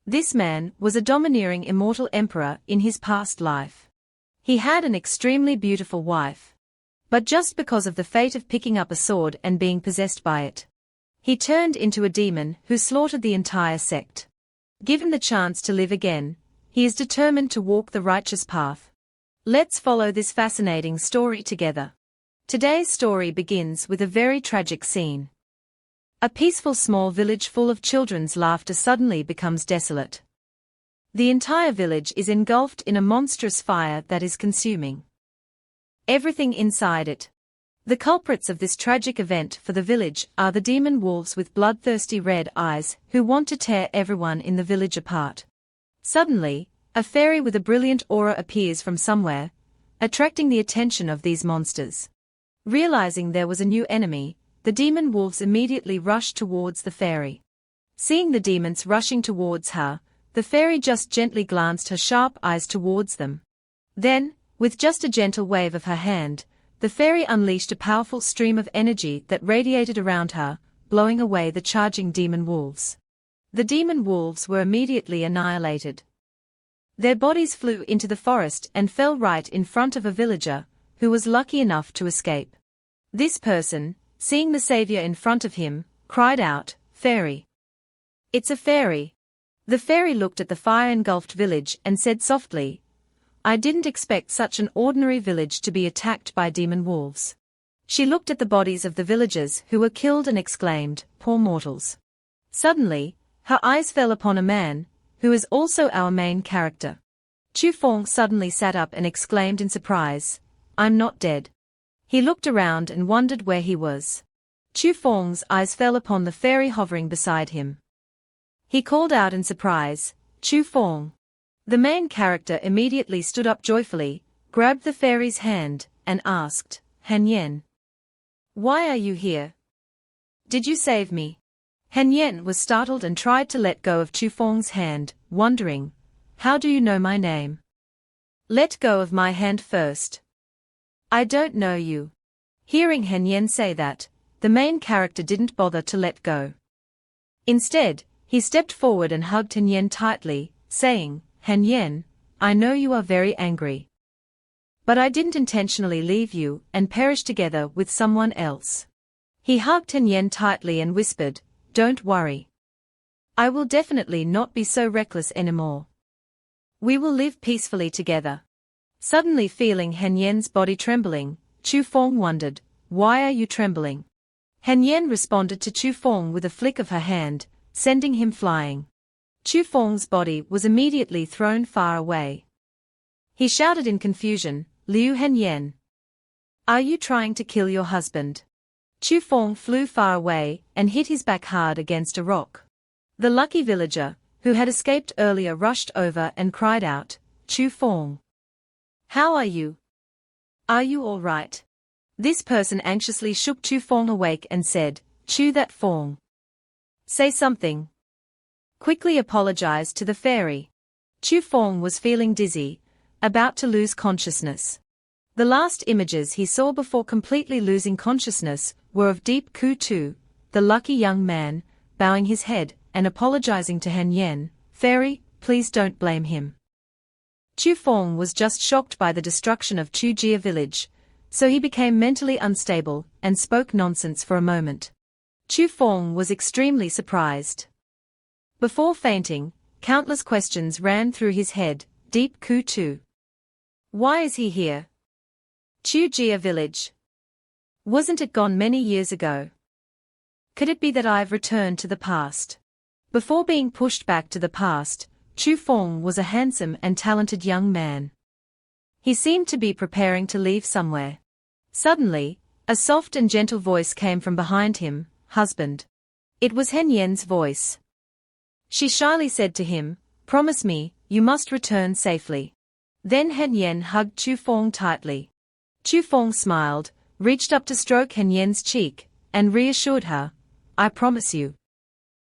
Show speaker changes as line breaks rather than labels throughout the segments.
This man was a domineering immortal emperor in his past life. He had an extremely beautiful wife. But just because of the fate of picking up a sword and being possessed by it, he turned into a demon who slaughtered the entire sect. Given the chance to live again, he is determined to walk the righteous path. Let's follow this fascinating story together. Today's story begins with a very tragic scene. A peaceful small village full of children's laughter suddenly becomes desolate. The entire village is engulfed in a monstrous fire that is consuming everything inside it. The culprits of this tragic event for the village are the demon wolves with bloodthirsty red eyes who want to tear everyone in the village apart. Suddenly, a fairy with a brilliant aura appears from somewhere, attracting the attention of these monsters. Realizing there was a new enemy, the demon wolves immediately rushed towards the fairy. Seeing the demons rushing towards her, the fairy just gently glanced her sharp eyes towards them. Then, with just a gentle wave of her hand, the fairy unleashed a powerful stream of energy that radiated around her, blowing away the charging demon wolves. The demon wolves were immediately annihilated. Their bodies flew into the forest and fell right in front of a villager, who was lucky enough to escape. This person, seeing the savior in front of him, cried out, "Fairy! It's a fairy!" The fairy looked at the fire-engulfed village and said softly, "I didn't expect such an ordinary village to be attacked by demon wolves." She looked at the bodies of the villagers who were killed and exclaimed, "Poor mortals." Suddenly, her eyes fell upon a man, who is also our main character. Chu Feng suddenly sat up and exclaimed in surprise, "I'm not dead." He looked around and wondered where he was. Chu Feng's eyes fell upon the fairy hovering beside him. He called out in surprise, "Chu Feng." The main character immediately stood up joyfully, grabbed the fairy's hand, and asked, "Han Yen, why are you here? Did you save me?" Han Yen was startled and tried to let go of Chu Feng's hand, wondering, "How do you know my name? Let go of my hand first. I don't know you." Hearing Han Yen say that, the main character didn't bother to let go. Instead, he stepped forward and hugged Han Yen tightly, saying, "Han Yen, I know you are very angry. But I didn't intentionally leave you and perish together with someone else." He hugged Han Yen tightly and whispered, "Don't worry. I will definitely not be so reckless anymore. We will live peacefully together." Suddenly feeling Han Yen's body trembling, Chu Feng wondered, "Why are you trembling?" Han Yen responded to Chu Feng with a flick of her hand, sending him flying. Chu Feng's body was immediately thrown far away. He shouted in confusion, "Liu Han Yen, are you trying to kill your husband?" Chu Feng flew far away and hit his back hard against a rock. The lucky villager, who had escaped earlier, rushed over and cried out, "Chu Feng, how are you? Are you all right?" This person anxiously shook Chu Feng awake and said, "Chu that Feng, say something. Quickly apologized to the fairy." Chu Feng was feeling dizzy, about to lose consciousness. The last images he saw before completely losing consciousness were of Deep Ku Tu, the lucky young man, bowing his head and apologizing to Han Yen, "Fairy, please don't blame him." Chu Feng was just shocked by the destruction of Chu Jia village, so he became mentally unstable and spoke nonsense for a moment. Chu Feng was extremely surprised. Before fainting, countless questions ran through his head. Deep Ku Tu. Why is he here? Chu Jia village. Wasn't it gone many years ago? Could it be that I've returned to the past? Before being pushed back to the past, Chu Feng was a handsome and talented young man. He seemed to be preparing to leave somewhere. Suddenly, a soft and gentle voice came from behind him, "Husband." It was Han Yen's voice. She shyly said to him, "Promise me, you must return safely." Then Han Yen hugged Chu Feng tightly. Chu Feng smiled, reached up to stroke Han Yen's cheek, and reassured her, "I promise you.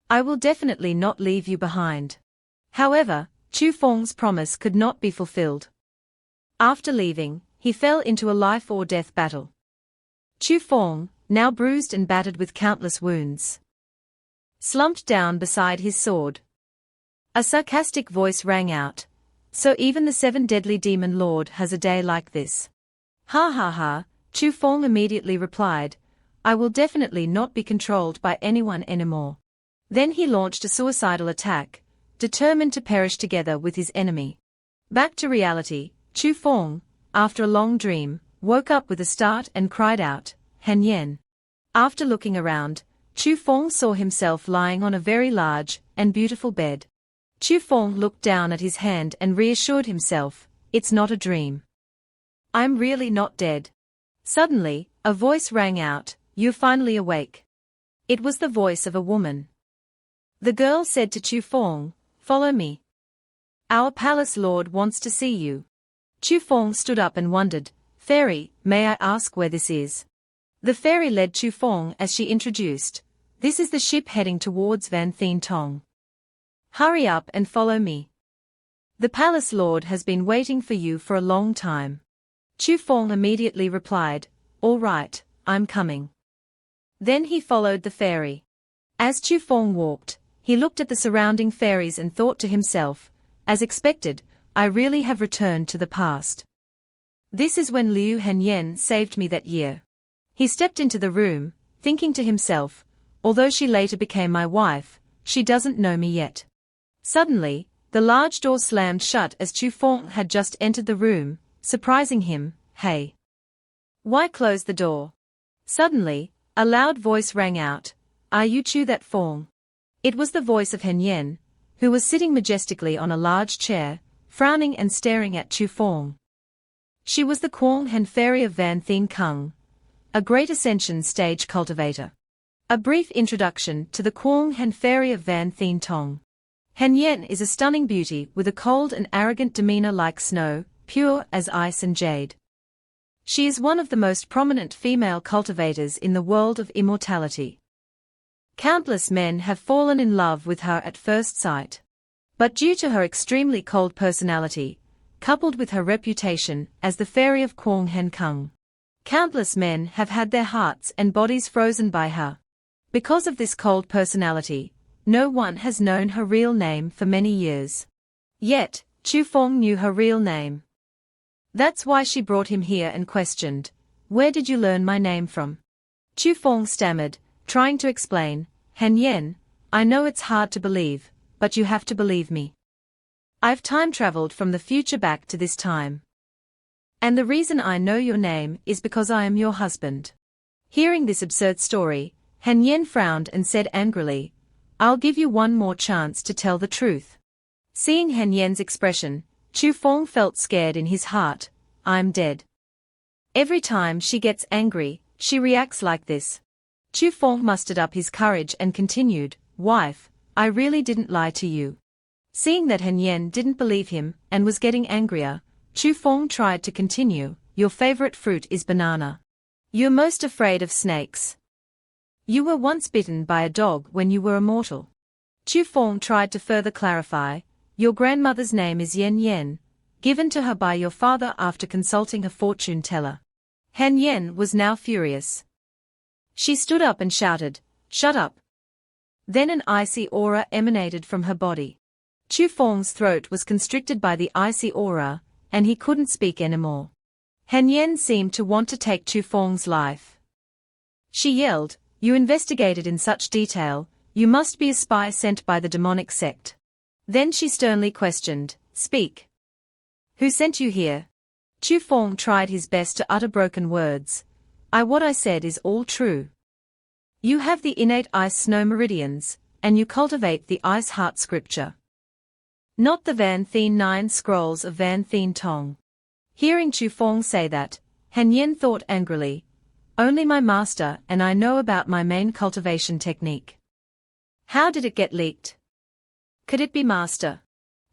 I will definitely not leave you behind." However, Chu Feng's promise could not be fulfilled. After leaving, he fell into a life-or-death battle. Chu Feng, now bruised and battered with countless wounds, slumped down beside his sword. A sarcastic voice rang out. So even the seven deadly demon lord has a day like this. Ha ha ha, Chu Feng immediately replied. I will definitely not be controlled by anyone anymore. Then he launched a suicidal attack, determined to perish together with his enemy. Back to reality, Chu Feng, after a long dream, woke up with a start and cried out, Han Yen. After looking around, Chu Feng saw himself lying on a very large and beautiful bed. Chu Feng looked down at his hand and reassured himself, it's not a dream. I'm really not dead. Suddenly, a voice rang out, you're finally awake. It was the voice of a woman. The girl said to Chu Feng, follow me. Our palace lord wants to see you. Chu Feng stood up and wondered, Fairy, may I ask where this is? The fairy led Chu Feng as she introduced, this is the ship heading towards Van Thien Tong. Hurry up and follow me. The palace lord has been waiting for you for a long time. Chu Feng immediately replied, all right, I'm coming. Then he followed the fairy. As Chu Feng walked, he looked at the surrounding fairies and thought to himself, as expected, I really have returned to the past. This is when Liu Hanyen saved me that year. He stepped into the room, thinking to himself, although she later became my wife, she doesn't know me yet. Suddenly, the large door slammed shut as Chu Feng had just entered the room, surprising him, hey. Why close the door? Suddenly, a loud voice rang out, are you Chu that Feng? It was the voice of Hanyen, who was sitting majestically on a large chair, frowning and staring at Chu Feng. She was the Quang Han fairy of Van Thien Kung, a great ascension stage cultivator. A brief introduction to the Quang Han fairy of Van Thien Tong. Han Yen is a stunning beauty with a cold and arrogant demeanor like snow, pure as ice and jade. She is one of the most prominent female cultivators in the world of immortality. Countless men have fallen in love with her at first sight. But due to her extremely cold personality, coupled with her reputation as the fairy of Quang Han Kung, countless men have had their hearts and bodies frozen by her. Because of this cold personality, no one has known her real name for many years. Yet, Chu Feng knew her real name. That's why she brought him here and questioned, where did you learn my name from? Chu Feng stammered, trying to explain, Han Yen, I know it's hard to believe, but you have to believe me. I've time-traveled from the future back to this time. And the reason I know your name is because I am your husband. Hearing this absurd story, Han Yen frowned and said angrily, I'll give you one more chance to tell the truth. Seeing Han Yen's expression, Chu Feng felt scared in his heart, I'm dead. Every time she gets angry, she reacts like this. Chu Feng mustered up his courage and continued, wife, I really didn't lie to you. Seeing that Han Yen didn't believe him and was getting angrier, Chu Feng tried to continue, your favorite fruit is banana. You're most afraid of snakes. You were once bitten by a dog when you were immortal. Chu Feng tried to further clarify, your grandmother's name is Yen Yen, given to her by your father after consulting a fortune teller. Han Yen was now furious. She stood up and shouted, shut up. Then an icy aura emanated from her body. Chu Feng's throat was constricted by the icy aura, and he couldn't speak anymore. Han Yen seemed to want to take Chu Feng's life. She yelled, you investigated in such detail, you must be a spy sent by the demonic sect. Then she sternly questioned, speak. Who sent you here? Chu Feng tried his best to utter broken words. What I said is all true. You have the innate ice snow meridians, and you cultivate the ice heart scripture. Not the Van Thien 9 scrolls of Van Thien Tong. Hearing Chu Feng say that, Han Yen thought angrily, only my master and I know about my main cultivation technique. How did it get leaked? Could it be master?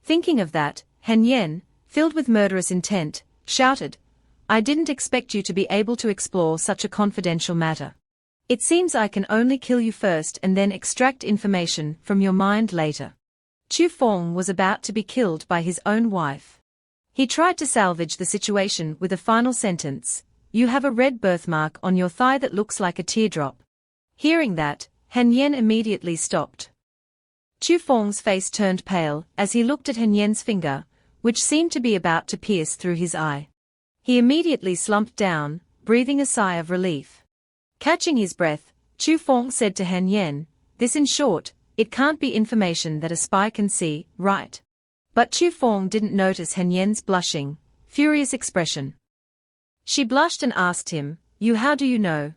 Thinking of that, Han Yen, filled with murderous intent, shouted, I didn't expect you to be able to explore such a confidential matter. It seems I can only kill you first and then extract information from your mind later. Chu Feng was about to be killed by his own wife. He tried to salvage the situation with a final sentence, you have a red birthmark on your thigh that looks like a teardrop. Hearing that, Han Yen immediately stopped. Chu Feng's face turned pale as he looked at Hen Yen's finger, which seemed to be about to pierce through his eye. He immediately slumped down, breathing a sigh of relief. Catching his breath, Chu Feng said to Hen Yen, "This in short, it can't be information that a spy can see, right?" But Chu Feng didn't notice Hen Yen's blushing, furious expression. She blushed and asked him, how do you know?"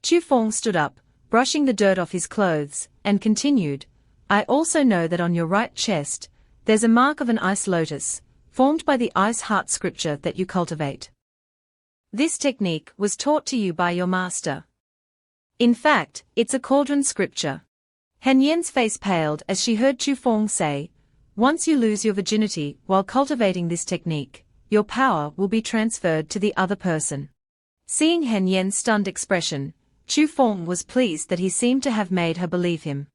Chu Feng stood up, brushing the dirt off his clothes, and continued, "I also know that on your right chest, there's a mark of an ice lotus, formed by the ice heart scripture that you cultivate. This technique was taught to you by your master. In fact, it's a cauldron scripture." Hen Yen's face paled as she heard Chu Feng say, "Once you lose your virginity while cultivating this technique, your power will be transferred to the other person." Seeing Hen Yen's stunned expression, Chu Feng was pleased that he seemed to have made her believe him.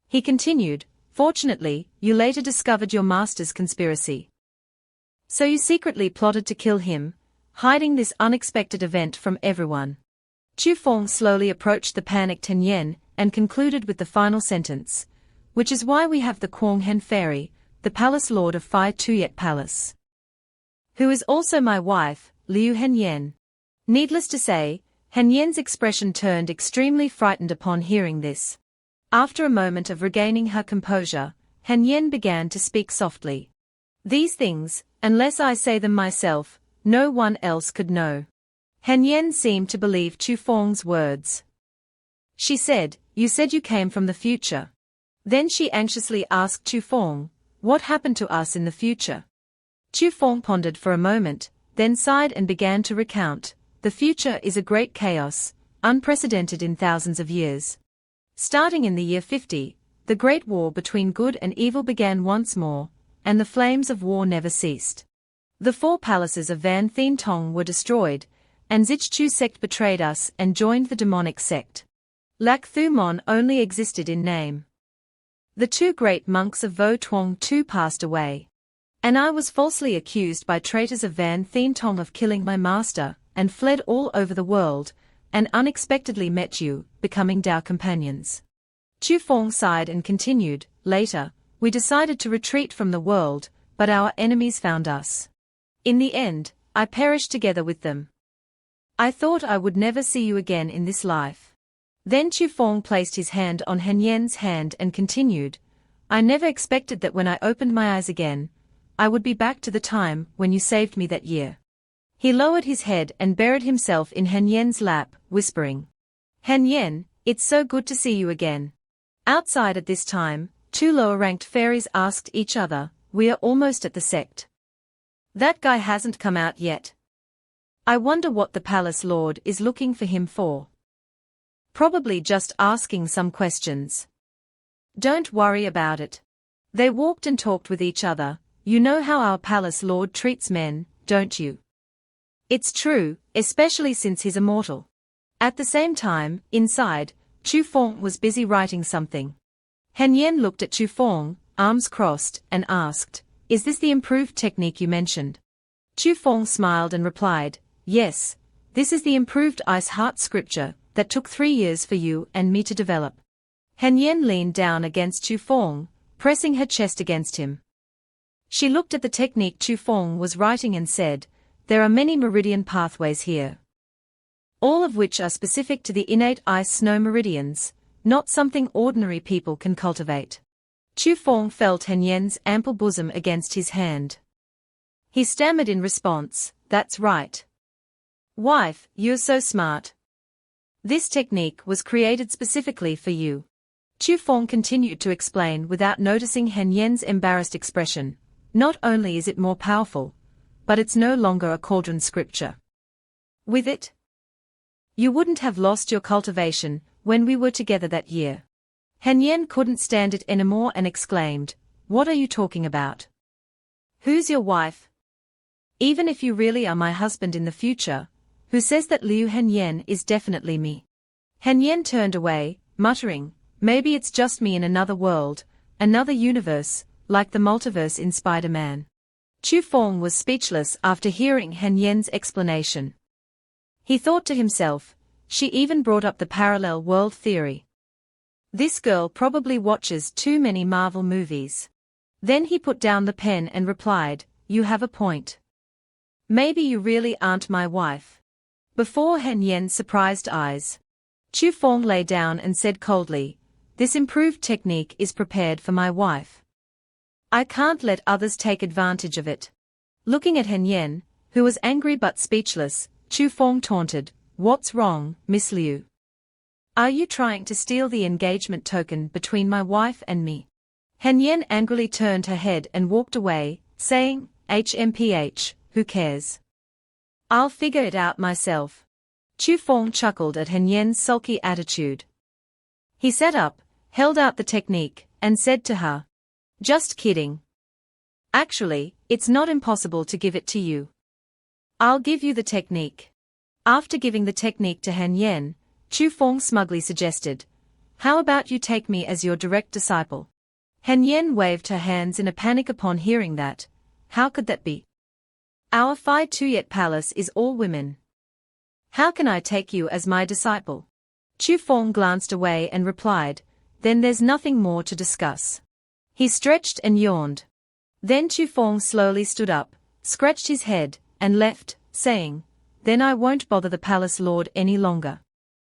He continued, "Fortunately, you later discovered your master's conspiracy. So you secretly plotted to kill him, hiding this unexpected event from everyone." Chu Feng slowly approached the panicked Hen Yen and concluded with the final sentence, "Which is why we have the Kwang Hen Fairy, the Palace Lord of Phai Tuyet Palace, who is also my wife, Liu Hen Yen." Needless to say, Hen Yen's expression turned extremely frightened upon hearing this. After a moment of regaining her composure, Hen Yen began to speak softly. "These things, unless I say them myself, no one else could know." Hen Yen seemed to believe Chu Feng's words. She said, "You said you came from the future." Then she anxiously asked Chu Feng, "What happened to us in the future?" Chu Feng pondered for a moment, then sighed and began to recount, "The future is a great chaos, unprecedented in thousands of years. Starting in the year 50, the great war between good and evil began once more, and the flames of war never ceased. The 4 palaces of Van Thien Tong were destroyed, and Zichu sect betrayed us and joined the demonic sect. Lac Thu Mon only existed in name. The 2 great monks of Vo Tuong too passed away. And I was falsely accused by traitors of Van Thien Tong of killing my master, and fled all over the world, and unexpectedly met you, becoming Dao companions." Chu Feng sighed and continued, "Later, we decided to retreat from the world, but our enemies found us. In the end, I perished together with them. I thought I would never see you again in this life." Then Chu Feng placed his hand on Hen Yen's hand and continued, "I never expected that when I opened my eyes again, I would be back to the time when you saved me that year." He lowered his head and buried himself in Hen Yen's lap, whispering, "Hen Yen, it's so good to see you again." Outside at this time, 2 lower-ranked fairies asked each other, "We are almost at the sect. That guy hasn't come out yet. I wonder what the palace lord is looking for him for. Probably just asking some questions." "Don't worry about it." They walked and talked with each other. "You know how our palace lord treats men, don't you? It's true, especially since he's immortal." At the same time, inside, Chu Feng was busy writing something. Hen Yen looked at Chu Feng, arms crossed, and asked, "Is this the improved technique you mentioned?" Chu Feng smiled and replied, "Yes, this is the improved ice heart scripture that took 3 years for you and me to develop." Hen Yen leaned down against Chu Feng, pressing her chest against him. She looked at the technique Chu Feng was writing and said, "There are many meridian pathways here, all of which are specific to the innate ice snow meridians, not something ordinary people can cultivate." Chu Feng felt Hen Yen's ample bosom against his hand. He stammered in response, "That's right. Wife, you're so smart. This technique was created specifically for you." Chu Feng continued to explain without noticing Hen Yen's embarrassed expression, "Not only is it more powerful, but it's no longer a cauldron scripture. With it, you wouldn't have lost your cultivation when we were together that year." Hen Yen couldn't stand it anymore and exclaimed, "What are you talking about? Who's your wife? Even if you really are my husband in the future, who says that Liu Hen Yen is definitely me?" Hen Yen turned away, muttering, "Maybe it's just me in another world, another universe, like the multiverse in Spider-Man." Chu Feng was speechless after hearing Hen Yen's explanation. He thought to himself, she even brought up the parallel world theory. This girl probably watches too many Marvel movies. Then he put down the pen and replied, you have a point. Maybe you really aren't my wife. Before Han Yen's surprised eyes, Chu Feng lay down and said coldly, this improved technique is prepared for my wife. I can't let others take advantage of it. Looking at Han Yen, who was angry but speechless, Chu Feng taunted, what's wrong, Miss Liu? Are you trying to steal the engagement token between my wife and me? Han Yen angrily turned her head and walked away, saying, HMPH, who cares? I'll figure it out myself. Chu Feng chuckled at Han Yen's sulky attitude. He sat up, held out the technique, and said to her, just kidding. Actually, it's not impossible to give it to you. I'll give you the technique. After giving the technique to Han Yen, Chu Feng smugly suggested, how about you take me as your direct disciple? Han Yen waved her hands in a panic upon hearing that. How could that be? Our Phi Tuyet palace is all women. How can I take you as my disciple? Chu Feng glanced away and replied, then there's nothing more to discuss. He stretched and yawned. Then Chu Feng slowly stood up, scratched his head, and left, saying, then I won't bother the palace lord any longer.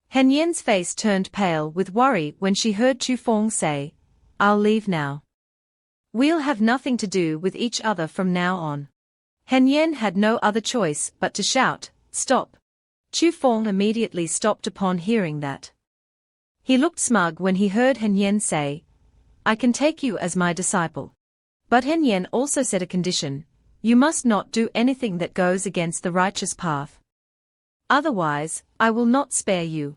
Han Yen's face turned pale with worry when she heard Chu Feng say, I'll leave now. We'll have nothing to do with each other from now on. Han Yen had no other choice but to shout, stop. Chu Feng immediately stopped upon hearing that. He looked smug when he heard Han Yen say, I can take you as my disciple. But Han Yen also set a condition, you must not do anything that goes against the righteous path. Otherwise, I will not spare you.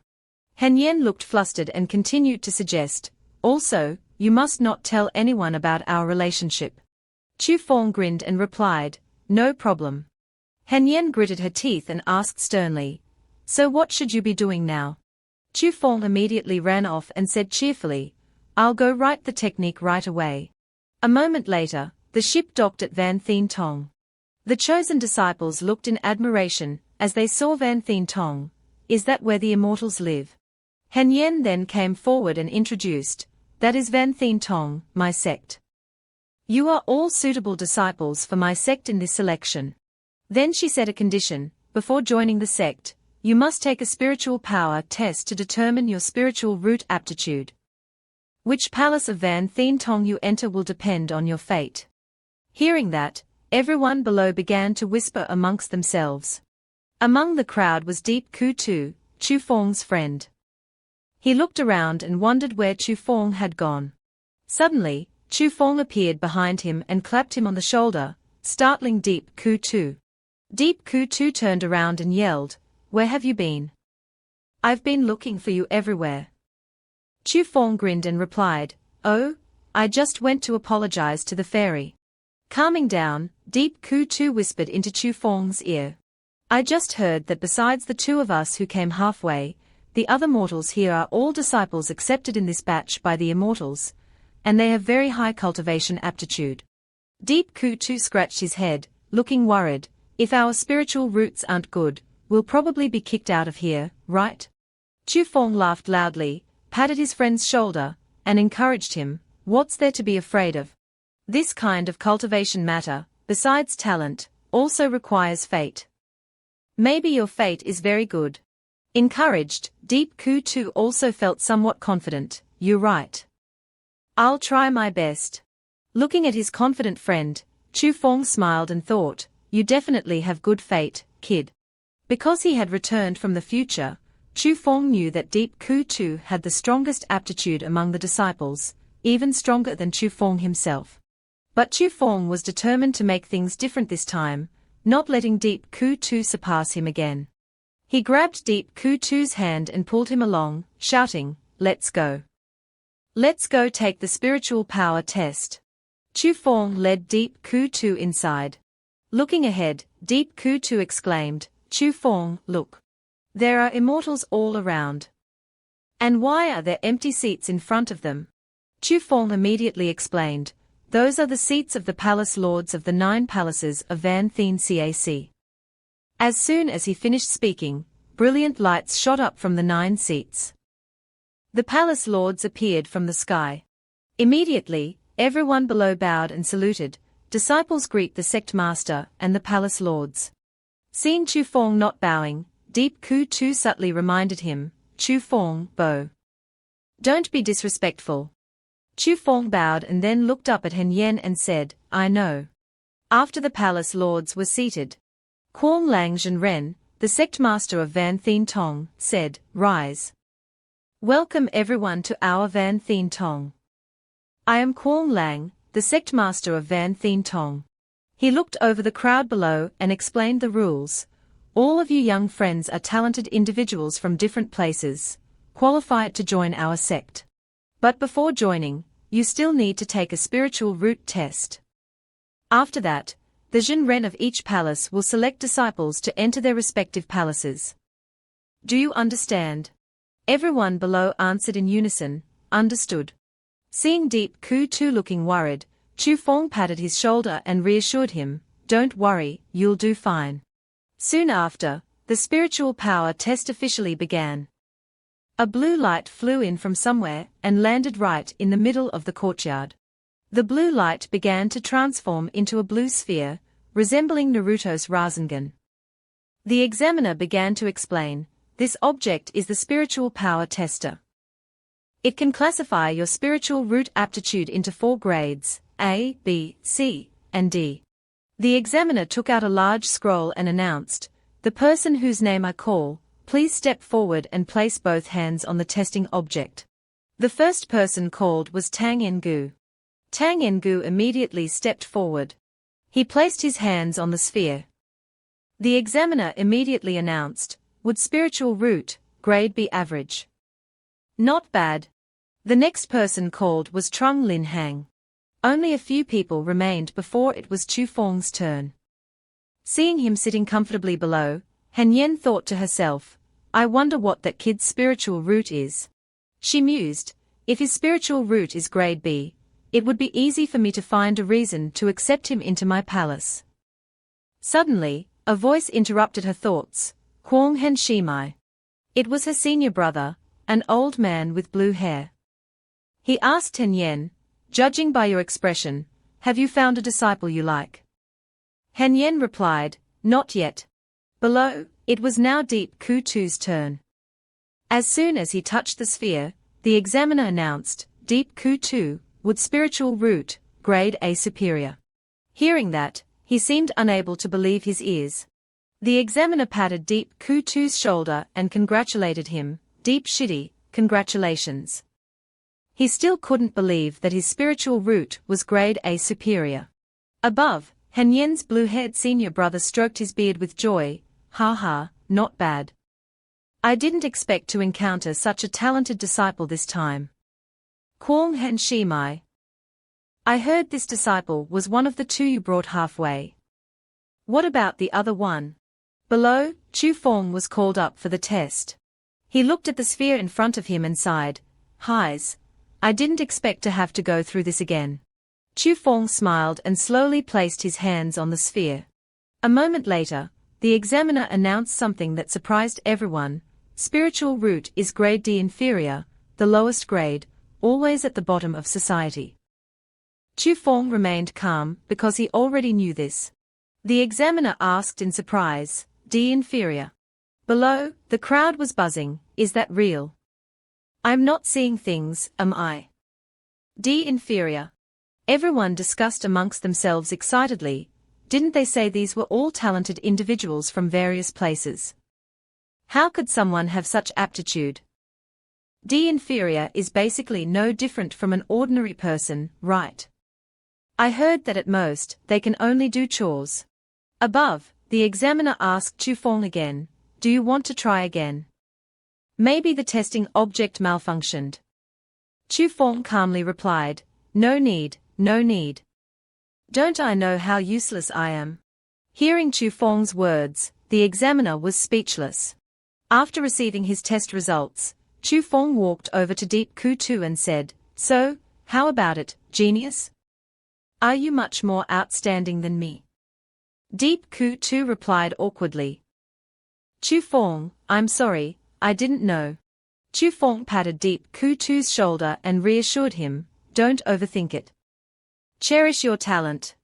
Han Yen looked flustered and continued to suggest, also, you must not tell anyone about our relationship. Chu Feng grinned and replied, no problem. Han Yen gritted her teeth and asked sternly, so what should you be doing now? Chu Feng immediately ran off and said cheerfully, I'll go write the technique right away. A moment later, the ship docked at Van Thien Tong. The chosen disciples looked in admiration as they saw Van Thien Tong. Is that where the immortals live? Han Yen then came forward and introduced, that is Van Thien Tong, my sect. You are all suitable disciples for my sect in this selection. Then she set a condition, before joining the sect, you must take a spiritual power test to determine your spiritual root aptitude. Which palace of Van Thien Tong you enter will depend on your fate. Hearing that, everyone below began to whisper amongst themselves. Among the crowd was Deep Ku Tu, Chu Feng's friend. He looked around and wondered where Chu Feng had gone. Suddenly, Chu Feng appeared behind him and clapped him on the shoulder, startling Deep Ku Tu. Deep Ku Tu turned around and yelled, where have you been? I've been looking for you everywhere. Chu Feng grinned and replied, oh, I just went to apologize to the fairy. Calming down, Deep Ku Tu whispered into Chu Feng's ear. I just heard that besides the two of us who came halfway, the other mortals here are all disciples accepted in this batch by the immortals, and they have very high cultivation aptitude. Deep Ku Tu scratched his head, looking worried, if our spiritual roots aren't good, we'll probably be kicked out of here, right? Chu Feng laughed loudly, patted his friend's shoulder, and encouraged him, what's there to be afraid of? This kind of cultivation matter, besides talent, also requires fate. Maybe your fate is very good. Encouraged, Deep Ku Tu also felt somewhat confident, you're right. I'll try my best. Looking at his confident friend, Chu Feng smiled and thought, you definitely have good fate, kid. Because he had returned from the future, Chu Feng knew that Deep Ku Tu had the strongest aptitude among the disciples, even stronger than Chu Feng himself. But Chu Feng was determined to make things different this time, not letting Deep Ku Tu surpass him again. He grabbed Deep Ku Tu's hand and pulled him along, shouting, let's go. Let's go take the spiritual power test. Chu Feng led Deep Ku Tu inside. Looking ahead, Deep Ku Tu exclaimed, Chu Feng, look. There are immortals all around. And why are there empty seats in front of them? Chu Feng immediately explained, those are the seats of the palace lords of the 9 palaces of Van Thien Cac. As soon as he finished speaking, brilliant lights shot up from the 9 seats. The palace lords appeared from the sky. Immediately, everyone below bowed and saluted. Disciples greet the sect master and the palace lords. Seeing Chu Feng not bowing, Deep Ku Tu subtly reminded him, Chu Feng, bow. Don't be disrespectful. Chu Feng bowed and then looked up at Hen Yen and said, I know. After the palace lords were seated, Kwong Lang Zhen Ren, the sect master of Van Thien Tong, said, Rise. Welcome everyone to our Van Thien Tong. I am Kwong Lang, the sect master of Van Thien Tong. He looked over the crowd below and explained the rules. All of you young friends are talented individuals from different places, qualified to join our sect. But before joining, you still need to take a spiritual root test. After that, the Jin Ren of each palace will select disciples to enter their respective palaces. Do you understand? Everyone below answered in unison, understood. Seeing Deep Ku Tu looking worried, Chu Feng patted his shoulder and reassured him, Don't worry, you'll do fine. Soon after, the spiritual power test officially began. A blue light flew in from somewhere and landed right in the middle of the courtyard. The blue light began to transform into a blue sphere, resembling Naruto's Rasengan. The examiner began to explain, This object is the spiritual power tester. It can classify your spiritual root aptitude into 4 grades, A, B, C, and D. The examiner took out a large scroll and announced, The person whose name I call, please step forward and place both hands on the testing object. The first person called was Tang Engu. Tang Engu immediately stepped forward. He placed his hands on the sphere. The examiner immediately announced, Would spiritual root, grade be average? Not bad. The next person called was Trung Lin Hang. Only a few people remained before it was Chu Feng's turn. Seeing him sitting comfortably below, Han Yen thought to herself, I wonder what that kid's spiritual root is. She mused, if his spiritual root is grade B, it would be easy for me to find a reason to accept him into my palace. Suddenly, a voice interrupted her thoughts, Kwong Hen Shimai. It was her senior brother, an old man with blue hair. He asked Han Yen, Judging by your expression, have you found a disciple you like? Han Yen replied, Not yet. Below, it was now Deep Ku Tu's turn. As soon as he touched the sphere, the examiner announced, Deep Ku Tu, would spiritual root, grade A superior. Hearing that, he seemed unable to believe his ears. The examiner patted Deep Ku Tu's shoulder and congratulated him, Deep Shitty, congratulations. He still couldn't believe that his spiritual root was grade A superior. Above, Han Yen's blue-haired senior brother stroked his beard with joy, ha, not bad. I didn't expect to encounter such a talented disciple this time. Kwong Hen Shimai. I heard this disciple was one of the 2 you brought halfway. What about the other one? Below, Chu Feng was called up for the test. He looked at the sphere in front of him and sighed, Highs. I didn't expect to have to go through this again. Chu Feng smiled and slowly placed his hands on the sphere. A moment later, the examiner announced something that surprised everyone. Spiritual root is grade D inferior, the lowest grade, always at the bottom of society. Chu Feng remained calm because he already knew this. The examiner asked in surprise, D inferior. Below, the crowd was buzzing, is that real? I'm not seeing things, am I? D inferior. Everyone discussed amongst themselves excitedly, didn't they say these were all talented individuals from various places? How could someone have such aptitude? D inferior is basically no different from an ordinary person, right? I heard that at most, they can only do chores. Above, the examiner asked Chu Feng again, do you want to try again? Maybe the testing object malfunctioned. Chu Feng calmly replied, no need, no need. Don't I know how useless I am? Hearing Chu Feng's words, the examiner was speechless. After receiving his test results, Chu Feng walked over to Deep Ku Tu and said, so, how about it, genius? Are you much more outstanding than me? Deep Ku Tu replied awkwardly. Chu Feng, I'm sorry, I didn't know. Chu Feng patted Deep Ku Tu's shoulder and reassured him, don't overthink it. Cherish your talent.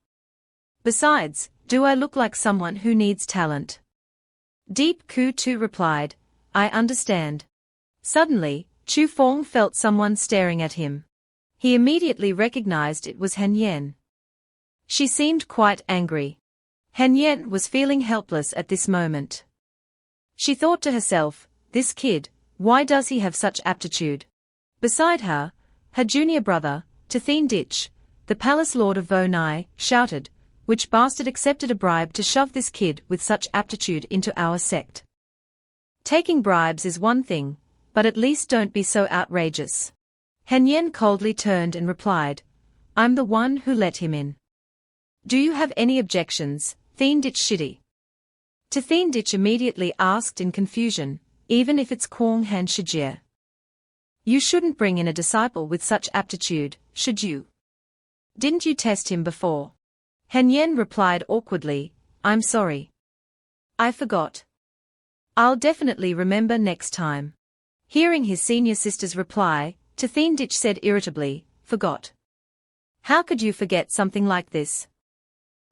Besides, do I look like someone who needs talent? Deep Ku Tu replied, I understand. Suddenly, Chu Feng felt someone staring at him. He immediately recognized it was Han Yen. She seemed quite angry. Han Yen was feeling helpless at this moment. She thought to herself, this kid, why does he have such aptitude? Beside her, her junior brother, Ditch, the palace lord of Vonai, shouted, which bastard accepted a bribe to shove this kid with such aptitude into our sect? Taking bribes is one thing, but at least don't be so outrageous. Han Yen coldly turned and replied, I'm the one who let him in. Do you have any objections, Ditch Shitty? Ditch immediately asked in confusion, even if it's Kwong Han Shijie. You shouldn't bring in a disciple with such aptitude, should you? Didn't you test him before? Han Yen replied awkwardly, I'm sorry. I forgot. I'll definitely remember next time. Hearing his senior sister's reply, Ditch said irritably, forgot. How could you forget something like this?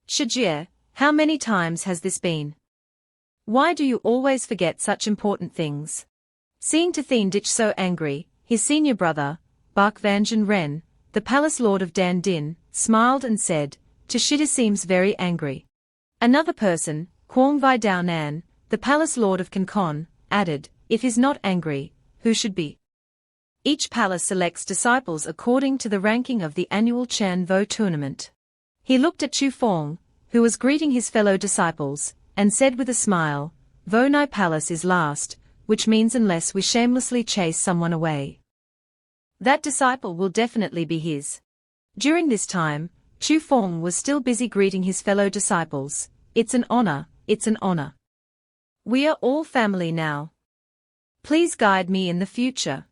Shijie, how many times has this been? Why do you always forget such important things? Seeing Ditch so angry, his senior brother, Bak Vanjan Ren, the palace lord of Dan Din, smiled and said, Tashida seems very angry. Another person, Kwong Vi Dao Nan, the palace lord of Kankon, added, if he's not angry, who should be? Each palace selects disciples according to the ranking of the annual Chan Vo tournament. He looked at Chu Feng, who was greeting his fellow disciples, and said with a smile, Vonai Palace is last, which means unless we shamelessly chase someone away, that disciple will definitely be his. During this time, Chu Feng was still busy greeting his fellow disciples. It's an honor, it's an honor. We are all family now. Please guide me in the future.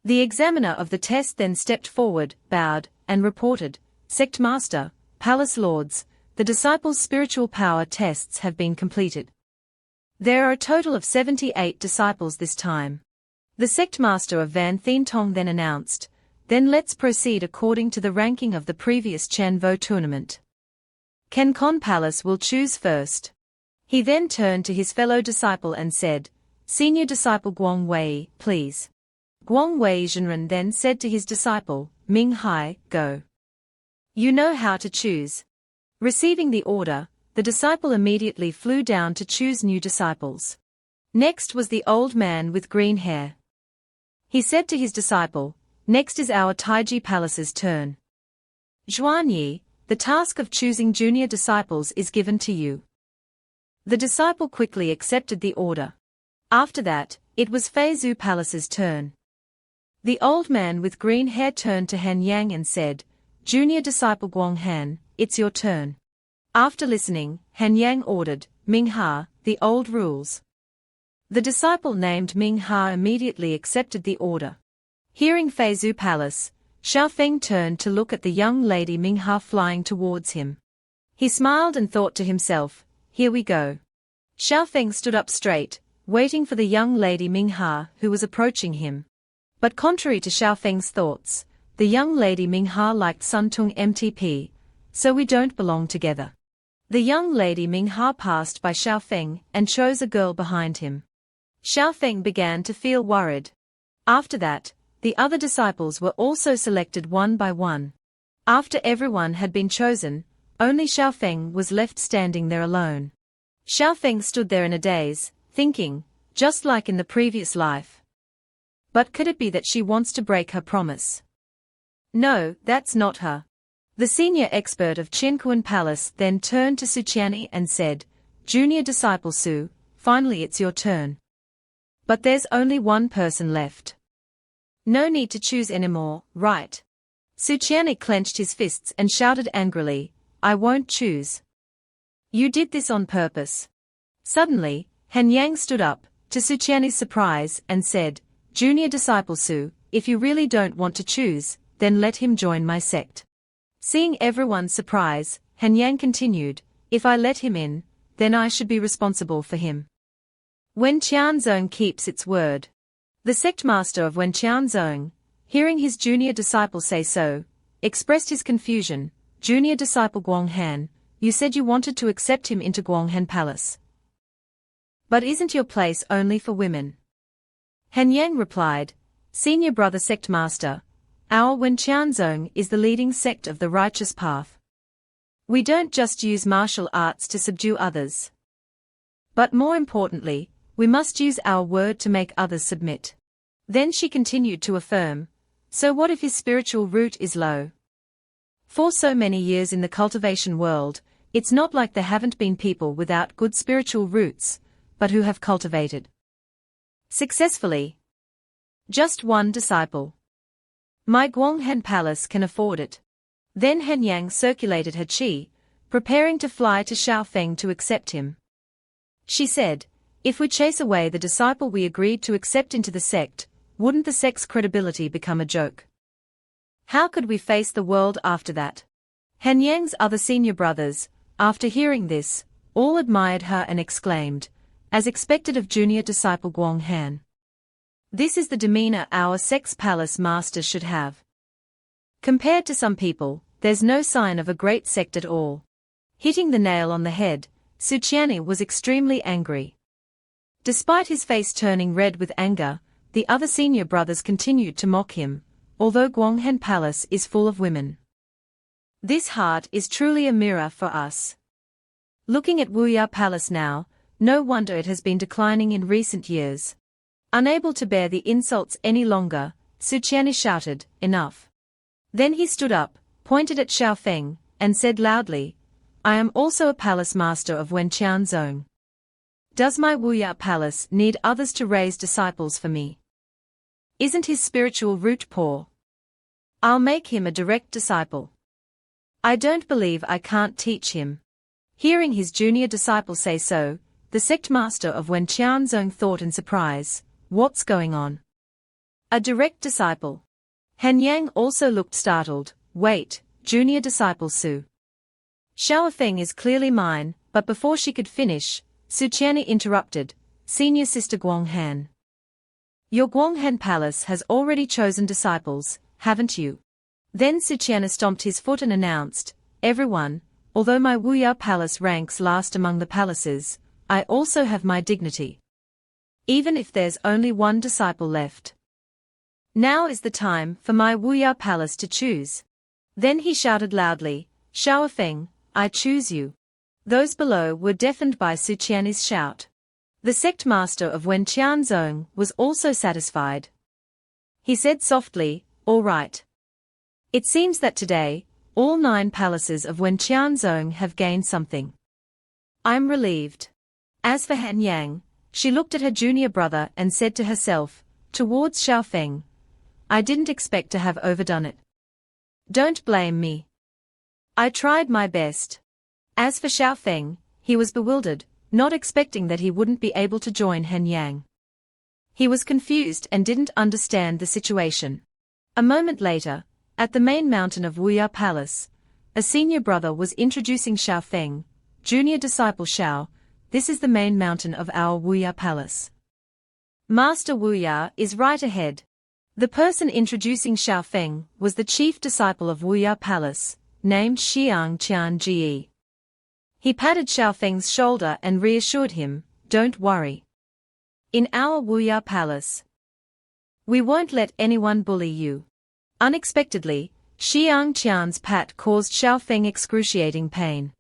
The examiner of the test then stepped forward, bowed, and reported, Sect Master, Palace Lords, the disciples' spiritual power tests have been completed. There are a total of 78 disciples this time. The sect master of Van Thien Tong then announced, then let's proceed according to the ranking of the previous Chan Vo tournament. Kankon Palace will choose first. He then turned to his fellow disciple and said, Senior disciple Guang Wei, please. Guang Wei Zhenren then said to his disciple, Ming Hai, go. You know how to choose. Receiving the order, the disciple immediately flew down to choose new disciples. Next was the old man with green hair. He said to his disciple, next is our Taiji Palace's turn. Zhuanyi, the task of choosing junior disciples is given to you. The disciple quickly accepted the order. After that, it was Feizu Palace's turn. The old man with green hair turned to Han Yang and said, Junior disciple Guang Han, it's your turn. After listening, Han Yang ordered, Ming Ha, the old rules. The disciple named Ming Ha immediately accepted the order. Hearing Feizu Palace, Xiao Feng turned to look at the young lady Ming Ha flying towards him. He smiled and thought to himself, here we go. Xiao Feng stood up straight, waiting for the young lady Ming Ha who was approaching him. But contrary to Xiao Feng's thoughts, the young lady Ming Ha liked Sun Tung MTP, so we don't belong together. The young lady Ming Ha passed by Xiao Feng and chose a girl behind him. Xiao Feng began to feel worried. After that, the other disciples were also selected one by one. After everyone had been chosen, only Xiao Feng was left standing there alone. Xiao Feng stood there in a daze, thinking, just like in the previous life. But could it be that she wants to break her promise? No, that's not her. The senior expert of Qinkuan Palace then turned to Su Qianni and said, Junior disciple Su, finally it's your turn. But there's only one person left. No need to choose anymore, right? Su Qianni clenched his fists and shouted angrily, I won't choose. You did this on purpose. Suddenly, Han Yang stood up, to Su Qianni's surprise, and said, Junior disciple Su, if you really don't want to choose, then let him join my sect. Seeing everyone's surprise, Han Yang continued, if I let him in, then I should be responsible for him. When Qianzong keeps its word. The sect master of Wenqianzong, hearing his junior disciple say so, expressed his confusion. Junior disciple Guanghan, you said you wanted to accept him into Guanghan Palace. But isn't your place only for women? Han Yang replied, Senior brother sect master, our Wenqianzong is the leading sect of the righteous path. We don't just use martial arts to subdue others. But more importantly, we must use our word to make others submit. Then she continued to affirm, so what if his spiritual root is low? For so many years in the cultivation world, it's not like there haven't been people without good spiritual roots, but who have cultivated successfully. Just one disciple. My Guanghan Palace can afford it. Then Han Yang circulated her qi, preparing to fly to Xiaofeng to accept him. She said, if we chase away the disciple we agreed to accept into the sect, wouldn't the sect's credibility become a joke? How could we face the world after that? Han Yang's other senior brothers, after hearing this, all admired her and exclaimed, as expected of junior disciple Guanghan. This is the demeanor our sect's palace master should have. Compared to some people, there's no sign of a great sect at all. Hitting the nail on the head, Su Qianni was extremely angry. Despite his face turning red with anger, the other senior brothers continued to mock him, although Guanghan Palace is full of women. This heart is truly a mirror for us. Looking at Wuya Palace now, no wonder it has been declining in recent years. Unable to bear the insults any longer, Su Qianni shouted, enough. Then he stood up, pointed at Xiaofeng, and said loudly, I am also a palace master of Wenqianzong. Does my Wuya Palace need others to raise disciples for me? Isn't his spiritual root poor? I'll make him a direct disciple. I don't believe I can't teach him. Hearing his junior disciple say so, the sect master of Wenqianzong thought in surprise, what's going on? A direct disciple. Han Yang also looked startled, wait, junior disciple Su Xiaofeng is clearly mine, but before she could finish, Su Qianni interrupted, senior sister Guanghan. Your Guanghan Palace has already chosen disciples, haven't you? Then Su Qianni stomped his foot and announced, everyone, although my Wuya Palace ranks last among the palaces, I also have my dignity. Even if there's only one disciple left. Now is the time for my Wuya Palace to choose. Then he shouted loudly, Xiaofeng, I choose you. Those below were deafened by Su Qianni's shout. The sect master of Wenqianzong was also satisfied. He said softly, all right. It seems that today, all 9 palaces of Wenqianzong have gained something. I'm relieved. As for Han Yang, she looked at her junior brother and said to herself, towards Xiaofeng, I didn't expect to have overdone it. Don't blame me. I tried my best. As for Xiaofeng, he was bewildered, not expecting that he wouldn't be able to join Han Yang. He was confused and didn't understand the situation. A moment later, at the main mountain of Wuya Palace, a senior brother was introducing Xiaofeng, junior disciple Xiao, this is the main mountain of our Wuya Palace. Master Wuya is right ahead. The person introducing Xiaofeng was the chief disciple of Wuya Palace, named Xiang Qianji. He patted Xiaofeng's shoulder and reassured him, don't worry. In our Wuya Palace, we won't let anyone bully you. Unexpectedly, Xiang Qian's pat caused Xiaofeng excruciating pain.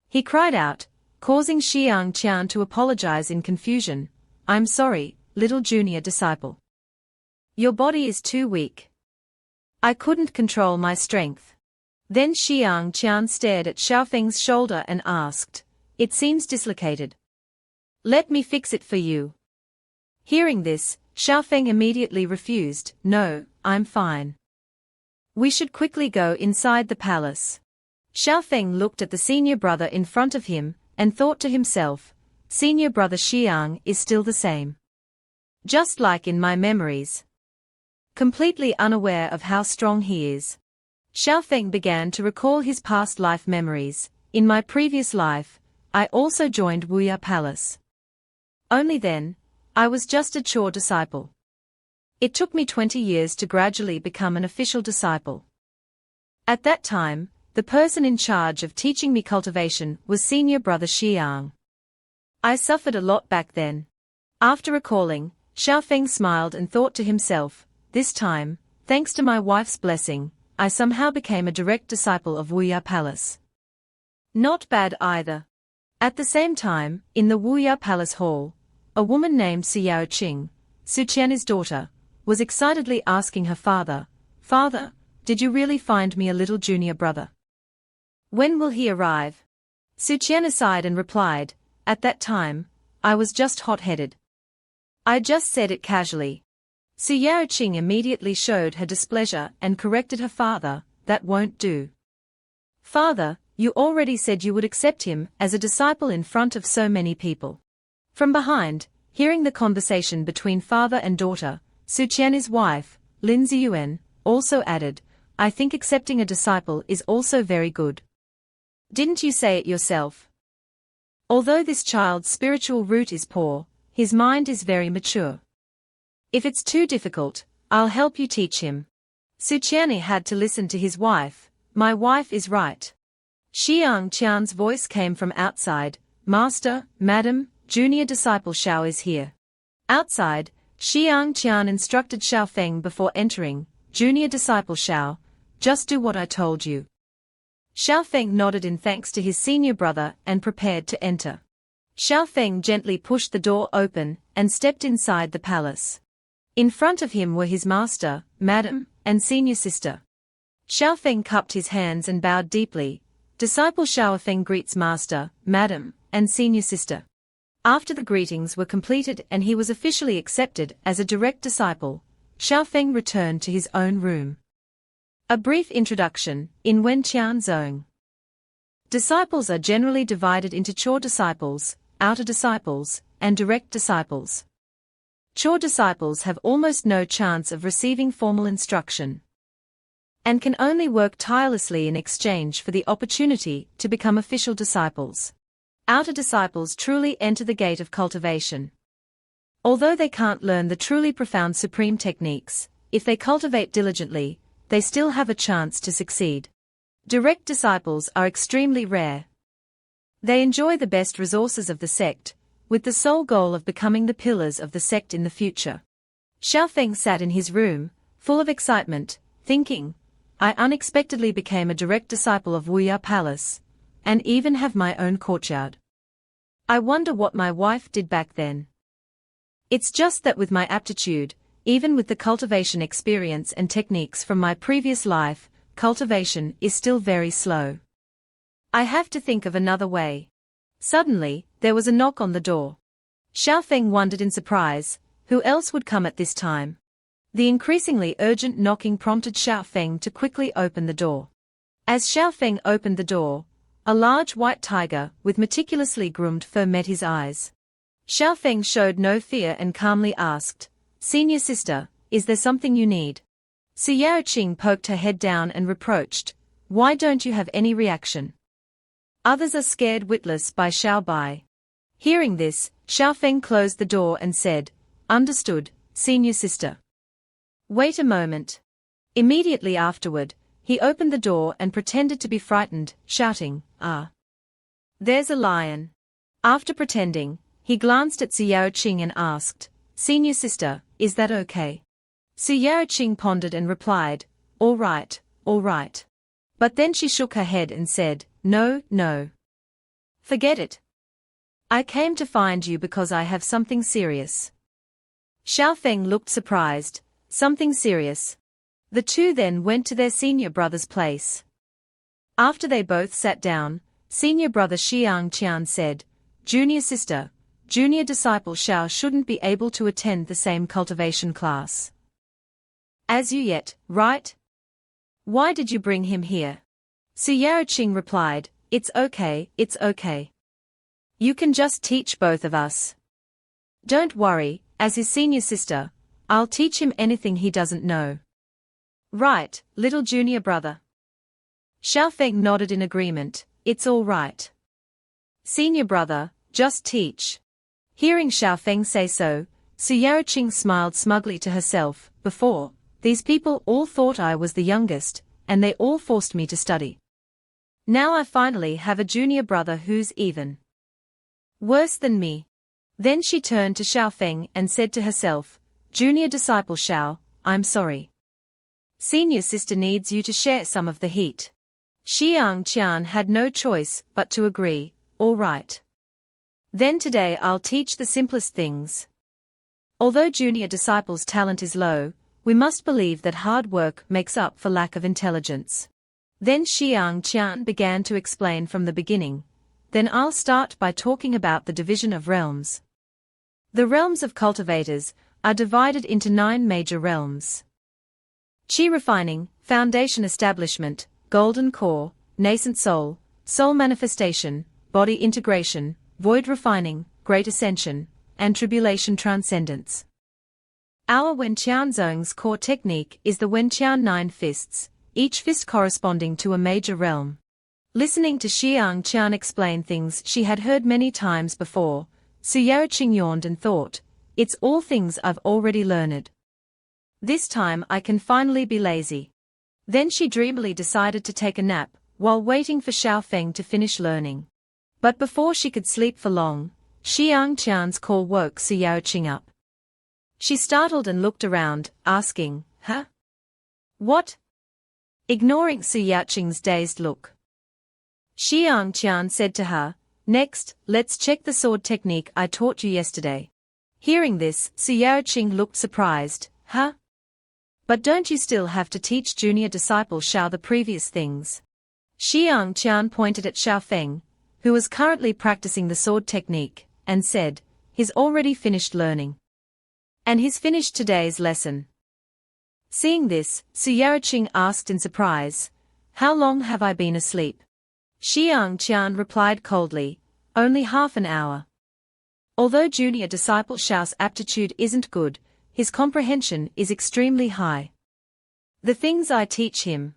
He cried out, causing Xiang Qian to apologize in confusion, I'm sorry, little junior disciple. Your body is too weak. I couldn't control my strength. Then Xiang Qian stared at Xiaofeng's shoulder and asked, it seems dislocated. Let me fix it for you. Hearing this, Xiaofeng immediately refused, no, I'm fine. We should quickly go inside the palace. Xiaofeng looked at the senior brother in front of him, and thought to himself, senior brother Xiang is still the same. Just like in my memories. Completely unaware of how strong he is. Xiaofeng began to recall his past life memories. In my previous life, I also joined Wuya Palace. Only then, I was just a chore disciple. It took me 20 years to gradually become an official disciple. At that time, the person in charge of teaching me cultivation was senior brother Xiang. I suffered a lot back then. After recalling, Xiaofeng smiled and thought to himself, this time, thanks to my wife's blessing, I somehow became a direct disciple of Wuya Palace. Not bad either. At the same time, in the Wuya Palace Hall, a woman named Xiao Qing, Su Qian's daughter, was excitedly asking her father, "Father, did you really find me a little junior brother? When will he arrive?" Su Qian sighed and replied, "At that time, I was just hot-headed. I just said it casually." Su Yaoqing immediately showed her displeasure and corrected her father, "That won't do. Father, you already said you would accept him as a disciple in front of so many people." From behind, hearing the conversation between father and daughter, Su Qian's wife, Lin Ziyuan, also added, "I think accepting a disciple is also very good. Didn't you say it yourself? Although this child's spiritual root is poor, his mind is very mature. If it's too difficult, I'll help you teach him." Su Qian had to listen to his wife. "My wife is right." Xiang Qian's voice came from outside, "Master, Madam, junior disciple Xiao is here." Outside, Xiang Qian instructed Xiaofeng before entering, "Junior disciple Xiao, just do what I told you." Xiaofeng nodded in thanks to his senior brother and prepared to enter. Xiaofeng gently pushed the door open and stepped inside the palace. In front of him were his master, madam, and senior sister. Xiaofeng cupped his hands and bowed deeply. Disciple Xiaofeng greets master, madam, and senior sister. After the greetings were completed and he was officially accepted as a direct disciple, Xiaofeng returned to his own room. A brief introduction, in Wenqian Zone. Disciples are generally divided into chore disciples, outer disciples, and direct disciples. Chore disciples have almost no chance of receiving formal instruction, and can only work tirelessly in exchange for the opportunity to become official disciples. Outer disciples truly enter the gate of cultivation. Although they can't learn the truly profound supreme techniques, if they cultivate diligently, they still have a chance to succeed. Direct disciples are extremely rare. They enjoy the best resources of the sect, with the sole goal of becoming the pillars of the sect in the future. Xiaofeng sat in his room, full of excitement, thinking, "I unexpectedly became a direct disciple of Wuya Palace, and even have my own courtyard. I wonder what my wife did back then. It's just that with my aptitude, even with the cultivation experience and techniques from my previous life, cultivation is still very slow. I have to think of another way." Suddenly, there was a knock on the door. Xiaofeng wondered in surprise, who else would come at this time? The increasingly urgent knocking prompted Xiaofeng to quickly open the door. As Xiaofeng opened the door, a large white tiger with meticulously groomed fur met his eyes. Xiaofeng showed no fear and calmly asked, "Senior sister, is there something you need?" Su Yaoqing poked her head down and reproached, "Why don't you have any reaction? Others are scared witless by Xiao Bai." Hearing this, Xiaofeng closed the door and said, "Understood, senior sister. Wait a moment." Immediately afterward, he opened the door and pretended to be frightened, shouting, "Ah! There's a lion." After pretending, he glanced at Su Yaoqing and asked, "Senior sister, is that okay?" Su Yaoqing pondered and replied, all right. But then she shook her head and said, No. Forget it. I came to find you because I have something serious." Xiaofeng looked surprised. Something serious? The two then went to their senior brother's place. After they both sat down, senior brother Xiang Qian said, "Junior sister, junior disciple Xiao shouldn't be able to attend the same cultivation class as you yet, right? Why did you bring him here?" Su Yaoqing replied, it's okay. You can just teach both of us. Don't worry, as his senior sister, I'll teach him anything he doesn't know. Right, little junior brother. Xiaofeng nodded in agreement, it's all right. Senior brother, just teach. Hearing Xiaofeng say so, Su Yaoqing smiled smugly to herself, before, these people all thought I was the youngest, and they all forced me to study. Now I finally have a junior brother who's even worse than me. Then she turned to Xiaofeng and said to herself, Junior disciple Xiao, I'm sorry. Senior sister needs you to share some of the heat. Xiang Qian had no choice but to agree, all right. Then today I'll teach the simplest things. Although junior disciple's talent is low, we must believe that hard work makes up for lack of intelligence. Then Xiang Qian began to explain from the beginning. Then I'll start by talking about the division of realms. The realms of cultivators are divided into 9 major realms. Qi refining, foundation establishment, golden core, nascent soul, soul manifestation, body integration, void refining, great ascension, and tribulation transcendence. Our Wenqian Zong's core technique is the Wenqian 9 fists, each fist corresponding to a major realm. Listening to Xiang Qian explain things she had heard many times before, Su Yaoqing yawned and thought, it's all things I've already learned. This time I can finally be lazy. Then she dreamily decided to take a nap, while waiting for Xiaofeng to finish learning. But before she could sleep for long, Xiang Qian's call woke Su Yaoqing up. She startled and looked around, asking, Huh? What? Ignoring Su Yaoqing's dazed look, Xiang Qian said to her, Next, let's check the sword technique I taught you yesterday. Hearing this, Su Yaoqing looked surprised, Huh? But don't you still have to teach junior disciple Xiao the previous things? Xiang Qian pointed at Xiaofeng, who was currently practicing the sword technique, and said, He's already finished learning. And he's finished today's lesson. Seeing this, Su Yaoqing asked in surprise, How long have I been asleep? Xiang Qian replied coldly, Only half an hour. Although junior disciple Xiao's aptitude isn't good, his comprehension is extremely high. The things I teach him,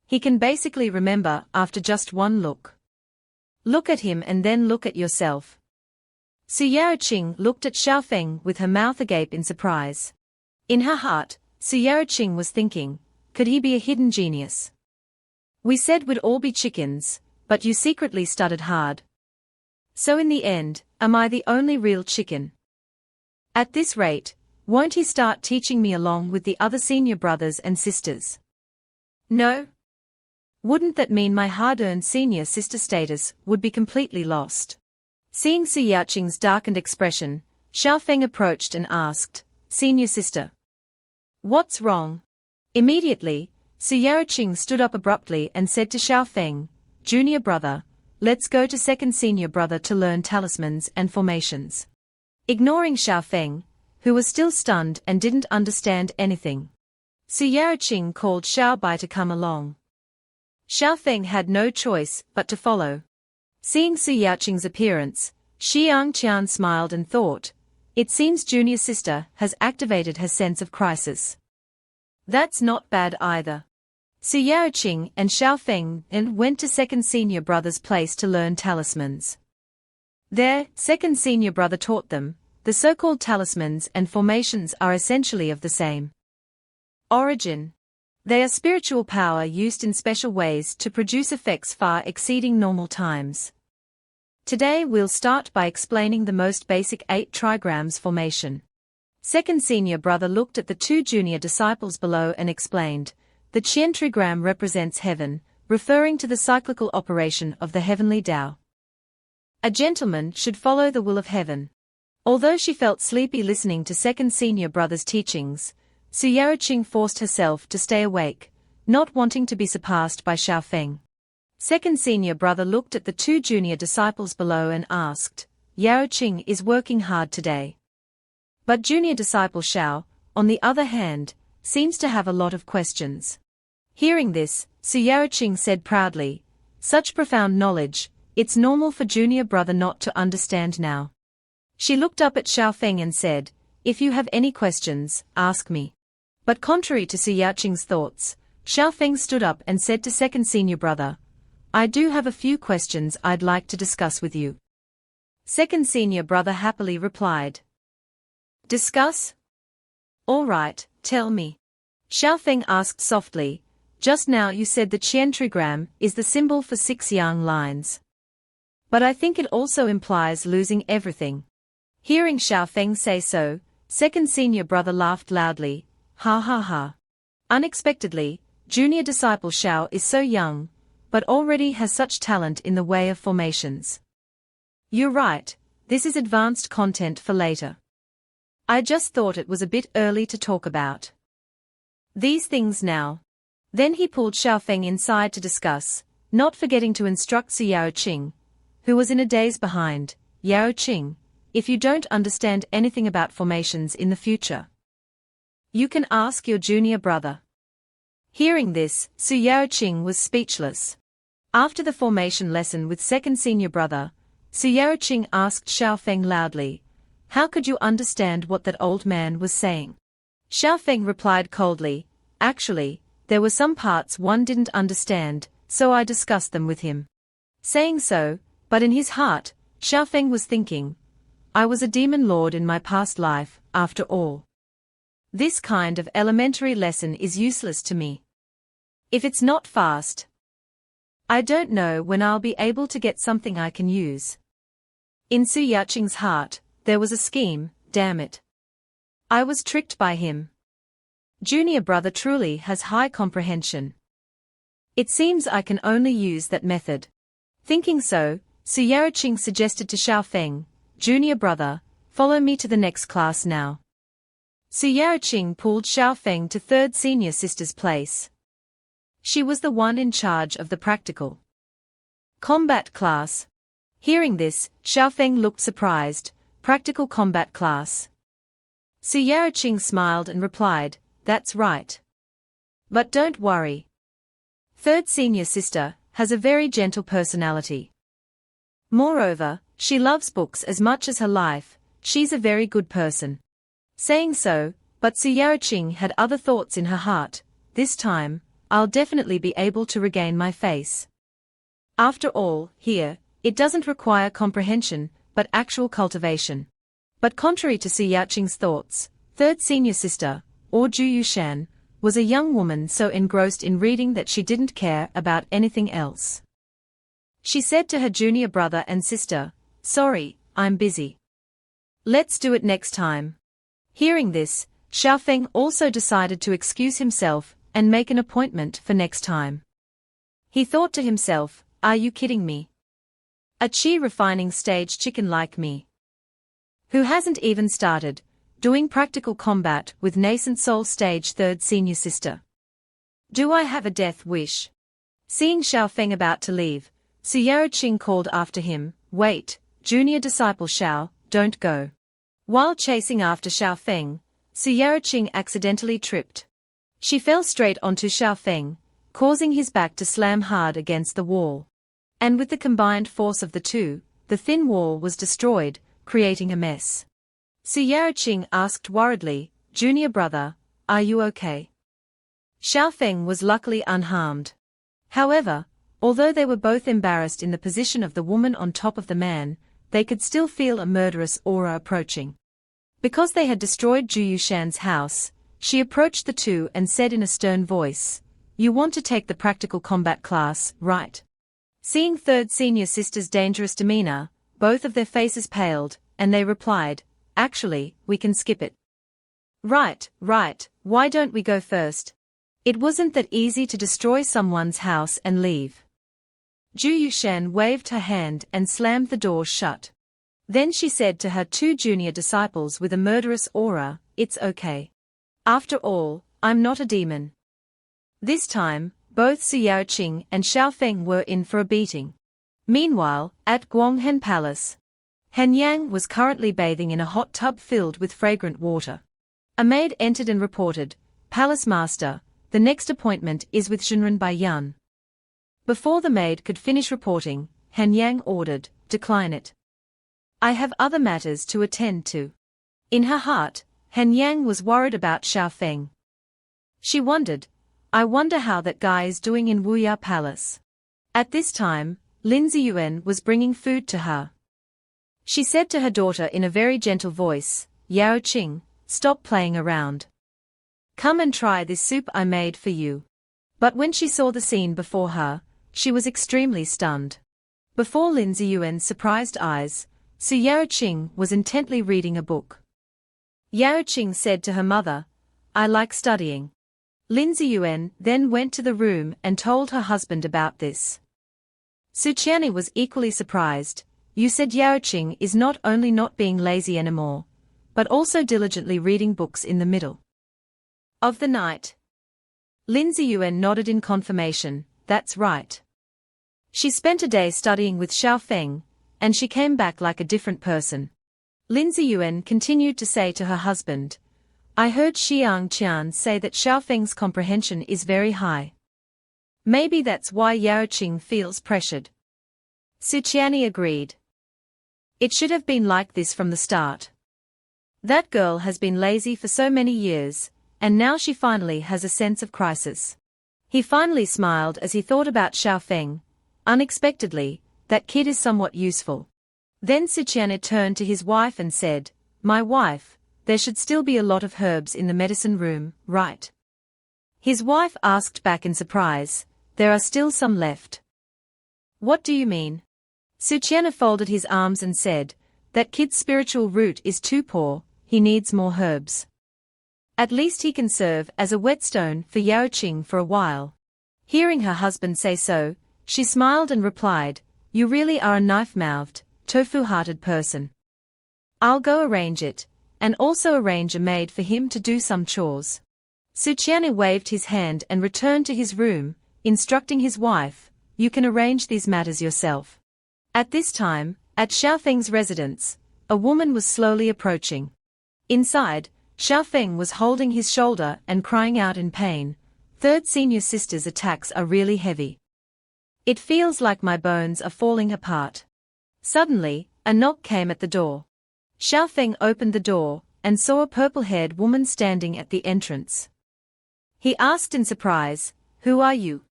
he can basically remember after just one look. Look at him and then look at yourself. Su Yaoqing looked at Xiaofeng with her mouth agape in surprise. In her heart, Su Yaoqing was thinking, could he be a hidden genius? We said we'd all be chickens, but you secretly studied hard. So in the end, am I the only real chicken? At this rate, won't he start teaching me along with the other senior brothers and sisters? No? Wouldn't that mean my hard-earned senior sister status would be completely lost? Seeing Su Yaoqing's darkened expression, Xiaofeng approached and asked, Senior sister, what's wrong? Immediately, Su Yaoqing stood up abruptly and said to Xiaofeng, Junior brother, let's go to second senior brother to learn talismans and formations. Ignoring Xiaofeng, who was still stunned and didn't understand anything, Su Yaoqing called Xiaobai to come along. Xiaofeng had no choice but to follow. Seeing Su Yaoqing's appearance, Xiang Qian smiled and thought, it seems junior sister has activated her sense of crisis. That's not bad either. Su Yaoqing and Xiaofeng then went to second senior brother's place to learn talismans. There, second senior brother taught them, the so-called talismans and formations are essentially of the same origin. They are spiritual power used in special ways to produce effects far exceeding normal times. Today we'll start by explaining the most basic 8 trigrams formation. Second senior brother looked at the 2 junior disciples below and explained, the Qian trigram represents heaven, referring to the cyclical operation of the heavenly Tao. A gentleman should follow the will of heaven. Although she felt sleepy listening to second senior brother's teachings, Su Yaoqing forced herself to stay awake, not wanting to be surpassed by Xiaofeng. Second senior brother looked at the 2 junior disciples below and asked, Yaoqing is working hard today. But junior disciple Xiao, on the other hand, seems to have a lot of questions. Hearing this, Su Yaoqing said proudly, such profound knowledge, it's normal for junior brother not to understand now. She looked up at Xiaofeng and said, if you have any questions, ask me. But contrary to Su Yaoqing's thoughts, Xiaofeng stood up and said to second senior brother, I do have a few questions I'd like to discuss with you. Second senior brother happily replied, discuss? All right, tell me. Xiaofeng asked softly. Just now you said the Qian is the symbol for 6 yang lines. But I think it also implies losing everything. Hearing Xiaofeng say so, second senior brother laughed loudly. Ha ha ha. Unexpectedly, junior disciple Xiao is so young, but already has such talent in the way of formations. You're right, this is advanced content for later. I just thought it was a bit early to talk about these things now. Then he pulled Xiaofeng inside to discuss, not forgetting to instruct Su Yaoqing, who was in a daze behind. Yaoqing, if you don't understand anything about formations in the future, you can ask your junior brother. Hearing this, Su Yaoqing was speechless. After the formation lesson with second senior brother, Su Yaoqing asked Xiaofeng loudly, how could you understand what that old man was saying? Xiaofeng replied coldly, actually, there were some parts one didn't understand, so I discussed them with him. Saying so, but in his heart, Xiaofeng was thinking, I was a demon lord in my past life, after all. This kind of elementary lesson is useless to me. If it's not fast, I don't know when I'll be able to get something I can use. In Su Yaoqing's heart, there was a scheme, damn it. I was tricked by him. Junior brother truly has high comprehension. It seems I can only use that method. Thinking so, Su Yaoqing suggested to Xiaofeng, junior brother, follow me to the next class now. Su Yaoqing pulled Xiaofeng to third senior sister's place. She was the one in charge of the practical combat class. Hearing this, Xiaofeng looked surprised. Practical combat class. Su Yaoqing smiled and replied, that's right. But don't worry. Third senior sister has a very gentle personality. Moreover, she loves books as much as her life, she's a very good person. Saying so, but Su Yaoqing had other thoughts in her heart. This time, I'll definitely be able to regain my face. After all, here, it doesn't require comprehension, but actual cultivation. But contrary to Su Yaoqing's thoughts, third senior sister, or Ju Yushan, was a young woman so engrossed in reading that she didn't care about anything else. She said to her junior brother and sister, sorry, I'm busy. Let's do it next time. Hearing this, Xiaofeng also decided to excuse himself and make an appointment for next time. He thought to himself, are you kidding me? A chi refining stage chicken like me, who hasn't even started doing practical combat with nascent soul stage third senior sister. Do I have a death wish? Seeing Xiaofeng about to leave, Su Yaoqing called after him, wait, junior disciple Xiao, don't go. While chasing after Xiaofeng, Su Yaoqing accidentally tripped. She fell straight onto Xiaofeng, causing his back to slam hard against the wall. And with the combined force of the two, the thin wall was destroyed, creating a mess. Su Yaoqing asked worriedly, junior brother, are you okay? Xiaofeng was luckily unharmed. However, although they were both embarrassed in the position of the woman on top of the man, they could still feel a murderous aura approaching. Because they had destroyed Ju Yushan's house, she approached the two and said in a stern voice, you want to take the practical combat class, right? Seeing third senior sister's dangerous demeanor, both of their faces paled, and they replied, actually, we can skip it. Right, why don't we go first? It wasn't that easy to destroy someone's house and leave. Ju Yushan waved her hand and slammed the door shut. Then she said to her two junior disciples with a murderous aura, it's okay. After all, I'm not a demon. This time, both Su Yaoqing and Xiaofeng were in for a beating. Meanwhile, at Guanghen Palace, Han Yang was currently bathing in a hot tub filled with fragrant water. A maid entered and reported, Palace Master, the next appointment is with Zhenren by Yan. Before the maid could finish reporting, Han Yang ordered, decline it. I have other matters to attend to. In her heart, Han Yang was worried about Xiaofeng. She wondered, I wonder how that guy is doing in Wuya Palace. At this time, Lin Ziyuan was bringing food to her. She said to her daughter in a very gentle voice, Yaoqing, stop playing around. Come and try this soup I made for you. But when she saw the scene before her, she was extremely stunned. Before Lin Ziyuan's surprised eyes, Su Yaoqing was intently reading a book. Yaoqing said to her mother, I like studying. Lin Ziyuan then went to the room and told her husband about this. Su Qianni was equally surprised. You said Yaoqing is not only not being lazy anymore, but also diligently reading books in the middle of the night. Lin Ziyuan nodded in confirmation, that's right. She spent a day studying with Xiao Feng, and she came back like a different person. Lin Ziyuan continued to say to her husband, I heard Xiang Qian say that Xiao Feng's comprehension is very high. Maybe that's why Yaoqing feels pressured. Su Qianni agreed. It should have been like this from the start. That girl has been lazy for so many years, and now she finally has a sense of crisis. He finally smiled as he thought about Xiao Feng. Unexpectedly, that kid is somewhat useful. Then Su Qianni turned to his wife and said, My wife, there should still be a lot of herbs in the medicine room, right? His wife asked back in surprise, There are still some left. What do you mean? Su Qianni folded his arms and said, That kid's spiritual root is too poor, he needs more herbs. At least he can serve as a whetstone for Yaoqing for a while. Hearing her husband say so, she smiled and replied, You really are a knife-mouthed, tofu-hearted person. I'll go arrange it, and also arrange a maid for him to do some chores. Su Qianni waved his hand and returned to his room, instructing his wife, You can arrange these matters yourself. At this time, at Xiao Feng's residence, a woman was slowly approaching. Inside, Xiao Feng was holding his shoulder and crying out in pain, Third senior sister's attacks are really heavy. It feels like my bones are falling apart. Suddenly, a knock came at the door. Xiao Feng opened the door, and saw a purple-haired woman standing at the entrance. He asked in surprise, Who are you?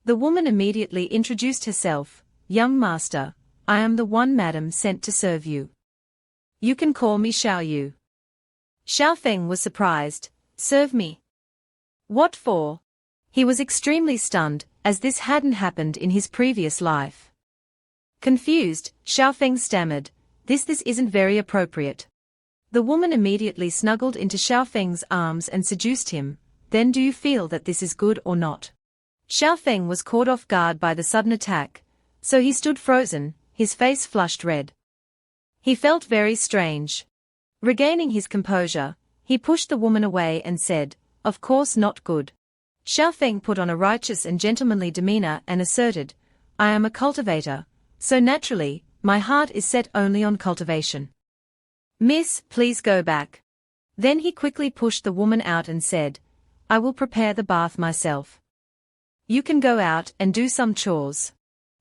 The woman immediately introduced herself, Young master, I am the one madam sent to serve you. You can call me Xiao Yu. Xiao Feng was surprised, Serve me? What for? He was extremely stunned, as this hadn't happened in his previous life. Confused, Xiao Feng stammered, This isn't very appropriate. The woman immediately snuggled into Xiao Feng's arms and seduced him, Then do you feel that this is good or not? Xiao Feng was caught off guard by the sudden attack, so he stood frozen, his face flushed red. He felt very strange. Regaining his composure, he pushed the woman away and said, Of course not good. Xiao Feng put on a righteous and gentlemanly demeanor and asserted, I am a cultivator, so naturally, my heart is set only on cultivation. Miss, please go back. Then he quickly pushed the woman out and said, I will prepare the bath myself. You can go out and do some chores.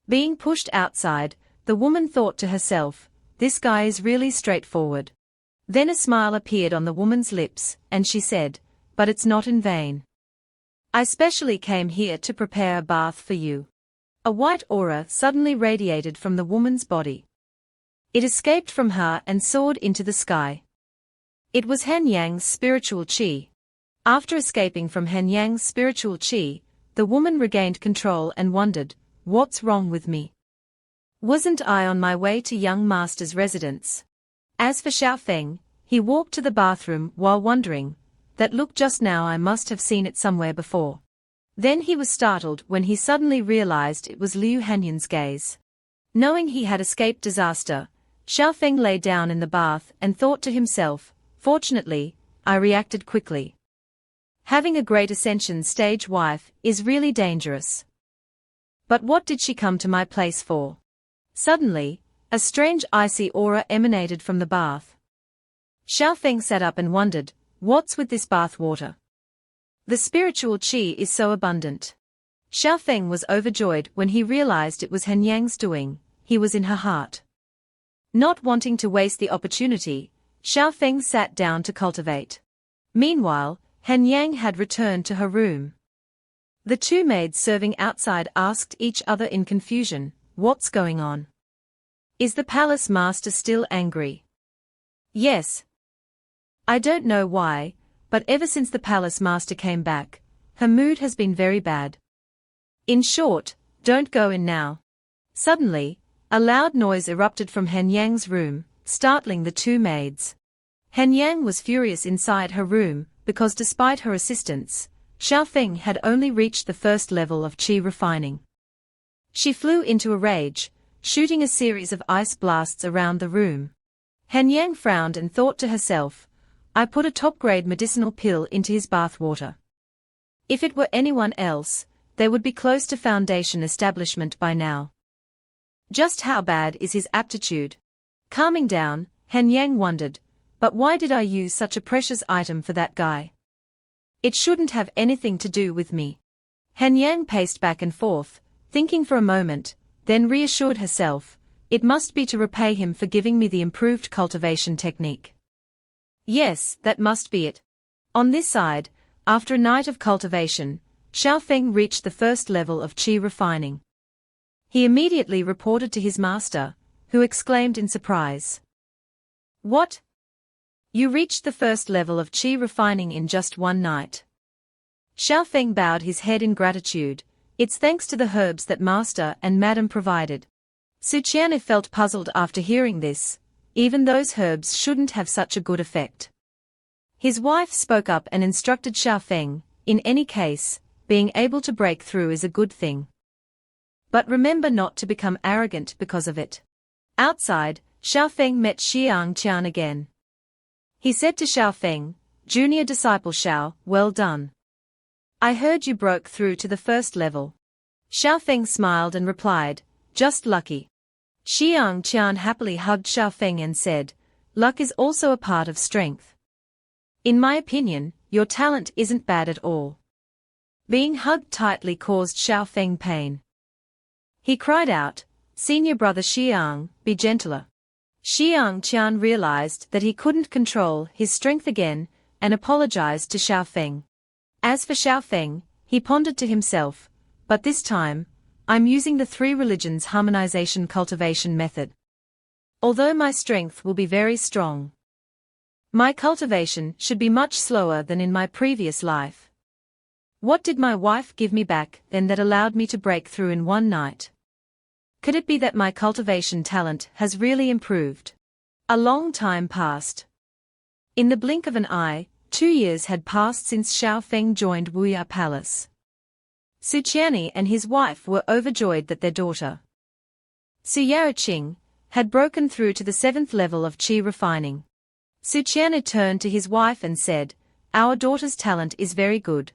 Being pushed outside, the woman thought to herself, This guy is really straightforward. Then a smile appeared on the woman's lips, and she said, But it's not in vain. I specially came here to prepare a bath for you. A white aura suddenly radiated from the woman's body. It escaped from her and soared into the sky. It was Han Yang's spiritual qi. After escaping from Han Yang's spiritual qi, the woman regained control and wondered, What's wrong with me? Wasn't I on my way to young master's residence? As for Xiao Feng, he walked to the bathroom while wondering, That look just now I must have seen it somewhere before. Then he was startled when he suddenly realized it was Liu Hanyan's gaze. Knowing he had escaped disaster, Xiao Feng lay down in the bath and thought to himself, Fortunately, I reacted quickly. Having a great ascension stage wife is really dangerous. But what did she come to my place for? Suddenly, a strange icy aura emanated from the bath. Xiao Feng sat up and wondered, What's with this bath water? The spiritual qi is so abundant. Xiao Feng was overjoyed when he realized it was Han Yang's doing, he was in her heart. Not wanting to waste the opportunity, Xiao Feng sat down to cultivate. Meanwhile, Han Yang had returned to her room. The two maids serving outside asked each other in confusion, What's going on? Is the palace master still angry? Yes. I don't know why, but ever since the palace master came back, her mood has been very bad. In short, don't go in now. Suddenly, a loud noise erupted from Hen Yang's room, startling the two maids. Hen Yang was furious inside her room, because despite her assistance, Xiao Feng had only reached the first level of qi refining. She flew into a rage, shooting a series of ice blasts around the room. Hen Yang frowned and thought to herself, I put a top-grade medicinal pill into his bathwater. If it were anyone else, they would be close to foundation establishment by now. Just how bad is his aptitude? Calming down, Hen Yang wondered, but why did I use such a precious item for that guy? It shouldn't have anything to do with me. Hen Yang paced back and forth, thinking for a moment, then reassured herself, it must be to repay him for giving me the improved cultivation technique. Yes, that must be it. On this side, after a night of cultivation, Xiao Feng reached the first level of qi refining. He immediately reported to his master, who exclaimed in surprise. What? You reached the first level of qi refining in just one night. Xiao Feng bowed his head in gratitude. It's thanks to the herbs that master and madam provided. Su Qian'e felt puzzled after hearing this. Even those herbs shouldn't have such a good effect. His wife spoke up and instructed Xiao Feng, in any case, being able to break through is a good thing. But remember not to become arrogant because of it. Outside, Xiao Feng met Xiang Qian again. He said to Xiao Feng, Junior disciple Xiao, well done. I heard you broke through to the first level. Xiao Feng smiled and replied, just lucky. Xiang Qian happily hugged Xiao Feng and said, luck is also a part of strength. In my opinion, your talent isn't bad at all. Being hugged tightly caused Xiao Feng pain. He cried out, Senior brother Xiang, be gentler. Xiang Qian realized that he couldn't control his strength again, and apologized to Xiao Feng. As for Xiao Feng, he pondered to himself, but this time, I'm using the three religions harmonization cultivation method. Although my strength will be very strong, my cultivation should be much slower than in my previous life. What did my wife give me back then that allowed me to break through in one night? Could it be that my cultivation talent has really improved? A long time passed. In the blink of an eye, 2 years had passed since Xiao Feng joined Wuya Palace. Su Qian'e and his wife were overjoyed that their daughter, Su Yaoqing, had broken through to the 7th level of qi refining. Su Qian'e turned to his wife and said, our daughter's talent is very good.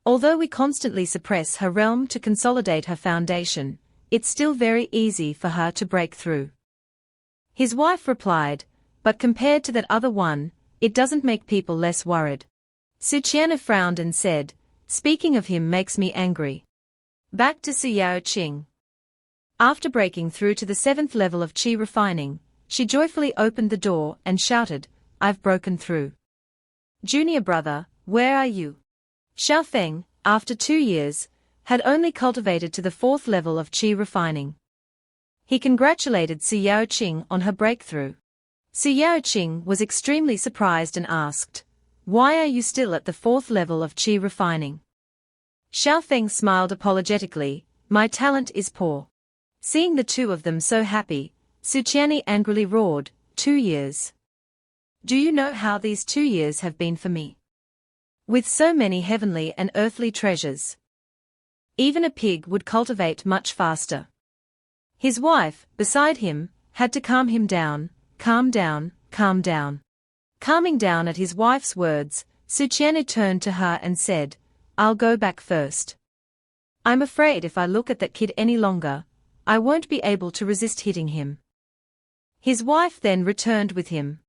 Although we constantly suppress her realm to consolidate her foundation, it's still very easy for her to break through. His wife replied, but compared to that other one, it doesn't make people less worried. Su Qian'e frowned and said, speaking of him makes me angry. Back to Su Yaoqing. After breaking through to the 7th level of qi refining, she joyfully opened the door and shouted, I've broken through. Junior brother, where are you? Xiao Feng, after 2 years, had only cultivated to the 4th level of qi refining. He congratulated Su Yaoqing on her breakthrough. Su Yaoqing was extremely surprised and asked, why are you still at the 4th level of qi refining? Xiao Feng smiled apologetically, my talent is poor. Seeing the two of them so happy, Su Qian'e angrily roared, 2 years. Do you know how these 2 years have been for me? With so many heavenly and earthly treasures, even a pig would cultivate much faster. His wife, beside him, had to calm him down, calm down, calm down. Calming down at his wife's words, Su Qian'e turned to her and said, I'll go back first. I'm afraid if I look at that kid any longer, I won't be able to resist hitting him. His wife then returned with him.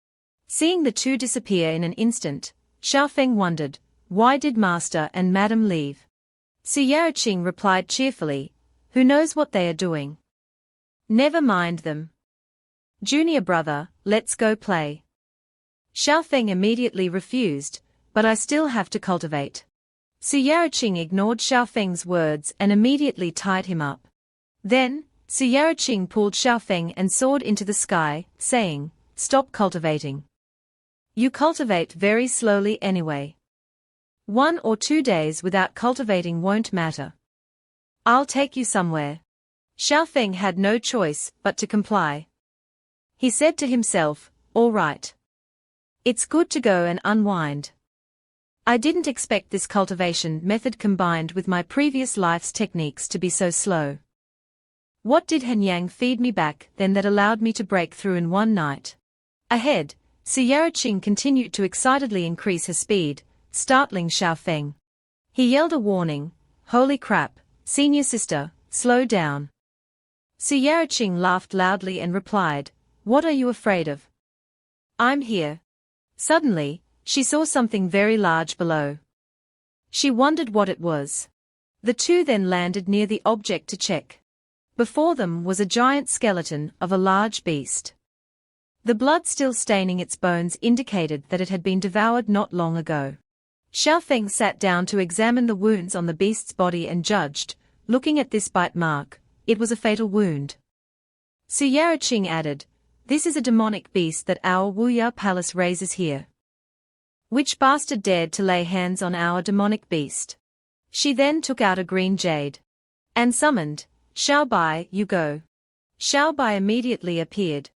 Seeing the two disappear in an instant, Xiao Feng wondered, why did master and madam leave? Su Yaoqing replied cheerfully, who knows what they are doing? Never mind them. Junior brother, let's go play. Xiao Feng immediately refused, but I still have to cultivate. Su Yaoqing ignored Xiao Feng's words and immediately tied him up. Then, Su Yaoqing pulled Xiao Feng and soared into the sky, saying, stop cultivating. You cultivate very slowly anyway. 1 or 2 days without cultivating won't matter. I'll take you somewhere. Xiaofeng had no choice but to comply. He said to himself, all right. It's good to go and unwind. I didn't expect this cultivation method combined with my previous life's techniques to be so slow. What did Hanyang feed me back then that allowed me to break through in one night? Ahead, Yaraqing continued to excitedly increase her speed, startling Xiaofeng. He yelled a warning, holy crap, senior sister, slow down. Yaraqing laughed loudly and replied, what are you afraid of? I'm here. Suddenly, she saw something very large below. She wondered what it was. The two then landed near the object to check. Before them was a giant skeleton of a large beast. The blood still staining its bones indicated that it had been devoured not long ago. Xiaofeng sat down to examine the wounds on the beast's body and judged, looking at this bite mark, it was a fatal wound. Yaraqing added, this is a demonic beast that our Wuya palace raises here. Which bastard dared to lay hands on our demonic beast? She then took out a green jade. And summoned, Xiaobai, you go. Xiaobai immediately appeared.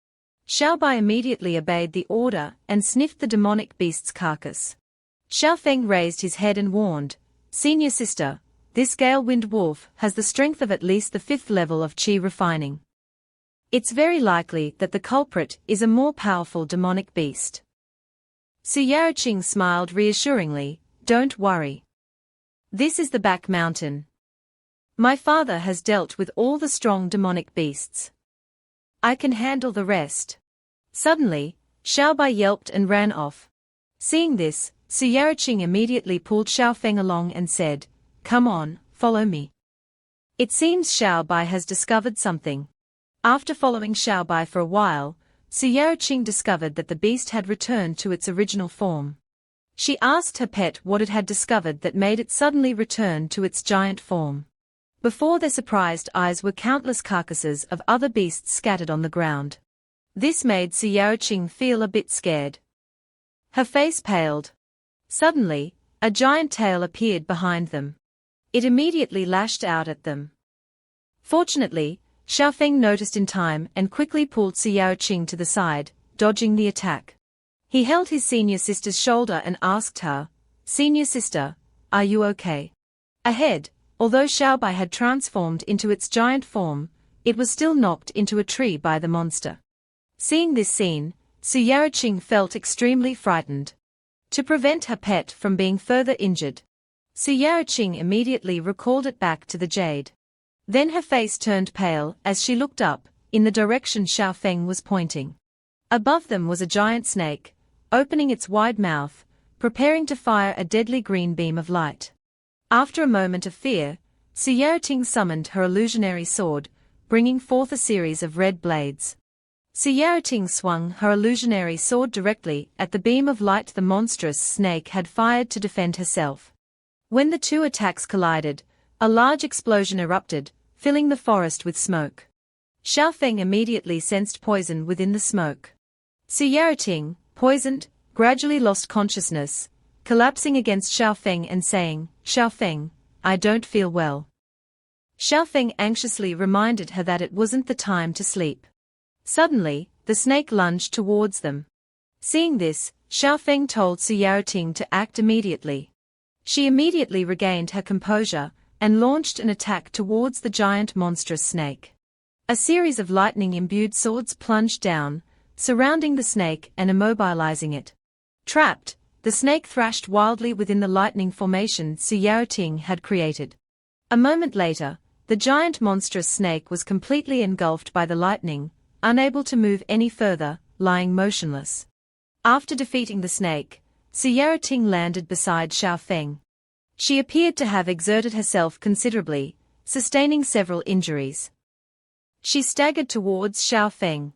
Xiaobai immediately obeyed the order and sniffed the demonic beast's carcass. Xiaofeng raised his head and warned, senior sister, this gale-wind wolf has the strength of at least the 5th level of qi refining. It's very likely that the culprit is a more powerful demonic beast. Yaraqing smiled reassuringly, don't worry. This is the back mountain. My father has dealt with all the strong demonic beasts. I can handle the rest. Suddenly, Xiaobai yelped and ran off. Seeing this, Yaraqing immediately pulled Xiaofeng along and said, come on, follow me. It seems Xiaobai has discovered something. After following Xiaobai for a while, Yaraqing discovered that the beast had returned to its original form. She asked her pet what it had discovered that made it suddenly return to its giant form. Before their surprised eyes were countless carcasses of other beasts scattered on the ground. This made Yaraqing feel a bit scared. Her face paled. Suddenly, a giant tail appeared behind them. It immediately lashed out at them. Fortunately, Xiaofeng noticed in time and quickly pulled Yaraqing to the side, dodging the attack. He held his senior sister's shoulder and asked her, senior sister, are you okay? Ahead, although Xiaobai had transformed into its giant form, it was still knocked into a tree by the monster. Seeing this scene, Yaraqing felt extremely frightened. To prevent her pet from being further injured, Yaraqing immediately recalled it back to the jade. Then her face turned pale as she looked up, in the direction Xiaofeng was pointing. Above them was a giant snake, opening its wide mouth, preparing to fire a deadly green beam of light. After a moment of fear, Yaraqing summoned her illusionary sword, bringing forth a series of red blades. Yaraqing swung her illusionary sword directly at the beam of light the monstrous snake had fired to defend herself. When the two attacks collided, a large explosion erupted, filling the forest with smoke. Xiaofeng immediately sensed poison within the smoke. Yaraqing, poisoned, gradually lost consciousness, collapsing against Xiaofeng and saying, Xiaofeng, I don't feel well. Xiaofeng anxiously reminded her that it wasn't the time to sleep. Suddenly, the snake lunged towards them. Seeing this, Xiaofeng told Yaraqing to act immediately. She immediately regained her composure and launched an attack towards the giant monstrous snake. A series of lightning-imbued swords plunged down, surrounding the snake and immobilizing it. Trapped, the snake thrashed wildly within the lightning formation Yaraqing had created. A moment later, the giant monstrous snake was completely engulfed by the lightning, unable to move any further, lying motionless. After defeating the snake, Yaraqing landed beside Xiaofeng. She appeared to have exerted herself considerably, sustaining several injuries. She staggered towards Xiaofeng.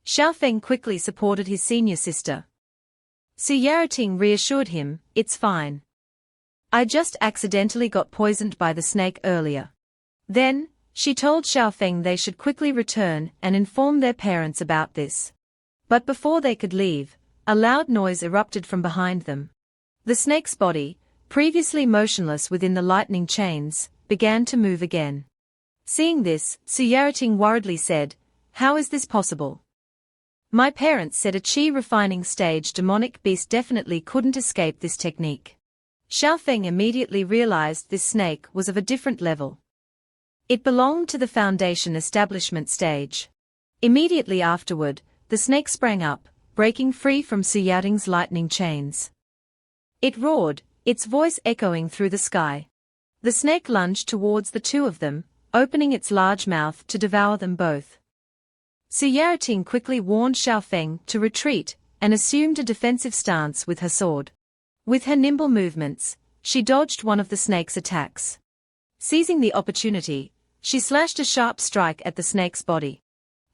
Xiaofeng quickly supported his senior sister. Yaraqing reassured him, it's fine. I just accidentally got poisoned by the snake earlier. Then, she told Xiaofeng they should quickly return and inform their parents about this. But before they could leave, a loud noise erupted from behind them. The snake's body, previously motionless within the lightning chains, began to move again. Seeing this, Suyarating worriedly said, "How is this possible? My parents said a chi refining stage demonic beast definitely couldn't escape this technique." Xiaofeng immediately realized this snake was of a different level. It belonged to the foundation establishment stage. Immediately afterward, the snake sprang up, breaking free from Suyarating's lightning chains. It roared, its voice echoing through the sky. The snake lunged towards the two of them, opening its large mouth to devour them both. Suyarating quickly warned Xiaofeng to retreat and assumed a defensive stance with her sword. With her nimble movements, she dodged one of the snake's attacks. Seizing the opportunity, she slashed a sharp strike at the snake's body.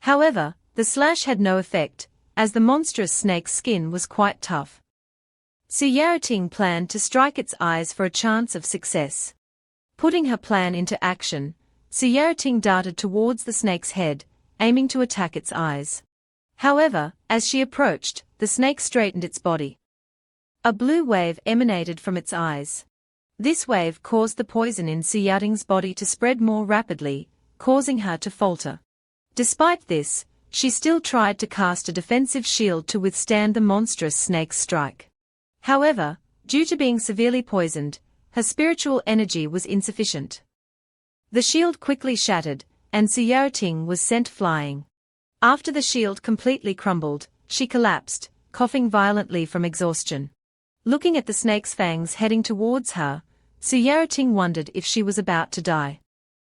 However, the slash had no effect, as the monstrous snake's skin was quite tough. Suyarating planned to strike its eyes for a chance of success. Putting her plan into action, Suyarating darted towards the snake's head, aiming to attack its eyes. However, as she approached, the snake straightened its body. A blue wave emanated from its eyes. This wave caused the poison in Suyarating's body to spread more rapidly, causing her to falter. Despite this, she still tried to cast a defensive shield to withstand the monstrous snake's strike. However, due to being severely poisoned, her spiritual energy was insufficient. The shield quickly shattered, and Suyarating was sent flying. After the shield completely crumbled, she collapsed, coughing violently from exhaustion. Looking at the snake's fangs heading towards her, Suyarating wondered if she was about to die.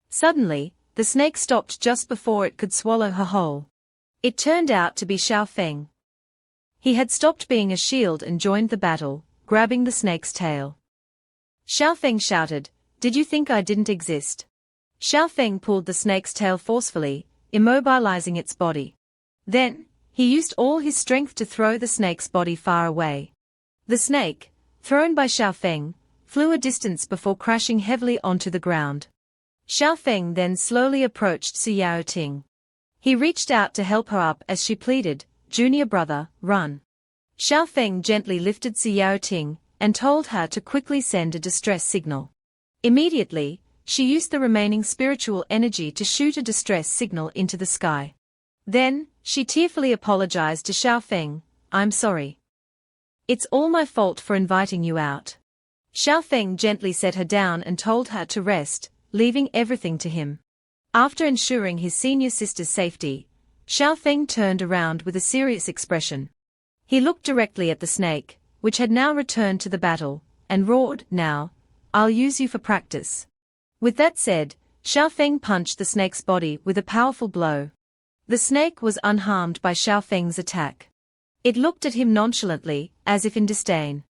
Suddenly, the snake stopped just before it could swallow her whole. It turned out to be Xiaofeng. He had stopped being a shield and joined the battle, grabbing the snake's tail. Xiaofeng shouted, "Did you think I didn't exist?" Xiaofeng pulled the snake's tail forcefully, immobilizing its body. Then, he used all his strength to throw the snake's body far away. The snake, thrown by Xiaofeng, flew a distance before crashing heavily onto the ground. Xiaofeng then slowly approached Suyarating. He reached out to help her up as she pleaded, "Junior brother, run." Xiaofeng gently lifted Suyarating and told her to quickly send a distress signal. Immediately, she used the remaining spiritual energy to shoot a distress signal into the sky. Then, she tearfully apologized to Xiaofeng, "I'm sorry. It's all my fault for inviting you out." Xiaofeng gently set her down and told her to rest, leaving everything to him. After ensuring his senior sister's safety, Xiaofeng turned around with a serious expression. He looked directly at the snake, which had now returned to the battle, and roared, "Now, I'll use you for practice." With that said, Xiaofeng punched the snake's body with a powerful blow. The snake was unharmed by Xiaofeng's attack. It looked at him nonchalantly, as if in disdain.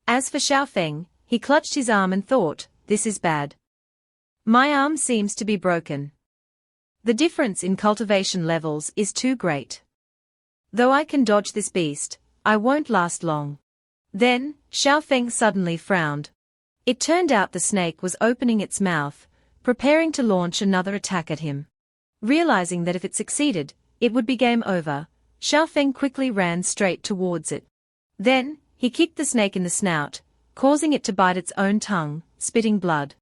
As for Xiaofeng, he clutched his arm and thought, "This is bad. My arm seems to be broken. The difference in cultivation levels is too great. Though I can dodge this beast, I won't last long." Then, Xiaofeng suddenly frowned. It turned out the snake was opening its mouth, preparing to launch another attack at him. Realizing that if it succeeded, it would be game over, Xiaofeng quickly ran straight towards it. Then, he kicked the snake in the snout, causing it to bite its own tongue, spitting blood.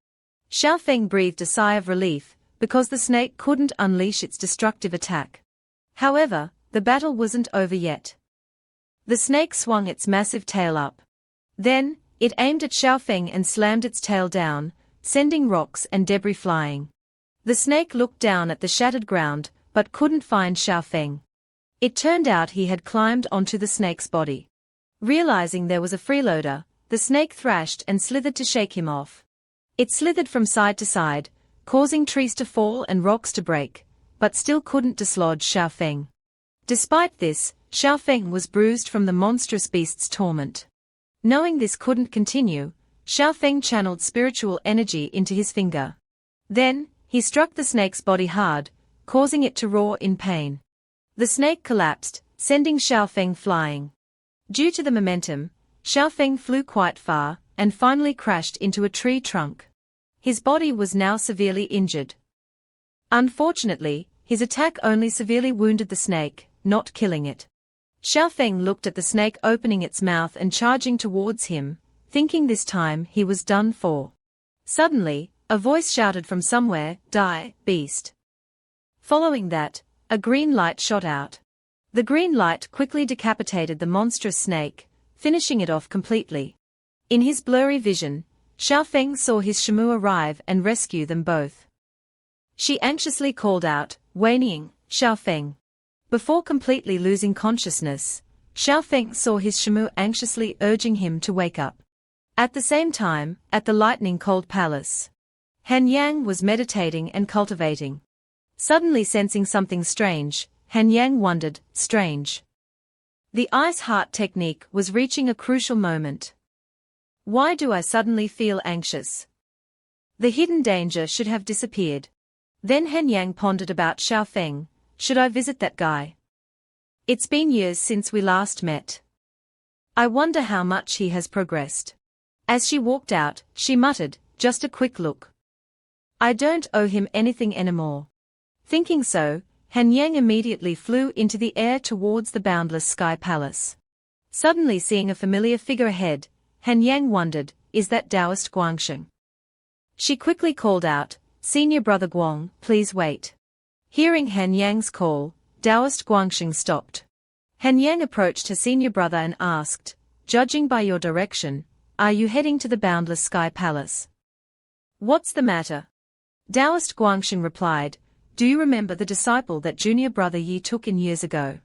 Xiaofeng breathed a sigh of relief, because the snake couldn't unleash its destructive attack. However, the battle wasn't over yet. The snake swung its massive tail up. Then, it aimed at Xiaofeng and slammed its tail down, sending rocks and debris flying. The snake looked down at the shattered ground, but couldn't find Xiaofeng. It turned out he had climbed onto the snake's body. Realizing there was a freeloader, the snake thrashed and slithered to shake him off. It slithered from side to side, causing trees to fall and rocks to break, but still couldn't dislodge Xiaofeng. Despite this, Xiaofeng was bruised from the monstrous beast's torment. Knowing this couldn't continue, Xiaofeng channeled spiritual energy into his finger. Then, he struck the snake's body hard, causing it to roar in pain. The snake collapsed, sending Xiaofeng flying. Due to the momentum, Xiaofeng flew quite far, and finally crashed into a tree trunk. His body was now severely injured. Unfortunately, his attack only severely wounded the snake, not killing it. Xiaofeng looked at the snake opening its mouth and charging towards him, thinking this time he was done for. Suddenly, a voice shouted from somewhere, "Die, beast!" Following that, a green light shot out. The green light quickly decapitated the monstrous snake, finishing it off completely. In his blurry vision, Xiaofeng saw his Shamu arrive and rescue them both. She anxiously called out, whinnying, "Xiaofeng!" Before completely losing consciousness, Xiaofeng saw his Shamu anxiously urging him to wake up. At the same time, at the lightning-cold palace, Han Yang was meditating and cultivating. Suddenly sensing something strange, Han Yang wondered, strange. The ice heart technique was reaching a crucial moment. Why do I suddenly feel anxious? The hidden danger should have disappeared. Then Han Yang pondered about Xiaofeng. Should I visit that guy? It's been years since we last met. I wonder how much he has progressed. As she walked out, she muttered, just a quick look. I don't owe him anything anymore. Thinking so, Han Yang immediately flew into the air towards the boundless sky palace. Suddenly seeing a familiar figure ahead, Han Yang wondered, is that Taoist Guangsheng? She quickly called out, Senior Brother Guang, please wait. Hearing Han Yang's call, Taoist Guangsheng stopped. Han Yang approached her senior brother and asked, judging by your direction, are you heading to the boundless sky palace? What's the matter? Taoist Guangsheng replied, do you remember the disciple that junior brother Yi took in years ago?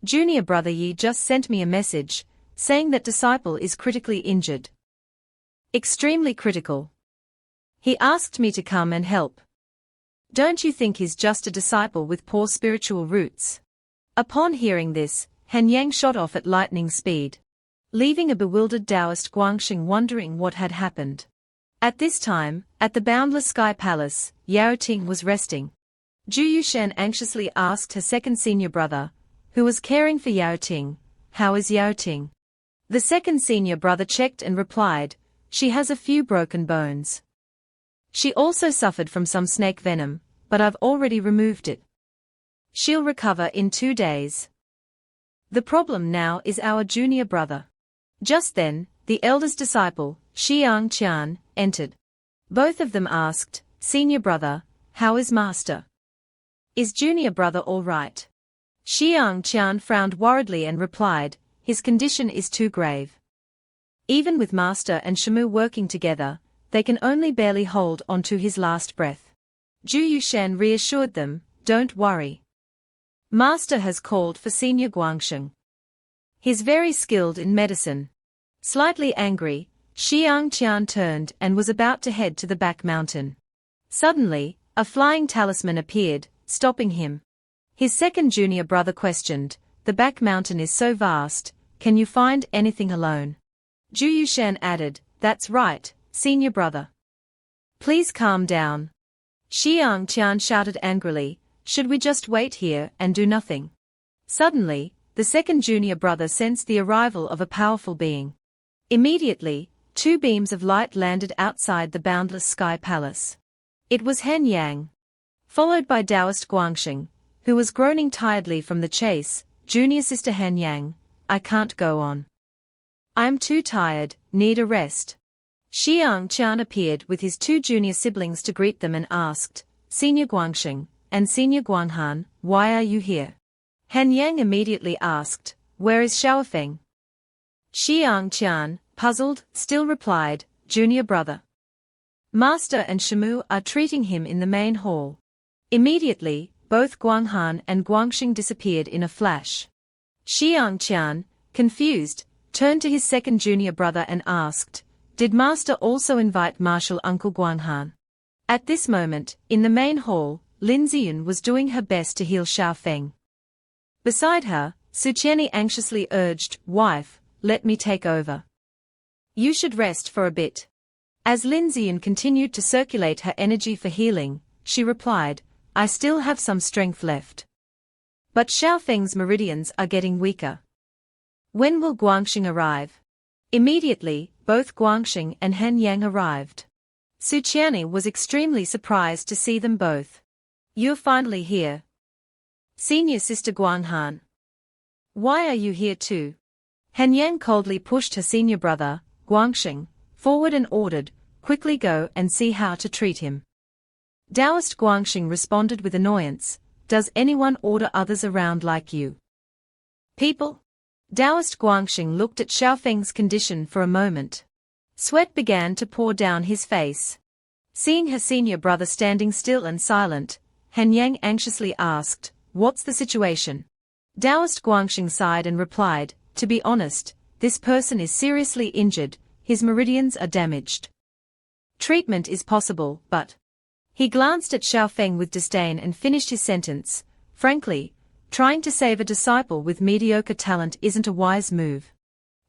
Junior brother Yi just sent me a message, saying that disciple is critically injured. Extremely critical. He asked me to come and help. Don't you think he's just a disciple with poor spiritual roots? Upon hearing this, Han Yang shot off at lightning speed, leaving a bewildered Taoist Guangsheng wondering what had happened. At this time, at the boundless sky palace, Yao Ting was resting. Zhu Yushan anxiously asked her second senior brother, who was caring for Yao Ting, how is Yao Ting? The second senior brother checked and replied, she has a few broken bones. She also suffered from some snake venom, but I've already removed it. She'll recover in 2 days. The problem now is our junior brother. Just then, the eldest disciple, Xiang Qian, entered. Both of them asked, Senior brother, how is master? Is junior brother all right? Xiang Qian frowned worriedly and replied, his condition is too grave. Even with master and Shamu working together, they can only barely hold on to his last breath. Zhu Yushan reassured them, don't worry. Master has called for Senior Guangsheng. He's very skilled in medicine. Slightly angry, Xiang Qian turned and was about to head to the back mountain. Suddenly, a flying talisman appeared, stopping him. His second junior brother questioned, the back mountain is so vast, can you find anything alone? Zhu Yushan added, that's right, senior brother. Please calm down. Xiang Qian shouted angrily, should we just wait here and do nothing? Suddenly, the second junior brother sensed the arrival of a powerful being. Immediately, 2 beams of light landed outside the boundless sky palace. It was Han Yang. Followed by Taoist Guangsheng, who was groaning tiredly from the chase, junior sister Han Yang, I can't go on. I'm too tired, need a rest. Xiang Qian appeared with his 2 junior siblings to greet them and asked, Senior Guangsheng and Senior Guanghan, why are you here? Han Yang immediately asked, where is Xiaofeng? Xiang Qian, puzzled, still replied, junior brother. Master and Shamu are treating him in the main hall. Immediately, both Guanghan and Guangxing disappeared in a flash. Xiang Qian, confused, turned to his second junior brother and asked, did Master also invite Martial Uncle Guanghan? At this moment, in the main hall, Lin Ziyun was doing her best to heal Xiaofeng. Beside her, Su Qianni anxiously urged, wife, let me take over. You should rest for a bit. As Lin Ziyun continued to circulate her energy for healing, she replied, I still have some strength left. But Xiaofeng's meridians are getting weaker. When will Guangxing arrive? Immediately, both Guangxing and Han Yang arrived. Su Qianni was extremely surprised to see them both. You're finally here. Senior sister Guanghan. Why are you here too? Han Yang coldly pushed her senior brother, Guangxing, forward and ordered, quickly go and see how to treat him. Dowst Guangxing responded with annoyance, does anyone order others around like you? People? Dowst Guangxing looked at Xiaofeng's condition for a moment. Sweat began to pour down his face. Seeing her senior brother standing still and silent, Han Yang anxiously asked, what's the situation? Dowst Guangxing sighed and replied, to be honest, this person is seriously injured, his meridians are damaged. Treatment is possible, but... He glanced at Xiaofeng with disdain and finished his sentence, frankly, trying to save a disciple with mediocre talent isn't a wise move.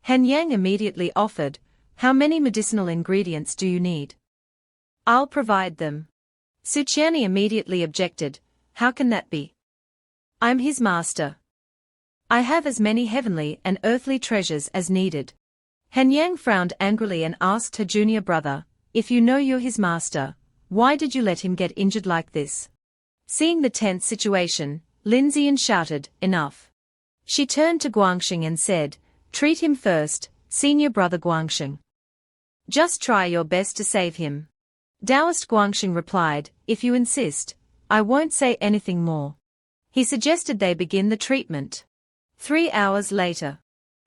Han Yang immediately offered, how many medicinal ingredients do you need? I'll provide them. Su Qianni immediately objected, how can that be? I'm his master. I have as many heavenly and earthly treasures as needed. Han Yang frowned angrily and asked her junior brother, if you know you're his master, why did you let him get injured like this? Seeing the tense situation, Lin Ziyan shouted, enough. She turned to Guangxing and said, treat him first, senior brother Guangxing. Just try your best to save him. Taoist Guangxing replied, if you insist, I won't say anything more. He suggested they begin the treatment. 3 hours later.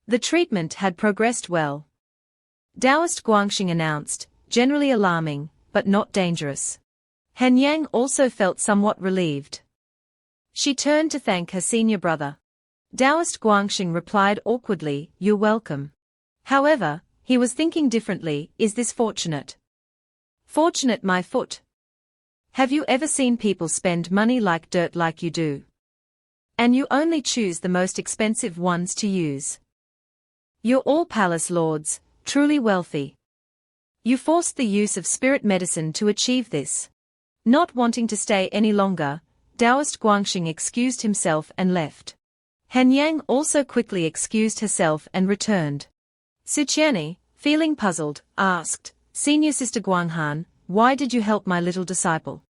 The treatment had progressed well. Taoist Guangxing announced, generally alarming, but not dangerous. Han Yang also felt somewhat relieved. She turned to thank her senior brother. Taoist Guangxing replied awkwardly, you're welcome. However, he was thinking differently, is this fortunate? Fortunate my foot. Have you ever seen people spend money like dirt like you do? And you only choose the most expensive ones to use. You're all palace lords, truly wealthy. You forced the use of spirit medicine to achieve this. Not wanting to stay any longer, Taoist Guangxing excused himself and left. Han Yang also quickly excused herself and returned. Su Qianni, feeling puzzled, asked, Senior Sister Guanghan, why did you help my little disciple?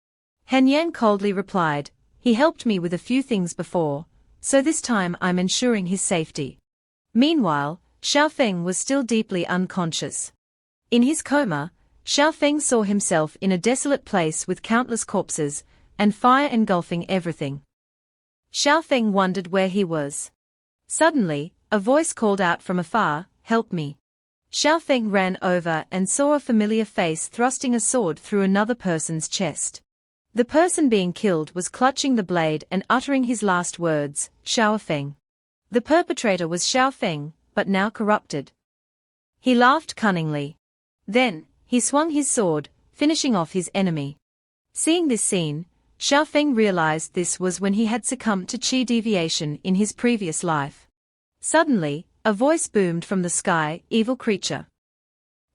Han Yang coldly replied, he helped me with a few things before, so this time I'm ensuring his safety. Meanwhile, Xiaofeng was still deeply unconscious. In his coma, Xiaofeng saw himself in a desolate place with countless corpses, and fire engulfing everything. Xiaofeng wondered where he was. Suddenly, a voice called out from afar, help me. Xiaofeng ran over and saw a familiar face thrusting a sword through another person's chest. The person being killed was clutching the blade and uttering his last words, Xiaofeng. The perpetrator was Xiaofeng, but now corrupted. He laughed cunningly. Then, he swung his sword, finishing off his enemy. Seeing this scene, Xiaofeng realized this was when he had succumbed to qi deviation in his previous life. Suddenly, a voice boomed from the sky, evil creature.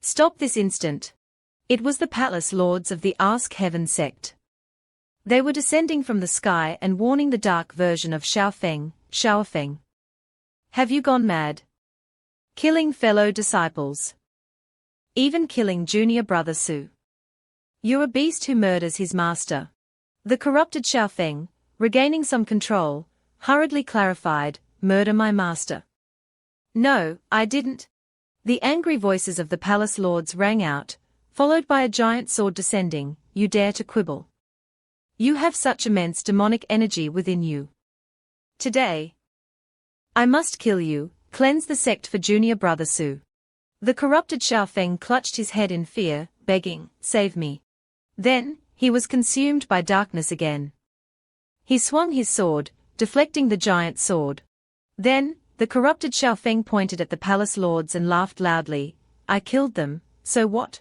Stop this instant. It was the palace lords of the Ask Heaven sect. They were descending from the sky and warning the dark version of Xiaofeng, Xiaofeng. Have you gone mad? Killing fellow disciples. Even killing junior brother Su. You're a beast who murders his master. The corrupted Xiaofeng, regaining some control, hurriedly clarified, murder my master. No, I didn't. The angry voices of the palace lords rang out, followed by a giant sword descending, you dare to quibble. You have such immense demonic energy within you. Today, I must kill you, cleanse the sect for junior brother Su. The corrupted Xiaofeng clutched his head in fear, begging, save me. Then, he was consumed by darkness again. He swung his sword, deflecting the giant sword. Then, the corrupted Xiaofeng pointed at the palace lords and laughed loudly, I killed them, so what?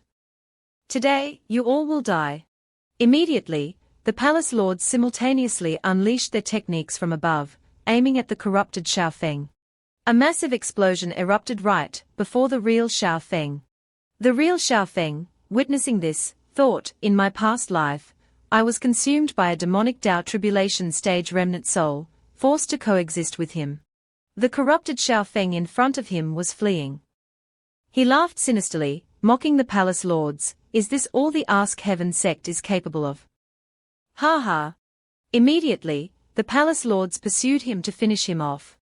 Today, you all will die. Immediately, the palace lords simultaneously unleashed their techniques from above, aiming at the corrupted Xiaofeng. A massive explosion erupted right before the real Xiaofeng. The real Xiaofeng, witnessing this, thought, in my past life, I was consumed by a demonic Tao Tribulation stage remnant soul, forced to coexist with him. The corrupted Xiaofeng in front of him was fleeing. He laughed sinisterly, mocking the palace lords, is this all the Ask Heaven sect is capable of? Ha ha! Immediately, the palace lords pursued him to finish him off.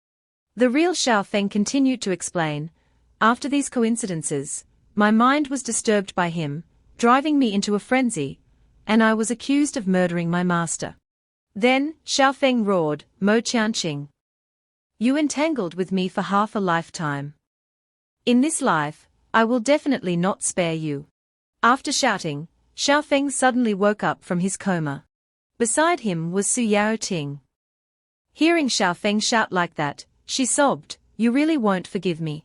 The real Xiao Feng continued to explain, after these coincidences, my mind was disturbed by him, driving me into a frenzy, and I was accused of murdering my master. Then, Xiao Feng roared, Mo Qianqing. You entangled with me for half a lifetime. In this life, I will definitely not spare you. After shouting, Xiao Feng suddenly woke up from his coma. Beside him was Su Yaoting. Hearing Xiao Feng shout like that, she sobbed, You really won't forgive me.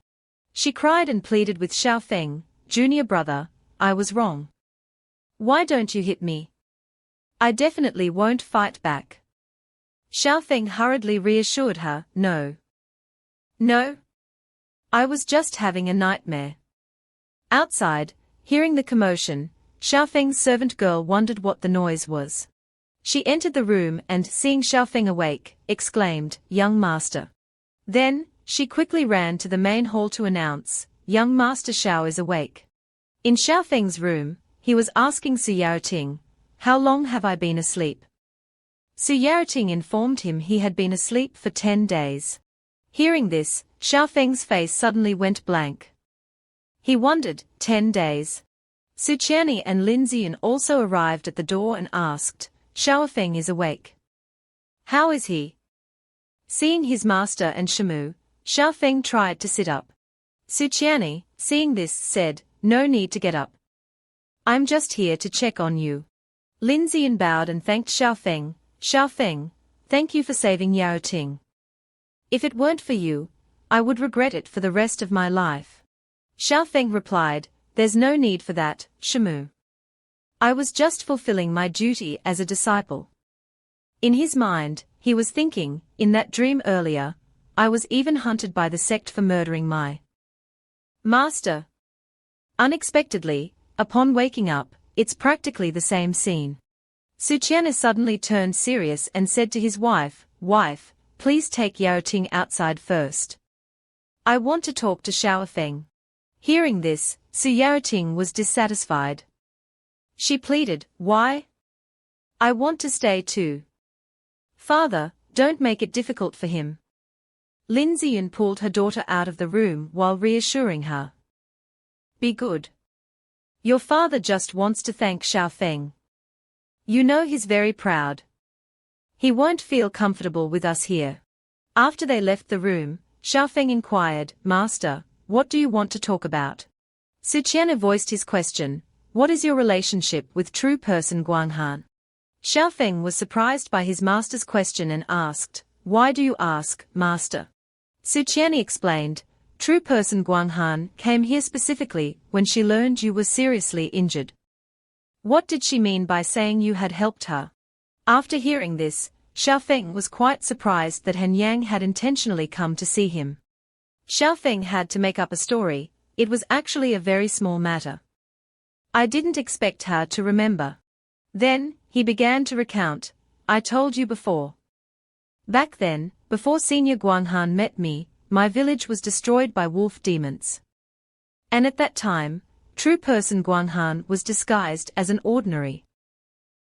She cried and pleaded with Xiao Feng, Junior brother, I was wrong. Why don't you hit me? I definitely won't fight back. Xiao Feng hurriedly reassured her, No. No. I was just having a nightmare. Outside, hearing the commotion, Xiao Feng's servant girl wondered what the noise was. She entered the room and, seeing Xiao Feng awake, exclaimed, Young master. Then, she quickly ran to the main hall to announce, Young master Xiao is awake. In Xiao Feng's room, he was asking Su Yaoting, How long have I been asleep? Su Yaoting informed him he had been asleep for 10 days. Hearing this, Xiao Feng's face suddenly went blank. He wondered, 10 days. Su Qianni and Lin Ziyan also arrived at the door and asked, Xiao Feng is awake. How is he? Seeing his master and Shamu, Xiao Feng tried to sit up. Su Qianni, seeing this, said, No need to get up. I'm just here to check on you. Lin Ziyan bowed and thanked Xiao Feng. Xiao Feng, thank you for saving Yao Ting. If it weren't for you, I would regret it for the rest of my life. Xiao Feng replied, There's no need for that, Shamu. I was just fulfilling my duty as a disciple. In his mind, he was thinking, in that dream earlier, I was even hunted by the sect for murdering my master. Unexpectedly, upon waking up, it's practically the same scene. Su Qianni suddenly turned serious and said to his wife, Wife, please take Yao Ting outside first. I want to talk to Xiao Feng. Hearing this, Su Yaoting was dissatisfied. She pleaded, Why? I want to stay too. Father, don't make it difficult for him. Lin Ziyan pulled her daughter out of the room while reassuring her. Be good. Your father just wants to thank Xiao Feng. You know he's very proud. He won't feel comfortable with us here. After they left the room, Xiao Feng inquired, Master, what do you want to talk about? Su Qianni voiced his question, What is your relationship with true person Guanghan? Xiao Feng was surprised by his master's question and asked, Why do you ask, Master? Su Qianni explained, True person Guanghan came here specifically when she learned you were seriously injured. What did she mean by saying you had helped her? After hearing this, Xiao Feng was quite surprised that Han Yang had intentionally come to see him. Xiao Feng had to make up a story, it was actually a very small matter. I didn't expect her to remember. Then, he began to recount, I told you before. Back then, before Senior Guanghan met me, my village was destroyed by wolf demons. And at that time, true person Guanghan was disguised as an ordinary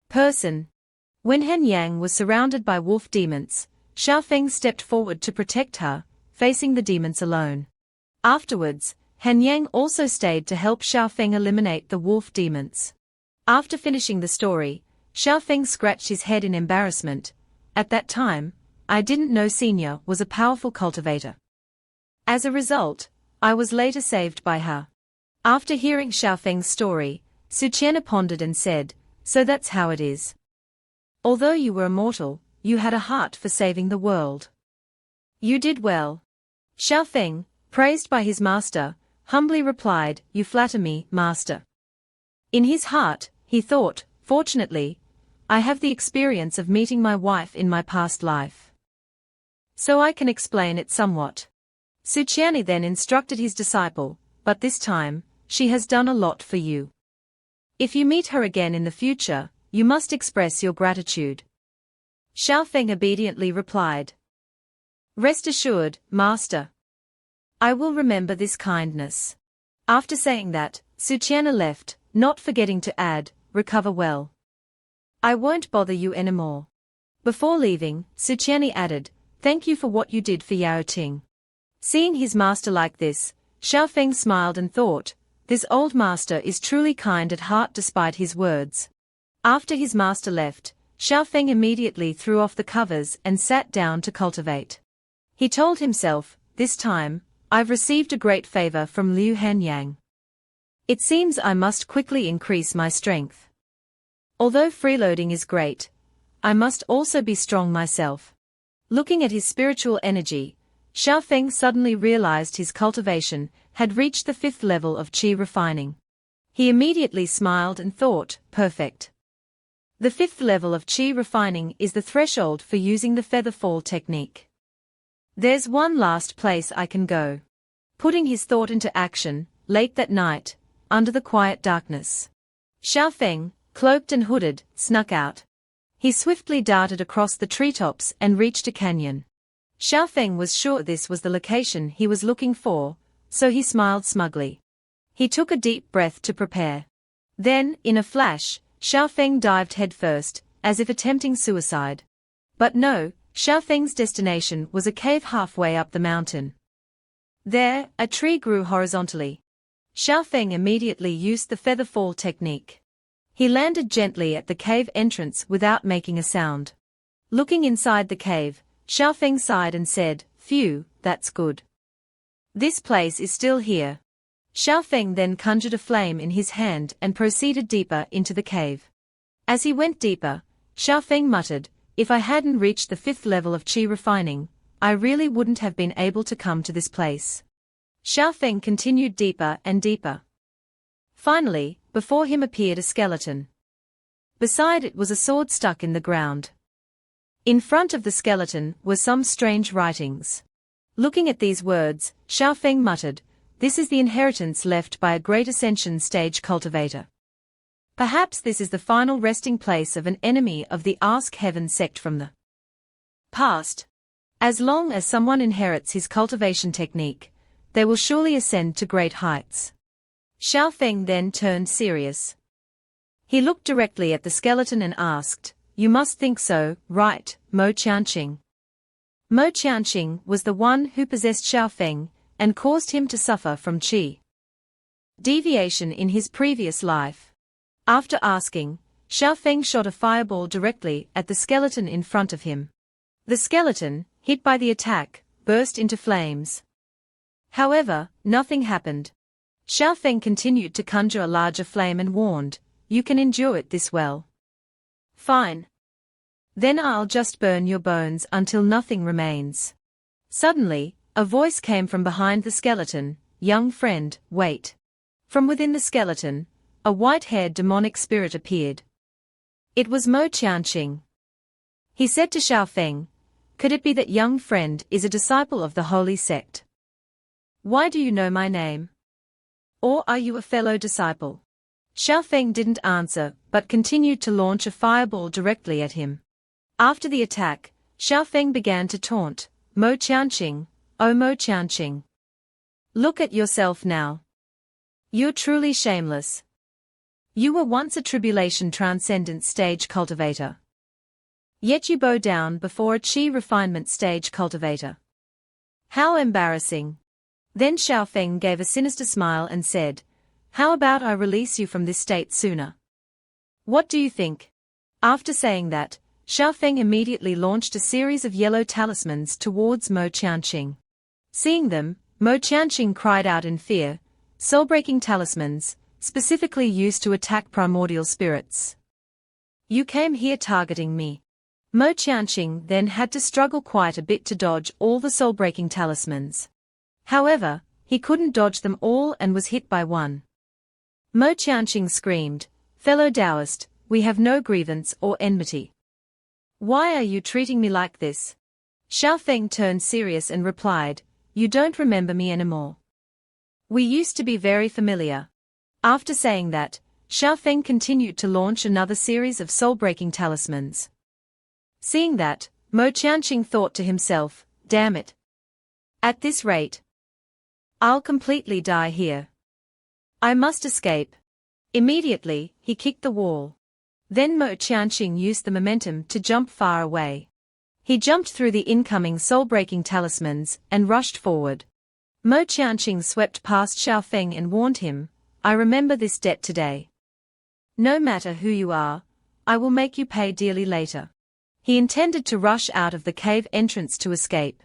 person. When Han Yang was surrounded by wolf demons, Xiao Feng stepped forward to protect her, facing the demons alone. Afterwards, Han Yang also stayed to help Xiao Feng eliminate the wolf demons. After finishing the story, Xiao Feng scratched his head in embarrassment. At that time, I didn't know Senior was a powerful cultivator. As a result, I was later saved by her. After hearing Xiao Feng's story, Su Qianni pondered and said, So that's how it is. Although you were immortal, you had a heart for saving the world. You did well. Xiao Feng, praised by his master, humbly replied, You flatter me, master. In his heart, he thought, Fortunately, I have the experience of meeting my wife in my past life. So I can explain it somewhat. Su Qianni then instructed his disciple, But this time, she has done a lot for you. If you meet her again in the future, you must express your gratitude. Xiao Feng obediently replied. Rest assured, master. I will remember this kindness. After saying that, Su Qianni left, not forgetting to add, Recover well. I won't bother you anymore. Before leaving, Su Qianni added, Thank you for what you did for Yao Ting. Seeing his master like this, Xiaofeng smiled and thought, this old master is truly kind at heart despite his words. After his master left, Xiaofeng immediately threw off the covers and sat down to cultivate. He told himself, this time, I've received a great favor from Liu Hanyang. It seems I must quickly increase my strength. Although freeloading is great, I must also be strong myself. Looking at his spiritual energy, Xiaofeng suddenly realized his cultivation had reached the 5th level of qi refining. He immediately smiled and thought, perfect. The 5th level of qi refining is the threshold for using the feather fall technique. There's one last place I can go. Putting his thought into action, late that night, under the quiet darkness, Xiaofeng, cloaked and hooded, snuck out. He swiftly darted across the treetops and reached a canyon. Xiaofeng was sure this was the location he was looking for, so he smiled smugly. He took a deep breath to prepare. Then, in a flash, Xiaofeng dived headfirst, as if attempting suicide. But no, Xiaofeng's destination was a cave halfway up the mountain. There, a tree grew horizontally. Xiaofeng immediately used the feather fall technique. He landed gently at the cave entrance without making a sound. Looking inside the cave, Xiaofeng sighed and said, phew, that's good. This place is still here. Xiaofeng then conjured a flame in his hand and proceeded deeper into the cave. As he went deeper, Xiaofeng muttered, if I hadn't reached the 5th level of qi refining, I really wouldn't have been able to come to this place. Xiaofeng continued deeper and deeper. Finally, before him appeared a skeleton. Beside it was a sword stuck in the ground. In front of the skeleton were some strange writings. Looking at these words, Xiaofeng muttered, this is the inheritance left by a great ascension stage cultivator. Perhaps this is the final resting place of an enemy of the Ask Heaven sect from the past. As long as someone inherits his cultivation technique, they will surely ascend to great heights. Xiaofeng then turned serious. He looked directly at the skeleton and asked, you must think so, right, Mo Qianqing? Mo Qianqing was the one who possessed Xiaofeng and caused him to suffer from qi deviation in his previous life. After asking, Xiaofeng shot a fireball directly at the skeleton in front of him. The skeleton, hit by the attack, burst into flames. However, nothing happened. Xiaofeng continued to conjure a larger flame and warned, you can endure it this well. Fine. Then I'll just burn your bones until nothing remains. Suddenly, a voice came from behind the skeleton, young friend, wait. From within the skeleton, a white-haired demonic spirit appeared. It was Mo Qianqing. He said to Xiaofeng, could it be that young friend is a disciple of the holy sect? Why do you know my name? Or are you a fellow disciple? Xiaofeng didn't answer, but continued to launch a fireball directly at him. After the attack, Xiaofeng began to taunt, Mo Qianqing, oh Mo Qianqing. Look at yourself now. You're truly shameless. You were once a tribulation transcendent stage cultivator. Yet you bow down before a qi refinement stage cultivator. How embarrassing. Then Xiaofeng gave a sinister smile and said, how about I release you from this state sooner? What do you think? After saying that, Xiaofeng immediately launched a series of yellow talismans towards Mo Qianqing. Seeing them, Mo Qianqing cried out in fear, soul-breaking talismans, specifically used to attack primordial spirits. You came here targeting me. Mo Qianqing then had to struggle quite a bit to dodge all the soul-breaking talismans. However, he couldn't dodge them all and was hit by one. Mo Qianqing screamed, fellow Taoist, we have no grievance or enmity. Why are you treating me like this? Xiaofeng turned serious and replied, you don't remember me anymore. We used to be very familiar. After saying that, Xiaofeng continued to launch another series of soul-breaking talismans. Seeing that, Mo Qianqing thought to himself, damn it. At this rate, I'll completely die here. I must escape. Immediately, he kicked the wall. Then Mo Qianqing used the momentum to jump far away. He jumped through the incoming soul-breaking talismans and rushed forward. Mo Qianqing swept past Xiaofeng and warned him, "I remember this debt today. No matter who you are, I will make you pay dearly later." He intended to rush out of the cave entrance to escape.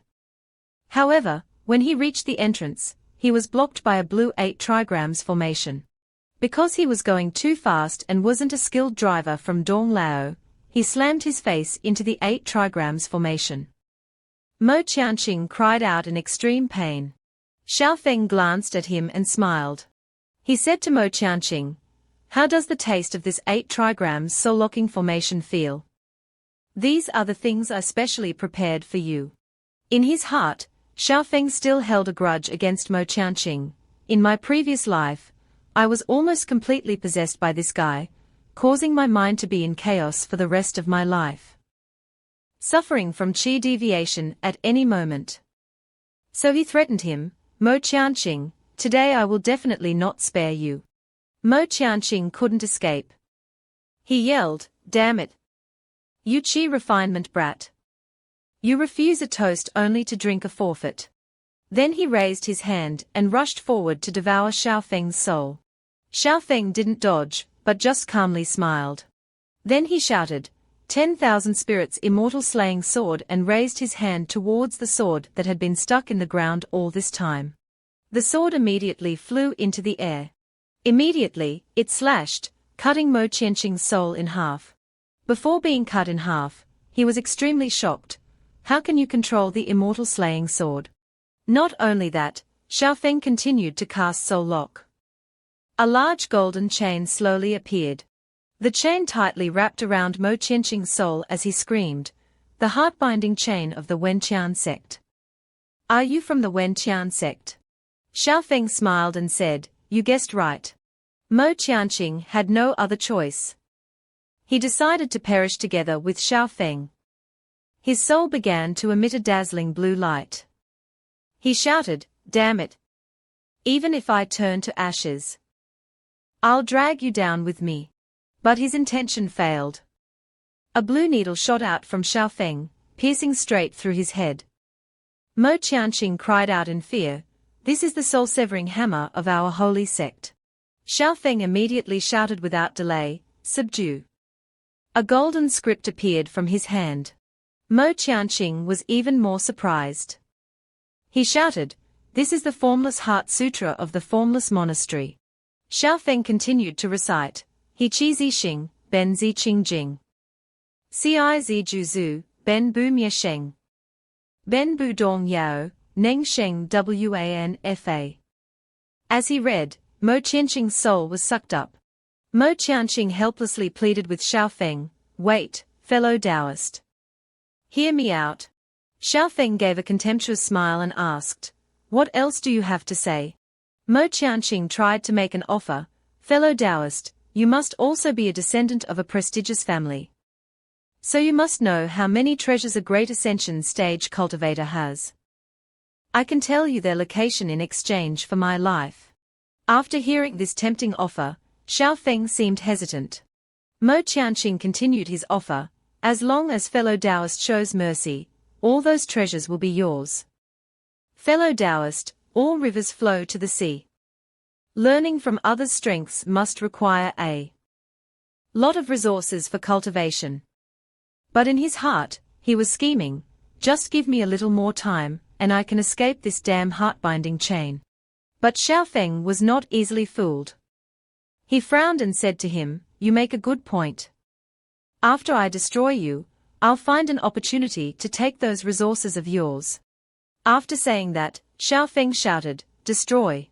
However, when he reached the entrance, he was blocked by a blue 8 trigrams formation. Because he was going too fast and wasn't a skilled driver from Dong Lao, he slammed his face into the 8 trigrams formation. Mo Qianqing cried out in extreme pain. Xiaofeng glanced at him and smiled. He said to Mo Qianqing, "How does the taste of this 8 trigrams soul-locking formation feel? These are the things I specially prepared for you." In his heart, Xiaofeng still held a grudge against Mo Qianqing. "In my previous life, I was almost completely possessed by this guy, causing my mind to be in chaos for the rest of my life, suffering from qi deviation at any moment." So he threatened him, "Mo Qianqing, today I will definitely not spare you." Mo Qianqing couldn't escape. He yelled, "Damn it! You qi refinement brat! You refuse a toast only to drink a forfeit." Then he raised his hand and rushed forward to devour Xiaofeng's soul. Xiaofeng didn't dodge, but just calmly smiled. Then he shouted, 10,000 spirits immortal slaying sword, and raised his hand towards the sword that had been stuck in the ground all this time. The sword immediately flew into the air. Immediately, it slashed, cutting Mo Qianqing's soul in half. Before being cut in half, he was extremely shocked. How can you control the immortal slaying sword? Not only that, Xiaofeng continued to cast soul lock. A large golden chain slowly appeared. The chain tightly wrapped around Mo Qianqing's soul as he screamed, "The heart-binding chain of the Wenqian sect. Are you from the Wenqian sect?" Xiaofeng smiled and said, "You guessed right." Mo Qianqing had no other choice. He decided to perish together with Xiaofeng. His soul began to emit a dazzling blue light. He shouted, "Damn it! Even if I turn to ashes, I'll drag you down with me." But his intention failed. A blue needle shot out from Xiaofeng, piercing straight through his head. Mo Qianqing cried out in fear, "This is the soul-severing hammer of our holy sect." Xiaofeng immediately shouted without delay, "Subdue." A golden script appeared from his hand. Mo Qianqing was even more surprised. He shouted, "This is the Formless Heart Sutra of the Formless Monastery." Xiaofeng continued to recite, "He Qi Zi Xing, Ben Zi Qing Jing. Ci Zi Ju Zhu, Ben Bu Mia Sheng. Ben Bu Dong Yao, Neng Sheng Wan Fa." As he read, Mo Qianqing's soul was sucked up. Mo Qianqing helplessly pleaded with Xiaofeng, "Wait, fellow Taoist. Hear me out." Xiaofeng gave a contemptuous smile and asked, "What else do you have to say?" Mo Qianqing tried to make an offer, "Fellow Taoist, you must also be a descendant of a prestigious family. So you must know how many treasures a great ascension stage cultivator has. I can tell you their location in exchange for my life." After hearing this tempting offer, Xiaofeng seemed hesitant. Mo Qianqing continued his offer, "As long as fellow Taoist shows mercy, all those treasures will be yours. Fellow Taoist, all rivers flow to the sea. Learning from others' strengths must require a lot of resources for cultivation." But in his heart, he was scheming, "Just give me a little more time, and I can escape this damn heart-binding chain." But Xiaofeng was not easily fooled. He frowned and said to him, "You make a good point. After I destroy you, I'll find an opportunity to take those resources of yours." After saying that, Xiaofeng shouted, "Destroy."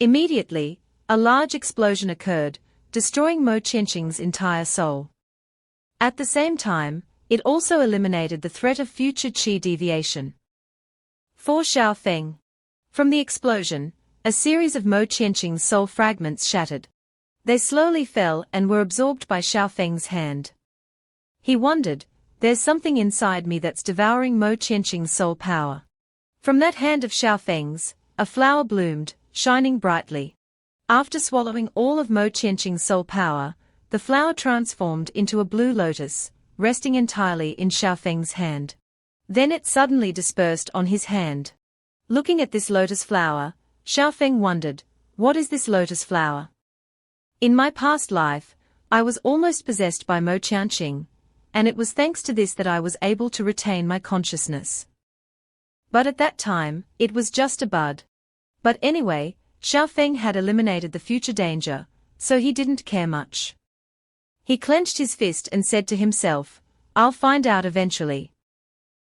Immediately, a large explosion occurred, destroying Mo Qianqing's entire soul. At the same time, it also eliminated the threat of future qi deviation. For Xiaofeng. From the explosion, a series of Mo Qianqing's soul fragments shattered. They slowly fell and were absorbed by Xiaofeng's hand. He wondered, "There's something inside me that's devouring Mo Qianqing's soul power." From that hand of Xiaofeng's, a flower bloomed, shining brightly. After swallowing all of Mo Qianqing's soul power, the flower transformed into a blue lotus, resting entirely in Xiaofeng's hand. Then it suddenly dispersed on his hand. Looking at this lotus flower, Xiaofeng wondered, what is this lotus flower? In my past life, I was almost possessed by Mo Qianqing, and it was thanks to this that I was able to retain my consciousness. But at that time, it was just a bud. But anyway, Xiaofeng had eliminated the future danger, so he didn't care much. He clenched his fist and said to himself, I'll find out eventually.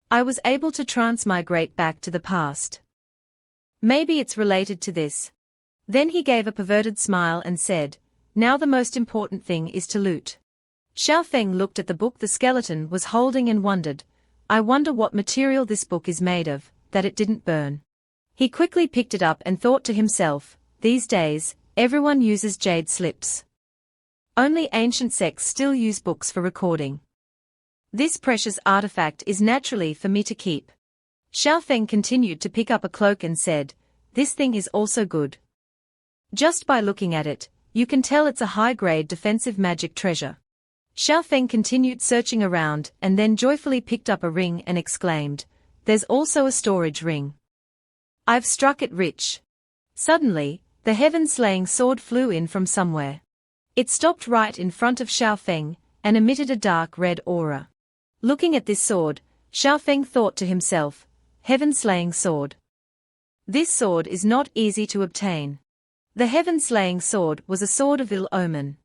I was able to transmigrate back to the past. Maybe it's related to this. Then he gave a perverted smile and said, now the most important thing is to loot. Xiaofeng looked at the book the skeleton was holding and wondered, I wonder what material this book is made of, that it didn't burn. He quickly picked it up and thought to himself, these days, everyone uses jade slips. Only ancient sects still use books for recording. This precious artifact is naturally for me to keep. Xiaofeng continued to pick up a cloak and said, this thing is also good. Just by looking at it, you can tell it's a high-grade defensive magic treasure. Xiaofeng continued searching around and then joyfully picked up a ring and exclaimed, there's also a storage ring. I've struck it rich. Suddenly, the heaven-slaying sword flew in from somewhere. It stopped right in front of Xiaofeng and emitted a dark red aura. Looking at this sword, Xiaofeng thought to himself, heaven-slaying sword. This sword is not easy to obtain. The heaven-slaying sword was a sword of ill omen.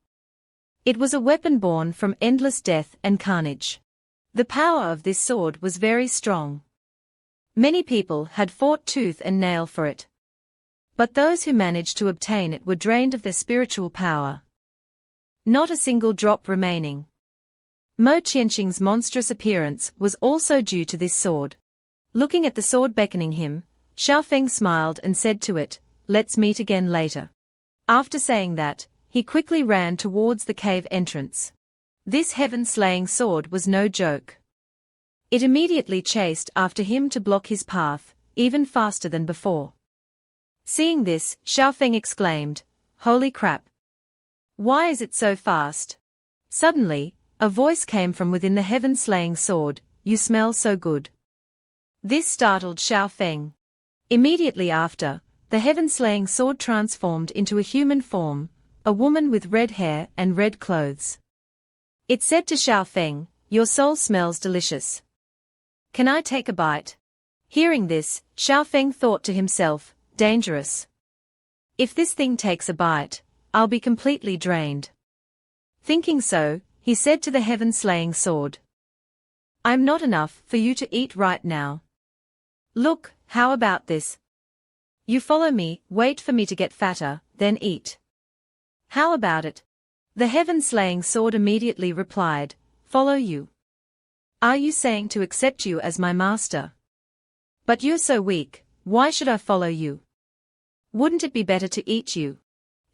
It was a weapon born from endless death and carnage. The power of this sword was very strong. Many people had fought tooth and nail for it. But those who managed to obtain it were drained of their spiritual power. Not a single drop remaining. Mo Qianqing's monstrous appearance was also due to this sword. Looking at the sword beckoning him, Xiaofeng smiled and said to it, let's meet again later. After saying that, he quickly ran towards the cave entrance. This heaven-slaying sword was no joke. It immediately chased after him to block his path, even faster than before. Seeing this, Xiaofeng exclaimed, holy crap! Why is it so fast? Suddenly, a voice came from within the heaven-slaying sword, you smell so good. This startled Xiaofeng. Immediately after, the heaven-slaying sword transformed into a human form, a woman with red hair and red clothes. It said to Xiaofeng, your soul smells delicious. Can I take a bite? Hearing this, Xiaofeng thought to himself, dangerous. If this thing takes a bite, I'll be completely drained. Thinking so, he said to the heaven-slaying sword, I'm not enough for you to eat right now. Look, how about this? You follow me, wait for me to get fatter, then eat. How about it? The heaven-slaying sword immediately replied, follow you. Are you saying to accept you as my master? But you're so weak, why should I follow you? Wouldn't it be better to eat you?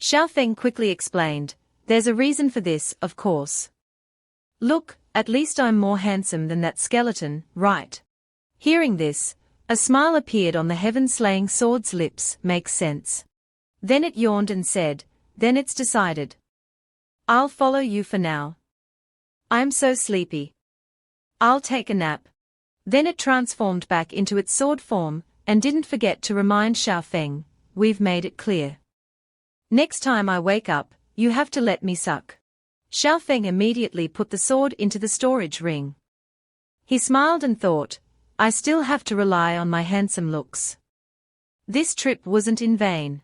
Xiaofeng quickly explained, there's a reason for this, of course. Look, at least I'm more handsome than that skeleton, right? Hearing this, a smile appeared on the heaven-slaying sword's lips, makes sense. Then it yawned and said, then it's decided. I'll follow you for now. I'm so sleepy. I'll take a nap. Then it transformed back into its sword form, and didn't forget to remind Xiaofeng, we've made it clear. Next time I wake up, you have to let me suck. Xiaofeng immediately put the sword into the storage ring. He smiled and thought, I still have to rely on my handsome looks. This trip wasn't in vain.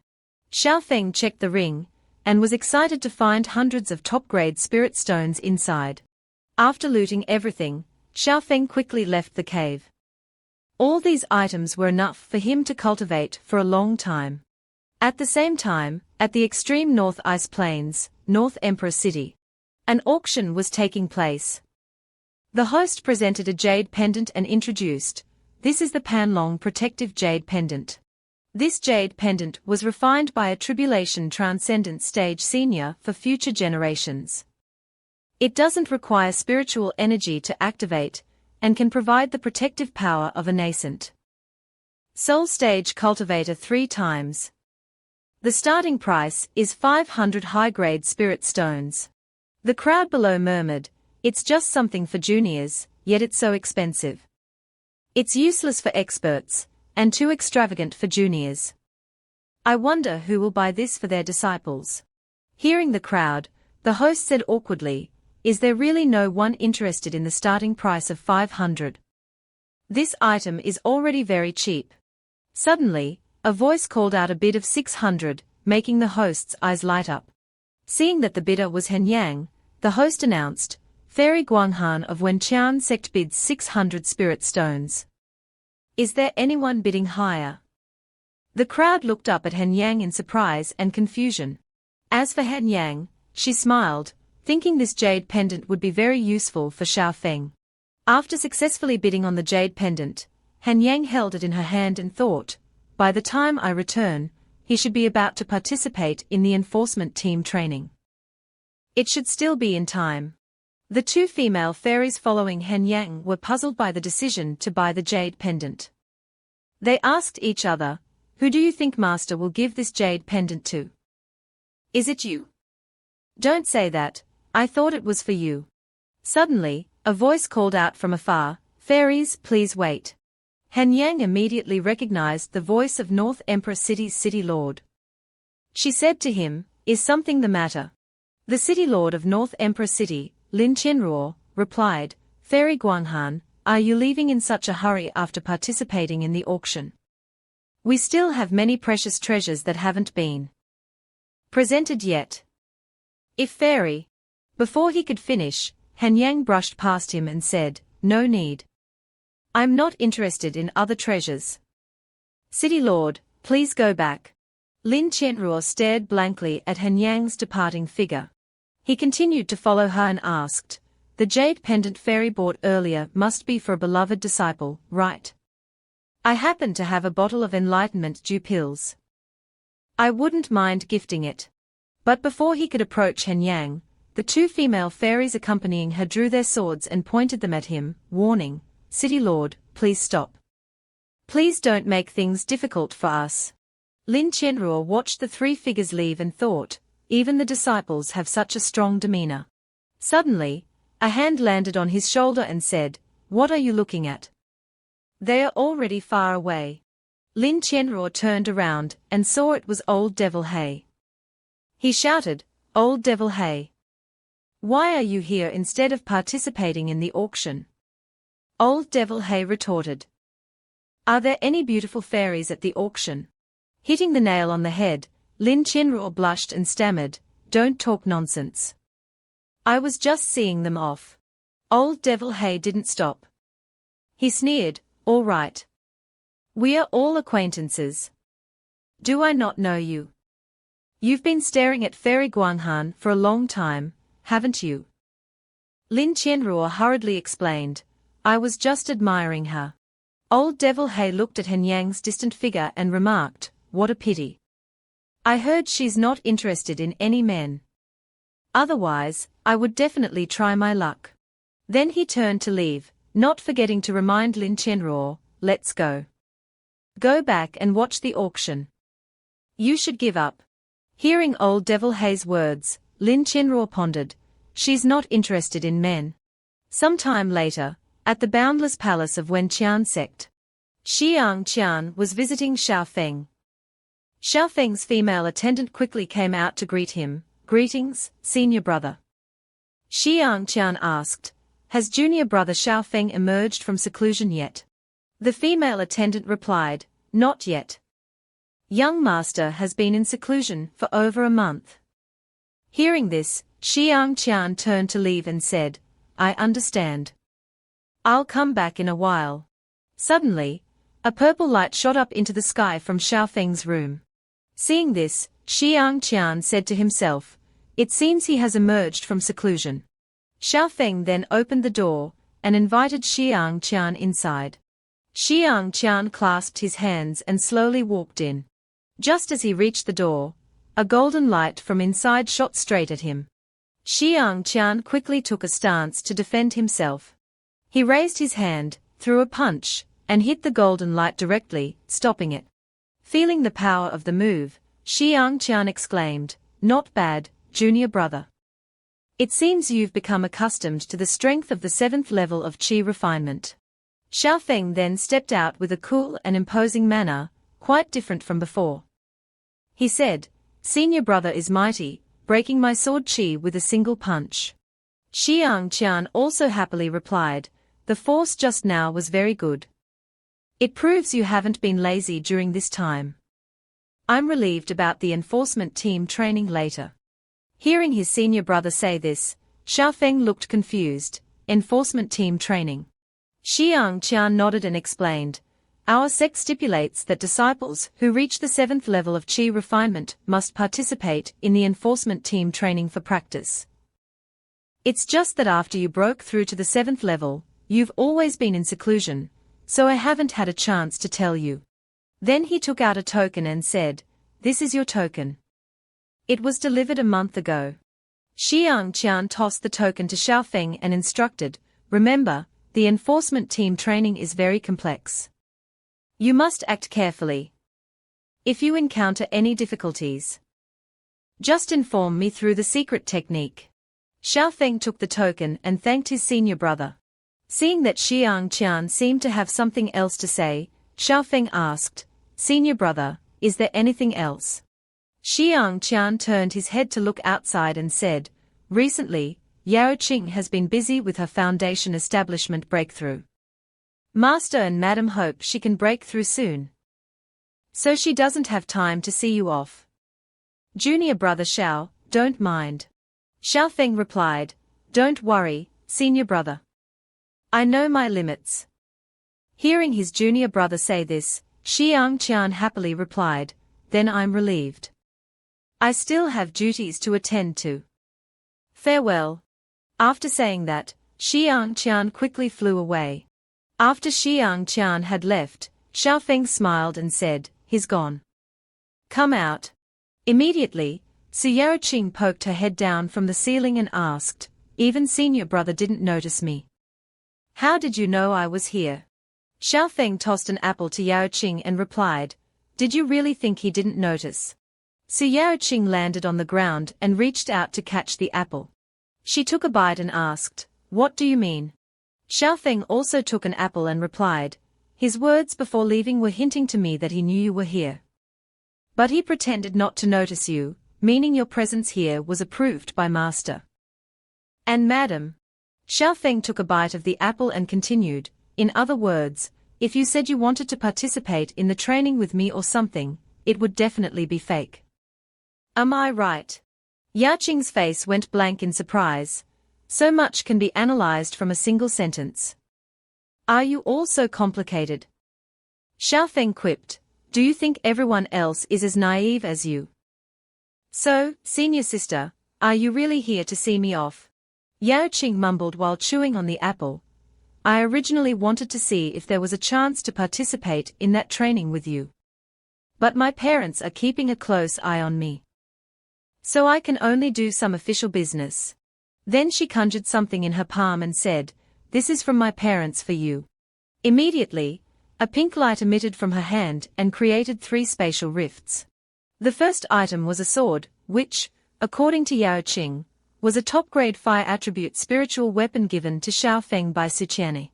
Xiaofeng checked the ring, and was excited to find hundreds of top-grade spirit stones inside. After looting everything, Xiaofeng quickly left the cave. All these items were enough for him to cultivate for a long time. At the same time, at the extreme North Ice Plains, North Emperor City, an auction was taking place. The host presented a jade pendant and introduced, this is the Panlong Protective Jade Pendant. This jade pendant was refined by a Tribulation Transcendent Stage Senior for future generations. It doesn't require spiritual energy to activate, and can provide the protective power of a nascent Soul Stage Cultivator 3 times. The starting price is 500 high-grade spirit stones. The crowd below murmured, It's just something for juniors, yet it's so expensive. It's useless for experts, and too extravagant for juniors. I wonder who will buy this for their disciples. Hearing the crowd, the host said awkwardly, is there really no one interested in the starting price of 500? This item is already very cheap. Suddenly, a voice called out a bid of 600, making the host's eyes light up. Seeing that the bidder was Hen Yang, the host announced, Fairy Guanghan of Wenqian sect bids 600 spirit stones. Is there anyone bidding higher? The crowd looked up at Hen Yang in surprise and confusion. As for Hen Yang, she smiled, thinking this jade pendant would be very useful for Xiaofeng. After successfully bidding on the jade pendant, Han Yang held it in her hand and thought, by the time I return, he should be about to participate in the enforcement team training. It should still be in time. The two female fairies following Han Yang were puzzled by the decision to buy the jade pendant. They asked each other, who do you think Master will give this jade pendant to? Is it you? Don't say that, I thought it was for you. Suddenly, a voice called out from afar, Fairies, please wait. Han Yang immediately recognized the voice of North Emperor City's city lord. She said to him, is something the matter? The city lord of North Emperor City, Lin Qianruo, replied, Fairy Guanghan, are you leaving in such a hurry after participating in the auction? We still have many precious treasures that haven't been presented yet. If Fairy. Before he could finish, Han Yang brushed past him and said, no need. I'm not interested in other treasures. City Lord, please go back. Lin Qianruo stared blankly at Han Yang's departing figure. He continued to follow her and asked, the jade pendant Fairy bought earlier must be for a beloved disciple, right? I happen to have a bottle of enlightenment dew pills. I wouldn't mind gifting it. But before he could approach Han Yang, the two female fairies accompanying her drew their swords and pointed them at him, warning, City Lord, please stop. Please don't make things difficult for us. Lin Qianruo watched the three figures leave and thought, even the disciples have such a strong demeanor. Suddenly, a hand landed on his shoulder and said, what are you looking at? They are already far away. Lin Qianruo turned around and saw it was Old Devil Hay. He shouted, Old Devil Hay. Why are you here instead of participating in the auction? Old Devil Hay retorted. Are there any beautiful fairies at the auction? Hitting the nail on the head, Lin Qianruo blushed and stammered, don't talk nonsense. I was just seeing them off. Old Devil Hay didn't stop. He sneered, all right. We are all acquaintances. Do I not know you? You've been staring at Fairy Guanghan for a long time, haven't you? Lin Qianruo hurriedly explained, I was just admiring her. Old Devil Hay looked at Han Yang's distant figure and remarked, what a pity. I heard she's not interested in any men. Otherwise, I would definitely try my luck. Then he turned to leave, not forgetting to remind Lin Qianruo, let's go. Go back and watch the auction. You should give up. Hearing Old Devil Hay's words, Lin Qianruo pondered, she's not interested in men. Some time later, at the boundless palace of Wenqian sect, Xiang Qian was visiting Xiaofeng. Xiaofeng's female attendant quickly came out to greet him, greetings, senior brother. Xiang Qian asked, has junior brother Xiaofeng emerged from seclusion yet? The female attendant replied, not yet. Young master has been in seclusion for over a month. Hearing this, Xiang Qian turned to leave and said, I understand. I'll come back in a while. Suddenly, a purple light shot up into the sky from Xiaofeng's room. Seeing this, Xiang Qian said to himself, it seems he has emerged from seclusion. Xiaofeng then opened the door, and invited Xiang Qian inside. Xiang Qian clasped his hands and slowly walked in. Just as he reached the door, a golden light from inside shot straight at him. Xiang Qian quickly took a stance to defend himself. He raised his hand, threw a punch, and hit the golden light directly, stopping it. Feeling the power of the move, Xiang Qian exclaimed, not bad, junior brother. It seems you've become accustomed to the strength of the 7th level of qi refinement. Xiaofeng then stepped out with a cool and imposing manner, quite different from before. He said, "Senior brother is mighty, breaking my sword qi with a single punch." Xiang Qian also happily replied, "The force just now was very good. It proves you haven't been lazy during this time. I'm relieved about the enforcement team training later." Hearing his senior brother say this, Xiaofeng looked confused. Enforcement team training. Xiang Qian nodded and explained, "Our sect stipulates that disciples who reach the 7th level of qi refinement must participate in the enforcement team training for practice. It's just that after you broke through to the 7th level, you've always been in seclusion, so I haven't had a chance to tell you." Then he took out a token and said, "This is your token. It was delivered a month ago." Xiang Qian tossed the token to Xiaofeng and instructed, "Remember, the enforcement team training is very complex. You must act carefully. If you encounter any difficulties, just inform me through the secret technique." Xiaofeng took the token and thanked his senior brother. Seeing that Xiang Qian seemed to have something else to say, Xiaofeng asked, "Senior brother, is there anything else?" Xiang Qian turned his head to look outside and said, "Recently, Yao Qing has been busy with her foundation establishment breakthrough. Master and Madam hope she can break through soon, so she doesn't have time to see you off. Junior brother Xiao, don't mind." Xiaofeng replied, "Don't worry, senior brother. I know my limits." Hearing his junior brother say this, Xiang Qian happily replied, "Then I'm relieved. I still have duties to attend to. Farewell." After saying that, Xiang Qian quickly flew away. After Xiang Qian had left, Xiaofeng smiled and said, "He's gone. Come out." Immediately, Yao Qing poked her head down from the ceiling and asked, "Even senior brother didn't notice me. How did you know I was here?" Xiaofeng tossed an apple to Yao Qing and replied, "Did you really think he didn't notice?" Yao Qing landed on the ground and reached out to catch the apple. She took a bite and asked, "What do you mean?" Xiaofeng also took an apple and replied, "His words before leaving were hinting to me that he knew you were here. But he pretended not to notice you, meaning your presence here was approved by Master and Madam." Xiaofeng took a bite of the apple and continued, "In other words, if you said you wanted to participate in the training with me or something, it would definitely be fake. Am I right?" Yao Qing's face went blank in surprise. So much can be analyzed from a single sentence. "Are you all so complicated?" Xiaofeng quipped, "Do you think everyone else is as naive as you?" "So, senior sister, are you really here to see me off?" Yao Qing mumbled while chewing on the apple. "I originally wanted to see if there was a chance to participate in that training with you. But my parents are keeping a close eye on me, so I can only do some official business." Then she conjured something in her palm and said, "This is from my parents for you." Immediately, a pink light emitted from her hand and created 3 spatial rifts. The first item was a sword, which, according to Yao Qing, was a top-grade fire attribute spiritual weapon given to Xiaofeng by Suqianni.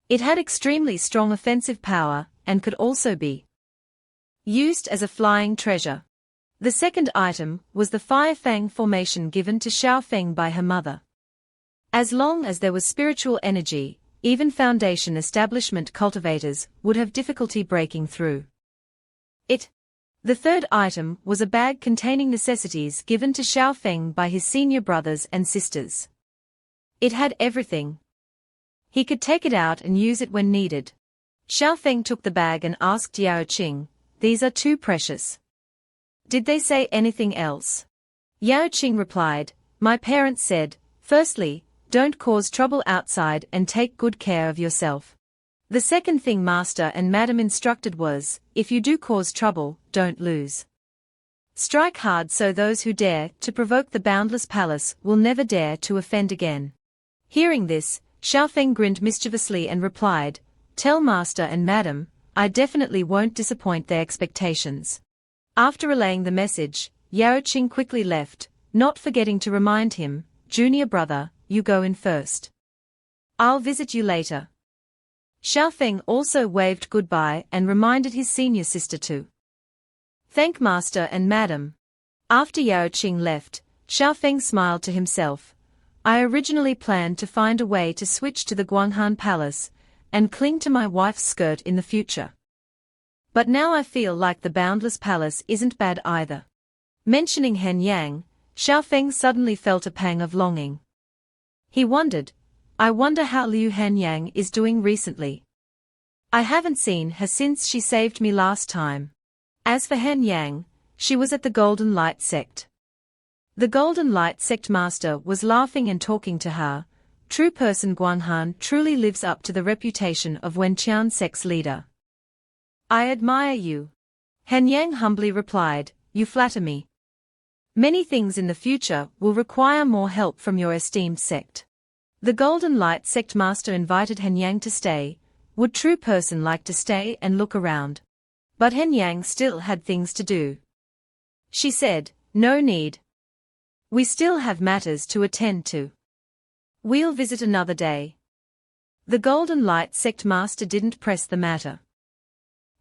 It had extremely strong offensive power, and could also be used as a flying treasure. The second item was the Fire Fang formation given to Xiaofeng by her mother. As long as there was spiritual energy, even foundation establishment cultivators would have difficulty breaking through it. The third item was a bag containing necessities given to Xiaofeng by his senior brothers and sisters. It had everything. He could take it out and use it when needed. Xiaofeng took the bag and asked Yao Qing, "These are too precious. Did they say anything else?" Yao Qing replied, "My parents said, firstly, don't cause trouble outside and take good care of yourself. The second thing Master and Madam instructed was, if you do cause trouble, don't lose. Strike hard so those who dare to provoke the boundless palace will never dare to offend again." Hearing this, Xiaofeng grinned mischievously and replied, "Tell Master and Madam, I definitely won't disappoint their expectations." After relaying the message, Yao Qing quickly left, not forgetting to remind him, junior brother, you go in first. I'll visit you later. Xiaofeng also waved goodbye and reminded his senior sister to thank master and madam. After Yao Qing left, Xiaofeng smiled to himself. I originally planned to find a way to switch to the Guanghan Palace and cling to my wife's skirt in the future. But now I feel like the Boundless Palace isn't bad either. Mentioning Hen Yang, Xiaofeng suddenly felt a pang of longing. He wondered, I wonder how Liu Hanyang is doing recently. I haven't seen her since she saved me last time. As for Hen Yang, she was at the Golden Light sect. The Golden Light sect master was laughing and talking to her. True person Guanghan truly lives up to the reputation of Wenqian sect's leader. I admire you. Hen Yang humbly replied, you flatter me. Many things in the future will require more help from your esteemed sect. The Golden Light sect master invited Hen Yang to stay. Would true person like to stay and look around? But Hen Yang still had things to do. She said, no need. We still have matters to attend to. We'll visit another day. The Golden Light sect master didn't press the matter.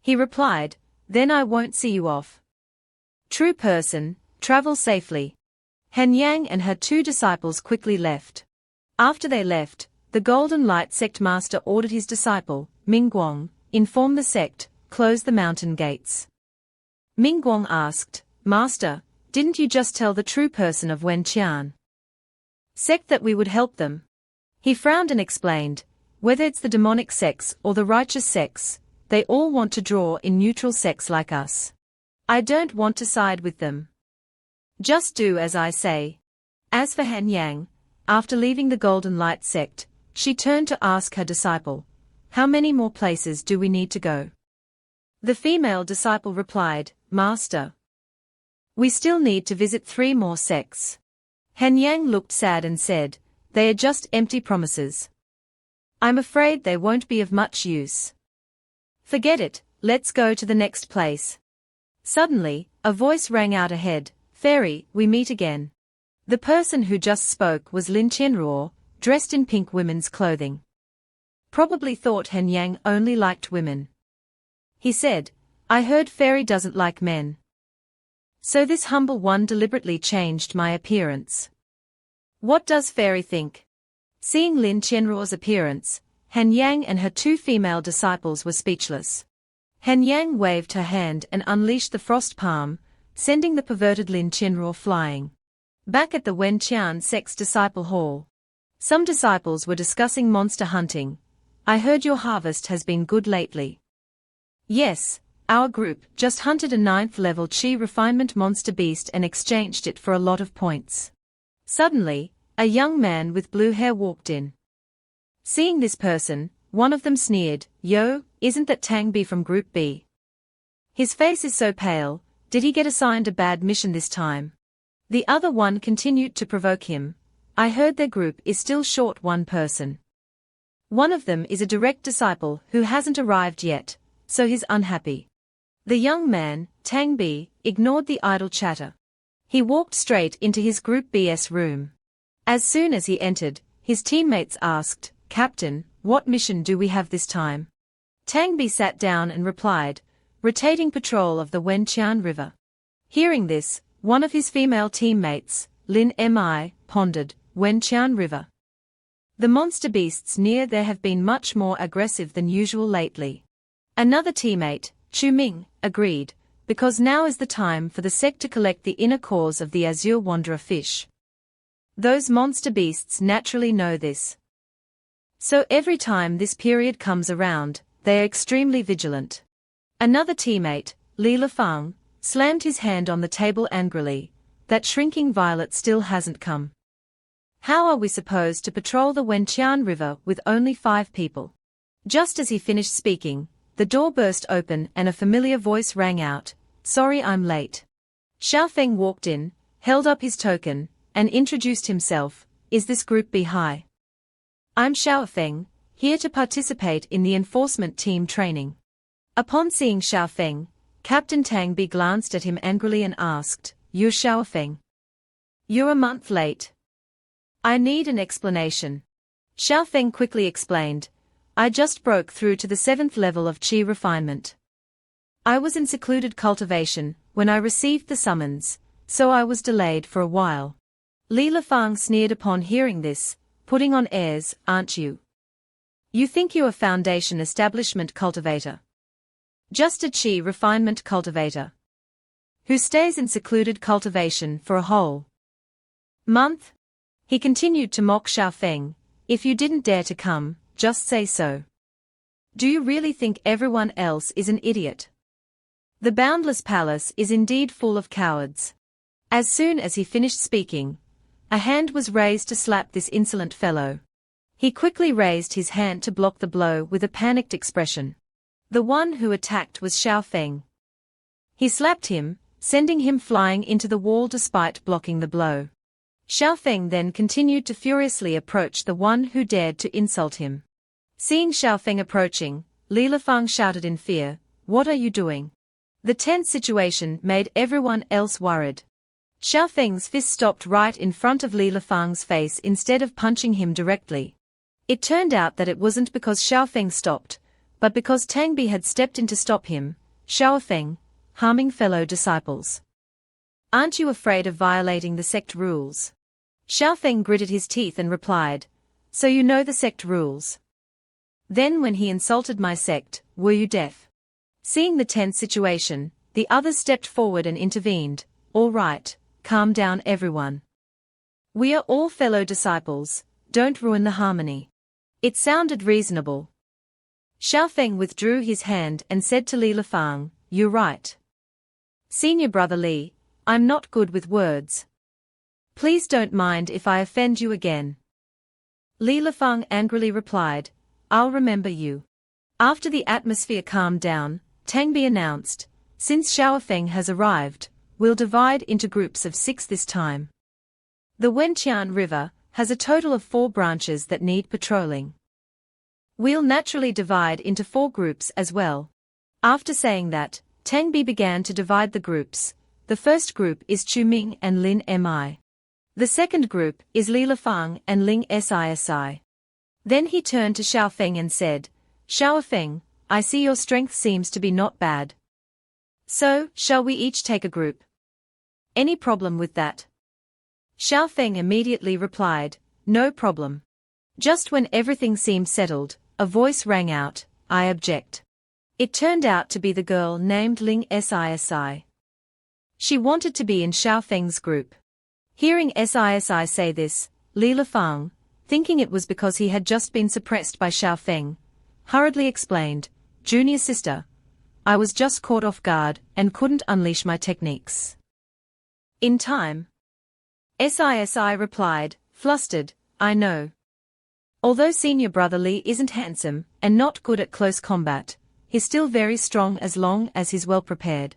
He replied, then I won't see you off. True person, travel safely. Hen Yang and her two disciples quickly left. After they left, the Golden Light sect master ordered his disciple, Mingguang, inform the sect, close the mountain gates. Mingguang asked, Master, didn't you just tell the true person of Wenqian sect that we would help them? He frowned and explained, whether it's the demonic sects or the righteous sects, they all want to draw in neutral sects like us. I don't want to side with them. Just do as I say. As for Han Yang, after leaving the Golden Light sect, she turned to ask her disciple, how many more places do we need to go? The female disciple replied, Master, we still need to visit 3 more sects. Han Yang looked sad and said, they are just empty promises. I'm afraid they won't be of much use. Forget it, let's go to the next place. Suddenly, a voice rang out ahead, Fairy, we meet again. The person who just spoke was Lin Qianruo, dressed in pink women's clothing. Probably thought Han Yang only liked women. He said, I heard Fairy doesn't like men. So this humble one deliberately changed my appearance. What does Fairy think? Seeing Lin Qianruo's appearance, Han Yang and her 2 female disciples were speechless. Han Yang waved her hand and unleashed the frost palm, sending the perverted Lin Qianruo flying. Back at the Wenqian sect's disciple hall, some disciples were discussing monster hunting. I heard your harvest has been good lately. Yes, our group just hunted a 9th level Qi refinement monster beast and exchanged it for a lot of points. Suddenly, a young man with blue hair walked in. Seeing this person, one of them sneered, Yo, isn't that Tang Bi from Group B? His face is so pale, did he get assigned a bad mission this time? The other one continued to provoke him. I heard their group is still short one person. One of them is a direct disciple who hasn't arrived yet, so he's unhappy. The young man, Tang Bi, ignored the idle chatter. He walked straight into his Group B's room. As soon as he entered, his teammates asked, Captain, what mission do we have this time? Tang Bi sat down and replied, rotating patrol of the Wenqian River. Hearing this, one of his female teammates, Lin Mi, pondered, Wenqian River. The monster beasts near there have been much more aggressive than usual lately. Another teammate, Chu Ming, agreed, because now is the time for the sect to collect the inner cores of the azure wanderer fish. Those monster beasts naturally know this. So every time this period comes around, they are extremely vigilant. Another teammate, Li Lefang, slammed his hand on the table angrily. That shrinking violet still hasn't come. How are we supposed to patrol the Wenqian River with only 5 people? Just as he finished speaking, the door burst open and a familiar voice rang out, Sorry I'm late. Xiaofeng walked in, held up his token, and introduced himself, Is this Group B High? I'm Xiaofeng, here to participate in the enforcement team training. Upon seeing Xiaofeng, Captain Tang Bi glanced at him angrily and asked, You're Xiaofeng? You're a month late. I need an explanation. Xiaofeng quickly explained. I just broke through to the 7th level of qi refinement. I was in secluded cultivation when I received the summons, so I was delayed for a while. Li Lifang sneered upon hearing this, putting on airs, aren't you? You think you're a foundation establishment cultivator? Just a qi refinement cultivator who stays in secluded cultivation for a whole month? He continued to mock Xiaofeng. If you didn't dare to come, just say so. Do you really think everyone else is an idiot? The boundless palace is indeed full of cowards. As soon as he finished speaking, a hand was raised to slap this insolent fellow. He quickly raised his hand to block the blow with a panicked expression. The one who attacked was Xiaofeng. He slapped him, sending him flying into the wall despite blocking the blow. Xiaofeng then continued to furiously approach the one who dared to insult him. Seeing Xiaofeng approaching, Li Lifang shouted in fear, "What are you doing?" The tense situation made everyone else worried. Xiaofeng's fist stopped right in front of Li Lifang's face instead of punching him directly. It turned out that it wasn't because Xiaofeng stopped, but because Tang Bi had stepped in to stop him. Xiaofeng, harming fellow disciples. Aren't you afraid of violating the sect rules? Xiaofeng gritted his teeth and replied, so you know the sect rules. Then when he insulted my sect, were you deaf? Seeing the tense situation, the others stepped forward and intervened. All right, calm down everyone. We are all fellow disciples, don't ruin the harmony. It sounded reasonable. Xiaofeng withdrew his hand and said to Li Lifang, you're right. Senior brother Li, I'm not good with words. Please don't mind if I offend you again. Li Lifang angrily replied, I'll remember you. After the atmosphere calmed down, Tang Bi announced, since Xiaofeng has arrived, we'll divide into groups of 6 this time. The Wenqian River has a total of 4 branches that need patrolling. We'll naturally divide into 4 groups as well. After saying that, Tang Bi began to divide the groups. The first group is Chu Ming and Lin Mi. The second group is Li Lifang and Ling Sisi. Then he turned to Xiaofeng and said, Xiaofeng, I see your strength seems to be not bad. So, shall we each take a group? Any problem with that? Xiaofeng immediately replied, no problem. Just when everything seemed settled, a voice rang out, I object. It turned out to be the girl named Ling Sisi. She wanted to be in Xiaofeng's group. Hearing Sisi say this, Li Lifang, thinking it was because he had just been suppressed by Xiaofeng, hurriedly explained, Junior sister, I was just caught off guard and couldn't unleash my techniques in time. Sisi replied, flustered, I know. Although senior brother Li isn't handsome and not good at close combat, he's still very strong as long as he's well prepared.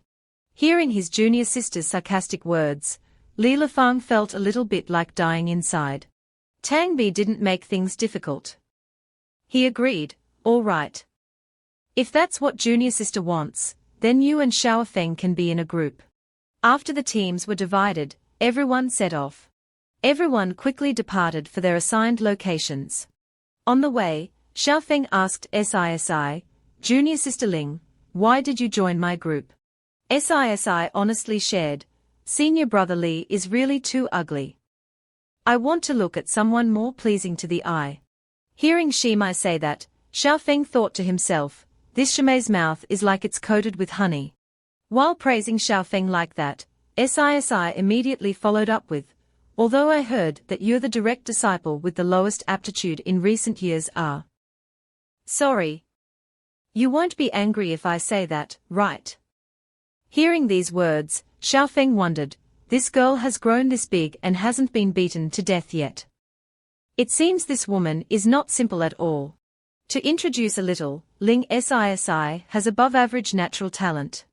Hearing his junior sister's sarcastic words, Li Lifang felt a little bit like dying inside. Tang Bi didn't make things difficult. He agreed, all right. If that's what junior sister wants, then you and Xiaofeng can be in a group. After the teams were divided, everyone set off. Everyone quickly departed for their assigned locations. On the way, Xiaofeng asked Sisi, Junior sister Ling, why did you join my group? Sisi honestly shared, Senior brother Li is really too ugly. I want to look at someone more pleasing to the eye. Hearing Shimai say that, Xiaofeng thought to himself, this Shimei's mouth is like it's coated with honey. While praising Xiaofeng like that, Sisi immediately followed up with, although I heard that you're the direct disciple with the lowest aptitude in recent years are. Sorry. You won't be angry if I say that, right? Hearing these words, Xiaofeng wondered, this girl has grown this big and hasn't been beaten to death yet. It seems this woman is not simple at all. To introduce a little, Ling Sisi has above-average natural talent.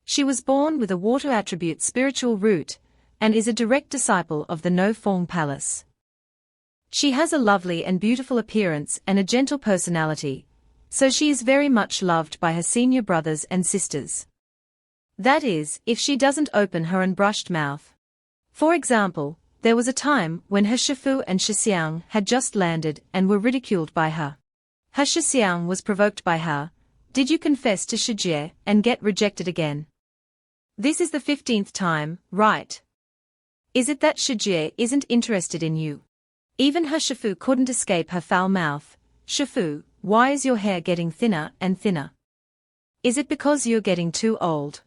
She was born with a water attribute spiritual root, and is a direct disciple of the No Fong Palace. She has a lovely and beautiful appearance and a gentle personality, so she is very much loved by her senior brothers and sisters. That is, if she doesn't open her unbrushed mouth. For example, There was a time when He Shifu and Shi Xiang had just landed and were ridiculed by her. He Shi Xiang was provoked by her. Did you confess to Shi Jie and get rejected again? This is the 15th time, right? Is it that Shi Jie isn't interested in you? Even He Shifu couldn't escape her foul mouth. Shifu, why is your hair getting thinner and thinner? Is it because you're getting too old?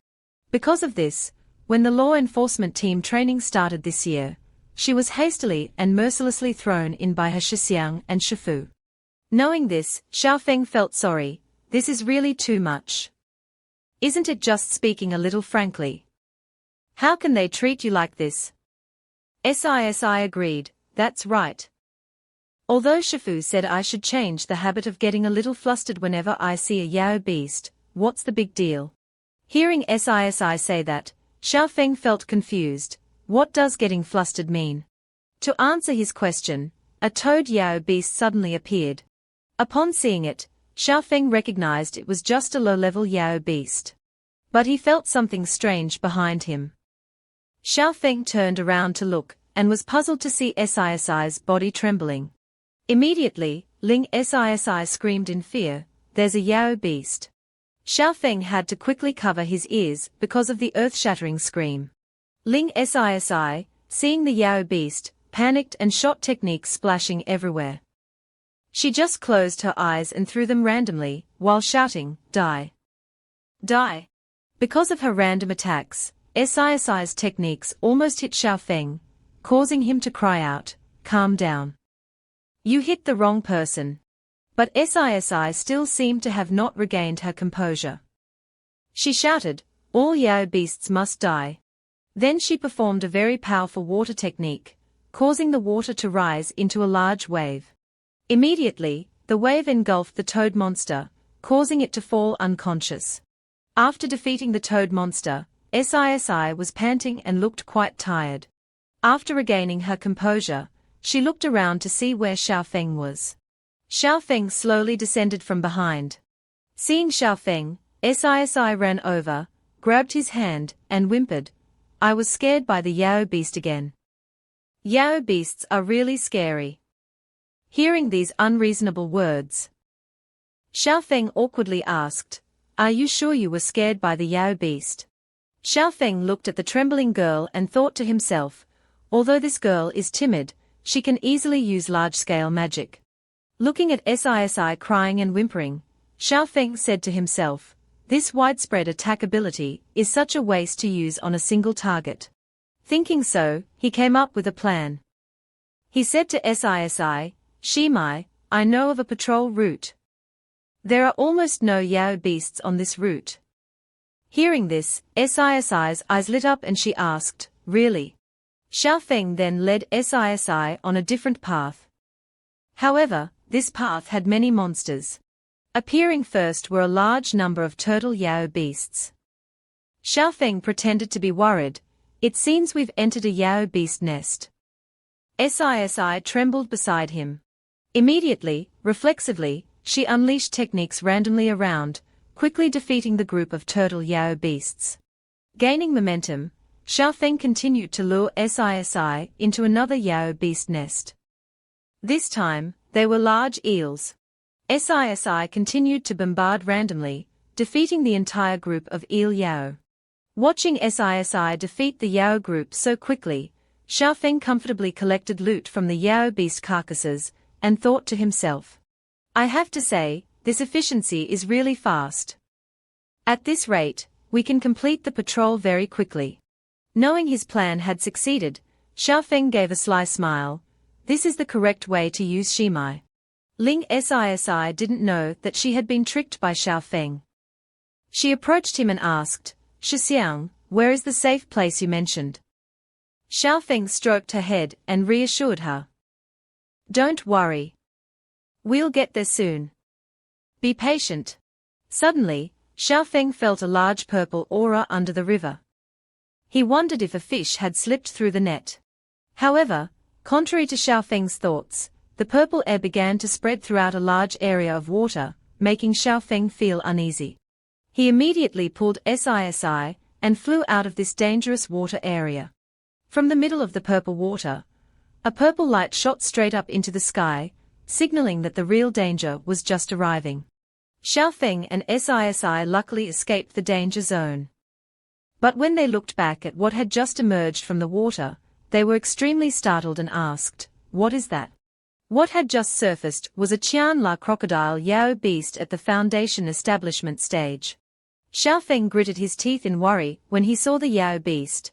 Because of this, when the law enforcement team training started this year, she was hastily and mercilessly thrown in by He Shixiang and Shifu. Knowing this, Xiaofeng felt sorry. This is really too much. Isn't it just speaking a little frankly? How can they treat you like this? Sisi agreed, that's right. Although Shifu said I should change the habit of getting a little flustered whenever I see a Yao beast, what's the big deal? Hearing Sisi say that, Xiaofeng felt confused. What does getting flustered mean? To answer his question, a toad Yao beast suddenly appeared. Upon seeing it, Xiaofeng recognized it was just a low-level Yao beast. But he felt something strange behind him. Xiaofeng turned around to look, and was puzzled to see Sisi's body trembling. Immediately, Ling Sisi screamed in fear, there's a Yao beast. Xiaofeng had to quickly cover his ears because of the earth-shattering scream. Ling Sisi, seeing the Yao beast, panicked and shot techniques splashing everywhere. She just closed her eyes and threw them randomly, while shouting, die. Die. Because of her random attacks, Sisi's techniques almost hit Xiaofeng, causing him to cry out, calm down. You hit the wrong person. But Sisi still seemed to have not regained her composure. She shouted, all Yao beasts must die. Then she performed a very powerful water technique, causing the water to rise into a large wave. Immediately, the wave engulfed the toad monster, causing it to fall unconscious. After defeating the toad monster, Sisi was panting and looked quite tired. After regaining her composure, she looked around to see where Xiaofeng was. Xiaofeng slowly descended from behind. Seeing Xiaofeng, Sisi ran over, grabbed his hand, and whimpered, I was scared by the Yao beast again. Yao beasts are really scary. Hearing these unreasonable words, Xiaofeng awkwardly asked, are you sure you were scared by the Yao beast? Xiaofeng looked at the trembling girl and thought to himself, although this girl is timid, she can easily use large-scale magic. Looking at Sisi crying and whimpering, Xiaofeng said to himself, this widespread attack ability is such a waste to use on a single target. Thinking so, he came up with a plan. He said to Sisi, Shimai, I know of a patrol route. There are almost no Yao beasts on this route. Hearing this, Sisi's eyes lit up and she asked, really? Xiaofeng then led Sisi on a different path. However, this path had many monsters. Appearing first were a large number of turtle Yao beasts. Xiaofeng pretended to be worried. It seems we've entered a Yao beast nest. Sisi trembled beside him. Immediately, reflexively, she unleashed techniques randomly around, quickly defeating the group of turtle Yao beasts. Gaining momentum, Xiaofeng continued to lure Sisi into another Yao beast nest. This time, they were large eels. Sisi continued to bombard randomly, defeating the entire group of eel Yao. Watching Sisi defeat the Yao group so quickly, Xiaofeng comfortably collected loot from the Yao beast carcasses, and thought to himself, I have to say, this efficiency is really fast. At this rate, we can complete the patrol very quickly. Knowing his plan had succeeded, Xiaofeng gave a sly smile. This is the correct way to use Shimai. Ling Sisi didn't know that she had been tricked by Xiaofeng. She approached him and asked, Shixiang, where is the safe place you mentioned? Xiaofeng stroked her head and reassured her. Don't worry. We'll get there soon. Be patient. Suddenly, Xiaofeng felt a large purple aura under the river. He wondered if a fish had slipped through the net. However, contrary to Xiaofeng's thoughts, the purple air began to spread throughout a large area of water, making Xiaofeng feel uneasy. He immediately pulled Sisi and flew out of this dangerous water area. From the middle of the purple water, a purple light shot straight up into the sky, signaling that the real danger was just arriving. Xiaofeng and Sisi luckily escaped the danger zone. But when they looked back at what had just emerged from the water, they were extremely startled and asked, "What is that?" What had just surfaced was a Qianla crocodile Yao beast at the Foundation establishment stage. Xiaofeng gritted his teeth in worry when he saw the Yao beast,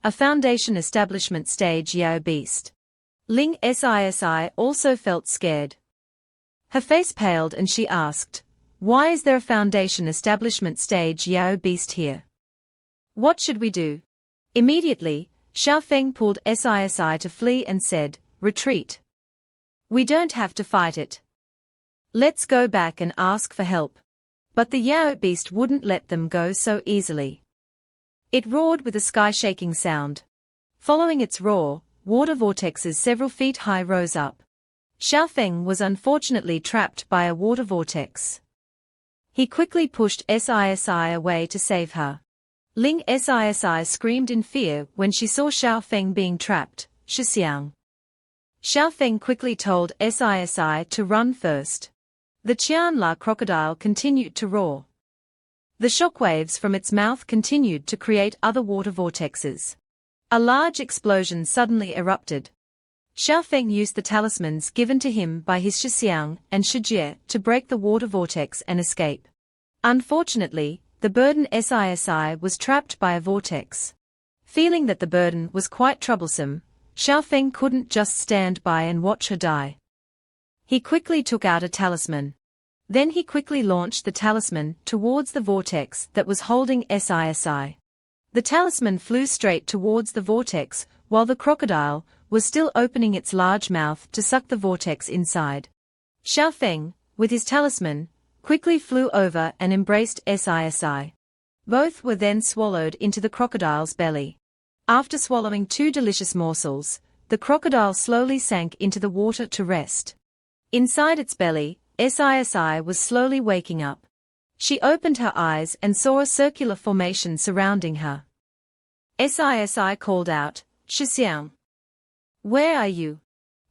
a Foundation establishment stage Yao beast. Ling Sisi also felt scared. Her face paled and she asked, "Why is there a Foundation establishment stage Yao beast here? What should we do?" Immediately, Xiaofeng pulled Sisi to flee and said, "Retreat. We don't have to fight it. Let's go back and ask for help." But the Yao beast wouldn't let them go so easily. It roared with a sky-shaking sound. Following its roar, water vortexes several feet high rose up. Xiaofeng was unfortunately trapped by a water vortex. He quickly pushed Sisi away to save her. Ling Sisi screamed in fear when she saw Xiaofeng being trapped. "Shixiang." Xiaofeng quickly told Sisi to run first. The Qianla crocodile continued to roar. The shockwaves from its mouth continued to create other water vortexes. A large explosion suddenly erupted. Xiaofeng used the talismans given to him by his Shixiang and Shijie to break the water vortex and escape. Unfortunately, the burden Sisi was trapped by a vortex. Feeling that the burden was quite troublesome, Xiaofeng couldn't just stand by and watch her die. He quickly took out a talisman. Then he quickly launched the talisman towards the vortex that was holding Sisi. The talisman flew straight towards the vortex, while the crocodile was still opening its large mouth to suck the vortex inside. Xiaofeng, with his talisman, quickly flew over and embraced Sisi. Both were then swallowed into the crocodile's belly. After swallowing 2 delicious morsels, the crocodile slowly sank into the water to rest. Inside its belly, Sisi was slowly waking up. She opened her eyes and saw a circular formation surrounding her. Sisi called out, "Shixiang. Where are you?"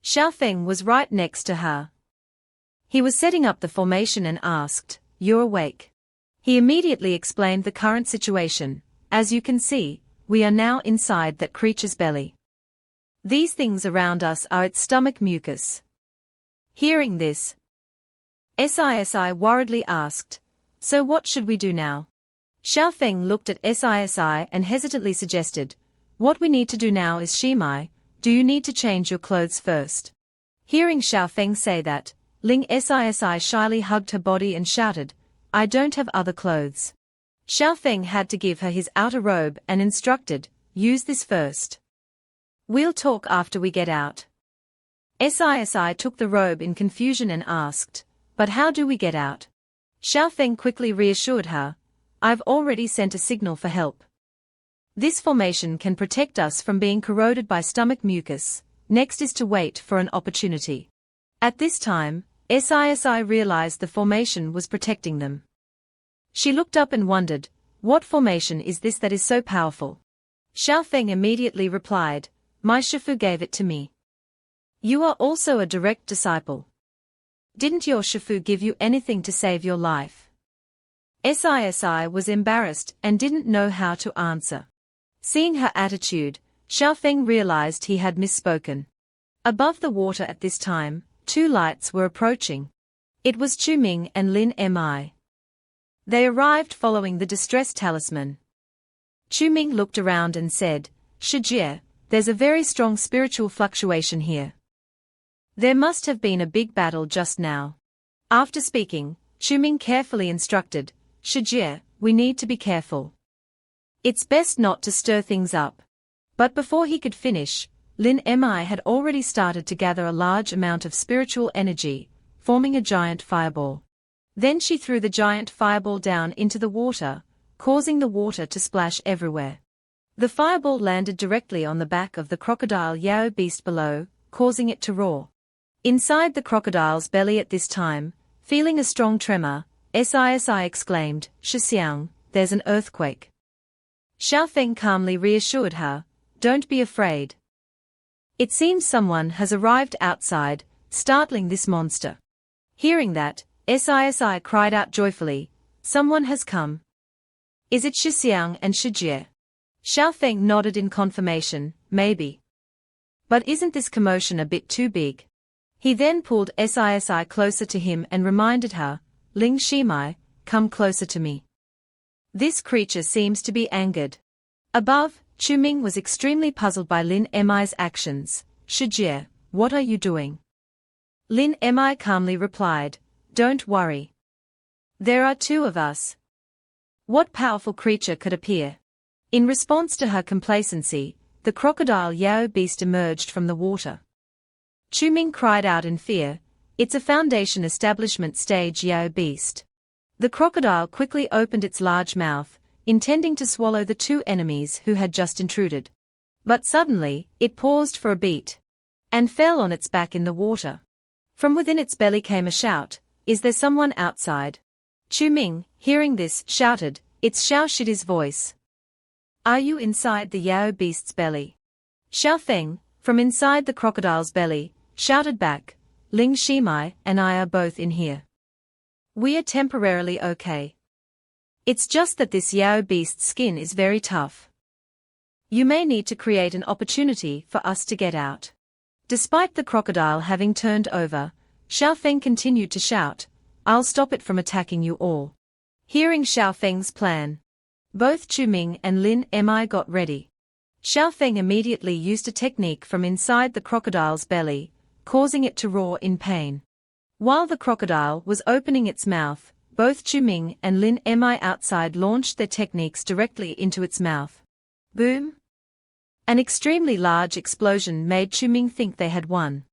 Xiaofeng was right next to her. He was setting up the formation and asked, "You're awake?" He immediately explained the current situation. "As you can see, we are now inside that creature's belly. These things around us are its stomach mucus." Hearing this, Sisi worriedly asked, "So what should we do now?" Xiaofeng looked at Sisi and hesitantly suggested, "What we need to do now is Shimai, do you need to change your clothes first?" Hearing Xiaofeng say that, Ling Sisi shyly hugged her body and shouted, "I don't have other clothes." Xiaofeng had to give her his outer robe and instructed, "Use this first. We'll talk after we get out." Sisi took the robe in confusion and asked, "But how do we get out?" Xiaofeng quickly reassured her, "I've already sent a signal for help. This formation can protect us from being corroded by stomach mucus, next is to wait for an opportunity." At this time, Sisi realized the formation was protecting them. She looked up and wondered, "What formation is this that is so powerful?" Xiaofeng immediately replied, "My Shifu gave it to me." "You are also a direct disciple. Didn't your Shifu give you anything to save your life?" Sisi was embarrassed and didn't know how to answer. Seeing her attitude, Xiaofeng realized he had misspoken. Above the water at this time, 2 lights were approaching. It was Chuming and Lin Mi. They arrived following the distress talisman. Chuming looked around and said, "Shijie, there's a very strong spiritual fluctuation here. There must have been a big battle just now." After speaking, Chuming carefully instructed, "Shijie, we need to be careful. It's best not to stir things up." But before he could finish, Lin Mi had already started to gather a large amount of spiritual energy, forming a giant fireball. Then she threw the giant fireball down into the water, causing the water to splash everywhere. The fireball landed directly on the back of the crocodile Yao beast below, causing it to roar. Inside the crocodile's belly at this time, feeling a strong tremor, Sisi exclaimed, "Shixiang, there's an earthquake." Xiaofeng calmly reassured her, Don't be afraid. It seems someone has arrived outside, startling this monster. Hearing that, Sisi cried out joyfully, someone has come. Is it Shixiang and Shijie? Xiaofeng nodded in confirmation, maybe. But isn't this commotion a bit too big? He then pulled Sisi closer to him and reminded her, Ling Shimai, come closer to me. This creature seems to be angered. Above, Chuming was extremely puzzled by Lin Mi's actions. Shijie, what are you doing? Lin Mi calmly replied, don't worry. There are two of us. What powerful creature could appear? In response to her complacency, the crocodile Yao beast emerged from the water. Chuming cried out in fear, it's a Foundation establishment stage Yao beast. The crocodile quickly opened its large mouth, intending to swallow the two enemies who had just intruded. But suddenly, it paused for a beat. And fell on its back in the water. From within its belly came a shout, is there someone outside? Chuming, hearing this, shouted, it's Xiao Shidi's voice. Are you inside the Yao beast's belly? Xiaofeng, from inside the crocodile's belly, shouted back, Ling Shimai and I are both in here. We are temporarily okay. It's just that this Yao beast's skin is very tough. You may need to create an opportunity for us to get out. Despite the crocodile having turned over, Xiaofeng continued to shout, I'll stop it from attacking you all. Hearing Xiaofeng's plan, both Chuming and Lin Mi got ready. Xiaofeng immediately used a technique from inside the crocodile's belly, causing it to roar in pain. While the crocodile was opening its mouth, both Chuming and Lin Mi outside launched their techniques directly into its mouth. Boom! An extremely large explosion made Chuming think they had won.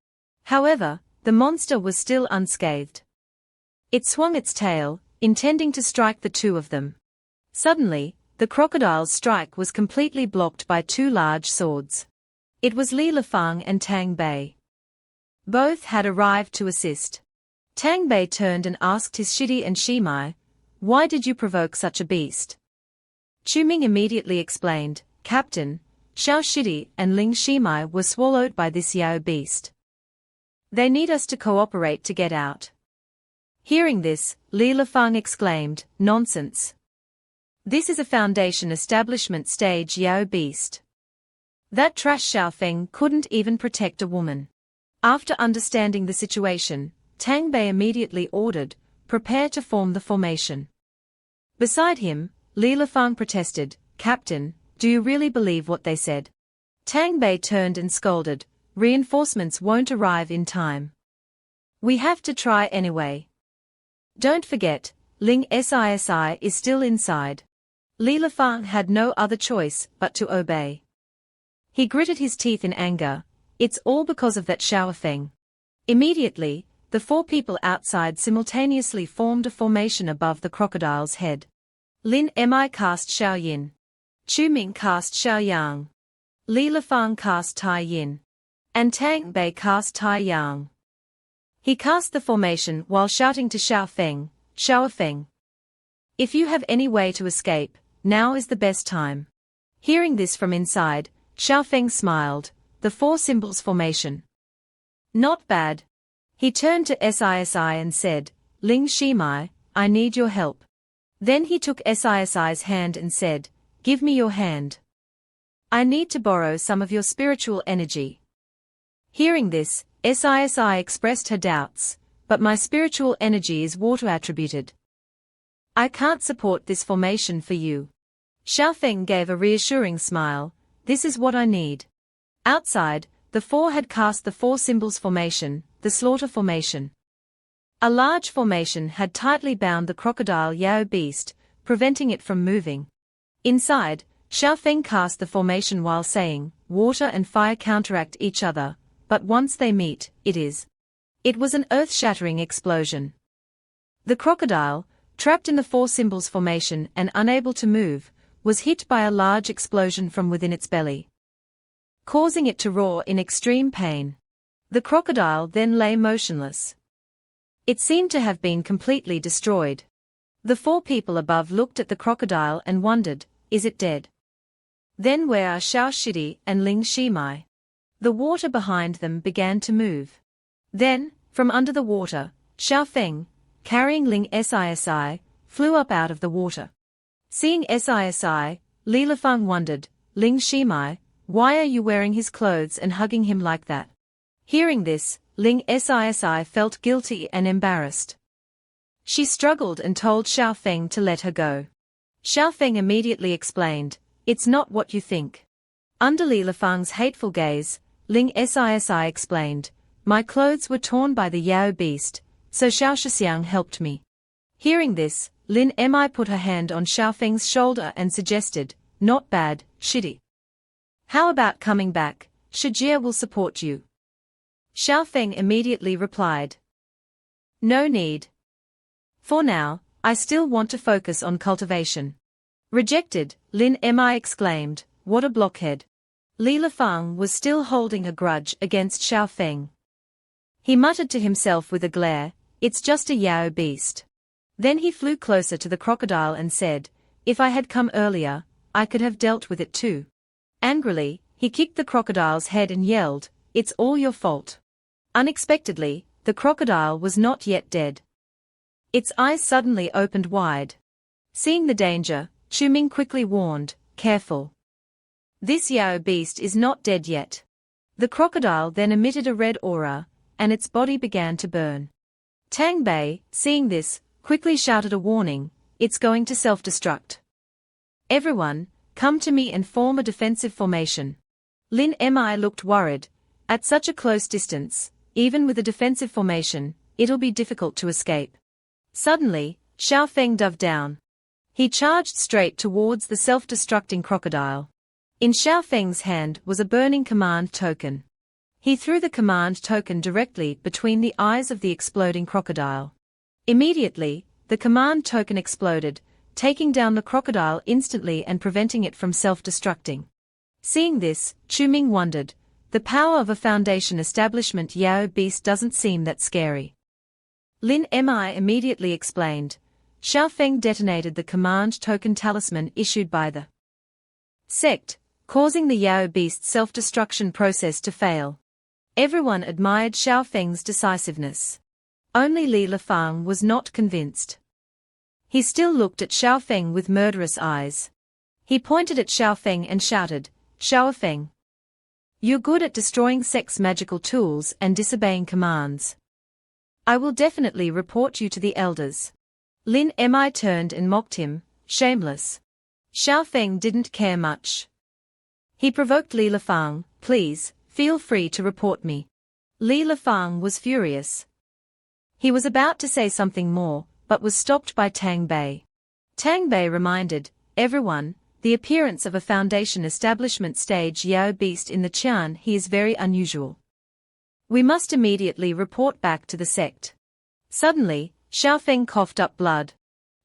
However, the monster was still unscathed. It swung its tail, intending to strike the two of them. Suddenly, the crocodile's strike was completely blocked by two large swords. It was Li Lifang and Tang Bei. Both had arrived to assist. Tang Bei turned and asked his Shidi and Shimai, why did you provoke such a beast? Chuming immediately explained, Captain, Xiao Shidi and Ling Shimai were swallowed by this Yao beast. They need us to cooperate to get out. Hearing this, Li Lifang exclaimed, nonsense. This is a Foundation establishment stage Yao beast. That trash Xiaofeng couldn't even protect a woman. After understanding the situation, Tang Bei immediately ordered, prepare to form the formation. Beside him, Li Lifang protested, Captain, do you really believe what they said? Tang Bei turned and scolded, reinforcements won't arrive in time. We have to try anyway. Don't forget, Ling Sisi is still inside. Li Lifang had no other choice but to obey. He gritted his teeth in anger, it's all because of that Xiaofeng. Immediately, the four people outside simultaneously formed a formation above the crocodile's head. Lin Mi cast Xiao Yin. Chuming cast Xiao Yang. Li Lifang cast Tai Yin. And Tang Bei cast Tai Yang. He cast the formation while shouting to Xiaofeng, Xiaofeng. If you have any way to escape, now is the best time. Hearing this from inside, Xiaofeng smiled, the four symbols formation. Not bad. He turned to Sisi and said, Ling Shimai, I need your help. Then he took Sisi's hand and said, give me your hand. I need to borrow some of your spiritual energy. Hearing this, Sisi expressed her doubts, but my spiritual energy is water attributed. I can't support this formation for you. Xiaofeng gave a reassuring smile, this is what I need. Outside, the four had cast the four symbols formation, the slaughter formation. A large formation had tightly bound the crocodile Yao beast, preventing it from moving. Inside, Xiaofeng cast the formation while saying, water and fire counteract each other, but once they meet, it was an earth-shattering explosion. The crocodile, trapped in the four symbols formation and unable to move, was hit by a large explosion from within its belly, causing it to roar in extreme pain. The crocodile then lay motionless. It seemed to have been completely destroyed. The four people above looked at the crocodile and wondered, is it dead? Then where are Xiao Shidi and Ling Shimai? The water behind them began to move. Then, from under the water, Xiao Feng, carrying Ling Sisi, flew up out of the water. Seeing Sisi, Li Lifeng wondered, Ling Shimai, why are you wearing his clothes and hugging him like that? Hearing this, Ling Sisi felt guilty and embarrassed. She struggled and told Xiao Feng to let her go. Xiao Feng immediately explained, it's not what you think. Under Li Lifeng's hateful gaze, Ling Sisi explained, my clothes were torn by the Yao beast, so Xiao Shixiang helped me. Hearing this, Lin Mi put her hand on Xiao Feng's shoulder and suggested, not bad, Shidi. How about coming back? Shijie will support you. Xiao Feng immediately replied. No need. For now, I still want to focus on cultivation. Rejected, Lin Mi exclaimed, what a blockhead. Li Lifeng was still holding a grudge against Xiao Feng. He muttered to himself with a glare, it's just a Yao beast. Then he flew closer to the crocodile and said, if I had come earlier, I could have dealt with it too. Angrily, he kicked the crocodile's head and yelled, it's all your fault. Unexpectedly, the crocodile was not yet dead. Its eyes suddenly opened wide. Seeing the danger, Chu Ming quickly warned, careful. This Yao beast is not dead yet. The crocodile then emitted a red aura, and its body began to burn. Tang Bei, seeing this, quickly shouted a warning, it's going to self-destruct. Everyone, come to me and form a defensive formation. Lin Mi looked worried. At such a close distance, even with a defensive formation, it'll be difficult to escape. Suddenly, Xiao Feng dove down. He charged straight towards the self-destructing crocodile. In Xiao Feng's hand was a burning command token. He threw the command token directly between the eyes of the exploding crocodile. Immediately, the command token exploded, taking down the crocodile instantly and preventing it from self-destructing. Seeing this, Chu Ming wondered, the power of a foundation establishment Yao beast doesn't seem that scary. Lin Mi immediately explained, Xiao Feng detonated the command token talisman issued by the sect, causing the Yao beast's self-destruction process to fail. Everyone admired Xiao Feng's decisiveness. Only Li Lifeng was not convinced. He still looked at Xiao Feng with murderous eyes. He pointed at Xiao Feng and shouted, Xiao Feng. You're good at destroying sect's magical tools and disobeying commands. I will definitely report you to the elders. Lin Mi turned and mocked him, shameless. Xiao Feng didn't care much. He provoked Li Lifeng, please, feel free to report me. Li Lifeng was furious. He was about to say something more, but was stopped by Tang Bei. Tang Bei reminded everyone, the appearance of a foundation establishment stage Yao beast in the Qian he is very unusual. We must immediately report back to the sect. Suddenly, Xiao Feng coughed up blood.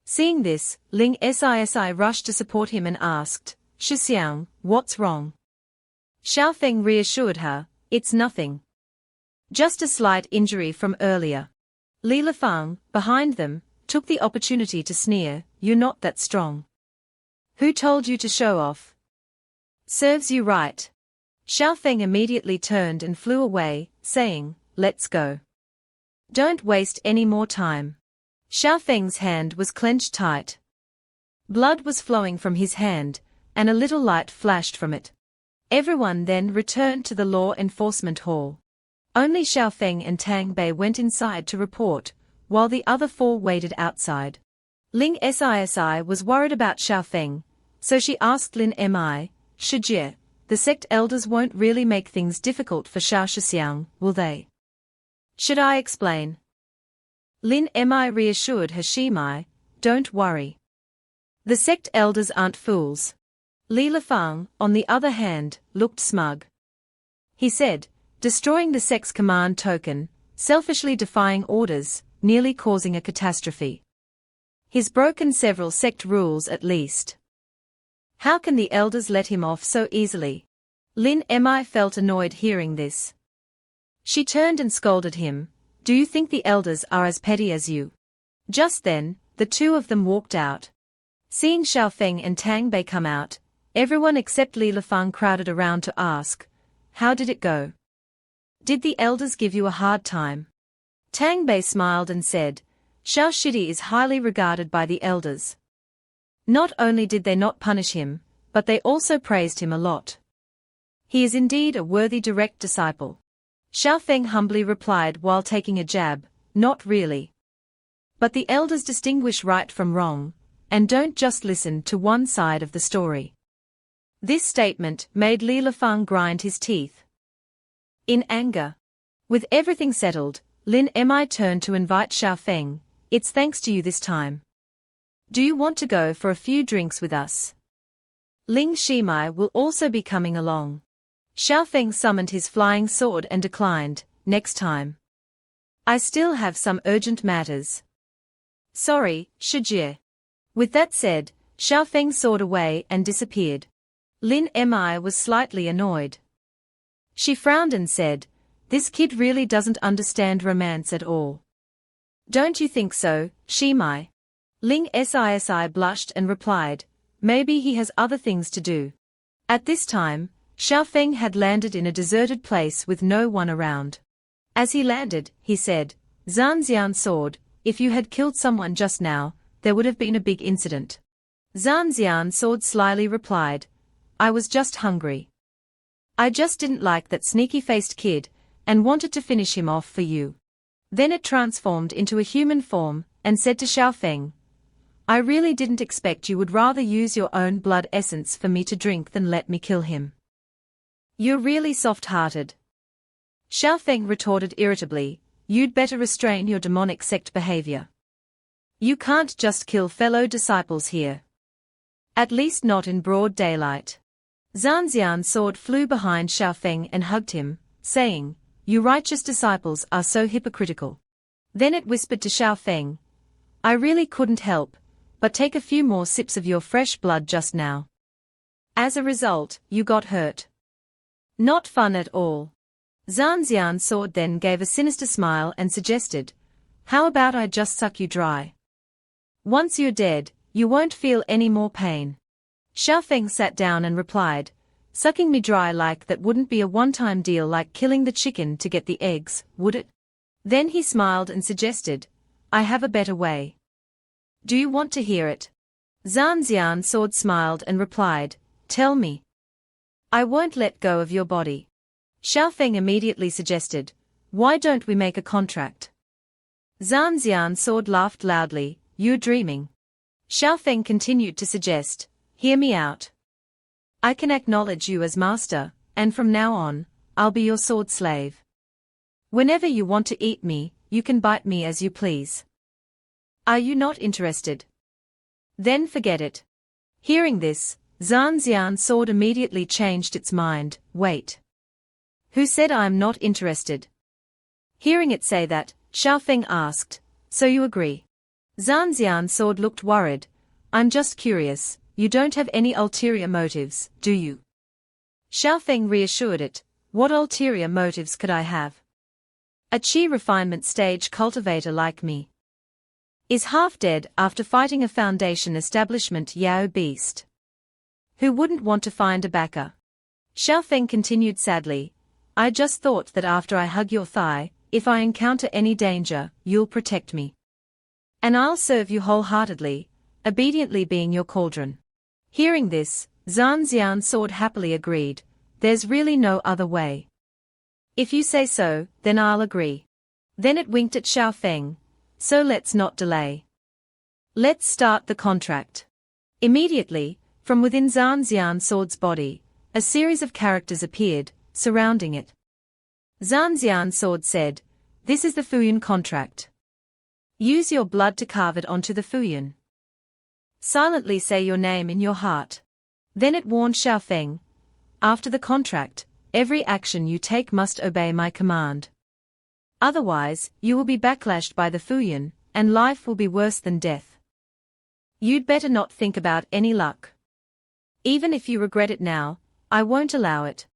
Seeing this, Ling Sisi rushed to support him and asked, Shixiang, what's wrong? Xiao Feng reassured her, it's nothing. Just a slight injury from earlier. Li Lifeng, behind them, took the opportunity to sneer, you're not that strong. Who told you to show off? Serves you right. Xiao Feng immediately turned and flew away, saying, let's go. Don't waste any more time. Xiao Feng's hand was clenched tight. Blood was flowing from his hand, and a little light flashed from it. Everyone then returned to the law enforcement hall. Only Xiao Feng and Tang Bei went inside to report, while the other four waited outside. Ling Sisi was worried about Xiao Feng, so she asked Lin Mi, Shijie, the sect elders won't really make things difficult for Xiao Shixiang, will they? Should I explain? Lin Mi reassured her Shimai, don't worry. The sect elders aren't fools. Li Lifeng, on the other hand, looked smug. He said, destroying the sect's command token, selfishly defying orders, nearly causing a catastrophe. He's broken several sect rules at least. How can the elders let him off so easily? Lin Mi felt annoyed hearing this. She turned and scolded him, do you think the elders are as petty as you? Just then, the two of them walked out. Seeing Xiao Feng and Tang Bei come out, Everyone except Li Lifeng crowded around to ask, "How did it go? Did the elders give you a hard time?" Tang Bei smiled and said, "Xiao Shidi is highly regarded by the elders. Not only did they not punish him, but they also praised him a lot. He is indeed a worthy direct disciple." Xiao Feng humbly replied while taking a jab, "Not really. But the elders distinguish right from wrong, and don't just listen to one side of the story." This statement made Li Lifeng grind his teeth. In anger. With everything settled, Lin Mi turned to invite Xiao Feng, "It's thanks to you this time. Do you want to go for a few drinks with us? Ling Shimai will also be coming along." Xiao Feng summoned his flying sword and declined, "Next time. I still have some urgent matters. Sorry, Shijie." With that said, Xiao Feng soared away and disappeared. Lin Mi was slightly annoyed. She frowned and said, "This kid really doesn't understand romance at all." "Don't you think so, Shimai?" Ling Si blushed and replied, "Maybe he has other things to do." At this time, Xiao Feng had landed in a deserted place with no one around. As he landed, he said, "Zanxian sword, if you had killed someone just now, there would have been a big incident." Zanxian sword slyly replied, "I was just hungry. I just didn't like that sneaky-faced kid, and wanted to finish him off for you." Then it transformed into a human form, and said to Xiao Feng, "I really didn't expect you would rather use your own blood essence for me to drink than let me kill him. You're really soft-hearted." Xiao Feng retorted irritably, "You'd better restrain your demonic sect behavior. You can't just kill fellow disciples here. At least not in broad daylight." Zanxian's sword flew behind Xiao Feng and hugged him, saying, "You righteous disciples are so hypocritical." Then it whispered to Xiao Feng, "I really couldn't help but take a few more sips of your fresh blood just now. As a result, you got hurt. Not fun at all." Zanxian's sword then gave a sinister smile and suggested, "How about I just suck you dry? Once you're dead, you won't feel any more pain." Xiao Feng sat down and replied, "Sucking me dry like that wouldn't be a one-time deal like killing the chicken to get the eggs, would it?" Then he smiled and suggested, "I have a better way. Do you want to hear it?" Zanxian's sword smiled and replied, "Tell me." "I won't let go of your body." Xiao Feng immediately suggested, "Why don't we make a contract?" Zanxian's sword laughed loudly, "You're dreaming." Xiao Feng continued to suggest, "Hear me out. I can acknowledge you as master, and from now on, I'll be your sword slave. Whenever you want to eat me, you can bite me as you please. Are you not interested? Then forget it." Hearing this, Zanxian's sword immediately changed its mind. "Wait. Who said I'm not interested?" Hearing it say that, Xiao Feng asked, "So you agree?" Zanxian's sword looked worried. "I'm just curious, you don't have any ulterior motives, do you?" Xiao Feng reassured it, "What ulterior motives could I have? A qi refinement stage cultivator like me is half dead after fighting a foundation establishment Yao beast. Who wouldn't want to find a backer?" Xiao Feng continued sadly, "I just thought that after I hug your thigh, if I encounter any danger, you'll protect me. And I'll serve you wholeheartedly, obediently being your cauldron." Hearing this, Zanxian's sword happily agreed, "There's really no other way. If you say so, then I'll agree." Then it winked at Xiao Feng, "So let's not delay. Let's start the contract." Immediately, from within Zanxian's sword's body, a series of characters appeared, surrounding it. Zanxian's sword said, "This is the Fuyun contract. Use your blood to carve it onto the Fuyun. Silently say your name in your heart." Then it warned Xiao Feng, "After the contract, every action you take must obey my command. Otherwise, you will be backlashed by the Fuyun, and life will be worse than death. You'd better not think about any luck. Even if you regret it now, I won't allow it."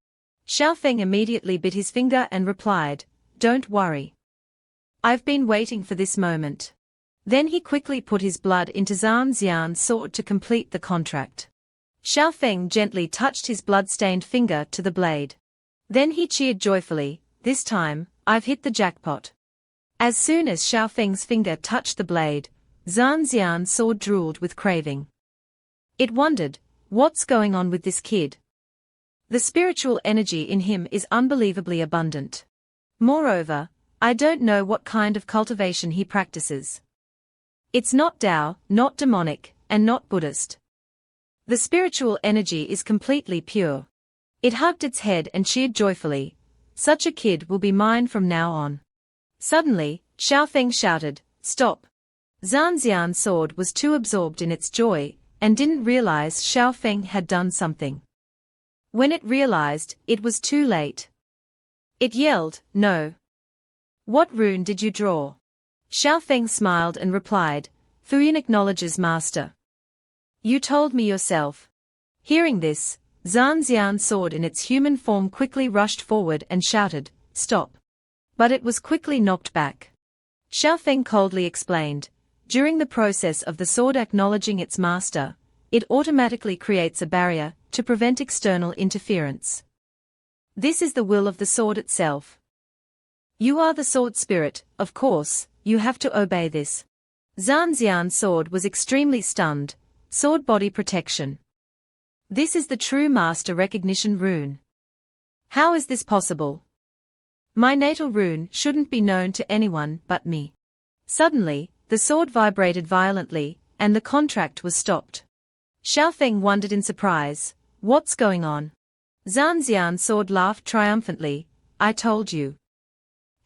Xiao Feng immediately bit his finger and replied, "Don't worry. I've been waiting for this moment." Then he quickly put his blood into Zanxian's sword to complete the contract. Xiaofeng gently touched his blood-stained finger to the blade. Then he cheered joyfully, "This time, I've hit the jackpot." As soon as Xiaofeng's finger touched the blade, Zanxian's sword drooled with craving. It wondered, what's going on with this kid? The spiritual energy in him is unbelievably abundant. Moreover, I don't know what kind of cultivation he practices. It's not Tao, not demonic, and not Buddhist. The spiritual energy is completely pure. It hugged its head and cheered joyfully, "Such a kid will be mine from now on." Suddenly, Xiaofeng shouted, "Stop!" Zanxian's sword was too absorbed in its joy, and didn't realize Xiaofeng had done something. When it realized, it was too late. It yelled, "No! What rune did you draw?" Xiaofeng smiled and replied, "Fuyan acknowledges master. You told me yourself." Hearing this, Zanxian's sword in its human form quickly rushed forward and shouted, "Stop!" But it was quickly knocked back. Xiaofeng coldly explained, "During the process of the sword acknowledging its master, it automatically creates a barrier to prevent external interference. This is the will of the sword itself. You are the sword spirit, of course, you have to obey this." Zanxian's sword was extremely stunned. Sword body protection. This is the true master recognition rune. How is this possible? My natal rune shouldn't be known to anyone but me. Suddenly, the sword vibrated violently, and the contract was stopped. Xiaofeng wondered in surprise, "What's going on?" Zanxian's sword laughed triumphantly, "I told you.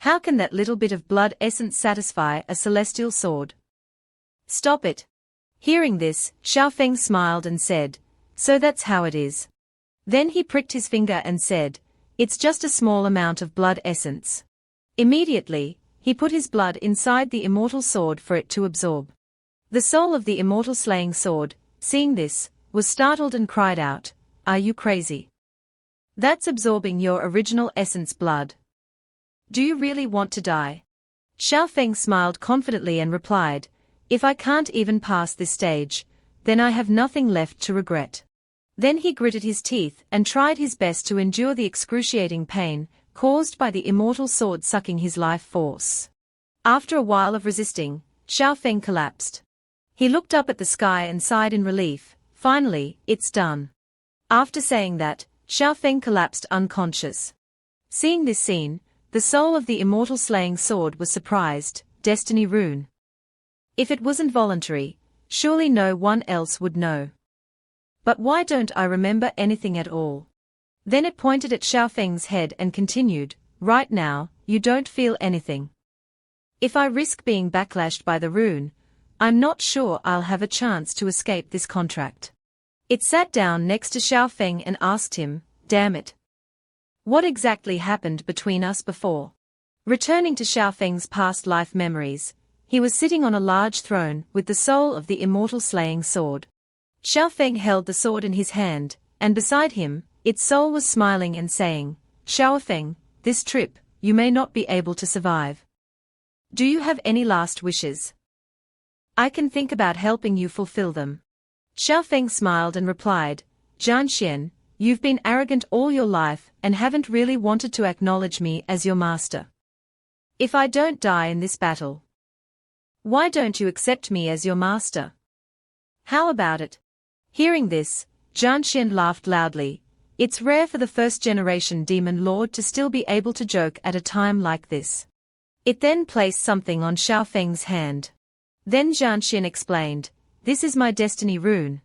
How can that little bit of blood essence satisfy a celestial sword? Stop it." Hearing this, Xiaofeng smiled and said, "So that's how it is." Then he pricked his finger and said, "It's just a small amount of blood essence." Immediately, he put his blood inside the immortal sword for it to absorb. The soul of the immortal slaying sword, seeing this, was startled and cried out, "Are you crazy? That's absorbing your original essence blood. Do you really want to die?" Xiaofeng smiled confidently and replied, "If I can't even pass this stage, then I have nothing left to regret." Then he gritted his teeth and tried his best to endure the excruciating pain caused by the immortal sword sucking his life force. After a while of resisting, Xiaofeng collapsed. He looked up at the sky and sighed in relief, "Finally, it's done." After saying that, Xiaofeng collapsed unconscious. Seeing this scene, the soul of the immortal slaying sword was surprised. Destiny rune. If it wasn't voluntary, surely no one else would know. But why don't I remember anything at all? Then it pointed at Xiaofeng's head and continued, "Right now, you don't feel anything. If I risk being backlashed by the rune, I'm not sure I'll have a chance to escape this contract." It sat down next to Xiaofeng and asked him, "Damn it. What exactly happened between us before?" Returning to Xiaofeng's past life memories, he was sitting on a large throne with the soul of the immortal slaying sword. Xiaofeng held the sword in his hand, and beside him, its soul was smiling and saying, "Xiaofeng, this trip, you may not be able to survive. Do you have any last wishes? I can think about helping you fulfill them." Xiaofeng smiled and replied, "Jianxian, you've been arrogant all your life and haven't really wanted to acknowledge me as your master. If I don't die in this battle, why don't you accept me as your master? How about it?" Hearing this, Jianxian laughed loudly. It's rare for the first-generation demon lord to still be able to joke at a time like this. It then placed something on Xiaofeng's hand. Then Jianxian explained, "This is my destiny rune.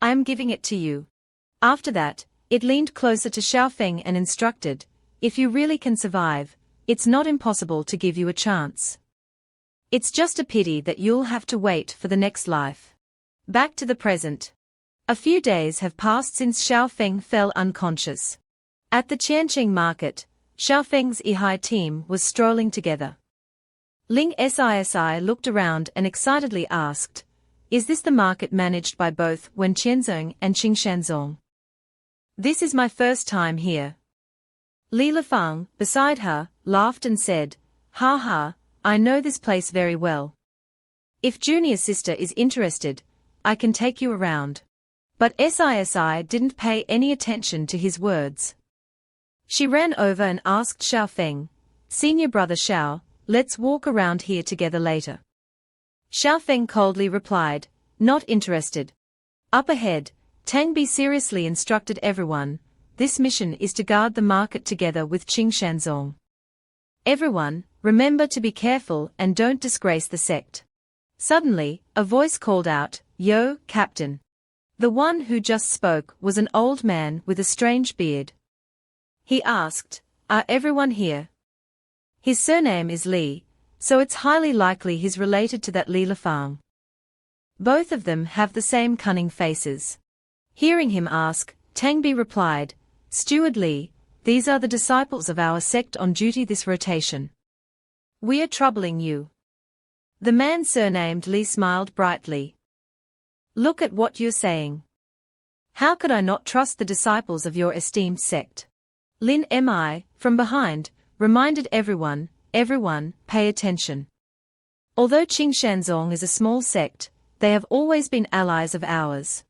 I am giving it to you." After that, it leaned closer to Xiaofeng and instructed, "If you really can survive, it's not impossible to give you a chance. It's just a pity that you'll have to wait for the next life." Back to the present. A few days have passed since Xiaofeng fell unconscious. At the Qianqing market, Xiaofeng's Ihai team was strolling together. Ling Sisi looked around and excitedly asked, "Is this the market managed by both Wen Qianzong and Qing Shanzong? This is my first time here." Li Lifang, beside her, laughed and said, "Ha ha, I know this place very well. If junior sister is interested, I can take you around." But Sisi didn't pay any attention to his words. She ran over and asked Xiaofeng, "Senior brother Xiao, let's walk around here together later." Xiaofeng coldly replied, "Not interested." Up ahead, Tang Bi seriously instructed everyone, "This mission is to guard the market together with Qing Shanzong. Everyone, remember to be careful and don't disgrace the sect." Suddenly, a voice called out, "Yo, Captain." The one who just spoke was an old man with a strange beard. He asked, "Are everyone here?" His surname is Li, so it's highly likely he's related to that Li Lifang. Both of them have the same cunning faces. Hearing him ask, Tang Bi replied, "Steward Li, these are the disciples of our sect on duty this rotation. We are troubling you." The man surnamed Li smiled brightly. "Look at what you're saying. How could I not trust the disciples of your esteemed sect?" Lin Mi, from behind, reminded everyone, "Everyone, pay attention. Although Qing Shanzong is a small sect, they have always been allies of ours.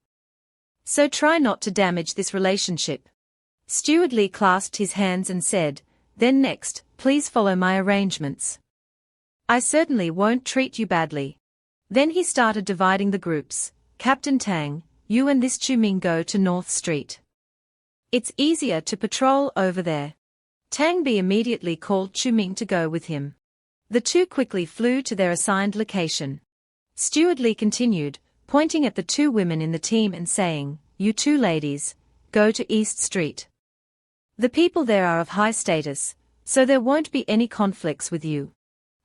So try not to damage this relationship." Steward Li clasped his hands and said, "Then next, please follow my arrangements. I certainly won't treat you badly." Then he started dividing the groups. "Captain Tang, you and this Chuming go to North Street. It's easier to patrol over there." Tang Bi immediately called Chuming to go with him. The two quickly flew to their assigned location. Steward Li continued, pointing at the two women in the team and saying, "You two ladies, go to East Street. The people there are of high status, so there won't be any conflicts with you."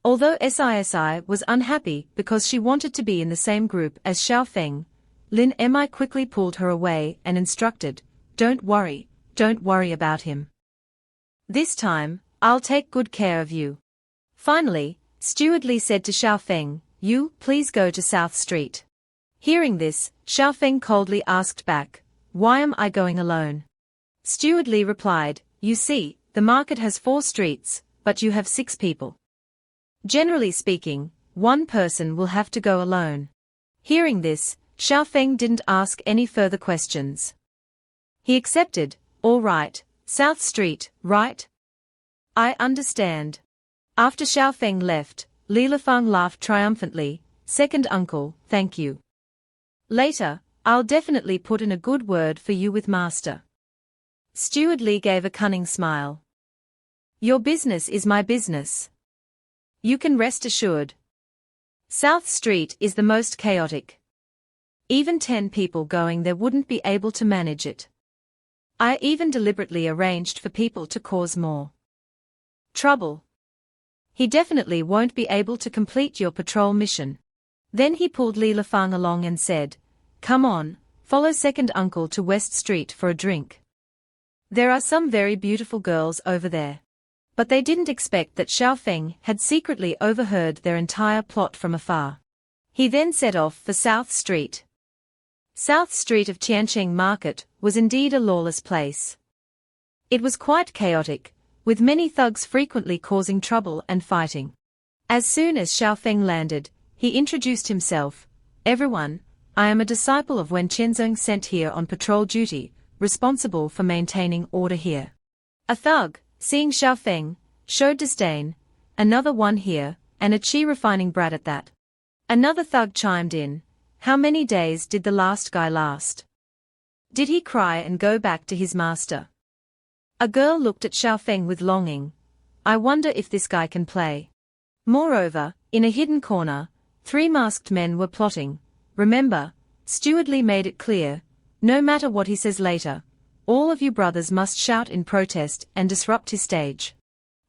Although Sisi was unhappy because she wanted to be in the same group as Xiaofeng, Lin Mi quickly pulled her away and instructed, don't worry about him. This time, I'll take good care of you." Finally, Steward Li said to Xiaofeng, "You, please go to South Street." Hearing this, Xiaofeng coldly asked back, "Why am I going alone?" Steward Li replied, "You see, the market has 4 streets, but you have 6 people. Generally speaking, one person will have to go alone." Hearing this, Xiaofeng didn't ask any further questions. He accepted, "All right, South Street, right? I understand." After Xiaofeng left, Li Lifang laughed triumphantly, "Second uncle, thank you. Later, I'll definitely put in a good word for you with Master." Steward Li gave a cunning smile. "Your business is my business. You can rest assured. South Street is the most chaotic. Even 10 people going there wouldn't be able to manage it. I even deliberately arranged for people to cause more trouble. He definitely won't be able to complete your patrol mission." Then he pulled Li Lifang along and said, "Come on, follow second uncle to West Street for a drink. There are some very beautiful girls over there." But they didn't expect that Xiaofeng had secretly overheard their entire plot from afar. He then set off for South Street. South Street of Tiancheng Market was indeed a lawless place. It was quite chaotic, with many thugs frequently causing trouble and fighting. As soon as Xiaofeng landed, he introduced himself, "Everyone, I am a disciple of Wen Chenzeng sent here on patrol duty, responsible for maintaining order here." A thug, seeing Xiaofeng, showed disdain, "Another one here, and a chi refining brat at that." Another thug chimed in, "How many days did the last guy last? Did he cry and go back to his master?" A girl looked at Xiaofeng with longing. "I wonder if this guy can play." Moreover, in a hidden corner, 3 masked men were plotting. Remember, Steward Li made it clear, no matter what he says later, all of you brothers must shout in protest and disrupt his stage.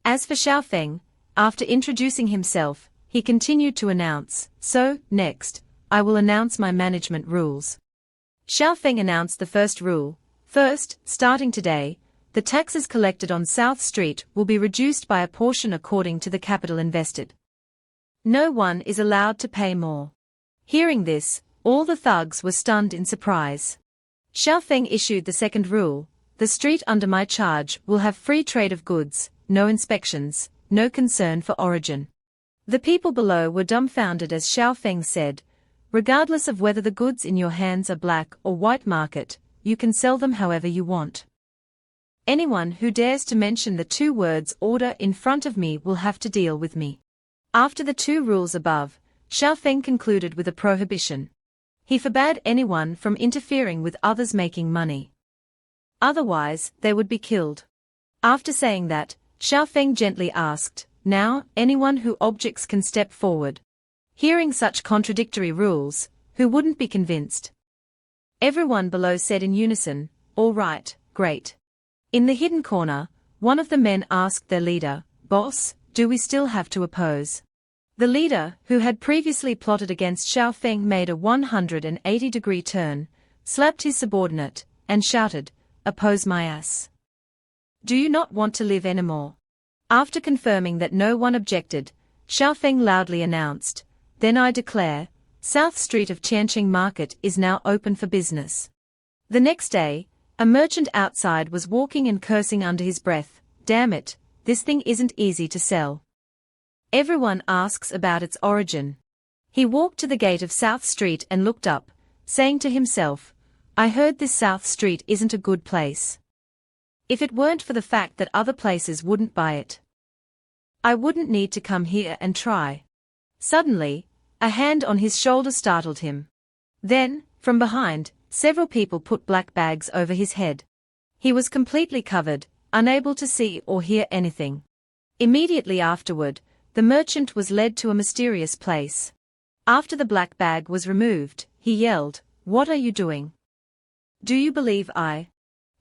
As for Xiaofeng, after introducing himself, he continued to announce, "So, next, I will announce my management rules." Xiaofeng announced the first rule. "First, starting today, the taxes collected on South Street will be reduced by a portion according to the capital invested. No one is allowed to pay more." Hearing this, all the thugs were stunned in surprise. Xiaofeng issued the second rule, "The street under my charge will have free trade of goods, no inspections, no concern for origin." The people below were dumbfounded as Xiaofeng said, Regardless of whether the goods in your hands are black or white market, you can sell them however you want. Anyone who dares to mention the two words order in front of me will have to deal with me. After the two rules above, Xiaofeng concluded with a prohibition. He forbade anyone from interfering with others making money. Otherwise, they would be killed. After saying that, Xiaofeng gently asked, "Now, anyone who objects can step forward." Hearing such contradictory rules, who wouldn't be convinced? Everyone below said in unison, "All right, great." In the hidden corner, one of the men asked their leader, "Boss, do we still have to oppose?" The leader, who had previously plotted against Xiaofeng, made a 180-degree turn, slapped his subordinate, and shouted, "Oppose my ass. Do you not want to live anymore?" After confirming that no one objected, Xiaofeng loudly announced, "Then I declare, South Street of Qianqing Market is now open for business." The next day, a merchant outside was walking and cursing under his breath, "Damn it, this thing isn't easy to sell." Everyone asks about its origin. He walked to the gate of South Street and looked up, saying to himself, "I heard this South Street isn't a good place. If it weren't for the fact that other places wouldn't buy it, I wouldn't need to come here and try." Suddenly, a hand on his shoulder startled him. Then, from behind, several people put black bags over his head. He was completely covered, unable to see or hear anything. Immediately afterward, the merchant was led to a mysterious place. After the black bag was removed, he yelled, "What are you doing? Do you believe I?"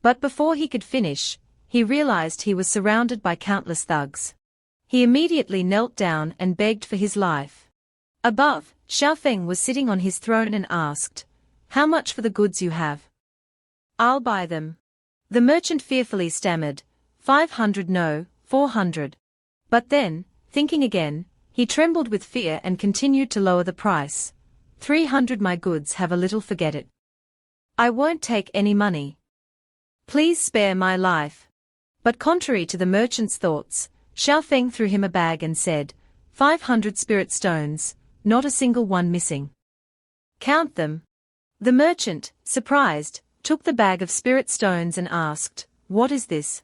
But before he could finish, he realized he was surrounded by countless thugs. He immediately knelt down and begged for his life. Above, Xiaofeng was sitting on his throne and asked, "How much for the goods you have? I'll buy them." The merchant fearfully stammered, 500 no, 400. But then, thinking again, he trembled with fear and continued to lower the price. 300 my goods have a little forget it. I won't take any money. Please spare my life. But contrary to the merchant's thoughts, Xiaofeng threw him a bag and said, 500 spirit stones, not a single one missing. Count them. The merchant, surprised, took the bag of spirit stones and asked, "What is this?"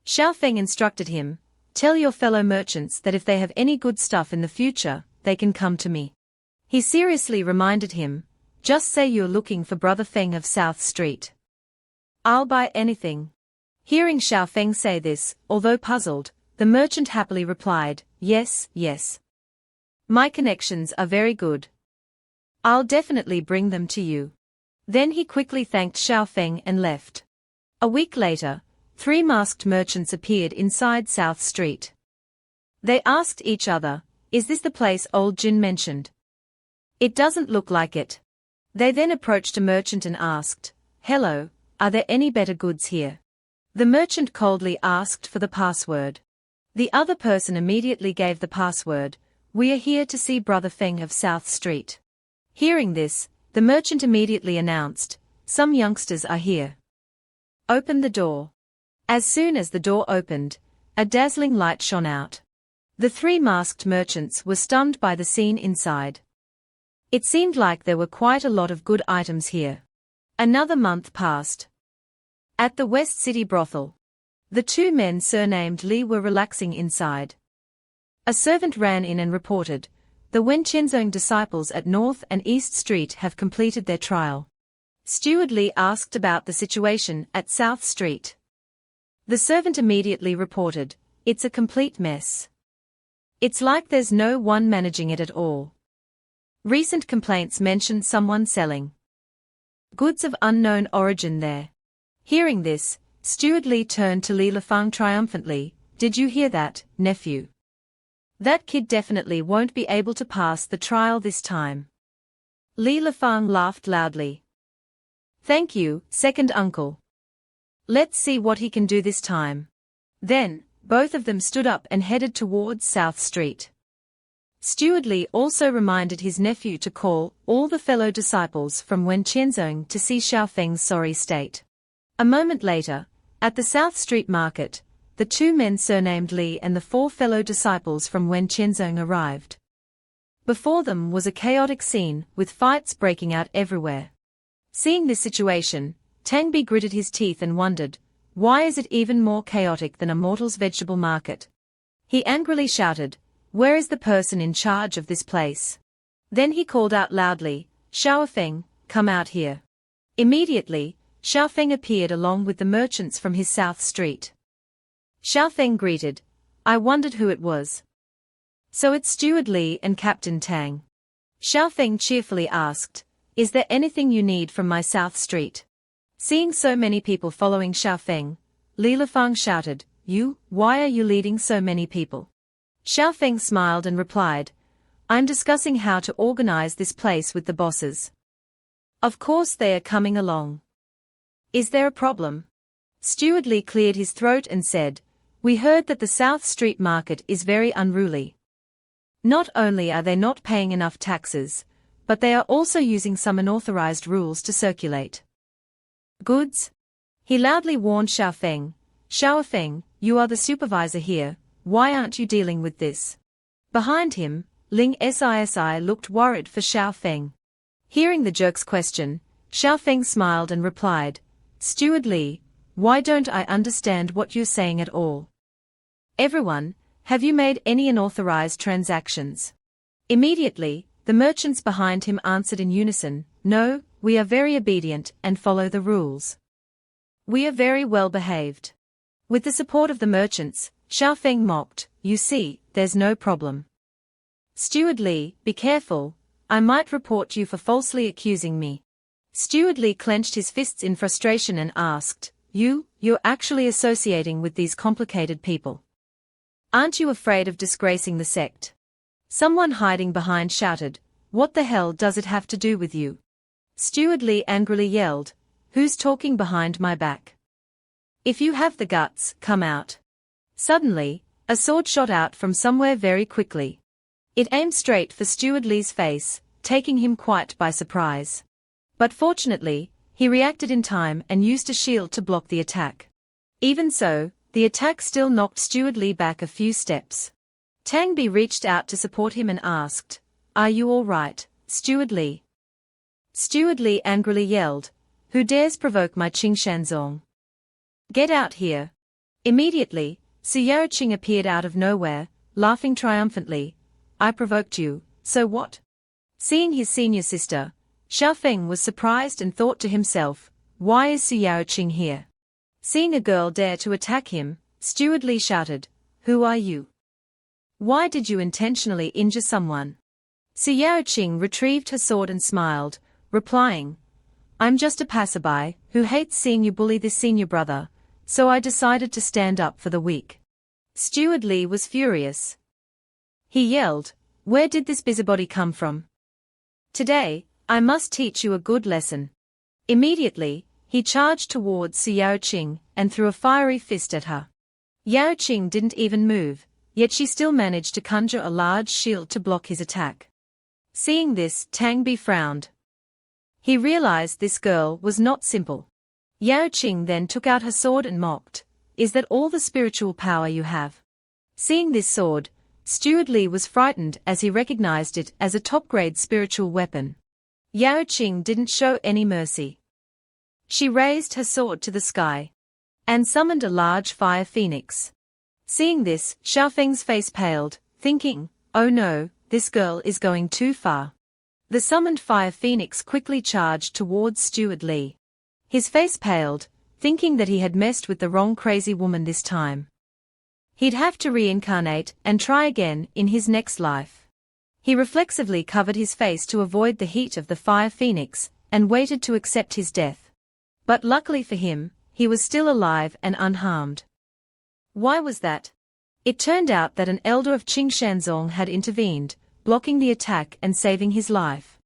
Xiaofeng instructed him, "Tell your fellow merchants that if they have any good stuff in the future, they can come to me." He seriously reminded him, "Just say you're looking for Brother Feng of South Street. I'll buy anything." Hearing Xiaofeng say this, although puzzled, the merchant happily replied, "Yes, yes. My connections are very good. I'll definitely bring them to you." Then he quickly thanked Xiaofeng and left. A week later, 3 masked merchants appeared inside South Street. They asked each other, "Is this the place old Jin mentioned? It doesn't look like it." They then approached a merchant and asked, "Hello, are there any better goods here?" The merchant coldly asked for the password. The other person immediately gave the password, "We are here to see Brother Feng of South Street." Hearing this, the merchant immediately announced, "Some youngsters are here. Open the door." As soon as the door opened, a dazzling light shone out. The 3 masked merchants were stunned by the scene inside. It seemed like there were quite a lot of good items here. Another month passed. At the West City brothel, the 2 men surnamed Li were relaxing inside. A servant ran in and reported, "The Wenqianzong disciples at North and East Street have completed their trial." Steward Li asked about the situation at South Street. The servant immediately reported, "It's a complete mess. It's like there's no one managing it at all. Recent complaints mentioned someone selling goods of unknown origin there." Hearing this, Steward Li turned to Li Lefang triumphantly, "Did you hear that, nephew? That kid definitely won't be able to pass the trial this time." Li Lefang laughed loudly. "Thank you, second uncle. Let's see what he can do this time." Then, both of them stood up and headed towards South Street. Steward Li also reminded his nephew to call all the fellow disciples from Wenqianzong to see Xiaofeng's sorry state. A moment later, at the South Street market, the 2 men surnamed Li and the 4 fellow disciples from Wenqianzong arrived. Before them was a chaotic scene, with fights breaking out everywhere. Seeing this situation, Tangbi gritted his teeth and wondered, why is it even more chaotic than a mortal's vegetable market? He angrily shouted, "Where is the person in charge of this place?" Then he called out loudly, "Xiaofeng, come out here." Immediately, Xiaofeng appeared along with the merchants from his south street. Xiaofeng greeted, "I wondered who it was." "So it's Steward Li and Captain Tang." Xiaofeng cheerfully asked, "Is there anything you need from my south street?" Seeing so many people following Xiaofeng, Li Lifang shouted, Why are you leading so many people?" Xiaofeng smiled and replied, "I'm discussing how to organize this place with the bosses." "Of course they are coming along. Is there a problem?" Steward Li cleared his throat and said, "We heard that the South Street market is very unruly. Not only are they not paying enough taxes, but they are also using some unauthorized rules to circulate goods." He loudly warned Xiaofeng, "Xiaofeng, you are the supervisor here, why aren't you dealing with this?" Behind him, Ling Sisi looked worried for Xiaofeng. Hearing the jerk's question, Xiaofeng smiled and replied, "Steward Li, why don't I understand what you're saying at all? Everyone, have you made any unauthorized transactions?" Immediately, the merchants behind him answered in unison, "No, we are very obedient and follow the rules. We are very well behaved." With the support of the merchants, Xiaofeng mocked, "You see, there's no problem. Steward Li, be careful, I might report you for falsely accusing me." Steward Li clenched his fists in frustration and asked, You're actually associating with these complicated people? Aren't you afraid of disgracing the sect?" Someone hiding behind shouted, "What the hell does it have to do with you?" Steward Li angrily yelled, "Who's talking behind my back? If you have the guts, come out." Suddenly, a sword shot out from somewhere very quickly. It aimed straight for Steward Li's face, taking him quite by surprise. But fortunately, he reacted in time and used a shield to block the attack. Even so, the attack still knocked Steward Li back a few steps. Tangbi reached out to support him and asked, "Are you all right, Steward Li?" Steward Li angrily yelled, "Who dares provoke my Qing Shanzong? Get out here." Immediately, Su Qing appeared out of nowhere, laughing triumphantly, "I provoked you, so what?" Seeing his senior sister, Xiaofeng was surprised and thought to himself, "Why is Su Qing here?" Seeing a girl dare to attack him, Steward Li shouted, "Who are you? Why did you intentionally injure someone?" Su Qing retrieved her sword and smiled, replying, "I'm just a passerby who hates seeing you bully this senior brother, so I decided to stand up for the weak." Steward Li was furious. He yelled, "Where did this busybody come from? Today, I must teach you a good lesson." Immediately, he charged towards Su Qing and threw a fiery fist at her. Yao Qing didn't even move, yet she still managed to conjure a large shield to block his attack. Seeing this, Tangbi frowned. He realized this girl was not simple. Yao Qing then took out her sword and mocked, "Is that all the spiritual power you have?" Seeing this sword, Steward Li was frightened as he recognized it as a top-grade spiritual weapon. Yao Qing didn't show any mercy. She raised her sword to the sky and summoned a large fire phoenix. Seeing this, Xiaofeng's face paled, thinking, "Oh no, this girl is going too far." The summoned fire phoenix quickly charged towards Steward Li. His face paled, thinking that he had messed with the wrong crazy woman this time. He'd have to reincarnate and try again in his next life. He reflexively covered his face to avoid the heat of the fire phoenix, and waited to accept his death. But luckily for him, he was still alive and unharmed. Why was that? It turned out that an elder of Qing Shanzong had intervened, blocking the attack and saving his life.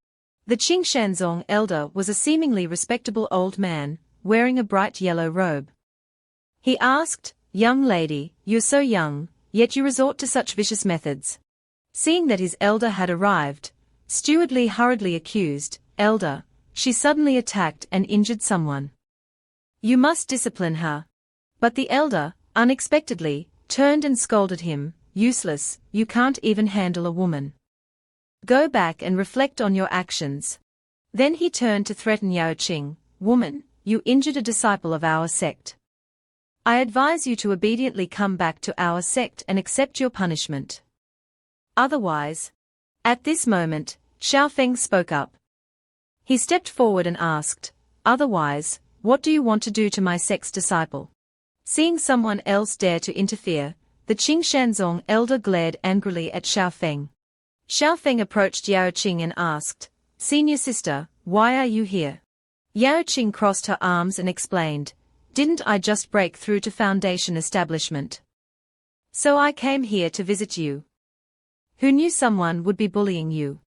The Qing Shanzong elder was a seemingly respectable old man, wearing a bright yellow robe. He asked, "Young lady, you're so young, yet you resort to such vicious methods." Seeing that his elder had arrived, Steward Li hurriedly accused, "Elder, she suddenly attacked and injured someone. You must discipline her." But the elder, unexpectedly, turned and scolded him, "Useless, you can't even handle a woman. Go back and reflect on your actions. Then he turned to threaten Yao Qing. Woman, you injured a disciple of our sect. I advise you to obediently come back to our sect and accept your punishment. Otherwise. At this moment, Xiaofeng spoke up. He stepped forward and asked, otherwise, what do you want to do to my sect's disciple? Seeing someone else dare to interfere, the Qing Shanzong elder glared angrily at Xiaofeng. Xiaofeng approached Yao Qing and asked, Senior sister, why are you here? Yao Qing crossed her arms and explained, didn't I just break through to Foundation establishment? So I came here to visit you. Who knew someone would be bullying you?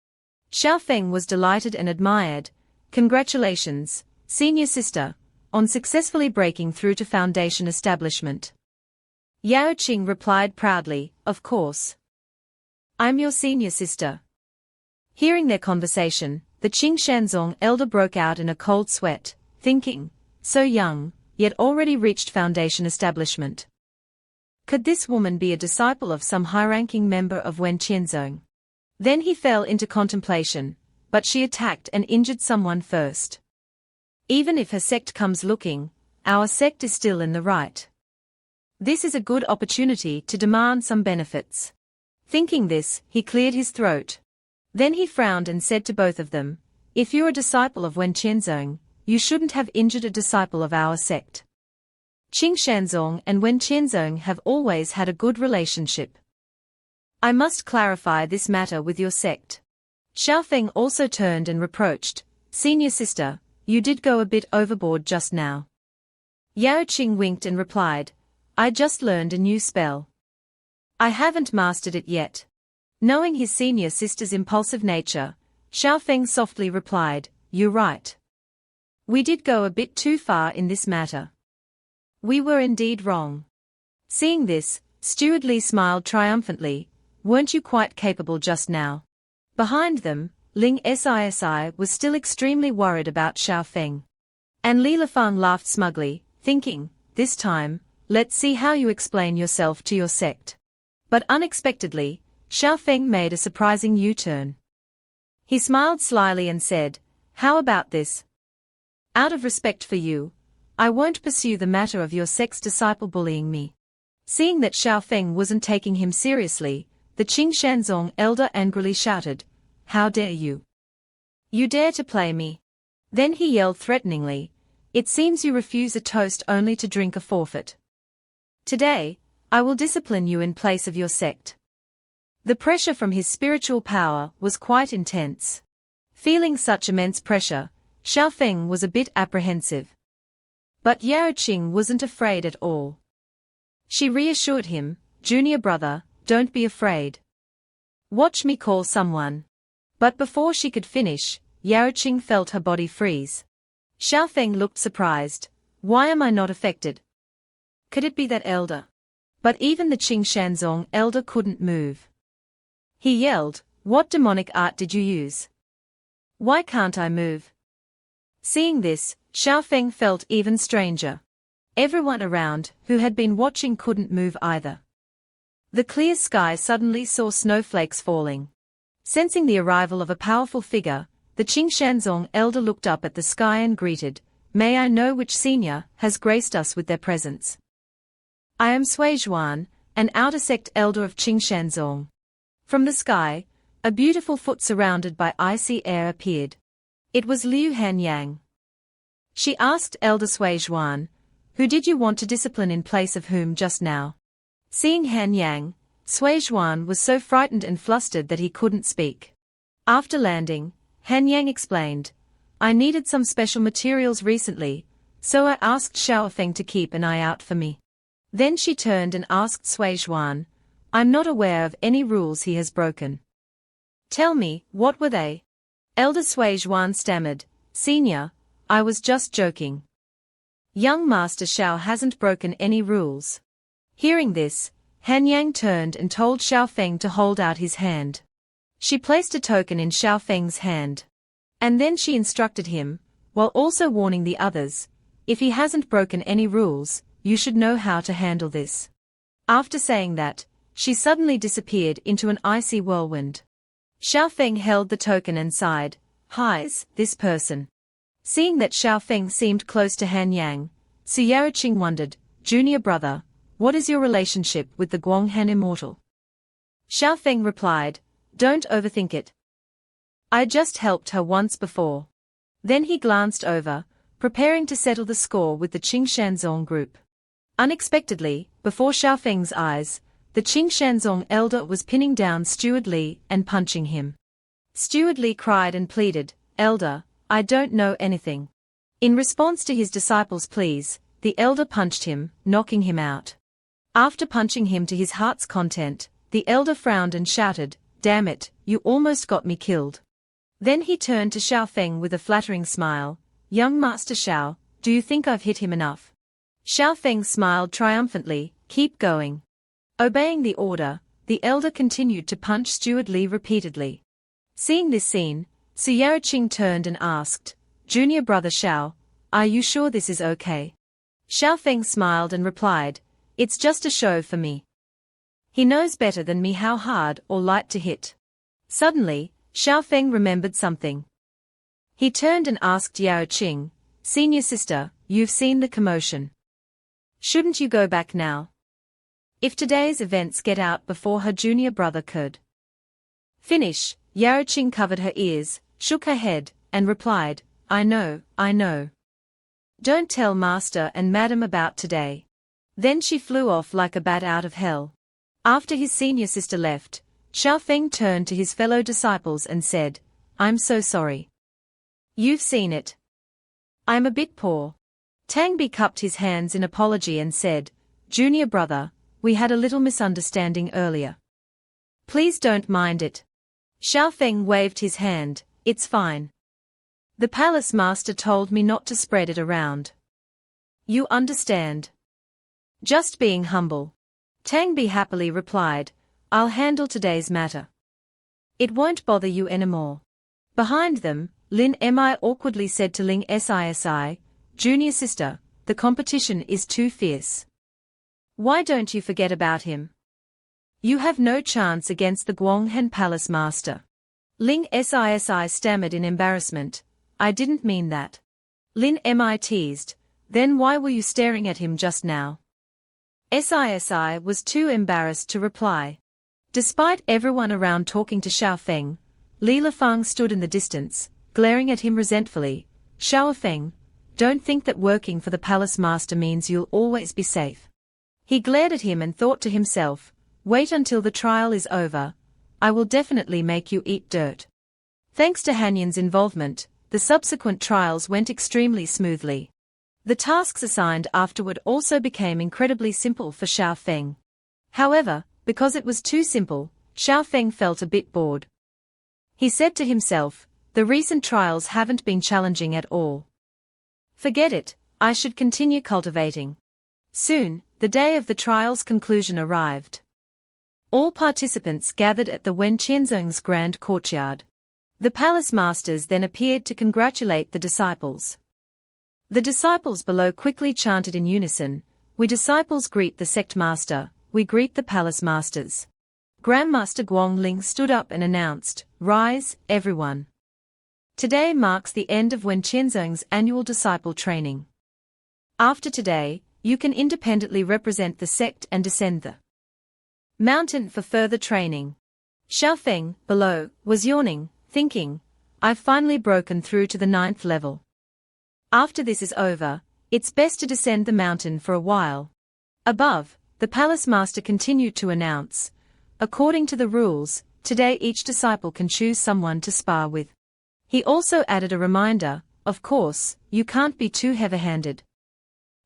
Xiaofeng was delighted and admired. Congratulations, senior sister, on successfully breaking through to Foundation establishment. Yao Qing replied proudly, of course. I'm your senior sister. Hearing their conversation, the Qing Shanzong elder broke out in a cold sweat, thinking, so young, yet already reached Foundation establishment. Could this woman be a disciple of some high-ranking member of Wen Qianzong? Then he fell into contemplation, but she attacked and injured someone first. Even if her sect comes looking, our sect is still in the right. This is a good opportunity to demand some benefits. Thinking this, he cleared his throat. Then he frowned and said to both of them, if you're a disciple of Wen Qianzong, you shouldn't have injured a disciple of our sect. Qing Shanzong and Wen Qianzong have always had a good relationship. I must clarify this matter with your sect. Xiaofeng also turned and reproached, senior sister, you did go a bit overboard just now. Yao Qing winked and replied, I just learned a new spell. I haven't mastered it yet. Knowing his senior sister's impulsive nature, Xiaofeng softly replied, you're right. We did go a bit too far in this matter. We were indeed wrong. Seeing this, Steward Li smiled triumphantly, weren't you quite capable just now? Behind them, Ling Sisi was still extremely worried about Xiaofeng. And Li Lifeng laughed smugly, thinking, this time, let's see how you explain yourself to your sect. But unexpectedly, Xiaofeng made a surprising U-turn. He smiled slyly and said, how about this? Out of respect for you, I won't pursue the matter of your sect's disciple bullying me. Seeing that Xiaofeng wasn't taking him seriously, the Qing Shanzong elder angrily shouted, how dare you? You dare to play me? Then he yelled threateningly, it seems you refuse a toast only to drink a forfeit. Today, I will discipline you in place of your sect. The pressure from his spiritual power was quite intense. Feeling such immense pressure, Xiaofeng was a bit apprehensive. But Yao Qing wasn't afraid at all. She reassured him, junior brother, don't be afraid. Watch me call someone. But before she could finish, Yao Qing felt her body freeze. Xiaofeng looked surprised. Why am I not affected? Could it be that elder? But even the Qing Shanzong elder couldn't move. He yelled, what demonic art did you use? Why can't I move? Seeing this, Xiaofeng felt even stranger. Everyone around, who had been watching, couldn't move either. The clear sky suddenly saw snowflakes falling. Sensing the arrival of a powerful figure, the Qing Shanzong elder looked up at the sky and greeted, may I know which senior has graced us with their presence? I am Sui Zhuan, an outer sect elder of Qing Shanzong. From the sky, a beautiful foot surrounded by icy air appeared. It was Liu Hanyang. She asked Elder Sui Zhuan, who did you want to discipline in place of whom just now? Seeing Hanyang, Sui Zhuan was so frightened and flustered that he couldn't speak. After landing, Hanyang explained, I needed some special materials recently, so I asked Xiaofeng to keep an eye out for me. Then she turned and asked Sui Zhuan, I'm not aware of any rules he has broken. Tell me, what were they? Elder Sui Zhuan stammered, Senior, I was just joking. Young Master Xiao hasn't broken any rules. Hearing this, Hanyang turned and told Xiaofeng to hold out his hand. She placed a token in Xiaofeng's hand. And then she instructed him, while also warning the others, if he hasn't broken any rules, you should know how to handle this. After saying that, she suddenly disappeared into an icy whirlwind. Xiaofeng held the token and sighed. Highs, this person. Seeing that Xiaofeng seemed close to Han Yang, Su Yaraqing wondered, Junior brother, what is your relationship with the Guanghan immortal? Xiaofeng replied, don't overthink it. I just helped her once before. Then he glanced over, preparing to settle the score with the Qing group. Unexpectedly, before Xiaofeng's eyes, the Qing elder was pinning down Steward Li and punching him. Steward Li cried and pleaded, Elder, I don't know anything. In response to his disciples' pleas, the elder punched him, knocking him out. After punching him to his heart's content, the elder frowned and shouted, Damn it, you almost got me killed. Then he turned to Xiaofeng with a flattering smile, Young Master Xiao, do you think I've hit him enough? Xiaofeng smiled triumphantly, keep going. Obeying the order, the elder continued to punch Steward Li repeatedly. Seeing this scene, Su Yaraqing turned and asked, Junior brother Xiao, are you sure this is okay? Xiaofeng smiled and replied, It's just a show for me. He knows better than me how hard or light to hit. Suddenly, Xiaofeng remembered something. He turned and asked Yaraqing, Senior sister, you've seen the commotion. Shouldn't you go back now? If today's events get out before her junior brother could finish, Yaraqing covered her ears, shook her head, and replied, I know. Don't tell master and madam about today. Then she flew off like a bat out of hell. After his senior sister left, Xiaofeng turned to his fellow disciples and said, I'm so sorry. You've seen it. I'm a bit poor. Tangbi cupped his hands in apology and said, Junior brother, we had a little misunderstanding earlier. Please don't mind it. Xiaofeng waved his hand, it's fine. The palace master told me not to spread it around. You understand. Just being humble. Tangbi happily replied, I'll handle today's matter. It won't bother you anymore. Behind them, Lin Mi awkwardly said to Ling Si, Junior sister, the competition is too fierce. Why don't you forget about him? You have no chance against the Guanghan palace master. Ling Si stammered in embarrassment, I didn't mean that. Lin Mi teased, then why were you staring at him just now? Si was too embarrassed to reply. Despite everyone around talking to Xiaofeng, Li Lifang stood in the distance, glaring at him resentfully. Xiaofeng, don't think that working for the palace master means you'll always be safe. He glared at him and thought to himself, wait until the trial is over. I will definitely make you eat dirt. Thanks to Hanyan's involvement, the subsequent trials went extremely smoothly. The tasks assigned afterward also became incredibly simple for Xiaofeng. However, because it was too simple, Xiaofeng felt a bit bored. He said to himself, the recent trials haven't been challenging at all. Forget it, I should continue cultivating. Soon, the day of the trial's conclusion arrived. All participants gathered at the Wen Qianzong's grand courtyard. The palace masters then appeared to congratulate the disciples. The disciples below quickly chanted in unison, We disciples greet the sect master, we greet the palace masters. Grandmaster Guangling stood up and announced, Rise, everyone. Today marks the end of Wen Qianzong's annual disciple training. After today, you can independently represent the sect and descend the mountain for further training. Xiaofeng, below, was yawning, thinking, I've finally broken through to the 9th level. After this is over, it's best to descend the mountain for a while. Above, the palace master continued to announce, according to the rules, today each disciple can choose someone to spar with. He also added a reminder, of course, you can't be too heavy-handed.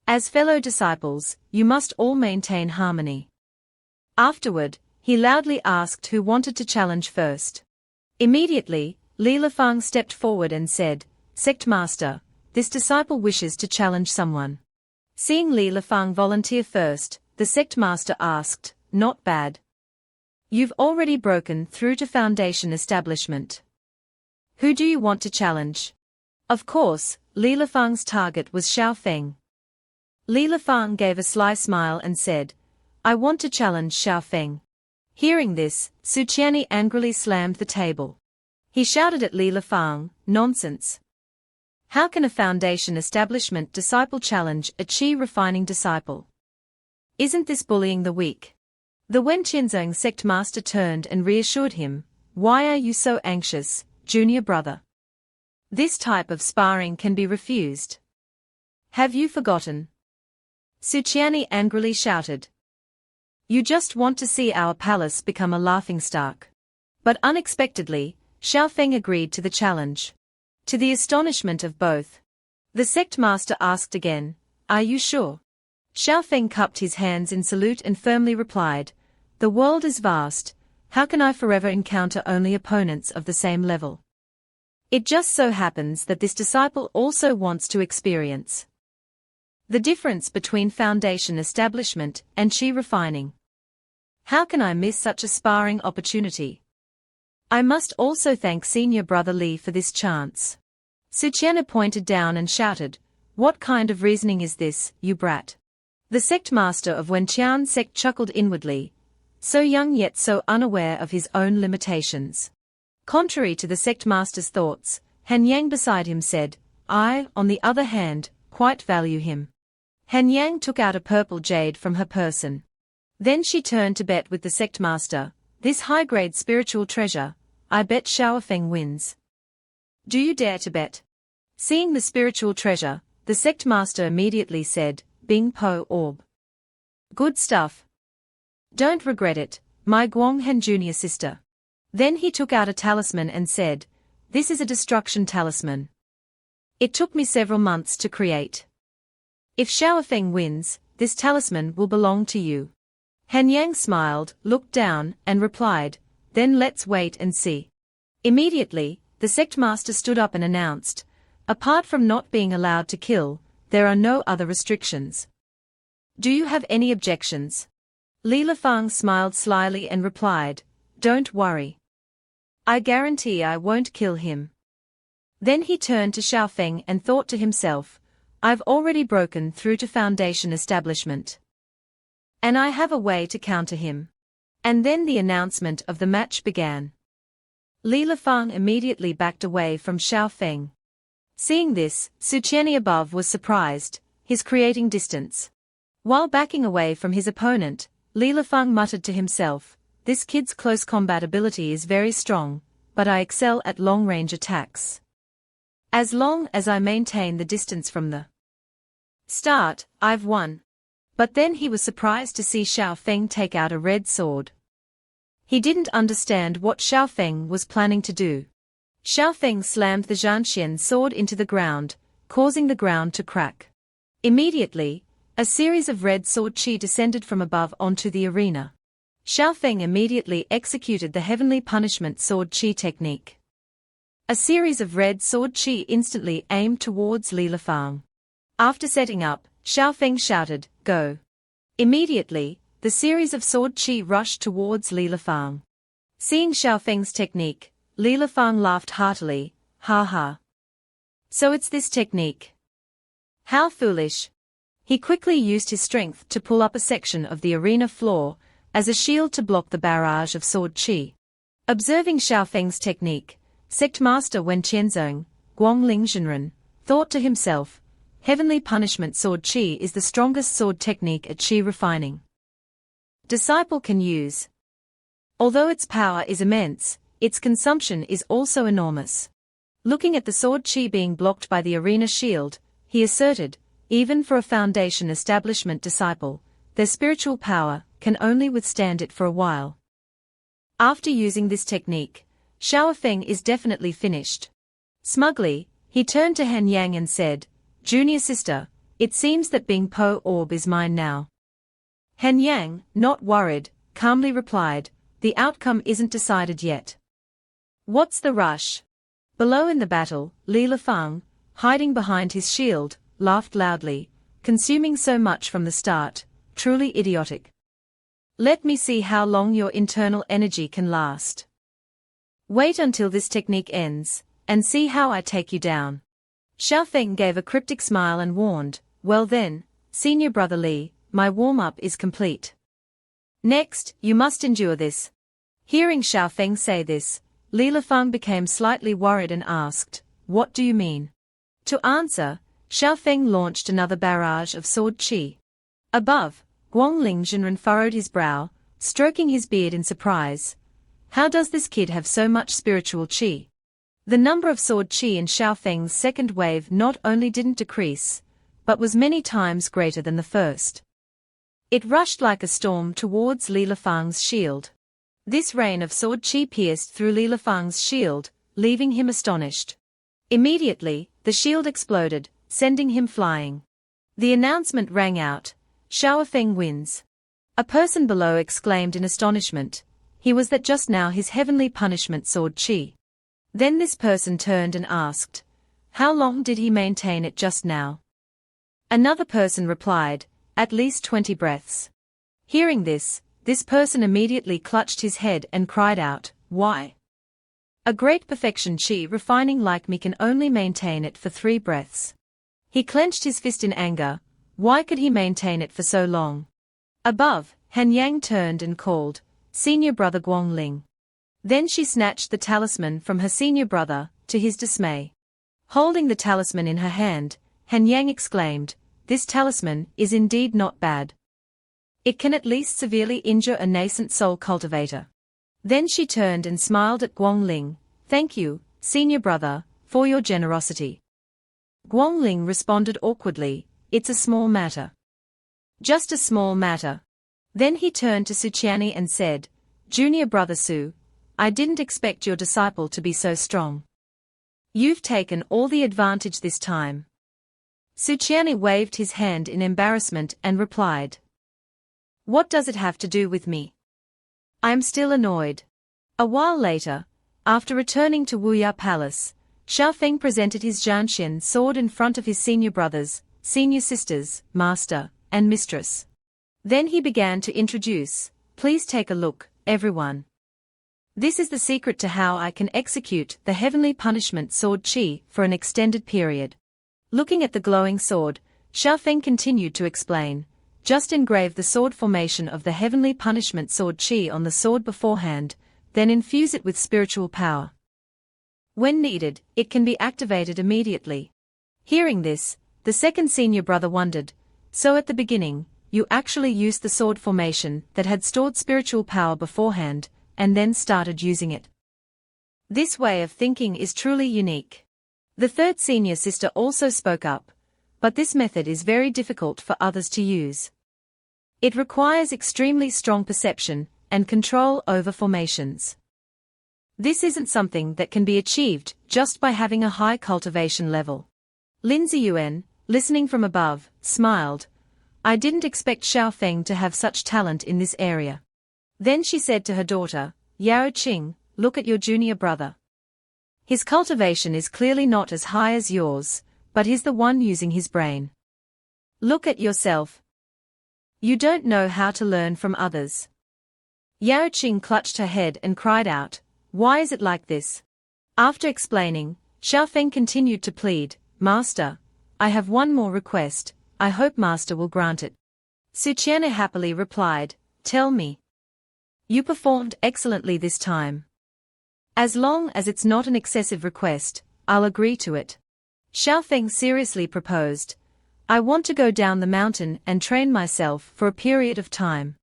As fellow disciples, you must all maintain harmony. Afterward, he loudly asked who wanted to challenge first. Immediately, Li Lifang stepped forward and said, Sect Master, this disciple wishes to challenge someone. Seeing Li Lifang volunteer first, the sect master asked, Not bad. You've already broken through to foundation establishment. Who do you want to challenge? Of course, Li Lifang's target was Xiaofeng. Li Lifang gave a sly smile and said, I want to challenge Xiaofeng. Hearing this, Su Qianni angrily slammed the table. He shouted at Li Lifang, "Nonsense! How can a foundation establishment disciple challenge a qi refining disciple? Isn't this bullying the weak?" The Wenqianzong sect master turned and reassured him, "Why are you so anxious, junior brother? This type of sparring can be refused. Have you forgotten?" Su Qianni angrily shouted. "You just want to see our palace become a laughingstock." But unexpectedly, Xiaofeng agreed to the challenge. To the astonishment of both, the sect master asked again, "Are you sure?" Xiaofeng cupped his hands in salute and firmly replied, "The world is vast, how can I forever encounter only opponents of the same level? It just so happens that this disciple also wants to experience the difference between foundation establishment and qi refining. How can I miss such a sparring opportunity? I must also thank senior brother Li for this chance." Su Qianni pointed down and shouted, "What kind of reasoning is this, you brat?" The sect master of Wenqian sect chuckled inwardly, so young yet so unaware of his own limitations. Contrary to the sect master's thoughts, Han Yang beside him said, "I, on the other hand, quite value him." Han Yang took out a purple jade from her person. Then she turned to bet with the sect master, "This high-grade spiritual treasure, I bet Xiaofeng wins. Do you dare to bet?" Seeing the spiritual treasure, the sect master immediately said, "Bing Po Orb. Good stuff. Don't regret it, my Guanghen junior sister." Then he took out a talisman and said, "This is a destruction talisman. It took me several months to create. If Xiaofeng wins, this talisman will belong to you." Han Yang smiled, looked down, and replied, "Then let's wait and see." Immediately, the sect master stood up and announced, "Apart from not being allowed to kill, there are no other restrictions. Do you have any objections?" Li Lifang smiled slyly and replied, "Don't worry. I guarantee I won't kill him." Then he turned to Xiaofeng and thought to himself, "I've already broken through to foundation establishment, and I have a way to counter him." And then the announcement of the match began. Li Lifang immediately backed away from Xiaofeng. Seeing this, Su Qianni above was surprised, his creating distance. While backing away from his opponent, Li Lifang muttered to himself, "This kid's close combat ability is very strong, but I excel at long-range attacks. As long as I maintain the distance from the start, I've won." But then he was surprised to see Xiaofeng take out a red sword. He didn't understand what Xiaofeng was planning to do. Xiaofeng slammed the Zhanxian sword into the ground, causing the ground to crack. Immediately, a series of red sword qi descended from above onto the arena. Xiaofeng immediately executed the heavenly punishment sword qi technique. A series of red sword qi instantly aimed towards Li Lifang. After setting up, Xiaofeng shouted, "Go!" Immediately, the series of sword qi rushed towards Li Lifang. Seeing Xiaofeng's technique, Li Lifang laughed heartily, "Ha ha. So it's this technique. How foolish." He quickly used his strength to pull up a section of the arena floor as a shield to block the barrage of sword qi. Observing Xiaofeng's technique, sect master Wen Qianzong, Guangling Zhenren, thought to himself, "Heavenly punishment sword qi is the strongest sword technique at qi refining disciple can use. Although its power is immense, its consumption is also enormous." Looking at the sword qi being blocked by the arena shield, he asserted, "Even for a foundation establishment disciple, their spiritual power can only withstand it for a while. After using this technique, Xiaofeng is definitely finished." Smugly, he turned to Han Yang and said, "Junior sister, it seems that Bing Po Orb is mine now." Han Yang, not worried, calmly replied, "The outcome isn't decided yet. What's the rush?" Below in the battle, Li Lifang, hiding behind his shield, laughed loudly, "Consuming so much from the start, truly idiotic. Let me see how long your internal energy can last. Wait until this technique ends, and see how I take you down." Xiaofeng gave a cryptic smile and warned, "Well then, senior brother Li, my warm-up is complete. Next, you must endure this. Hearing Xiaofeng say this, Li Lifeng became slightly worried and asked, "What do you mean?" To answer, Xiaofeng launched another barrage of sword qi. Above, Guangling Zhenren furrowed his brow, stroking his beard in surprise. How does this kid have so much spiritual qi? The number of sword qi in Xiaofeng's second wave not only didn't decrease, but was many times greater than the first. It rushed like a storm towards Li Lifeng's shield. This rain of sword qi pierced through Li Lifeng's shield, leaving him astonished. Immediately, the shield exploded, sending him flying. The announcement rang out, "Xiaofeng wins." A person below exclaimed in astonishment. He was that just now his heavenly punishment sword qi. Then this person turned and asked, "How long did he maintain it just now?" Another person replied, "At least 20 breaths." Hearing this person immediately clutched his head and cried out, "Why? A great perfection qi refining like me can only maintain it for 3 breaths." He clenched his fist in anger. Why could he maintain it for so long? Above, Han Yang turned and called, "Senior brother Guangling." Then she snatched the talisman from her senior brother, to his dismay. Holding the talisman in her hand, Han Yang exclaimed, "This talisman is indeed not bad. It can at least severely injure a nascent soul cultivator." Then she turned and smiled at Guangling, "Thank you, senior brother, for your generosity." Guangling responded awkwardly, "It's a small matter. Just a small matter." Then he turned to Su Qianni and said, "Junior brother Su, I didn't expect your disciple to be so strong. You've taken all the advantage this time." Su Qianni waved his hand in embarrassment and replied, "What does it have to do with me? I'm still annoyed." A while later, after returning to Wuya Palace, Xiaofeng presented his Jianxian sword in front of his senior brothers, senior sisters, master, and mistress. Then he began to introduce, "Please take a look, everyone. This is the secret to how I can execute the heavenly punishment sword qi for an extended period." Looking at the glowing sword, Xiaofeng continued to explain, "Just engrave the sword formation of the heavenly punishment sword qi on the sword beforehand, then infuse it with spiritual power. When needed, it can be activated immediately." Hearing this, the second senior brother wondered, "So at the beginning, you actually used the sword formation that had stored spiritual power beforehand, and then started using it? This way of thinking is truly unique." The third senior sister also spoke up, "But this method is very difficult for others to use. It requires extremely strong perception and control over formations. This isn't something that can be achieved just by having a high cultivation level." Lin Ziyuan, listening from above, smiled, "I didn't expect Xiaofeng to have such talent in this area." Then she said to her daughter, "Yao Qing, look at your junior brother. His cultivation is clearly not as high as yours, but he's the one using his brain. Look at yourself. You don't know how to learn from others." Yao Qing clutched her head and cried out, "Why is it like this?" After explaining, Xiaofeng continued to plead, "Master, I have one more request, I hope Master will grant it." Su Qianni happily replied, "Tell me." "You performed excellently this time. As long as it's not an excessive request, I'll agree to it." Xiaofeng seriously proposed, "I want to go down the mountain and train myself for a period of time."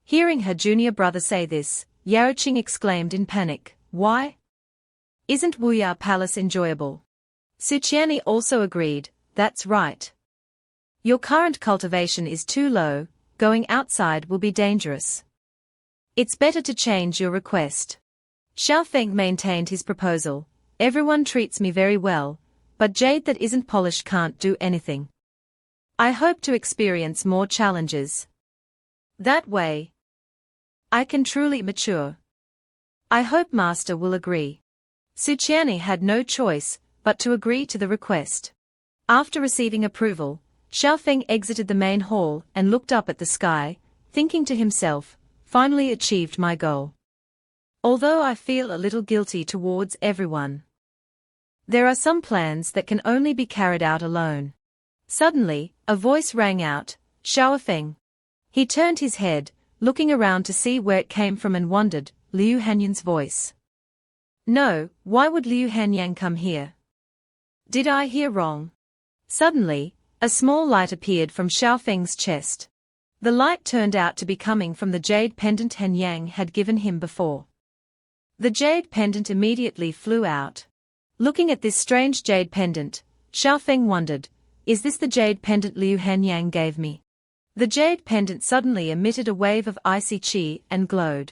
Hearing her junior brother say this, Yao Qing exclaimed in panic, "Why? Isn't Wuya Palace enjoyable?" Su Qianni also agreed, "That's right. Your current cultivation is too low, going outside will be dangerous. It's better to change your request." Xiaofeng maintained his proposal, "Everyone treats me very well, but jade that isn't polished can't do anything. I hope to experience more challenges. That way, I can truly mature. I hope Master will agree." Su Qianni had no choice but to agree to the request. After receiving approval, Xiaofeng exited the main hall and looked up at the sky, thinking to himself, "Finally achieved my goal. Although I feel a little guilty towards everyone. There are some plans that can only be carried out alone." Suddenly, a voice rang out, "Xiaofeng." He turned his head, looking around to see where it came from and wondered, Liu Hanyan's voice. No, why would Liu Hanyang come here? Did I hear wrong? Suddenly, a small light appeared from Xiaofeng's chest. The light turned out to be coming from the jade pendant Hanyang had given him before. The jade pendant immediately flew out. Looking at this strange jade pendant, Xiaofeng wondered, is this the jade pendant Liu Hanyang gave me? The jade pendant suddenly emitted a wave of icy qi and glowed.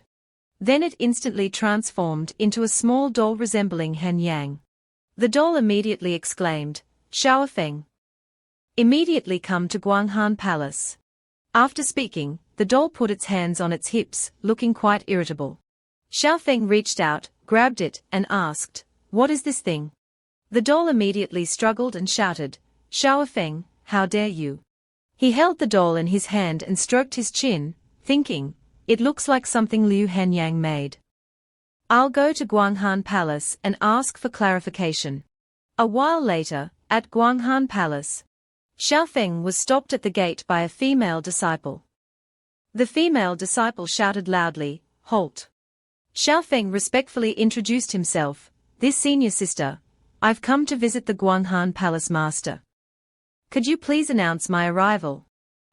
Then it instantly transformed into a small doll resembling Hanyang. The doll immediately exclaimed, Xiaofeng, immediately come to Guanghan Palace. After speaking, the doll put its hands on its hips, looking quite irritable. Xiaofeng reached out, grabbed it, and asked, what is this thing? The doll immediately struggled and shouted, Xiaofeng, how dare you? He held the doll in his hand and stroked his chin, thinking, it looks like something Liu Hanyang made. I'll go to Guanghan Palace and ask for clarification. A while later, at Guanghan Palace, Xiaofeng was stopped at the gate by a female disciple. The female disciple shouted loudly, halt. Xiaofeng respectfully introduced himself, this senior sister, I've come to visit the Guanghan Palace master. Could you please announce my arrival?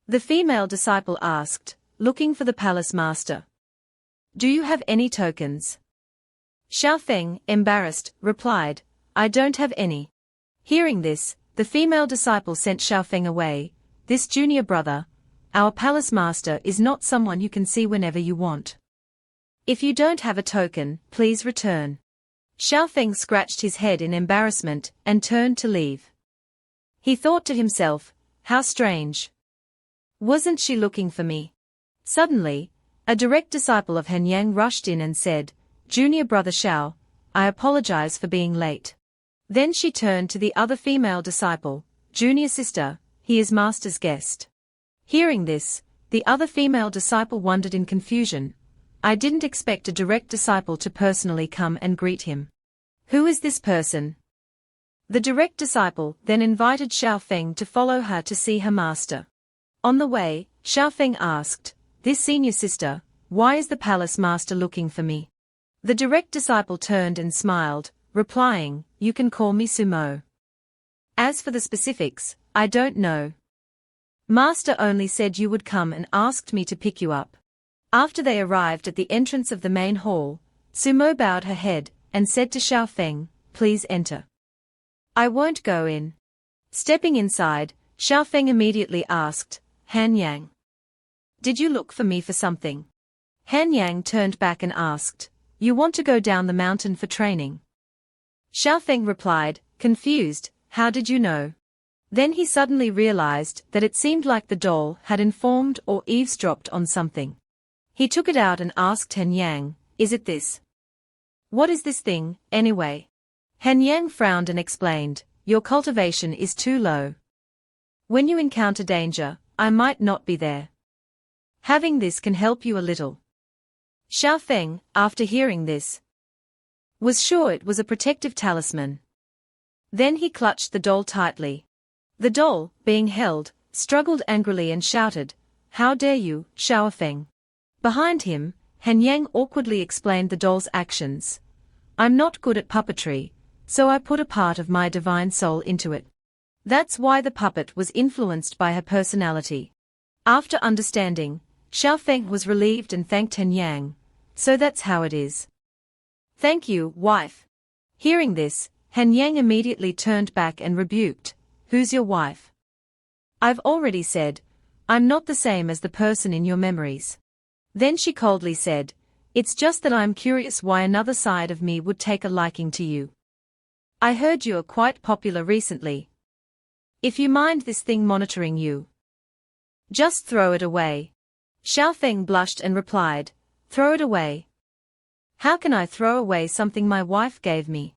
The female disciple asked, looking for the palace master. Do you have any tokens? Xiaofeng, embarrassed, replied, I don't have any. Hearing this, the female disciple sent Xiaofeng away, this junior brother, our palace master is not someone you can see whenever you want. If you don't have a token, please return. Xiaofeng scratched his head in embarrassment and turned to leave. He thought to himself, how strange. Wasn't she looking for me? Suddenly, a direct disciple of Hanyang rushed in and said, Junior brother Xiao, I apologize for being late. Then she turned to the other female disciple, Junior sister, he is master's guest. Hearing this, the other female disciple wondered in confusion. I didn't expect a direct disciple to personally come and greet him. Who is this person? The direct disciple then invited Xiaofeng to follow her to see her master. On the way, Xiaofeng asked, this senior sister, why is the palace master looking for me? The direct disciple turned and smiled, replying, you can call me Sumo. As for the specifics, I don't know. Master only said you would come and asked me to pick you up. After they arrived at the entrance of the main hall, Sumo bowed her head and said to Xiaofeng, please enter. I won't go in. Stepping inside, Xiaofeng immediately asked, Hanyang, did you look for me for something? Hanyang turned back and asked, you want to go down the mountain for training? Xiaofeng replied, confused, how did you know? Then he suddenly realized that it seemed like the doll had informed or eavesdropped on something. He took it out and asked Hanyang, is it this? What is this thing, anyway? Hanyang frowned and explained, your cultivation is too low. When you encounter danger, I might not be there. Having this can help you a little. Xiaofeng, after hearing this, was sure it was a protective talisman. Then he clutched the doll tightly. The doll, being held, struggled angrily and shouted, how dare you, Xiaofeng? Behind him, Hanyang awkwardly explained the doll's actions. I'm not good at puppetry, so I put a part of my divine soul into it. That's why the puppet was influenced by her personality. After understanding, Xiaofeng was relieved and thanked Hanyang. So that's how it is. Thank you, wife. Hearing this, Hanyang immediately turned back and rebuked, who's your wife? I've already said, I'm not the same as the person in your memories. Then she coldly said, it's just that I'm curious why another side of me would take a liking to you. I heard you are quite popular recently. If you mind this thing monitoring you, just throw it away. Xiaofeng blushed and replied, throw it away. How can I throw away something my wife gave me?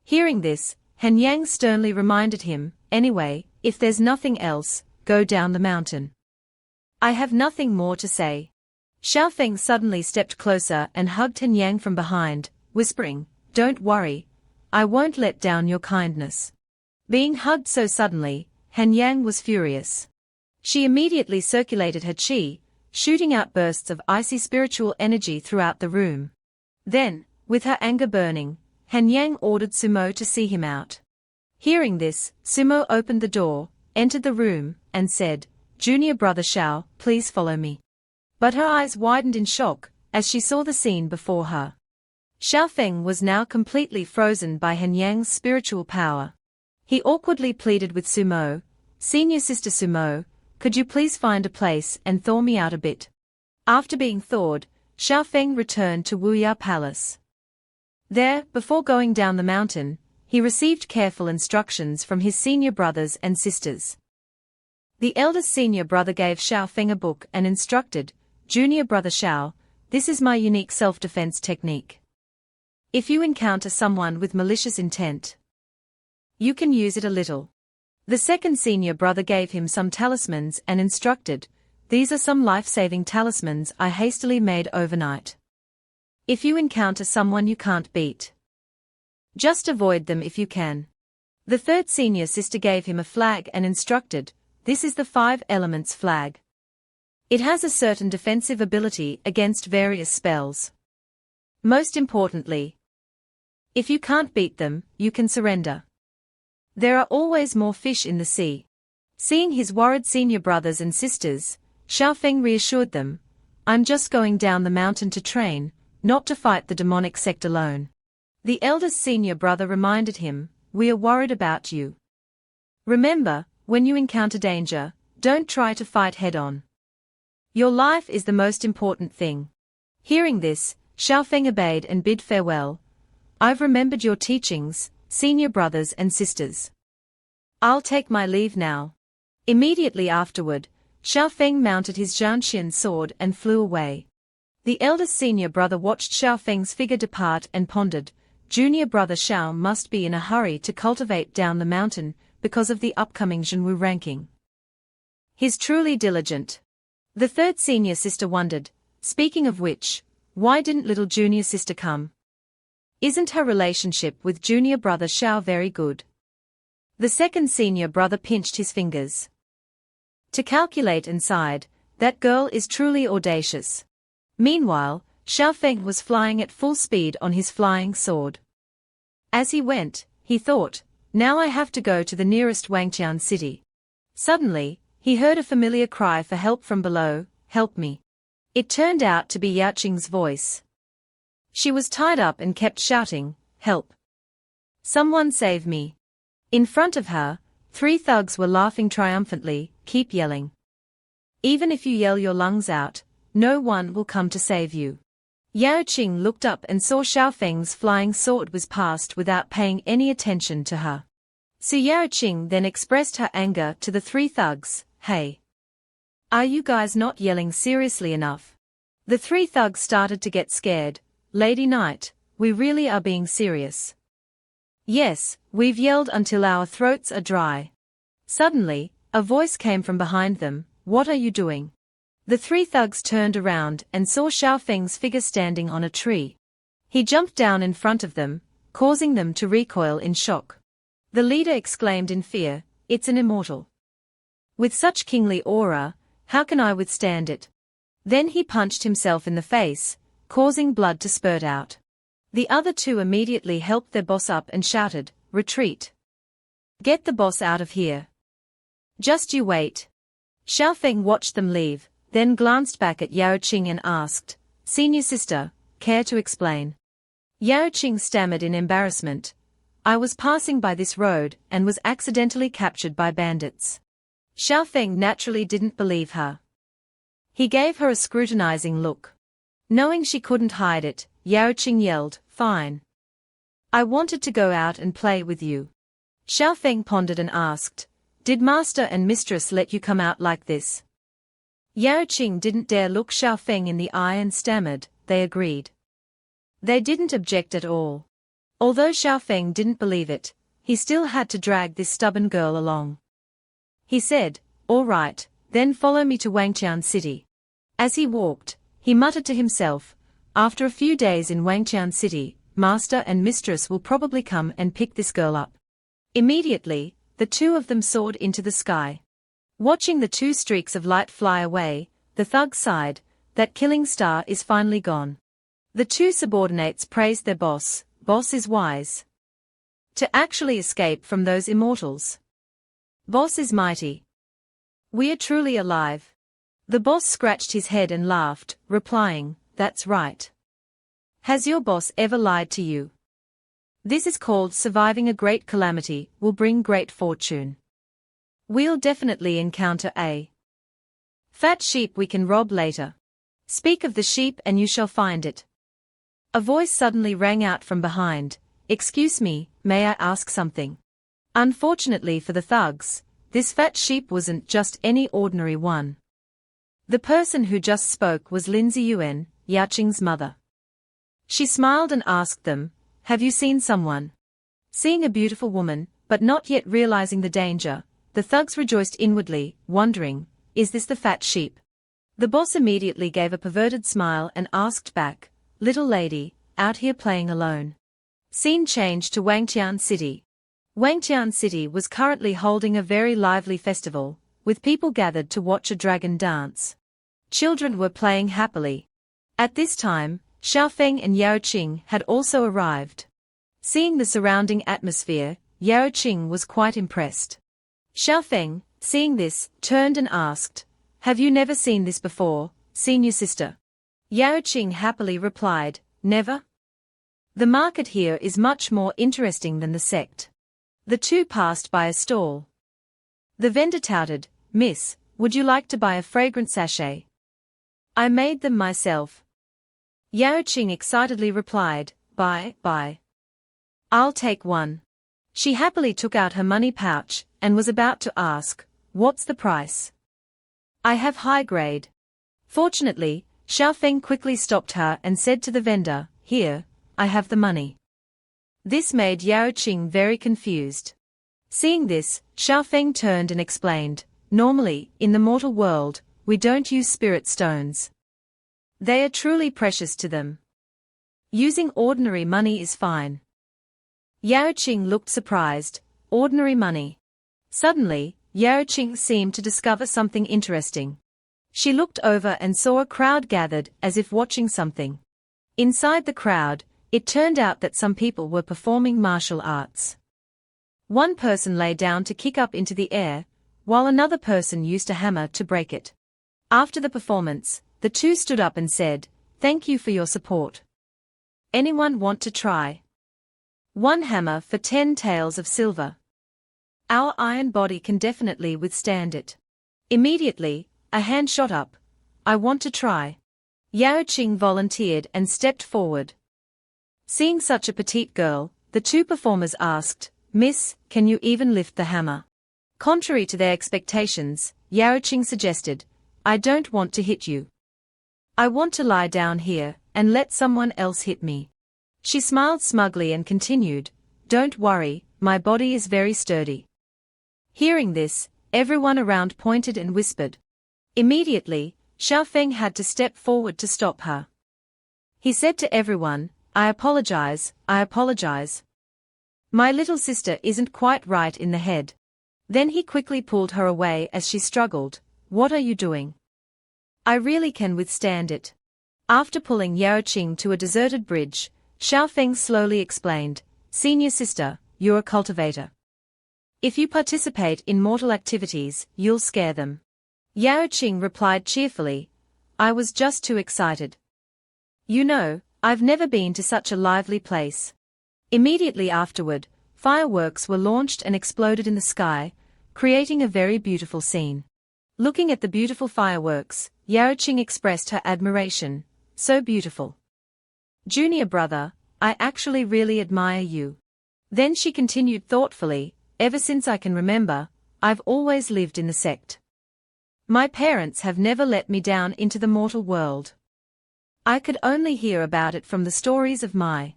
Hearing this, Hanyang sternly reminded him, anyway, if there's nothing else, go down the mountain. I have nothing more to say. Xiaofeng suddenly stepped closer and hugged Hanyang from behind, whispering, don't worry, I won't let down your kindness. Being hugged so suddenly, Hanyang was furious. She immediately circulated her qi, shooting out bursts of icy spiritual energy throughout the room. Then, with her anger burning, Han Yang ordered Sumo to see him out. Hearing this, Sumo opened the door, entered the room, and said, "Junior brother Shao, please follow me." But her eyes widened in shock as she saw the scene before her. Xiaofeng was now completely frozen by Han Yang's spiritual power. He awkwardly pleaded with Sumo, "Senior sister Sumo, could you please find a place and thaw me out a bit?" After being thawed, Xiaofeng returned to Wuya Palace. There, before going down the mountain, he received careful instructions from his senior brothers and sisters. The eldest senior brother gave Xiaofeng a book and instructed, "Junior brother Xiao, this is my unique self-defense technique. If you encounter someone with malicious intent, you can use it a little." The second senior brother gave him some talismans and instructed, "These are some life-saving talismans I hastily made overnight. If you encounter someone you can't beat, just avoid them if you can." The third senior sister gave him a flag and instructed, "This is the 5 elements flag. It has a certain defensive ability against various spells. Most importantly, if you can't beat them, you can surrender. There are always more fish in the sea." Seeing his worried senior brothers and sisters, Xiaofeng reassured them, "I'm just going down the mountain to train, not to fight the demonic sect alone." The eldest senior brother reminded him, "We are worried about you. Remember, when you encounter danger, don't try to fight head-on. Your life is the most important thing." Hearing this, Xiaofeng obeyed and bid farewell. "I've remembered your teachings, senior brothers and sisters. I'll take my leave now." Immediately afterward, Xiaofeng mounted his Zhanxian sword and flew away. The eldest senior brother watched Xiaofeng's figure depart and pondered, "Junior brother Xiao must be in a hurry to cultivate down the mountain because of the upcoming Zhenwu ranking. He's truly diligent." The third senior sister wondered, "Speaking of which, why didn't little junior sister come? Isn't her relationship with junior brother Xiao very good?" The second senior brother pinched his fingers to calculate and sighed, "That girl is truly audacious." Meanwhile, Xiaofeng was flying at full speed on his flying sword. As he went, he thought, "Now I have to go to the nearest Wangqian city." Suddenly, he heard a familiar cry for help from below, "Help me." It turned out to be Yaoqing's voice. She was tied up and kept shouting, "Help! Someone save me." In front of her, 3 thugs were laughing triumphantly, "Keep yelling. Even if you yell your lungs out, no one will come to save you." Yaoqing looked up and saw Xiaofeng's flying sword was passed without paying any attention to her. So Yaoqing then expressed her anger to the 3 thugs, "Hey! Are you guys not yelling seriously enough?" The 3 thugs started to get scared. "Lady Knight, we really are being serious. Yes, we've yelled until our throats are dry." Suddenly, a voice came from behind them, "What are you doing?" The 3 thugs turned around and saw Xiaofeng's figure standing on a tree. He jumped down in front of them, causing them to recoil in shock. The leader exclaimed in fear, "It's an immortal. With such kingly aura, how can I withstand it?" Then he punched himself in the face, causing blood to spurt out. The other 2 immediately helped their boss up and shouted, "Retreat! Get the boss out of here. Just you wait." Xiaofeng watched them leave, then glanced back at Yaoqing and asked, "Senior sister, care to explain?" Yaoqing stammered in embarrassment, "I was passing by this road and was accidentally captured by bandits." Xiaofeng naturally didn't believe her. He gave her a scrutinizing look. Knowing she couldn't hide it, Yaoqing yelled, "Fine. I wanted to go out and play with you." Xiaofeng pondered and asked, "Did master and mistress let you come out like this?" Yaoqing didn't dare look Xiaofeng in the eye and stammered, "They agreed." They didn't object at all. Although Xiaofeng didn't believe it, he still had to drag this stubborn girl along. He said, "All right, then follow me to Wangqian city." As he walked, he muttered to himself, "After a few days in Wangqian city, master and mistress will probably come and pick this girl up." Immediately, the 2 of them soared into the sky. Watching the 2 streaks of light fly away, the thug sighed, that killing star is finally gone. The two subordinates praised their boss. Boss is wise to actually escape from those immortals. Boss is mighty. We are truly alive. The boss scratched his head and laughed, replying, that's right. Has your boss ever lied to you? This is called surviving a great calamity will bring great fortune. We'll definitely encounter a fat sheep we can rob later. Speak of the sheep and you shall find it. A voice suddenly rang out from behind. Excuse me, may I ask something? Unfortunately for the thugs, this fat sheep wasn't just any ordinary one. The person who just spoke was Lindsay Yuan, Yaoqing's mother. She smiled and asked them, have you seen someone? Seeing a beautiful woman, but not yet realizing the danger, the thugs rejoiced inwardly, wondering, is this the fat sheep? The boss immediately gave a perverted smile and asked back, little lady, out here playing alone. Scene changed to Wangtian City. Wangtian City was currently holding a very lively festival, with people gathered to watch a dragon dance. Children were playing happily. At this time, Xiaofeng and Yaoqing had also arrived. Seeing the surrounding atmosphere, Yaoqing was quite impressed. Xiaofeng, seeing this, turned and asked, have you never seen this before, senior sister? Yaoqing happily replied, never. The market here is much more interesting than the sect. The two passed by a stall. The vendor touted, Miss, would you like to buy a fragrant sachet? I made them myself. Yaoqing excitedly replied, buy. I'll take one. She happily took out her money pouch, and was about to ask, what's the price? I have high grade. Fortunately, Xiaofeng quickly stopped her and said to the vendor, here, I have the money. This made Yaoqing very confused. Seeing this, Xiaofeng turned and explained, normally, in the mortal world, we don't use spirit stones. They are truly precious to them. Using ordinary money is fine. Yaoqing looked surprised, ordinary money. Suddenly, Yaoqing seemed to discover something interesting. She looked over and saw a crowd gathered as if watching something. Inside the crowd, it turned out that some people were performing martial arts. One person lay down to kick up into the air, while another person used a hammer to break it. After the performance, the two stood up and said, thank you for your support. Anyone want to try? 1 hammer for 10 taels of silver. Our iron body can definitely withstand it. Immediately, a hand shot up. I want to try. Yaoqing volunteered and stepped forward. Seeing such a petite girl, the two performers asked, Miss, can you even lift the hammer? Contrary to their expectations, Yaoqing suggested, I don't want to hit you. I want to lie down here, and let someone else hit me. She smiled smugly and continued, don't worry, my body is very sturdy. Hearing this, everyone around pointed and whispered. Immediately, Xiaofeng had to step forward to stop her. He said to everyone, I apologize. My little sister isn't quite right in the head. Then he quickly pulled her away as she struggled. What are you doing? I really can withstand it. After pulling Yaoqing to a deserted bridge, Xiaofeng slowly explained, Senior sister, you're a cultivator. If you participate in mortal activities, you'll scare them. Yaoqing replied cheerfully, I was just too excited. You know, I've never been to such a lively place. Immediately afterward, fireworks were launched and exploded in the sky, creating a very beautiful scene. Looking at the beautiful fireworks, Yaoqing expressed her admiration. So beautiful. Junior brother, I actually really admire you. Then she continued thoughtfully, ever since I can remember, I've always lived in the sect. My parents have never let me down into the mortal world. I could only hear about it from the stories of my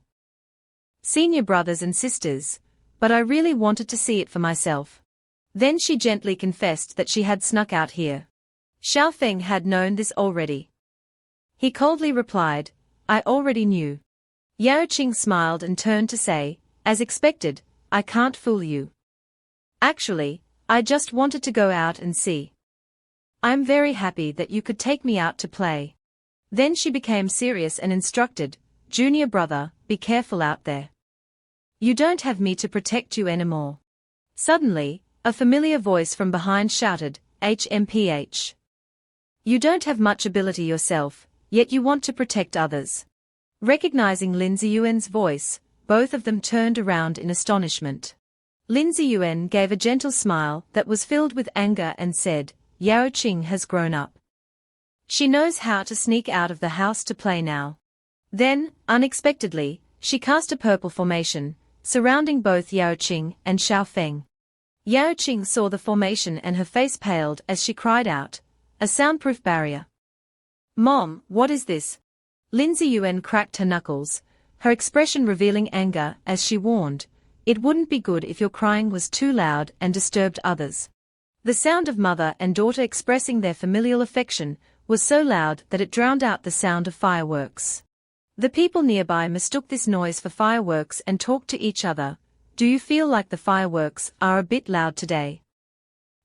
senior brothers and sisters, but I really wanted to see it for myself. Then she gently confessed that she had snuck out here. Xiaofeng had known this already. He coldly replied, I already knew. Yaoqing smiled and turned to say, as expected, I can't fool you. Actually, I just wanted to go out and see. I'm very happy that you could take me out to play. Then she became serious and instructed, Junior brother, be careful out there. You don't have me to protect you anymore. Suddenly, a familiar voice from behind shouted, HMPH. You don't have much ability yourself, yet you want to protect others. Recognizing Lin Ziyuan's voice, both of them turned around in astonishment. Lin Ziyuan gave a gentle smile that was filled with anger and said, Yao Qing has grown up. She knows how to sneak out of the house to play now. Then, unexpectedly, she cast a purple formation, surrounding both Yao Qing and Xiao Feng. Yao Qing saw the formation and her face paled as she cried out, a soundproof barrier. Mom, what is this? Lin Ziyuan cracked her knuckles, her expression revealing anger as she warned, it wouldn't be good if your crying was too loud and disturbed others. The sound of mother and daughter expressing their familial affection was so loud that it drowned out the sound of fireworks. The people nearby mistook this noise for fireworks and talked to each other. Do you feel like the fireworks are a bit loud today?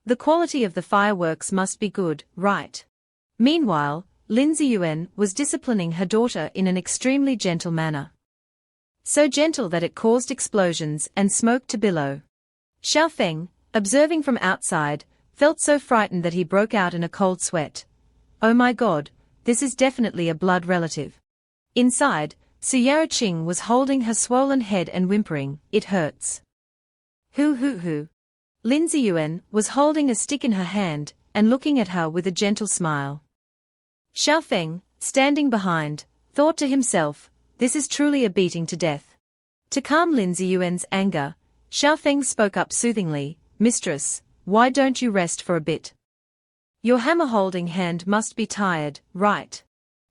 The quality of the fireworks must be good, right? Meanwhile, Lin Ziyuan was disciplining her daughter in an extremely gentle manner. So gentle that it caused explosions and smoke to billow. Xiao Feng, observing from outside, felt so frightened that he broke out in a cold sweat. Oh my God, this is definitely a blood relative. Inside, Su Yao Qing was holding her swollen head and whimpering, it hurts. Hoo. Lin Ziyuan was holding a stick in her hand and looking at her with a gentle smile. Xiao Feng, standing behind, thought to himself, this is truly a beating to death. To calm Lin Ziyuan's anger, Xiao Feng spoke up soothingly, Mistress, why don't you rest for a bit? Your hammer-holding hand must be tired, right?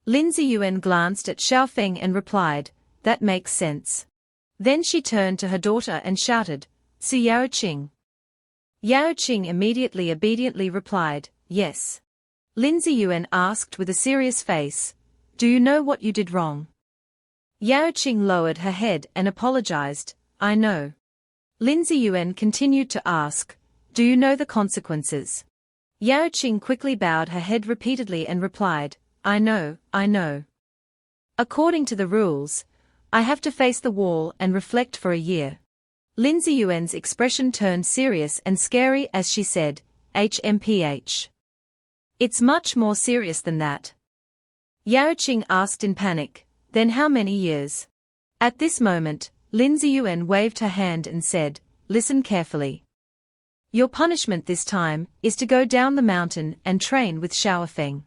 Lin Ziyuan glanced at Xiao Feng and replied, that makes sense. Then she turned to her daughter and shouted, Su Yao Qing. Yao Qing immediately obediently replied, yes. Lin Ziyuan asked with a serious face, do you know what you did wrong? Yao Qing lowered her head and apologized, I know. Lin Ziyuan continued to ask, do you know the consequences? Yao Qing quickly bowed her head repeatedly and replied, I know. According to the rules, I have to face the wall and reflect for a year. Lin Ziyuan's expression turned serious and scary as she said, HMPH. It's much more serious than that. Yao Qing asked in panic, then how many years? At this moment, Lin Ziyuan waved her hand and said, listen carefully. Your punishment this time is to go down the mountain and train with Xiao Feng.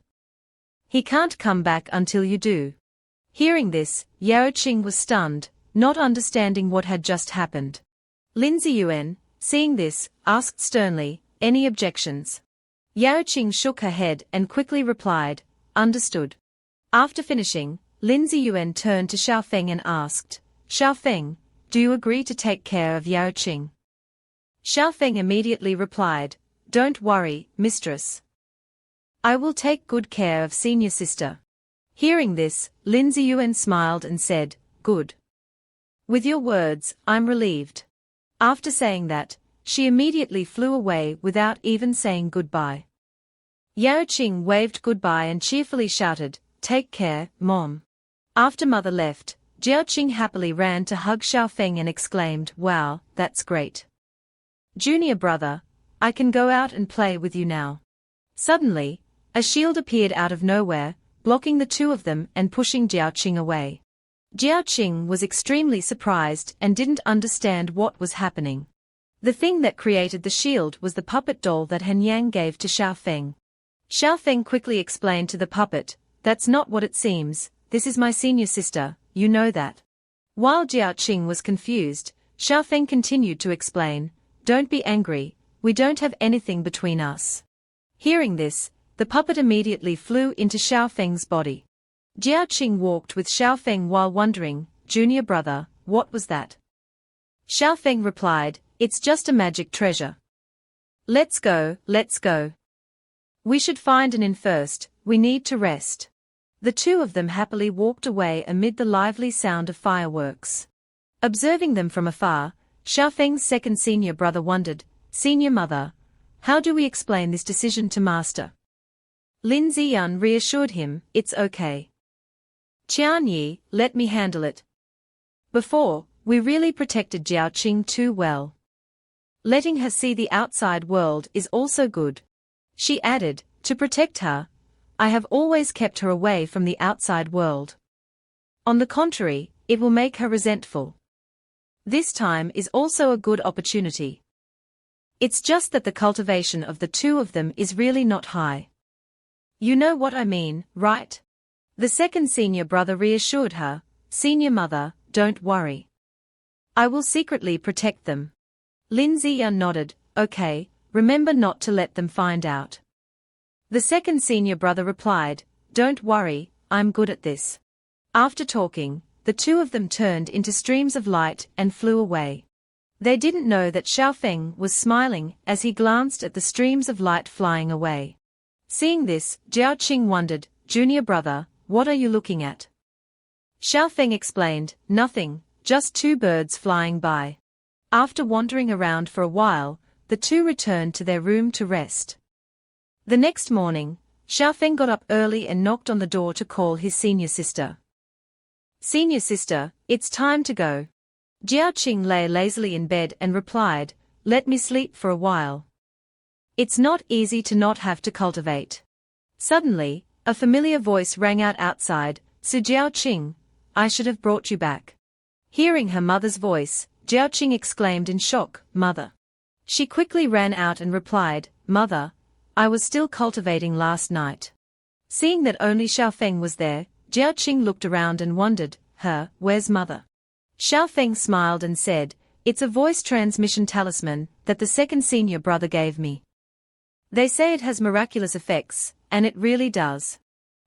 He can't come back until you do. Hearing this, Yao Qing was stunned, not understanding what had just happened. Lin Ziyuan, seeing this, asked sternly, any objections? Yao Qing shook her head and quickly replied, understood. After finishing, Lin Ziyuan turned to Xiao Feng and asked, Xiao Feng, do you agree to take care of Yao Qing? Xiao Feng immediately replied, don't worry, mistress. I will take good care of senior sister. Hearing this, Lin Ziyuan smiled and said, good. With your words, I'm relieved. After saying that, she immediately flew away without even saying goodbye. Yao Qing waved goodbye and cheerfully shouted, take care, Mom. After mother left, Jiao Qing happily ran to hug Xiao Feng and exclaimed, wow, that's great. Junior brother, I can go out and play with you now. Suddenly, a shield appeared out of nowhere, blocking the two of them and pushing Jiao Qing away. Jiao Qing was extremely surprised and didn't understand what was happening. The thing that created the shield was the puppet doll that Han Yang gave to Xiao Feng. Xiao Feng quickly explained to the puppet, that's not what it seems, this is my senior sister, you know that. While Jiao Qing was confused, Xiao Feng continued to explain, don't be angry, we don't have anything between us. Hearing this, the puppet immediately flew into Xiao Feng's body. Jiao Qing walked with Xiao Feng while wondering, junior brother, what was that? Xiao Feng replied, it's just a magic treasure. Let's go. We should find an inn first, we need to rest. The two of them happily walked away amid the lively sound of fireworks. Observing them from afar, Xiao Feng's second senior brother wondered, senior mother, how do we explain this decision to master? Lin Ziyun reassured him, it's okay. Qian Yi, let me handle it. Before, we really protected Jiao Qing too well. Letting her see the outside world is also good. She added, to protect her, I have always kept her away from the outside world. On the contrary, it will make her resentful. This time is also a good opportunity. It's just that the cultivation of the two of them is really not high. You know what I mean, right? The second senior brother reassured her, Senior mother, don't worry. I will secretly protect them. Lin Ziyun nodded, okay, remember not to let them find out. The second senior brother replied, don't worry, I'm good at this. After talking, the two of them turned into streams of light and flew away. They didn't know that Xiaofeng was smiling as he glanced at the streams of light flying away. Seeing this, Jiao Qing wondered, Junior brother, what are you looking at? Xiaofeng explained, nothing, just two birds flying by. After wandering around for a while, the two returned to their room to rest. The next morning, Xiaofeng got up early and knocked on the door to call his senior sister. Senior sister, it's time to go. Jiao Qing lay lazily in bed and replied, let me sleep for a while. It's not easy to not have to cultivate. Suddenly, a familiar voice rang out outside, Su Jiao Qing, I should have brought you back. Hearing her mother's voice, Jiao Qing exclaimed in shock, Mother. She quickly ran out and replied, Mother, I was still cultivating last night. Seeing that only Xiaofeng was there, Jiao Qing looked around and wondered, where's Mother? Xiaofeng smiled and said, it's a voice transmission talisman that the second senior brother gave me. They say it has miraculous effects, and it really does.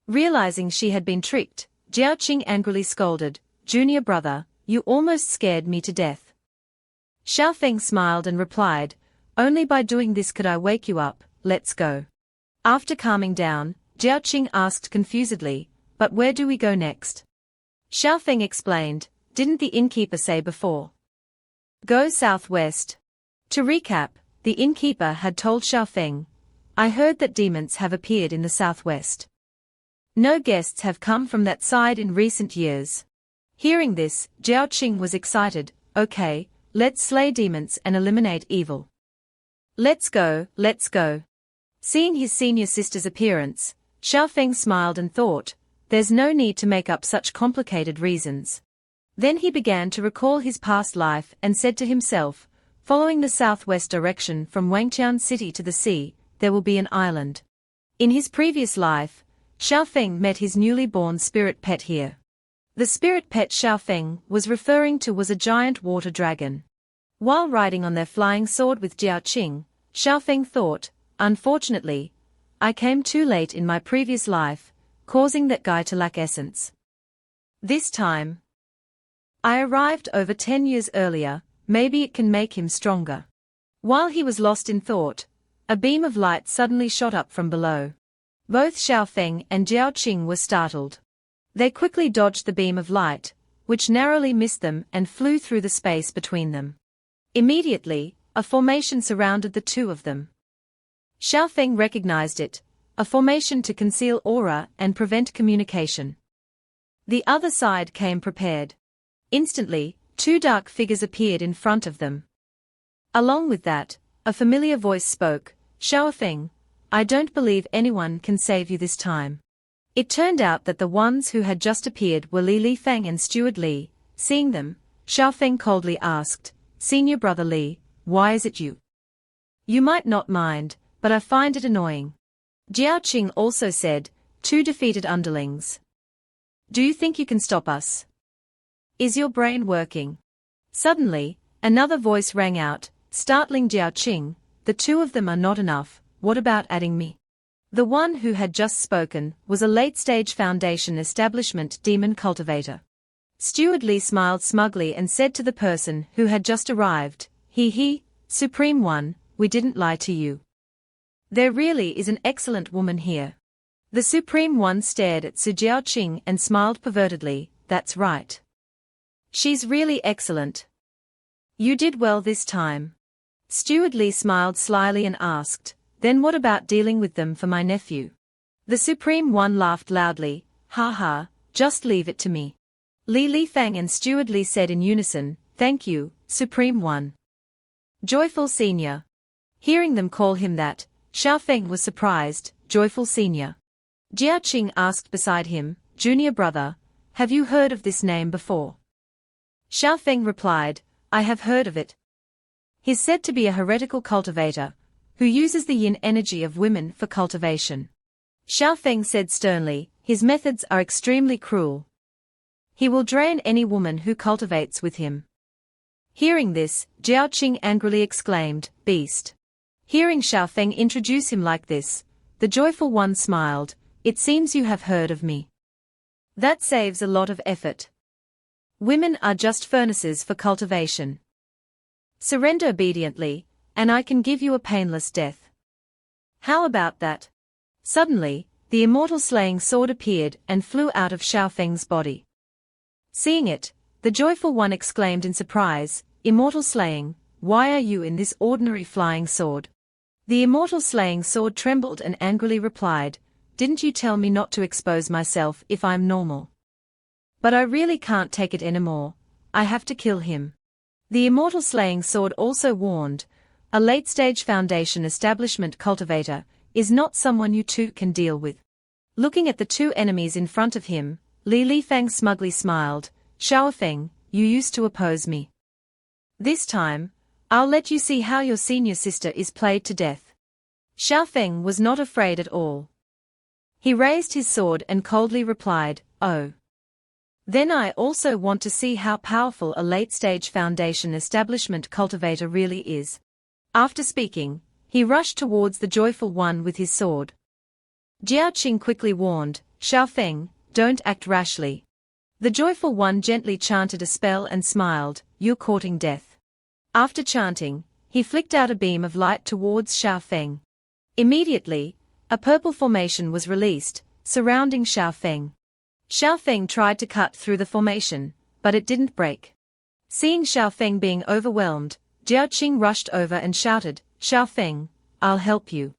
Realizing she had been tricked, Jiao Qing angrily scolded, Junior brother, you almost scared me to death. Xiaofeng smiled and replied, only by doing this could I wake you up, let's go. After calming down, Jiao Qing asked confusedly, but where do we go next? Xiaofeng explained, didn't the innkeeper say before? Go southwest. To recap, the innkeeper had told Xiaofeng, I heard that demons have appeared in the southwest. No guests have come from that side in recent years. Hearing this, Jiao Qing was excited, okay, let's slay demons and eliminate evil. Let's go, let's go. Seeing his senior sister's appearance, Xiaofeng smiled and thought, there's no need to make up such complicated reasons. Then he began to recall his past life and said to himself, following the southwest direction from Wangqian City to the sea, there will be an island. In his previous life, Xiaofeng met his newly born spirit pet here. The spirit pet Xiaofeng was referring to was a giant water dragon. While riding on their flying sword with Jiao Qing, Xiaofeng thought, unfortunately, I came too late in my previous life, causing that guy to lack essence. This time, I arrived over 10 years earlier, maybe it can make him stronger. While he was lost in thought, a beam of light suddenly shot up from below. Both Xiaofeng and Jiao Qing were startled. They quickly dodged the beam of light, which narrowly missed them and flew through the space between them. Immediately, a formation surrounded the two of them. Xiaofeng recognized it, a formation to conceal aura and prevent communication. The other side came prepared. Instantly, two dark figures appeared in front of them. Along with that, a familiar voice spoke, Xiaofeng, I don't believe anyone can save you this time. It turned out that the ones who had just appeared were Li Lifang and Steward Li. Seeing them, Xiaofeng coldly asked, Senior brother Li, why is it you? You might not mind, but I find it annoying. Jiao Qing also said, two defeated underlings. Do you think you can stop us? Is your brain working? Suddenly, another voice rang out, startling Jiao Qing, the two of them are not enough, what about adding me? The one who had just spoken was a late-stage Foundation establishment demon cultivator. Steward Li smiled smugly and said to the person who had just arrived, He, Supreme One, we didn't lie to you. There really is an excellent woman here. The Supreme One stared at Su Jiao Qing and smiled pervertedly, that's right. She's really excellent. You did well this time. Steward Li smiled slyly and asked, then what about dealing with them for my nephew? The Supreme One laughed loudly, "Ha ha, just leave it to me." Li Fang and Steward Li said in unison, "Thank you, Supreme One." Joyful Senior. Hearing them call him that, Xiaofeng was surprised. Joyful Senior. Jiaqing asked beside him, "Junior brother, have you heard of this name before?" Xiaofeng replied, "I have heard of it. He's said to be a heretical cultivator, who uses the yin energy of women for cultivation." Xiaofeng said sternly, "His methods are extremely cruel. He will drain any woman who cultivates with him." Hearing this, Jiaqing angrily exclaimed, "Beast." Hearing Xiaofeng introduce him like this, the Joyful One smiled, "It seems you have heard of me. That saves a lot of effort. Women are just furnaces for cultivation. Surrender obediently, and I can give you a painless death. How about that?" Suddenly, the immortal slaying sword appeared and flew out of Xiaofeng's body. Seeing it, the Joyful One exclaimed in surprise, "Immortal slaying, why are you in this ordinary flying sword?" The immortal slaying sword trembled and angrily replied, "Didn't you tell me not to expose myself if I'm normal? But I really can't take it anymore, I have to kill him." The immortal slaying sword also warned, "A late-stage foundation establishment cultivator is not someone you two can deal with." Looking at the two enemies in front of him, Li Fang smugly smiled, "Xiaofeng, you used to oppose me. This time, I'll let you see how your senior sister is played to death." Xiaofeng was not afraid at all. He raised his sword and coldly replied, "Oh. Then I also want to see how powerful a late-stage foundation establishment cultivator really is." After speaking, he rushed towards the Joyful One with his sword. Jiaqing quickly warned, "Xiaofeng, don't act rashly." The Joyful One gently chanted a spell and smiled, "You're courting death." After chanting, he flicked out a beam of light towards Xiaofeng. Immediately, a purple formation was released, surrounding Xiaofeng. Xiaofeng tried to cut through the formation, but it didn't break. Seeing Xiaofeng being overwhelmed, Jiaqing rushed over and shouted, "Xiaofeng, I'll help you."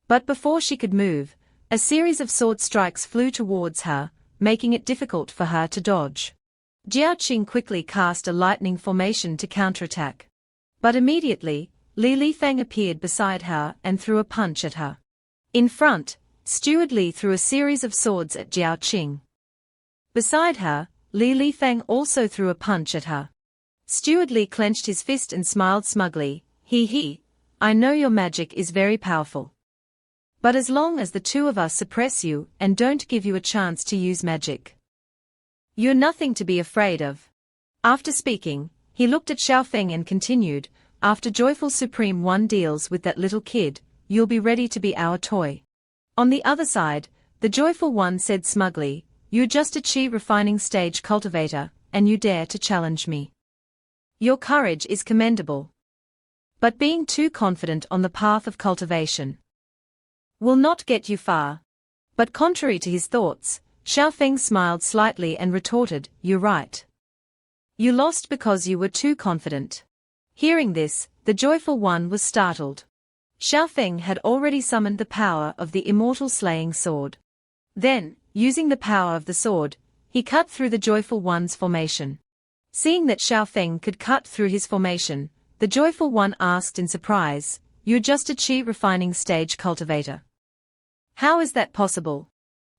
But before she could move, a series of sword strikes flew towards her, making it difficult for her to dodge. Jiaqing quickly cast a lightning formation to counterattack. But immediately, Li Fang appeared beside her and threw a punch at her. In front, Steward Li threw a series of swords at Jiaqing. Beside her, Li Fang also threw a punch at her. Steward Li clenched his fist and smiled smugly, "He, I know your magic is very powerful. But as long as the two of us suppress you and don't give you a chance to use magic, you're nothing to be afraid of." After speaking, he looked at Xiaofeng and continued, "After Joyful Supreme One deals with that little kid, you'll be ready to be our toy." On the other side, the Joyful One said smugly, "You're just a chi refining stage cultivator, and you dare to challenge me. Your courage is commendable. But being too confident on the path of cultivation will not get you far." But contrary to his thoughts, Xiaofeng smiled slightly and retorted, "You're right. You lost because you were too confident." Hearing this, the Joyful One was startled. Xiaofeng had already summoned the power of the immortal slaying sword. Then, using the power of the sword, he cut through the Joyful One's formation. Seeing that Xiaofeng could cut through his formation, the Joyful One asked in surprise, "You're just a chi refining stage cultivator. How is that possible?"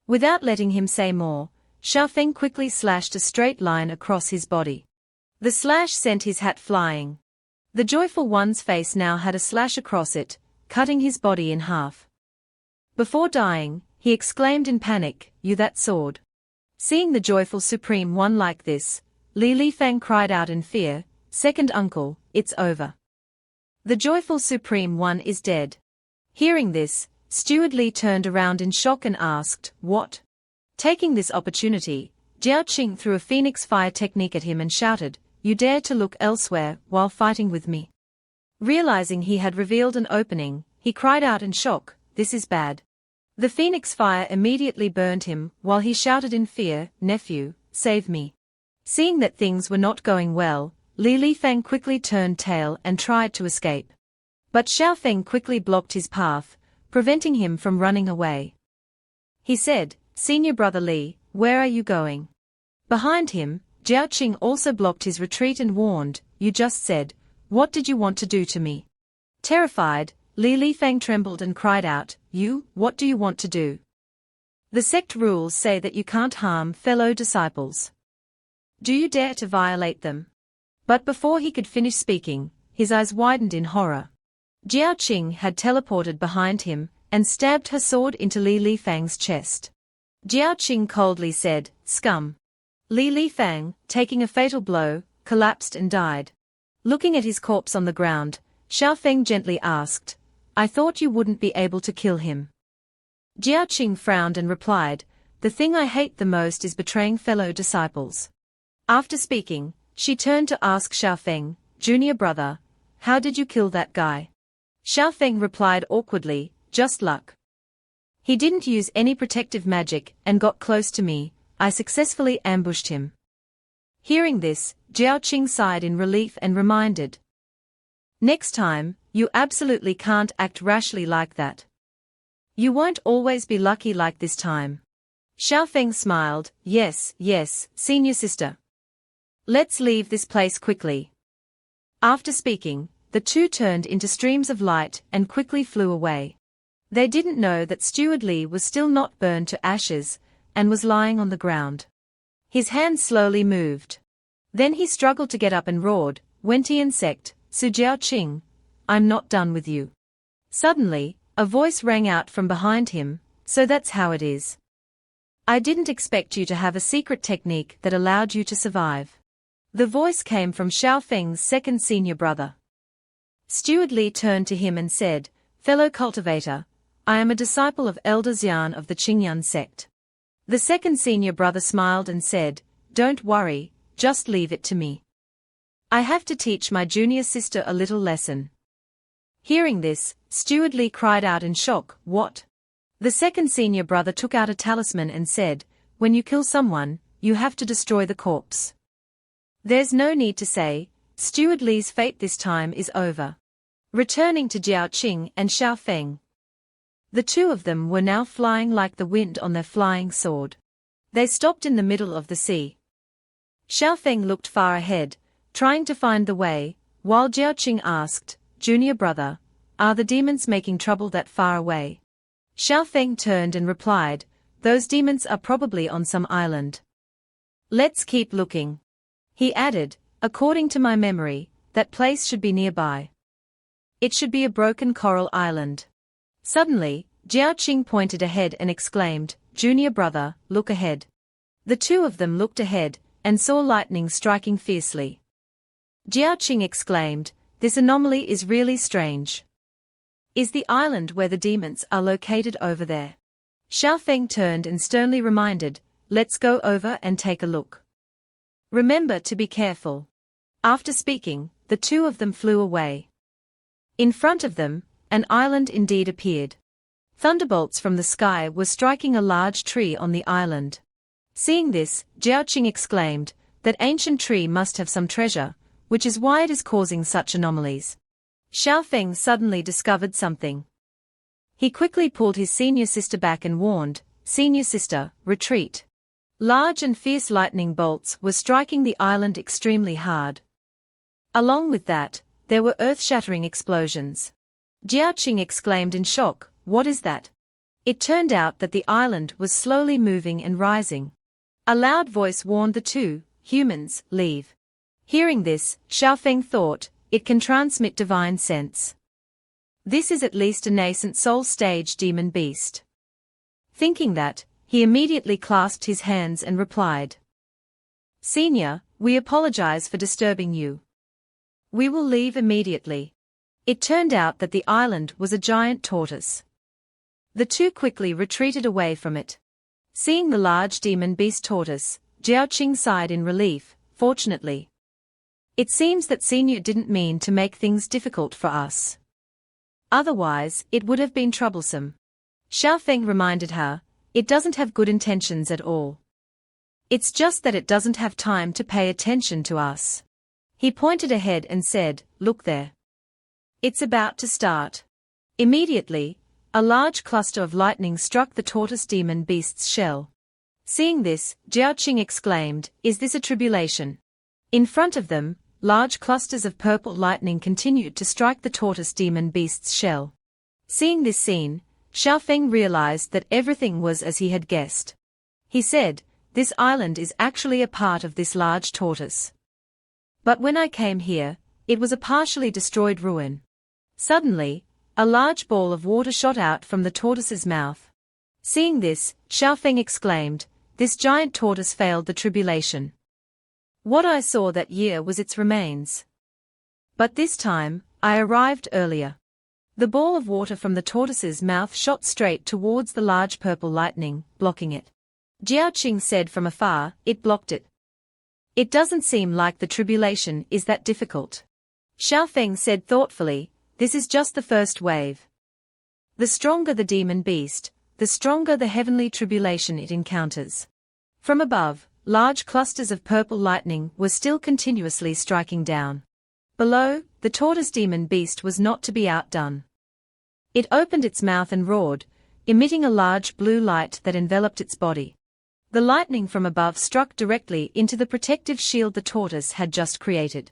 Without letting him say more, Xiaofeng quickly slashed a straight line across his body. The slash sent his hat flying. The Joyful One's face now had a slash across it, cutting his body in half. Before dying, he exclaimed in panic, "You that sword." Seeing the Joyful Supreme One like this, Li Fang cried out in fear, "Second uncle, it's over. The Joyful Supreme One is dead." Hearing this, Steward Li turned around in shock and asked, "What?" Taking this opportunity, Jiaqing threw a phoenix fire technique at him and shouted, "You dare to look elsewhere while fighting with me?" Realizing he had revealed an opening, he cried out in shock, "This is bad." The phoenix fire immediately burned him while he shouted in fear, "Nephew, save me." Seeing that things were not going well, Li Fang quickly turned tail and tried to escape. But Xiaofeng quickly blocked his path, preventing him from running away. He said, Senior Brother Li, where are you going? Behind him, Jiao Qing also blocked his retreat and warned, You just said, what did you want to do to me? Terrified, Li Lifang trembled and cried out, What do you want to do? The sect rules say that you can't harm fellow disciples. Do you dare to violate them? But before he could finish speaking, his eyes widened in horror. Jiao Qing had teleported behind him and stabbed her sword into Li Lifang's chest. Jiao Qing coldly said, Scum. Li Lifang, taking a fatal blow, collapsed and died. Looking at his corpse on the ground, Xiaofeng gently asked, I thought you wouldn't be able to kill him. Jiao Qing frowned and replied, The thing I hate the most is betraying fellow disciples. After speaking, she turned to ask Xiaofeng, Junior brother, how did you kill that guy? Xiaofeng replied awkwardly, Just luck. He didn't use any protective magic and got close to me, I successfully ambushed him. Hearing this, Jiao Qing sighed in relief and reminded. Next time, you absolutely can't act rashly like that. You won't always be lucky like this time. Xiaofeng smiled, Yes, senior sister. Let's leave this place quickly. After speaking, the two turned into streams of light and quickly flew away. They didn't know that Steward Li was still not burned to ashes, and was lying on the ground. His hands slowly moved. Then he struggled to get up and roared, Wentian sect, Su Jiao Qing, I'm not done with you. Suddenly, a voice rang out from behind him, So that's how it is. I didn't expect you to have a secret technique that allowed you to survive. The voice came from Xiaofeng's second senior brother. Steward Li turned to him and said, Fellow cultivator, I am a disciple of Elder Xian of the Qingyun sect. The second senior brother smiled and said, Don't worry, just leave it to me. I have to teach my junior sister a little lesson. Hearing this, Steward Li cried out in shock, What? The second senior brother took out a talisman and said, When you kill someone, you have to destroy the corpse. There's no need to say, Steward Li's fate this time is over. Returning to Jiao Qing and Xiaofeng. The two of them were now flying like the wind on their flying sword. They stopped in the middle of the sea. Xiaofeng looked far ahead, trying to find the way, while Jiao Qing asked, Junior brother, are the demons making trouble that far away? Xiaofeng turned and replied, Those demons are probably on some island. Let's keep looking. He added, According to my memory, that place should be nearby. It should be a broken coral island. Suddenly, Jiao Qing pointed ahead and exclaimed, Junior brother, look ahead. The two of them looked ahead, and saw lightning striking fiercely. Jiao Qing exclaimed, This anomaly is really strange. Is the island where the demons are located over there? Xiaofeng turned and sternly reminded, Let's go over and take a look. Remember to be careful. After speaking, the two of them flew away. In front of them, an island indeed appeared. Thunderbolts from the sky were striking a large tree on the island. Seeing this, Jiao Qing exclaimed, That ancient tree must have some treasure, which is why it is causing such anomalies. Xiaofeng suddenly discovered something. He quickly pulled his senior sister back and warned, Senior sister, retreat. Large and fierce lightning bolts were striking the island extremely hard. Along with that, there were earth-shattering explosions. Jiao Qing exclaimed in shock, What is that? It turned out that the island was slowly moving and rising. A loud voice warned the two, Humans, leave. Hearing this, Xiaofeng thought, It can transmit divine sense. This is at least a nascent soul stage demon beast. Thinking that, he immediately clasped his hands and replied, Senior, we apologize for disturbing you. We will leave immediately. It turned out that the island was a giant tortoise. The two quickly retreated away from it. Seeing the large demon beast tortoise, Jiao Qing sighed in relief, Fortunately. It seems that Senior didn't mean to make things difficult for us. Otherwise, it would have been troublesome. Xiaofeng reminded her, It doesn't have good intentions at all. It's just that it doesn't have time to pay attention to us. He pointed ahead and said, Look there. It's about to start. Immediately, a large cluster of lightning struck the tortoise demon beast's shell. Seeing this, Jiaoqing exclaimed, "Is this a tribulation?" In front of them, large clusters of purple lightning continued to strike the tortoise demon beast's shell. Seeing this scene, Xiaofeng realized that everything was as he had guessed. He said, "This island is actually a part of this large tortoise. But when I came here, it was a partially destroyed ruin." Suddenly, a large ball of water shot out from the tortoise's mouth. Seeing this, Xiaofeng exclaimed, "This giant tortoise failed the tribulation. What I saw that year was its remains. But this time, I arrived earlier." The ball of water from the tortoise's mouth shot straight towards the large purple lightning, blocking it. Jiaoqing said from afar, "It blocked it. It doesn't seem like the tribulation is that difficult." Xiaofeng said thoughtfully, "This is just the first wave. The stronger the demon beast, the stronger the heavenly tribulation it encounters." From above, large clusters of purple lightning were still continuously striking down. Below, the tortoise demon beast was not to be outdone. It opened its mouth and roared, emitting a large blue light that enveloped its body. The lightning from above struck directly into the protective shield the tortoise had just created.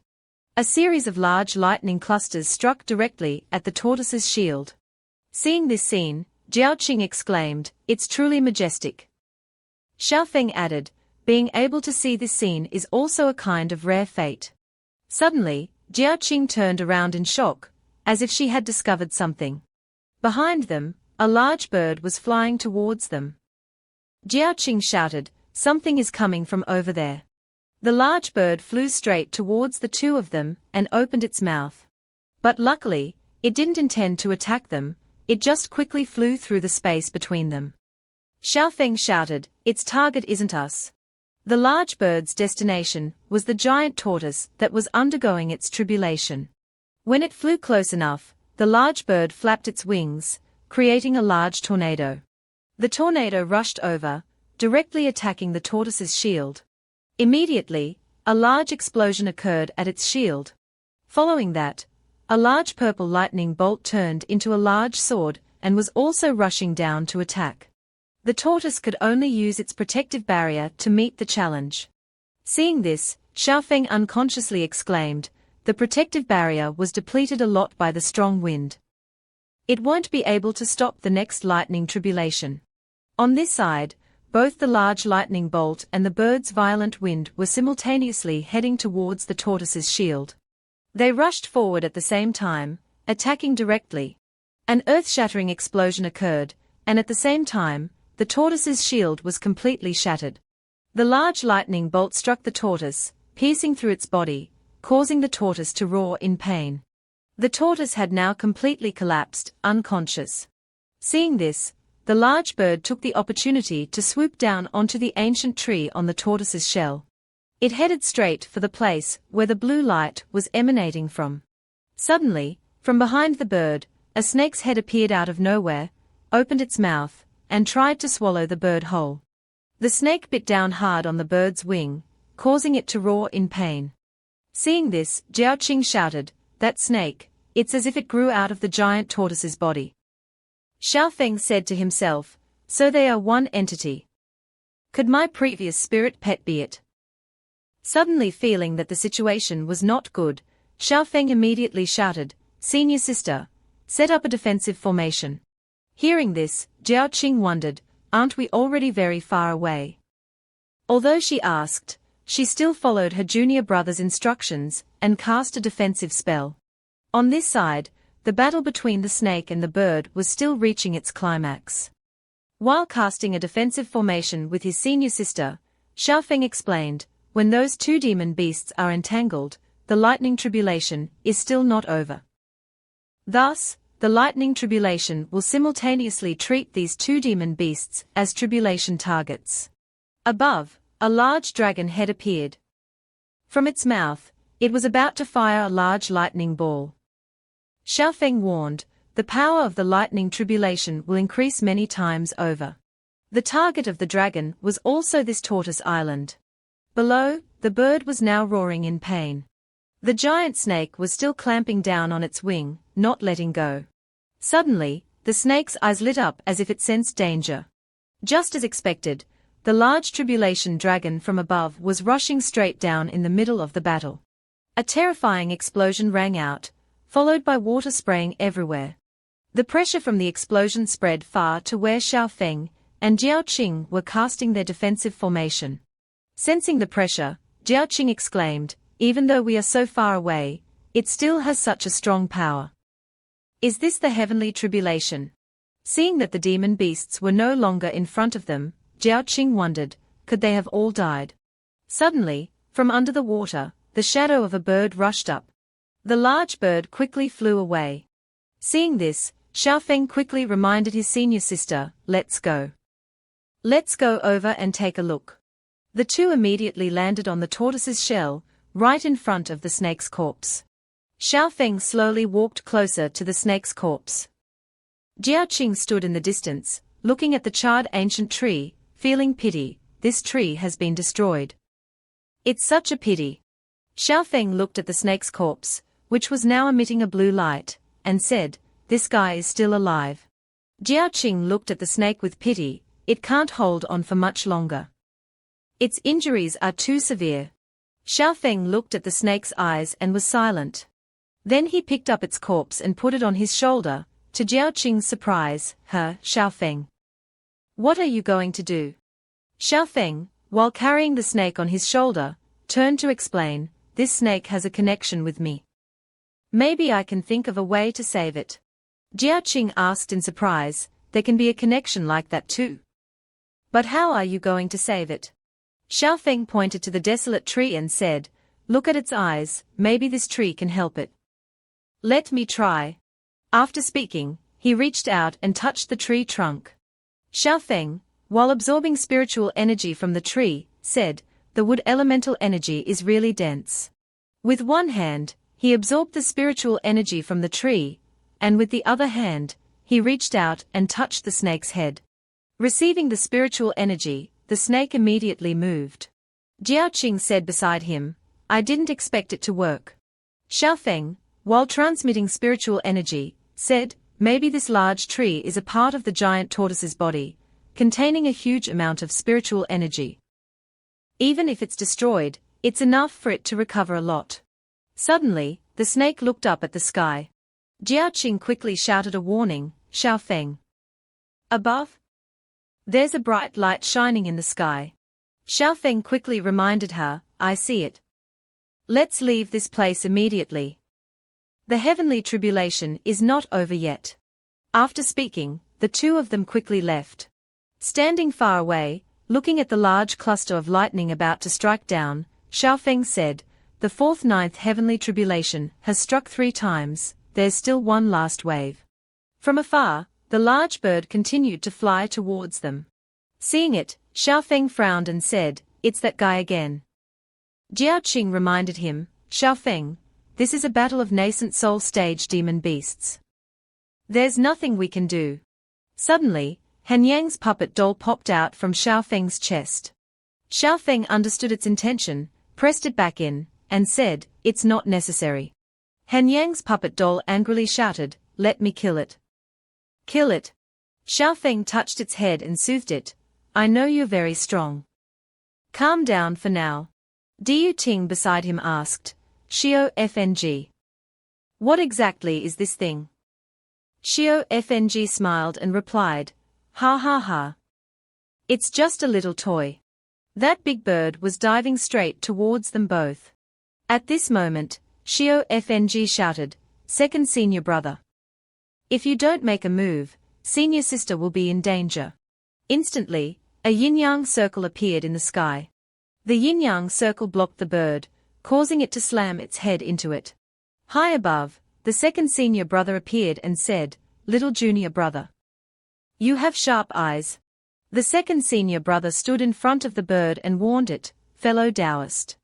A series of large lightning clusters struck directly at the tortoise's shield. Seeing this scene, Jiaoqing exclaimed, "It's truly majestic." Xiaofeng added, "Being able to see this scene is also a kind of rare fate." Suddenly, Jiaoqing turned around in shock, as if she had discovered something. Behind them, a large bird was flying towards them. Jiaoqing shouted, "Something is coming from over there." The large bird flew straight towards the two of them and opened its mouth. But luckily, it didn't intend to attack them, it just quickly flew through the space between them. Xiaofeng shouted, "Its target isn't us." The large bird's destination was the giant tortoise that was undergoing its tribulation. When it flew close enough, the large bird flapped its wings, creating a large tornado. The tornado rushed over, directly attacking the tortoise's shield. Immediately, a large explosion occurred at its shield. Following that, a large purple lightning bolt turned into a large sword and was also rushing down to attack. The tortoise could only use its protective barrier to meet the challenge. Seeing this, Xiaofeng unconsciously exclaimed, "The protective barrier was depleted a lot by the strong wind. It won't be able to stop the next lightning tribulation." On this side, both the large lightning bolt and the bird's violent wind were simultaneously heading towards the tortoise's shield. They rushed forward at the same time, attacking directly. An earth-shattering explosion occurred, and at the same time, the tortoise's shield was completely shattered. The large lightning bolt struck the tortoise, piercing through its body, causing the tortoise to roar in pain. The tortoise had now completely collapsed, unconscious. Seeing this, the large bird took the opportunity to swoop down onto the ancient tree on the tortoise's shell. It headed straight for the place where the blue light was emanating from. Suddenly, from behind the bird, a snake's head appeared out of nowhere, opened its mouth, and tried to swallow the bird whole. The snake bit down hard on the bird's wing, causing it to roar in pain. Seeing this, Jiaoqing shouted, "That snake, it's as if it grew out of the giant tortoise's body." Xiaofeng said to himself, "So they are one entity. Could my previous spirit pet be it?" Suddenly feeling that the situation was not good, Xiaofeng immediately shouted, "Senior sister, set up a defensive formation." Hearing this, Jiaoqing wondered, "Aren't we already very far away?" Although she asked, she still followed her junior brother's instructions and cast a defensive spell. On this side, the battle between the snake and the bird was still reaching its climax. While casting a defensive formation with his senior sister, Xiaofeng explained, "When those two demon beasts are entangled, the lightning tribulation is still not over. Thus, the lightning tribulation will simultaneously treat these two demon beasts as tribulation targets." Above, a large dragon head appeared. From its mouth, it was about to fire a large lightning ball. Xiaofeng warned, "The power of the lightning tribulation will increase many times over." The target of the dragon was also this tortoise island. Below, the bird was now roaring in pain. The giant snake was still clamping down on its wing, not letting go. Suddenly, the The snake's eyes lit up as if it sensed danger. Just as expected, the large Tribulation dragon from above was rushing straight down in the middle of the battle. A terrifying explosion rang out, followed by water spraying everywhere. The pressure from the explosion spread far to where Xiaofeng and Jiaoqing were casting their defensive formation. Sensing the pressure, Jiaoqing exclaimed, "Even though we are so far away, it still has such a strong power. Is this the heavenly tribulation?" Seeing that the demon beasts were no longer in front of them, Jiaoqing wondered, could they have all died? Suddenly, from under the water, the shadow of a bird rushed up. The large bird quickly flew away. Seeing this, Xiaofeng quickly reminded his senior sister, "Let's go. Let's go over and take a look." The two immediately landed on the tortoise's shell, right in front of the snake's corpse. Xiaofeng slowly walked closer to the snake's corpse. Jiaoqing stood in the distance, looking at the charred ancient tree, feeling pity. This tree has been destroyed. It's such a pity. Xiaofeng looked at the snake's corpse, which was now emitting a blue light, and said, "This guy is still alive." Jiaoqing looked at the snake with pity. It can't hold on for much longer. Its injuries are too severe. Xiaofeng looked at the snake's eyes and was silent. Then he picked up its corpse and put it on his shoulder, to Jiaoqing's surprise. Xiaofeng. What are you going to do?" Xiaofeng, while carrying the snake on his shoulder, turned to explain, "This snake has a connection with me. Maybe I can think of a way to save it." Jiaoqing asked in surprise, "There can be a connection like that too? But how are you going to save it?" Xiaofeng pointed to the desolate tree and said, "Look at its eyes, maybe this tree can help it. Let me try." After speaking, he reached out and touched the tree trunk. Xiaofeng, while absorbing spiritual energy from the tree, said, "The wood elemental energy is really dense." With one hand, he absorbed the spiritual energy from the tree, and with the other hand, he reached out and touched the snake's head. Receiving the spiritual energy, the snake immediately moved. Jiaoqing said beside him, "I didn't expect it to work." Xiaofeng, while transmitting spiritual energy, said, "Maybe this large tree is a part of the giant tortoise's body, containing a huge amount of spiritual energy. Even if it's destroyed, it's enough for it to recover a lot." Suddenly, the snake looked up at the sky. Jiaoqing quickly shouted a warning, "Xiaofeng. Above? There's a bright light shining in the sky." Xiaofeng quickly reminded her, "I see it. Let's leave this place immediately. The heavenly tribulation is not over yet." After speaking, the two of them quickly left. Standing far away, looking at the large cluster of lightning about to strike down, Xiaofeng said, "The ninth heavenly tribulation has struck 3 times, there's still one last wave." From afar, the large bird continued to fly towards them. Seeing it, Xiaofeng frowned and said, "It's that guy again." Jiaoqing reminded him, "Xiaofeng, this is a battle of nascent soul stage demon beasts. There's nothing we can do." Suddenly, Hanyang's puppet doll popped out from Xiaofeng's chest. Xiaofeng understood its intention, pressed it back in, and said, "It's not necessary." Hanyang's puppet doll angrily shouted, "Let me kill it." "Kill it." Xiaofeng touched its head and soothed it, "I know you're very strong. Calm down for now." Diu Ting beside him asked, "Xiao Fng. What exactly is this thing?" Xiao Fng smiled and replied, "Ha ha ha. It's just a little toy." That big bird was diving straight towards them both. At this moment, Xiao Fng shouted, "Second senior brother. If you don't make a move, senior sister will be in danger." Instantly, a yin-yang circle appeared in the sky. The yin-yang circle blocked the bird, causing it to slam its head into it. High above, the second senior brother appeared and said, "Little junior brother. You have sharp eyes." The second senior brother stood in front of the bird and warned it, "Fellow dowst.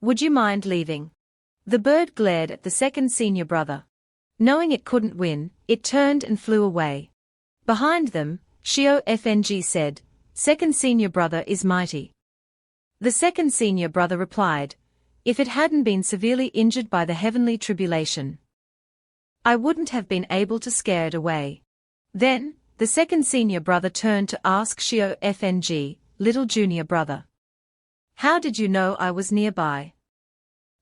Would you mind leaving?" The bird glared at the second senior brother. Knowing it couldn't win, it turned and flew away. Behind them, Xiao Fng said, "Second senior brother is mighty." The second senior brother replied, "If it hadn't been severely injured by the heavenly tribulation, I wouldn't have been able to scare it away." Then, the second senior brother turned to ask Shio FNG, little junior brother. How did you know I was nearby?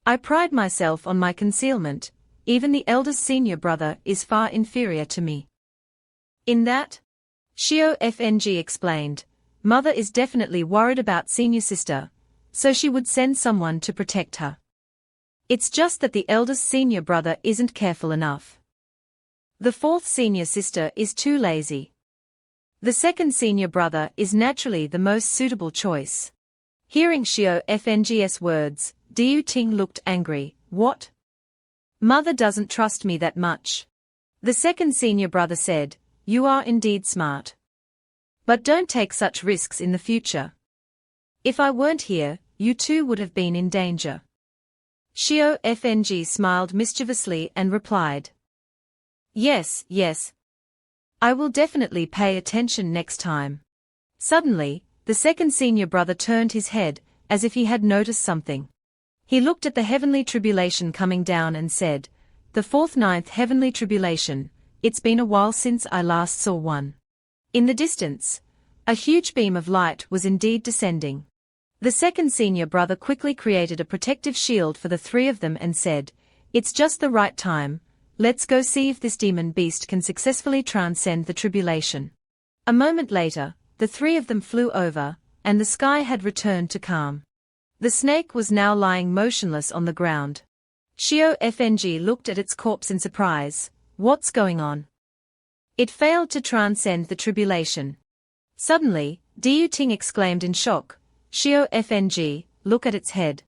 I pride myself on my concealment, even the eldest senior brother is far inferior to me. In that, Shio FNG explained, mother is definitely worried about senior sister, so she would send someone to protect her. It's just that the eldest senior brother isn't careful enough. The fourth senior sister is too lazy. The second senior brother is naturally the most suitable choice. Hearing Shio FNG's words, Diu Ting looked angry. What? Mother doesn't trust me that much. The second senior brother said, you are indeed smart. But don't take such risks in the future. If I weren't here, you too would have been in danger. Shio FNG smiled mischievously and replied. Yes, yes. I will definitely pay attention next time. Suddenly, the second senior brother turned his head, as if he had noticed something. He looked at the heavenly tribulation coming down and said, the ninth heavenly tribulation, it's been a while since I last saw one. In the distance, a huge beam of light was indeed descending. The second senior brother quickly created a protective shield for the three of them and said, it's just the right time, let's go see if this demon beast can successfully transcend the tribulation. A moment later, the three of them flew over, and the sky had returned to calm. The snake was now lying motionless on the ground. Shio FNG looked at its corpse in surprise. What's going on? It failed to transcend the tribulation. Suddenly, Diu Ting exclaimed in shock, Shio FNG, look at its head.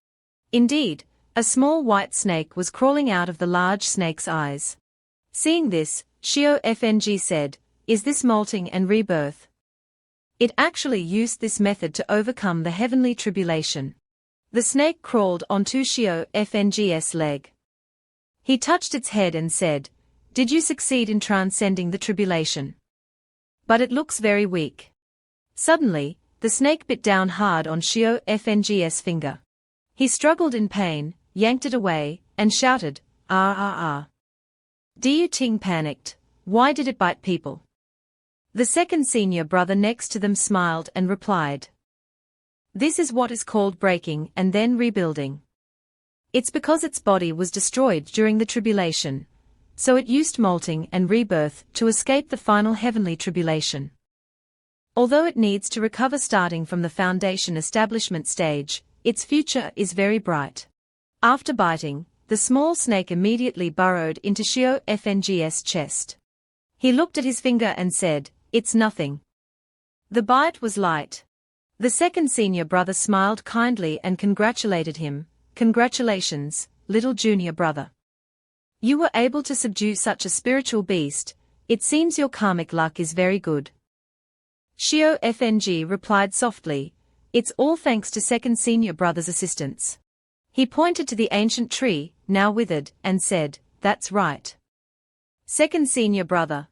Indeed, a small white snake was crawling out of the large snake's eyes. Seeing this, Shio FNG said, is this molting and rebirth? It actually used this method to overcome the heavenly tribulation. The snake crawled onto Shio FNG's leg. He touched its head and said, did you succeed in transcending the tribulation? But it looks very weak. Suddenly, the snake bit down hard on Shio FNG's finger. He struggled in pain, yanked it away, and shouted, ah ah ah. Diu Ting panicked. Why did it bite people? The second senior brother next to them smiled and replied. This is what is called breaking and then rebuilding. It's because its body was destroyed during the tribulation, so it used molting and rebirth to escape the final heavenly tribulation. Although it needs to recover starting from the foundation establishment stage, its future is very bright. After biting, the small snake immediately burrowed into Shio FNG's chest. He looked at his finger and said, it's nothing. The bite was light. The second senior brother smiled kindly and congratulated him. Congratulations, little junior brother. You were able to subdue such a spiritual beast, it seems your karmic luck is very good. Shio FNG replied softly, it's all thanks to second senior brother's assistance. He pointed to the ancient tree, now withered, and said, that's right. Second senior brother.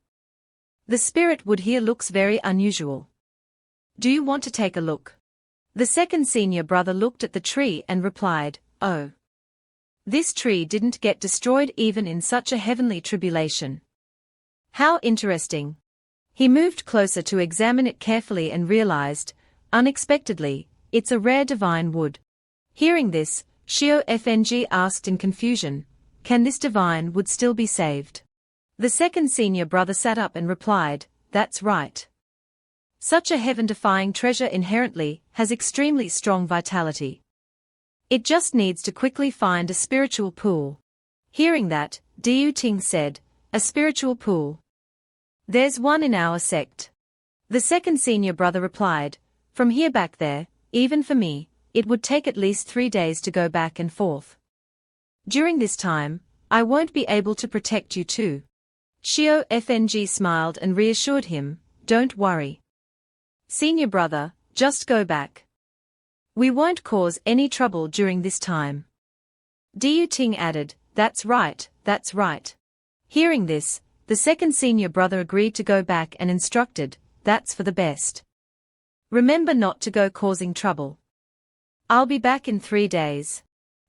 The spirit wood here looks very unusual. Do you want to take a look? The second senior brother looked at the tree and replied, oh. This tree didn't get destroyed even in such a heavenly tribulation. How interesting. He moved closer to examine it carefully and realized, unexpectedly, it's a rare divine wood. Hearing this, Shio FNG asked in confusion, can this divine wood still be saved? The second senior brother sat up and replied, that's right. Such a heaven-defying treasure inherently has extremely strong vitality. It just needs to quickly find a spiritual pool. Hearing that, Diu Ting said, a spiritual pool. There's one in our sect. The second senior brother replied, from here back there, even for me, it would take at least 3 days to go back and forth. During this time, I won't be able to protect you too. Shio FNG smiled and reassured him, don't worry. Senior brother, just go back. We won't cause any trouble during this time. Diu Ting added, that's right, that's right. Hearing this, the second senior brother agreed to go back and instructed, that's for the best. Remember not to go causing trouble. I'll be back in 3 days.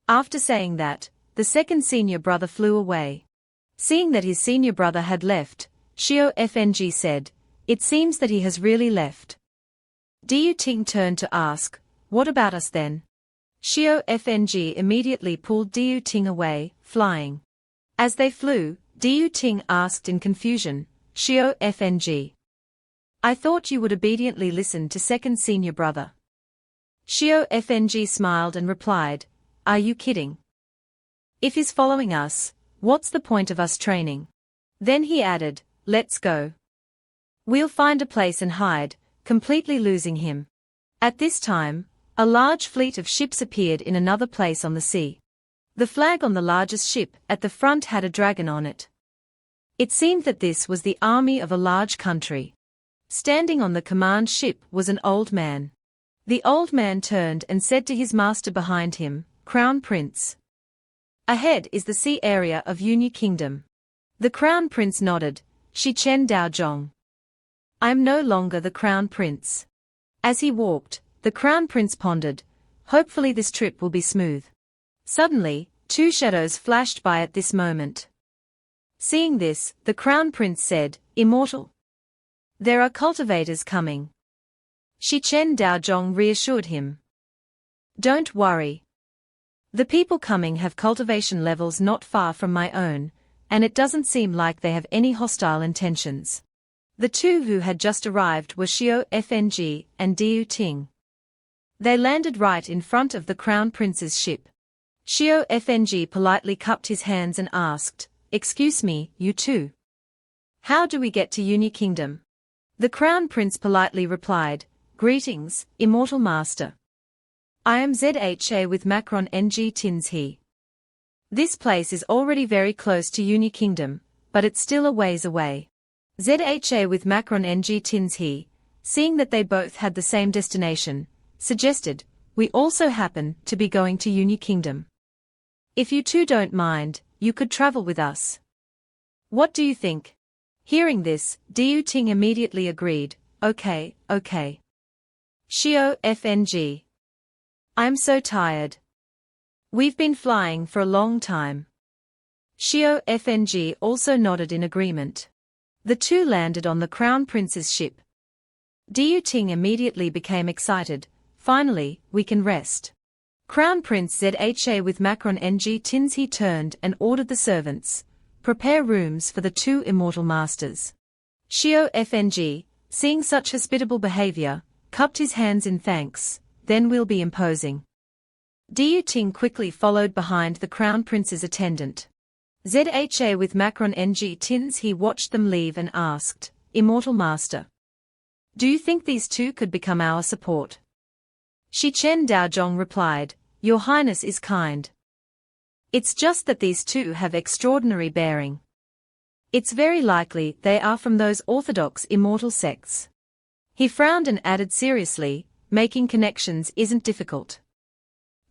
After saying that, the second senior brother flew away. Seeing that his senior brother had left, Xiao Fng said. It seems that he has really left. Diu Ting turned to ask, what about us then? Xiao Fng immediately pulled Diu Ting away, flying. As they flew, Diu Ting asked in confusion, Xiao Fng. I thought you would obediently listen to second senior brother. Xiao Fng smiled and replied, are you kidding? If he's following us, what's the point of us training? Then he added, let's go. We'll find a place and hide, completely losing him. At this time, a large fleet of ships appeared in another place on the sea. The flag on the largest ship at the front had a dragon on it. It seemed that this was the army of a large country. Standing on the command ship was an old man. The old man turned and said to his master behind him, Crown Prince. Ahead is the sea area of Yunya Kingdom. The Crown Prince nodded, Shi Chen Dao Zhong. I am no longer the Crown Prince. As he walked, the Crown Prince pondered, hopefully this trip will be smooth. Suddenly, two shadows flashed by at this moment. Seeing this, the Crown Prince said, Immortal. There are cultivators coming. Shi Chen Dao Zhong reassured him. Don't worry. The people coming have cultivation levels not far from my own, and it doesn't seem like they have any hostile intentions. The two who had just arrived were Xiao Fng and Diu Ting. They landed right in front of the Crown Prince's ship. Xiao Fng politely cupped his hands and asked, Excuse me, you two. How do we get to Yunya Kingdom? The Crown Prince politely replied, Greetings, Immortal Master. I am Zha with Macron Ng Tins He. This place is already very close to Yunya Kingdom, but it's still a ways away. Zha with Macron Ng Tins He, seeing that they both had the same destination, suggested, we also happen to be going to Yunya Kingdom. If you two don't mind, you could travel with us. What do you think? Hearing this, Diu Ting immediately agreed, okay. Xiao Fng. I'm so tired. We've been flying for a long time. Xiao Fng also nodded in agreement. The two landed on the Crown Prince's ship. Diu Ting immediately became excited, finally, we can rest. Crown Prince Zha with Macron Ng Tins He turned and ordered the servants, prepare rooms for the two immortal masters. Xiao Fng, seeing such hospitable behavior, cupped his hands in thanks, then we'll be imposing. Diu Ting quickly followed behind the Crown Prince's attendant. Zha with Macron Ng Tins He watched them leave and asked, Immortal Master. Do you think these two could become our support? Shi Chen Dao Zhong replied, Your Highness is kind. It's just that these two have extraordinary bearing. It's very likely they are from those orthodox immortal sects. He frowned and added seriously, making connections isn't difficult.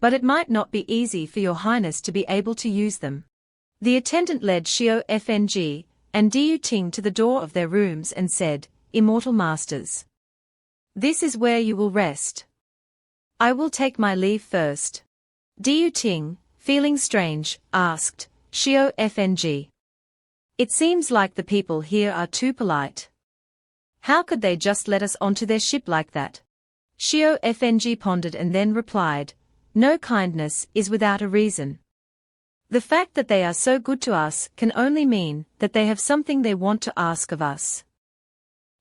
But it might not be easy for Your Highness to be able to use them. The attendant led Xiao Fng and Diu Ting to the door of their rooms and said, Immortal Masters. This is where you will rest. I will take my leave first. Diu Ting, feeling strange, asked, Xiao Fng. It seems like the people here are too polite. How could they just let us onto their ship like that? Xiao Fng pondered and then replied, No kindness is without a reason. The fact that they are so good to us can only mean that they have something they want to ask of us.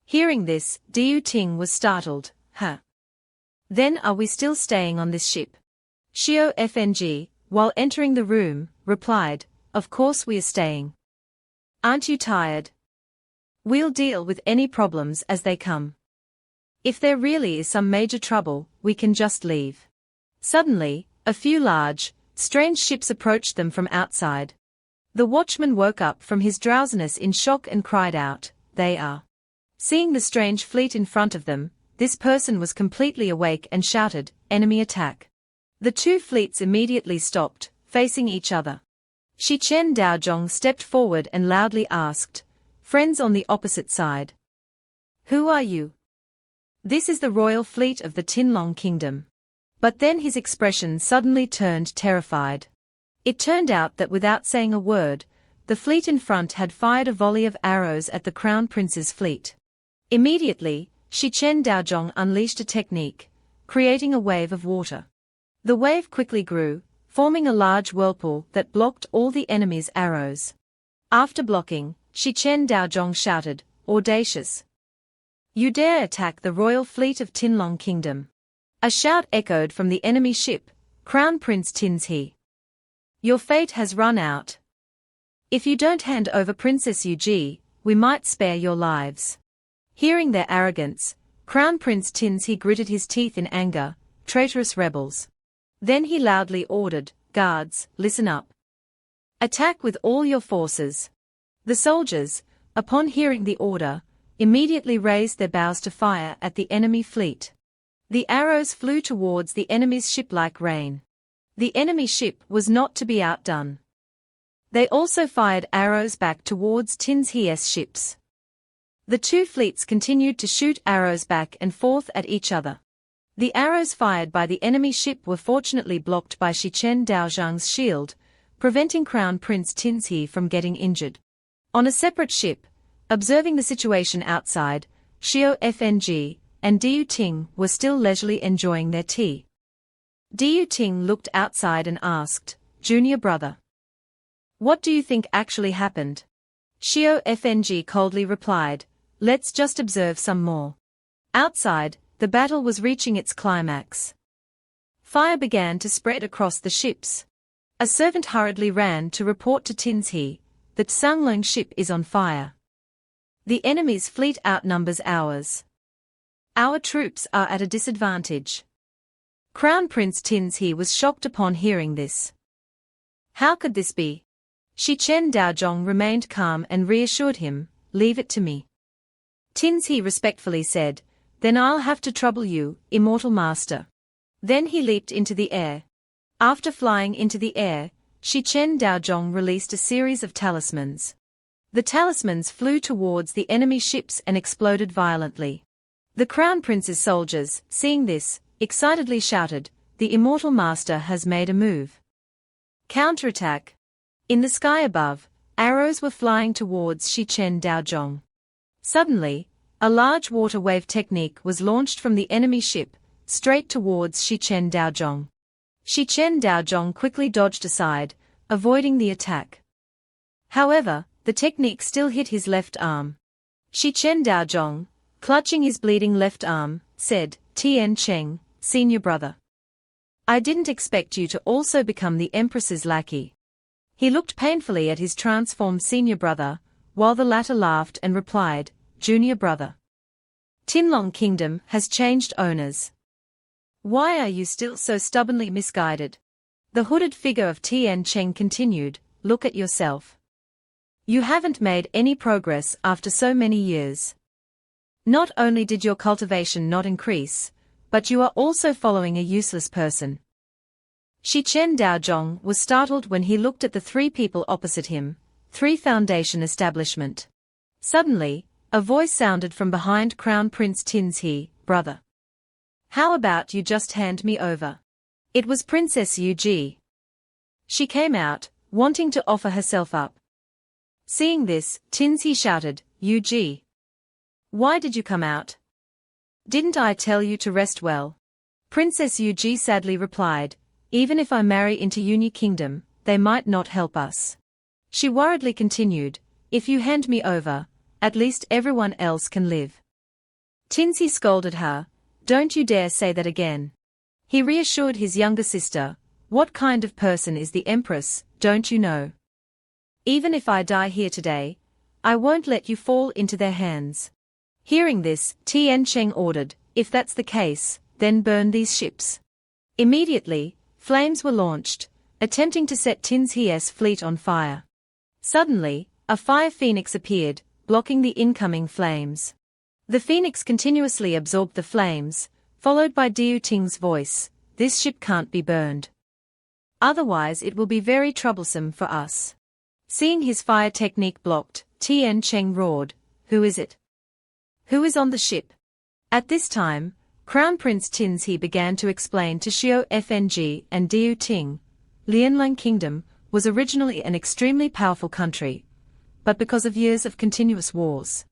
Hearing this, Diu Ting was startled, Huh? Then are we still staying on this ship? Xiao Fng, while entering the room, replied, Of course we are staying. Aren't you tired? We'll deal with any problems as they come. If there really is some major trouble, we can just leave. Suddenly, a few large, strange ships approached them from outside. The watchman woke up from his drowsiness in shock and cried out, They are. Seeing the strange fleet in front of them, this person was completely awake and shouted, Enemy attack. The two fleets immediately stopped, facing each other. Shi Chen Dao Zhong stepped forward and loudly asked, Friends on the opposite side. Who are you? This is the royal fleet of the Tinlong Kingdom. But then his expression suddenly turned terrified. It turned out that without saying a word, the fleet in front had fired a volley of arrows at the Crown Prince's fleet. Immediately, Shichen Daozhong unleashed a technique, creating a wave of water. The wave quickly grew, forming a large whirlpool that blocked all the enemy's arrows. After blocking, Shichen Daozhong shouted, "Audacious! You dare attack the royal fleet of Tinlong Kingdom." A shout echoed from the enemy ship, "Crown Prince Tinshi. Your fate has run out. If you don't hand over Princess Yuji, we might spare your lives." Hearing their arrogance, Crown Prince Tinshi gritted his teeth in anger, "Traitorous rebels." Then he loudly ordered, "Guards, listen up. Attack with all your forces." The soldiers, upon hearing the order, immediately raised their bows to fire at the enemy fleet. The arrows flew towards the enemy's ship like rain. The enemy ship was not to be outdone. They also fired arrows back towards Tinshi's ships. The two fleets continued to shoot arrows back and forth at each other. The arrows fired by the enemy ship were fortunately blocked by Shichen Daozhang's shield, preventing Crown Prince Tinshi from getting injured. On a separate ship, observing the situation outside, Xiao Fng and Diu Ting were still leisurely enjoying their tea. Diu Ting looked outside and asked, "Junior brother, what do you think actually happened?" Xiao Fng coldly replied, "Let's just observe some more." Outside, the battle was reaching its climax. Fire began to spread across the ships. A servant hurriedly ran to report to Tinshi that Sanglong's ship is on fire. "The enemy's fleet outnumbers ours. Our troops are at a disadvantage." Crown Prince Tinshi was shocked upon hearing this. How could this be? Shichen Daozhong remained calm and reassured him, "Leave it to me." Tinshi respectfully said, "Then I'll have to trouble you, immortal master." Then he leaped into the air. After flying into the air, Shichen Daozhong released a series of talismans. The talismans flew towards the enemy ships and exploded violently. The Crown Prince's soldiers, seeing this, excitedly shouted, "The immortal master has made a move." Counterattack. In the sky above, arrows were flying towards Shichen Daozhong. Suddenly, a large water wave technique was launched from the enemy ship, straight towards Shichen Daozhong. Shichen Daozhong quickly dodged aside, avoiding the attack. However, the technique still hit his left arm. Shichen Daozhong, clutching his bleeding left arm, said, "Tian Cheng, senior brother. I didn't expect you to also become the Empress's lackey." He looked painfully at his transformed senior brother, while the latter laughed and replied, "Junior brother. Tinlong Kingdom has changed owners. Why are you still so stubbornly misguided?" The hooded figure of Tian Cheng continued, "Look at yourself. You haven't made any progress after so many years. Not only did your cultivation not increase, but you are also following a useless person." Shichen Daozhong was startled when he looked at the three people opposite him, three foundation establishment. Suddenly, a voice sounded from behind Crown Prince Tinshi, "Brother. How about you just hand me over?" It was Princess Yuji. She came out, wanting to offer herself up. Seeing this, Tinshi shouted, "Yuji. Why did you come out? Didn't I tell you to rest well?" Princess Yuji sadly replied, "Even if I marry into Uni Kingdom, they might not help us." She worriedly continued, "If you hand me over, at least everyone else can live." Tinshi scolded her, "Don't you dare say that again." He reassured his younger sister, "What kind of person is the Empress, don't you know? Even if I die here today, I won't let you fall into their hands." Hearing this, Tian Cheng ordered, "If that's the case, then burn these ships." Immediately, flames were launched, attempting to set Tinshi's fleet on fire. Suddenly, a fire phoenix appeared, blocking the incoming flames. The phoenix continuously absorbed the flames, followed by Diu Ting's voice, "This ship can't be burned. Otherwise it will be very troublesome for us." Seeing his fire technique blocked, Tian Cheng roared, "Who is it? Who is on the ship?" At this time, Crown Prince Tinshi began to explain to Xiao Fng and Diu Ting, "Lianlang Kingdom, was originally an extremely powerful country, but because of years of continuous wars,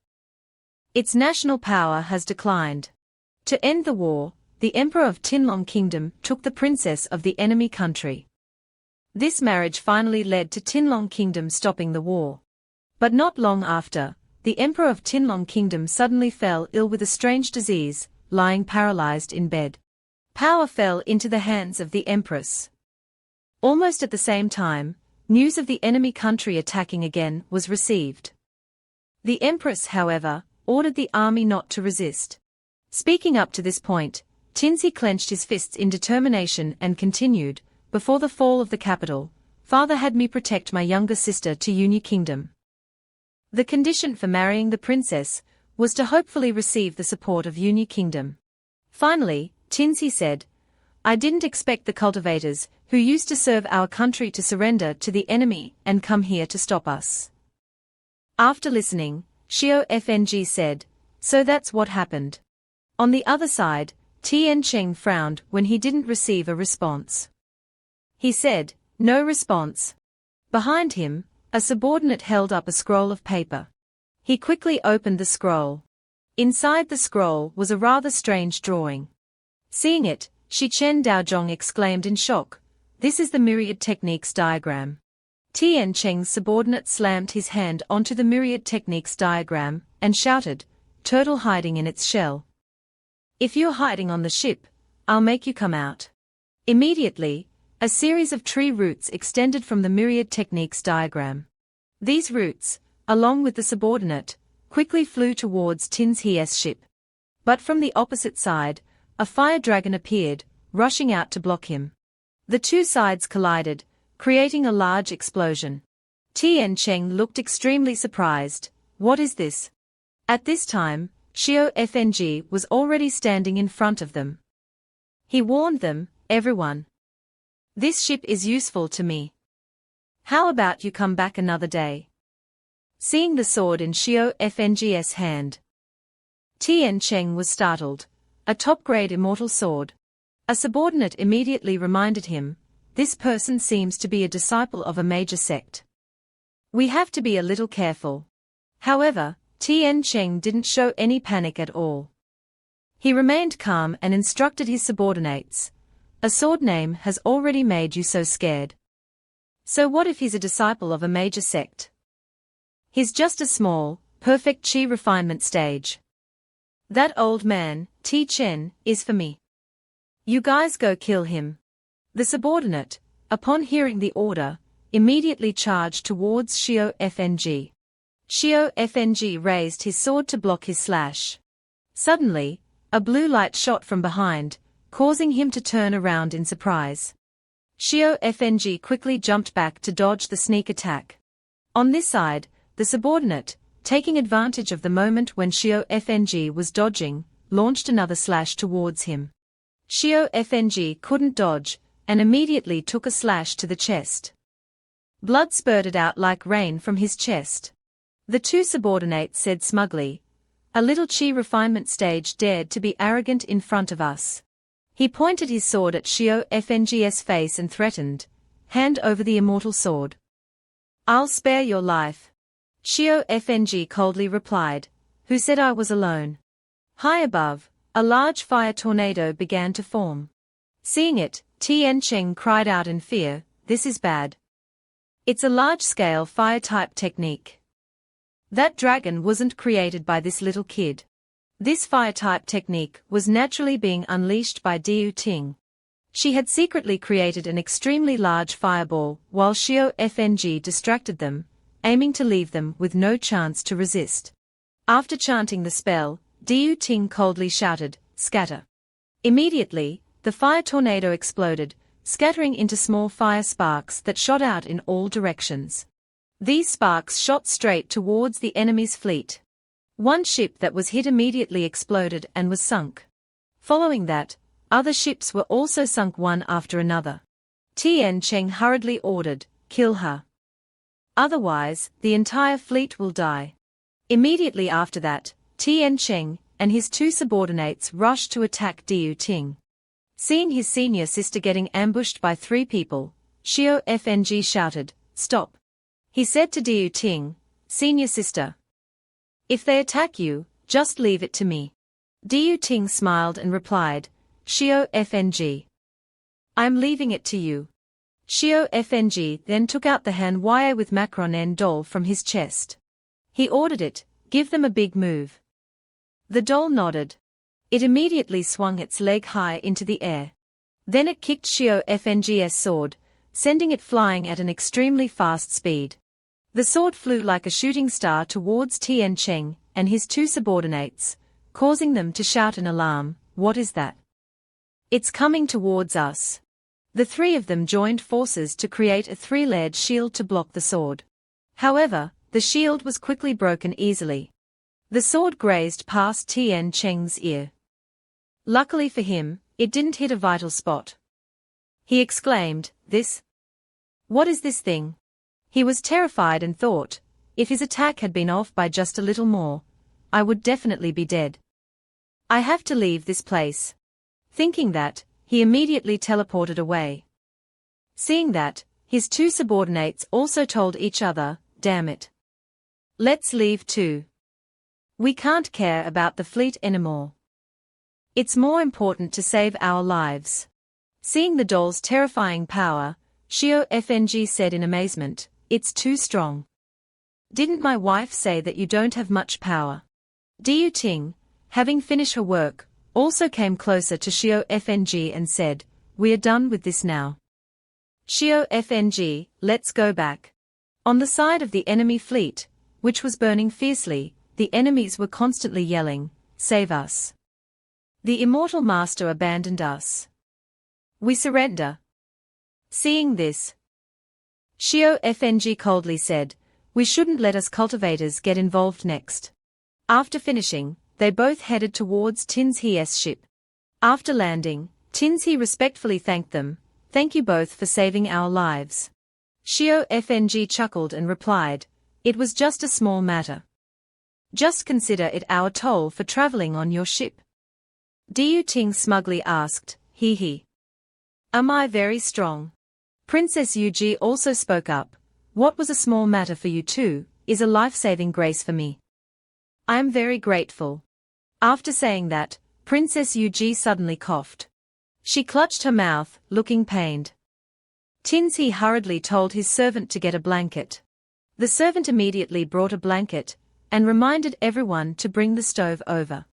its national power has declined. To end the war, the Emperor of Tianlong Kingdom took the princess of the enemy country. This marriage finally led to Tianlong Kingdom stopping the war. But not long after, the Emperor of Tianlong Kingdom suddenly fell ill with a strange disease, lying paralyzed in bed. Power fell into the hands of the Empress. Almost at the same time, news of the enemy country attacking again was received. The Empress, however, ordered the army not to resist. Speaking up to this point, Chenji clenched his fists in determination and continued, "Before the fall of the capital, Father had me protect my younger sister to Wuya Kingdom. The condition for marrying the princess was to hopefully receive the support of Wuya Kingdom." Finally, Chenji said, "I didn't expect the cultivators, who used to serve our country, to surrender to the enemy and come here to stop us." After listening, Xiao Fng said, "So that's what happened." On the other side, Tian Cheng frowned when he didn't receive a response. He said, "No response." Behind him, a subordinate held up a scroll of paper. He quickly opened the scroll. Inside the scroll was a rather strange drawing. Seeing it, Shichen Daozhong exclaimed in shock, "This is the myriad techniques diagram." Tian Cheng's subordinate slammed his hand onto the myriad techniques diagram and shouted, "Turtle hiding in its shell. If you're hiding on the ship, I'll make you come out." Immediately, a series of tree roots extended from the myriad techniques diagram. These roots, along with the subordinate, quickly flew towards Tin He's ship. But from the opposite side, a fire dragon appeared, rushing out to block him. The two sides collided, creating a large explosion. Tian Cheng looked extremely surprised. "What is this?" At this time, Xiao Fng was already standing in front of them. He warned them, "Everyone, this ship is useful to me. How about you come back another day?" Seeing the sword in Xiao Fng's hand, Tian Cheng was startled. A top-grade immortal sword. A subordinate immediately reminded him, "This person seems to be a disciple of a major sect. We have to be a little careful." However, Tian Cheng didn't show any panic at all. He remained calm and instructed his subordinates, "A sword name has already made you so scared. So what if he's a disciple of a major sect? He's just a small, perfect chi refinement stage. That old man, Ti Chen, is for me. You guys go kill him." The subordinate, upon hearing the order, immediately charged towards Xiao Fng. Xiao Fng raised his sword to block his slash. Suddenly, a blue light shot from behind, causing him to turn around in surprise. Xiao Fng quickly jumped back to dodge the sneak attack. On this side, the subordinate, taking advantage of the moment when Xiao Fng was dodging, launched another slash towards him. Xiao Fng couldn't dodge, and immediately took a slash to the chest. Blood spurted out like rain from his chest. The two subordinates said smugly, "A little chi refinement stage dared to be arrogant in front of us." He pointed his sword at Xiao Fng's face and threatened, "Hand over the immortal sword. I'll spare your life." Xiao Fng coldly replied, "Who said I was alone?" High above, a large fire tornado began to form. Seeing it, Tian Cheng cried out in fear, "This is bad. It's a large-scale fire-type technique. That dragon wasn't created by this little kid. This fire-type technique was naturally being unleashed by Diu Ting. She had secretly created an extremely large fireball while Xiao Fng distracted them, aiming to leave them with no chance to resist." After chanting the spell, Diu Ting coldly shouted, "Scatter." Immediately, the fire tornado exploded, scattering into small fire sparks that shot out in all directions. These sparks shot straight towards the enemy's fleet. One ship that was hit immediately exploded and was sunk. Following that, other ships were also sunk one after another. Tian Cheng hurriedly ordered, "Kill her. Otherwise, the entire fleet will die." Immediately after that, Tian Cheng and his two subordinates rushed to attack Diu Ting. Seeing his senior sister getting ambushed by three people, Xiao Fng shouted, "Stop!" He said to Diu Ting, "Senior sister. If they attack you, just leave it to me." Diu Ting smiled and replied, "Xiao Fng. I'm leaving it to you." Xiao Fng then took out the Manhwa with Macron N doll from his chest. He ordered it, "Give them a big move." The doll nodded. It immediately swung its leg high into the air. Then it kicked Xiao Fng's sword, sending it flying at an extremely fast speed. The sword flew like a shooting star towards Tian Cheng and his two subordinates, causing them to shout in alarm, "What is that? It's coming towards us." The three of them joined forces to create a three-layered shield to block the sword. However, the shield was quickly broken easily. The sword grazed past Tian Cheng's ear. Luckily for him, it didn't hit a vital spot. He exclaimed, What is this thing?" He was terrified and thought, if his attack had been off by just a little more, I would definitely be dead. I have to leave this place. Thinking that, he immediately teleported away. Seeing that, his two subordinates also told each other, "Damn it. Let's leave too. We can't care about the fleet anymore. It's more important to save our lives." Seeing the doll's terrifying power, Xiao Fng said in amazement, "It's too strong. Didn't my wife say that you don't have much power?" Diu Ting, having finished her work, also came closer to Xiao Fng and said, "We are done with this now. Xiao Fng, let's go back." On the side of the enemy fleet, which was burning fiercely, the enemies were constantly yelling, "Save us. The immortal master abandoned us. We surrender." Seeing this, Xiao Fng coldly said, "We shouldn't let us cultivators get involved next." After finishing, they both headed towards Tin He's ship. After landing, Tin He respectfully thanked them, "Thank you both for saving our lives." Xiao Fng chuckled and replied, "It was just a small matter. Just consider it our toll for traveling on your ship." Diu Ting smugly asked, "He. Am I very strong?" Princess Yuji also spoke up, "What was a small matter for you two, is a life-saving grace for me. I am very grateful." After saying that, Princess Yuji suddenly coughed. She clutched her mouth, looking pained. Tin He hurriedly told his servant to get a blanket. The servant immediately brought a blanket, and reminded everyone to bring the stove over.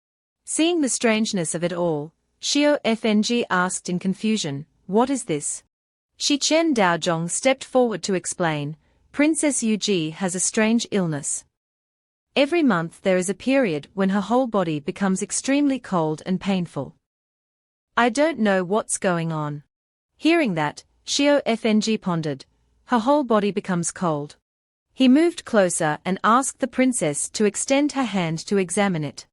Seeing the strangeness of it all, Xiao Fng asked in confusion, "What is this?" Shi Chen Daozhong stepped forward to explain, "Princess Yuji has a strange illness. Every month there is a period when her whole body becomes extremely cold and painful. I don't know what's going on." Hearing that, Xiao Fng pondered, "Her whole body becomes cold." He moved closer and asked the princess to extend her hand to examine it.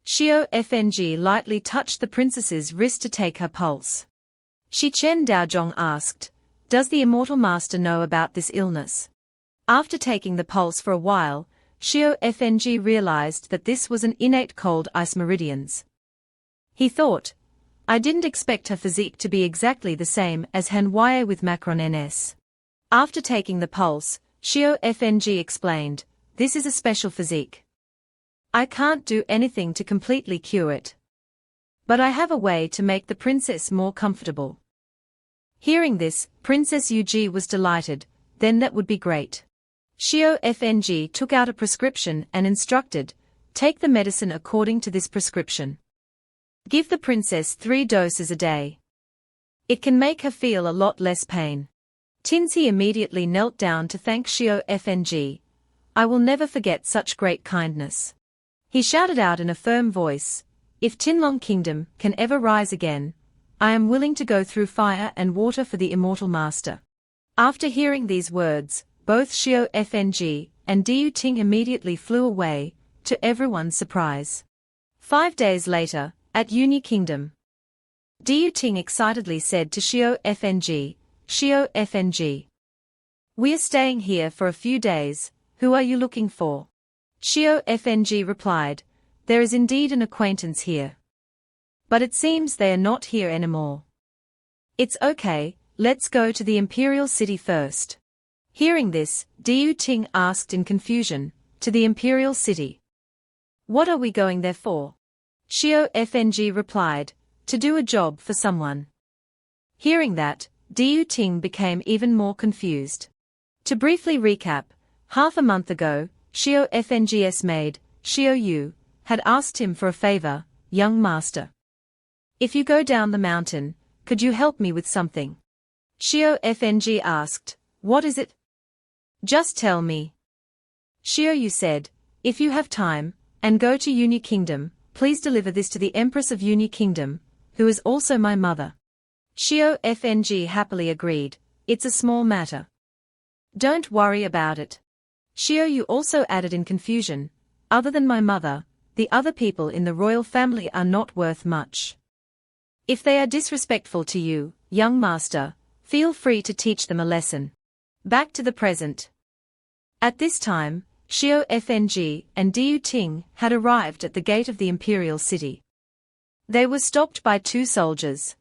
Xiao Fng lightly touched the princess's wrist to take her pulse. Shi Chen Daozhong asked, "Does the immortal master know about this illness?" After taking the pulse for a while, Xiao Fng realized that this was an innate cold ice meridians. He thought, "I didn't expect her physique to be exactly the same as Wuya with Macron NS." After taking the pulse, Xiao Fng explained, "This is a special physique. I can't do anything to completely cure it. But I have a way to make the princess more comfortable." Hearing this, Princess Yuji was delighted, "Then that would be great." Xiao Fng took out a prescription and instructed, "Take the medicine according to this prescription. Give the princess 3 doses a day. It can make her feel a lot less pain." Tin He immediately knelt down to thank Xiao Fng. "I will never forget such great kindness." He shouted out in a firm voice, "If Tinlong Kingdom can ever rise again, I am willing to go through fire and water for the immortal master." After hearing these words, both Xiao Fng and Diu Ting immediately flew away, to everyone's surprise. 5 days later, at Uni Kingdom, Diu Ting excitedly said to Xiao Fng, "Xiao Fng. We are staying here for a few days, who are you looking for?" Xiao Fng replied, "There is indeed an acquaintance here. But it seems they are not here anymore. It's okay, let's go to the imperial city first. Hearing this, Diu Ting asked in confusion, to the imperial city. What are we going there for? Xiao Fng replied, to do a job for someone. Hearing that, Diu Ting became even more confused. To briefly recap, half a month ago, Xiao Fng's maid, Xiao Yu, had asked him for a favor, young master. If you go down the mountain, could you help me with something? Xiao Fng asked, what is it? Just tell me. Xiao Yu said, if you have time, and go to Uni Kingdom, please deliver this to the Empress of Uni Kingdom, who is also my mother. Xiao Fng happily agreed, it's a small matter. Don't worry about it. Xiao Yu also added in confusion, other than my mother, the other people in the royal family are not worth much. If they are disrespectful to you, young master, feel free to teach them a lesson. Back to the present. At this time, Xiao Fng and Diu Ting had arrived at the gate of the imperial city. They were stopped by two soldiers.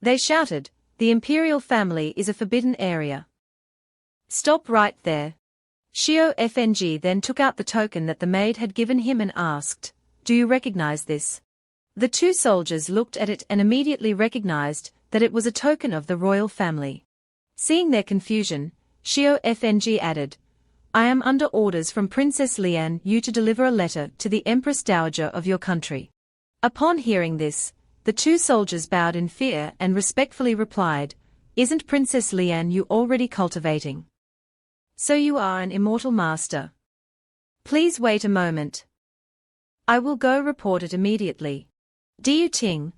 They shouted, the imperial family is a forbidden area. Stop right there. Xiao Fng then took out the token that the maid had given him and asked, do you recognize this? The two soldiers looked at it and immediately recognized that it was a token of the royal family. Seeing their confusion, Xiao Fng added, I am under orders from Princess Lian Yu to deliver a letter to the Empress Dowager of your country. Upon hearing this, the two soldiers bowed in fear and respectfully replied, isn't Princess Lian Yu already cultivating? So you are an immortal master. Please wait a moment. I will go report it immediately. Diu Ting,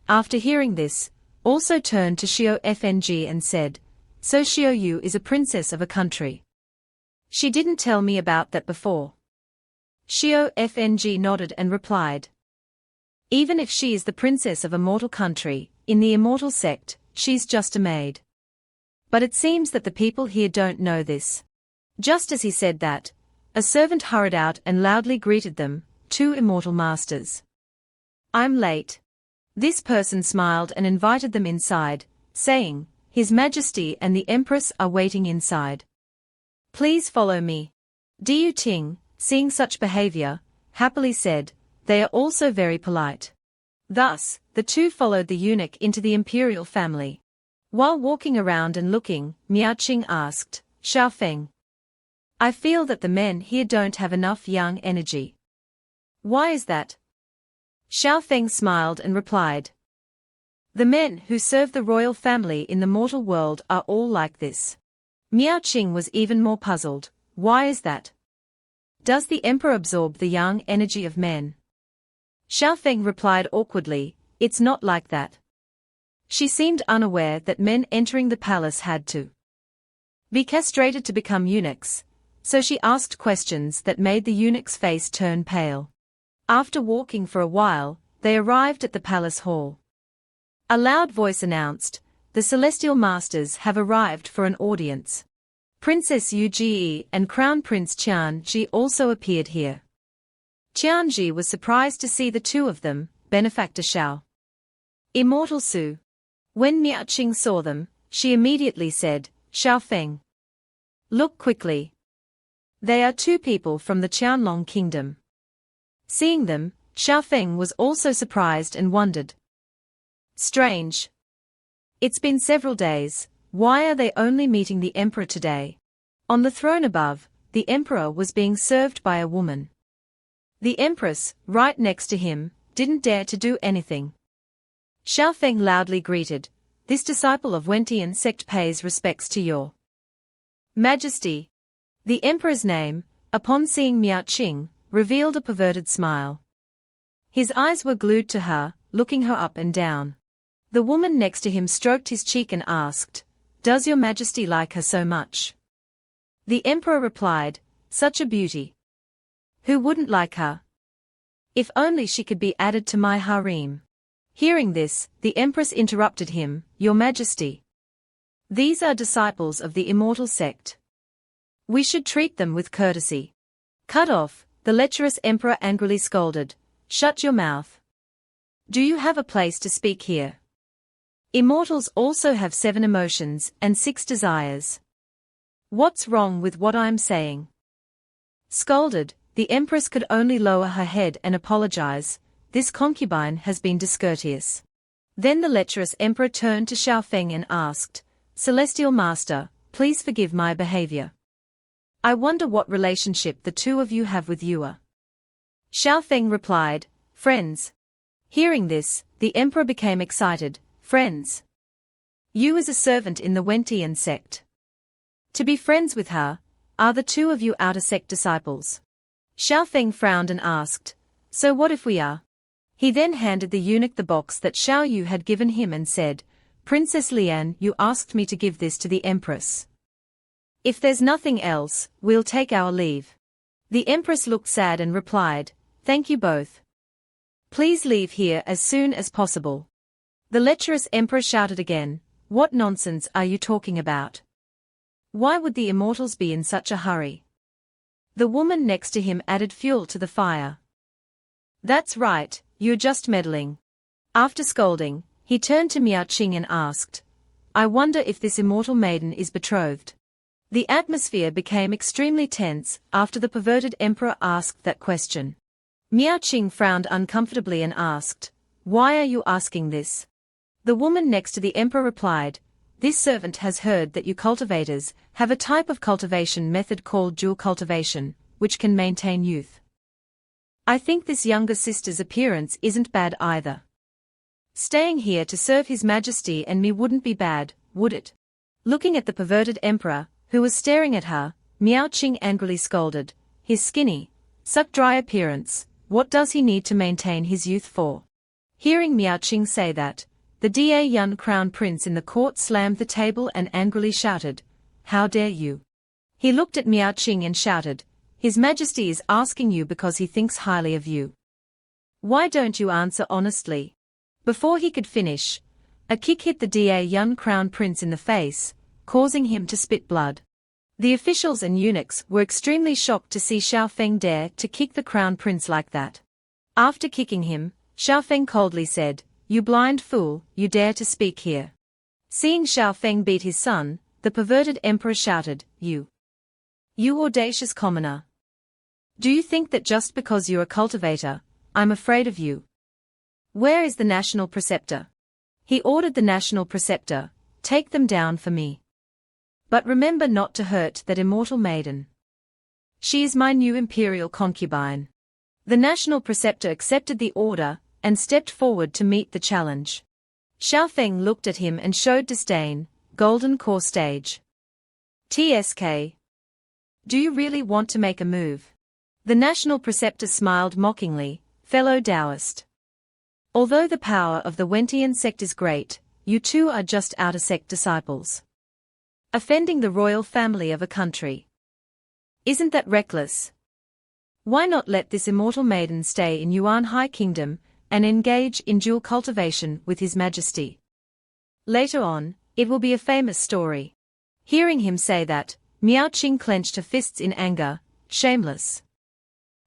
after hearing this, also turned to Xiao Fng and said, so Xiao Yu is a princess of a country. She didn't tell me about that before. Xiao Fng nodded and replied, even if she is the princess of a mortal country, in the immortal sect, she's just a maid. But it seems that the people here don't know this. Just as he said that, a servant hurried out and loudly greeted them, two immortal masters. I'm late. This person smiled and invited them inside, saying, His Majesty and the Empress are waiting inside. Please follow me. Diu Ting, seeing such behavior, happily said, they are also very polite. Thus, the two followed the eunuch into the imperial family. While walking around and looking, Miao Qing asked, Xiao Feng. I feel that the men here don't have enough young energy. Why is that? Xiao Feng smiled and replied. The men who serve the royal family in the mortal world are all like this. Miao Qing was even more puzzled. Why is that? Does the emperor absorb the young energy of men? Xiao Feng replied awkwardly, it's not like that. She seemed unaware that men entering the palace had to be castrated to become eunuchs, so she asked questions that made the eunuch's face turn pale. After walking for a while, they arrived at the palace hall. A loud voice announced, the celestial masters have arrived for an audience. Princess Yu Ji and Crown Prince Qian Ji also appeared here. Qian Ji was surprised to see the two of them, benefactor Xiao. Immortal Su. When Miao Qing saw them, she immediately said, Xiao Feng. Look quickly. They are two people from the Qianlong kingdom. Seeing them, Xiao Feng was also surprised and wondered. Strange. It's been several days, why are they only meeting the emperor today? On the throne above, the emperor was being served by a woman. The empress, right next to him, didn't dare to do anything. Xiao Feng loudly greeted, this disciple of Wentian sect pays respects to your Majesty. The emperor's name, upon seeing Miao Qing, revealed a perverted smile. His eyes were glued to her, looking her up and down. The woman next to him stroked his cheek and asked, Does your Majesty like her so much? The emperor replied, Such a beauty. Who wouldn't like her? If only she could be added to my harem. Hearing this, the empress interrupted him, Your Majesty. These are disciples of the immortal sect. We should treat them with courtesy. Cut off, the lecherous emperor angrily scolded, Shut your mouth. Do you have a place to speak here? Immortals also have 7 emotions and 6 desires. What's wrong with what I'm saying? Scolded, the empress could only lower her head and apologize. This concubine has been discourteous. Then the lecherous emperor turned to Xiaofeng and asked, Celestial Master, please forgive my behavior. I wonder what relationship the two of you have with Wuya. Xiaofeng replied, Friends. Hearing this, the emperor became excited. Friends. You is a servant in the Wentian sect. To be friends with her, are the two of you outer sect disciples? Xiaofeng frowned and asked, So what if we are? He then handed the eunuch the box that Xiao Yu had given him and said, Princess Lian, you asked me to give this to the empress. If there's nothing else, we'll take our leave. The empress looked sad and replied, Thank you both. Please leave here as soon as possible. The lecherous emperor shouted again, What nonsense are you talking about? Why would the immortals be in such a hurry? The woman next to him added fuel to the fire. That's right, you're just meddling. After scolding, he turned to Miao Qing and asked, I wonder if this immortal maiden is betrothed. The atmosphere became extremely tense after the perverted emperor asked that question. Miao Qing frowned uncomfortably and asked, Why are you asking this? The woman next to the emperor replied, This servant has heard that you cultivators have a type of cultivation method called dual cultivation, which can maintain youth. I think this younger sister's appearance isn't bad either. Staying here to serve His Majesty and me wouldn't be bad, would it? Looking at the perverted emperor, who was staring at her, Miao Qing angrily scolded, His skinny, suck-dry appearance, what does he need to maintain his youth for? Hearing Miao Qing say that, the Da crown prince in the court slammed the table and angrily shouted, How dare you? He looked at Miao Qing and shouted, His Majesty is asking you because he thinks highly of you. Why don't you answer honestly? Before he could finish, a kick hit the Da crown prince in the face, causing him to spit blood. The officials and eunuchs were extremely shocked to see Xiaofeng dare to kick the crown prince like that. After kicking him, Xiaofeng coldly said, You blind fool, you dare to speak here. Seeing Xiaofeng beat his son, the perverted emperor shouted, You audacious commoner. Do you think that just because you're a cultivator, I'm afraid of you? Where is the national preceptor? He ordered the national preceptor, Take them down for me. But remember not to hurt that immortal maiden. She is my new imperial concubine. The national preceptor accepted the order and stepped forward to meet the challenge. Xiaofeng looked at him and showed disdain, Golden Core Stage. TSK. Do you really want to make a move? The national preceptor smiled mockingly, Fellow Taoist. Although the power of the Wentian sect is great, you two are just outer sect disciples. Offending the royal family of a country. Isn't that reckless? Why not let this immortal maiden stay in Yuan High Kingdom and engage in dual cultivation with His Majesty? Later on, it will be a famous story. Hearing him say that, Miao Qing clenched her fists in anger, shameless.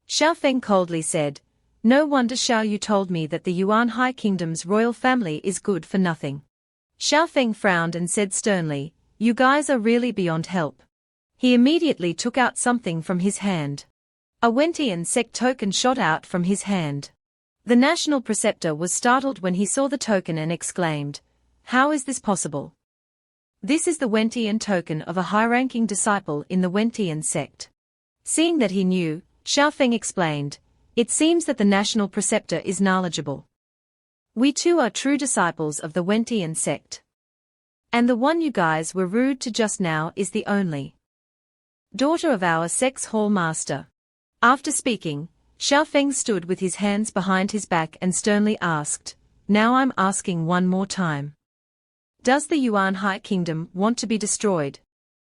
Xiaofeng coldly said, No wonder Xiao Yu told me that the Yuan High Kingdom's royal family is good for nothing. Xiaofeng frowned and said sternly, You guys are really beyond help. He immediately took out something from his hand. A Wentian sect token shot out from his hand. The national preceptor was startled when he saw the token and exclaimed, How is this possible? This is the Wentian token of a high-ranking disciple in the Wentian sect. Seeing that he knew, Xiaofeng explained, It seems that the national preceptor is knowledgeable. We too are true disciples of the Wentian sect. And the one you guys were rude to just now is the only daughter of our sect's hall master. After speaking, Xiaofeng stood with his hands behind his back and sternly asked, Now I'm asking one more time. Does the Yuan High Kingdom want to be destroyed?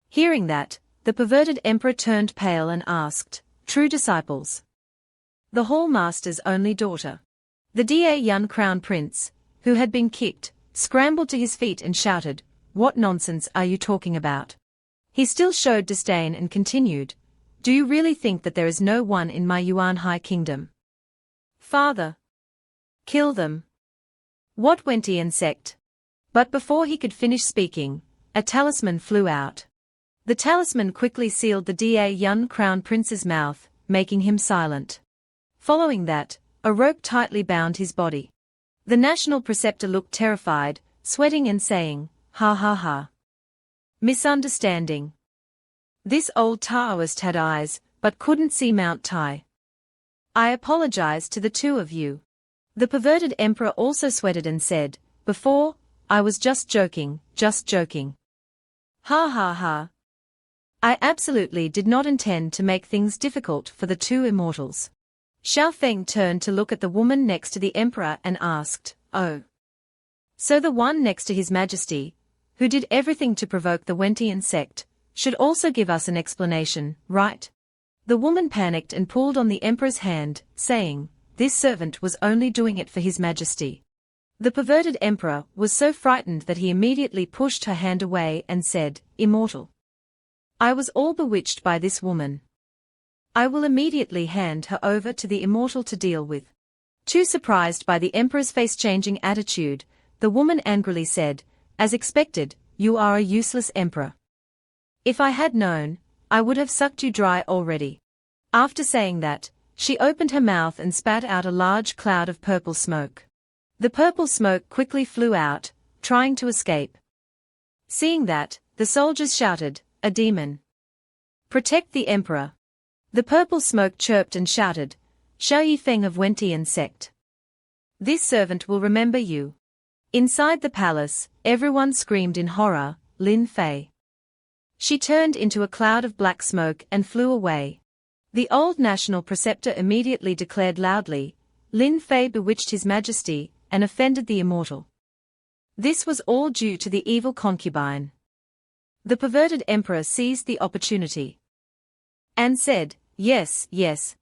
Hearing that, the perverted emperor turned pale and asked, True disciples? The hall master's only daughter. The Da crown prince, who had been kicked, scrambled to his feet and shouted, What nonsense are you talking about? He still showed disdain and continued, Do you really think that there is no one in my Yuan High Kingdom? Father! Kill them! What Wentian sect? But before he could finish speaking, a talisman flew out. The talisman quickly sealed the young crown prince's mouth, making him silent. Following that, a rope tightly bound his body. The national preceptor looked terrified, sweating and saying, "Ha ha ha. Misunderstanding." This old Taoist had eyes, but couldn't see Mount Tai. "I apologize to the two of you." The perverted emperor also sweated and said, "Before, I was just joking, just joking. Ha ha ha. I absolutely did not intend to make things difficult for the two immortals." Xiao Feng turned to look at the woman next to the emperor and asked, "Oh. So the one next to His Majesty, who did everything to provoke the Wentian sect, should also give us an explanation, right?" The woman panicked and pulled on the emperor's hand, saying, "This servant was only doing it for His Majesty." The perverted emperor was so frightened that he immediately pushed her hand away and said, "Immortal. I was all bewitched by this woman. I will immediately hand her over to the immortal to deal with." Too surprised by the emperor's face-changing attitude, the woman angrily said, "As expected, you are a useless emperor. If I had known, I would have sucked you dry already." After saying that, she opened her mouth and spat out a large cloud of purple smoke. The purple smoke quickly flew out, trying to escape. Seeing that, the soldiers shouted, "A demon! Protect the emperor!" The purple smoke chirped and shouted, "Xiao Yifeng of Wentian sect. This servant will remember you." Inside the palace, everyone screamed in horror, "Lin Fei!" She turned into a cloud of black smoke and flew away. The old national preceptor immediately declared loudly, "Lin Fei bewitched His Majesty and offended the immortal. This was all due to the evil concubine." The perverted emperor seized the opportunity and said, "Yes, yes.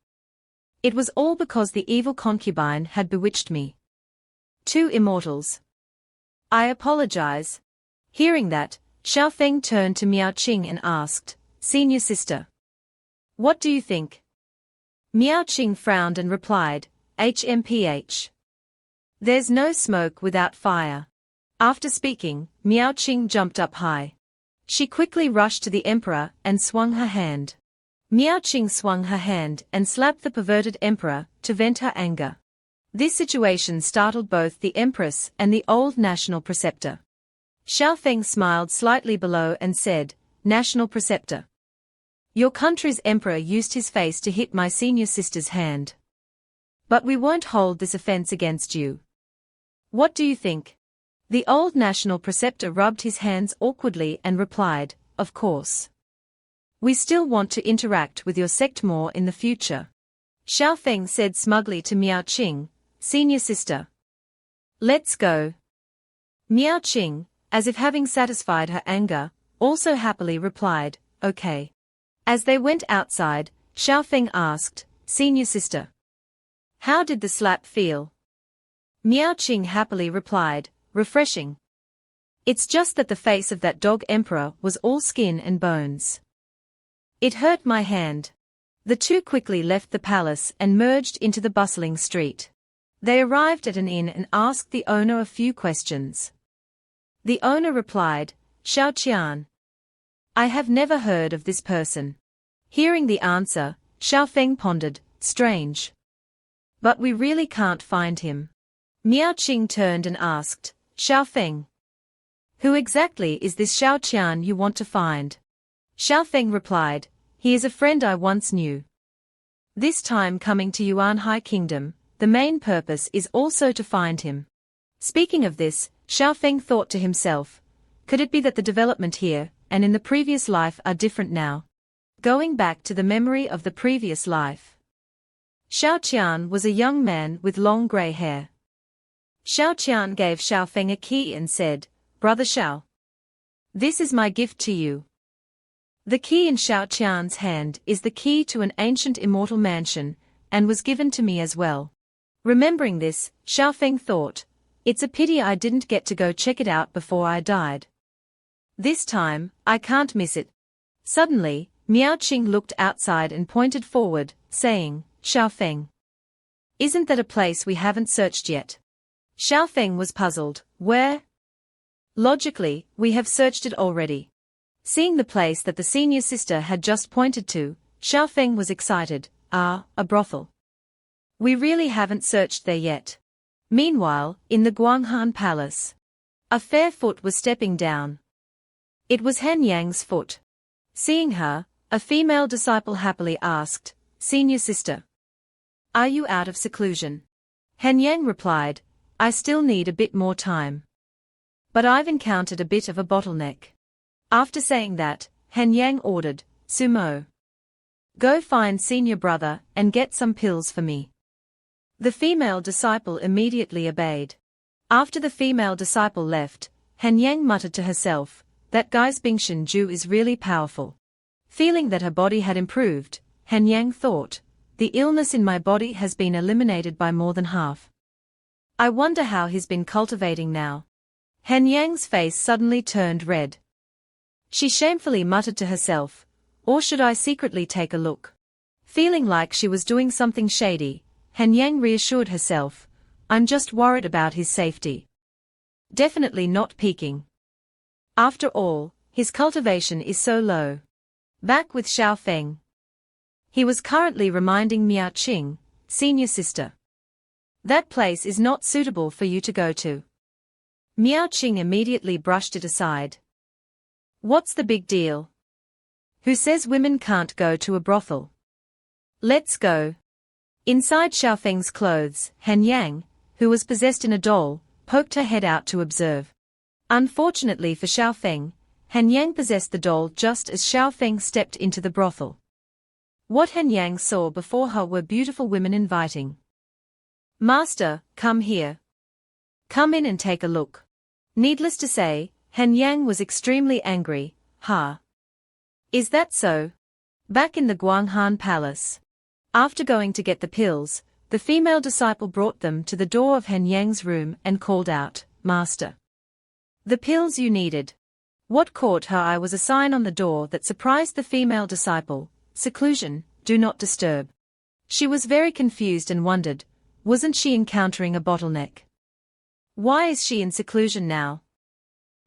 It was all because the evil concubine had bewitched me." Two immortals. "I apologize." Hearing that, Xiao Feng turned to Miao Qing and asked, "Senior sister, what do you think?" Miao Qing frowned and replied, "HMPH. There's no smoke without fire." After speaking, Miao Qing jumped up high. She quickly rushed to the emperor and swung her hand. Miao Qing swung her hand and slapped the perverted emperor to vent her anger. This situation startled both the empress and the old national preceptor. Xiao Feng smiled slightly below and said, "National preceptor. Your country's emperor used his face to hit my senior sister's hand. But we won't hold this offense against you. What do you think?" The old national preceptor rubbed his hands awkwardly and replied, "Of course. We still want to interact with your sect more in the future." Xiao Feng said smugly to Miao Qing, "Senior sister. Let's go." Miao Qing, as if having satisfied her anger, also happily replied, "Okay." As they went outside, Xiao Feng asked, "Senior sister, how did the slap feel?" Miao Qing happily replied, "Refreshing. It's just that the face of that dog emperor was all skin and bones. It hurt my hand." The two quickly left the palace and merged into the bustling street. They arrived at an inn and asked the owner a few questions. The owner replied, "Xiao Qian. I have never heard of this person." Hearing the answer, Xiao Feng pondered, "Strange. But we really can't find him." Miao Qing turned and asked, "Xiao Feng, who exactly is this Xiao Qian you want to find?" Xiao Feng replied, "He is a friend I once knew. This time coming to Yuanhai Kingdom, the main purpose is also to find him." Speaking of this, Xiao Feng thought to himself, could it be that the development here and in the previous life are different now? Going back to the memory of the previous life, Xiao Qian was a young man with long grey hair. Xiao Qian gave Xiao Feng a key and said, "Brother Xiao, this is my gift to you." The key in Xiao Qian's hand is the key to an ancient immortal mansion, and was given to me as well. Remembering this, Xiao Feng thought, it's a pity I didn't get to go check it out before I died. This time, I can't miss it. Suddenly, Miao Qing looked outside and pointed forward, saying, "Xiao Feng, isn't that a place we haven't searched yet?" Xiao Feng was puzzled, "Where?" Logically, we have searched it already. Seeing the place that the senior sister had just pointed to, Xiaofeng was excited. Ah, a brothel. We really haven't searched there yet. Meanwhile, in the Guanghan Palace, a fair foot was stepping down. It was Han Yang's foot. Seeing her, a female disciple happily asked, "Senior sister, are you out of seclusion?" Han Yang replied, "I still need a bit more time. But I've encountered a bit of a bottleneck." After saying that, Han Yang ordered, "Sumo, go find senior brother and get some pills for me." The female disciple immediately obeyed. After the female disciple left, Han Yang muttered to herself, "That guy's Bingshan Ju is really powerful." Feeling that her body had improved, Han Yang thought, "The illness in my body has been eliminated by more than half. I wonder how he's been cultivating now." Han Yang's face suddenly turned red. She shamefully muttered to herself, "Or should I secretly take a look?" Feeling like she was doing something shady, Han Yang reassured herself, "I'm just worried about his safety. Definitely not peeking. After all, his cultivation is so low." Back with Xiaofeng. He was currently reminding Miao Qing, "Senior sister, that place is not suitable for you to go to." Miao Qing immediately brushed it aside. "What's the big deal? Who says women can't go to a brothel? Let's go." Inside Xiaofeng's clothes, Han Yang, who was possessed in a doll, poked her head out to observe. Unfortunately for Xiaofeng, Han Yang possessed the doll just as Xiaofeng stepped into the brothel. What Han Yang saw before her were beautiful women inviting. "Master, come here. Come in and take a look." Needless to say, Han Yang was extremely angry. "Ha! Is that so?" Back in the Guanghan Palace. After going to get the pills, the female disciple brought them to the door of Han Yang's room and called out, "Master, the pills you needed." What caught her eye was a sign on the door that surprised the female disciple, "Seclusion, do not disturb." She was very confused and wondered, wasn't she encountering a bottleneck? Why is she in seclusion now?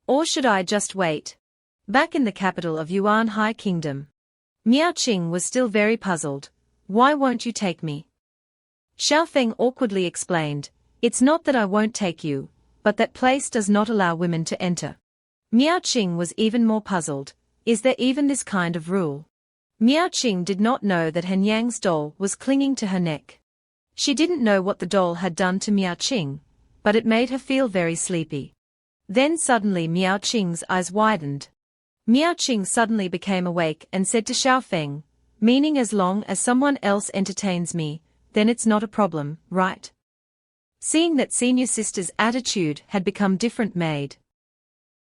Or should I just wait? Back in the capital of Yuan High Kingdom, Miao Qing was still very puzzled. "Why won't you take me?" Xiaofeng awkwardly explained, "It's not that I won't take you, but that place does not allow women to enter." Miao Qing was even more puzzled. Is there even this kind of rule? Miao Qing did not know that Han Yang's doll was clinging to her neck. She didn't know what the doll had done to Miao Qing, but it made her feel very sleepy. Then suddenly Miao Qing's eyes widened. Miao Qing suddenly became awake and said to Xiaofeng, "Meaning as long as someone else entertains me, then it's not a problem, right?" Seeing that senior sister's attitude had become different made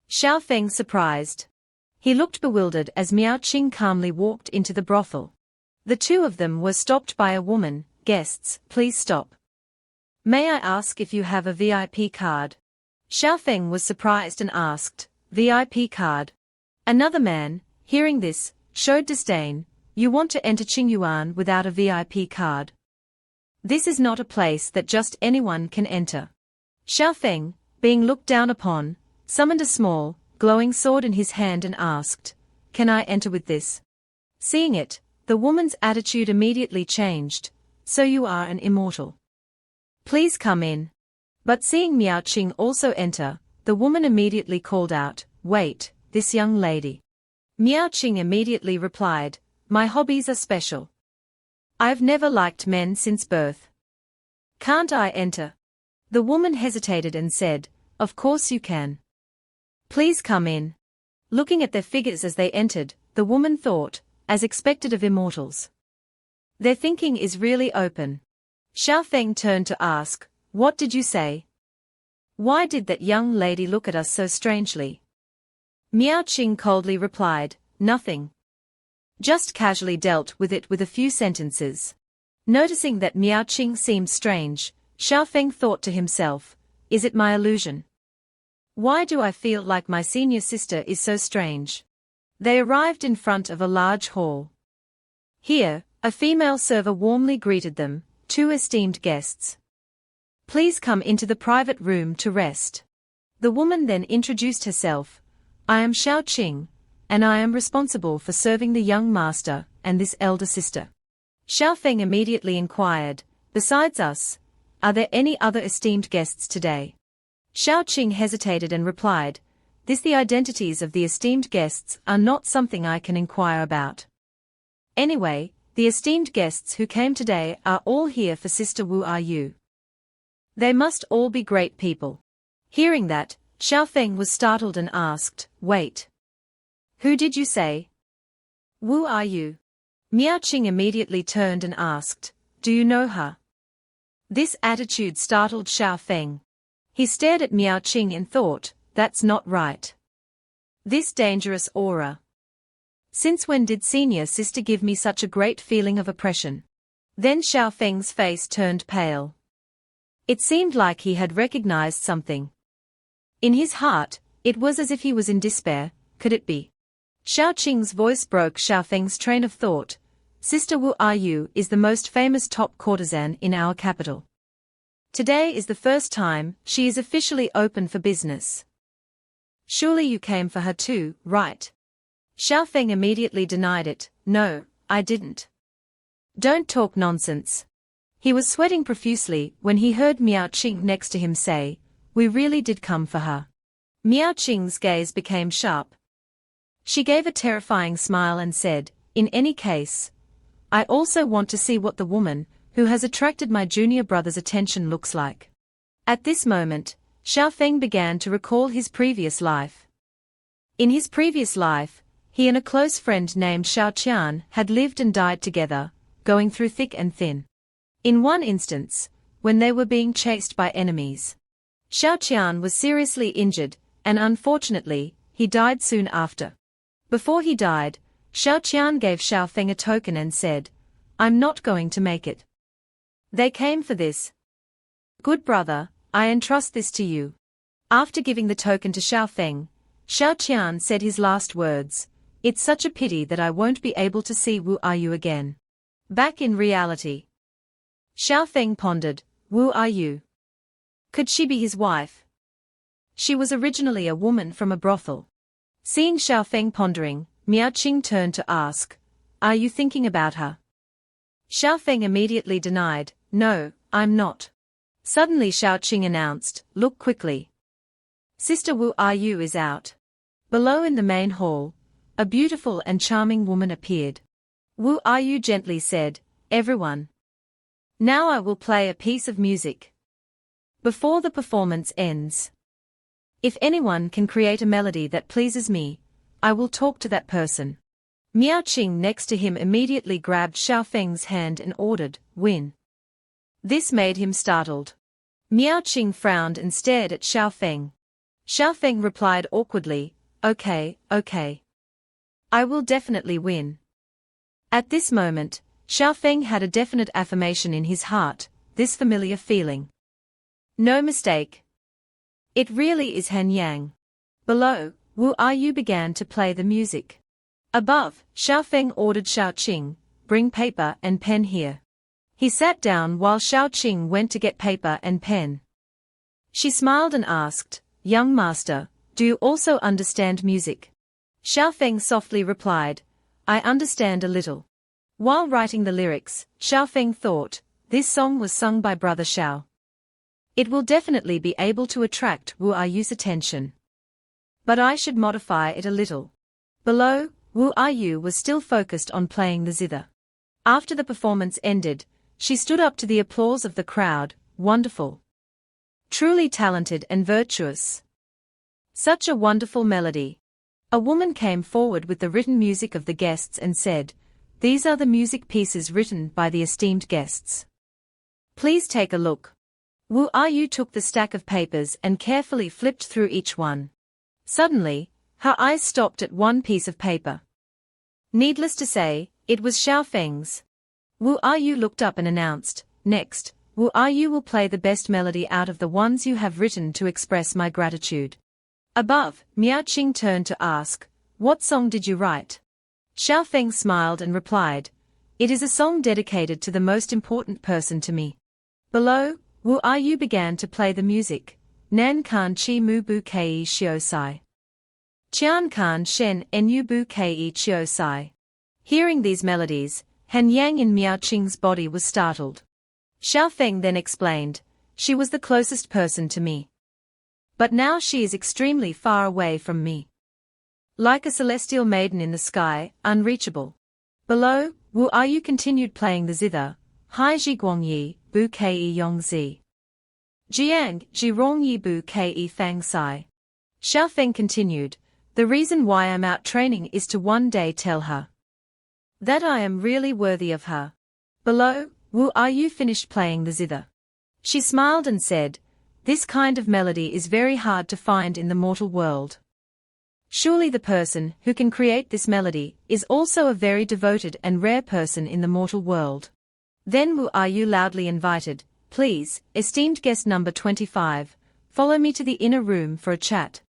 Xiaofeng surprised. He looked bewildered as Miao Qing calmly walked into the brothel. The two of them were stopped by a woman. "Guests, please stop. May I ask if you have a VIP card?" Xiaofeng was surprised and asked, "VIP card?" Another man, hearing this, showed disdain. "You want to enter Qingyuan without a VIP card? This is not a place that just anyone can enter." Xiaofeng, being looked down upon, summoned a small, glowing sword in his hand and asked, "Can I enter with this?" Seeing it, the woman's attitude immediately changed. "So you are an immortal? Please come in." But seeing Miao Qing also enter, the woman immediately called out, "Wait, this young lady." Miao Qing immediately replied, "My hobbies are special. I've never liked men since birth. Can't I enter?" The woman hesitated and said, "Of course you can. Please come in." Looking at their figures as they entered, the woman thought, as expected of immortals, their thinking is really open. Xiaofeng turned to ask, "What did you say? Why did that young lady look at us so strangely?" Miao Qing coldly replied, "Nothing. Just casually dealt with it with a few sentences." Noticing that Miao Qing seemed strange, Xiaofeng thought to himself, "Is it my illusion? Why do I feel like my senior sister is so strange?" They arrived in front of a large hall. Here, a female server warmly greeted them, "Two esteemed guests. Please come into the private room to rest." The woman then introduced herself. I am Xiao Qing, and I am responsible for serving the young master and this elder sister. Xiao Feng immediately inquired, besides us, are there any other esteemed guests today? Xiao Qing hesitated and replied, the identities of the esteemed guests are not something I can inquire about. Anyway, the esteemed guests who came today are all here for Sister Wu Yu. They must all be great people. Hearing that, Xiao Feng was startled and asked, wait. Who did you say? Wu Yu. Miao Qing immediately turned and asked, do you know her? This attitude startled Xiao Feng. He stared at Miao Qing and thought, that's not right. This dangerous aura. Since when did senior sister give me such a great feeling of oppression? Then Xiao Feng's face turned pale. It seemed like he had recognized something. In his heart, it was as if he was in despair. Could it be? Xiao Qing's voice broke Xiao Feng's train of thought. Sister Wu Yu is the most famous top courtesan in our capital. Today is the first time she is officially open for business. Surely you came for her too, right? Xiao Feng immediately denied it. No, I didn't. Don't talk nonsense. He was sweating profusely when he heard Miao Qing next to him say, we really did come for her. Miao Qing's gaze became sharp. She gave a terrifying smile and said, in any case, I also want to see what the woman who has attracted my junior brother's attention looks like. At this moment, Xiao Feng began to recall his previous life. In his previous life, he and a close friend named Xiao Qian had lived and died together, going through thick and thin. In one instance, when they were being chased by enemies, Xiao Qian was seriously injured, and unfortunately, he died soon after. Before he died, Xiao Qian gave Xiao Feng a token and said, I'm not going to make it. They came for this. Good brother, I entrust this to you. After giving the token to Xiao Feng, Xiao Qian said his last words, it's such a pity that I won't be able to see Wu Yu again. Back in reality. Xiao Feng pondered, Wu Yu. Could she be his wife? She was originally a woman from a brothel. Seeing Xiao Feng pondering, Miao Qing turned to ask, are you thinking about her? Xiao Feng immediately denied, no, I'm not. Suddenly Xiao Qing announced, look quickly. Sister Wu Yu is out. Below in the main hall, a beautiful and charming woman appeared. Wu Yu gently said, everyone. Now I will play a piece of music. Before the performance ends. If anyone can create a melody that pleases me, I will talk to that person. Miao Qing next to him immediately grabbed Xiao Feng's hand and ordered, win. This made him startled. Miao Qing frowned and stared at Xiao Feng. Xiao Feng replied awkwardly, okay. I will definitely win. At this moment, Xiao Feng had a definite affirmation in his heart, this familiar feeling. No mistake. It really is Han Yang. Below, Wu Yu began to play the music. Above, Xiao Feng ordered Xiao Qing, bring paper and pen here. He sat down while Xiao Qing went to get paper and pen. She smiled and asked, young master, do you also understand music? Xiao Feng softly replied, I understand a little. While writing the lyrics, Xiao Feng thought, this song was sung by brother Xiao. It will definitely be able to attract Wu Yu's attention. But I should modify it a little. Below, Wu Yu was still focused on playing the zither. After the performance ended, she stood up to the applause of the crowd, wonderful. Truly talented and virtuous. Such a wonderful melody. A woman came forward with the written music of the guests and said, these are the music pieces written by the esteemed guests. Please take a look. Wu Yu took the stack of papers and carefully flipped through each one. Suddenly, her eyes stopped at one piece of paper. Needless to say, it was Xiao Feng's. Wu Yu looked up and announced, next, Wu Yu will play the best melody out of the ones you have written to express my gratitude. Above, Miao Qing turned to ask, what song did you write? Xiao Feng smiled and replied, it is a song dedicated to the most important person to me. Below, Wu Yu began to play the music. Nan kan chi mu bu kei shio sai. Qian kan shen nu bu kei chio sai. Hearing these melodies, Han Yang in Miao Qing's body was startled. Xiao Feng then explained, she was the closest person to me. But now she is extremely far away from me. Like a celestial maiden in the sky, unreachable. Below, Wu Yu continued playing the zither, Hai Ji Guang Yi, Bu Kei Yong Zi. Jiang, Ji Rong Yi Bu Kei Fang Sai. Xiao Feng continued, the reason why I'm out training is to one day tell her that I am really worthy of her. Below, Wu Yu finished playing the zither. She smiled and said, this kind of melody is very hard to find in the mortal world. Surely the person who can create this melody is also a very devoted and rare person in the mortal world. Then Wu Yu loudly invited, please, esteemed guest number 25, follow me to the inner room for a chat.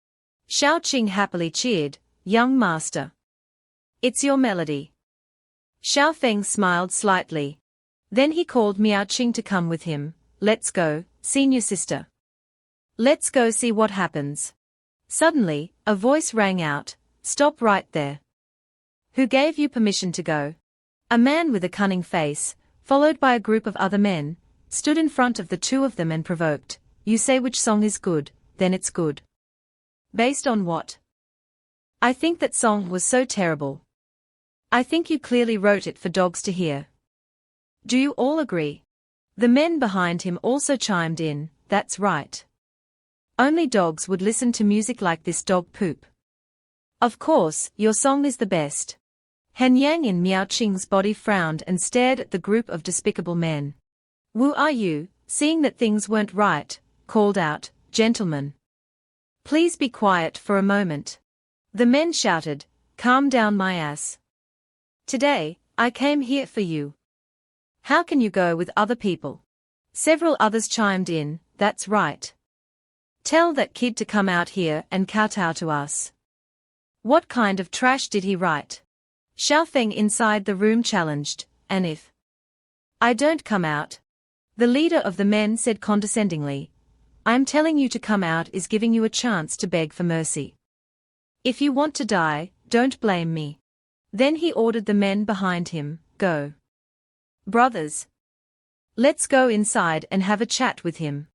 Xiao Qing happily cheered, young master. It's your melody. Xiao Feng smiled slightly. Then he called Miao Qing to come with him. Let's go, senior sister. Let's go see what happens. Suddenly, a voice rang out, stop right there. Who gave you permission to go? A man with a cunning face, followed by a group of other men, stood in front of the two of them and provoked, you say which song is good, then it's good. Based on what? I think that song was so terrible. I think you clearly wrote it for dogs to hear. Do you all agree? The men behind him also chimed in, that's right. Only dogs would listen to music like this dog poop. Of course, your song is the best. Han Yang in Miao Qing's body frowned and stared at the group of despicable men. Wu Yu, seeing that things weren't right, called out, gentlemen. Please be quiet for a moment. The men shouted, calm down my ass. Today, I came here for you. How can you go with other people? Several others chimed in, that's right. Tell that kid to come out here and kowtow to us. What kind of trash did he write? Xiao Feng inside the room challenged, and if I don't come out? The leader of the men said condescendingly, I'm telling you to come out is giving you a chance to beg for mercy. If you want to die, don't blame me. Then he ordered the men behind him, go. Brothers. Let's go inside and have a chat with him.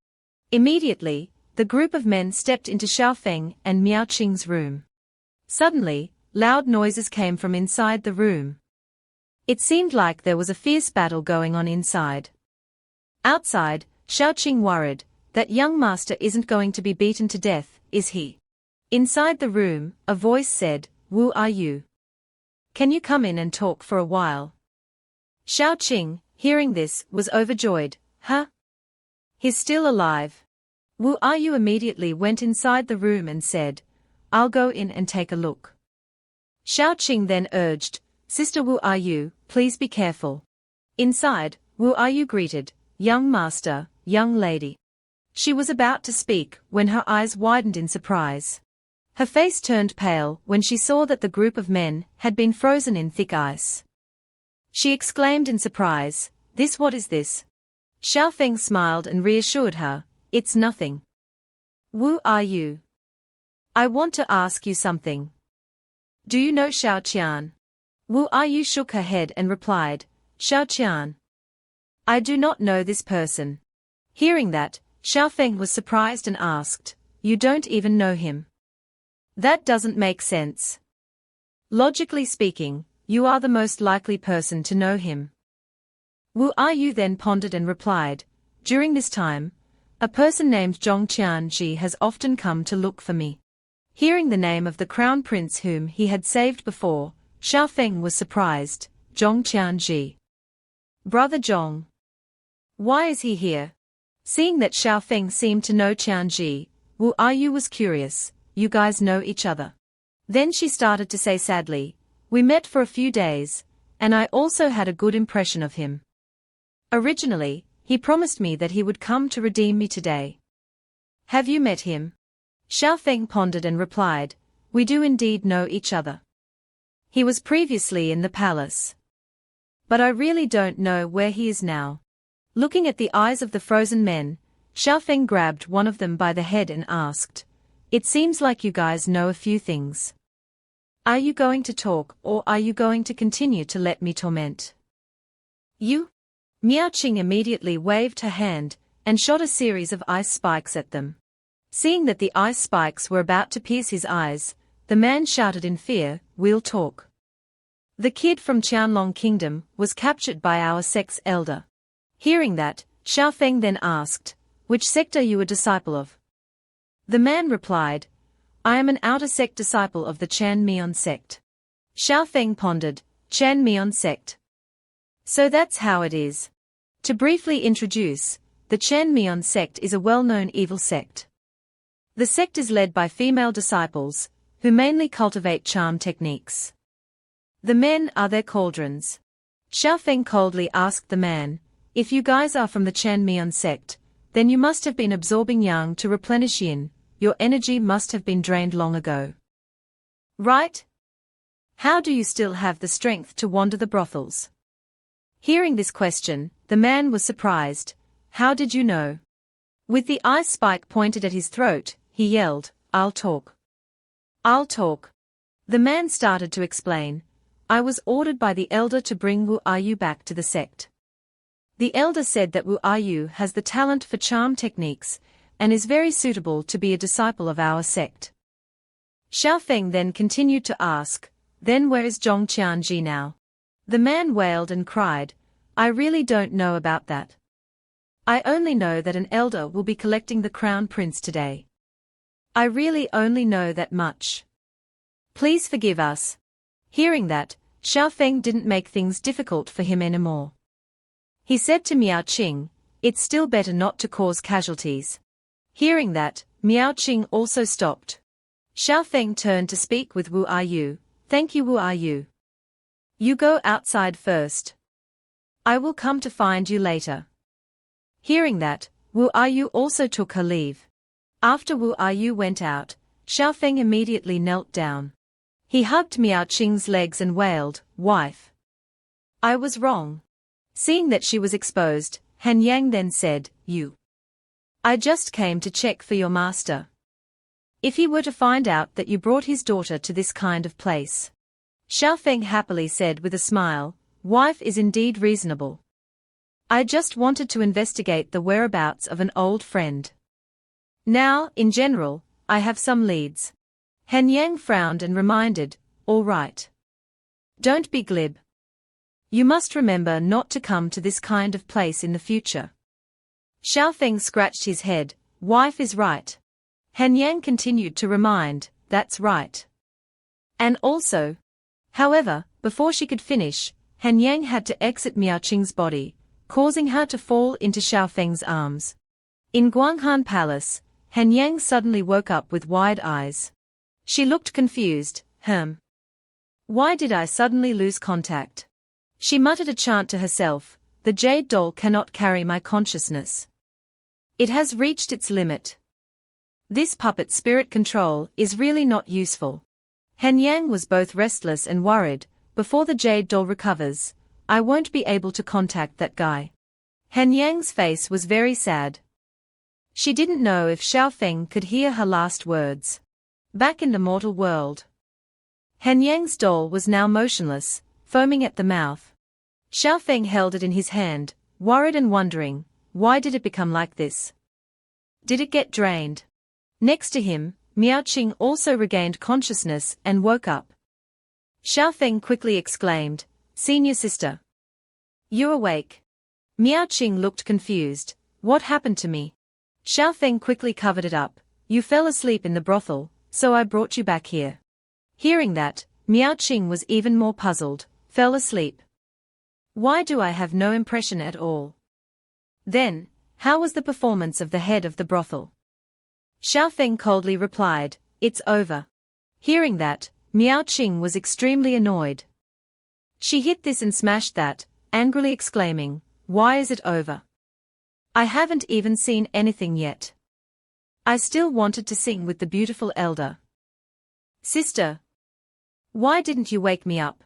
Immediately, the group of men stepped into Xiao Feng and Miao Qing's room. Suddenly, loud noises came from inside the room. It seemed like there was a fierce battle going on inside. Outside, Xiao Qing worried, that young master isn't going to be beaten to death, is he? Inside the room, a voice said, Wu Yu. Can you come in and talk for a while? Xiao Qing, hearing this, was overjoyed, huh? He's still alive. Wu Yu immediately went inside the room and said, I'll go in and take a look. Xiao Qing then urged, Sister Wu Yu, please be careful. Inside, Wu Yu greeted, young master, young lady. She was about to speak when her eyes widened in surprise. Her face turned pale when she saw that the group of men had been frozen in thick ice. She exclaimed in surprise, what is this? Xiao Feng smiled and reassured her, it's nothing. Wu Yu. I want to ask you something. Do you know Xiao Qian? Wu Yu shook her head and replied, Xiao Qian. I do not know this person. Hearing that, Xiao Feng was surprised and asked, you don't even know him? That doesn't make sense. Logically speaking, you are the most likely person to know him. Wu Yu then pondered and replied, during this time, a person named Zhong Qianji has often come to look for me. Hearing the name of the crown prince whom he had saved before, Xiao Feng was surprised, Zhong Qianji. Brother Zhong. Why is he here? Seeing that Xiao Feng seemed to know Qianji, Wu Yu was curious, you guys know each other. Then she started to say sadly, we met for a few days, and I also had a good impression of him. Originally, he promised me that he would come to redeem me today. Have you met him? Xiao Feng pondered and replied, we do indeed know each other. He was previously in the palace. But I really don't know where he is now. Looking at the eyes of the frozen men, Xiaofeng grabbed one of them by the head and asked, "It seems like you guys know a few things. Are you going to talk or are you going to continue to let me torment you?" Miao Qing immediately waved her hand and shot a series of ice spikes at them. Seeing that the ice spikes were about to pierce his eyes, the man shouted in fear, "We'll talk. The kid from Qianlong Kingdom was captured by our sect's elder." Hearing that, Xiaofeng then asked, "Which sect are you a disciple of?" The man replied, "I am an outer sect disciple of the Chan Mian sect." Xiaofeng pondered, "Chan Mian sect. So that's how it is." To briefly introduce, the Chan Mian sect is a well-known evil sect. The sect is led by female disciples, who mainly cultivate charm techniques. The men are their cauldrons. Xiaofeng coldly asked the man, "If you guys are from the Chan Mian sect, then you must have been absorbing yang to replenish yin, your energy must have been drained long ago. Right? How do you still have the strength to wander the brothels?" Hearing this question, the man was surprised. "How did you know?" With the ice spike pointed at his throat, he yelled, "I'll talk. I'll talk." The man started to explain, "I was ordered by the elder to bring Wu Yu back to the sect. The elder said that Wu Yu has the talent for charm techniques, and is very suitable to be a disciple of our sect." Xiaofeng then continued to ask, "Then where is Zhong Qianji now?" The man wailed and cried, "I really don't know about that. I only know that an elder will be collecting the crown prince today. I really only know that much. Please forgive us." Hearing that, Xiaofeng didn't make things difficult for him anymore. He said to Miao Qing, "It's still better not to cause casualties." Hearing that, Miao Qing also stopped. Xiaofeng turned to speak with Wu Yu. "Thank you, Wu Yu. You go outside first. I will come to find you later." Hearing that, Wu Yu also took her leave. After Wu Yu went out, Xiaofeng immediately knelt down. He hugged Miao Qing's legs and wailed, "Wife. I was wrong." Seeing that she was exposed, Han Yang then said, I just came to check for your master. If he were to find out that you brought his daughter to this kind of place." Xiaofeng happily said with a smile, "Wife is indeed reasonable. I just wanted to investigate the whereabouts of an old friend. Now, in general, I have some leads." Han Yang frowned and reminded, "All right. Don't be glib. You must remember not to come to this kind of place in the future." Xiaofeng scratched his head, "Wife is right." Han Yang continued to remind, "That's right. And also." However, before she could finish, Han Yang had to exit Miao Qing's body, causing her to fall into Xiaofeng's arms. In Guanghan Palace, Han Yang suddenly woke up with wide eyes. She looked confused. Why did I suddenly lose contact?" She muttered a chant to herself, "The jade doll cannot carry my consciousness. It has reached its limit. This puppet spirit control is really not useful." Han Yang was both restless and worried. "Before the jade doll recovers, I won't be able to contact that guy." Han Yang's face was very sad. She didn't know if Xiaofeng could hear her last words. Back in the mortal world, Han Yang's doll was now motionless, foaming at the mouth. Xiaofeng held it in his hand, worried and wondering, why did it become like this? Did it get drained? Next to him, Miao Qing also regained consciousness and woke up. Xiaofeng quickly exclaimed, "Senior sister. You're awake." Miao Qing looked confused. "What happened to me?" Xiaofeng quickly covered it up. "You fell asleep in the brothel, so I brought you back here." Hearing that, Miao Qing was even more puzzled. "Fell asleep? Why do I have no impression at all? Then, how was the performance of the head of the brothel?" Xiaofeng coldly replied, "It's over." Hearing that, Miao Qing was extremely annoyed. She hit this and smashed that, angrily exclaiming, "Why is it over? I haven't even seen anything yet. I still wanted to sing with the beautiful elder. Sister, why didn't you wake me up?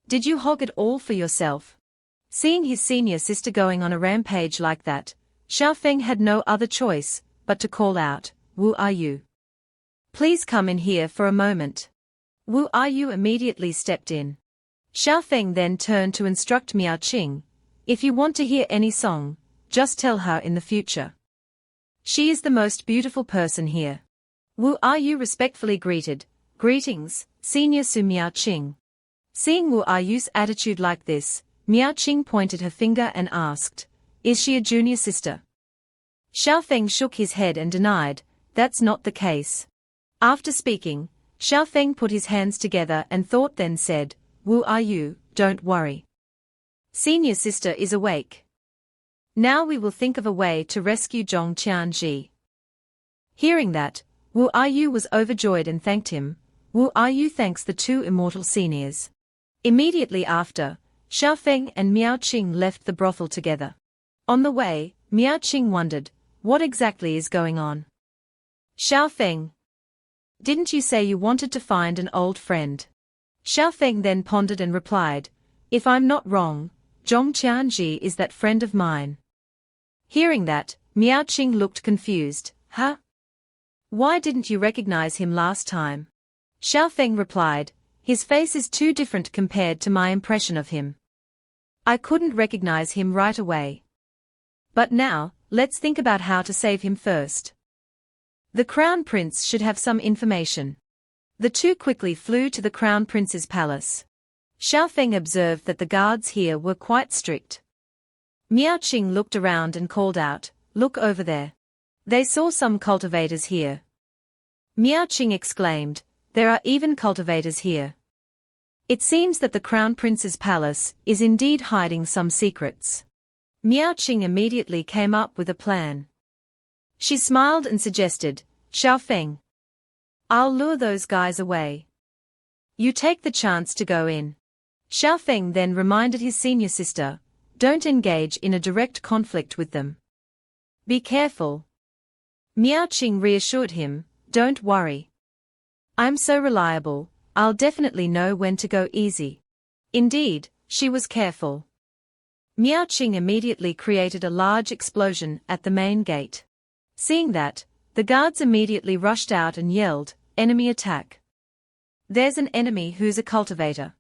Did you hog it all for yourself?" Seeing his senior sister going on a rampage like that, Xiaofeng had no other choice but to call out, "Wu are you? Please come in here for a moment." Wu are you immediately stepped in. Xiaofeng then turned to instruct Miao Qing, "If you want to hear any song, just tell her in the future. She is the most beautiful person here." Wu are you respectfully greeted, "Greetings, Senior Su Miao Qing." Seeing Wu are you's attitude like this, Miao Qing pointed her finger and asked, "Is she a junior sister?" Xiaofeng shook his head and denied, "That's not the case." After speaking, Xiaofeng put his hands together and thought, then said, "Wu are you, don't worry. Senior sister is awake. Now we will think of a way to rescue Zhong Qianji." Hearing that, Wu are you was overjoyed and thanked him. Wu are you thanks the two immortal seniors. Immediately after, Xiaofeng and Miao Qing left the brothel together. On the way, Miao Qing wondered, what exactly is going on? "Xiaofeng, didn't you say you wanted to find an old friend?" Xiaofeng then pondered and replied, "If I'm not wrong, Zhong Qianji is that friend of mine." Hearing that, Miao Qing looked confused. "Huh? Why didn't you recognize him last time?" Xiaofeng replied, "His face is too different compared to my impression of him. I couldn't recognize him right away. But now, let's think about how to save him first. The Crown Prince should have some information." The two quickly flew to the Crown Prince's palace. Xiaofeng observed that the guards here were quite strict. Miao Qing looked around and called out, "Look over there. They saw some cultivators here." Miao Qing exclaimed, "There are even cultivators here. It seems that the Crown Prince's palace is indeed hiding some secrets." Miao Qing immediately came up with a plan. She smiled and suggested, "Xiaofeng, I'll lure those guys away. You take the chance to go in." Xiaofeng then reminded his senior sister, "Don't engage in a direct conflict with them. Be careful." Miao Qing reassured him, "Don't worry. I'm so reliable, I'll definitely know when to go easy." Indeed, she was careful. Miao Qing immediately created a large explosion at the main gate. Seeing that, the guards immediately rushed out and yelled, "Enemy attack! There's an enemy who's a cultivator.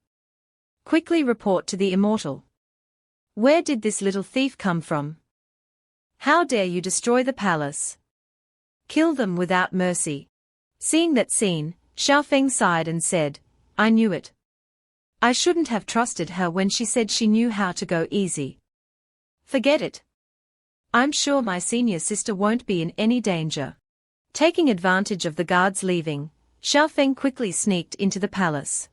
Quickly report to the immortal. Where did this little thief come from? How dare you destroy the palace? Kill them without mercy." Seeing that scene, Xiaofeng sighed and said, "I knew it. I shouldn't have trusted her when she said she knew how to go easy. Forget it. I'm sure my senior sister won't be in any danger." Taking advantage of the guards leaving, Xiaofeng quickly sneaked into the palace.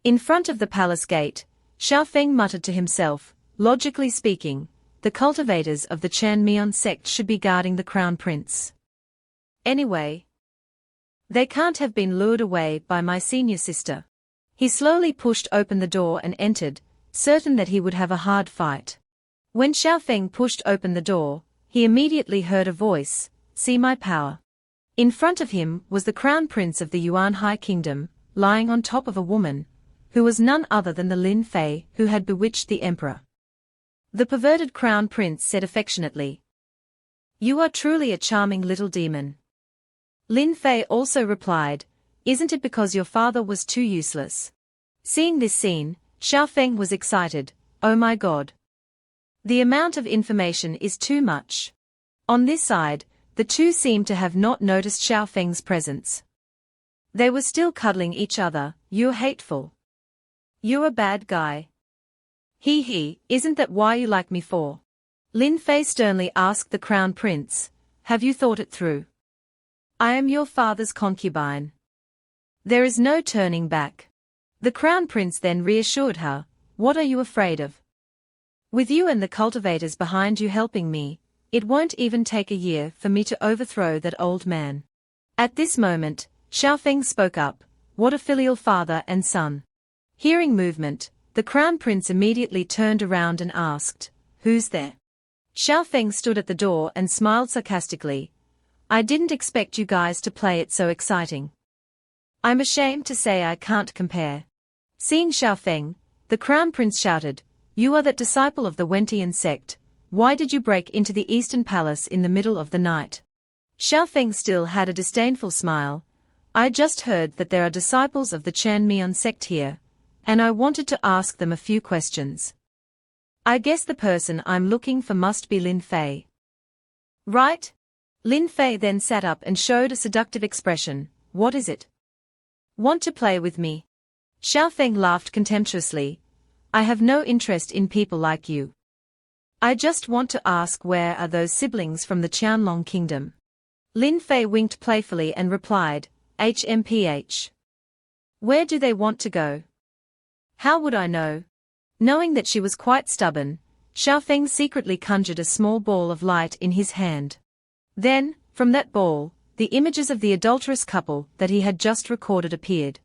In front of the palace gate, Xiaofeng muttered to himself, "Logically speaking, the cultivators of the Chanmian sect should be guarding the Crown Prince. Anyway, they can't have been lured away by my senior sister." He slowly pushed open the door and entered, certain that he would have a hard fight. When Xiaofeng pushed open the door, he immediately heard a voice, "See my power." In front of him was the Crown Prince of the Yuan High Kingdom, lying on top of a woman, who was none other than the Lin Fei who had bewitched the emperor. The perverted Crown Prince said affectionately, "You are truly a charming little demon." Lin Fei also replied, "Isn't it because your father was too useless?" Seeing this scene, Xiaofeng was excited, "Oh my god. The amount of information is too much." On this side, the two seemed to have not noticed Xiaofeng's presence. They were still cuddling each other. "You're hateful. You're a bad guy. He, isn't that why you like me for?" Lin Fei sternly asked the Crown Prince, "Have you thought it through? I am your father's concubine. There is no turning back." The Crown Prince then reassured her, "What are you afraid of? With you and the cultivators behind you helping me, it won't even take a year for me to overthrow that old man." At this moment, Xiaofeng spoke up, "What a filial father and son." Hearing movement, the Crown Prince immediately turned around and asked, "Who's there?" Xiaofeng stood at the door and smiled sarcastically, "I didn't expect you guys to play it so exciting. I'm ashamed to say I can't compare." Seeing Xiaofeng, the Crown Prince shouted, "You are that disciple of the Wentian sect, Why did you break into the Eastern Palace in the middle of the night? Xiaofeng still had a disdainful smile. I just heard that there are disciples of the Chanmian sect here, and I wanted to ask them a few questions. I guess the person I'm looking for must be Lin Fei. Right? Lin Fei then sat up and showed a seductive expression. What is it? Want to play with me? Xiaofeng laughed contemptuously. I have no interest in people like you. I just want to ask, where are those siblings from the Qianlong kingdom? Lin Fei winked playfully and replied, HMPH. Where do they want to go? How would I know? Knowing that she was quite stubborn, Xiaofeng secretly conjured a small ball of light in his hand. Then, from that ball, the images of the adulterous couple that he had just recorded appeared.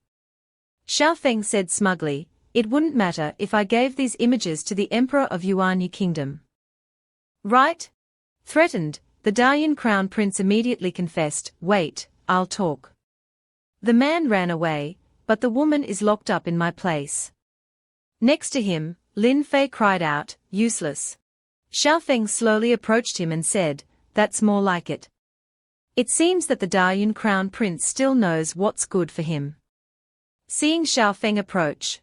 Xiaofeng said smugly, it wouldn't matter if I gave these images to the Emperor of Yuanyi Kingdom. Right? Threatened, the Dalian Crown Prince immediately confessed, wait, I'll talk. The man ran away, but the woman is locked up in my place. Next to him, Lin Fei cried out, useless. Xiaofeng slowly approached him and said, that's more like it. It seems that the Dalian Crown Prince still knows what's good for him. Seeing Xiaofeng approach,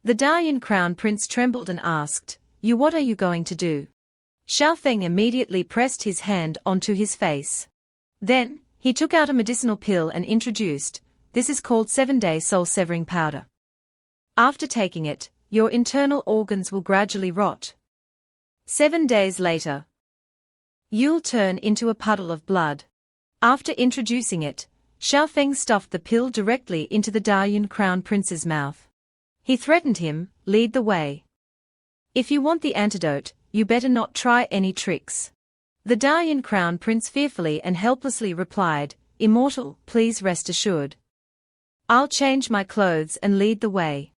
the Dalian Crown Prince trembled and asked, what are you going to do? Xiaofeng immediately pressed his hand onto his face. Then, he took out a medicinal pill and introduced, this is called 7-day soul-severing powder. After taking it, your internal organs will gradually rot. 7 days later, you'll turn into a puddle of blood. After introducing it, Xiaofeng stuffed the pill directly into the Dalian Crown Prince's mouth. He threatened him, lead the way. If you want the antidote, you better not try any tricks. The Dalian Crown Prince fearfully and helplessly replied, Immortal, please rest assured. I'll change my clothes and lead the way.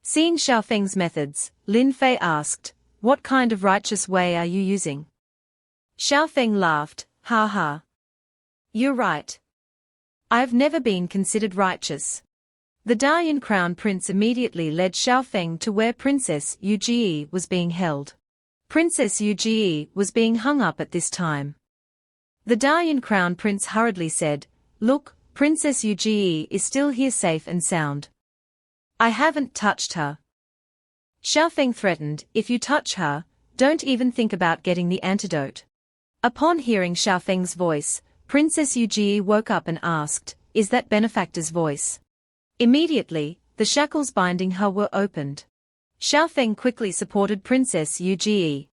Seeing Xiaofeng's methods, Lin Fei asked, what kind of righteous way are you using? Xiaofeng laughed, ha ha. You're right. I've never been considered righteous. The Dalian Crown Prince immediately led Xiaofeng to where Princess Yuji was being held. Princess Yuji was being hung up at this time. The Dalian Crown Prince hurriedly said, look, Princess Yuji is still here safe and sound. I haven't touched her. Xiaofeng threatened, if you touch her, don't even think about getting the antidote. Upon hearing Xiaofeng's voice, Princess Yuji woke up and asked, is that benefactor's voice? Immediately, the shackles binding her were opened. Xiaofeng quickly supported Princess Yuji.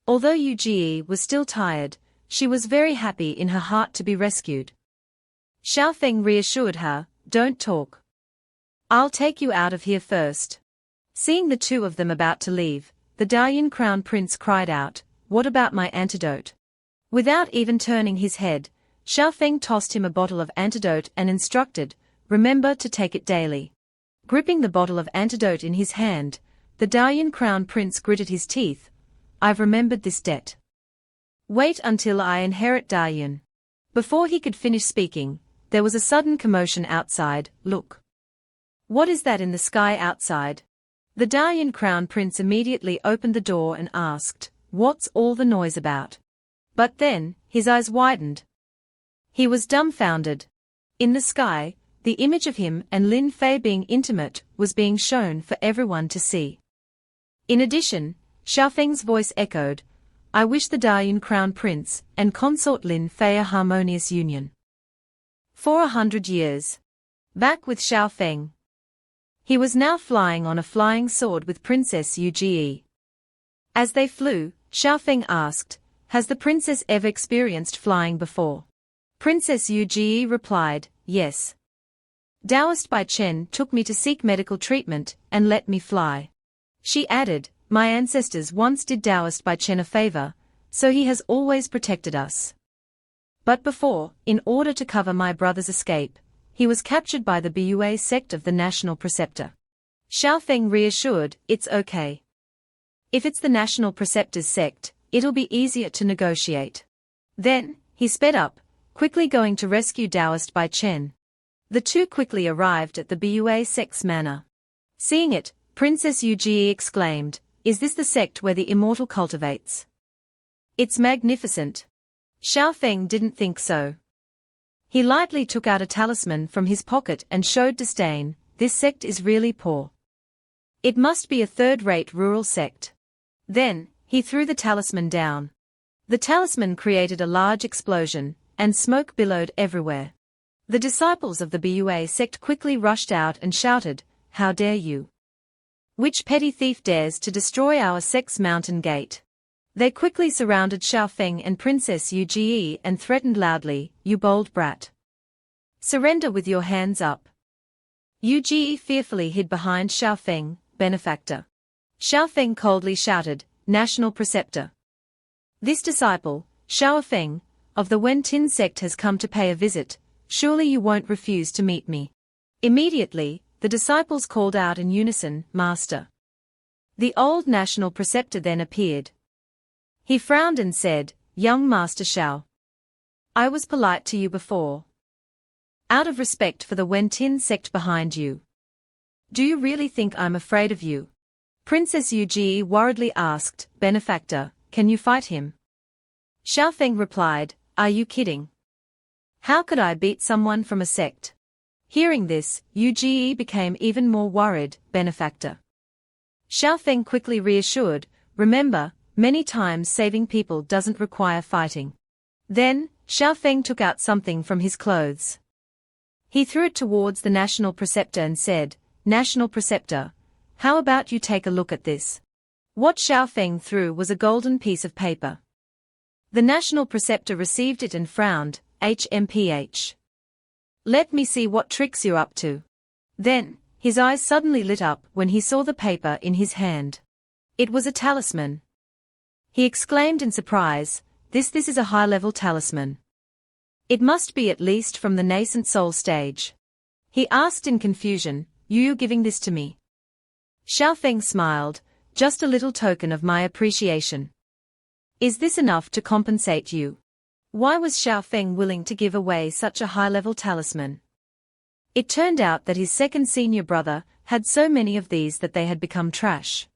Although Yuji was still tired, she was very happy in her heart to be rescued. Xiaofeng reassured her, don't talk. I'll take you out of here first. Seeing the two of them about to leave, the Dalian Crown Prince cried out, what about my antidote? Without even turning his head, Xiaofeng tossed him a bottle of antidote and instructed, remember to take it daily. Gripping the bottle of antidote in his hand, the Dalian Crown Prince gritted his teeth. I've remembered this debt. Wait until I inherit Dalian. Before he could finish speaking, there was a sudden commotion outside. Look. What is that in the sky outside? The Dalian Crown Prince immediately opened the door and asked, what's all the noise about? But then, his eyes widened. He was dumbfounded. In the sky, the image of him and Lin Fei being intimate was being shown for everyone to see. In addition, Xiaofeng's voice echoed, I wish the Dalian Crown Prince and consort Lin Fei a harmonious union. For 100 years. Back with Xiaofeng. He was now flying on a flying sword with Princess Yuji. As they flew, Xiaofeng asked, has the princess ever experienced flying before? Princess Yuji replied, yes. Taoist by Chen took me to seek medical treatment and let me fly. She added, my ancestors once did Taoist by Chen a favor, so he has always protected us. But before, in order to cover my brother's escape, he was captured by the Bua sect of the National Preceptor. Xiaofeng reassured, it's okay. If it's the National Preceptor's sect, it'll be easier to negotiate. Then, he sped up, quickly going to rescue Taoist by Chen. The two quickly arrived at the Bua sect's manor. Seeing it, Princess Yuji exclaimed, is this the sect where the immortal cultivates? It's magnificent. Xiao Feng didn't think so. He lightly took out a talisman from his pocket and showed disdain. This sect is really poor. It must be a third-rate rural sect. Then, he threw the talisman down. The talisman created a large explosion, and smoke billowed everywhere. The disciples of the Bua sect quickly rushed out and shouted, "How dare you? Which petty thief dares to destroy our sect's mountain gate?" They quickly surrounded Xiao Feng and Princess Yu and threatened loudly, "You bold brat. Surrender with your hands up." Yu fearfully hid behind Xiao Feng, benefactor. Xiao Feng coldly shouted, "National preceptor. This disciple, Xiao Feng, of the Wen Tin sect has come to pay a visit. Surely you won't refuse to meet me." Immediately, the disciples called out in unison, "Master." The old national preceptor then appeared. He frowned and said, "Young Master Xiao. I was polite to you before. Out of respect for the Wen Tin sect behind you. Do you really think I'm afraid of you?" Princess Yu worriedly asked, "Benefactor, can you fight him?" Xiao Feng replied, "Are you kidding? How could I beat someone from a sect?" Hearing this, Yu became even more worried, "Benefactor." Xiao Feng quickly reassured, "Remember, many times saving people doesn't require fighting." Then, Xiao Feng took out something from his clothes. He threw it towards the national preceptor and said, "National preceptor, how about you take a look at this?" What Xiao Feng threw was a golden piece of paper. The national preceptor received it and frowned, "HMPH. Let me see what tricks you're up to." Then, his eyes suddenly lit up when he saw the paper in his hand. It was a talisman. He exclaimed in surprise, This is a high-level talisman. It must be at least from the nascent soul stage." He asked in confusion, "You giving this to me?" Xiao Feng smiled, "Just a little token of my appreciation. Is this enough to compensate you?" Why was Xiao Feng willing to give away such a high-level talisman? It turned out that his second senior brother had so many of these that they had become trash.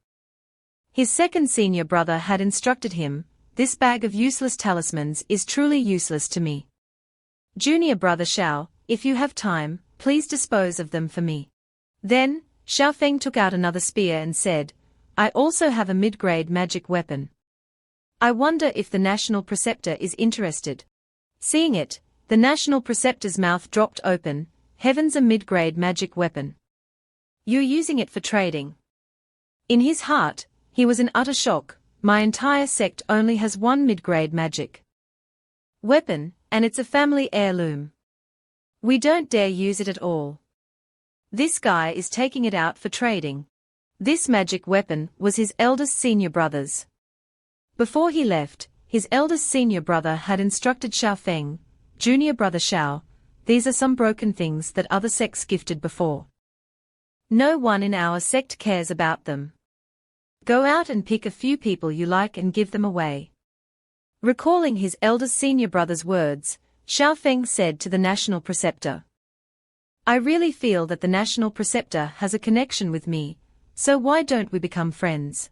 His second senior brother had instructed him, "This bag of useless talismans is truly useless to me. Junior brother Xiao, if you have time, please dispose of them for me." Then, Xiao Feng took out another spear and said, "I also have a mid-grade magic weapon. I wonder if the national preceptor is interested." Seeing it, the national preceptor's mouth dropped open. "Heavens, a mid-grade magic weapon. You're using it for trading." In his heart, he was in utter shock. "My entire sect only has one mid-grade magic weapon, and it's a family heirloom. We don't dare use it at all. This guy is taking it out for trading." This magic weapon was his eldest senior brother's. Before he left, his eldest senior brother had instructed Xiao Feng, "Junior brother Xiao, these are some broken things that other sects gifted before. No one in our sect cares about them. Go out and pick a few people you like and give them away." Recalling his eldest senior brother's words, Xiao Feng said to the national preceptor, "I really feel that the national preceptor has a connection with me, so why don't we become friends?"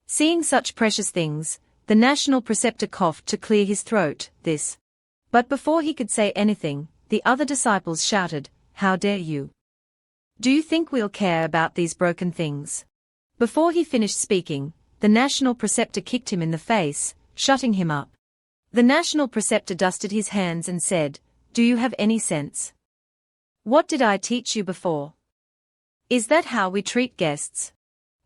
Seeing such precious things, the national preceptor coughed to clear his throat, "This." But before he could say anything, the other disciples shouted, "How dare you? Do you think we'll care about these broken things?" Before he finished speaking, the national preceptor kicked him in the face, shutting him up. The national preceptor dusted his hands and said, "Do you have any sense? What did I teach you before? Is that how we treat guests?"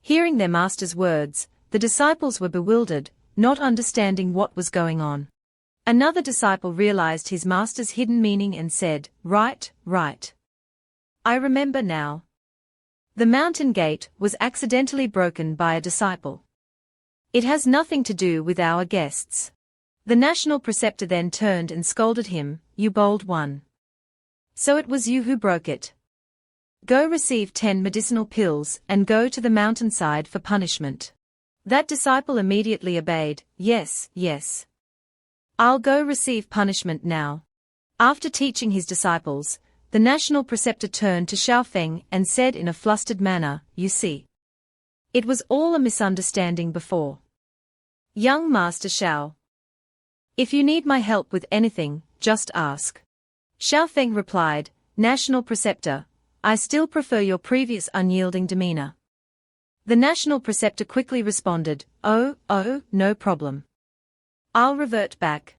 Hearing their master's words, the disciples were bewildered, not understanding what was going on. Another disciple realized his master's hidden meaning and said, Right. I remember now. The mountain gate was accidentally broken by a disciple. It has nothing to do with our guests." The national preceptor then turned and scolded him, "You bold one. So it was you who broke it. Go receive 10 medicinal pills and go to the mountainside for punishment." That disciple immediately obeyed, Yes. I'll go receive punishment now." After teaching his disciples, the national preceptor turned to Xiao Feng and said in a flustered manner, "You see. It was all a misunderstanding before. Young Master Xiao. If you need my help with anything, just ask. Xiaofeng replied, National Preceptor, I still prefer your previous unyielding demeanor. The National Preceptor quickly responded, Oh, no problem. I'll revert back.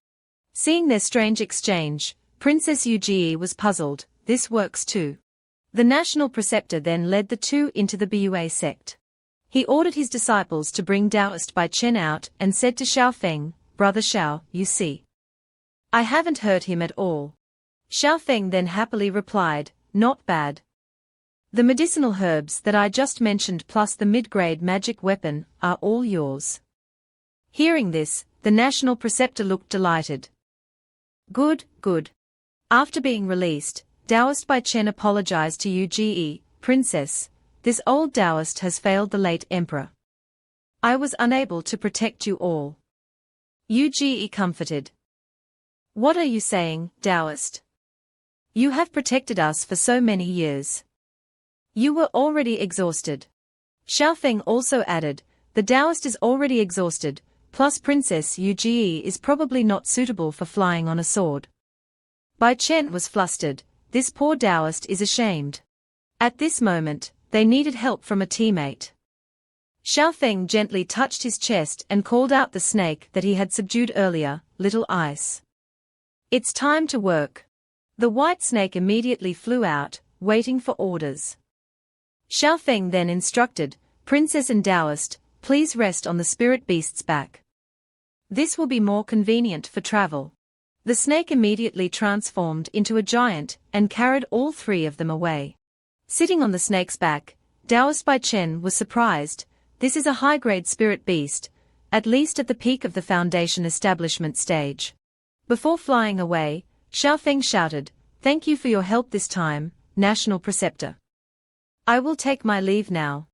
Seeing their strange exchange, Princess Yuji was puzzled, this works too. The National Preceptor then led the two into the Bua sect. He ordered his disciples to bring Dowst by Chen out and said to Xiaofeng, Brother Xiao, you see. I haven't hurt him at all. Xiaofeng then happily replied, Not bad. The medicinal herbs that I just mentioned plus the mid-grade magic weapon are all yours. Hearing this, the National Preceptor looked delighted. Good. After being released, Dowst by Chen apologized to Yuji, Princess, this old Dowst has failed the late emperor. I was unable to protect you all. Yuji comforted. What are you saying, Dowst? You have protected us for so many years. You were already exhausted. Xiaofeng also added, the Dowst is already exhausted, plus Princess Yuji is probably not suitable for flying on a sword. Bai Chen was flustered, this poor Dowst is ashamed. At this moment, they needed help from a teammate. Xiaofeng gently touched his chest and called out the snake that he had subdued earlier, Little Ice. It's time to work. The white snake immediately flew out, waiting for orders. Xiaofeng then instructed, Princess and Dowst, please rest on the spirit beast's back. This will be more convenient for travel. The snake immediately transformed into a giant and carried all three of them away. Sitting on the snake's back, Dowst by Chen was surprised, this is a high-grade spirit beast, at least at the peak of the Foundation establishment stage. Before flying away, Xiaofeng shouted, Thank you for your help this time, National Preceptor. I will take my leave now.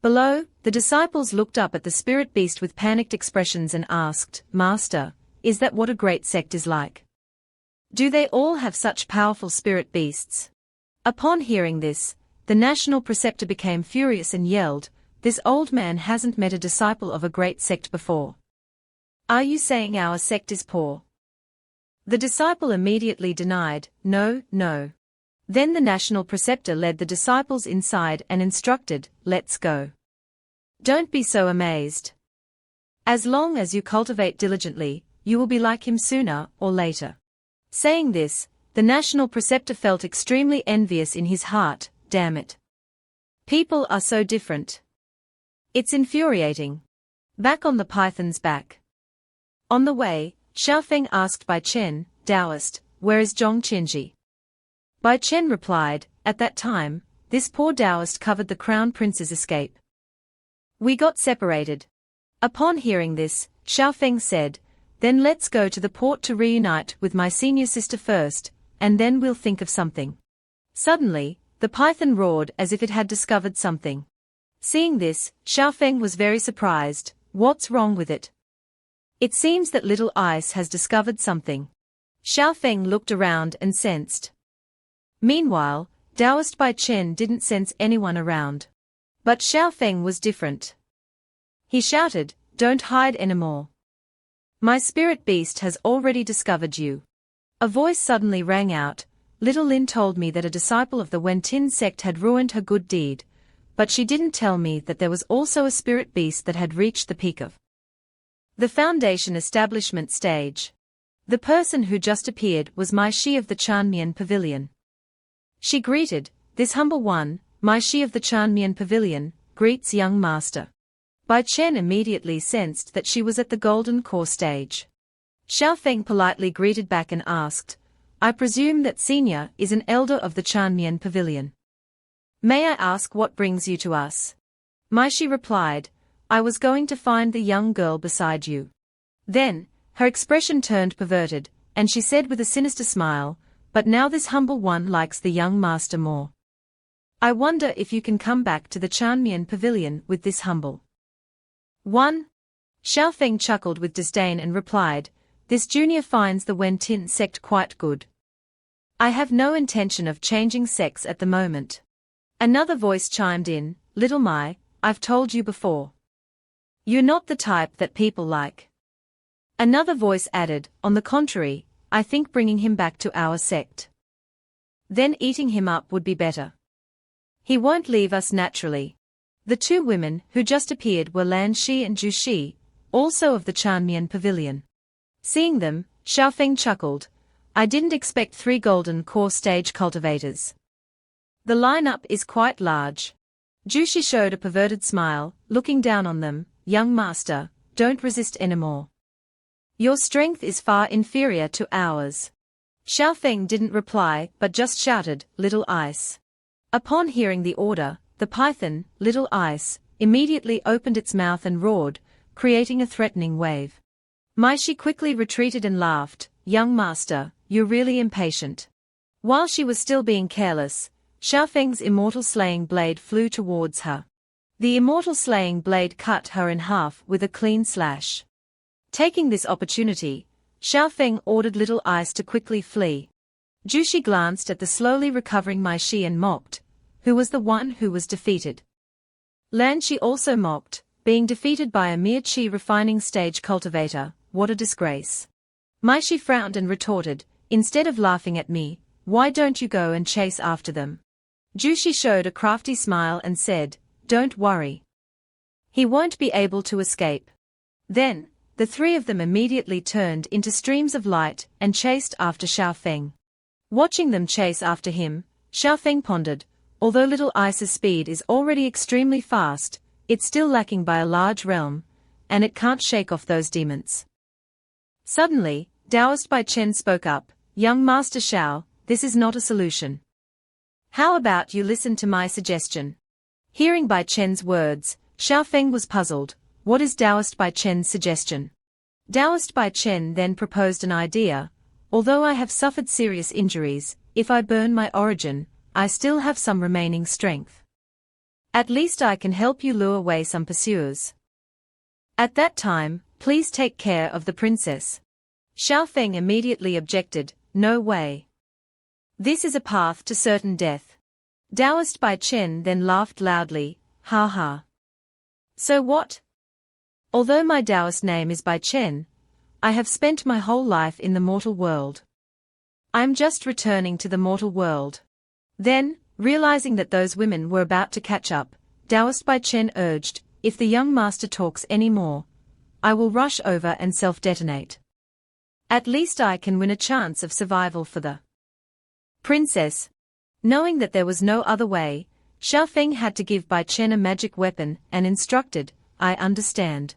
Below, the disciples looked up at the spirit beast with panicked expressions and asked, Master, is that what a great sect is like? Do they all have such powerful spirit beasts? Upon hearing this, the National Preceptor became furious and yelled, This old man hasn't met a disciple of a great sect before. Are you saying our sect is poor? The disciple immediately denied, No. Then the National Preceptor led the disciples inside and instructed, Let's go. Don't be so amazed. As long as you cultivate diligently, you will be like him sooner or later. Saying this, the National Preceptor felt extremely envious in his heart, damn it. People are so different. It's infuriating. Back on the python's back. On the way, Xiaofeng asked Bai Chen, Dowst, where is Chenji? Bai Chen replied, At that time, this poor Dowst covered the crown prince's escape. We got separated. Upon hearing this, Xiaofeng said, Then let's go to the port to reunite with my senior sister first, and then we'll think of something. Suddenly, the python roared as if it had discovered something. Seeing this, Xiaofeng was very surprised, What's wrong with it? It seems that Little Ice has discovered something. Xiaofeng looked around and sensed. Meanwhile, Dowst by Chen didn't sense anyone around. But Xiaofeng was different. He shouted, Don't hide anymore. My spirit beast has already discovered you. A voice suddenly rang out, Little Lin told me that a disciple of the Wentin sect had ruined her good deed, but she didn't tell me that there was also a spirit beast that had reached the peak of the Foundation establishment stage. The person who just appeared was Mai Shi of the Chanmian Pavilion. She greeted, This humble one, Mai Shi of the Chanmian Pavilion, greets young master. Bai Chen immediately sensed that she was at the golden core stage. Xiaofeng politely greeted back and asked, I presume that senior is an elder of the Chanmian Pavilion. May I ask what brings you to us? Mai Shi replied, I was going to find the young girl beside you. Then, her expression turned perverted, and she said with a sinister smile, But now this humble one likes the young master more. I wonder if you can come back to the Chanmian Pavilion with this humble one. Xiaofeng chuckled with disdain and replied, This junior finds the Wentin sect quite good. I have no intention of changing sects at the moment. Another voice chimed in, Little Mai, I've told you before. You're not the type that people like. Another voice added, on the contrary, I think bringing him back to our sect. Then eating him up would be better. He won't leave us naturally. The two women who just appeared were Lan Shi and Ju Shi, also of the Chanmian pavilion. Seeing them, Xiaofeng chuckled. I didn't expect 3 golden core stage cultivators. The lineup is quite large. Ju Shi showed a perverted smile, looking down on them. Young master, don't resist anymore. Your strength is far inferior to ours. Xiaofeng didn't reply but just shouted, Little Ice. Upon hearing the order, the python, Little Ice, immediately opened its mouth and roared, creating a threatening wave. Maishi quickly retreated and laughed, Young master, you're really impatient. While she was still being careless, Xiaofeng's immortal slaying blade flew towards her. The immortal slaying blade cut her in half with a clean slash. Taking this opportunity, Xiaofeng ordered Little Ice to quickly flee. Jushi glanced at the slowly recovering Maishi and mocked, who was the one who was defeated. Lan Shi also mocked, being defeated by a mere chi refining stage cultivator, what a disgrace. Maishi frowned and retorted, instead of laughing at me, why don't you go and chase after them? Jushi showed a crafty smile and said, don't worry. He won't be able to escape. Then, the 3 of them immediately turned into streams of light and chased after Xiaofeng. Watching them chase after him, Xiaofeng pondered, although Little Ice's speed is already extremely fast, it's still lacking by a large realm, and it can't shake off those demons. Suddenly, Taoist Bai Chen spoke up, Young Master Xiao, this is not a solution. How about you listen to my suggestion? Hearing Bai Chen's words, Xiaofeng was puzzled. What is Taoist Bai Chen's suggestion? Taoist Bai Chen then proposed an idea. Although I have suffered serious injuries, if I burn my origin, I still have some remaining strength. At least I can help you lure away some pursuers. At that time, please take care of the princess. Xiaofeng immediately objected, no way. This is a path to certain death. Taoist Bai Chen then laughed loudly, ha ha. So what? Although my Taoist name is Bai Chen, I have spent my whole life in the mortal world. I'm just returning to the mortal world. Then, realizing that those women were about to catch up, Taoist Bai Chen urged, if the young master talks any more, I will rush over and self-detonate. At least I can win a chance of survival for the princess. Knowing that there was no other way, Xiaofeng had to give Bai Chen a magic weapon and instructed, I understand.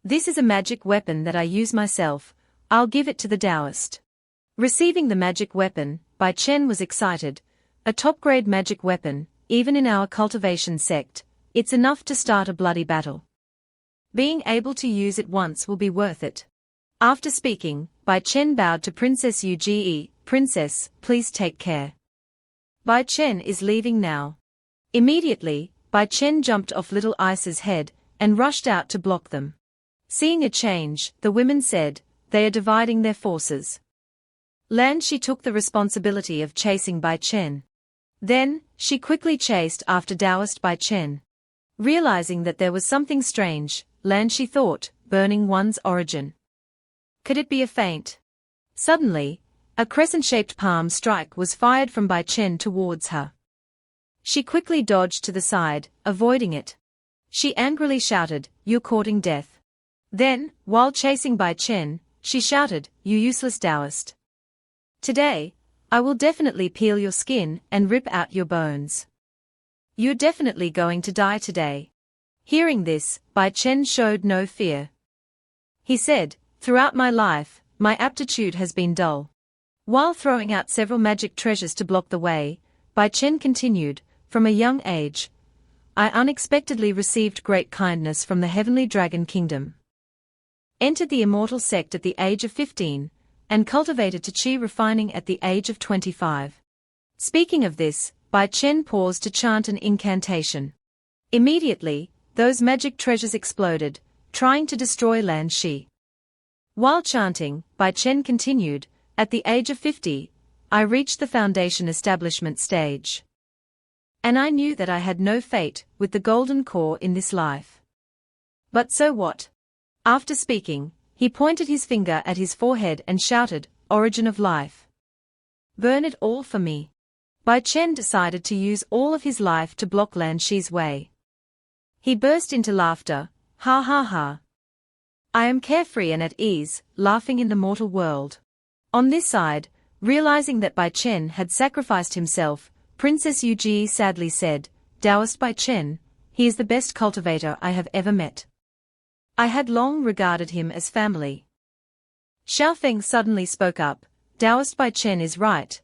This is a magic weapon that I use myself, I'll give it to the Taoist. Receiving the magic weapon, Bai Chen was excited. A top-grade magic weapon, even in our cultivation sect, it's enough to start a bloody battle. Being able to use it once will be worth it. After speaking, Bai Chen bowed to Princess Uge, Princess, please take care. Bai Chen is leaving now. Immediately, Bai Chen jumped off Little Ice's head and rushed out to block them. Seeing a change, the women said, they are dividing their forces. Lan Shi took the responsibility of chasing Bai Chen. Then, she quickly chased after Taoist Bai Chen. Realizing that there was something strange, Lan Shi thought, burning one's origin. Could it be a feint? Suddenly, a crescent-shaped palm strike was fired from Bai Chen towards her. She quickly dodged to the side, avoiding it. She angrily shouted, you're courting death. Then, while chasing Bai Chen, she shouted, you useless Taoist. Today, I will definitely peel your skin and rip out your bones. You're definitely going to die today. Hearing this, Bai Chen showed no fear. He said, throughout my life, my aptitude has been dull. While throwing out several magic treasures to block the way, Bai Chen continued, from a young age, I unexpectedly received great kindness from the heavenly dragon kingdom. Entered the immortal sect at the age of 15, and cultivated to chi refining at the age of 25. Speaking of this, Bai Chen paused to chant an incantation. Immediately, those magic treasures exploded, trying to destroy Lan Shi. While chanting, Bai Chen continued, at the age of 50, I reached the foundation establishment stage. And I knew that I had no fate with the golden core in this life. But so what? After speaking, He pointed his finger at his forehead and shouted, "Origin of life. Burn it all for me." Bai Chen decided to use all of his life to block Lan Shi's way. He burst into laughter, "Ha ha ha. I am carefree and at ease, laughing in the mortal world." On this side, realizing that Bai Chen had sacrificed himself, Princess Yuji sadly said, "Dowst Bai Chen, he is the best cultivator I have ever met. I had long regarded him as family." Xiao Feng suddenly spoke up, "Dowst Bai Chen is right.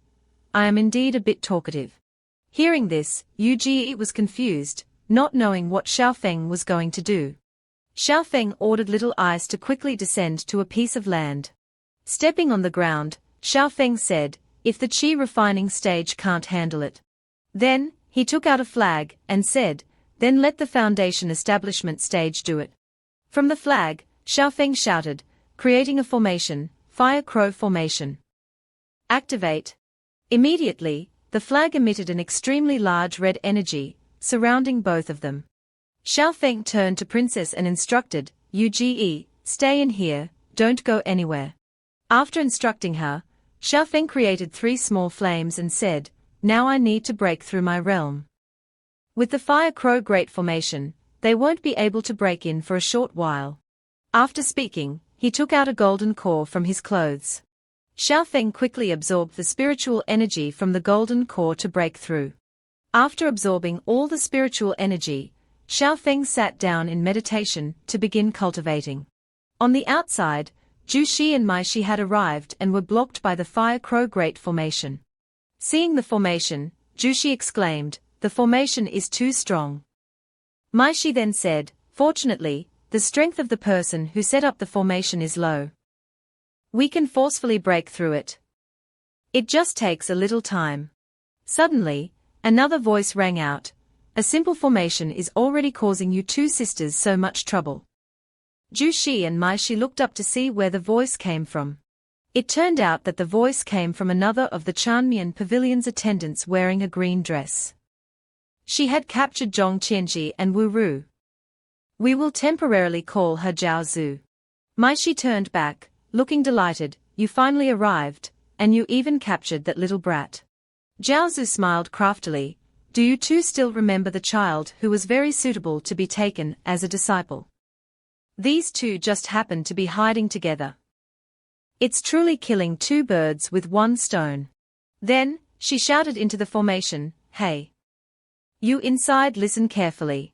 I am indeed a bit talkative." Hearing this, Yuji was confused, not knowing what Xiao Feng was going to do. Xiao Feng ordered Little Ice to quickly descend to a piece of land. Stepping on the ground, Xiao Feng said, "If the qi refining stage can't handle it." Then, he took out a flag, and said, "Then let the foundation establishment stage do it." From the flag, Xiao Feng shouted, creating a formation, Fire Crow Formation. "Activate." Immediately, the flag emitted an extremely large red energy, surrounding both of them. Xiao Feng turned to Princess and instructed, "Uge, stay in here, don't go anywhere." After instructing her, Xiao Feng created 3 small flames and said, "Now I need to break through my realm." With the Fire Crow Great Formation, they won't be able to break in for a short while. After speaking, he took out a golden core from his clothes. Xiao Feng quickly absorbed the spiritual energy from the golden core to break through. After absorbing all the spiritual energy, Xiao Feng sat down in meditation to begin cultivating. On the outside, Zhu Shi and Mai Shi had arrived and were blocked by the Fire Crow Great Formation. Seeing the formation, Zhu Shi exclaimed, "The formation is too strong." Mai Shi then said, "Fortunately, the strength of the person who set up the formation is low. We can forcefully break through it. It just takes a little time." Suddenly, another voice rang out, "A simple formation is already causing you 2 sisters so much trouble." Zhu Shi and Mai Shi looked up to see where the voice came from. It turned out that the voice came from another of the Chanmian Pavilion's attendants wearing a green dress. She had captured Zhong Chenji and Wu Ru. "We will temporarily call her Jiao Zhu." Mai Shi turned back, looking delighted, "You finally arrived, and you even captured that little brat." Jiao Zhu smiled craftily, "Do you two still remember the child who was very suitable to be taken as a disciple? These two just happened to be hiding together. It's truly killing 2 birds with 1 stone." Then, she shouted into the formation, "Hey! You inside, listen carefully.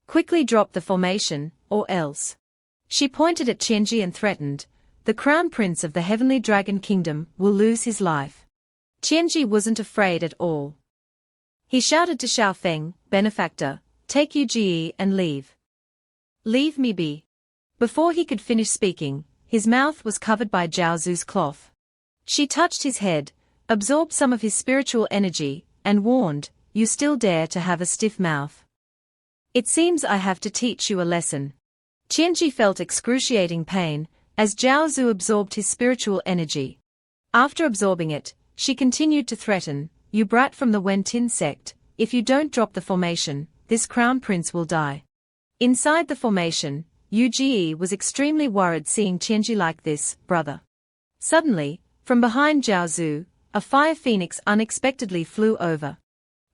Quickly drop the formation, or else." She pointed at Chenji and threatened, "The Crown Prince of the Heavenly Dragon Kingdom will lose his life." Chenji wasn't afraid at all. He shouted to Xiao Feng, "Benefactor, take Uge and leave. Leave me be." Before he could finish speaking, his mouth was covered by Jiao Zhu's cloth. She touched his head, absorbed some of his spiritual energy, and warned, "You still dare to have a stiff mouth? It seems I have to teach you a lesson." Chenji felt excruciating pain, as Jiao Zhu absorbed his spiritual energy. After absorbing it, she continued to threaten, "You brat from the Wen Tin sect, if you don't drop the formation, this crown prince will die." Inside the formation, Uge was extremely worried seeing Chenji like this, "Brother." Suddenly, from behind Jiao Zhu, a fire phoenix unexpectedly flew over.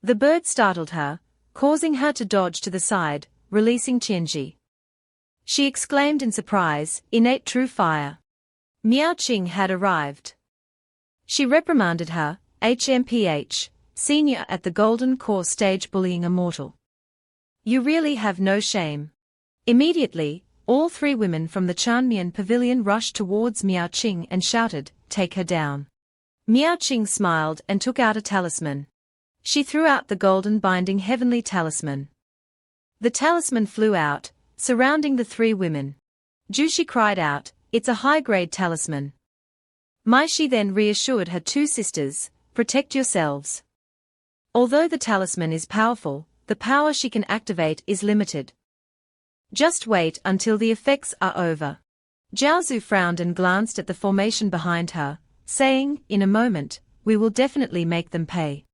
The bird startled her, causing her to dodge to the side, releasing Chenji. She exclaimed in surprise, "Innate true fire." Miao Qing had arrived. She reprimanded her, "HMPH, senior at the Golden Core stage bullying a mortal. You really have no shame." Immediately, all 3 women from the Chanmian Pavilion rushed towards Miao Qing and shouted, "Take her down." Miao Qing smiled and took out a talisman. She threw out the golden binding heavenly talisman. The talisman flew out, surrounding the 3 women. Jushi cried out, "It's a high-grade talisman." Mai Shi then reassured her 2 sisters, "Protect yourselves. Although the talisman is powerful, the power she can activate is limited. Just wait until the effects are over." Jiao Zhu frowned and glanced at the formation behind her, saying, "In a moment, we will definitely make them pay."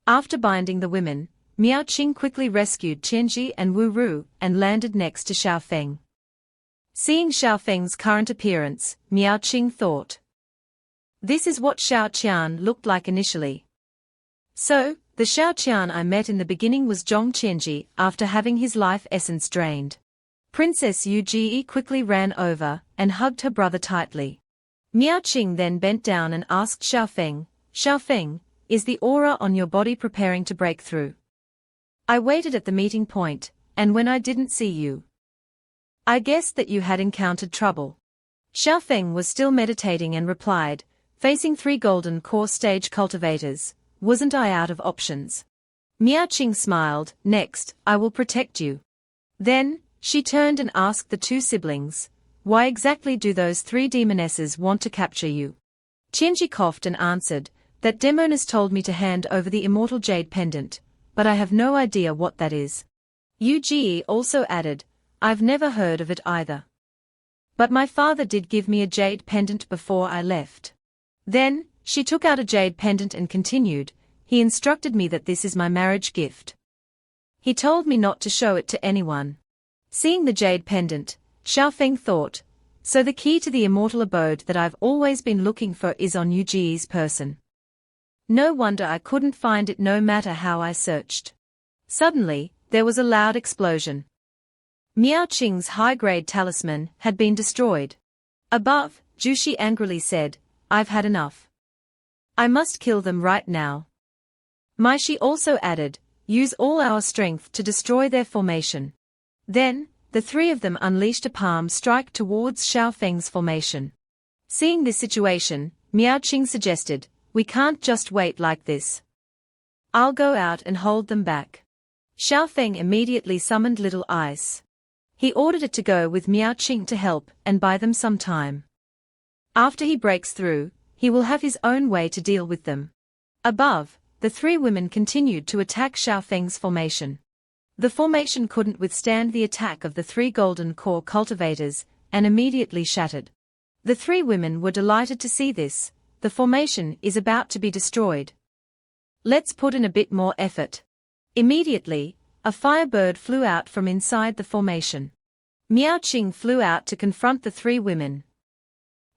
After binding the women, Miao Qing quickly rescued Chenji and Wu Ru and landed next to Xiao Feng. Seeing Xiaofeng's current appearance, Miao Qing thought. This is what Xiao Qian looked like initially. So, the Xiao Qian I met in the beginning was Zhong Chenji after having his life essence drained. Princess Yu Ji quickly ran over and hugged her brother tightly. Miao Qing then bent down and asked Xiaofeng, Xiaofeng, is the aura on your body preparing to break through? I waited at the meeting point, and when I didn't see you, I guessed that you had encountered trouble. Xiaofeng was still meditating and replied, facing 3 golden core stage cultivators, wasn't I out of options? Miao Qing smiled, next, I will protect you. Then, she turned and asked the 2 siblings, why exactly do those 3 demonesses want to capture you? Chenji coughed and answered, that demonesses told me to hand over the immortal jade pendant, but I have no idea what that is. Yu Ji also added, I've never heard of it either. But my father did give me a jade pendant before I left. Then, she took out a jade pendant and continued, he instructed me that this is my marriage gift. He told me not to show it to anyone. Seeing the jade pendant, Xiaofeng thought, so the key to the immortal abode that I've always been looking for is on Yu Ji's person. No wonder I couldn't find it no matter how I searched. Suddenly, there was a loud explosion. Miao Qing's high-grade talisman had been destroyed. Above, Jushi angrily said, I've had enough. I must kill them right now. Maishi also added, use all our strength to destroy their formation. Then, the 3 of them unleashed a palm strike towards Xiaofeng's formation. Seeing this situation, Miao Qing suggested, we can't just wait like this. I'll go out and hold them back. Xiaofeng immediately summoned Little Ice. He ordered it to go with Miao Qing to help and buy them some time. After he breaks through, he will have his own way to deal with them. Above, the 3 women continued to attack Xiaofeng's formation. The formation couldn't withstand the attack of the 3 golden core cultivators, and immediately shattered. The 3 women were delighted to see this, the formation is about to be destroyed. Let's put in a bit more effort. Immediately, a firebird flew out from inside the formation. Miao Qing flew out to confront the 3 women.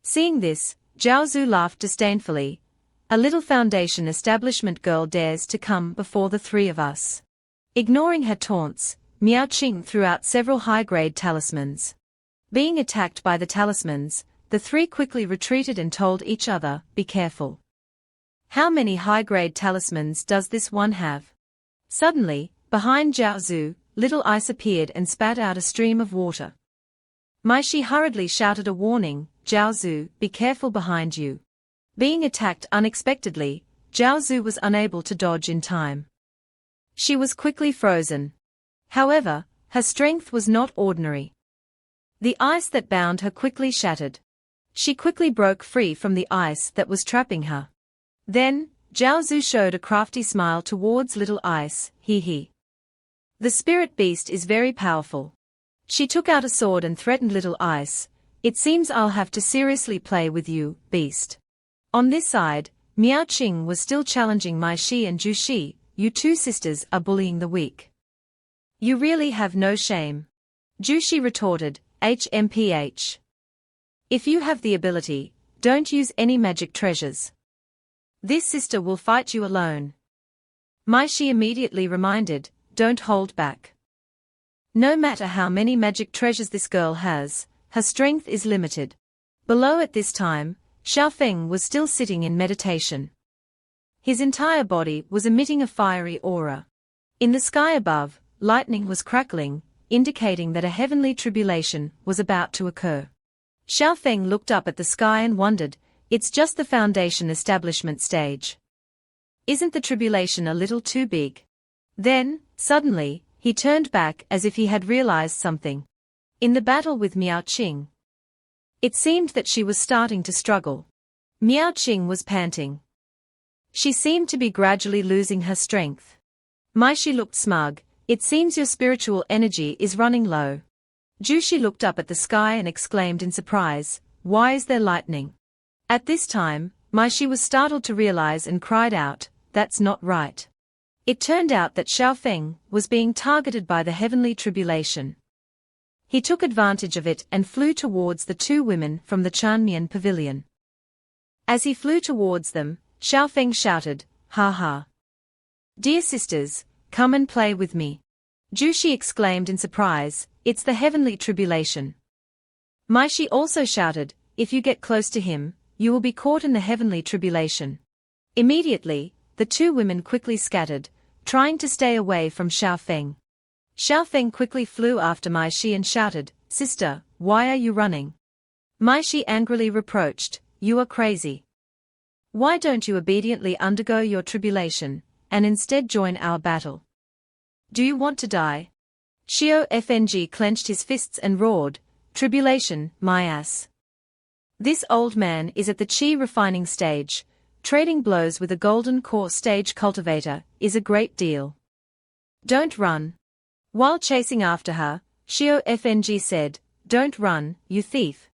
Seeing this, Zhao Zhu laughed disdainfully. A little foundation establishment girl dares to come before the 3 of us. Ignoring her taunts, Miao Qing threw out several high-grade talismans. Being attacked by the talismans, the 3 quickly retreated and told each other, be careful. How many high-grade talismans does this one have? Suddenly, behind Zhao Zhu, Little Ice appeared and spat out a stream of water. Maishi hurriedly shouted a warning, Zhao Zhu, be careful behind you. Being attacked unexpectedly, Zhao Zhu was unable to dodge in time. She was quickly frozen. However, her strength was not ordinary. The ice that bound her quickly shattered. She quickly broke free from the ice that was trapping her. Then, Zhao Zhu showed a crafty smile towards Little Ice, hee. The spirit beast is very powerful. She took out a sword and threatened Little Ice, it seems I'll have to seriously play with you, beast. On this side, Miao Qing was still challenging Mai Shi and Ju Shi, you 2 sisters are bullying the weak. You really have no shame. Ju Shi retorted, HMPH. If you have the ability, don't use any magic treasures. This sister will fight you alone. Mai Shi immediately reminded, don't hold back. No matter how many magic treasures this girl has, her strength is limited. Below at this time, Xiaofeng was still sitting in meditation. His entire body was emitting a fiery aura. In the sky above, lightning was crackling, indicating that a heavenly tribulation was about to occur. Xiaofeng looked up at the sky and wondered, it's just the foundation establishment stage. Isn't the tribulation a little too big? Then, suddenly, he turned back as if he had realized something. In the battle with Miao Qing, it seemed that she was starting to struggle. Miao Qing was panting. She seemed to be gradually losing her strength. Mai Shi looked smug, it seems your spiritual energy is running low. Ju Shi looked up at the sky and exclaimed in surprise, why is there lightning? At this time, Mai Shi was startled to realize and cried out, that's not right. It turned out that Xiaofeng was being targeted by the heavenly tribulation. He took advantage of it and flew towards the two women from the Chanmian pavilion. As he flew towards them, Xiaofeng shouted, "Ha ha! Dear sisters, come and play with me." Jushi exclaimed in surprise, "It's the heavenly tribulation." Maishi also shouted, "If you get close to him, you will be caught in the heavenly tribulation." Immediately, the two women quickly scattered, trying to stay away from Xiaofeng. Xiaofeng quickly flew after Maishi and shouted, "Sister, why are you running?" Maishi angrily reproached, "You are crazy. Why don't you obediently undergo your tribulation, and instead join our battle? Do you want to die?" Xiao Fng clenched his fists and roared, "Tribulation, my ass. This old man is at the chi refining stage, trading blows with a golden core stage cultivator is a great deal. Don't run." While chasing after her, Xiao Fng said, "Don't run, you thief."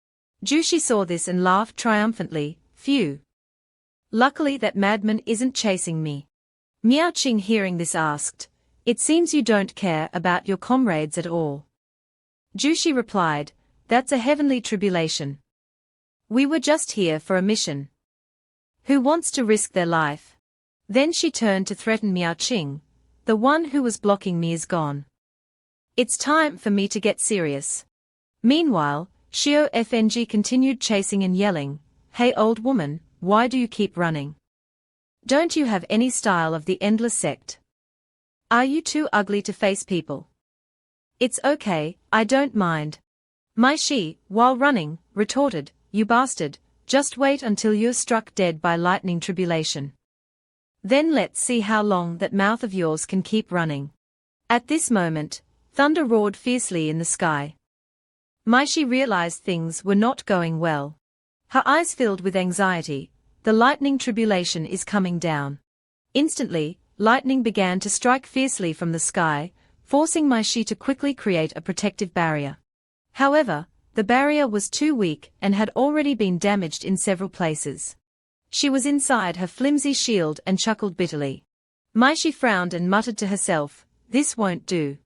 Jushi saw this and laughed triumphantly, "Phew. Luckily that madman isn't chasing me." Miao Qing hearing this asked, "It seems you don't care about your comrades at all." Jushi replied, "That's a heavenly tribulation. We were just here for a mission. Who wants to risk their life?" Then she turned to threaten Miao Qing, "The one who was blocking me is gone. It's time for me to get serious." Meanwhile, Xiao Fng continued chasing and yelling, "Hey old woman, why do you keep running? Don't you have any style of the endless sect? Are you too ugly to face people?" "It's okay, I don't mind." Maishi, while running, retorted, "You bastard, just wait until you're struck dead by lightning tribulation. Then let's see how long that mouth of yours can keep running." At this moment, thunder roared fiercely in the sky. Maishi realized things were not going well. Her eyes filled with anxiety. The lightning tribulation is coming down. Instantly, lightning began to strike fiercely from the sky, forcing Maishi to quickly create a protective barrier. However, the barrier was too weak and had already been damaged in several places. She was inside her flimsy shield and chuckled bitterly. Maishi frowned and muttered to herself, "This won't do.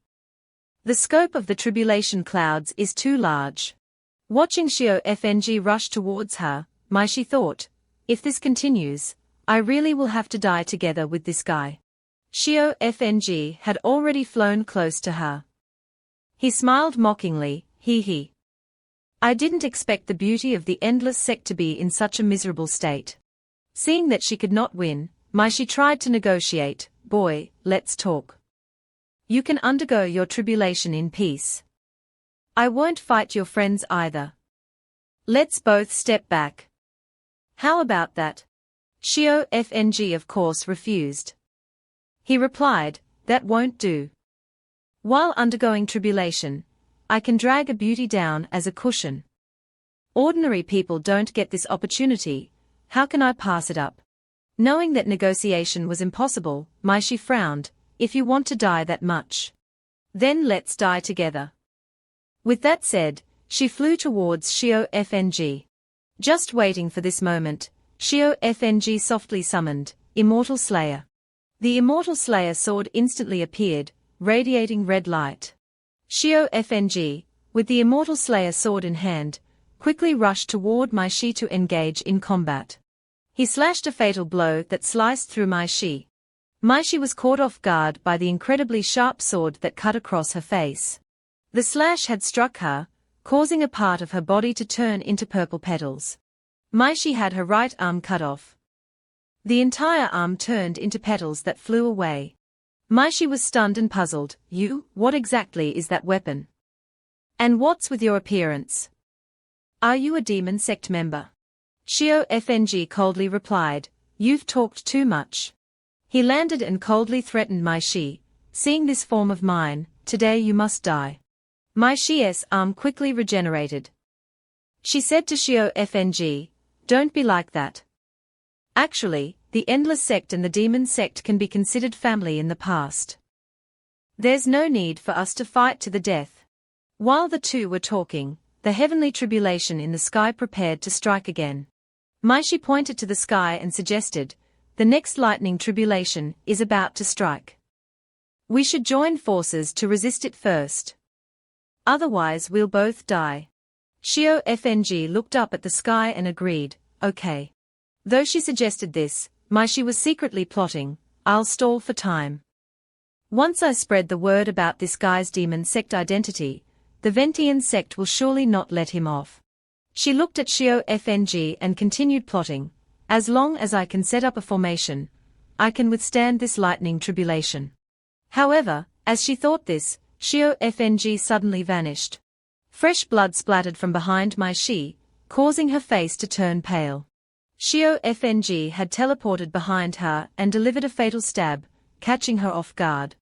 The scope of the tribulation clouds is too large." Watching Xiao Fng rush towards her, Maishi thought, "If this continues, I really will have to die together with this guy." Xiao Fng had already flown close to her. He smiled mockingly, "Hee hee. I didn't expect the beauty of the endless sect to be in such a miserable state." Seeing that she could not win, Maishi tried to negotiate, "Boy, let's talk. You can undergo your tribulation in peace. I won't fight your friends either. Let's both step back. How about that?" Xiao Fng of course refused. He replied, "That won't do. While undergoing tribulation, I can drag a beauty down as a cushion. Ordinary people don't get this opportunity, how can I pass it up?" Knowing that negotiation was impossible, Maishi frowned, "If you want to die that much, then let's die together." With that said, she flew towards Xiao Fng. Just waiting for this moment, Xiao Fng softly summoned, "Immortal Slayer." The Immortal Slayer sword instantly appeared, radiating red light. Xiao Fng, with the Immortal Slayer sword in hand, quickly rushed toward Maishi to engage in combat. He slashed a fatal blow that sliced through Maishi. Maishi was caught off guard by the incredibly sharp sword that cut across her face. The slash had struck her, causing a part of her body to turn into purple petals. Maishi had her right arm cut off. The entire arm turned into petals that flew away. Maishi was stunned and puzzled. What exactly is that weapon? And what's with your appearance? Are you a demon sect member?" Xiao Fng coldly replied, "You've talked too much." He landed and coldly threatened Maishi, "Seeing this form of mine, today you must die." Maishi's arm quickly regenerated. She said to Xiao Fng, "Don't be like that. Actually, the Endless Sect and the Demon Sect can be considered family in the past. There's no need for us to fight to the death." While the two were talking, the heavenly tribulation in the sky prepared to strike again. Maishi pointed to the sky and suggested, "The next lightning tribulation is about to strike. We should join forces to resist it first." Otherwise we'll both die. Xiao Fng looked up at the sky and agreed, okay. Though she suggested this, she was secretly plotting, I'll stall for time. Once I spread the word about this guy's demon sect identity, the Ventian sect will surely not let him off. She looked at Xiao Fng and continued plotting, as long as I can set up a formation, I can withstand this lightning tribulation. However, as she thought this, Xiao Fng suddenly vanished. Fresh blood splattered from behind Shi, causing her face to turn pale. Xiao Fng had teleported behind her and delivered a fatal stab, catching her off guard.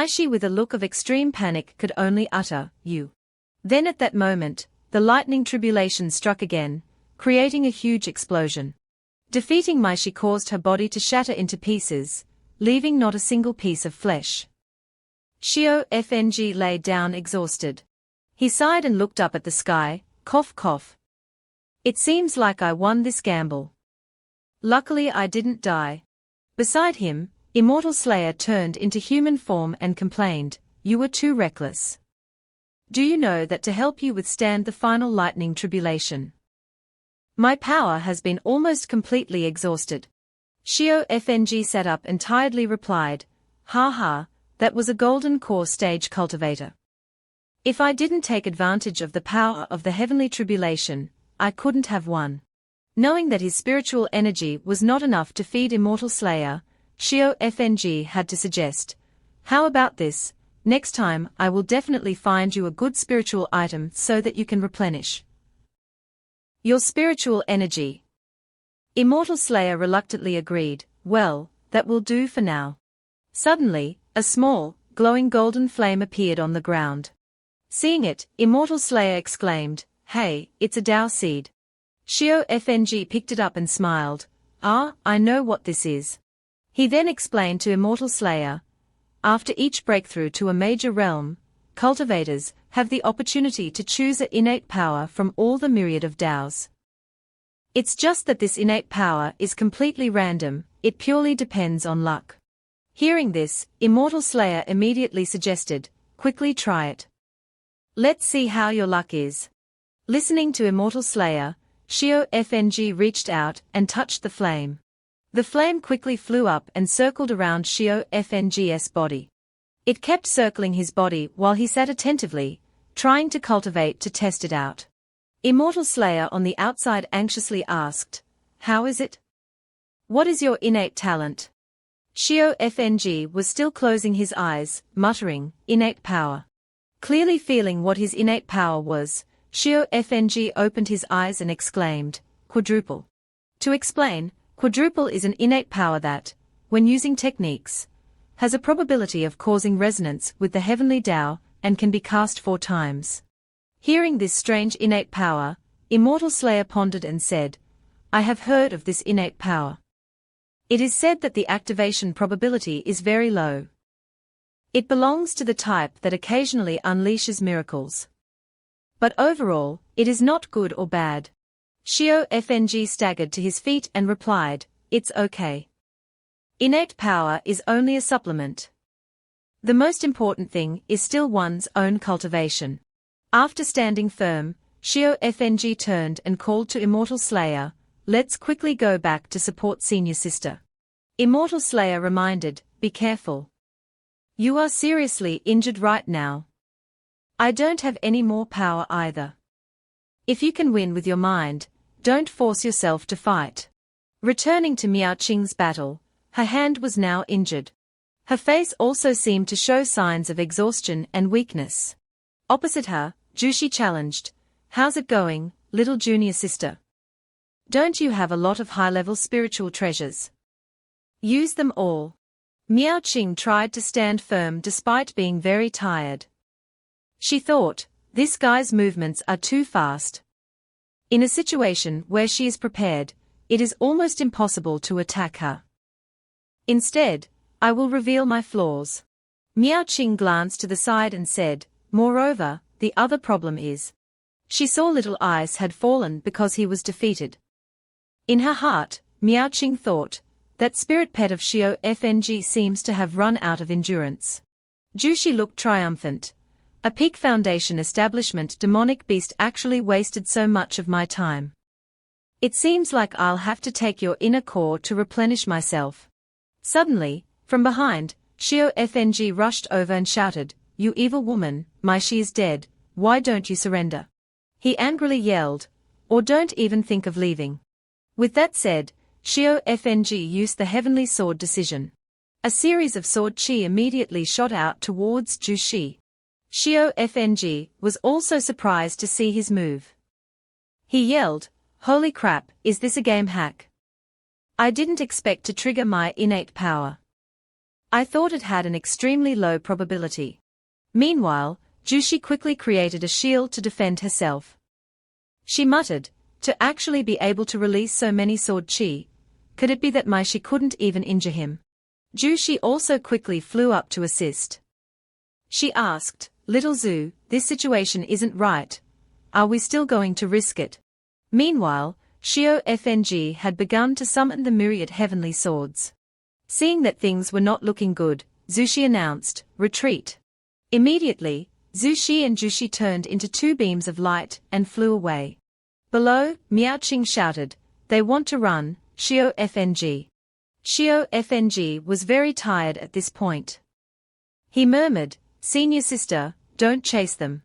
Shi, with a look of extreme panic, could only utter, "You." Then at that moment, the lightning tribulation struck again, creating a huge explosion. Defeating Shi caused her body to shatter into pieces, leaving not a single piece of flesh. Xiao Fng lay down exhausted. He sighed and looked up at the sky, cough cough. It seems like I won this gamble. Luckily I didn't die. Beside him, Immortal Slayer turned into human form and complained, "You were too reckless. Do you know that to help you withstand the final lightning tribulation, my power has been almost completely exhausted?" Xiao Fng sat up and tiredly replied, "Ha ha, that was a golden core stage cultivator. If I didn't take advantage of the power of the heavenly tribulation, I couldn't have won." Knowing that his spiritual energy was not enough to feed Immortal Slayer, Xiao Fng had to suggest, "How about this? Next time I will definitely find you a good spiritual item so that you can replenish your spiritual energy." Immortal Slayer reluctantly agreed, "Well, that will do for now." Suddenly, a small, glowing golden flame appeared on the ground. Seeing it, Immortal Slayer exclaimed, "Hey, it's a Dao seed." Xiao Fng picked it up and smiled, "Ah, I know what this is." He then explained to Immortal Slayer, "After each breakthrough to a major realm, cultivators have the opportunity to choose an innate power from all the myriad of Daos. It's just that this innate power is completely random, it purely depends on luck." Hearing this, Immortal Slayer immediately suggested, "Quickly try it. Let's see how your luck is." Listening to Immortal Slayer, Xiao Fng reached out and touched the flame. The flame quickly flew up and circled around Xiao Fng's body. It kept circling his body while he sat attentively, trying to cultivate to test it out. Immortal Slayer on the outside anxiously asked, "How is it? What is your innate talent?" Xiao Fng was still closing his eyes, muttering, "Innate power." Clearly feeling what his innate power was, Xiao Fng opened his eyes and exclaimed, "Quadruple." To explain, quadruple is an innate power that, when using techniques, has a probability of causing resonance with the heavenly Tao and can be cast 4 times. Hearing this strange innate power, Immortal Slayer pondered and said, "I have heard of this innate power. It is said that the activation probability is very low. It belongs to the type that occasionally unleashes miracles. But overall, it is not good or bad." Xiao Fng staggered to his feet and replied, "It's okay. Innate power is only a supplement. The most important thing is still one's own cultivation." After standing firm, Xiao Fng turned and called to Immortal Slayer, "Let's quickly go back to support senior sister." Immortal Slayer reminded, "Be careful. You are seriously injured right now. I don't have any more power either. If you can win with your mind, don't force yourself to fight." Returning to Miao Qing's battle, her hand was now injured. Her face also seemed to show signs of exhaustion and weakness. Opposite her, Jushi challenged, "How's it going, little junior sister? Don't you have a lot of high-level spiritual treasures? Use them all." Miao Qing tried to stand firm despite being very tired. She thought, this guy's movements are too fast. In a situation where she is prepared, it is almost impossible to attack her. Instead, I will reveal my flaws. Miao Qing glanced to the side and said, "Moreover, the other problem is." She saw Little Ice had fallen because he was defeated. In her heart, Miao Qing thought, that spirit pet of Xiao Fng seems to have run out of endurance. Jushi looked triumphant, A peak foundation establishment demonic beast actually wasted so much of my time. It seems like I'll have to take your inner core to replenish myself. Suddenly, from behind, Shio FNG rushed over and shouted, "You evil woman, my she is dead, why don't you surrender?" He angrily yelled, "Or don't even think of leaving." With that said, Shio FNG used the heavenly sword decision. A series of sword chi immediately shot out towards Jushi. Shio FNG was also surprised to see his move. He yelled, "Holy crap, is this a game hack? I didn't expect to trigger my innate power. I thought it had an extremely low probability." Meanwhile, Jushi quickly created a shield to defend herself. She muttered, "To actually be able to release so many sword chi, could it be that my she couldn't even injure him?" Jushi also quickly flew up to assist. She asked, "Little Zhu, this situation isn't right. Are we still going to risk it?" Meanwhile, Shio FNG had begun to summon the myriad heavenly swords. Seeing that things were not looking good, Zushi announced, "Retreat." Immediately, Zushi and Jushi turned into two beams of light and flew away. Below, Miaoqing shouted, "They want to run, Shio FNG." Shio FNG was very tired at this point. He murmured, "Senior sister, don't chase them."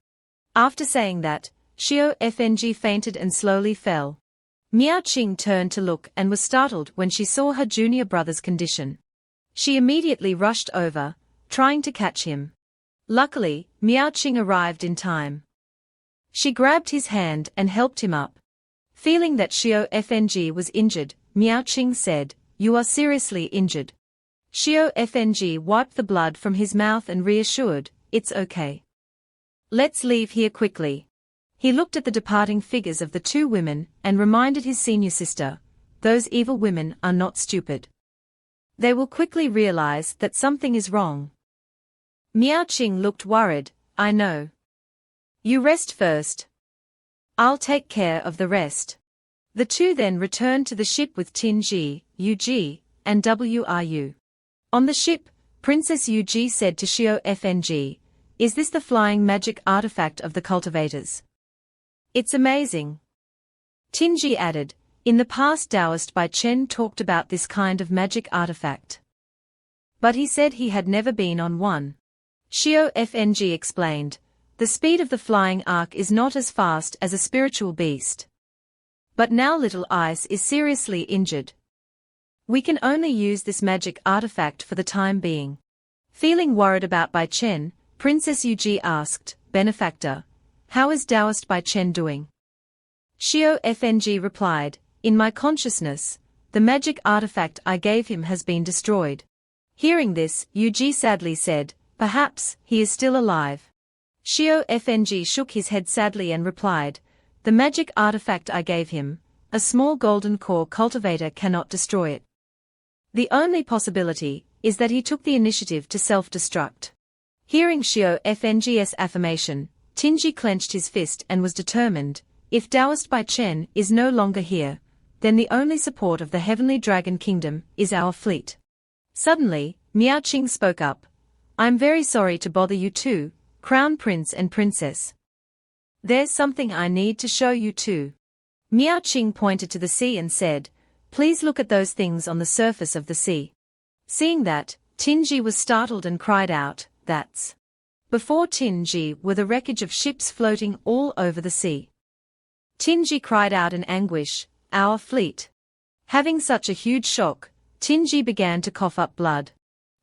After saying that, Shio FNG fainted and slowly fell. Miaoqing turned to look and was startled when she saw her junior brother's condition. She immediately rushed over, trying to catch him. Luckily, Miaoqing arrived in time. She grabbed his hand and helped him up. Feeling that Shio FNG was injured, Miaoqing said, "You are seriously injured." Shio FNG wiped the blood from his mouth and reassured, "It's okay. Let's leave here quickly." He looked at the departing figures of the two women and reminded his senior sister, "Those evil women are not stupid. They will quickly realize that something is wrong." Miaoqing looked worried, "I know. You rest first. I'll take care of the rest." The two then returned to the ship with Chenji, Yuji, and Wru. On the ship, Princess Yuji said to Shio FNG, "Is this the flying magic artifact of the cultivators? It's amazing." Chenji added, "In the past Taoist by Chen talked about this kind of magic artifact. But he said he had never been on one." Shio FNG explained, "The speed of the flying ark is not as fast as a spiritual beast. But now Little Ice is seriously injured. We can only use this magic artifact for the time being." Feeling worried about Bai Chen, Princess Yuji asked, "Benefactor, how is Taoist Bai Chen doing?" Shio FNG replied, "In my consciousness, the magic artifact I gave him has been destroyed." Hearing this, Yuji sadly said, "Perhaps he is still alive." Shio FNG shook his head sadly and replied, "The magic artifact I gave him, a small golden core cultivator cannot destroy it. The only possibility is that he took the initiative to self-destruct." Hearing Shio FNG's affirmation, Chenji clenched his fist and was determined, if Taoist Bai Chen is no longer here, then the only support of the Heavenly Dragon Kingdom is our fleet. Suddenly, Miaoqing spoke up, "I'm very sorry to bother you two, Crown Prince and Princess. There's something I need to show you too." Miaoqing pointed to the sea and said, "Please look at those things on the surface of the sea." Seeing that, Chenji was startled and cried out, "That's..." Before Chenji were the wreckage of ships floating all over the sea. Chenji cried out in anguish, "Our fleet." Having such a huge shock, Chenji began to cough up blood.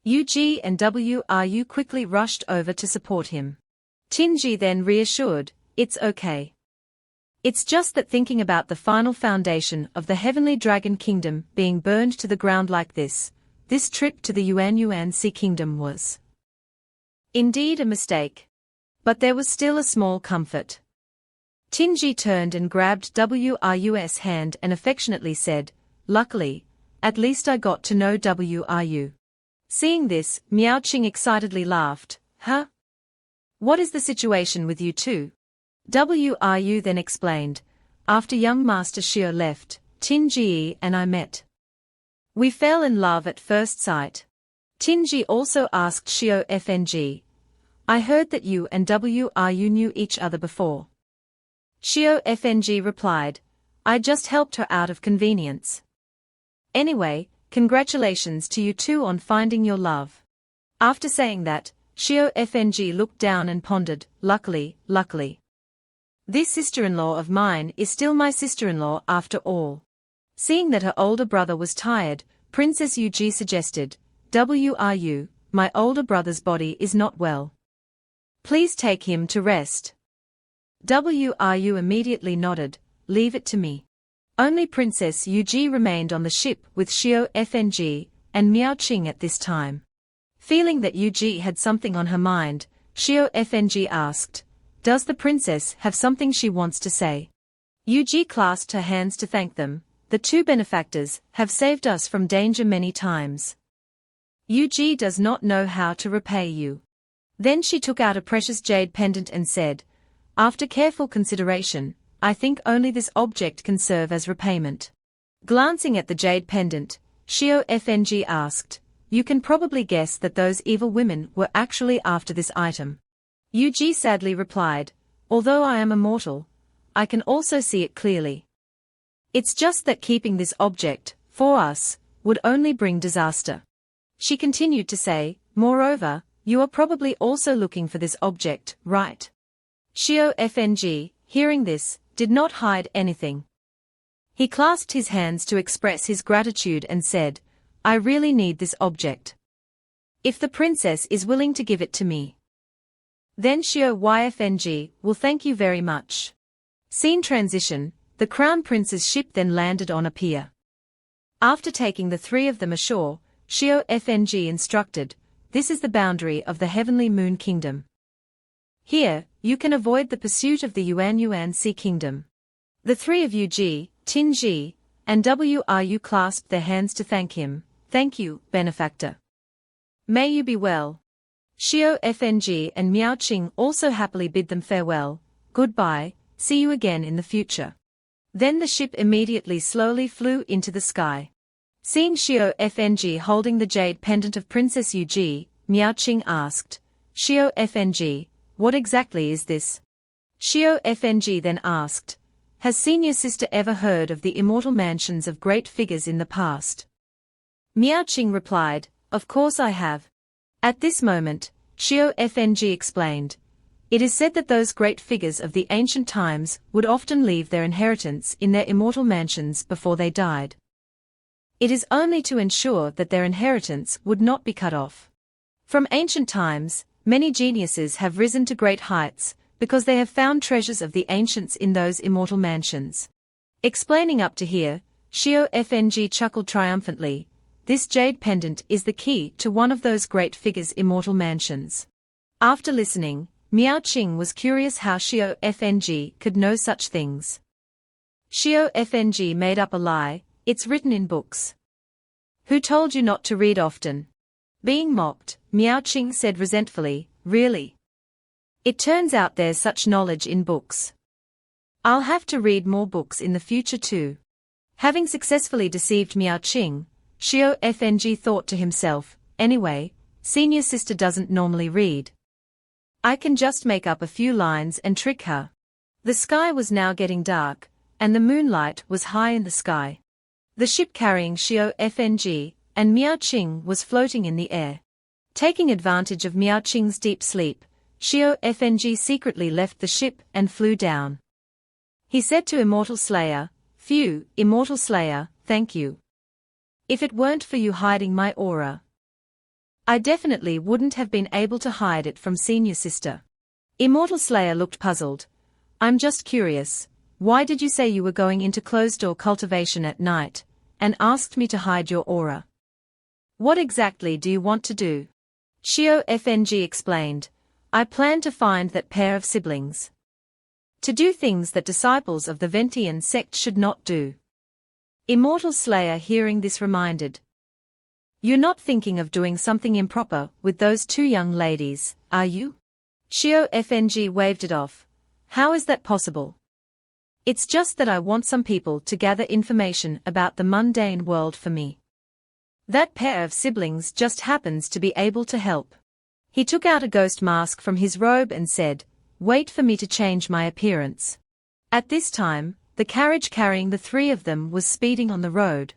Yuji and Wru quickly rushed over to support him. Chenji then reassured, "It's okay. It's just that thinking about the final foundation of the Heavenly Dragon Kingdom being burned to the ground like this trip to the Yuan Sea Kingdom was indeed a mistake. But there was still a small comfort." Chenji turned and grabbed Wru's hand and affectionately said, "Luckily, at least I got to know Wru." Seeing this, Miaoqing excitedly laughed, "Huh? What is the situation with you two?" Wru then explained, "After young Master Shio left, Chenji and I met. We fell in love at first sight." Chenji also asked Shio FNG, I heard that you and WRU knew each other before. Xiao Fng replied, I just helped her out of convenience. Anyway, congratulations to you two on finding your love. After saying that, Xiao Fng looked down and pondered, luckily. This sister-in-law of mine is still my sister-in-law after all. Seeing that her older brother was tired, Princess Yuji suggested, WRU, my older brother's body is not well. Please take him to rest. WRU immediately nodded, leave it to me. Only Princess Yuji remained on the ship with Xiao Fng and Miao Qing at this time. Feeling that Yuji had something on her mind, Xiao Fng asked, does the princess have something she wants to say? Yuji clasped her hands to thank them. The two benefactors have saved us from danger many times. Yuji does not know how to repay you. Then she took out a precious jade pendant and said, after careful consideration, I think only this object can serve as repayment. Glancing at the jade pendant, Xiao Fng asked, you can probably guess that those evil women were actually after this item. Yuji sadly replied, although I am immortal, I can also see it clearly. It's just that keeping this object, for us, would only bring disaster. She continued to say, moreover, you are probably also looking for this object, right? Xiao Fng, hearing this, did not hide anything. He clasped his hands to express his gratitude and said, I really need this object. If the princess is willing to give it to me, then Xiao Yfng will thank you very much. Scene transition, the crown prince's ship then landed on a pier. After taking the three of them ashore, Xiao Fng instructed, this is the boundary of the heavenly moon kingdom. Here, you can avoid the pursuit of the Yuan Sea kingdom. The three of Yuji, Chenji, and WRU clasped their hands to thank him. Thank you, benefactor. May you be well. Xiao Fng and Miao Qing also happily bid them farewell, goodbye, see you again in the future. Then the ship immediately slowly flew into the sky. Seeing Xiao Fng holding the jade pendant of Princess Yuji, Miao Qing asked, Xiao Fng, what exactly is this? Xiao Fng then asked, has senior sister ever heard of the immortal mansions of great figures in the past? Miao Qing replied, of course I have. At this moment, Xiao Fng explained, it is said that those great figures of the ancient times would often leave their inheritance in their immortal mansions before they died. It is only to ensure that their inheritance would not be cut off. From ancient times, many geniuses have risen to great heights, because they have found treasures of the ancients in those immortal mansions. Explaining up to here, Xiao Fng chuckled triumphantly, this jade pendant is the key to one of those great figures' immortal mansions. After listening, Miao Qing was curious how Xiao Fng could know such things. Xiao Fng made up a lie, it's written in books. Who told you not to read often? Being mocked, Miao Qing said resentfully, really? It turns out there's such knowledge in books. I'll have to read more books in the future too. Having successfully deceived Miao Qing, Xiao Fng thought to himself, anyway, senior sister doesn't normally read. I can just make up a few lines and trick her. The sky was now getting dark, and the moonlight was high in the sky. The ship carrying Xiao Fng and Miao Qing was floating in the air. Taking advantage of Miao Qing's deep sleep, Xiao Fng secretly left the ship and flew down. He said to Immortal Slayer, phew, Immortal Slayer, thank you. If it weren't for you hiding my aura, I definitely wouldn't have been able to hide it from senior sister. Immortal Slayer looked puzzled. I'm just curious, why did you say you were going into closed-door cultivation at night, and asked me to hide your aura? What exactly do you want to do? Xiao Fng explained, I plan to find that pair of siblings. To do things that disciples of the Ventian sect should not do. Immortal Slayer hearing this reminded. You're not thinking of doing something improper with those two young ladies, are you? Xiao Fng waved it off. How is that possible? It's just that I want some people to gather information about the mundane world for me. That pair of siblings just happens to be able to help. He took out a ghost mask from his robe and said, "Wait for me to change my appearance." At this time, the carriage carrying the three of them was speeding on the road.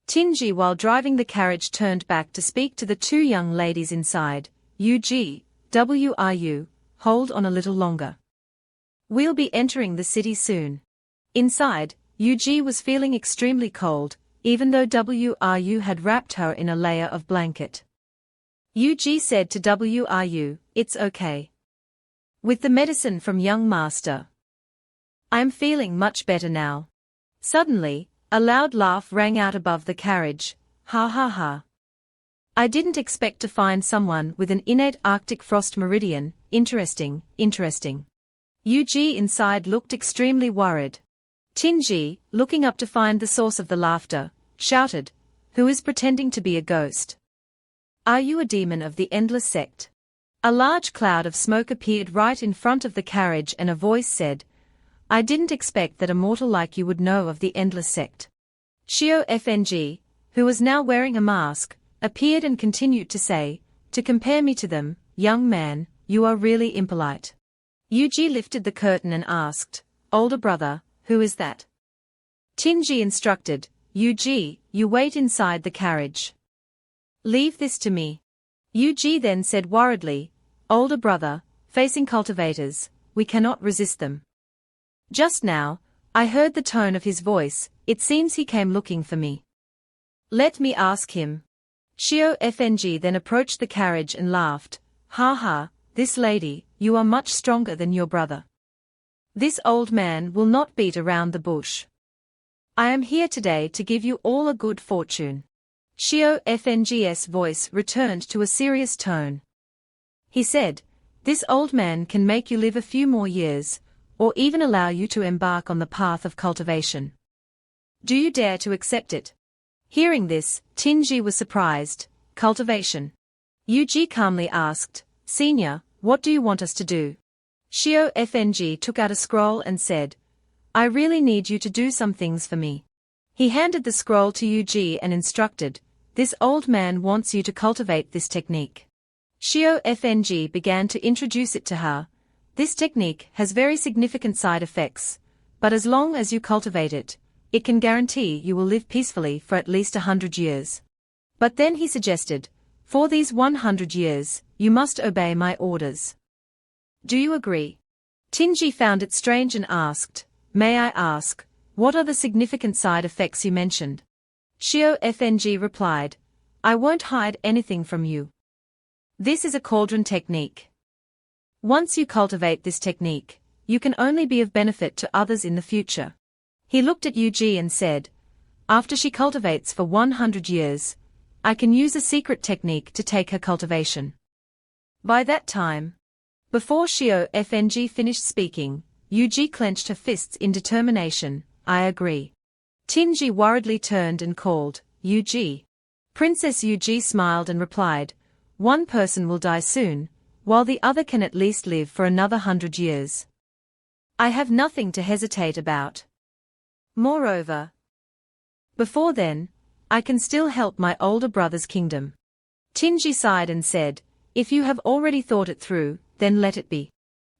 Chenji, while driving the carriage, turned back to speak to the two young ladies inside. "Wru, hold on a little longer. We'll be entering the city soon." Inside, Ug was feeling extremely cold, even though Wru had wrapped her in a layer of blanket. Ug said to Wru, "It's okay. With the medicine from young master, I'm feeling much better now." Suddenly, a loud laugh rang out above the carriage. "Ha ha ha. I didn't expect to find someone with an innate Arctic frost meridian. Interesting, interesting." Ug inside looked extremely worried. Chenji, looking up to find the source of the laughter, shouted, "Who is pretending to be a ghost? Are you a demon of the endless sect?" A large cloud of smoke appeared right in front of the carriage and a voice said, "I didn't expect that a mortal like you would know of the endless sect." Fng, who was now wearing a mask, appeared and continued to say, "To compare me to them, young man, you are really impolite." Ug lifted the curtain and asked, "Older brother, who is that?" Chenji instructed, "Ug, you wait inside the carriage. Leave this to me." Ug then said worriedly, "Older brother, facing cultivators, we cannot resist them. Just now, I heard the tone of his voice, it seems he came looking for me. Let me ask him." Fng then approached the carriage and laughed, "Ha ha, this lady, you are much stronger than your brother. This old man will not beat around the bush. I am here today to give you all a good fortune." Fng's voice returned to a serious tone. He said, "This old man can make you live a few more years, or even allow you to embark on the path of cultivation. Do you dare to accept it?" Hearing this, Chenji was surprised. "Cultivation?" Ug calmly asked, "Senior, what do you want us to do?" Fng took out a scroll and said, "I really need you to do some things for me." He handed the scroll to Ug and instructed, "This old man wants you to cultivate this technique." Fng began to introduce it to her. "This technique has very significant side effects, but as long as you cultivate it, it can guarantee you will live peacefully for at least 100 years. But then he suggested, for these 100 years, you must obey my orders. Do you agree?" Chenji found it strange and asked, "May I ask, what are the significant side effects you mentioned?" Fng replied, "I won't hide anything from you. This is a cauldron technique. Once you cultivate this technique, you can only be of benefit to others in the future." He looked at Ug and said, "After she cultivates for 100 years, I can use a secret technique to take her cultivation. By that time..." Before Fng finished speaking, Ug clenched her fists in determination. "I agree." Chenji worriedly turned and called, "Ug." Princess Ug smiled and replied, "One person will die soon, while the other can at least live for another 100 years. I have nothing to hesitate about. Moreover, before then, I can still help my older brother's kingdom." Chenji sighed and said, "If you have already thought it through, then let it be."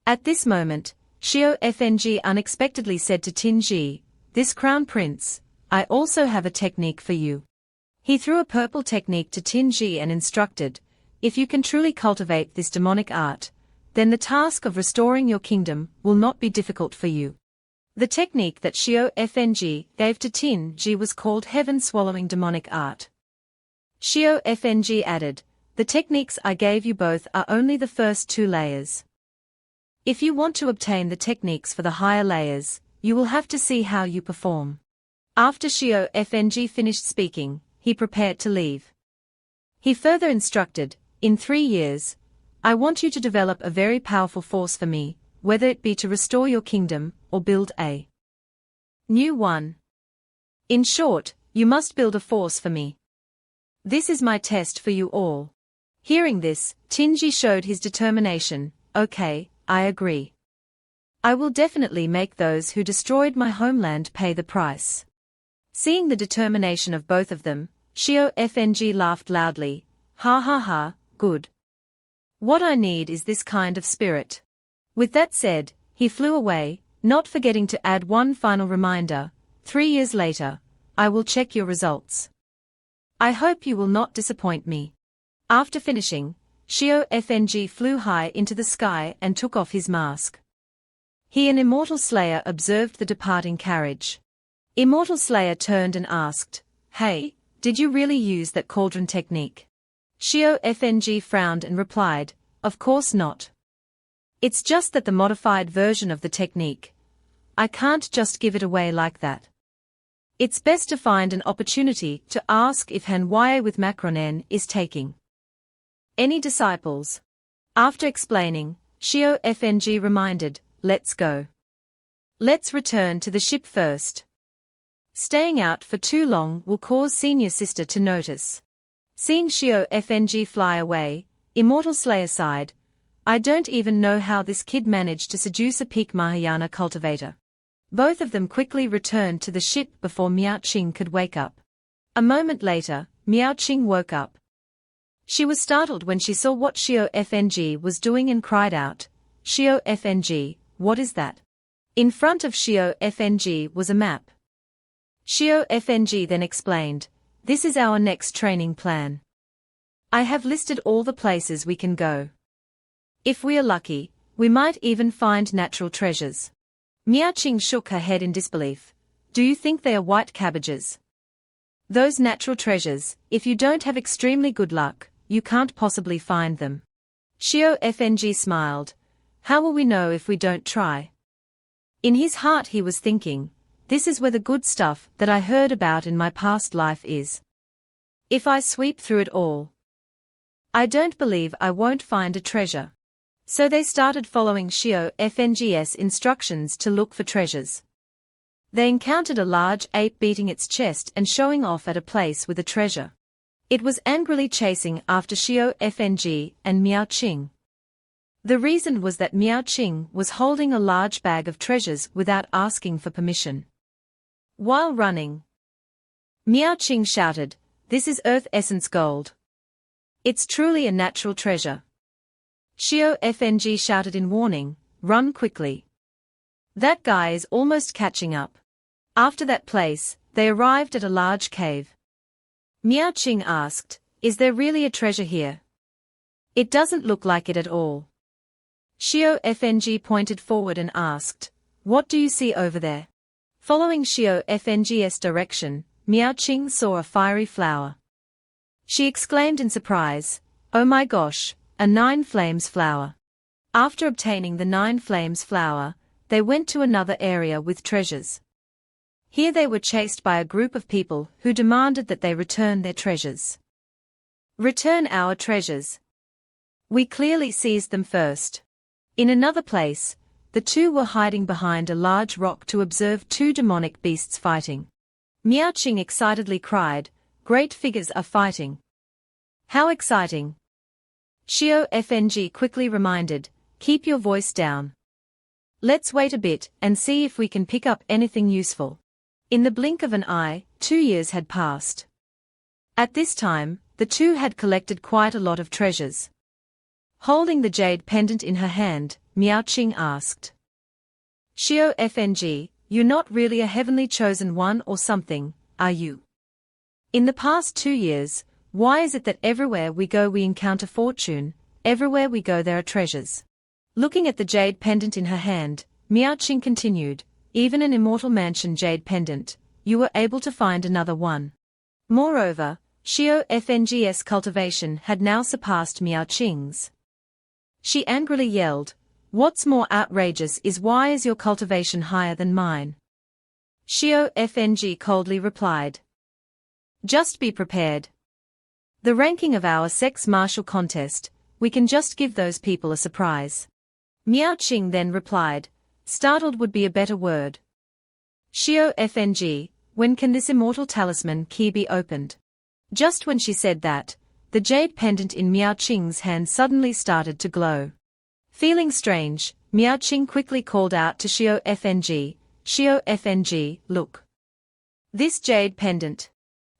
At this moment, Fng unexpectedly said to Chenji, "This crown prince, I also have a technique for you." He threw a purple technique to Chenji and instructed, "If you can truly cultivate this demonic art, then the task of restoring your kingdom will not be difficult for you." The technique that Fng gave to Chenji was called heaven-swallowing demonic art. Fng added, "The techniques I gave you both are only the first 2 layers. If you want to obtain the techniques for the higher layers, you will have to see how you perform." After Fng finished speaking, he prepared to leave. He further instructed, "In 3 years, I want you to develop a very powerful force for me, whether it be to restore your kingdom, or build a new one. In short, you must build a force for me. This is my test for you all." Hearing this, Chenji showed his determination. "Okay, I agree. I will definitely make those who destroyed my homeland pay the price." Seeing the determination of both of them, Fng laughed loudly. "Ha ha ha, good. What I need is this kind of spirit. With that said, he flew away, not forgetting to add one final reminder: 3 years later, I will check your results. I hope you will not disappoint me. After finishing, Shio FNG flew high into the sky and took off his mask. He and Immortal Slayer observed the departing carriage. Immortal Slayer turned and asked, "Hey, did you really use that cauldron technique?" Shio FNG frowned and replied, "Of course not. It's just that the modified version of the technique. I can't just give it away like that. It's best to find an opportunity to ask if Wuya with Macronen is taking any disciples." After explaining, Shio FNG reminded, "Let's go. Let's return to the ship first. Staying out for too long will cause senior sister to notice." Seeing Shio FNG fly away, Immortal Slayer sighed, "I don't even know how this kid managed to seduce a peak Mahayana cultivator." Both of them quickly returned to the ship before Miao Qing could wake up. A moment later, Miao Qing woke up. She was startled when she saw what Shio FNG was doing and cried out, "Shio FNG, what is that?" In front of Shio FNG was a map. Shio FNG then explained, "This is our next training plan. I have listed all the places we can go. If we are lucky, we might even find natural treasures." Miao Qing shook her head in disbelief. "Do you think they are white cabbages? Those natural treasures, if you don't have extremely good luck, you can't possibly find them." Shio FNG smiled. "How will we know if we don't try?" In his heart he was thinking, "This is where the good stuff that I heard about in my past life is. If I sweep through it all, I don't believe I won't find a treasure." So they started following Shio FNG's instructions to look for treasures. They encountered a large ape beating its chest and showing off at a place with a treasure. It was angrily chasing after Shio FNG and Miao Qing. The reason was that Miao Qing was holding a large bag of treasures without asking for permission. While running, Miao Qing shouted, "This is Earth Essence Gold. It's truly a natural treasure." Shio FNG shouted in warning, "Run quickly. That guy is almost catching up." After that place, they arrived at a large cave. Miao Qing asked, "Is there really a treasure here?" "It doesn't look like it at all." Shio FNG pointed forward and asked, "What do you see over there?" Following Shio FNG's direction, Miao Qing saw a fiery flower. She exclaimed in surprise, "Oh my gosh, a 9 flames flower." After obtaining the 9 flames flower, they went to another area with treasures. Here they were chased by a group of people who demanded that they return their treasures. "Return our treasures. We clearly seized them first." In another place, the two were hiding behind a large rock to observe 2 demonic beasts fighting. Miao Qing excitedly cried, "Great figures are fighting. How exciting!" Shio FNG quickly reminded, "Keep your voice down. Let's wait a bit and see if we can pick up anything useful." In the blink of an eye, 2 years had passed. At this time, the two had collected quite a lot of treasures. Holding the jade pendant in her hand, Miao Qing asked, "Shio FNG, you're not really a heavenly chosen one or something, are you? In the past 2 years, why is it that everywhere we go we encounter fortune, everywhere we go there are treasures?" Looking at the jade pendant in her hand, Miao Qing continued, "Even an immortal mansion jade pendant, you were able to find another one." Moreover, Shio FNG's cultivation had now surpassed Miao Qing's. She angrily yelled, "What's more outrageous is why is your cultivation higher than mine?" Shio FNG coldly replied, "Just be prepared. The ranking of our sex martial contest, we can just give those people a surprise." Miao Qing then replied, "Startled would be a better word. Shio FNG, when can this immortal talisman key be opened?" Just when she said that, the jade pendant in Miao Qing's hand suddenly started to glow. Feeling strange, Miao Qing quickly called out to Shio FNG, "Shio FNG, look. This jade pendant."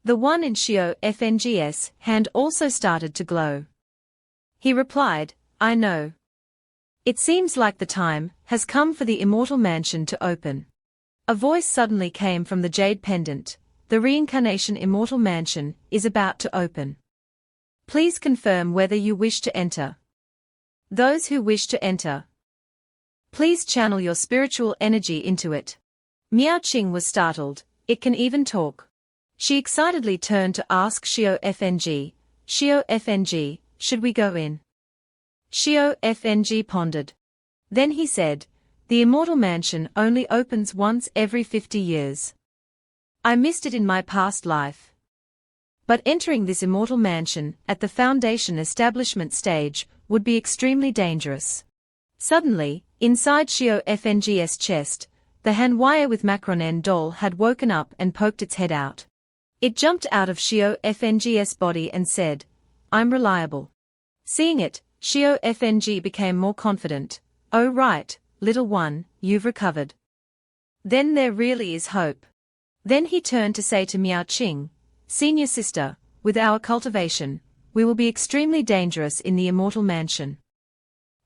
The one in Shio FNG's hand also started to glow. He replied, I know. It seems like the time has come for the immortal mansion to open. A voice suddenly came from the jade pendant. The reincarnation immortal mansion is about to open. Please confirm whether you wish to enter. Those who wish to enter, please channel your spiritual energy into it. Miao Qing was startled. It can even talk. She excitedly turned to ask Xiao Fng. Xiao Fng, should we go in? Xiao Fng pondered. Then he said, the immortal mansion only opens once every 50 years. I missed it in my past life. But entering this immortal mansion at the foundation establishment stage would be extremely dangerous. Suddenly, inside Xiao Fng's chest, the Wuya with Macronen doll had woken up and poked its head out. It jumped out of Xiao Fng's body and said, I'm reliable. Seeing it, Xiao Fng became more confident. Oh right, little one, you've recovered. Then there really is hope. Then he turned to say to Miao Qing, Senior sister, with our cultivation, we will be extremely dangerous in the immortal mansion.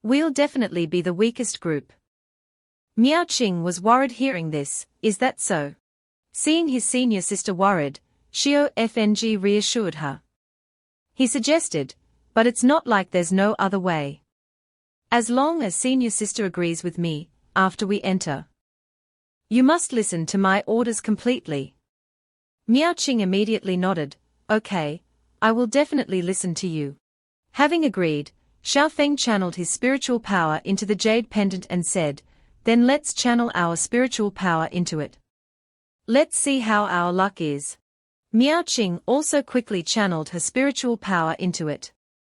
We'll definitely be the weakest group. Miao Qing was worried hearing this. Is that so? Seeing his senior sister worried, Xiao Fng reassured her. He suggested, but it's not like there's no other way. As long as senior sister agrees with me, after we enter, you must listen to my orders completely. Miao Qing immediately nodded. Okay, I will definitely listen to you. Having agreed, Xiaofeng channeled his spiritual power into the jade pendant and said, then let's channel our spiritual power into it. Let's see how our luck is. Miao Qing also quickly channeled her spiritual power into it.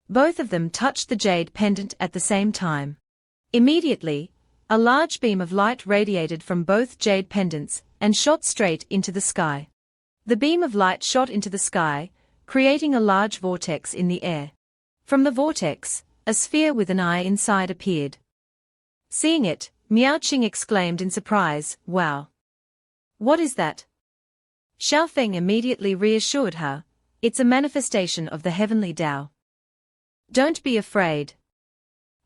Both of them touched the jade pendant at the same time. Immediately, a large beam of light radiated from both jade pendants and shot straight into the sky. The beam of light shot into the sky, creating a large vortex in the air. From the vortex, a sphere with an eye inside appeared. Seeing it, Miao Qing exclaimed in surprise, wow! What is that? Xiaofeng immediately reassured her, it's a manifestation of the heavenly Tao. Don't be afraid.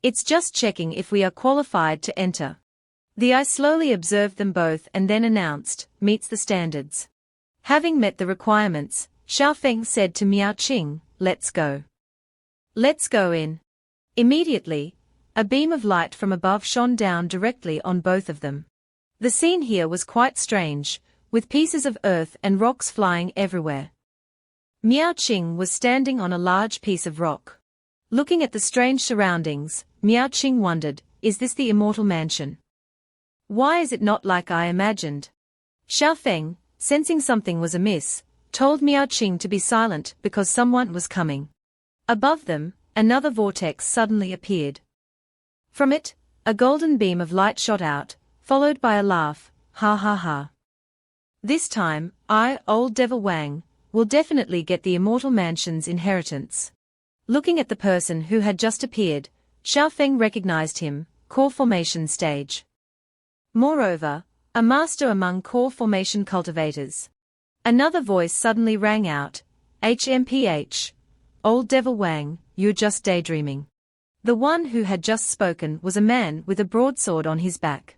It's just checking if we are qualified to enter. The eye slowly observed them both and then announced, meets the standards. Having met the requirements, Xiaofeng said to Miao Qing, let's go. Let's go in. Immediately, a beam of light from above shone down directly on both of them. The scene here was quite strange, with pieces of earth and rocks flying everywhere. Miao Qing was standing on a large piece of rock. Looking at the strange surroundings, Miao Qing wondered, is this the immortal mansion? Why is it not like I imagined? Xiaofeng, sensing something was amiss, told Miao Qing to be silent because someone was coming. Above them, another vortex suddenly appeared. From it, a golden beam of light shot out, followed by a laugh, ha ha ha. This time, I, old devil Wang, will definitely get the immortal mansion's inheritance. Looking at the person who had just appeared, Xiaofeng recognized him, core formation stage. Moreover, a master among core formation cultivators. Another voice suddenly rang out, HMPH. Old devil Wang, you're just daydreaming. The one who had just spoken was a man with a broadsword on his back.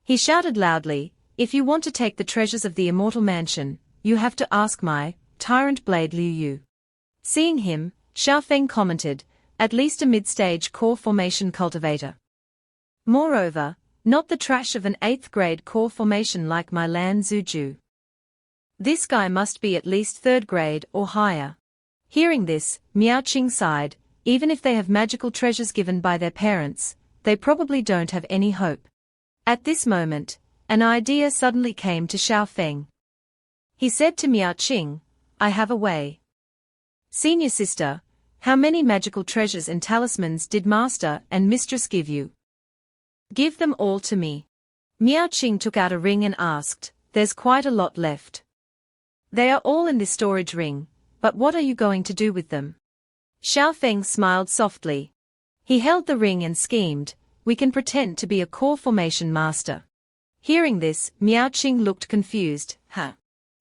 He shouted loudly, if you want to take the treasures of the immortal mansion, you have to ask my tyrant blade Liu Yu. Seeing him, Xiaofeng commented, at least a mid-stage core formation cultivator. Moreover, not the trash of an 8th grade core formation like my Lan Zhuju. This guy must be at least 3rd grade or higher. Hearing this, Miao Qing sighed, even if they have magical treasures given by their parents, they probably don't have any hope. At this moment, an idea suddenly came to Xiaofeng. He said to Miao Qing, I have a way. Senior sister, how many magical treasures and talismans did master and mistress give you? Give them all to me. Miao Qing took out a ring and asked, there's quite a lot left. They are all in this storage ring, but what are you going to do with them? Xiaofeng smiled softly. He held the ring and schemed, we can pretend to be a core formation master. Hearing this, Miao Qing looked confused, huh?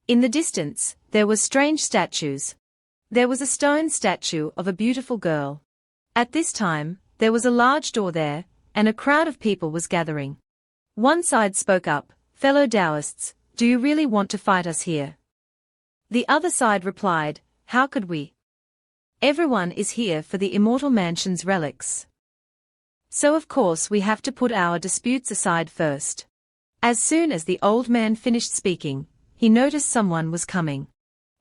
In the distance, there were strange statues. There was a stone statue of a beautiful girl. At this time, there was a large door there, and a crowd of people was gathering. One side spoke up, "Fellow Taoists, do you really want to fight us here?" The other side replied, "How could we? Everyone is here for the immortal mansion's relics. So of course we have to put our disputes aside first." As soon as the old man finished speaking, he noticed someone was coming.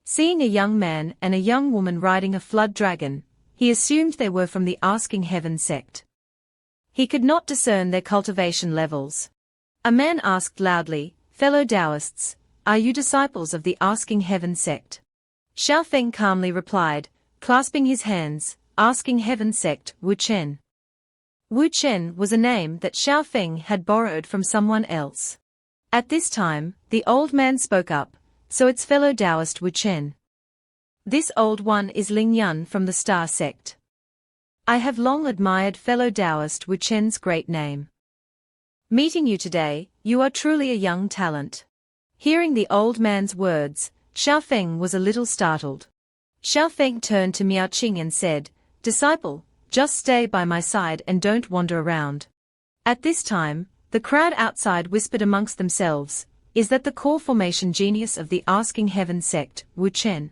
Seeing a young man and a young woman riding a flood dragon, he assumed they were from the Asking Heaven sect. He could not discern their cultivation levels. A man asked loudly, "Fellow Taoists, are you disciples of the Asking Heaven sect?" Xiao Feng calmly replied, clasping his hands, "Asking Heaven sect, Wu Chen." Wu Chen was a name that Xiao Feng had borrowed from someone else. At this time, the old man spoke up, "So it's fellow Taoist Wu Chen. This old one is Ling Yun from the Star sect. I have long admired fellow Taoist Wu Chen's great name. Meeting you today, you are truly a young talent." Hearing the old man's words, Xiao Feng was a little startled. Xiao Feng turned to Miao Qing and said, "Disciple, just stay by my side and don't wander around." At this time, the crowd outside whispered amongst themselves, "Is that the core formation genius of the Asking Heaven sect, Wu Chen?"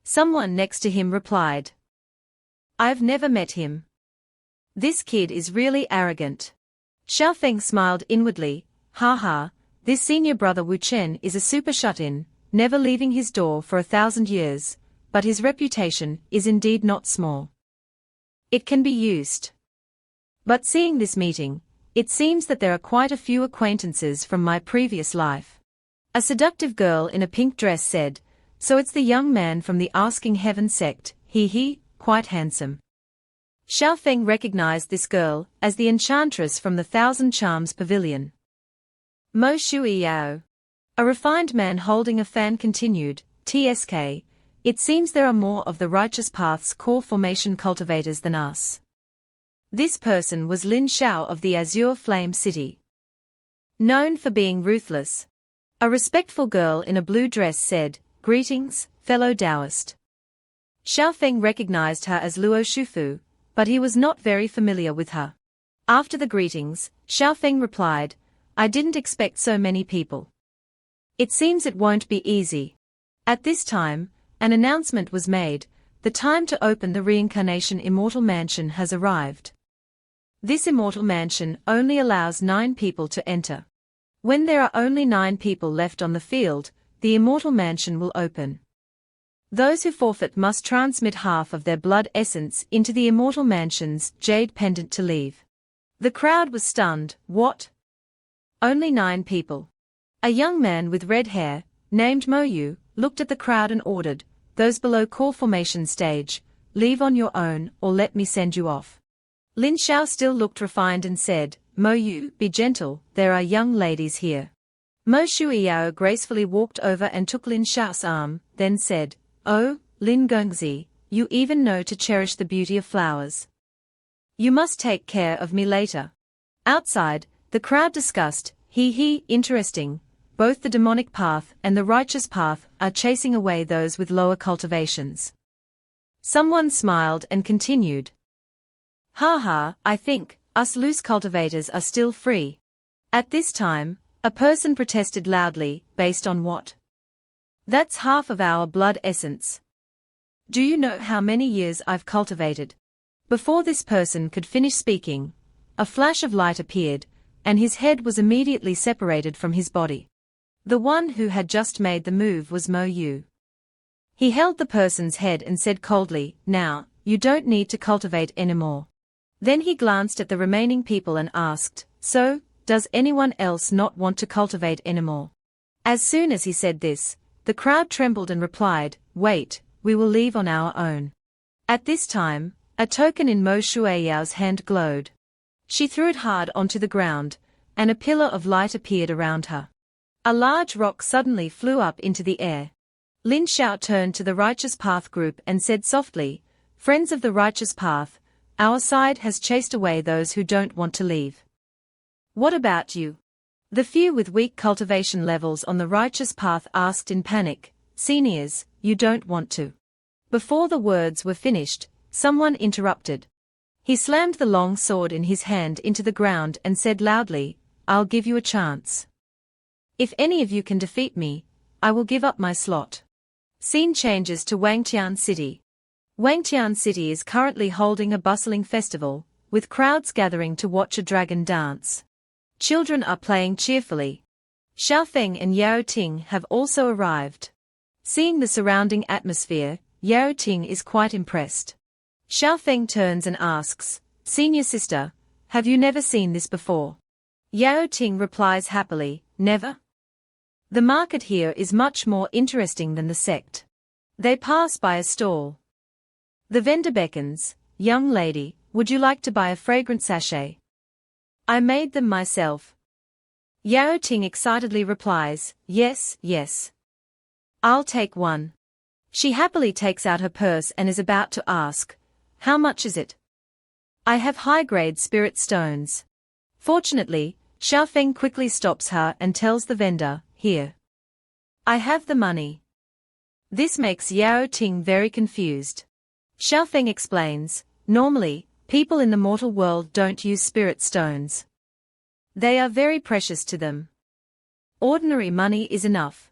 Someone next to him replied, "I've never met him. This kid is really arrogant." Xiao Feng smiled inwardly, "Ha ha, this senior brother Wu Chen is a super shut-in, never leaving his door for 1,000 years, but his reputation is indeed not small. It can be used." But seeing this meeting, it seems that there are quite a few acquaintances from my previous life. A seductive girl in a pink dress said, "So it's the young man from the Asking Heaven sect, he, quite handsome." Xiao Feng recognized this girl as the enchantress from the Thousand Charms Pavilion. Mo Shui Yao. A refined man holding a fan continued, "TSK, it seems there are more of the Righteous Path's core formation cultivators than us." This person was Lin Xiao of the Azure Flame City. Known for being ruthless. A respectful girl in a blue dress said, "Greetings, fellow Taoist." Xiao Feng recognized her as Luo Shufu, but he was not very familiar with her. After the greetings, Xiao Feng replied, "I didn't expect so many people. It seems it won't be easy." At this time, an announcement was made, "The time to open the reincarnation immortal mansion has arrived. This immortal mansion only allows 9 people to enter. When there are only 9 people left on the field, the immortal mansion will open. Those who forfeit must transmit half of their blood essence into the immortal mansion's jade pendant to leave." The crowd was stunned. What? Only 9 people? A young man with red hair, named Mo Yu, looked at the crowd and ordered, "Those below core formation stage, leave on your own or let me send you off." Lin Xiao still looked refined and said, "Mo Yu, be gentle, there are young ladies here." Mo Shuiyao gracefully walked over and took Lin Xiao's arm, then said, "Oh, Lin Gengzi, you even know to cherish the beauty of flowers. You must take care of me later." Outside, the crowd discussed, interesting, both the demonic path and the righteous path are chasing away those with lower cultivations." Someone smiled and continued, "Ha ha, I think, us loose cultivators are still free." At this time, a person protested loudly, "Based on what? That's half of our blood essence. Do you know how many years I've cultivated?" Before this person could finish speaking, a flash of light appeared, and his head was immediately separated from his body. The one who had just made the move was Mo Yu. He held the person's head and said coldly, "Now, you don't need to cultivate anymore." Then he glanced at the remaining people and asked, "So, does anyone else not want to cultivate anymore?" As soon as he said this, the crowd trembled and replied, "Wait, we will leave on our own." At this time, a token in Mo Shuiyao's hand glowed. She threw it hard onto the ground, and a pillar of light appeared around her. A large rock suddenly flew up into the air. Lin Xiao turned to the Righteous Path group and said softly, "Friends of the Righteous Path, our side has chased away those who don't want to leave. What about you?" The few with weak cultivation levels on the Righteous Path asked in panic, "Seniors, you don't want to." Before the words were finished, someone interrupted. He slammed the long sword in his hand into the ground and said loudly, "I'll give you a chance. If any of you can defeat me, I will give up my slot." Scene changes to Wangtian City. Wangtian City is currently holding a bustling festival, with crowds gathering to watch a dragon dance. Children are playing cheerfully. Xiaofeng and Yao Ting have also arrived. Seeing the surrounding atmosphere, Yao Ting is quite impressed. Xiaofeng turns and asks, "Senior sister, have you never seen this before?" Yao Ting replies happily, "Never. The market here is much more interesting than the sect." They pass by a stall. The vendor beckons, "Young lady, would you like to buy a fragrant sachet? I made them myself." Yao Ting excitedly replies, "Yes, yes. I'll take one." She happily takes out her purse and is about to ask, "How much is it?" "I have high-grade spirit stones." Fortunately, Xiaofeng quickly stops her and tells the vendor, "Here. I have the money." This makes Yao Ting very confused. Xiaofeng explains, "Normally, people in the mortal world don't use spirit stones. They are very precious to them. Ordinary money is enough."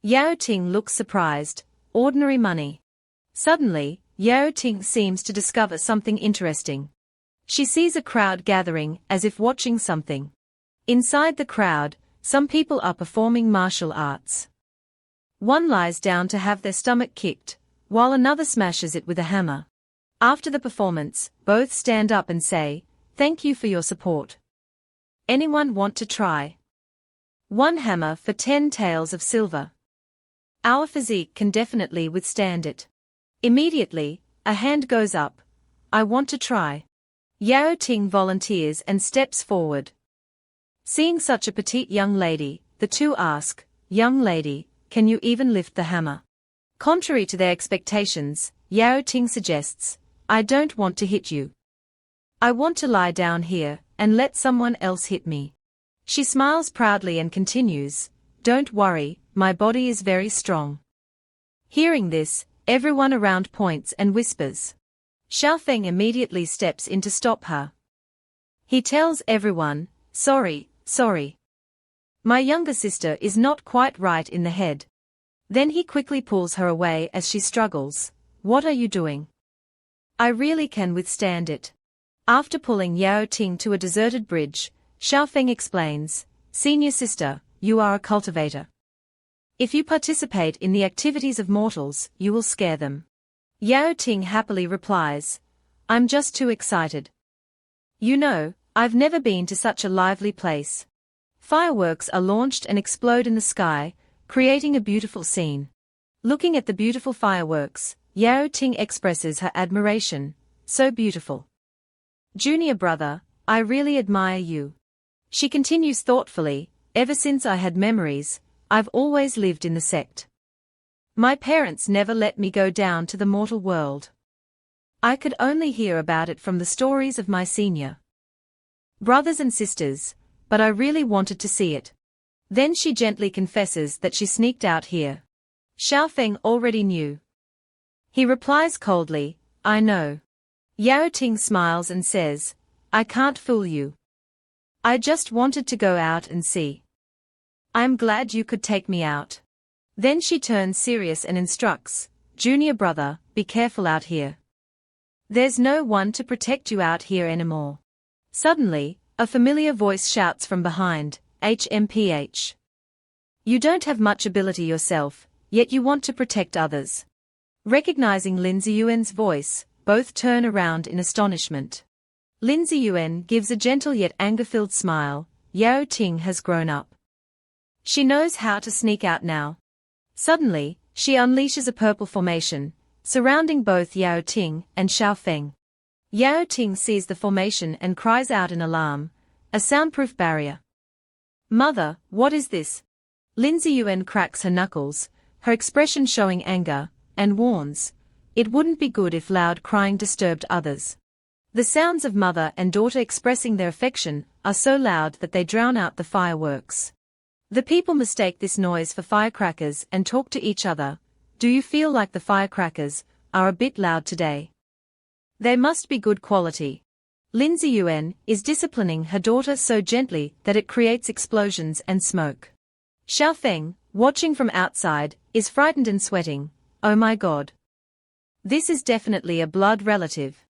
Yao Ting looks surprised. Ordinary money. Suddenly, Yao Ting seems to discover something interesting. She sees a crowd gathering as if watching something. Inside the crowd, some people are performing martial arts. One lies down to have their stomach kicked, while another smashes it with a hammer. After the performance, both stand up and say, "Thank you for your support. Anyone want to try? One hammer for 10 taels of silver. Our physique can definitely withstand it." Immediately, a hand goes up. "I want to try." Yao Ting volunteers and steps forward. Seeing such a petite young lady, the two ask, "Young lady, can you even lift the hammer?" Contrary to their expectations, Yao Ting suggests, "I don't want to hit you. I want to lie down here and let someone else hit me." She smiles proudly and continues, "Don't worry, my body is very strong." Hearing this, everyone around points and whispers. Xiaofeng immediately steps in to stop her. He tells everyone, Sorry. My younger sister is not quite right in the head." Then he quickly pulls her away as she struggles. "What are you doing? I really can withstand it." After pulling Yao Ting to a deserted bridge, Xiaofeng explains, "Senior sister, you are a cultivator. If you participate in the activities of mortals, you will scare them." Yao Ting happily replies, "I'm just too excited. You know, I've never been to such a lively place." Fireworks are launched and explode in the sky, creating a beautiful scene. Looking at the beautiful fireworks, Yao Ting expresses her admiration. "So beautiful. Junior brother, I really admire you." She continues thoughtfully, "Ever since I had memories, I've always lived in the sect. My parents never let me go down to the mortal world. I could only hear about it from the stories of my senior brothers and sisters, but I really wanted to see it." Then she gently confesses that she sneaked out here. Xiaofeng already knew. He replies coldly, "I know." Yao Ting smiles and says, "I can't fool you. I just wanted to go out and see. I'm glad you could take me out." Then she turns serious and instructs, "Junior brother, be careful out here. There's no one to protect you out here anymore." Suddenly, a familiar voice shouts from behind, "HMPH. You don't have much ability yourself, yet you want to protect others." Recognizing Lin Ziyuan's voice, both turn around in astonishment. Lin Ziyuan gives a gentle yet anger-filled smile. Yao Ting has grown up. She knows how to sneak out now. Suddenly, she unleashes a purple formation, surrounding both Yao Ting and Xiaofeng. Yao Ting sees the formation and cries out in alarm, "A soundproof barrier. Mother, what is this?" Lin Ziyuan cracks her knuckles, her expression showing anger, and warns, "It wouldn't be good if loud crying disturbed others." The sounds of mother and daughter expressing their affection are so loud that they drown out the fireworks. The people mistake this noise for firecrackers and talk to each other. "Do you feel like the firecrackers are a bit loud today?" They must be good quality. Lin Ziyuan is disciplining her daughter so gently that it creates explosions and smoke. Xiaofeng, watching from outside, is frightened and sweating. Oh my god. This is definitely a blood relative.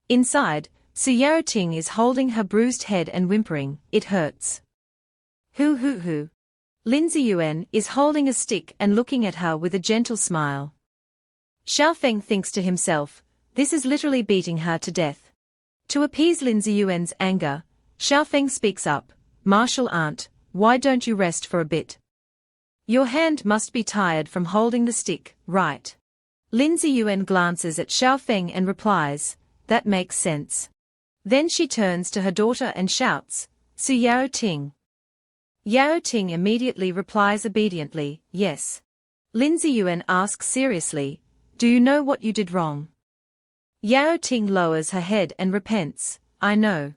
Inside, Su Yaoting is holding her bruised head and whimpering, it hurts. Hu. Lin Ziyuan is holding a stick and looking at her with a gentle smile. Xiaofeng thinks to himself, this is literally beating her to death. To appease Lin Ziyuan's anger, Xiaofeng speaks up, Martial aunt, why don't you rest for a bit? Your hand must be tired from holding the stick, right? Lin Ziyuan glances at Xiaofeng and replies, that makes sense. Then she turns to her daughter and shouts, Su Yaoting. Yaoting immediately replies obediently, yes. Lin Ziyuan asks seriously, do you know what you did wrong? Yaoting lowers her head and repents, I know.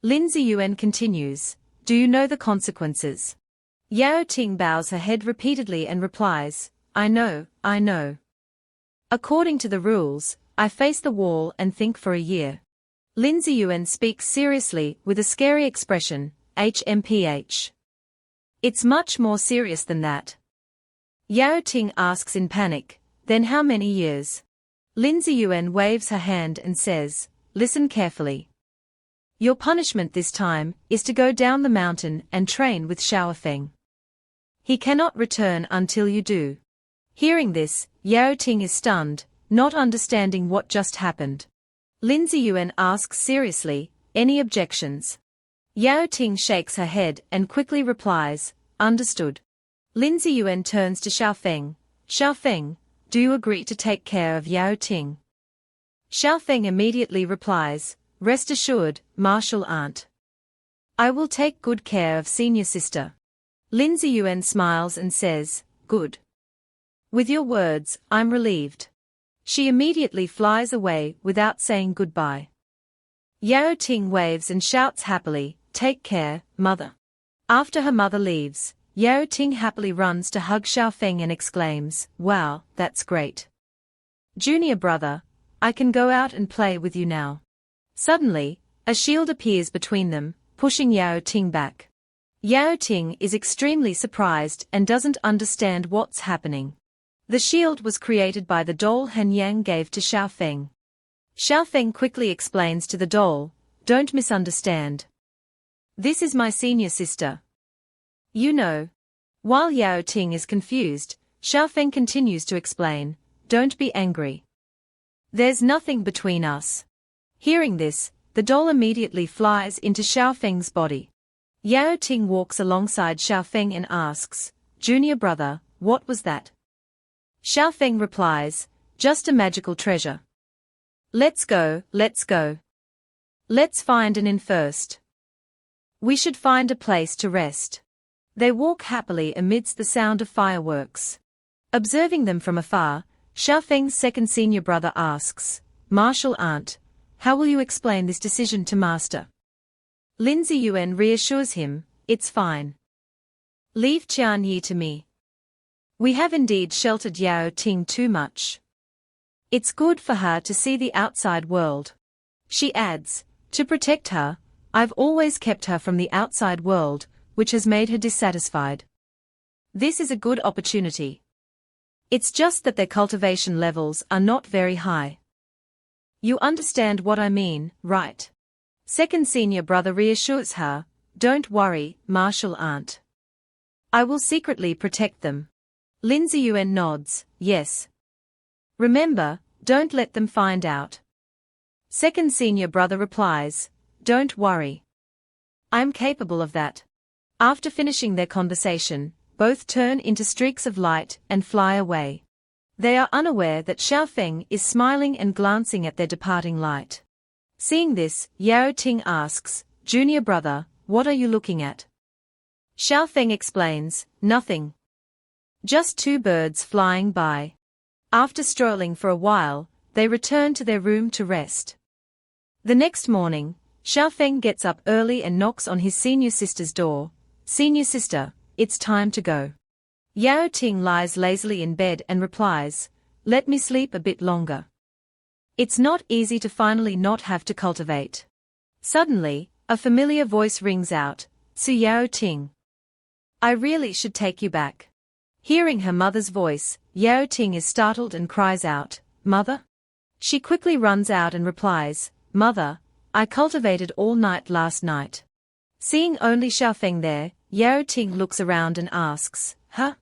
Lin Ziyuan continues, do you know the consequences? Yaoting bows her head repeatedly and replies, I know. According to the rules, I face the wall and think for a year. Lin Ziyuan speaks seriously with a scary expression, HMPH. It's much more serious than that. Yaoting asks in panic, then how many years? Lin Ziyuan waves her hand and says, listen carefully. Your punishment this time is to go down the mountain and train with Xiaofeng. He cannot return until you do. Hearing this, Yaoting is stunned, not understanding what just happened. Lin Ziyuan asks seriously, any objections? Yaoting shakes her head and quickly replies, understood. Lin Ziyuan turns to Xiaofeng. Xiaofeng, do you agree to take care of Yaoting? Xiaofeng immediately replies, rest assured, martial aunt. I will take good care of senior sister. Lin Ziyuan smiles and says, good. With your words, I'm relieved. She immediately flies away without saying goodbye. Yaoting waves and shouts happily, take care, mother. After her mother leaves, Yaoting happily runs to hug Xiaofeng and exclaims, wow, that's great. Junior brother, I can go out and play with you now. Suddenly, a shield appears between them, pushing Yaoting back. Yaoting is extremely surprised and doesn't understand what's happening. The shield was created by the doll Han Yang gave to Xiaofeng. Xiaofeng quickly explains to the doll, don't misunderstand. This is my senior sister. You know. While Yaoting is confused, Xiaofeng continues to explain, don't be angry. There's nothing between us. Hearing this, the doll immediately flies into Xiaofeng's body. Yaoting walks alongside Xiaofeng and asks, junior brother, what was that? Xiaofeng replies, just a magical treasure. Let's go. Let's find an inn first. We should find a place to rest. They walk happily amidst the sound of fireworks. Observing them from afar, Xiaofeng's second senior brother asks, martial aunt, how will you explain this decision to master? Lin Ziyuan reassures him, it's fine. Leave Qian Yi to me. We have indeed sheltered Yaoting too much. It's good for her to see the outside world. She adds, to protect her, I've always kept her from the outside world, which has made her dissatisfied. This is a good opportunity. It's just that their cultivation levels are not very high. You understand what I mean, right? Second senior brother reassures her, don't worry, martial aunt. I will secretly protect them. Lin Ziyuan nods, yes. Remember, don't let them find out. Second senior brother replies, don't worry. I'm capable of that. After finishing their conversation, both turn into streaks of light and fly away. They are unaware that Xiaofeng is smiling and glancing at their departing light. Seeing this, Yaoting asks, junior brother, what are you looking at? Xiaofeng explains, nothing. Just two birds flying by. After strolling for a while, they return to their room to rest. The next morning, Xiaofeng gets up early and knocks on his senior sister's door. Senior sister, it's time to go. Yaoting lies lazily in bed and replies, let me sleep a bit longer. It's not easy to finally not have to cultivate. Suddenly, a familiar voice rings out, Su Yao Ting. I really should take you back. Hearing her mother's voice, Yao Ting is startled and cries out, Mother? She quickly runs out and replies, Mother, I cultivated all night last night. Seeing only Xiaofeng there, Yao Ting looks around and asks, Huh?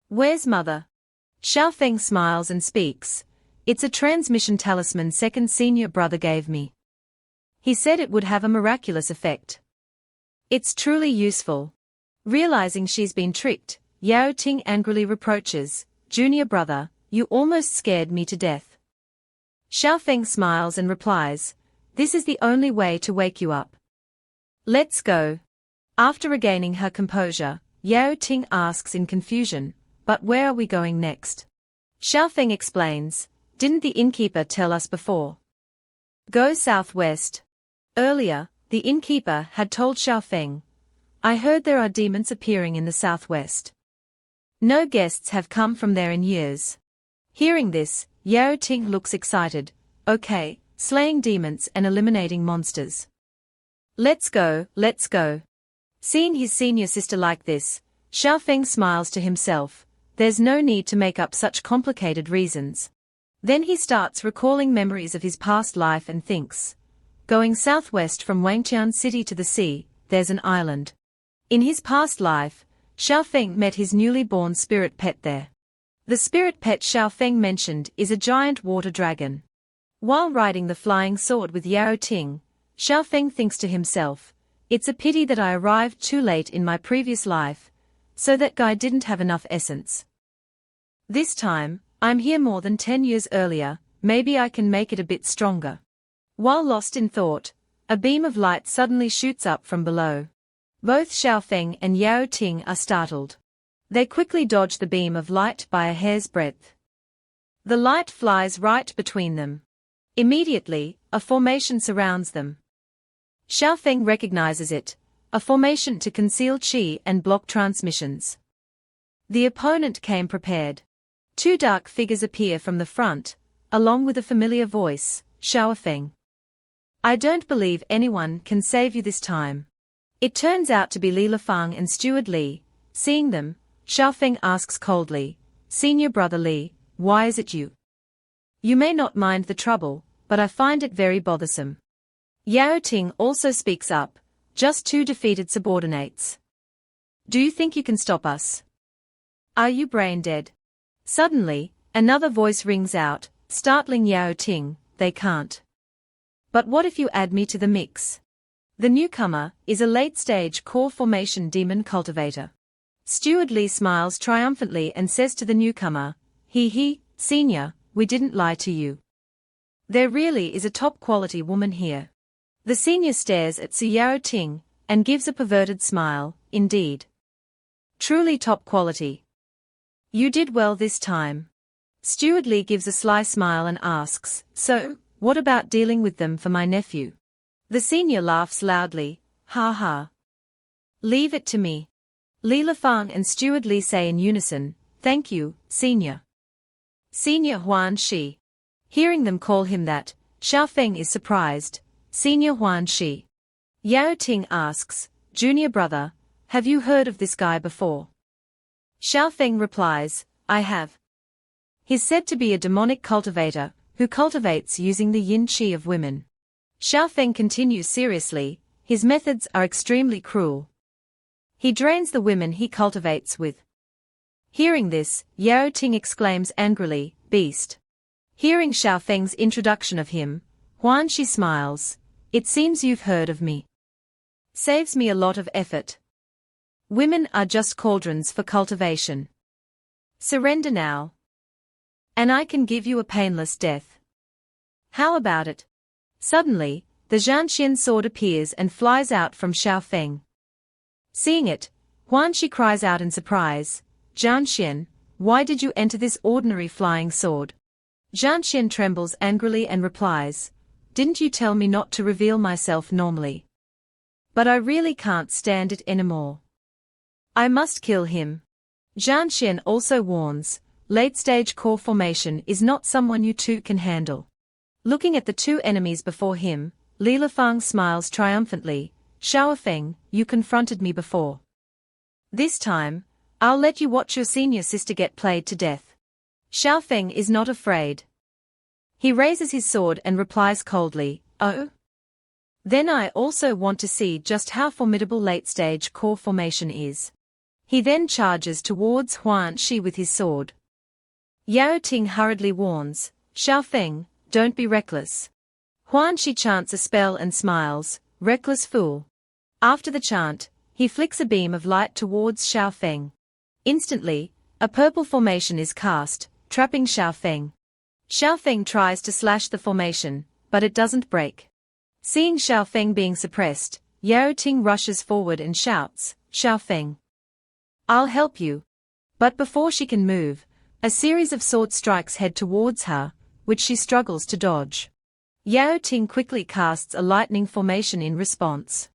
Where's Mother? Xiaofeng smiles and speaks, It's a transmission talisman second senior brother gave me. He said it would have a miraculous effect. It's truly useful. Realizing she's been tricked, Yao Ting angrily reproaches, Junior brother, you almost scared me to death. Xiaofeng smiles and replies, This is the only way to wake you up. Let's go. After regaining her composure, Yao Ting asks in confusion, But where are we going next? Xiaofeng explains, Didn't the innkeeper tell us before? Go southwest. Earlier, the innkeeper had told Xiaofeng, I heard there are demons appearing in the southwest. No guests have come from there in years. Hearing this, Yao Ting looks excited, Okay, slaying demons and eliminating monsters. Let's go, let's go. Seeing his senior sister like this, Xiaofeng smiles to himself, there's no need to make up such complicated reasons. Then he starts recalling memories of his past life and thinks, going southwest from Wangqian City to the sea, there's an island. In his past life, Xiaofeng met his newly born spirit pet there. The spirit pet Xiaofeng mentioned is a giant water dragon. While riding the flying sword with Yao Ting, Xiaofeng thinks to himself, It's a pity that I arrived too late in my previous life, so that guy didn't have enough essence. This time, I'm here more than 10 years earlier, maybe I can make it a bit stronger. While lost in thought, a beam of light suddenly shoots up from below. Both Xiaofeng and Yao Ting are startled. They quickly dodge the beam of light by a hair's breadth. The light flies right between them. Immediately, a formation surrounds them. Xiaofeng recognizes it, a formation to conceal qi and block transmissions. The opponent came prepared. Two dark figures appear from the front, along with a familiar voice, Xiaofeng. I don't believe anyone can save you this time. It turns out to be Li Lifang and Steward Li. Seeing them, Xiaofeng asks coldly, Senior brother Li, why is it you? You may not mind the trouble, but I find it very bothersome. Yao Ting also speaks up, just two defeated subordinates. Do you think you can stop us? Are you brain dead? Suddenly, another voice rings out, startling Yao Ting, they can't. But what if you add me to the mix? The newcomer is a late-stage core formation demon cultivator. Steward Li smiles triumphantly and says to the newcomer, Senior, we didn't lie to you. There really is a top-quality woman here. The senior stares at Su Yao Ting and gives a perverted smile, indeed. Truly top quality. You did well this time. Steward Li gives a sly smile and asks, So, what about dealing with them for my nephew? The senior laughs loudly, Ha ha. Leave it to me. Li Lifang and Steward Li say in unison, Thank you, Senior. Senior Huan Shi. Hearing them call him that, Xiaofeng is surprised, Senior Huan Shi. Yao Ting asks, Junior brother, have you heard of this guy before? Xiaofeng replies, I have. He's said to be a demonic cultivator, who cultivates using the yin qi of women. Xiaofeng continues seriously, his methods are extremely cruel. He drains the women he cultivates with. Hearing this, Yao Ting exclaims angrily, Beast. Hearing Xiaofeng's introduction of him, Huan Shi smiles, It seems you've heard of me. Saves me a lot of effort. Women are just cauldrons for cultivation. Surrender now. And I can give you a painless death. How about it? Suddenly, the Zhanxian sword appears and flies out from Xiaofeng. Seeing it, Huan Shi cries out in surprise, Zhanxian, why did you enter this ordinary flying sword? Zhanxian trembles angrily and replies, Didn't you tell me not to reveal myself normally? But I really can't stand it anymore. I must kill him. Zhanxian also warns, late-stage core formation is not someone you two can handle. Looking at the two enemies before him, Li Lifang smiles triumphantly. Xiaofeng, you confronted me before. This time, I'll let you watch your senior sister get played to death. Xiaofeng is not afraid. He raises his sword and replies coldly, oh? Then I also want to see just how formidable late-stage core formation is. He then charges towards Huan Shi with his sword. Yao Ting hurriedly warns, Xiaofeng, don't be reckless. Huan Shi chants a spell and smiles, reckless fool. After the chant, he flicks a beam of light towards Xiaofeng. Instantly, a purple formation is cast, trapping Xiaofeng. Xiaofeng tries to slash the formation, but it doesn't break. Seeing Xiaofeng being suppressed, Yao Ting rushes forward and shouts, Xiaofeng, I'll help you. But before she can move, a series of sword strikes head towards her, which she struggles to dodge. Yao Ting quickly casts a lightning formation in response.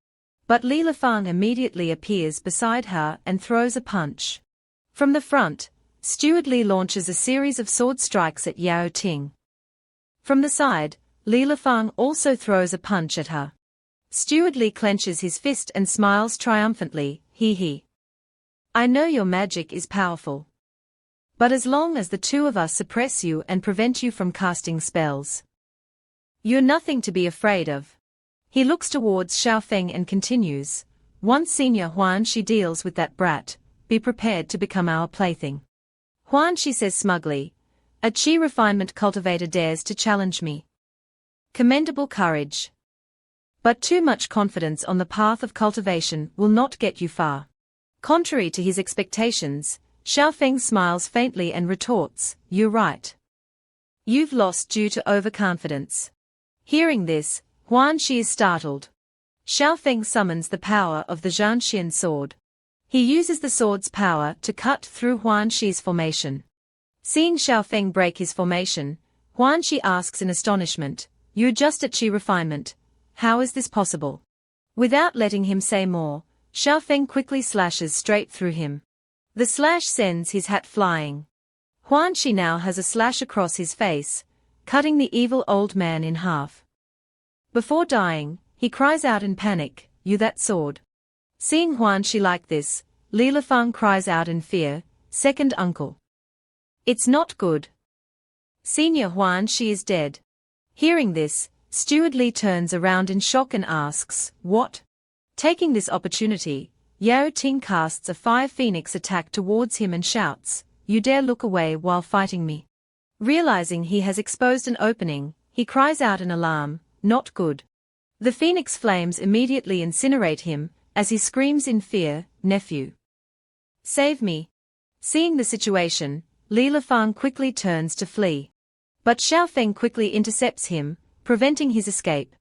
But Li Lifang immediately appears beside her and throws a punch. From the front, Steward Li launches a series of sword strikes at Yao Ting. From the side, Li Lifang also throws a punch at her. Steward Li clenches his fist and smiles triumphantly, hee hee. I know your magic is powerful. But as long as the two of us suppress you and prevent you from casting spells, you're nothing to be afraid of. He looks towards Xiaofeng and continues, once Senior Huan Shi deals with that brat, be prepared to become our plaything. Huan Shi says smugly, a chi refinement cultivator dares to challenge me. Commendable courage. But too much confidence on the path of cultivation will not get you far. Contrary to his expectations, Xiaofeng smiles faintly and retorts, you're right. You've lost due to overconfidence. Hearing this, Huan Shi is startled. Xiaofeng summons the power of the Zhanxian sword. He uses the sword's power to cut through Huan Shi's formation. Seeing Xiaofeng break his formation, Huan Shi asks in astonishment, you're just at chi refinement. How is this possible? Without letting him say more, Xiaofeng quickly slashes straight through him. The slash sends his hat flying. Huan Shi now has a slash across his face, cutting the evil old man in half. Before dying, he cries out in panic, you that sword. Seeing Huan Shi like this, Li Lifang cries out in fear, second uncle. It's not good. Senior Huan Shi is dead. Hearing this, Steward Li turns around in shock and asks, what? Taking this opportunity, Yao Ting casts a fire phoenix attack towards him and shouts, you dare look away while fighting me. Realizing he has exposed an opening, he cries out in alarm, not good. The phoenix flames immediately incinerate him, as he screams in fear, nephew. Save me. Seeing the situation, Li Lifang quickly turns to flee. But Xiaofeng quickly intercepts him, preventing his escape.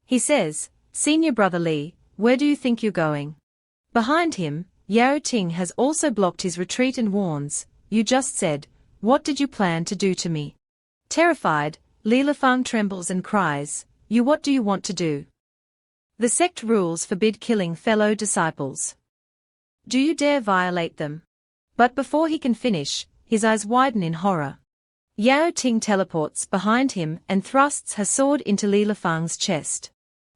He says, Senior Brother Li, where do you think you're going? Behind him, Yao Ting has also blocked his retreat and warns, you just said, what did you plan to do to me? Terrified, Li Lifang trembles and cries, you what do you want to do? The sect rules forbid killing fellow disciples. Do you dare violate them? But before he can finish, his eyes widen in horror. Yao Ting teleports behind him and thrusts her sword into Li Lifang's chest.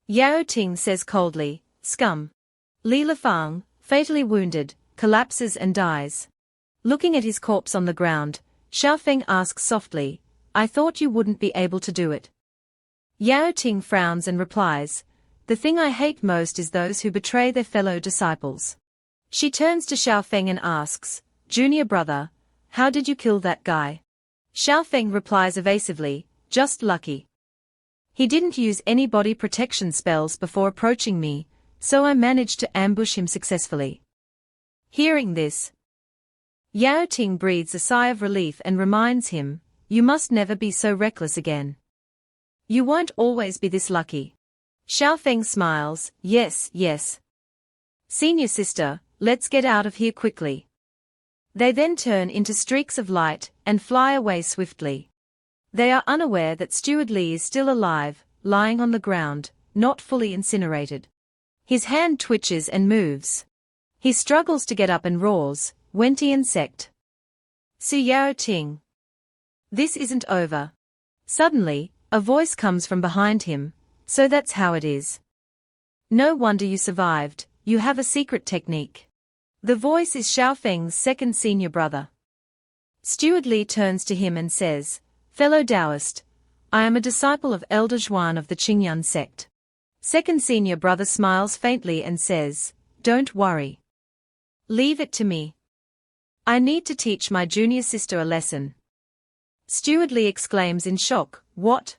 Yao Ting says coldly, scum. Li Lifang, fatally wounded, collapses and dies. Looking at his corpse on the ground, Xiaofeng asks softly, I thought you wouldn't be able to do it. Yao Ting frowns and replies, the thing I hate most is those who betray their fellow disciples. She turns to Xiaofeng and asks, Junior brother, how did you kill that guy? Xiaofeng replies evasively, just lucky. He didn't use any body protection spells before approaching me, so I managed to ambush him successfully. Hearing this, Yao Ting breathes a sigh of relief and reminds him, you must never be so reckless again. You won't always be this lucky. Xiaofeng smiles, yes, yes. Senior sister, let's get out of here quickly. They then turn into streaks of light and fly away swiftly. They are unaware that Steward Li is still alive, lying on the ground, not fully incinerated. His hand twitches and moves. He struggles to get up and roars, Wentian sect. Su Yao Ting. This isn't over. Suddenly, A voice comes from behind him, so that's how it is. No wonder you survived, you have a secret technique. The voice is Xiaofeng's second senior brother. Steward Li turns to him and says, "Fellow Taoist, I am a disciple of Elder Zhuan of the Qingyun sect." Second senior brother smiles faintly and says, "Don't worry. Leave it to me. I need to teach my junior sister a lesson." Steward Li exclaims in shock, "What?"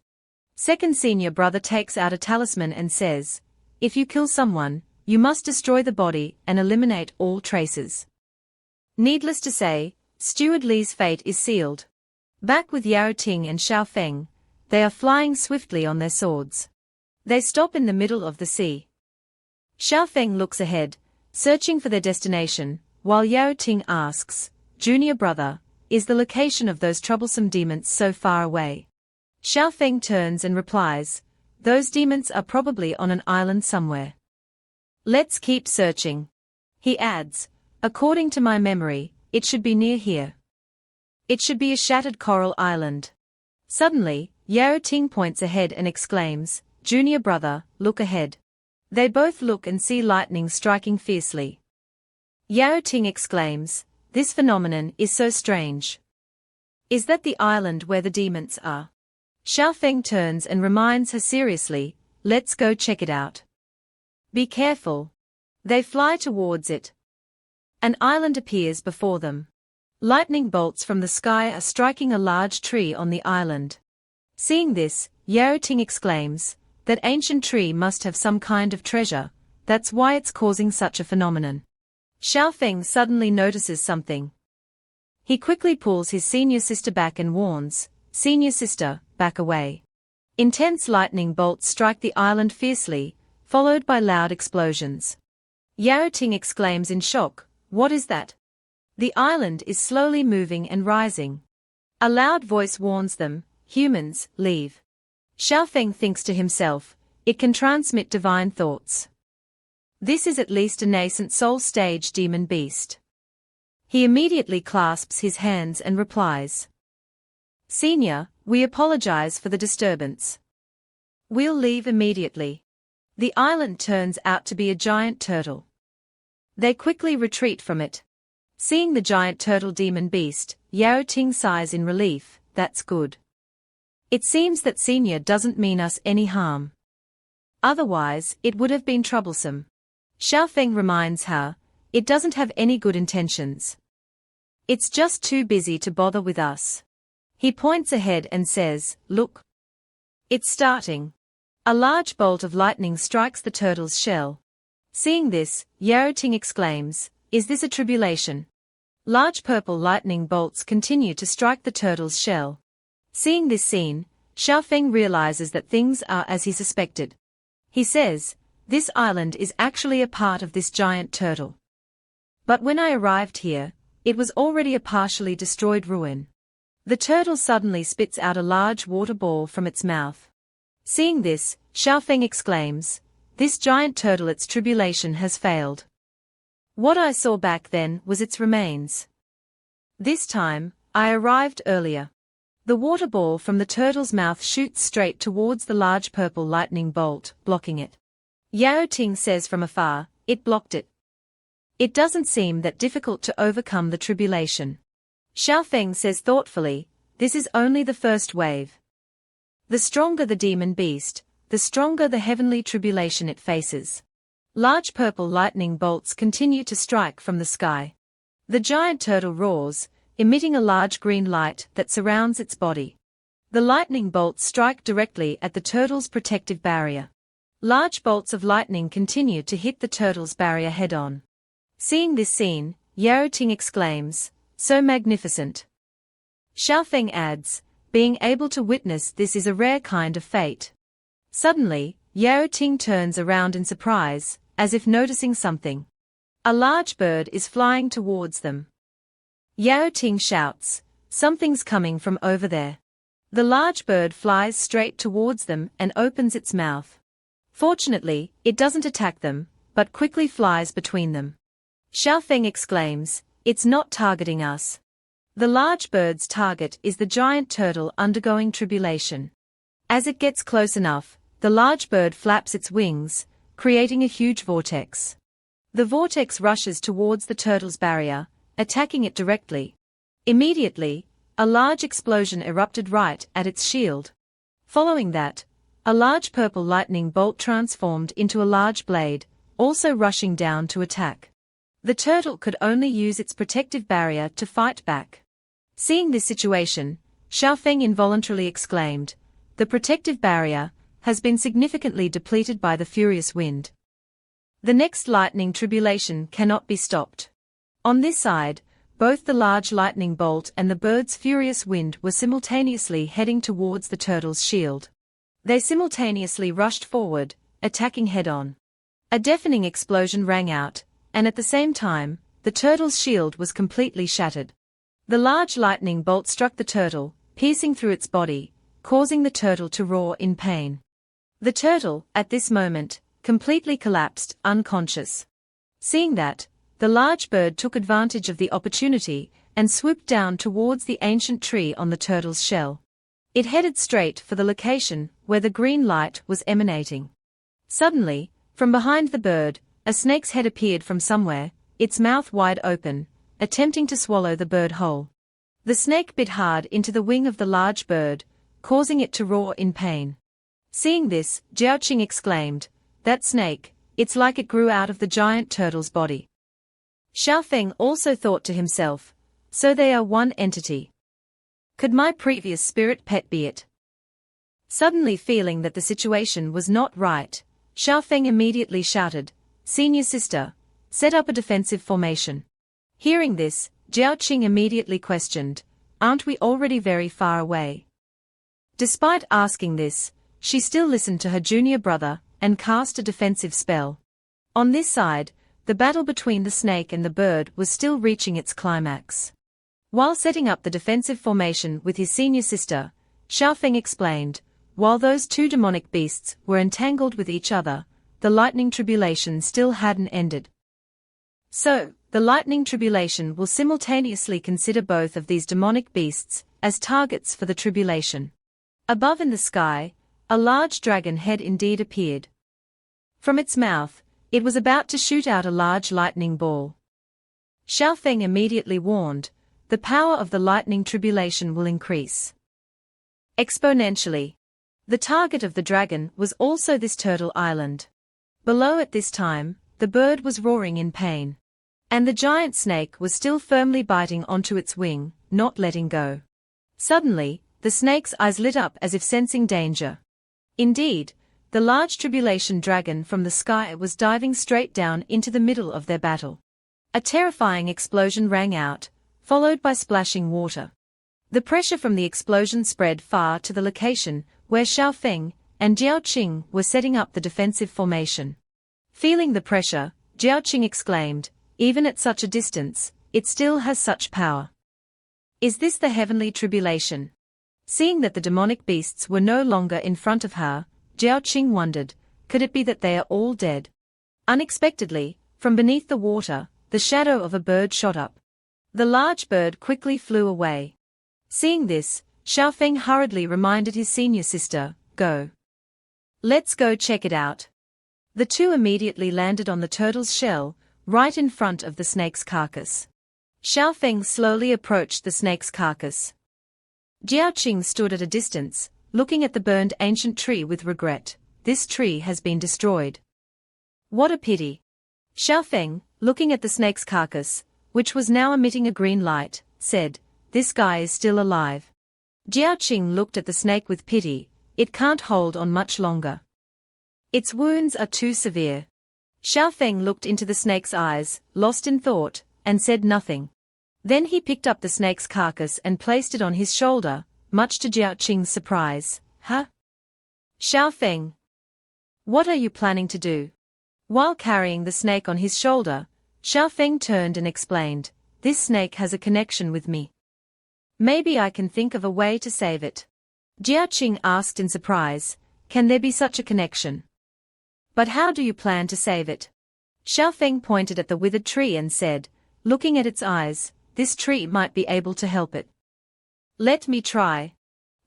Second senior brother takes out a talisman and says, "If you kill someone, you must destroy the body and eliminate all traces." Needless to say, Steward Li's fate is sealed. Back with Yao Ting and Xiaofeng, they are flying swiftly on their swords. They stop in the middle of the sea. Xiaofeng looks ahead, searching for their destination, while Yao Ting asks, "Junior brother, is the location of those troublesome demons so far away?" Xiaofeng turns and replies, "Those demons are probably on an island somewhere. Let's keep searching." He adds, "According to my memory, it should be near here. It should be a shattered coral island." Suddenly, Yao Ting points ahead and exclaims, "Junior brother, look ahead." They both look and see lightning striking fiercely. Yao Ting exclaims, "This phenomenon is so strange. Is that the island where the demons are?" Xiaofeng turns and reminds her seriously, "Let's go check it out. Be careful." They fly towards it. An island appears before them. Lightning bolts from the sky are striking a large tree on the island. Seeing this, Yao Ting exclaims, "That ancient tree must have some kind of treasure, that's why it's causing such a phenomenon." Xiaofeng suddenly notices something. He quickly pulls his senior sister back and warns, "Senior sister, back away." Intense lightning bolts strike the island fiercely, followed by loud explosions. Yao Ting exclaims in shock, "What is that?" The island is slowly moving and rising. A loud voice warns them, "Humans, leave." Xiaofeng thinks to himself, "It can transmit divine thoughts. This is at least a nascent soul stage demon beast." He immediately clasps his hands and replies, "Senior, we apologize for the disturbance. We'll leave immediately." The island turns out to be a giant turtle. They quickly retreat from it. Seeing the giant turtle demon beast, Yao Ting sighs in relief, "That's good. It seems that Senior doesn't mean us any harm. Otherwise, it would have been troublesome." Xiaofeng reminds her, "It doesn't have any good intentions. It's just too busy to bother with us." He points ahead and says, "Look. It's starting." A large bolt of lightning strikes the turtle's shell. Seeing this, Yao Ting exclaims, "Is this a tribulation?" Large purple lightning bolts continue to strike the turtle's shell. Seeing this scene, Xiaofeng realizes that things are as he suspected. He says, "This island is actually a part of this giant turtle. But when I arrived here, it was already a partially destroyed ruin." The turtle suddenly spits out a large water ball from its mouth. Seeing this, Xiaofeng exclaims, "This giant turtle, its tribulation has failed. What I saw back then was its remains. This time, I arrived earlier." The water ball from the turtle's mouth shoots straight towards the large purple lightning bolt, blocking it. Yao Ting says from afar, "It blocked it. It doesn't seem that difficult to overcome the tribulation." Xiaofeng says thoughtfully, "This is only the first wave. The stronger the demon beast, the stronger the heavenly tribulation it faces." Large purple lightning bolts continue to strike from the sky. The giant turtle roars, emitting a large green light that surrounds its body. The lightning bolts strike directly at the turtle's protective barrier. Large bolts of lightning continue to hit the turtle's barrier head-on. Seeing this scene, Yao Ting exclaims, "So magnificent." Xiaofeng adds, "Being able to witness this is a rare kind of fate." Suddenly, Yao Ting turns around in surprise, as if noticing something. A large bird is flying towards them. Yao Ting shouts, "Something's coming from over there." The large bird flies straight towards them and opens its mouth. Fortunately, it doesn't attack them, but quickly flies between them. Xiaofeng exclaims, "It's not targeting us." The large bird's target is the giant turtle undergoing tribulation. As it gets close enough, the large bird flaps its wings, creating a huge vortex. The vortex rushes towards the turtle's barrier, attacking it directly. Immediately, a large explosion erupted right at its shield. Following that, a large purple lightning bolt transformed into a large blade, also rushing down to attack. The turtle could only use its protective barrier to fight back. Seeing this situation, Xiaofeng involuntarily exclaimed, "The protective barrier has been significantly depleted by the furious wind. The next lightning tribulation cannot be stopped." On this side, both the large lightning bolt and the bird's furious wind were simultaneously heading towards the turtle's shield. They simultaneously rushed forward, attacking head-on. A deafening explosion rang out, and at the same time, the turtle's shield was completely shattered. The large lightning bolt struck the turtle, piercing through its body, causing the turtle to roar in pain. The turtle, at this moment, completely collapsed, unconscious. Seeing that, the large bird took advantage of the opportunity and swooped down towards the ancient tree on the turtle's shell. It headed straight for the location where the green light was emanating. Suddenly, from behind the bird, a snake's head appeared from somewhere, its mouth wide open, attempting to swallow the bird whole. The snake bit hard into the wing of the large bird, causing it to roar in pain. Seeing this, Jiaoqing exclaimed, "That snake, it's like it grew out of the giant turtle's body." Xiaofeng also thought to himself, "So they are one entity. Could my previous spirit pet be it?" Suddenly feeling that the situation was not right, Xiaofeng immediately shouted, "Senior sister, set up a defensive formation." Hearing this, Jiaoqing immediately questioned, "Aren't we already very far away?" Despite asking this, she still listened to her junior brother and cast a defensive spell. On this side, the battle between the snake and the bird was still reaching its climax. While setting up the defensive formation with his senior sister, Xiaofeng explained, while those two demonic beasts were entangled with each other, the lightning tribulation still hadn't ended. So, the lightning tribulation will simultaneously consider both of these demonic beasts as targets for the tribulation. Above in the sky, a large dragon head indeed appeared. From its mouth, it was about to shoot out a large lightning ball. Xiaofeng immediately warned, "The power of the lightning tribulation will increase exponentially." The target of the dragon was also this turtle island. Below at this time, the bird was roaring in pain. And the giant snake was still firmly biting onto its wing, not letting go. Suddenly, the snake's eyes lit up as if sensing danger. Indeed, the large tribulation dragon from the sky was diving straight down into the middle of their battle. A terrifying explosion rang out, followed by splashing water. The pressure from the explosion spread far to the location where Xiaofeng and Jiaoqing were setting up the defensive formation. Feeling the pressure, Jiaoqing exclaimed, "Even at such a distance, it still has such power. Is this the heavenly tribulation?" Seeing that the demonic beasts were no longer in front of her, Jiaoqing wondered, could it be that they are all dead? Unexpectedly, from beneath the water, the shadow of a bird shot up. The large bird quickly flew away. Seeing this, Xiaofeng hurriedly reminded his senior sister, "Go. Let's go check it out." The two immediately landed on the turtle's shell, right in front of the snake's carcass. Xiaofeng slowly approached the snake's carcass. Jiaoqing stood at a distance, looking at the burned ancient tree with regret. "This tree has been destroyed. What a pity." Xiaofeng, looking at the snake's carcass, which was now emitting a green light, said, "This guy is still alive." Jiaoqing looked at the snake with pity. "It can't hold on much longer. Its wounds are too severe." Xiaofeng looked into the snake's eyes, lost in thought, and said nothing. Then he picked up the snake's carcass and placed it on his shoulder, much to Jiaoqing's surprise. "Huh? Xiaofeng, what are you planning to do?" While carrying the snake on his shoulder, Xiaofeng turned and explained, "This snake has a connection with me. Maybe I can think of a way to save it." Jiaoqing asked in surprise, "Can there be such a connection? But how do you plan to save it?" Xiaofeng pointed at the withered tree and said, looking at its eyes, "This tree might be able to help it. Let me try."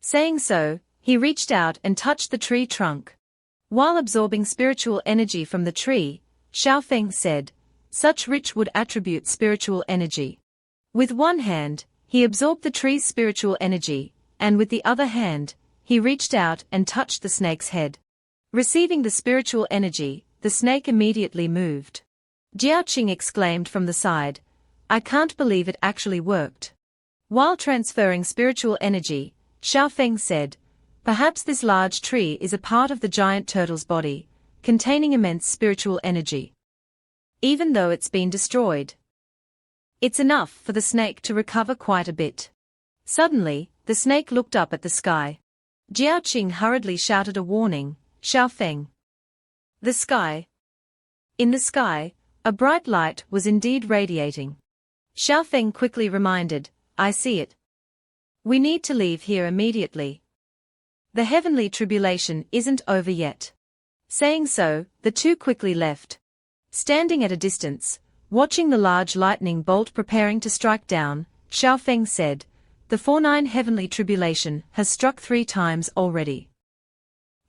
Saying so, He reached out and touched the tree trunk. While absorbing spiritual energy from the tree, Xiaofeng said, "Such rich would attribute spiritual energy." With one hand, he absorbed the tree's spiritual energy, and with the other hand, he reached out and touched the snake's head. Receiving the spiritual energy, the snake immediately moved. Jiaoqing exclaimed from the side, "I can't believe it actually worked." While transferring spiritual energy, Xiaofeng said, "Perhaps this large tree is a part of the giant turtle's body, containing immense spiritual energy. Even though it's been destroyed, it's enough for the snake to recover quite a bit." Suddenly, the snake looked up at the sky. Jiaoqing hurriedly shouted a warning, "Xiaofeng! The sky!" In the sky, a bright light was indeed radiating. Xiaofeng quickly reminded, "I see it. We need to leave here immediately. The heavenly tribulation isn't over yet." Saying so, the two quickly left. Standing at a distance, watching the large lightning bolt preparing to strike down, Xiaofeng said, "The 49 heavenly tribulation has struck 3 times already.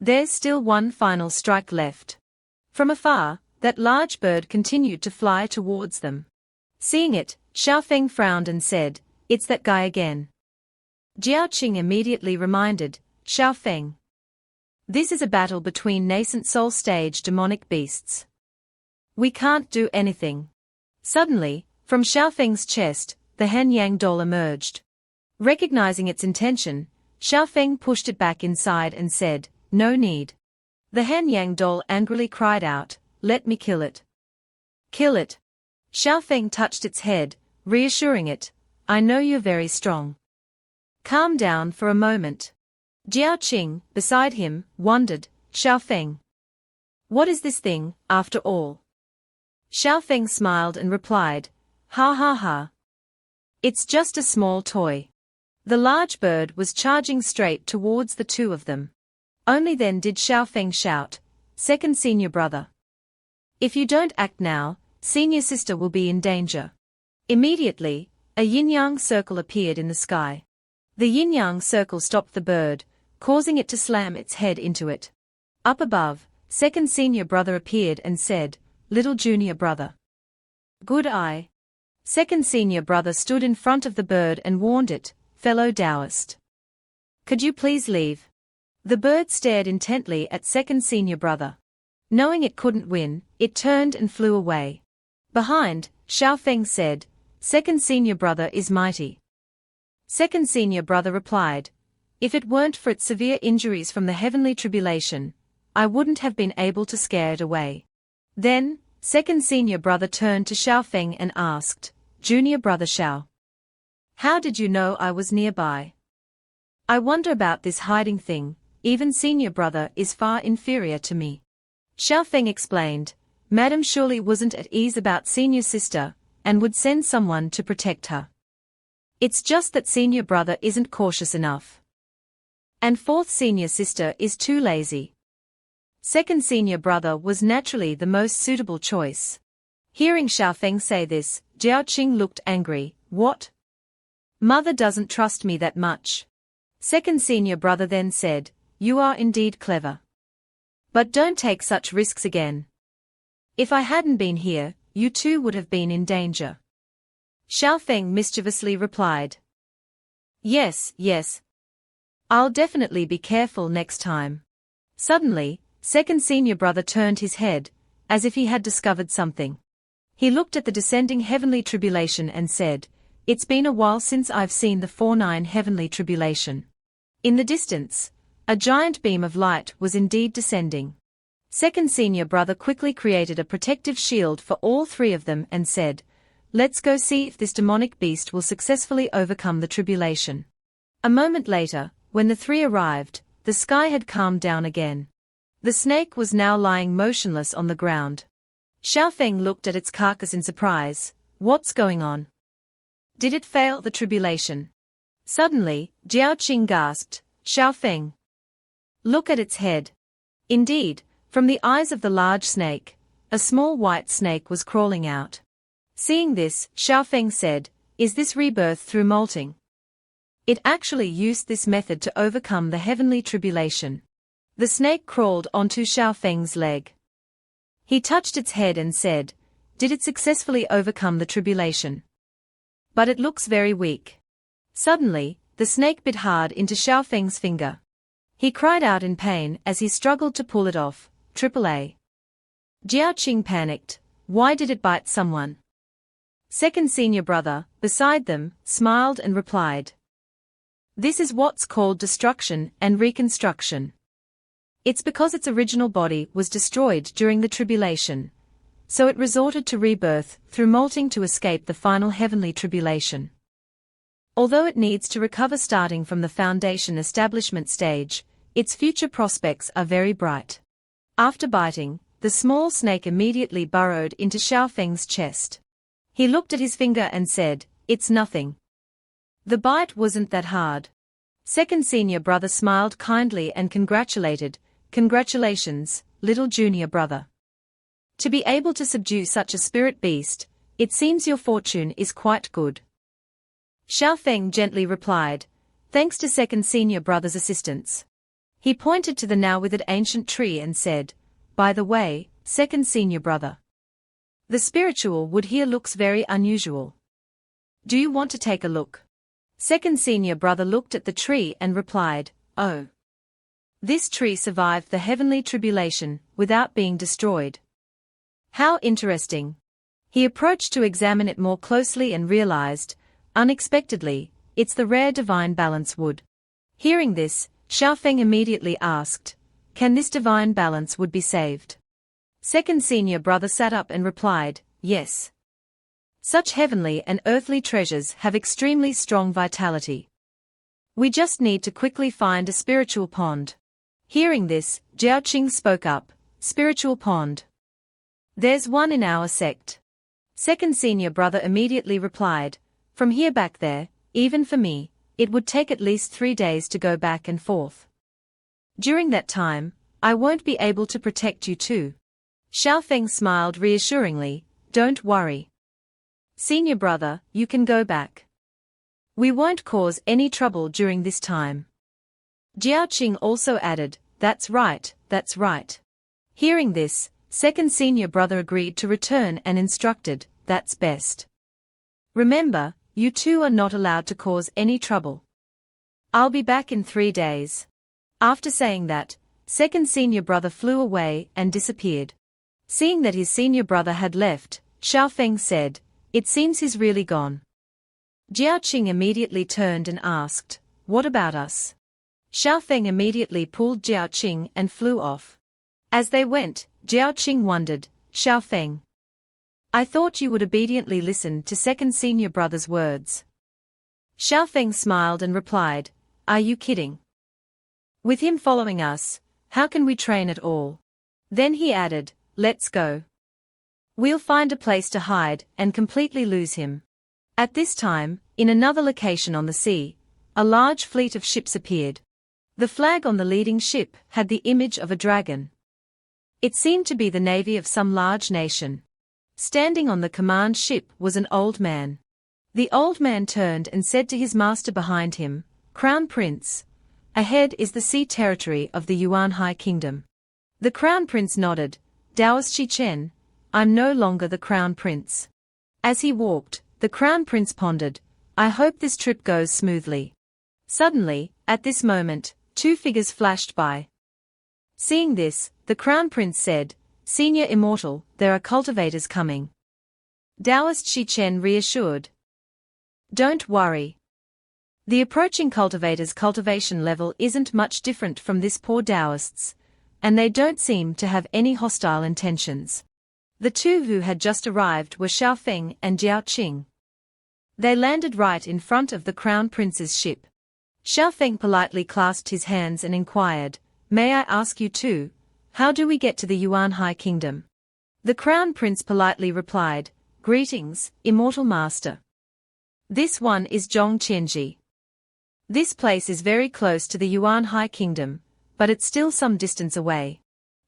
There's still one final strike left." From afar, that large bird continued to fly towards them. Seeing it, Xiaofeng frowned and said, "It's that guy again." Jiaoqing immediately reminded, "Xiaofeng, this is a battle between nascent soul stage demonic beasts. We can't do anything." Suddenly, from Xiaofeng's chest, the Hanyang doll emerged. Recognizing its intention, Xiaofeng pushed it back inside and said, "No need." The Hanyang doll angrily cried out, "Let me kill it." "Kill it." Xiaofeng touched its head, reassuring it, "I know you're very strong. Calm down for a moment." Jiaoqing, beside him, wondered, "Xiaofeng, what is this thing, after all?" Xiaofeng smiled and replied, "Ha ha ha. It's just a small toy." The large bird was charging straight towards the two of them. Only then did Xiaofeng shout, "Second senior brother. If you don't act now, senior sister will be in danger." Immediately, a yin-yang circle appeared in the sky. The yin-yang circle stopped the bird, causing it to slam its head into it. Up above, second senior brother appeared and said, "Little junior brother. Good eye." Second senior brother stood in front of the bird and warned it, "Fellow dowst. Could you please leave?" The bird stared intently at second senior brother. Knowing it couldn't win, it turned and flew away. Behind, Xiaofeng said, "Second senior brother is mighty." Second senior brother replied, "If it weren't for its severe injuries from the heavenly tribulation, I wouldn't have been able to scare it away." Then, second senior brother turned to Xiaofeng and asked, "Junior brother Xiao, how did you know I was nearby? I wonder about this hiding thing, even senior brother is far inferior to me." Xiaofeng explained, "Madam surely wasn't at ease about senior sister, and would send someone to protect her. It's just that senior brother isn't cautious enough. And fourth senior sister is too lazy. Second senior brother was naturally the most suitable choice." Hearing Xiaofeng say this, Jiaoqing looked angry. "What? Mother doesn't trust me that much." Second senior brother then said, "You are indeed clever. But don't take such risks again. If I hadn't been here, you too would have been in danger." Xiaofeng mischievously replied, Yes, I'll definitely be careful next time." Suddenly, second senior brother turned his head, as if he had discovered something. He looked at the descending heavenly tribulation and said, "It's been a while since I've seen the 49 heavenly tribulation." In the distance, a giant beam of light was indeed descending. Second senior brother quickly created a protective shield for all 3 of them and said, "Let's go see if this demonic beast will successfully overcome the tribulation." A moment later, when the 3 arrived, the sky had calmed down again. The snake was now lying motionless on the ground. Xiaofeng looked at its carcass in surprise. "What's going on? Did it fail the tribulation?" Suddenly, Jiaoqing gasped, "Xiaofeng, look at its head." Indeed, from the eyes of the large snake, a small white snake was crawling out. Seeing this, Xiaofeng said, "Is this rebirth through molting?" It actually used this method to overcome the heavenly tribulation. The snake crawled onto Xiaofeng's leg. He touched its head and said, "Did it successfully overcome the tribulation? But it looks very weak." Suddenly, the snake bit hard into Xiaofeng's finger. He cried out in pain as he struggled to pull it off. AAA. Jiaoqing panicked. Why did it bite someone? Second senior brother, beside them, smiled and replied, "This is what's called destruction and reconstruction. It's because its original body was destroyed during the tribulation, so it resorted to rebirth through molting to escape the final heavenly tribulation. Although it needs to recover starting from the foundation establishment stage, its future prospects are very bright." After biting, the small snake immediately burrowed into Xiaofeng's chest. He looked at his finger and said, "It's nothing. The bite wasn't that hard." Second senior brother smiled kindly and congratulated, "Congratulations, little junior brother. To be able to subdue such a spirit beast, it seems your fortune is quite good." Xiaofeng gently replied, "Thanks to second senior brother's assistance." He pointed to the now withered ancient tree and said, "By the way, second senior brother, the spiritual wood here looks very unusual. Do you want to take a look?" Second senior brother looked at the tree and replied, "Oh. This tree survived the heavenly tribulation without being destroyed. How interesting." He approached to examine it more closely and realized, unexpectedly, it's the rare divine balance wood. Hearing this, Xiaofeng immediately asked, "Can this divine balance wood be saved?" Second senior brother sat up and replied, "Yes. Such heavenly and earthly treasures have extremely strong vitality. We just need to quickly find a spiritual pond." Hearing this, Jiaoqing spoke up, "Spiritual pond? There's one in our sect." Second senior brother immediately replied, "From here back there, even for me, it would take at least 3 days to go back and forth. During that time, I won't be able to protect you too." Xiaofeng smiled reassuringly, "Don't worry. Senior brother, you can go back. We won't cause any trouble during this time." Jiaoqing also added, That's right, that's right." Hearing this, second senior brother agreed to return and instructed, "That's best. Remember, you two are not allowed to cause any trouble. I'll be back in 3 days." After saying that, second senior brother flew away and disappeared. Seeing that his senior brother had left, Xiaofeng said, "It seems he's really gone." Jiaoqing immediately turned and asked, "What about us?" Xiaofeng immediately pulled Jiaoqing and flew off. As they went, Jiaoqing wondered, "Xiaofeng, I thought you would obediently listen to second senior brother's words." Xiaofeng smiled and replied, "Are you kidding? With him following us, how can we train at all?" Then he added, "Let's go. We'll find a place to hide and completely lose him." At this time, in another location on the sea, a large fleet of ships appeared. The flag on the leading ship had the image of a dragon. It seemed to be the navy of some large nation. Standing on the command ship was an old man. The old man turned and said to his master behind him, "Crown Prince, ahead is the sea territory of the Yuan High Kingdom." The Crown Prince nodded, "Dowst Chen, I'm no longer the Crown Prince." As he walked, the Crown Prince pondered, "I hope this trip goes smoothly." Suddenly, at this moment, 2 figures flashed by. Seeing this, the Crown Prince said, "Senior Immortal, there are cultivators coming." Dowst Chen reassured, "Don't worry. The approaching cultivators' cultivation level isn't much different from this poor Dowst's, and they don't seem to have any hostile intentions." The two who had just arrived were Xiaofeng and Jiaoqing. They landed right in front of the Crown Prince's ship. Xiaofeng politely clasped his hands and inquired, "May I ask you too, how do we get to the Yuan High Kingdom?" The Crown Prince politely replied, "Greetings, Immortal Master. This one is Chenji. This place is very close to the Yuan High Kingdom, but it's still some distance away."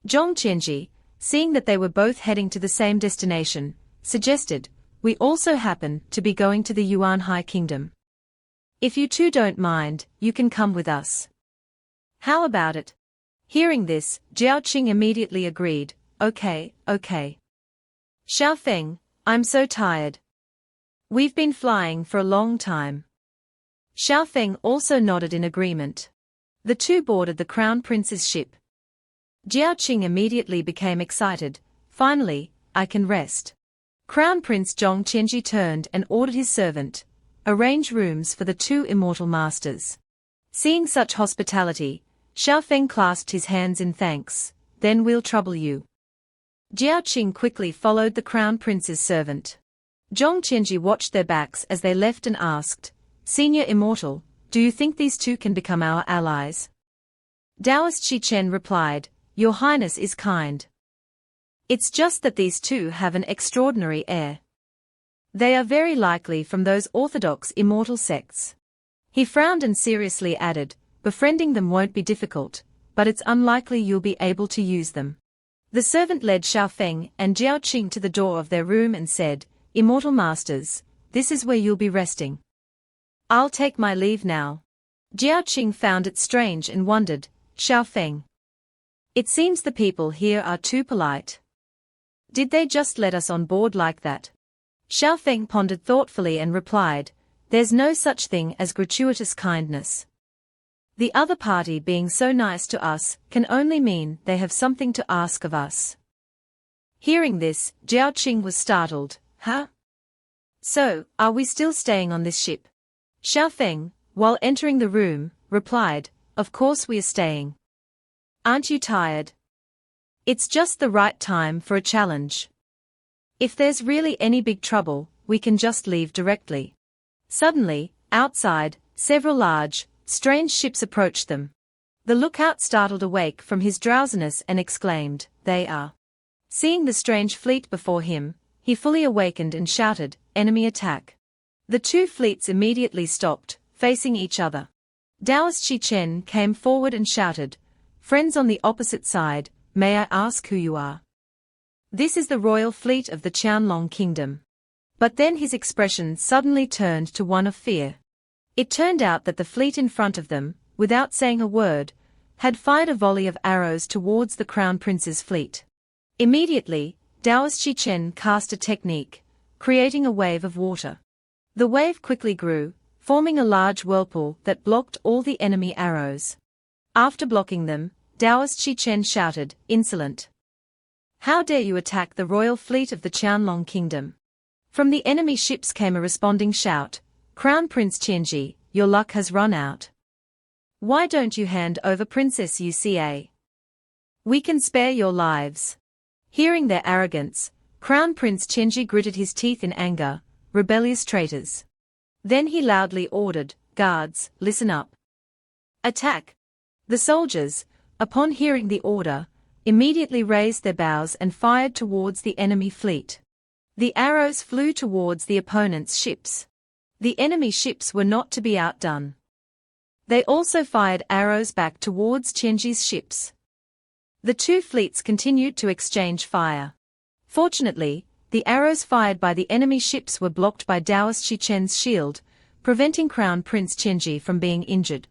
Chenji, seeing that they were both heading to the same destination, suggested, "We also happen to be going to the Yuan High Kingdom. If you two don't mind, you can come with us. How about it? Hearing this, Jiao Qing immediately agreed, okay. Xiao Feng, I'm so tired. We've been flying for a long time. Xiao Feng also nodded in agreement. The two boarded the Crown Prince's ship. Jiao Qing immediately became excited. Finally, I can rest. Crown Prince Zhong Chenji turned and ordered his servant, arrange rooms for the two immortal masters. Seeing such hospitality, Xiao Feng clasped his hands in thanks. Then we'll trouble you. Jiao Qing quickly followed the Crown Prince's servant. Zhong Chenji watched their backs as they left and asked, Senior Immortal, do you think these two can become our allies? Taoist Shi Chen replied, Your Highness is kind. It's just that these two have an extraordinary air. They are very likely from those orthodox immortal sects. He frowned and seriously added, Befriending them won't be difficult, but it's unlikely you'll be able to use them. The servant led Xiao Feng and Jiao Qing to the door of their room and said, Immortal Masters, this is where you'll be resting. I'll take my leave now. Jiao Qing found it strange and wondered, Xiao Feng. It seems the people here are too polite. Did they just let us on board like that? Xiao Feng pondered thoughtfully and replied, There's no such thing as gratuitous kindness. The other party being so nice to us can only mean they have something to ask of us. Hearing this, Jiao Qing was startled. Huh? So, are we still staying on this ship? Xiao Feng, while entering the room, replied, Of course we are staying. Aren't you tired? It's just the right time for a challenge. If there's really any big trouble, we can just leave directly. Suddenly, outside, several large, strange ships approached them. The lookout startled awake from his drowsiness and exclaimed, They are. Seeing the strange fleet before him, he fully awakened and shouted, Enemy attack. The two fleets immediately stopped, facing each other. Taoist Shi Chen came forward and shouted, Friends on the opposite side, may I ask who you are? This is the royal fleet of the Qianlong Kingdom. But then his expression suddenly turned to one of fear. It turned out that the fleet in front of them, without saying a word, had fired a volley of arrows towards the Crown Prince's fleet. Immediately, Taoist Shi Chen cast a technique, creating a wave of water. The wave quickly grew, forming a large whirlpool that blocked all the enemy arrows. After blocking them, Taoist Shi Chen shouted, Insolent! How dare you attack the royal fleet of the Qianlong Kingdom? From the enemy ships came a responding shout, Crown Prince Chenji, your luck has run out. Why don't you hand over Princess Wuya? We can spare your lives. Hearing their arrogance, Crown Prince Chenji gritted his teeth in anger, rebellious traitors. Then he loudly ordered, Guards, listen up. Attack! The soldiers, upon hearing the order, immediately raised their bows and fired towards the enemy fleet. The arrows flew towards the opponent's ships. The enemy ships were not to be outdone. They also fired arrows back towards Chenji's ships. The two fleets continued to exchange fire. Fortunately, the arrows fired by the enemy ships were blocked by Taoist Shi Chen's shield, preventing Crown Prince Chenji from being injured.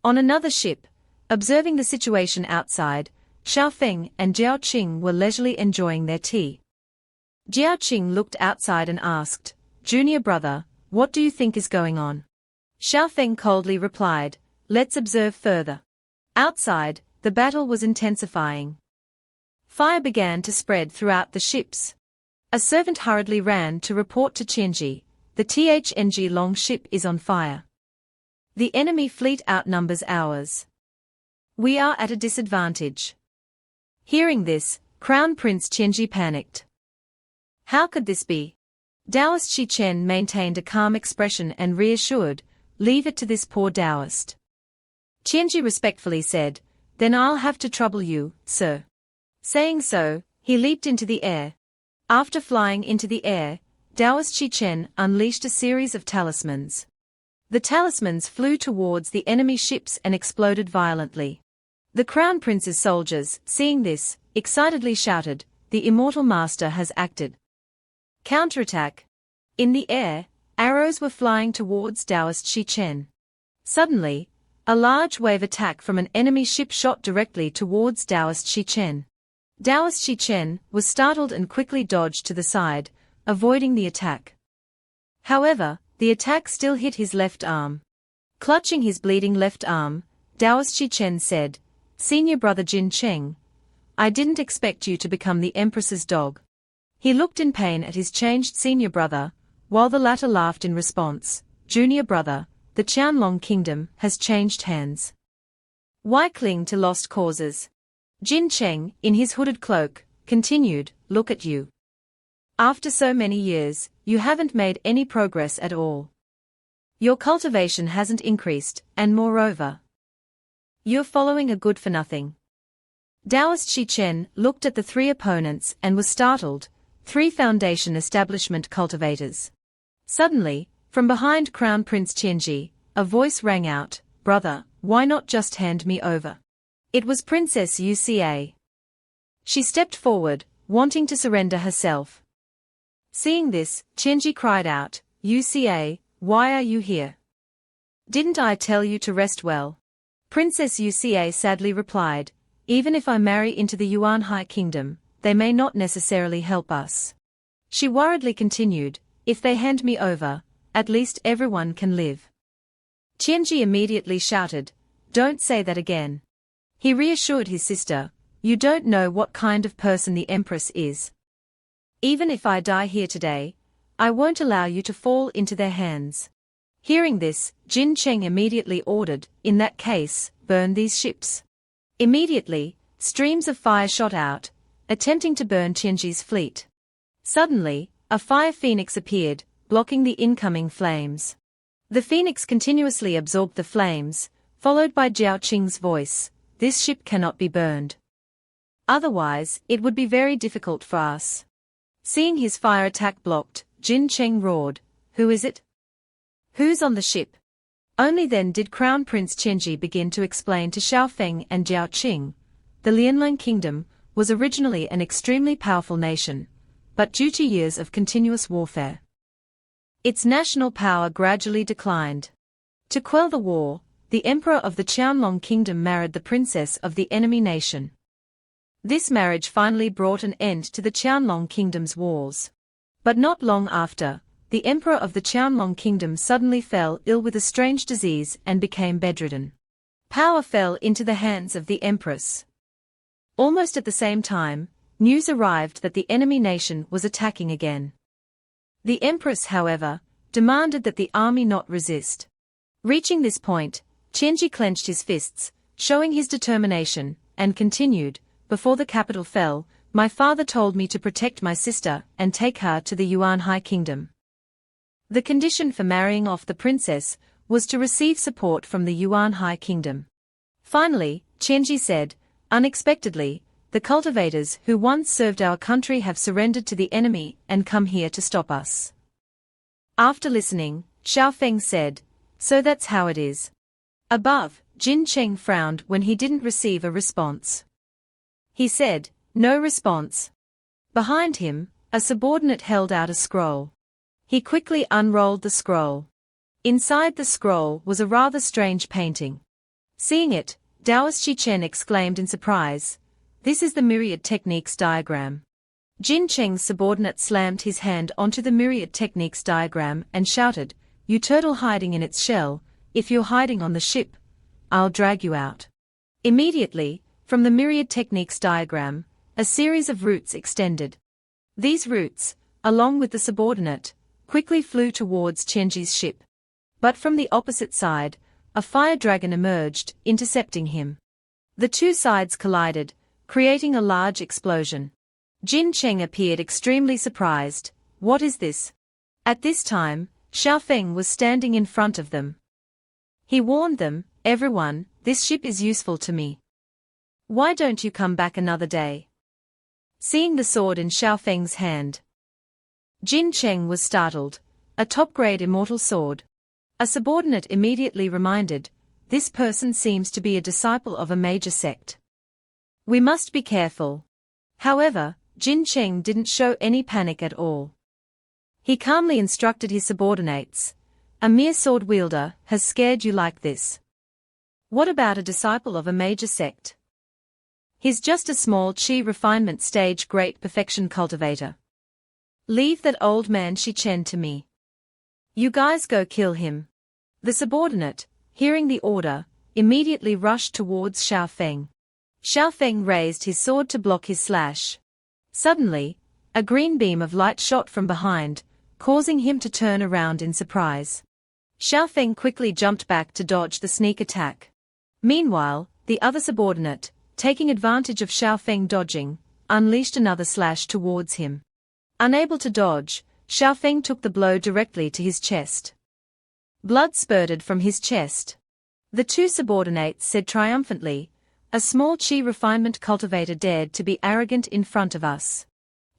On another ship, observing the situation outside, Xiao Feng and Jiao Qing were leisurely enjoying their tea. Jiao Qing looked outside and asked, Junior brother, what do you think is going on? Xiao Feng coldly replied, Let's observe further. Outside, the battle was intensifying. Fire began to spread throughout the ships. A servant hurriedly ran to report to Chenji, the Thng Long ship is on fire. The enemy fleet outnumbers ours. We are at a disadvantage. Hearing this, Crown Prince Chenji panicked. How could this be? Taoist Shi Chen maintained a calm expression and reassured, Leave it to this poor Taoist. Chenji respectfully said, Then I'll have to trouble you, sir. Saying so, he leaped into the air. After flying into the air, Taoist Shi Chen unleashed a series of talismans. The talismans flew towards the enemy ships and exploded violently. The Crown Prince's soldiers, seeing this, excitedly shouted, The immortal master has acted. Counterattack. In the air, arrows were flying towards Taoist Shi Chen. Suddenly, a large wave attack from an enemy ship shot directly towards Daoist Shichen. Daoist Shichen was startled and quickly dodged to the side, avoiding the attack. However, the attack still hit his left arm. Clutching his bleeding left arm, Daoist Shichen said, "Senior brother Jin Cheng, I didn't expect you to become the Empress's dog." He looked in pain at his changed senior brother, while the latter laughed in response. "Junior brother, the Qianlong Kingdom has changed hands. Why cling to lost causes?" Jin Cheng, in his hooded cloak, continued, "Look at you. After so many years, you haven't made any progress at all. Your cultivation hasn't increased, and moreover, you're following a good-for-nothing." Daoist Shichen looked at the three opponents and was startled, 3 Foundation establishment cultivators. Suddenly, from behind Crown Prince Chenji, a voice rang out, "Brother, why not just hand me over?" It was Princess Uca. She stepped forward, wanting to surrender herself. Seeing this, Chenji cried out, "Uca, why are you here? Didn't I tell you to rest well?" Princess Uca sadly replied, "Even if I marry into the Yuan Kingdom, they may not necessarily help us." She worriedly continued, "If they hand me over, at least everyone can live." Chenji immediately shouted, "Don't say that again." He reassured his sister, "You don't know what kind of person the Empress is. Even if I die here today, I won't allow you to fall into their hands." Hearing this, Jin Cheng immediately ordered, "In that case, burn these ships." Immediately, streams of fire shot out, attempting to burn Chenji's fleet. Suddenly, a fire phoenix appeared, blocking the incoming flames. The phoenix continuously absorbed the flames, followed by Jiao Qing's voice, "This ship cannot be burned. Otherwise, it would be very difficult for us." Seeing his fire attack blocked, Jin Cheng roared, "Who is it? Who's on the ship?" Only then did Crown Prince Chenji begin to explain to Xiaofeng and Jiao Qing. The Lianlang Kingdom was originally an extremely powerful nation, but due to years of continuous warfare, its national power gradually declined. To quell the war, the emperor of the Qianlong Kingdom married the princess of the enemy nation. This marriage finally brought an end to the Qianlong Kingdom's wars. But not long after, the emperor of the Qianlong Kingdom suddenly fell ill with a strange disease and became bedridden. Power fell into the hands of the empress. Almost at the same time, news arrived that the enemy nation was attacking again. The empress, however, demanded that the army not resist. Reaching this point, Chenji clenched his fists, showing his determination, and continued, "Before the capital fell, my father told me to protect my sister and take her to the Yuan Kingdom. The condition for marrying off the princess was to receive support from the Yuan Kingdom." Finally, Chenji said, "Unexpectedly, the cultivators who once served our country have surrendered to the enemy and come here to stop us." After listening, Xiaofeng said, "So that's how it is." Above, Jin Cheng frowned when he didn't receive a response. He said, "No response." Behind him, a subordinate held out a scroll. He quickly unrolled the scroll. Inside the scroll was a rather strange painting. Seeing it, Daoist Shichen exclaimed in surprise, "This is the myriad techniques diagram." Jin Cheng's subordinate slammed his hand onto the myriad techniques diagram and shouted, "You turtle hiding in its shell, if you're hiding on the ship, I'll drag you out." Immediately, from the myriad techniques diagram, a series of roots extended. These roots, along with the subordinate, quickly flew towards Chenji's ship. But from the opposite side, a fire dragon emerged, intercepting him. The two sides collided, creating a large explosion. Jin Cheng appeared extremely surprised. "What is this?" At this time, Xiaofeng was standing in front of them. He warned them, "Everyone, this ship is useful to me. Why don't you come back another day?" Seeing the sword in Xiaofeng's hand, Jin Cheng was startled. A top-grade immortal sword. A subordinate immediately reminded, "This person seems to be a disciple of a major sect. We must be careful." However, Jin Cheng didn't show any panic at all. He calmly instructed his subordinates, A mere sword wielder has scared you like this. What about a disciple of a major sect? He's just a small chi refinement stage great perfection cultivator. Leave that old man Chen to me. You guys go kill him. The subordinate, hearing the order, immediately rushed towards Xiao Feng. Xiao Feng raised his sword to block his slash. Suddenly, a green beam of light shot from behind, causing him to turn around in surprise. Xiao Feng quickly jumped back to dodge the sneak attack. Meanwhile, the other subordinate, taking advantage of Xiao Feng dodging, unleashed another slash towards him. Unable to dodge, Xiao Feng took the blow directly to his chest. Blood spurted from his chest. The two subordinates said triumphantly, "A small chi refinement cultivator dared to be arrogant in front of us."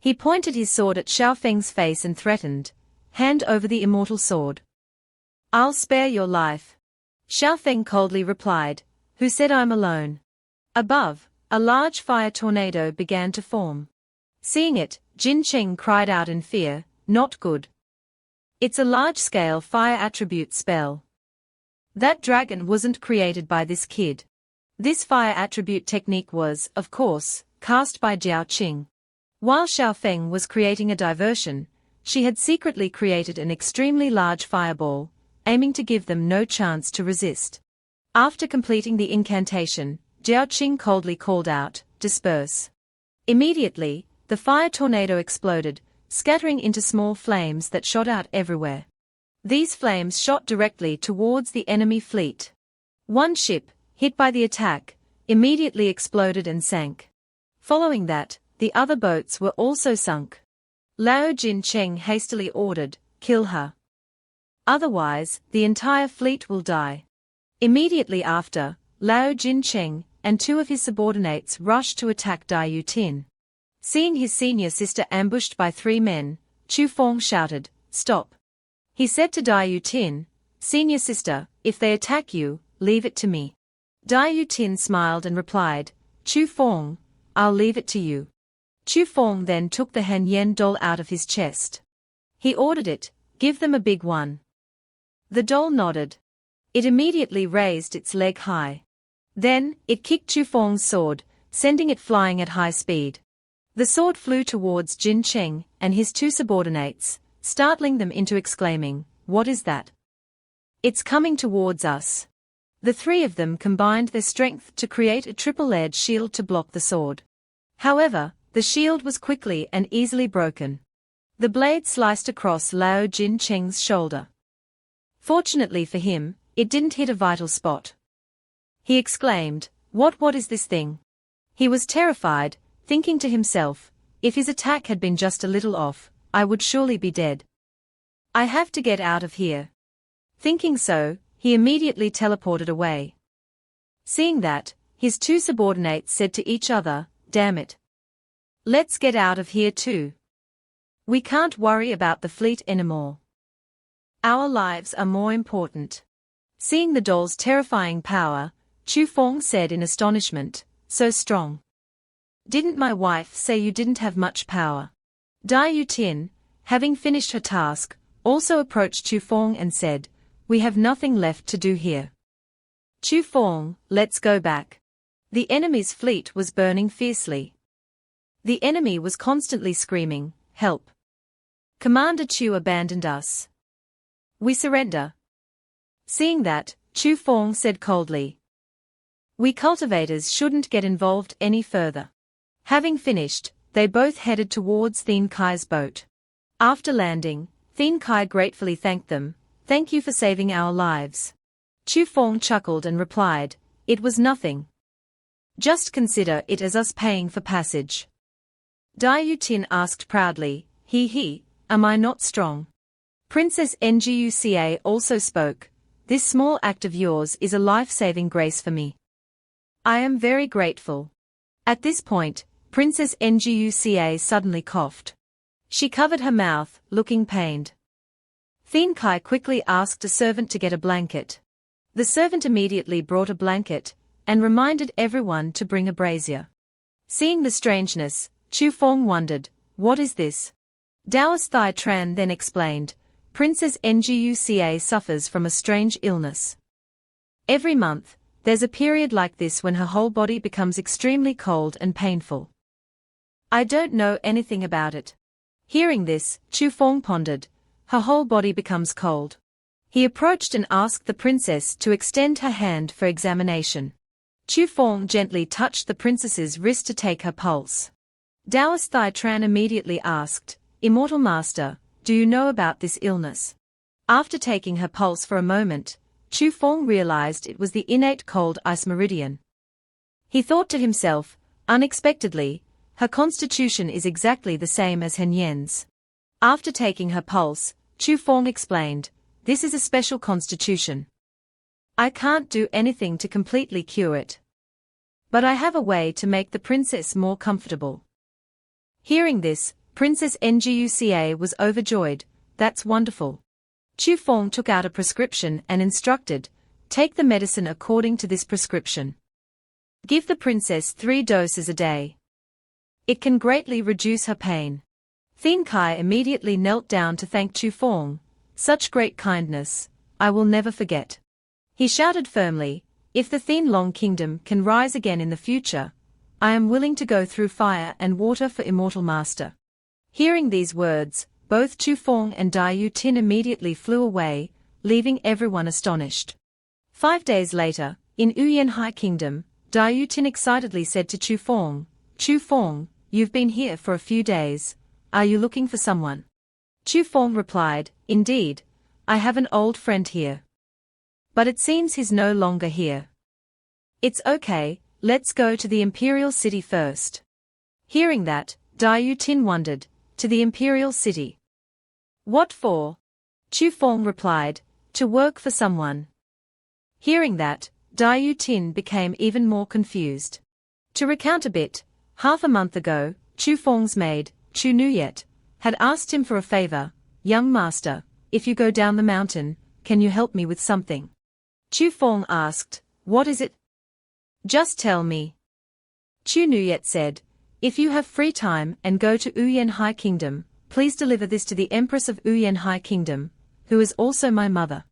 He pointed his sword at Xiao Feng's face and threatened, "Hand over the immortal sword. I'll spare your life." Xiao Feng coldly replied, "Who said I'm alone?" Above, a large fire tornado began to form. Seeing it, Jin Cheng cried out in fear, "Not good. It's a large-scale fire attribute spell. That dragon wasn't created by this kid." This fire attribute technique was, of course, cast by Jiao Qing. While Xiao Feng was creating a diversion, she had secretly created an extremely large fireball, aiming to give them no chance to resist. After completing the incantation, Jiao Qing coldly called out, "Disperse." Immediately, the fire tornado exploded, scattering into small flames that shot out everywhere. These flames shot directly towards the enemy fleet. One ship, hit by the attack, immediately exploded and sank. Following that, the other boats were also sunk. Lao Jin Cheng hastily ordered, "Kill her. Otherwise, the entire fleet will die." Immediately after, Lao Jin Cheng and two of his subordinates rushed to attack Dai Yu Tin. Seeing his senior sister ambushed by three men, Chu Fong shouted, "Stop." He said to Dai Yu Tin, "Senior sister, if they attack you, leave it to me." Dai Yu Tin smiled and replied, "Chu Fong, I'll leave it to you." Chu Fong then took the Han Yen doll out of his chest. He ordered it, "Give them a big one." The doll nodded. It immediately raised its leg high. Then, it kicked Chu Fong's sword, sending it flying at high speed. The sword flew towards Jin Cheng and his two subordinates, startling them into exclaiming, "What is that? It's coming towards us." The three of them combined their strength to create a triple-edged shield to block the sword. However, the shield was quickly and easily broken. The blade sliced across Lao Jin Cheng's shoulder. Fortunately for him, it didn't hit a vital spot. He exclaimed, What is this thing?" He was terrified, thinking to himself, "If his attack had been just a little off, I would surely be dead. I have to get out of here." Thinking so, he immediately teleported away. Seeing that, his two subordinates said to each other, "Damn it. Let's get out of here too. We can't worry about the fleet anymore. Our lives are more important." Seeing the doll's terrifying power, Chu Fong said in astonishment, "So strong. Didn't my wife say you didn't have much power?" Dai Yu Tin, having finished her task, also approached Chu Fong and said, "We have nothing left to do here. Chu Fong, let's go back." The enemy's fleet was burning fiercely. The enemy was constantly screaming, "Help! Commander Chu abandoned us. We surrender." Seeing that, Chu Fong said coldly, "We cultivators shouldn't get involved any further." Having finished, they both headed towards Thien Kai's boat. After landing, Thien Kai gratefully thanked them, "Thank you for saving our lives." Chu Fong chuckled and replied, "It was nothing. Just consider it as us paying for passage." Dai Yu Tin asked proudly, He, am I not strong?" Princess Nguca also spoke, "This small act of yours is a life-saving grace for me. I am very grateful." At this point, Princess Nguca suddenly coughed. She covered her mouth, looking pained. Thien Kai quickly asked a servant to get a blanket. The servant immediately brought a blanket, and reminded everyone to bring a brazier. Seeing the strangeness, Chu Fong wondered, "What is this?" Daoist Thai Tran then explained, Princess Nguca suffers from a strange illness. Every month, there's a period like this when her whole body becomes extremely cold and painful. I don't know anything about it. Hearing this, Chu Feng pondered. Her whole body becomes cold. He approached and asked the princess to extend her hand for examination. Chu Feng gently touched the princess's wrist to take her pulse. Taoist Thai Tran immediately asked, "Immortal Master, do you know about this illness?" After taking her pulse for a moment, Chu Feng realized it was the innate cold ice meridian. He thought to himself, unexpectedly, her constitution is exactly the same as Hen Yen's. After taking her pulse, Chu Feng explained, "This is a special constitution. I can't do anything to completely cure it. But I have a way to make the princess more comfortable." Hearing this, Princess Nguca was overjoyed. "That's wonderful." Chu Feng took out a prescription and instructed, "Take the medicine according to this prescription. Give the princess 3 doses a day. It can greatly reduce her pain." Thin Kai immediately knelt down to thank Chu Feng. "Such great kindness, I will never forget." He shouted firmly, "If the Thin Long Kingdom can rise again in the future, I am willing to go through fire and water for Immortal Master." Hearing these words, both Chu Feng and Dai Tin immediately flew away, leaving everyone astonished. 5 days later, in Wuya Kingdom, Dai Tin excitedly said to Chu Feng, "Chu Feng, you've been here for a few days. Are you looking for someone?" Chu Feng replied, "Indeed, I have an old friend here. But it seems he's no longer here." "It's okay, let's go to the Imperial City first." Hearing that, Dai Tin wondered, "To the Imperial City? What for?" Chu Feng replied, "To work for someone." Hearing that, Dai Tin became even more confused. To recount a bit, half a month ago, Chu Feng's maid, Chu Nuyet, had asked him for a favor. "Young master, if you go down the mountain, can you help me with something?" Chu Feng asked, "What is it?" "Just tell me." Chu Nuyet said, "If you have free time and go to Wuya Kingdom, please deliver this to the Empress of Wuya Kingdom, who is also my mother."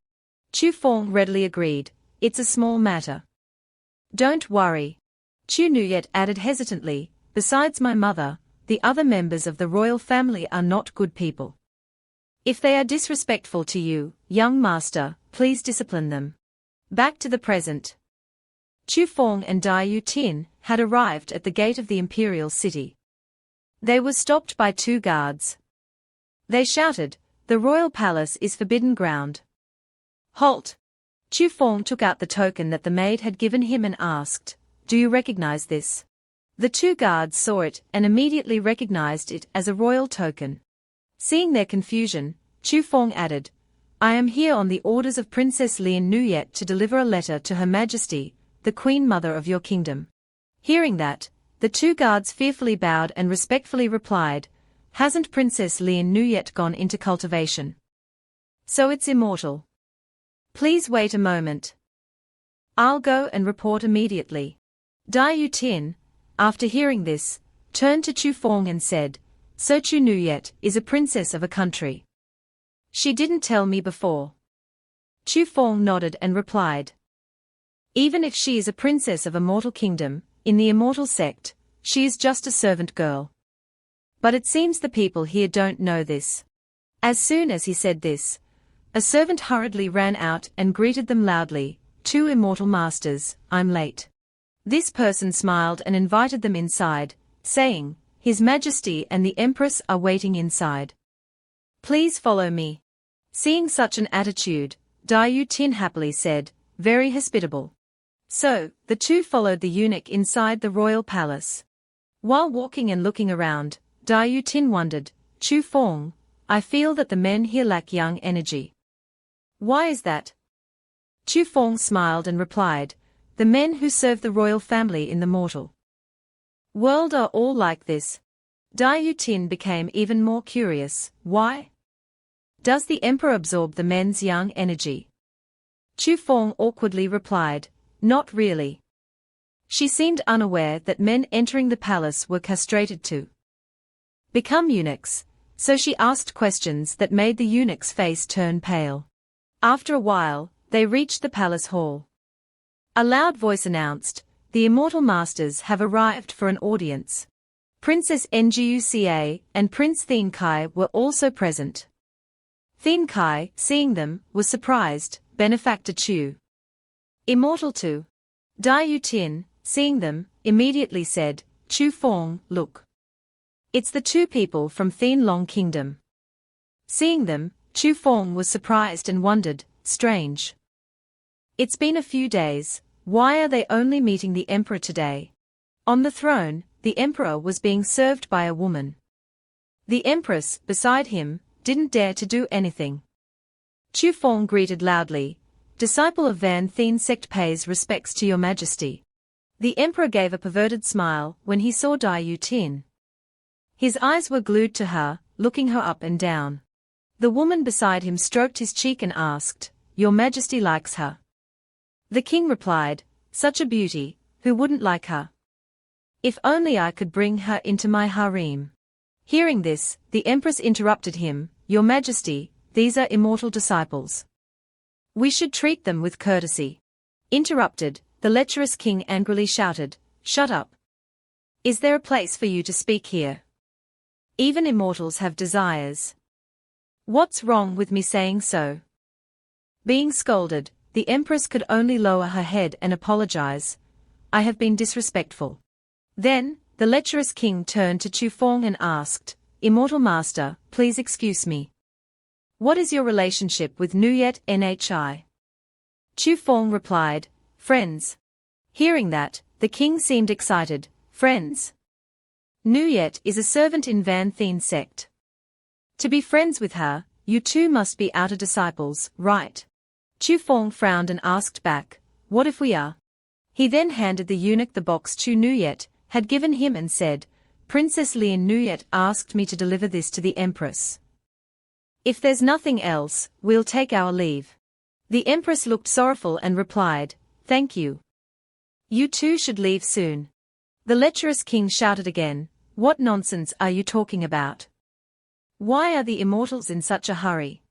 Chu Feng readily agreed, "It's a small matter. Don't worry." Chu Nuyet added hesitantly, "Besides my mother, the other members of the royal family are not good people. If they are disrespectful to you, young master, please discipline them." Back to the present. Chu Feng and Dai Tin had arrived at the gate of the Imperial City. They were stopped by 2 guards. They shouted, "The royal palace is forbidden ground." "Halt!" Chu Feng took out the token that the maid had given him and asked, "Do you recognize this?" The 2 guards saw it and immediately recognized it as a royal token. Seeing their confusion, Chu Feng added, "I am here on the orders of Princess Lien Nuyet to deliver a letter to Her Majesty, the Queen Mother of your kingdom." Hearing that, the 2 guards fearfully bowed and respectfully replied, "Hasn't Princess Lien Nuyet gone into cultivation? So it's immortal. Please wait a moment. I'll go and report immediately." Dai Tin, after hearing this, turned to Chu Feng and said, "So Chu Nuyet is a princess of a country. She didn't tell me before." Chu Feng nodded and replied, "Even if she is a princess of a mortal kingdom, in the immortal sect, she is just a servant girl. But it seems the people here don't know this." As soon as he said this, a servant hurriedly ran out and greeted them loudly, "2 immortal masters, I'm late." This person smiled and invited them inside, saying, "His Majesty and the Empress are waiting inside. Please follow me." Seeing such an attitude, Dai Tin happily said, "Very hospitable." So, the 2 followed the eunuch inside the royal palace. While walking and looking around, Dai Tin wondered, "Chu Feng, I feel that the men here lack young energy. Why is that?" Chu Feng smiled and replied, "The men who serve the royal family in the mortal world are all like this." Dai Tin became even more curious. "Why? Does the emperor absorb the men's young energy?" Chu Feng awkwardly replied, "Not really." She seemed unaware that men entering the palace were castrated to become eunuchs, So she asked questions that made the eunuch's face turn pale. After a while, they reached the palace hall. A loud voice announced, "The immortal masters have arrived for an audience." Princess Nguca and Prince Thien Kai were also present. Thien Kai, seeing them, was surprised. Benefactor Chu. Immortal 2. Dai Yu Tin, seeing them, immediately said, "Chu Fong, look. It's the two people from Thien Long Kingdom." Seeing them, Chu Fong was surprised and wondered, strange. It's been a few days, why are they only meeting the emperor today? On the throne, the emperor was being served by a woman. The empress, beside him, didn't dare to do anything. Chu Fong greeted loudly, "Disciple of Van Thien sect pays respects to your majesty." The emperor gave a perverted smile when he saw Dai Yu Tin. His eyes were glued to her, looking her up and down. The woman beside him stroked his cheek and asked, "Your majesty likes her?" The king replied, "Such a beauty, who wouldn't like her? If only I could bring her into my harem." Hearing this, the empress interrupted him, "Your majesty, these are immortal disciples. We should treat them with courtesy." Interrupted, the lecherous king angrily shouted, "Shut up! Is there a place for you to speak here? Even immortals have desires. What's wrong with me saying so?" Being scolded, the empress could only lower her head and apologize. "I have been disrespectful." Then, the lecherous king turned to Chu Fong and asked, "Immortal master, please excuse me. What is your relationship with Nuyet Nhi?" Chu Fong replied, "Friends." Hearing that, the king seemed excited, "Friends? Nuyet is a servant in Van Thien sect. To be friends with her, you two must be outer disciples, right?" Chu Fong frowned and asked back, "What if we are?" He then handed the eunuch the box Chu Nuyet had given him and said, "Princess Lien Nuyet asked me to deliver this to the empress. If there's nothing else, we'll take our leave." The empress looked sorrowful and replied, "Thank you. You two should leave soon." The lecherous king shouted again, "What nonsense are you talking about? Why are the immortals in such a hurry?"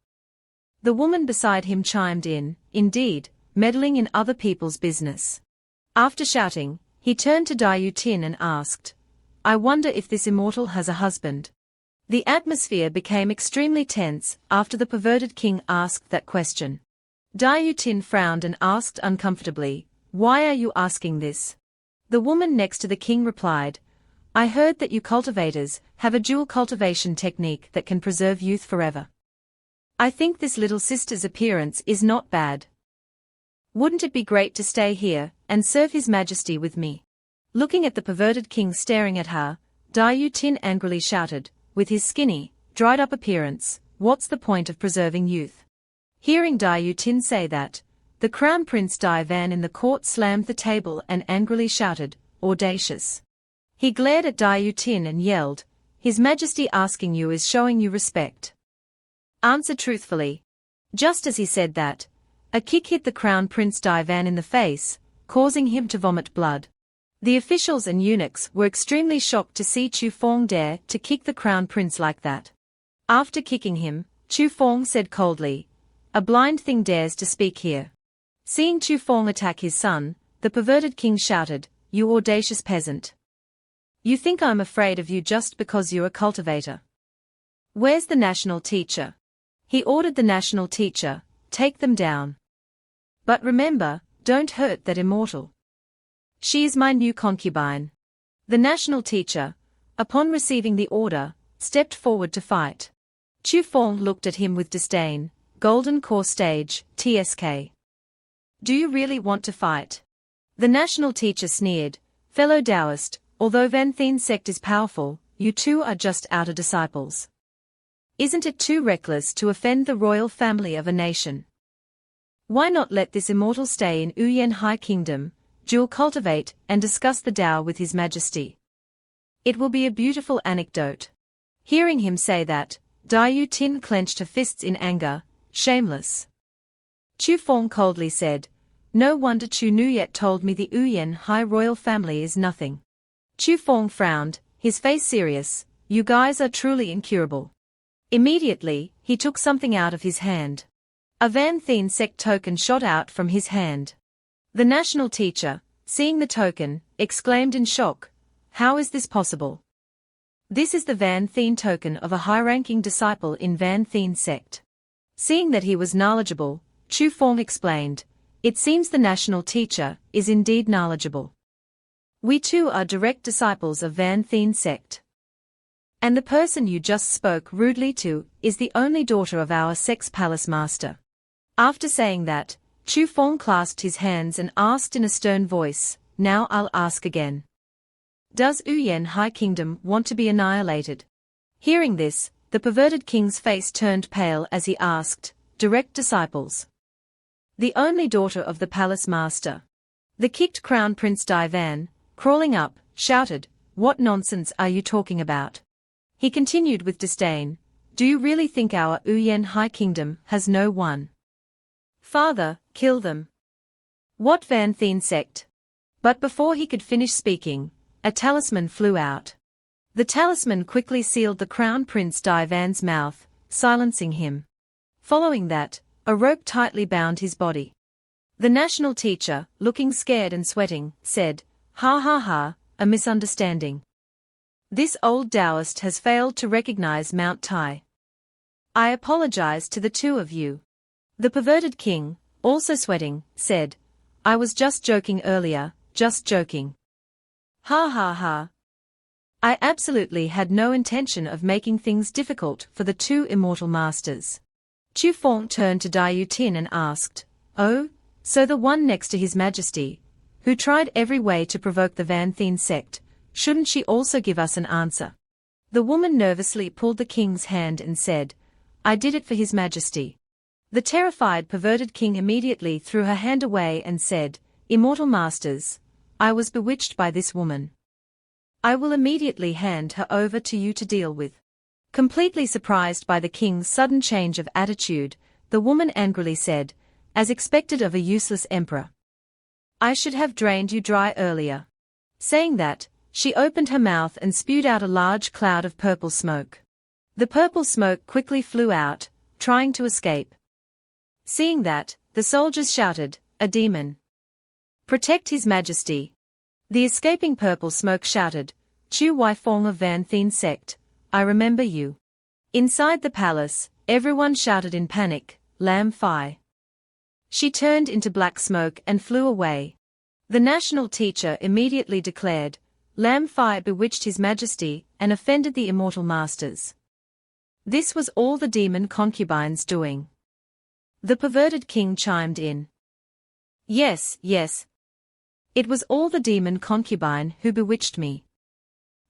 The woman beside him chimed in, "Indeed, meddling in other people's business." After shouting, he turned to Dai Yu Tin and asked, "I wonder if this immortal has a husband?" The atmosphere became extremely tense after the perverted king asked that question. Dai Yu Tin frowned and asked uncomfortably, "Why are you asking this?" The woman next to the king replied, "I heard that you cultivators have a dual cultivation technique that can preserve youth forever. I think this little sister's appearance is not bad. Wouldn't it be great to stay here and serve His Majesty with me?" Looking at the perverted king staring at her, Dai Yu Tin angrily shouted, with his skinny, dried-up appearance, "What's the point of preserving youth?" Hearing Dai Yu Tin say that, the Crown Prince Dai Van in the court slammed the table and angrily shouted, "Audacious!" He glared at Dai Yu Tin and yelled, "His Majesty asking you is showing you respect. Answer truthfully." Just as he said that, a kick hit the Crown Prince Dai Van in the face, causing him to vomit blood. The officials and eunuchs were extremely shocked to see Chu Fong dare to kick the Crown Prince like that. After kicking him, Chu Fong said coldly, "A blind thing dares to speak here." Seeing Chu Fong attack his son, the perverted king shouted, "You audacious peasant! You think I'm afraid of you just because you're a cultivator? Where's the national teacher?" He ordered the national teacher, "Take them down. But remember, don't hurt that immortal. She is my new concubine." The national teacher, upon receiving the order, stepped forward to fight. Chu Fong looked at him with disdain, "Golden Core Stage, TSK. Do you really want to fight?" The national teacher sneered, "Fellow Taoist, although Van Thien sect is powerful, you two are just outer disciples. Isn't it too reckless to offend the royal family of a nation? Why not let this immortal stay in Uyen High Kingdom, dual cultivate and discuss the Tao with His Majesty? It will be a beautiful anecdote." Hearing him say that, Dai Yu Tin clenched her fists in anger, "Shameless!" Chu Fong coldly said, "No wonder Chu Nuyet told me the Uyen High royal family is nothing." Chu Fong frowned, his face serious, "You guys are truly incurable. Immediately, he took something out of his hand. A Van Thien sect token shot out from his hand. The national teacher, seeing the token, exclaimed in shock, "How is this possible?" This is the Van Thien token of a high-ranking disciple in Van Thien sect. Seeing that he was knowledgeable, Chu Fong explained, "It seems the national teacher is indeed knowledgeable. We too are direct disciples of Van Thien sect. And the person you just spoke rudely to is the only daughter of our sect's palace master." After saying that, Chu Fong clasped his hands and asked in a stern voice, "Now I'll ask again. Does Wuyan High Kingdom want to be annihilated?" Hearing this, the perverted king's face turned pale as he asked, "Direct disciples? The only daughter of the palace master?" The kicked crown prince Divan, crawling up, shouted, "What nonsense are you talking about?" He continued with disdain, "Do you really think our Wuyan High Kingdom has no one? Father, kill them. What Van Thien sect?" But before he could finish speaking, a talisman flew out. The talisman quickly sealed the crown prince Divan's mouth, silencing him. Following that, a rope tightly bound his body. The national teacher, looking scared and sweating, said, "Ha ha ha, a misunderstanding. This old Taoist has failed to recognize Mount Tai. I apologize to the two of you." The perverted king, also sweating, said, "I was just joking earlier, just joking. Ha ha ha. I absolutely had no intention of making things difficult for the two immortal masters." Chu Fong turned to Dai Tin and asked, "Oh, so the one next to His Majesty, who tried every way to provoke the Van Thien sect, shouldn't she also give us an answer?" The woman nervously pulled the king's hand and said, "I did it for His Majesty." The terrified perverted king immediately threw her hand away and said, "Immortal masters, I was bewitched by this woman. I will immediately hand her over to you to deal with." Completely surprised by the king's sudden change of attitude, the woman angrily said, as expected of a useless emperor, "I should have drained you dry earlier." Saying that, she opened her mouth and spewed out a large cloud of purple smoke. The purple smoke quickly flew out, trying to escape. Seeing that, the soldiers shouted, "A demon! Protect His Majesty!" The escaping purple smoke shouted, "Chu Wai Fong of Van Thien sect, I remember you." Inside the palace, everyone shouted in panic, "Lam Phi!" She turned into black smoke and flew away. The national teacher immediately declared, "Lam Phi bewitched His Majesty and offended the immortal masters. This was all the demon concubine's doing." The perverted king chimed in, "Yes, yes. It was all the demon concubine who bewitched me.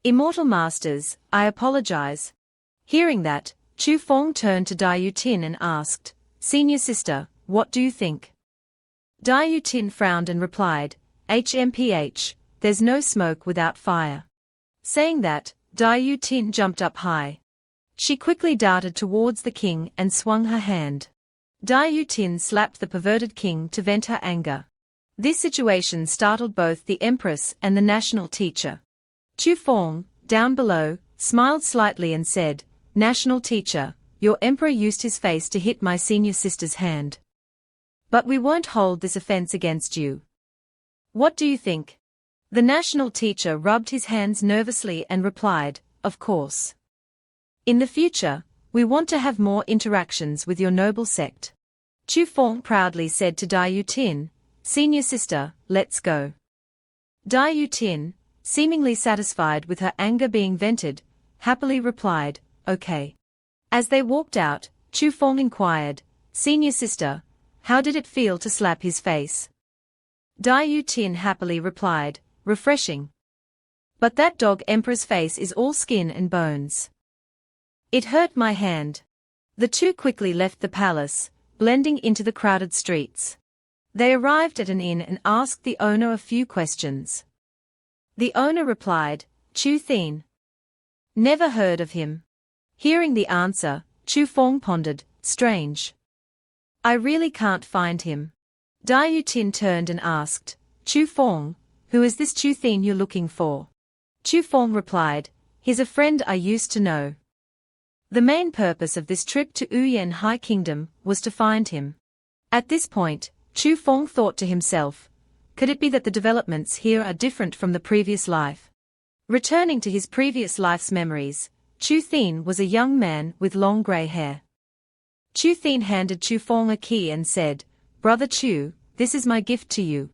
Immortal masters, I apologize." Hearing that, Chu Fong turned to Dai Tin and asked, "Senior sister, what do you think?" Dai Tin frowned and replied, "HMPH, there's no smoke without fire." Saying that, Dai Tin jumped up high. She quickly darted towards the king and swung her hand. Dai Tin slapped the perverted king to vent her anger. This situation startled both the empress and the national teacher. Chu Fong, down below, smiled slightly and said, "National teacher, your emperor used his face to hit my senior sister's hand. But we won't hold this offense against you. What do you think?" The national teacher rubbed his hands nervously and replied, "Of course. In the future, we want to have more interactions with your noble sect." Chu Fong proudly said to Dai Tin, "Senior sister, let's go." Dai Tin, seemingly satisfied with her anger being vented, happily replied, "Okay." As they walked out, Chu Fong inquired, "Senior sister, how did it feel to slap his face?" Dai Tin happily replied, "Refreshing. But that dog emperor's face is all skin and bones. It hurt my hand." The two quickly left the palace, blending into the crowded streets. They arrived at an inn and asked the owner a few questions. The owner replied, "Chu Thien. Never heard of him." Hearing the answer, Chu Fong pondered, "Strange. I really can't find him." Dai Tin turned and asked, "Chu Fong, who is this Chu Thien you're looking for?" Chu Fong replied, "He's a friend I used to know." The main purpose of this trip to Wuyan High Kingdom was to find him. At this point, Chu Feng thought to himself, could it be that the developments here are different from the previous life? Returning to his previous life's memories, Chu Thin was a young man with long grey hair. Chu Thin handed Chu Feng a key and said, "Brother Chu, this is my gift to you."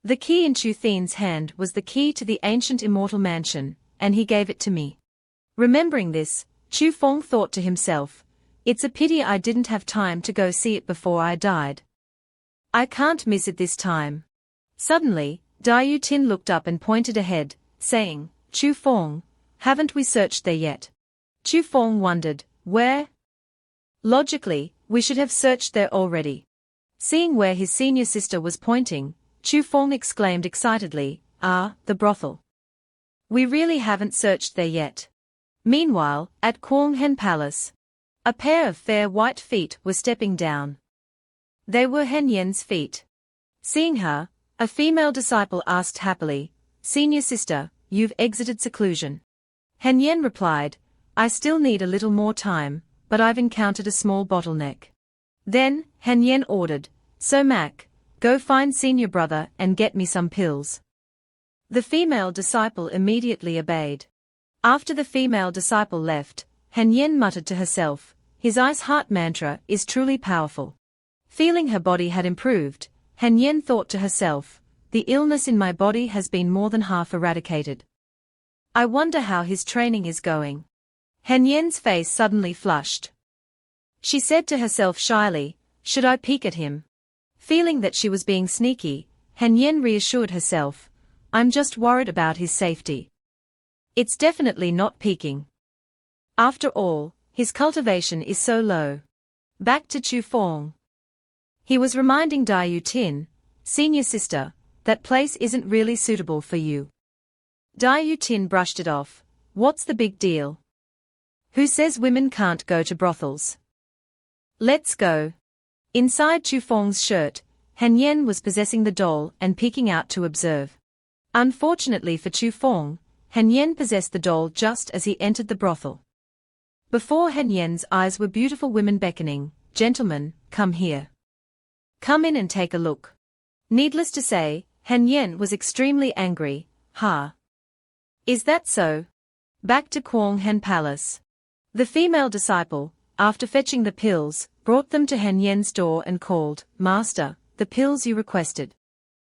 The key in Chu Thin's hand was the key to the ancient immortal mansion, and he gave it to me. Remembering this, Chu Feng thought to himself, it's a pity I didn't have time to go see it before I died. I can't miss it this time. Suddenly, Dai Tin looked up and pointed ahead, saying, "Chu Feng, haven't we searched there yet?" Chu Feng wondered, where? Logically, we should have searched there already. Seeing where his senior sister was pointing, Chu Feng exclaimed excitedly, the brothel. We really haven't searched there yet. Meanwhile, at Kwanghen Palace, a pair of fair white feet were stepping down. They were Hen Yen's feet. Seeing her, a female disciple asked happily, "Senior sister, you've exited seclusion." Hen Yen replied, "I still need a little more time, but I've encountered a small bottleneck." Then, Hen Yen ordered, "So Mac, go find senior brother and get me some pills." The female disciple immediately obeyed. After the female disciple left, Hen Yen muttered to herself, his ice heart mantra is truly powerful. Feeling her body had improved, Hen Yen thought to herself, the illness in my body has been more than half eradicated. I wonder how his training is going. Hen Yen's face suddenly flushed. She said to herself shyly, should I peek at him? Feeling that she was being sneaky, Hen Yen reassured herself, I'm just worried about his safety. It's definitely not peeking. After all, his cultivation is so low. Back to Chu Feng. He was reminding Dai Tin, senior sister, that place isn't really suitable for you. Dai Tin brushed it off. What's the big deal? Who says women can't go to brothels? Let's go. Inside Chu Feng's shirt, Hen Yen was possessing the doll and peeking out to observe. Unfortunately for Chu Feng, Hen Yen possessed the doll just as he entered the brothel. Before Hen Yen's eyes were beautiful women beckoning, "Gentlemen, come here. Come in and take a look." Needless to say, Hen Yen was extremely angry. Is that so? Back to Kwanghen Palace. The female disciple, after fetching the pills, brought them to Hen Yen's door and called, "Master, the pills you requested."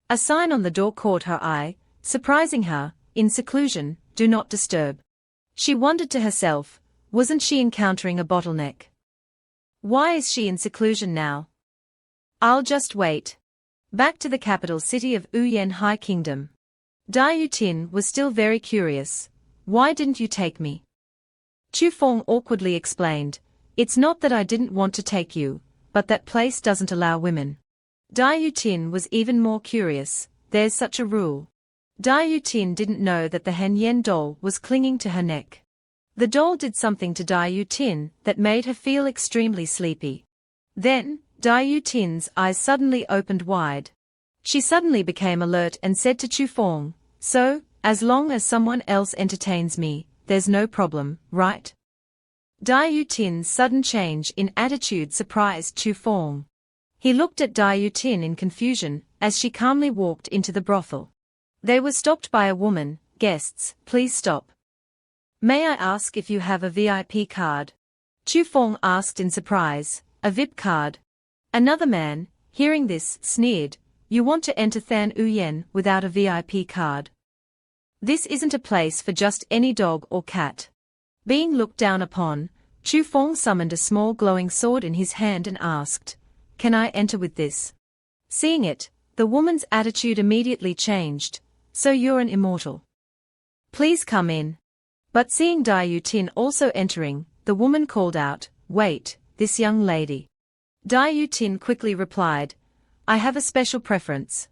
A sign on the door caught her eye, surprising her, in seclusion, "Do not disturb." She wondered to herself, wasn't she encountering a bottleneck? Why is she in seclusion now? I'll just wait. Back to the capital city of Wuyan High Kingdom. Dai Tin was still very curious. Why didn't you take me? Chu Feng awkwardly explained, it's not that I didn't want to take you, but that place doesn't allow women. Dai Tin was even more curious, there's such a rule. Dai Tin didn't know that the Hen Yen doll was clinging to her neck. The doll did something to Dai Tin that made her feel extremely sleepy. Then, Dai Tin's eyes suddenly opened wide. She suddenly became alert and said to Chu Feng, "So, as long as someone else entertains me, there's no problem, right?" Dai Tin's sudden change in attitude surprised Chu Feng. He looked at Dai Tin in confusion as she calmly walked into the brothel. They were stopped by a woman. "Guests, please stop. May I ask if you have a VIP card?" Chu Feng asked in surprise, "A VIP card?" Another man, hearing this, sneered, "You want to enter Than Wuyan without a VIP card? This isn't a place for just any dog or cat." Being looked down upon, Chu Feng summoned a small glowing sword in his hand and asked, "Can I enter with this?" Seeing it, the woman's attitude immediately changed. "So you're an immortal? Please come in." But seeing Dai Tin also entering, the woman called out, "Wait, this young lady." Dai Tin quickly replied, "I have a special preference.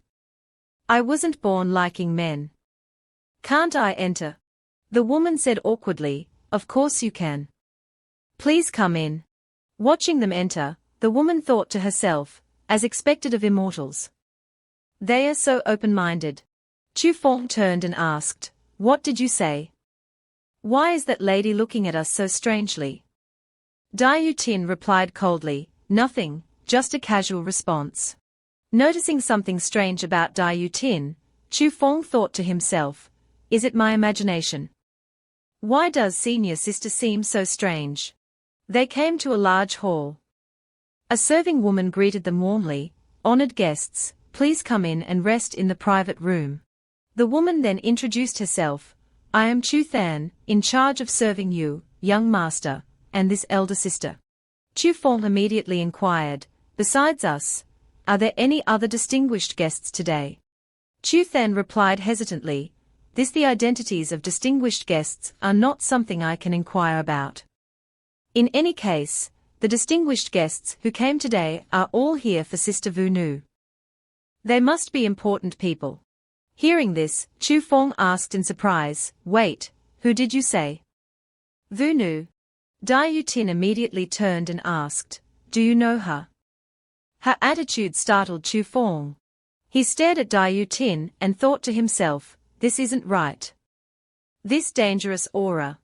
I wasn't born liking men. Can't I enter?" The woman said awkwardly, "Of course you can. Please come in." Watching them enter, the woman thought to herself, as expected of immortals. They are so open-minded. Chu Feng turned and asked, "What did you say? Why is that lady looking at us so strangely?" Diu Tin replied coldly, nothing, just a casual response. Noticing something strange about Diu Tin, Chu Feng thought to himself, is it my imagination? Why does senior sister seem so strange? They came to a large hall. A serving woman greeted them warmly, honored guests, please come in and rest in the private room. The woman then introduced herself, I am Chu Than, in charge of serving you, young master, and this elder sister. Chu Feng immediately inquired, besides us, are there any other distinguished guests today? Chu Than replied hesitantly, the identities of distinguished guests are not something I can inquire about. In any case, the distinguished guests who came today are all here for Sister Wu Nu. They must be important people. Hearing this, Chu Feng asked in surprise, wait, who did you say? Wu Nu. Diu Tin immediately turned and asked, do you know her? Her attitude startled Chu Feng. He stared at Diu Tin and thought to himself, this isn't right. This dangerous aura.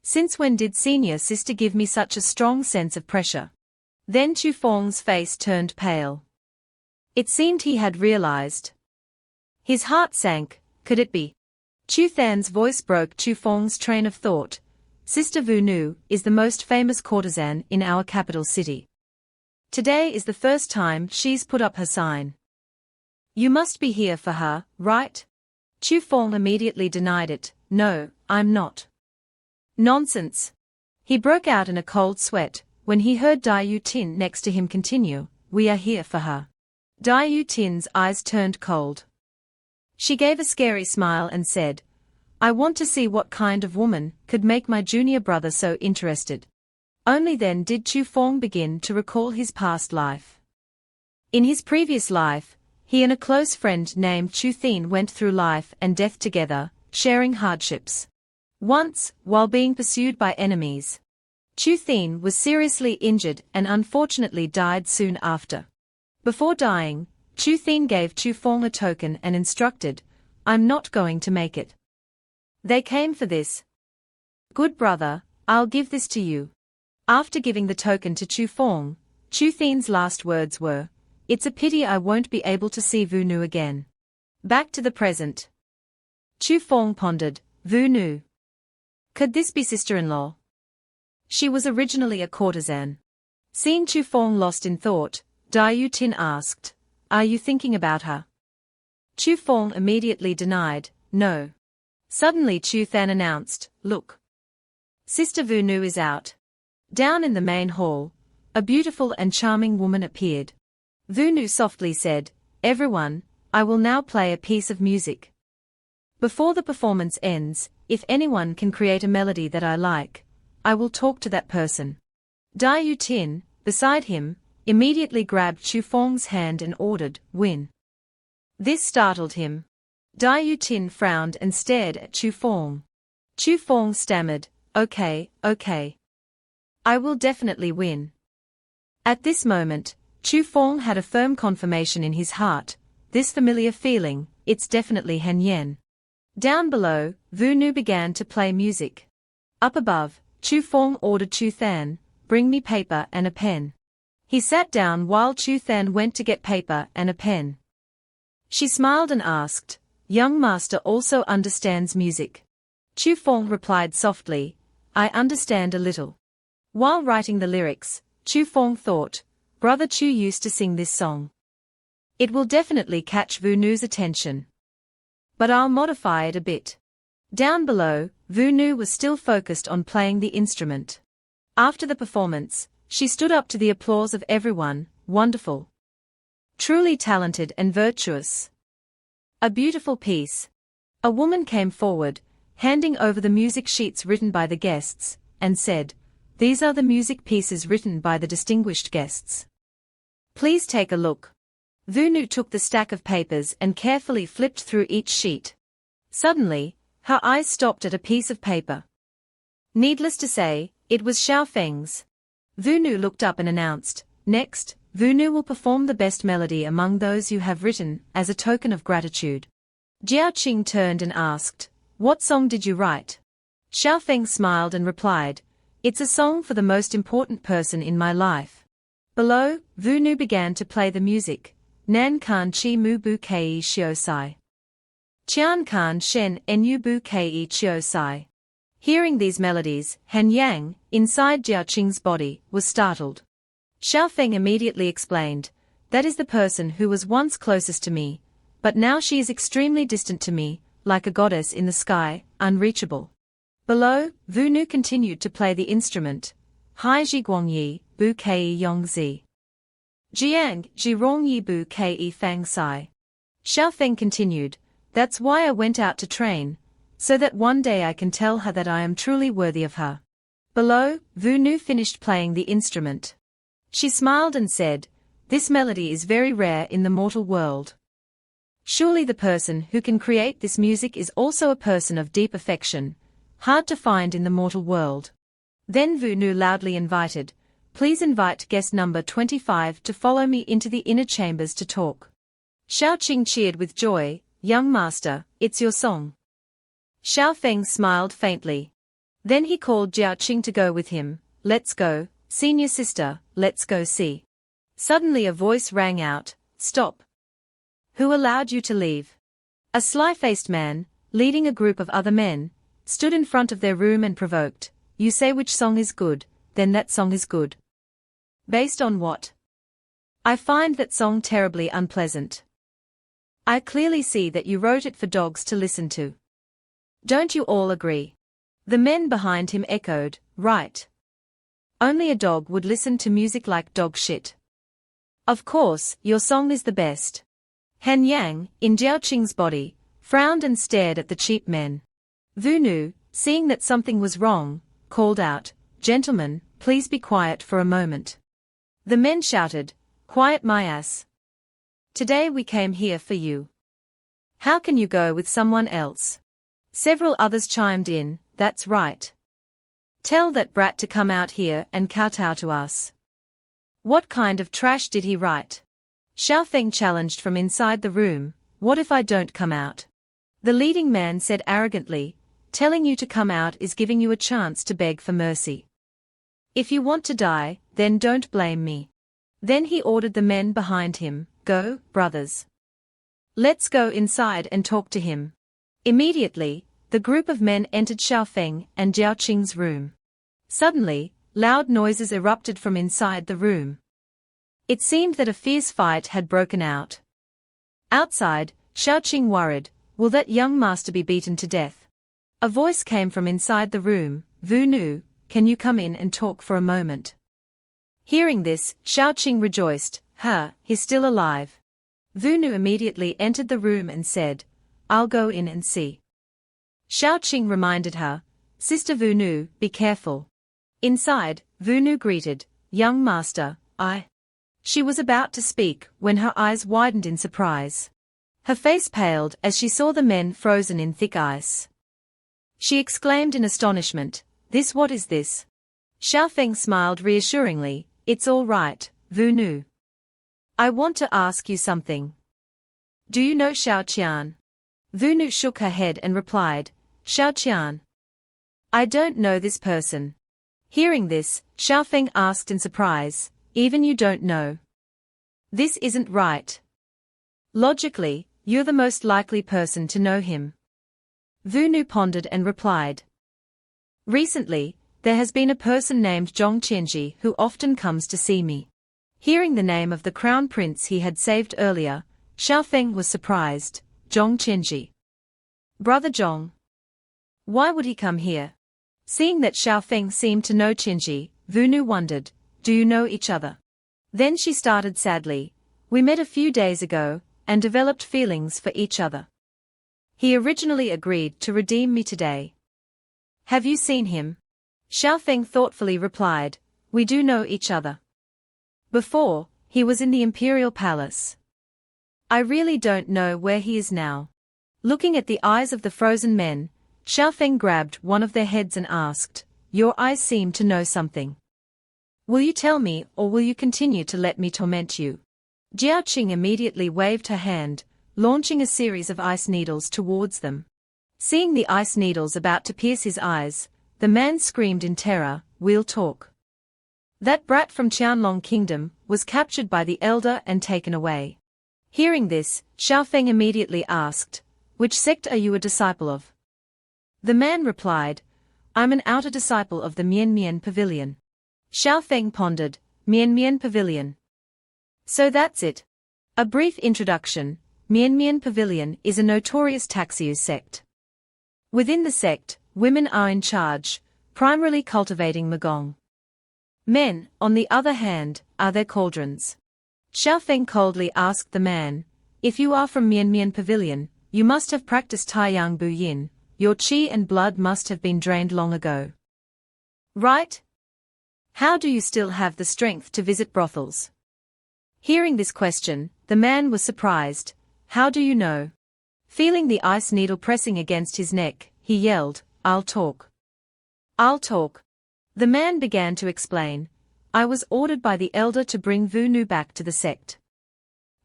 Since when did senior sister give me such a strong sense of pressure? Then Chu Feng's face turned pale. It seemed he had realized. His heart sank, could it be? Chu Than's voice broke Chu Feng's train of thought. Sister Wu Nu is the most famous courtesan in our capital city. Today is the first time she's put up her sign. You must be here for her, right? Chu Feng immediately denied it, no, I'm not. Nonsense. He broke out in a cold sweat, when he heard Diu Tin next to him continue, we are here for her. Diu Tin's eyes turned cold. She gave a scary smile and said, I want to see what kind of woman could make my junior brother so interested. Only then did Chu Feng begin to recall his past life. In his previous life, he and a close friend named Chu Thin went through life and death together, sharing hardships. Once, while being pursued by enemies, Chu Thin was seriously injured and unfortunately died soon after. Before dying, Chu Thin gave Chu Feng a token and instructed, I'm not going to make it. They came for this. Good brother, I'll give this to you. After giving the token to Chu Feng, Chu Thin's last words were, it's a pity I won't be able to see Wu Nu again. Back to the present. Chu Feng pondered, Wu Nu. Could this be sister-in-law? She was originally a courtesan. Seeing Chu Feng lost in thought, Diu Tin asked, are you thinking about her? Chu Feng immediately denied, no. Suddenly Chu Than announced, look. Sister Wu Nu is out. Down in the main hall, a beautiful and charming woman appeared. Wu Nu softly said, everyone, I will now play a piece of music. Before the performance ends, if anyone can create a melody that I like, I will talk to that person. Diu Tin, beside him, immediately grabbed Chu Feng's hand and ordered, win. This startled him. Diu Tin frowned and stared at Chu Feng. Chu Feng stammered, okay. I will definitely win. At this moment, Chu Feng had a firm confirmation in his heart, this familiar feeling, it's definitely Han Yen. Down below, Wu Nu began to play music. Up above, Chu Feng ordered Chu Than, bring me paper and a pen. He sat down while Chu Than went to get paper and a pen. She smiled and asked, young master also understands music. Chu Feng replied softly, I understand a little. While writing the lyrics, Chu Feng thought, Brother Chu used to sing this song. It will definitely catch Wu Nu's attention. But I'll modify it a bit. Down below, Wu Nu was still focused on playing the instrument. After the performance, she stood up to the applause of everyone, wonderful. Truly talented and virtuous. A beautiful piece. A woman came forward, handing over the music sheets written by the guests, and said, these are the music pieces written by the distinguished guests. Please take a look. Wu Nu took the stack of papers and carefully flipped through each sheet. Suddenly, her eyes stopped at a piece of paper. Needless to say, it was Xiao Feng's. Wu Nu looked up and announced, next, Wu Nu will perform the best melody among those you have written, as a token of gratitude. Jiao Qing turned and asked, what song did you write? Xiao Feng smiled and replied, It's a song for the most important person in my life. Below, Vunu began to play the music. Nan kan chi mu bu kei shio sai. Qian kan shen nu bu kei chio sai. Hearing these melodies, Han Yang, inside Jiaoqing's body, was startled. Xiaofeng immediately explained, "That is the person who was once closest to me, but now she is extremely distant to me, like a goddess in the sky, unreachable." Below, Vunu continued to play the instrument. Hai ji guangyi, bu kei yongzi. Jiang, ji rongyi bu kei fang sai. Xiaofeng continued, "That's why I went out to train, so that one day I can tell her that I am truly worthy of her." Below, Vunu finished playing the instrument. She smiled and said, "This melody is very rare in the mortal world. Surely the person who can create this music is also a person of deep affection, hard to find in the mortal world." Then Vunu loudly invited, "Please invite guest number 25 to follow me into the inner chambers to talk." Xiaoqing cheered with joy, "Young master, it's your song." Xiaofeng smiled faintly. Then he called Jiaoqing to go with him. "Let's go, senior sister, let's go see." Suddenly a voice rang out, "Stop! Who allowed you to leave?" A sly-faced man, leading a group of other men, stood in front of their room and provoked, "You say which song is good, then that song is good. Based on what? I find that song terribly unpleasant. I clearly see that you wrote it for dogs to listen to. Don't you all agree?" The men behind him echoed, "Right. Only a dog would listen to music like dog shit. Of course, your song is the best." Han Yang, in Jiaoqing's body, frowned and stared at the cheap men. Vunu, seeing that something was wrong, called out, "Gentlemen, please be quiet for a moment." The men shouted, "Quiet my ass. Today we came here for you. How can you go with someone else?" Several others chimed in, "That's right. Tell that brat to come out here and kowtow to us. What kind of trash did he write?" Xiaofeng challenged from inside the room, "What if I don't come out?" The leading man said arrogantly, "Telling you to come out is giving you a chance to beg for mercy. If you want to die, then don't blame me." Then he ordered the men behind him, "Go, brothers. Let's go inside and talk to him." Immediately, the group of men entered Xiaofeng and Jiaoqing's room. Suddenly, loud noises erupted from inside the room. It seemed that a fierce fight had broken out. Outside, Xiaoqing worried, "Will that young master be beaten to death?" A voice came from inside the room, "Vunu, can you come in and talk for a moment?" Hearing this, Xiaoqing rejoiced, He's still alive." Vunu immediately entered the room and said, "I'll go in and see." Xiaoqing reminded her, "Sister Vunu, be careful." Inside, Vunu greeted, "Young master, I." She was about to speak when her eyes widened in surprise. Her face paled as she saw the men frozen in thick ice. She exclaimed in astonishment, What is this?" Xiaofeng smiled reassuringly, "It's all right, Vunu. I want to ask you something. Do you know Xiaoqian?" Vunu shook her head and replied, "Xiaoqian? I don't know this person." Hearing this, Xiaofeng asked in surprise, "Even you don't know? This isn't right. Logically, you're the most likely person to know him." Vunu pondered and replied, "Recently, there has been a person named Chenji who often comes to see me." Hearing the name of the crown prince he had saved earlier, Xiaofeng was surprised. Chenji. Brother Zhong. Why would he come here? Seeing that Xiaofeng seemed to know Chenji, Vunu wondered, "Do you know each other?" Then she started sadly, "We met a few days ago, and developed feelings for each other. He originally agreed to redeem me today." "Have you seen him?" Xiaofeng thoughtfully replied, "We do know each other. Before, he was in the imperial palace. I really don't know where he is now." Looking at the eyes of the frozen men, Xiaofeng grabbed one of their heads and asked, "Your eyes seem to know something. Will you tell me or will you continue to let me torment you?" Jiaoqing immediately waved her hand, launching a series of ice needles towards them. Seeing the ice needles about to pierce his eyes, the man screamed in terror, we'll talk. That brat from Qianlong Kingdom was captured by the elder and taken away. Hearing this, Xiaofeng immediately asked, "Which sect are you a disciple of?" The man replied, "I'm an outer disciple of the Mian Mian Pavilion." Xiaofeng pondered, Mian Mian Pavilion. So that's it. A brief introduction. Mian Mian Pavilion is a notorious Taxiu sect. Within the sect, women are in charge, primarily cultivating Magong. Men, on the other hand, are their cauldrons. Xiaofeng coldly asked the man, "If you are from Mian Mian Pavilion, you must have practiced Taiyang Bu Yin, your qi and blood must have been drained long ago. Right? How do you still have the strength to visit brothels?" Hearing this question, the man was surprised. "How do you know?" Feeling the ice needle pressing against his neck, he yelled, "I'll talk. I'll talk." The man began to explain, "I was ordered by the elder to bring Wu Nu back to the sect.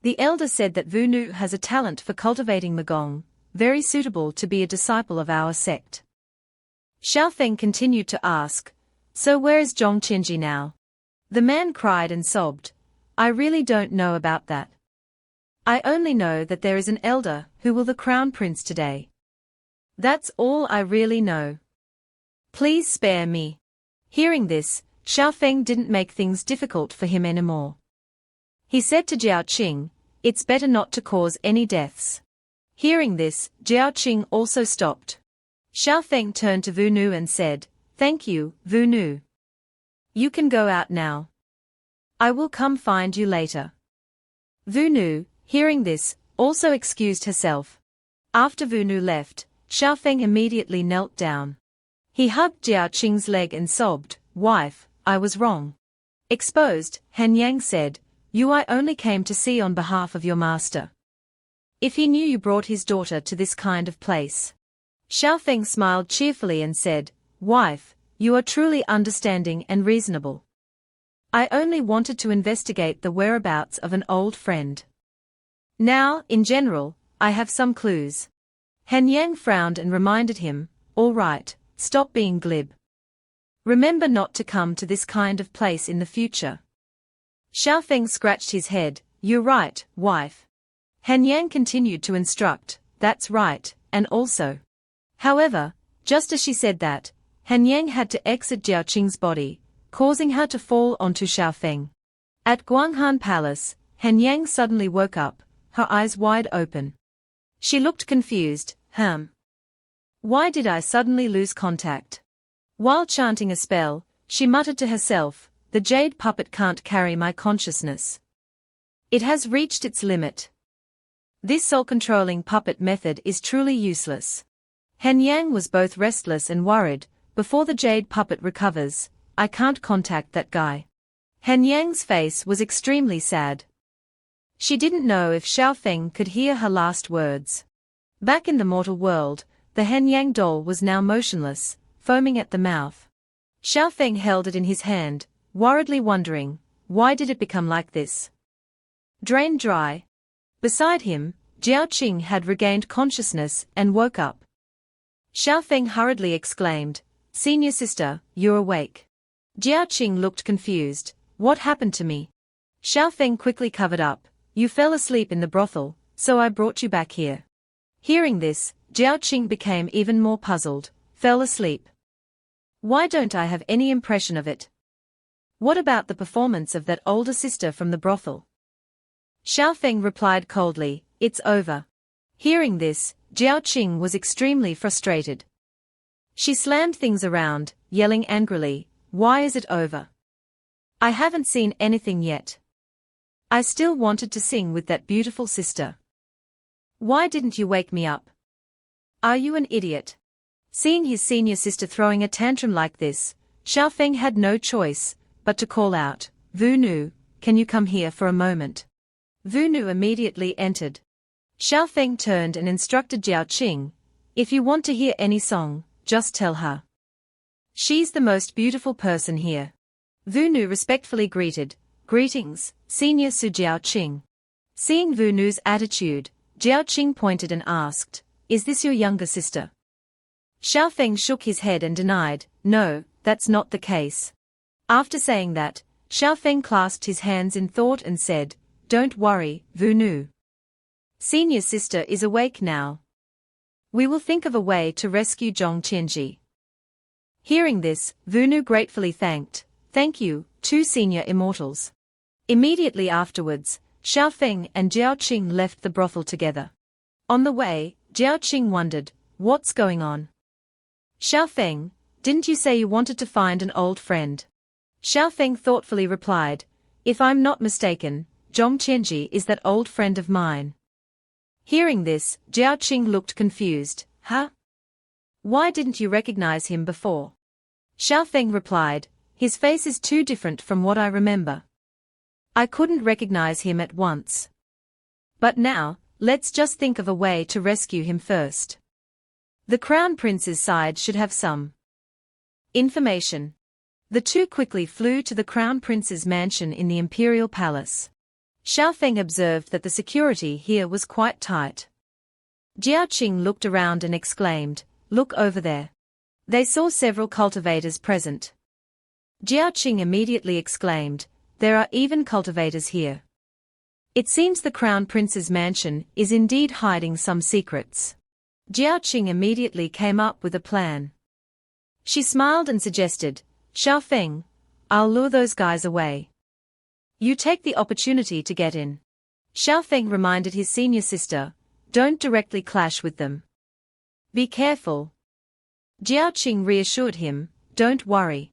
The elder said that Wu Nu has a talent for cultivating Magong, very suitable to be a disciple of our sect." Xiaofeng continued to ask, "So where is Zhong Chenji now?" The man cried and sobbed, "I really don't know about that. I only know that there is an elder who will the crown prince today. That's all I really know. Please spare me." Hearing this, Xiaofeng didn't make things difficult for him anymore. He said to Jiao Qing, "It's better not to cause any deaths." Hearing this, Jiao Qing also stopped. Xiaofeng turned to Wu Nu and said, "Thank you, Wu Nu. You can go out now. I will come find you later." Wu Nu, hearing this, also excused herself. After Wu Nu left, Xiaofeng immediately knelt down. He hugged Jiao Qing's leg and sobbed, "Wife, I was wrong." Exposed, Han Yang said, "You I only came to see on behalf of your master. If he knew you brought his daughter to this kind of place." Xiaofeng smiled cheerfully and said, "Wife, you are truly understanding and reasonable. I only wanted to investigate the whereabouts of an old friend. Now, in general, I have some clues." Han Yang frowned and reminded him, "All right, stop being glib. Remember not to come to this kind of place in the future." Xiaofeng scratched his head, "You're right, wife." Han Yang continued to instruct, "That's right, and also." However, just as she said that, Han Yang had to exit Jiao Qing's body, causing her to fall onto Xiaofeng. At Guanghan Palace, Han Yang suddenly woke up, her eyes wide open. She looked confused. Why did I suddenly lose contact?" While chanting a spell, she muttered to herself, "The jade puppet can't carry my consciousness. It has reached its limit. This soul-controlling puppet method is truly useless." Han Yang was both restless and worried. "Before the jade puppet recovers, I can't contact that guy." Han Yang's face was extremely sad. She didn't know if Xiaofeng could hear her last words. Back in the mortal world, the Han Yang doll was now motionless, foaming at the mouth. Xiaofeng held it in his hand, worriedly wondering, why did it become like this? Drained dry. Beside him, Jiao Qing had regained consciousness and woke up. Xiaofeng hurriedly exclaimed, "Senior sister, you're awake." Jiao Qing looked confused. "What happened to me?" Xiaofeng quickly covered up, "You fell asleep in the brothel, so I brought you back here." Hearing this, Jiao Qing became even more puzzled. "Fell asleep? Why don't I have any impression of it? What about the performance of that older sister from the brothel?" Xiaofeng replied coldly, "It's over." Hearing this, Jiao Qing was extremely frustrated. She slammed things around, yelling angrily, "Why is it over? I haven't seen anything yet. I still wanted to sing with that beautiful sister. Why didn't you wake me up? Are you an idiot?" Seeing his senior sister throwing a tantrum like this, Xiaofeng had no choice but to call out, "Wu Nu, can you come here for a moment?" Wu Nu immediately entered. Xiaofeng turned and instructed Jiao Qing, "If you want to hear any song, just tell her. She's the most beautiful person here." Wu Nu respectfully greeted, "Greetings, Senior Su Jiao Qing." Seeing Wu Nu's attitude, Jiao Qing pointed and asked, "Is this your younger sister?" Xiaofeng shook his head and denied, "No, that's not the case. After saying that, Xiaofeng clasped his hands in thought and said, "Don't worry, Vunu. Senior sister is awake now. We will think of a way to rescue Zhong Chenji." Hearing this, Vunu gratefully thanked, "Thank you, two senior immortals." Immediately afterwards, Xiaofeng and Jiaoqing left the brothel together. On the way, Jiaoqing wondered, "What's going on? Xiaofeng, didn't you say you wanted to find an old friend?" Xiaofeng thoughtfully replied, "If I'm not mistaken, Zhong Chenji is that old friend of mine." Hearing this, Jiaoqing looked confused. "Huh? Why didn't you recognize him before?" Xiaofeng replied, "His face is too different from what I remember. I couldn't recognize him at once. But now, let's just think of a way to rescue him first. The Crown Prince's side should have some information." The two quickly flew to the Crown Prince's mansion in the Imperial Palace. Xiaofeng observed that the security here was quite tight. Jiaoqing looked around and exclaimed, "Look over there." They saw several cultivators present. Jiaoqing immediately exclaimed, "There are even cultivators here. It seems the Crown Prince's mansion is indeed hiding some secrets." Jiaoqing immediately came up with a plan. She smiled and suggested, "Xiaofeng, I'll lure those guys away. You take the opportunity to get in." Xiaofeng reminded his senior sister, "Don't directly clash with them. Be careful." Jiaoqing reassured him, "Don't worry.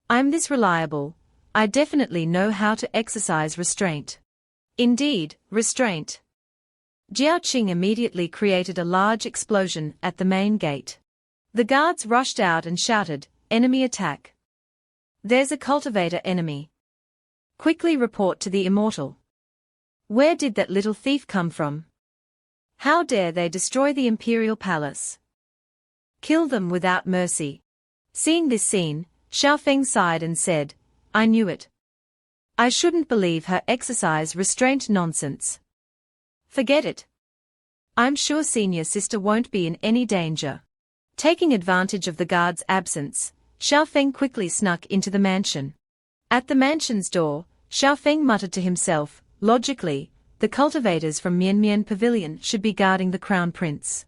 I'm this reliable, I definitely know how to exercise restraint." Indeed, restraint. Jiaoqing immediately created a large explosion at the main gate. The guards rushed out and shouted, "Enemy attack! There's a cultivator enemy. Quickly report to the immortal. Where did that little thief come from? How dare they destroy the Imperial Palace? Kill them without mercy." Seeing this scene, Xiaofeng sighed and said, "I knew it. I shouldn't believe her exercise restraint nonsense. Forget it. I'm sure senior sister won't be in any danger." Taking advantage of the guard's absence, Xiaofeng quickly snuck into the mansion. At the mansion's door, Xiaofeng muttered to himself, "Logically, the cultivators from Mianmian Pavilion should be guarding the Crown Prince.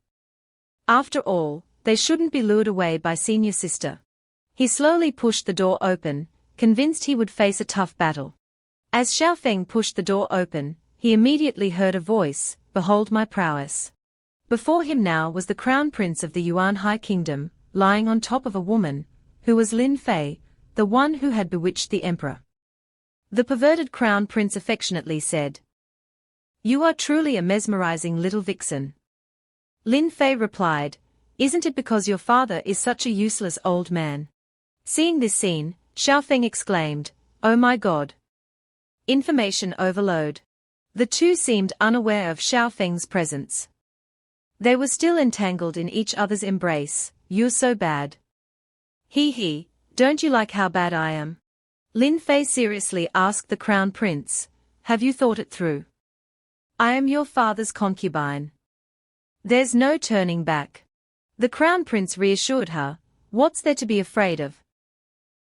After all, they shouldn't be lured away by senior sister." He slowly pushed the door open, convinced he would face a tough battle. As Xiaofeng pushed the door open, he immediately heard a voice, "Behold my prowess." Before him now was the Crown Prince of the Yuan High Kingdom, lying on top of a woman, who was Lin Fei, the one who had bewitched the emperor. The perverted Crown Prince affectionately said, "You are truly a mesmerizing little vixen." Lin Fei replied, "Isn't it because your father is such a useless old man?" Seeing this scene, Xiaofeng exclaimed, "Oh my God! Information overload." The two seemed unaware of Xiaofeng's presence. They were still entangled in each other's embrace. "You're so bad. He, don't you like how bad I am?" Lin Fei seriously asked the Crown Prince, "Have you thought it through? I am your father's concubine. There's no turning back." The Crown Prince reassured her, "What's there to be afraid of?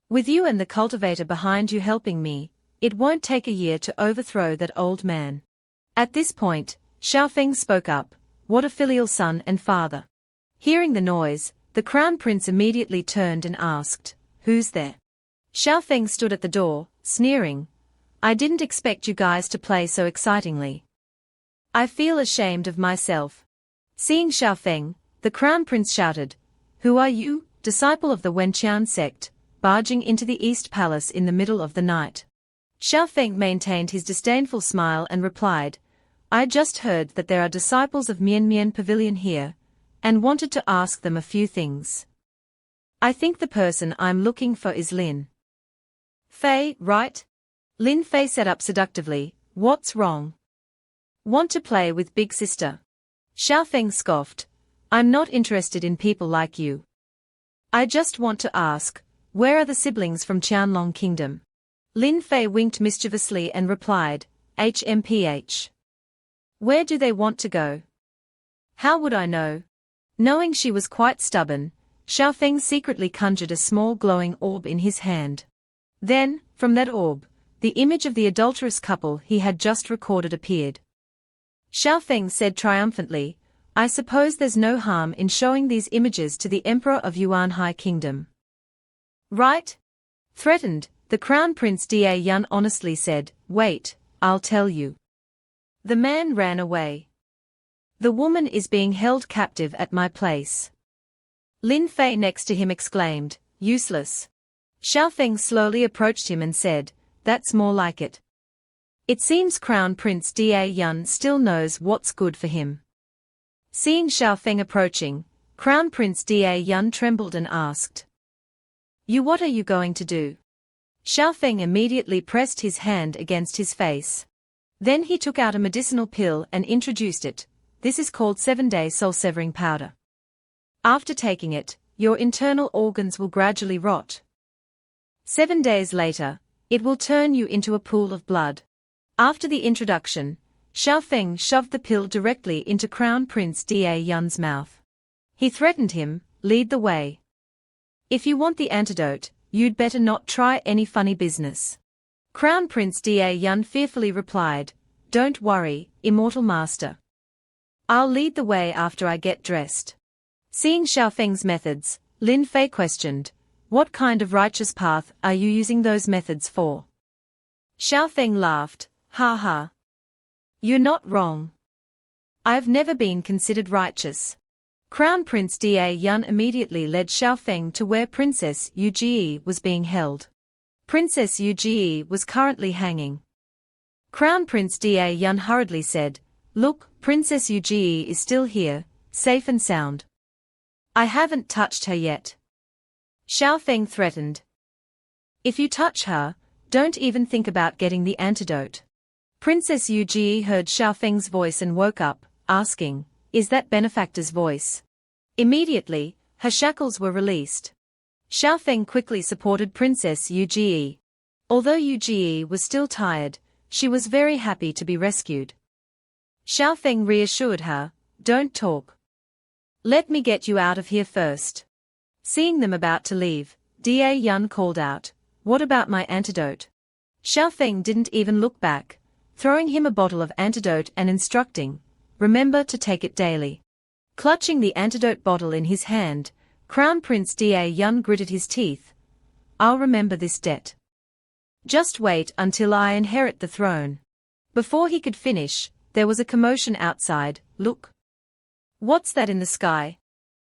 With you and the cultivator behind you helping me, it won't take a year to overthrow that old man." At this point, Xiaofeng spoke up, "What a filial son and father." Hearing the noise, the Crown Prince immediately turned and asked, "Who's there?" Xiaofeng stood at the door, sneering, "I didn't expect you guys to play so excitingly. I feel ashamed of myself." Seeing Xiaofeng, the Crown Prince shouted, "Who are you, disciple of the Wenqian sect, barging into the East Palace in the middle of the night?" Xiaofeng maintained his disdainful smile and replied, "I just heard that there are disciples of Mianmian Pavilion here, and wanted to ask them a few things. I think the person I'm looking for is Lin Fei, right?" Lin Fei sat up seductively, "What's wrong? Want to play with big sister?" Xiaofeng scoffed, "I'm not interested in people like you. I just want to ask, where are the siblings from Qianlong Kingdom?" Lin Fei winked mischievously and replied, "HMPH. Where do they want to go? How would I know?" Knowing she was quite stubborn, Xiaofeng secretly conjured a small glowing orb in his hand. Then, from that orb, the image of the adulterous couple he had just recorded appeared. Xiaofeng said triumphantly, "I suppose there's no harm in showing these images to the Emperor of Yuan High Kingdom." "Right?" Threatened, the Crown Prince Da Yun honestly said, "Wait, I'll tell you." The man ran away. "The woman is being held captive at my place." Lin Fei next to him exclaimed, "Useless." Xiaofeng slowly approached him and said, "That's more like it." It seems Crown Prince Da Yun still knows what's good for him. Seeing Xiaofeng approaching, Crown Prince Da Yun trembled and asked, What are you going to do?" Xiaofeng immediately pressed his hand against his face. Then he took out a medicinal pill and introduced it. "This is called 7-day soul-severing powder. After taking it, your internal organs will gradually rot. 7 days later, it will turn you into a pool of blood." After the introduction, Xiaofeng shoved the pill directly into Crown Prince Da Yun's mouth. He threatened him, "Lead the way. If you want the antidote, you'd better not try any funny business." Crown Prince Da Yun fearfully replied, "Don't worry, Immortal Master. I'll lead the way after I get dressed." Seeing Xiaofeng's methods, Lin Fei questioned, "What kind of righteous path are you using those methods for?" Xiaofeng laughed, "Ha ha. You're not wrong. I've never been considered righteous." Crown Prince Da Yun immediately led Xiaofeng to where Princess Yu was being held. Princess Yu was currently hanging. Crown Prince Da Yun hurriedly said, "Look, Princess Yu is still here, safe and sound. I haven't touched her yet." Xiaofeng threatened, "If you touch her, don't even think about getting the antidote." Princess Yu heard Xiaofeng's voice and woke up, asking, "Is that benefactor's voice?" Immediately, her shackles were released. Xiaofeng quickly supported Princess Yu. Although Yu was still tired, she was very happy to be rescued. Xiaofeng reassured her, "Don't talk. Let me get you out of here first." Seeing them about to leave, Da Yun called out, "What about my antidote?" Xiaofeng didn't even look back, throwing him a bottle of antidote and instructing, "Remember to take it daily." Clutching the antidote bottle in his hand, Crown Prince Da Yun gritted his teeth. "I'll remember this debt. Just wait until I inherit the throne." Before he could finish, there was a commotion outside. "Look. What's that in the sky?"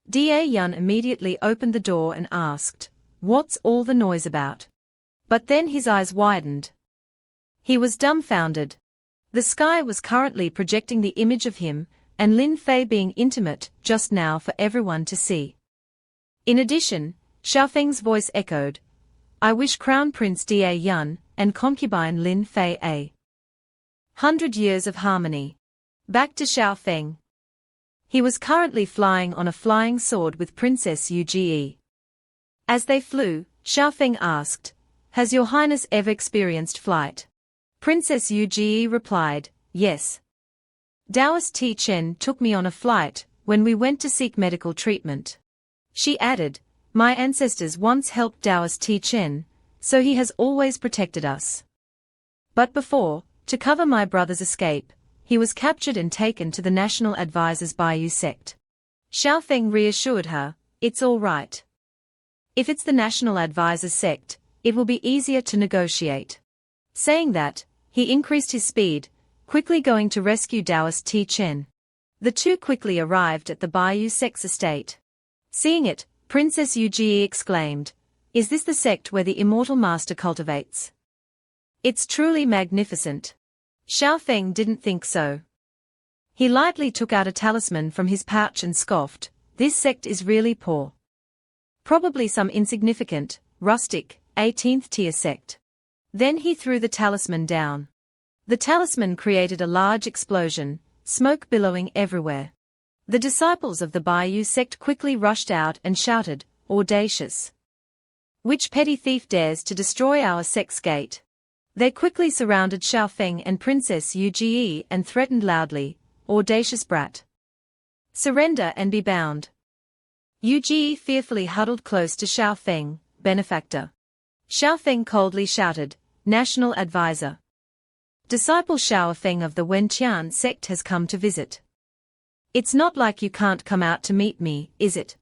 Da Yun immediately opened the door and asked, "What's all the noise about?" But then his eyes widened. He was dumbfounded. The sky was currently projecting the image of him and Lin Fei being intimate just now for everyone to see. In addition, Xiaofeng's voice echoed, "I wish Crown Prince Da Yun and concubine Lin Fei 100 years of harmony." Back to Xiaofeng. He was currently flying on a flying sword with Princess Yu. As they flew, Xiaofeng asked, "Has your highness ever experienced flight?" Princess Yu replied, "Yes. Dowst Chen took me on a flight when we went to seek medical treatment." She added, "My ancestors once helped Dowst Chen, so he has always protected us. But before, to cover my brother's escape, he was captured and taken to the National Advisors Baiyu sect." Xiaofeng reassured her, "It's all right. If it's the National Advisors sect, it will be easier to negotiate." Saying that, he increased his speed, quickly going to rescue Dowst Chen. The two quickly arrived at the Baiyu sect's estate. Seeing it, Princess Yu exclaimed, "Is this the sect where the Immortal Master cultivates? It's truly magnificent." Xiaofeng didn't think so. He lightly took out a talisman from his pouch and scoffed, "This sect is really poor. Probably some insignificant, rustic, 18th tier sect." Then he threw the talisman down. The talisman created a large explosion, smoke billowing everywhere. The disciples of the Baiyu sect quickly rushed out and shouted, "Audacious! Which petty thief dares to destroy our sect's gate?" They quickly surrounded Xiaofeng and Princess Yu and threatened loudly, "Audacious brat! Surrender and be bound." Yu fearfully huddled close to Xiaofeng, benefactor. Xiaofeng coldly shouted, National Advisor. Disciple Xiaofeng of the Wenqian sect has come to visit. It's not like you can't come out to meet me, is it?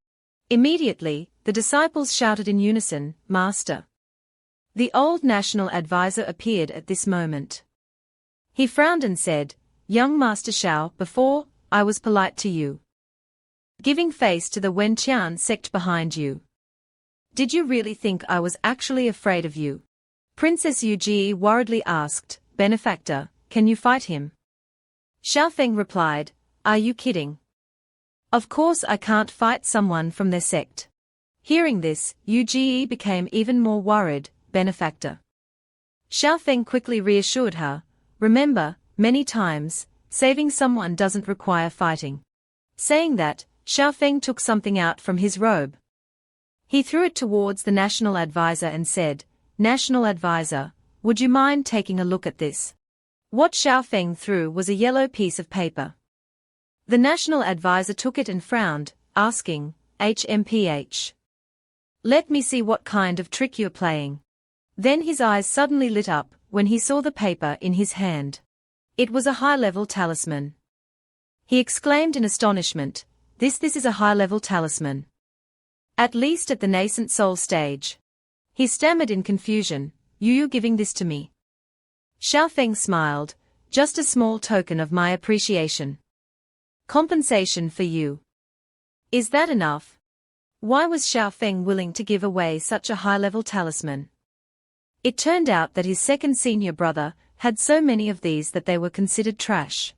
Immediately, the disciples shouted in unison, Master. The old national advisor appeared at this moment. He frowned and said, Young Master Xiao, before, I was polite to you. Giving face to the Wenqian sect behind you. Did you really think I was actually afraid of you? Princess Yu worriedly asked, Benefactor, can you fight him? Xiaofeng replied, Are you kidding? Of course I can't fight someone from their sect. Hearing this, Yu became even more worried, Benefactor. Xiaofeng quickly reassured her, Remember, many times, saving someone doesn't require fighting. Saying that, Xiaofeng took something out from his robe. He threw it towards the National Advisor and said, National Advisor, would you mind taking a look at this? What Xiaofeng threw was a yellow piece of paper. The National Advisor took it and frowned, asking, HMPH. Let me see what kind of trick you're playing. Then his eyes suddenly lit up when he saw the paper in his hand. It was a high-level talisman. He exclaimed in astonishment, This is a high-level talisman. At least at the nascent soul stage. He stammered in confusion, You giving this to me? Xiaofeng smiled, Just a small token of my appreciation. Compensation for you. Is that enough? Why was Xiaofeng willing to give away such a high-level talisman? It turned out that his second senior brother had so many of these that they were considered trash.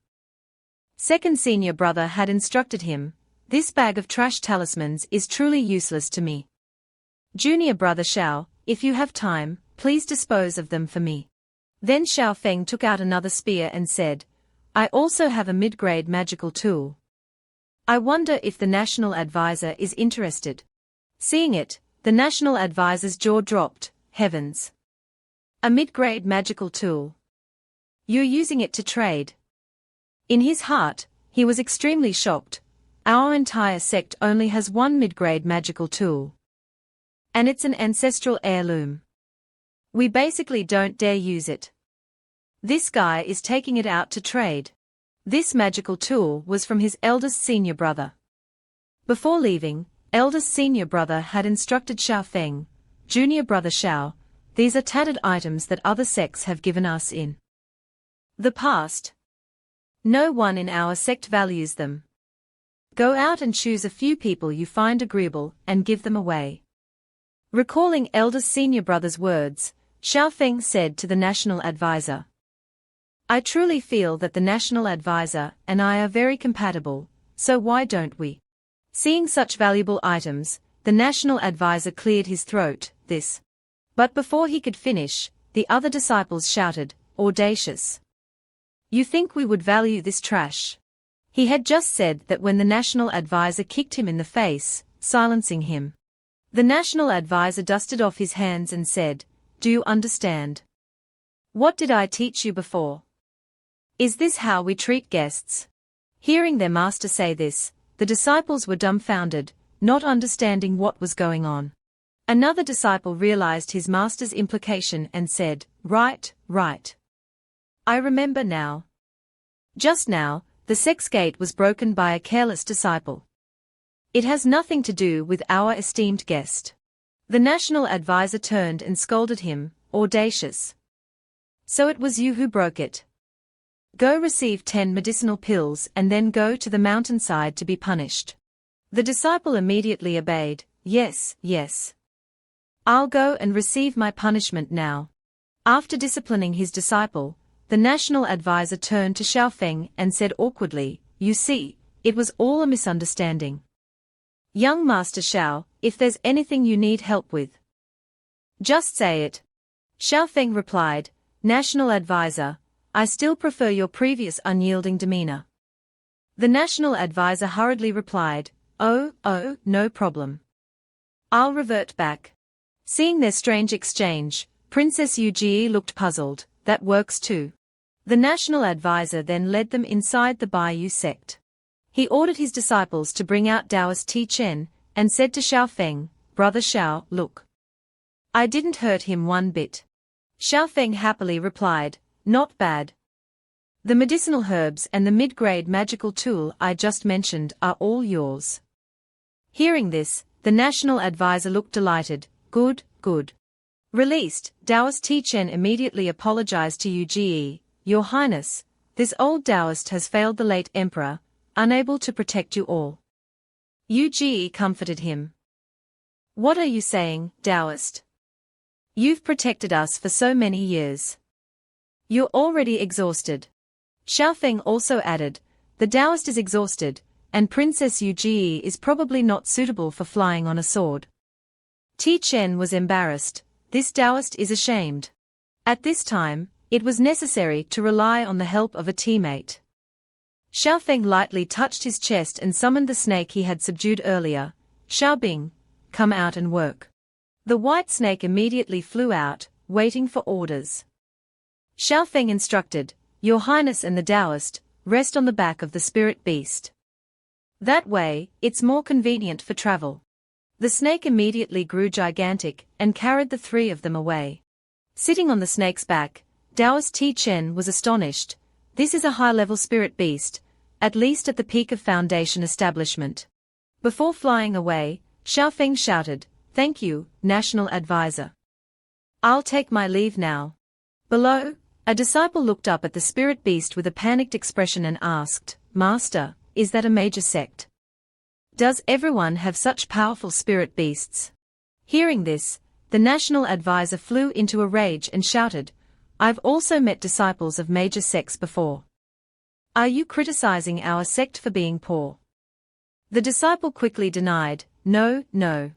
Second senior brother had instructed him, This bag of trash talismans is truly useless to me. Junior brother Xiao, if you have time, please dispose of them for me. Then Xiaofeng took out another spear and said, I also have a mid-grade magical tool. I wonder if the National Advisor is interested. Seeing it, the National Advisor's jaw dropped, Heavens. A mid-grade magical tool. You're using it to trade. In his heart, he was extremely shocked. Our entire sect only has one mid-grade magical tool. And it's an ancestral heirloom. We basically don't dare use it. This guy is taking it out to trade. This magical tool was from his eldest senior brother. Before leaving, eldest senior brother had instructed Xiaofeng, Junior brother Xiao, These are tattered items that other sects have given us in the past. No one in our sect values them. Go out and choose a few people you find agreeable and give them away. Recalling eldest senior brother's words, Xiaofeng said to the National Advisor, I truly feel that the National Advisor and I are very compatible, so why don't we? Seeing such valuable items, the National Advisor cleared his throat, this. But before he could finish, the other disciples shouted, Audacious. You think we would value this trash? He had just said that when the National Advisor kicked him in the face, silencing him. The National Advisor dusted off his hands and said, Do you understand? What did I teach you before? Is this how we treat guests? Hearing their master say this, the disciples were dumbfounded, not understanding what was going on. Another disciple realized his master's implication and said, Right. I remember now. Just now, the sex gate was broken by a careless disciple. It has nothing to do with our esteemed guest. The National Advisor turned and scolded him, Audacious. So it was you who broke it. Go receive 10 medicinal pills and then go to the mountainside to be punished. The disciple immediately obeyed, Yes. I'll go and receive my punishment now. After disciplining his disciple, the National Advisor turned to Xiaofeng and said awkwardly, You see, it was all a misunderstanding. Young Master Xiao, if there's anything you need help with, just say it. Xiaofeng replied, National Advisor, I still prefer your previous unyielding demeanor. The National Advisor hurriedly replied, Oh, no problem. I'll revert back. Seeing their strange exchange, Princess Yu looked puzzled, That works too. The National Advisor then led them inside the Baiyu sect. He ordered his disciples to bring out Taoist Ti Chen, and said to Xiaofeng, "Brother Xiao, look. I didn't hurt him one bit." Xiaofeng happily replied, "Not bad. The medicinal herbs and the mid-grade magical tool I just mentioned are all yours." Hearing this, the national advisor looked delighted. "Good, good." Released, Taoist Chen immediately apologized to Yu, "Your Highness, this old Taoist has failed the late emperor, unable to protect you all." Yu comforted him. "What are you saying, Taoist? You've protected us for so many years. You're already exhausted." Xiaofeng also added, "The Taoist is exhausted, and Princess Yu is probably not suitable for flying on a sword." Chen was embarrassed. This Taoist is ashamed. At this time, it was necessary to rely on the help of a teammate. Xiaofeng lightly touched his chest and summoned the snake he had subdued earlier. "Xiaobing, come out and work." The white snake immediately flew out, waiting for orders. Xiaofeng instructed, "Your Highness and the Taoist, rest on the back of the spirit beast. That way, it's more convenient for travel." The snake immediately grew gigantic and carried the three of them away. Sitting on the snake's back, Taoist Chen was astonished. This is a high-level spirit beast, at least at the peak of Foundation establishment. Before flying away, Xiaofeng shouted, "Thank you, National Advisor. I'll take my leave now." Below, a disciple looked up at the spirit beast with a panicked expression and asked, "Master, is that a major sect? Does everyone have such powerful spirit beasts?" Hearing this, the National Advisor flew into a rage and shouted, "I've also met disciples of major sects before. Are you criticizing our sect for being poor?" The disciple quickly denied, "No, no."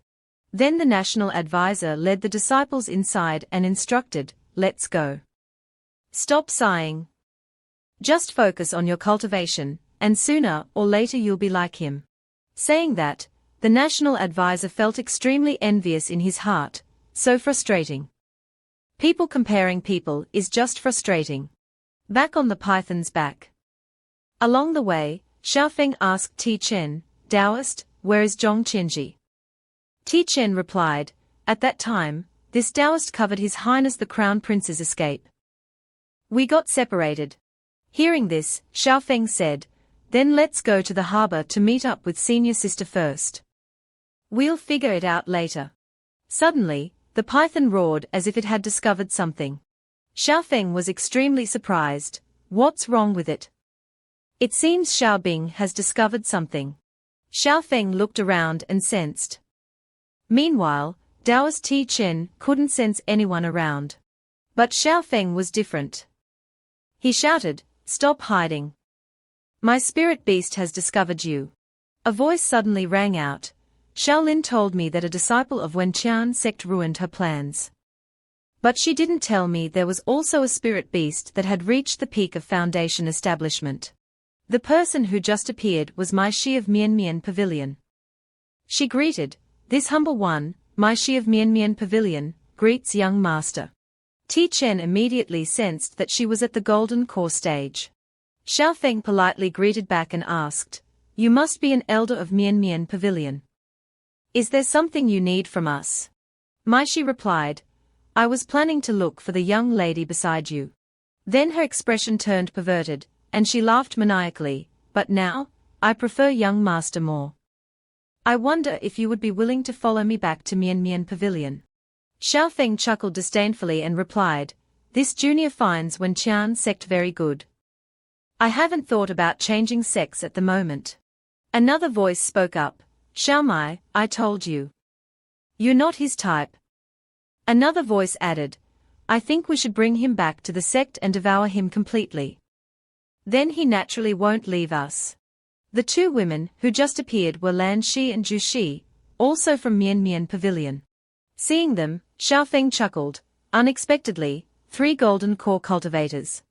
Then the National Advisor led the disciples inside and instructed, "Let's go. Stop sighing. Just focus on your cultivation, and sooner or later you'll be like him." Saying that, the National Advisor felt extremely envious in his heart. So frustrating. People comparing people is just frustrating. Back on the python's back. Along the way, Xiaofeng asked Chen, "Taoist, where is Chenji?" Chen replied, "At that time, this Taoist covered His Highness the Crown Prince's escape. We got separated." Hearing this, Xiaofeng said, "Then let's go to the harbor to meet up with senior sister first. We'll figure it out later." Suddenly, the python roared as if it had discovered something. Xiaofeng was extremely surprised. "What's wrong with it?" "It seems Xiaobing has discovered something." Xiaofeng looked around and sensed. Meanwhile, Taoist Chen couldn't sense anyone around. But Xiaofeng was different. He shouted, "Stop hiding. My spirit beast has discovered you." A voice suddenly rang out. "Shaolin told me that a disciple of Wenqian sect ruined her plans. But she didn't tell me there was also a spirit beast that had reached the peak of Foundation establishment. The person who just appeared was my Shi of Mian Pavilion." She greeted, "This humble one, my Shi of Mian Pavilion, greets young master." Chen immediately sensed that she was at the golden core stage. Xiaofeng politely greeted back and asked, "You must be an elder of Mian Pavilion. Is there something you need from us?" My Shi replied, "I was planning to look for the young lady beside you." Then her expression turned perverted, and she laughed maniacally, "But now, I prefer young master more. I wonder if you would be willing to follow me back to Mian Pavilion." Xiaofeng chuckled disdainfully and replied, "This junior finds Wenqian sect very good. I haven't thought about changing sects at the moment." Another voice spoke up, "Xiaomai, I told you. You're not his type." Another voice added, "I think we should bring him back to the sect and devour him completely. Then he naturally won't leave us." The two women who just appeared were Lan Shi and Zhu Shi, also from Mian Pavilion. Seeing them, Xiaofeng chuckled. Unexpectedly, 3 golden core cultivators.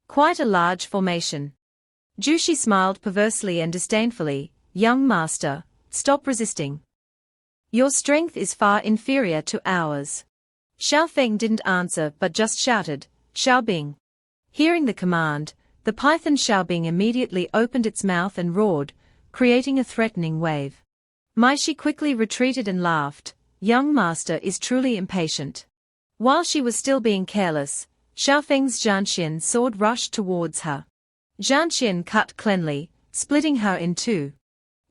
Quite a large formation. Zhu Shi smiled perversely and disdainfully, "Young master, stop resisting. Your strength is far inferior to ours." Xiaofeng didn't answer but just shouted, "Xiaobing." Hearing the command, the python Xiaobing immediately opened its mouth and roared, creating a threatening wave. Maishi quickly retreated and laughed. Young master is truly impatient. While she was still being careless, Xiaofeng's Zhanxian sword rushed towards her. Zhanxian cut cleanly, splitting her in two.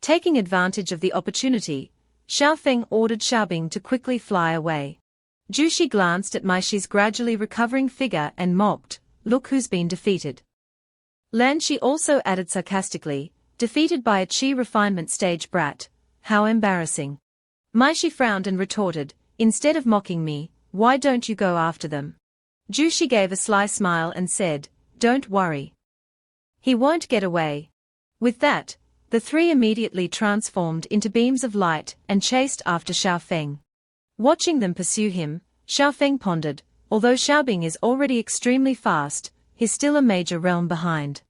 Taking advantage of the opportunity, Xiaofeng ordered Xiaobing to quickly fly away. Jushi glanced at Maishi's gradually recovering figure and mocked, "Look who's been defeated." Lan Shi also added sarcastically, "Defeated by a chi refinement stage brat. How embarrassing." Maishi frowned and retorted, "Instead of mocking me, why don't you go after them?" Jushi gave a sly smile and said, "Don't worry. He won't get away." With that, the three immediately transformed into beams of light and chased after Xiaofeng. Watching them pursue him, Xiaofeng pondered, although Xiaobing is already extremely fast, he's still a major realm behind.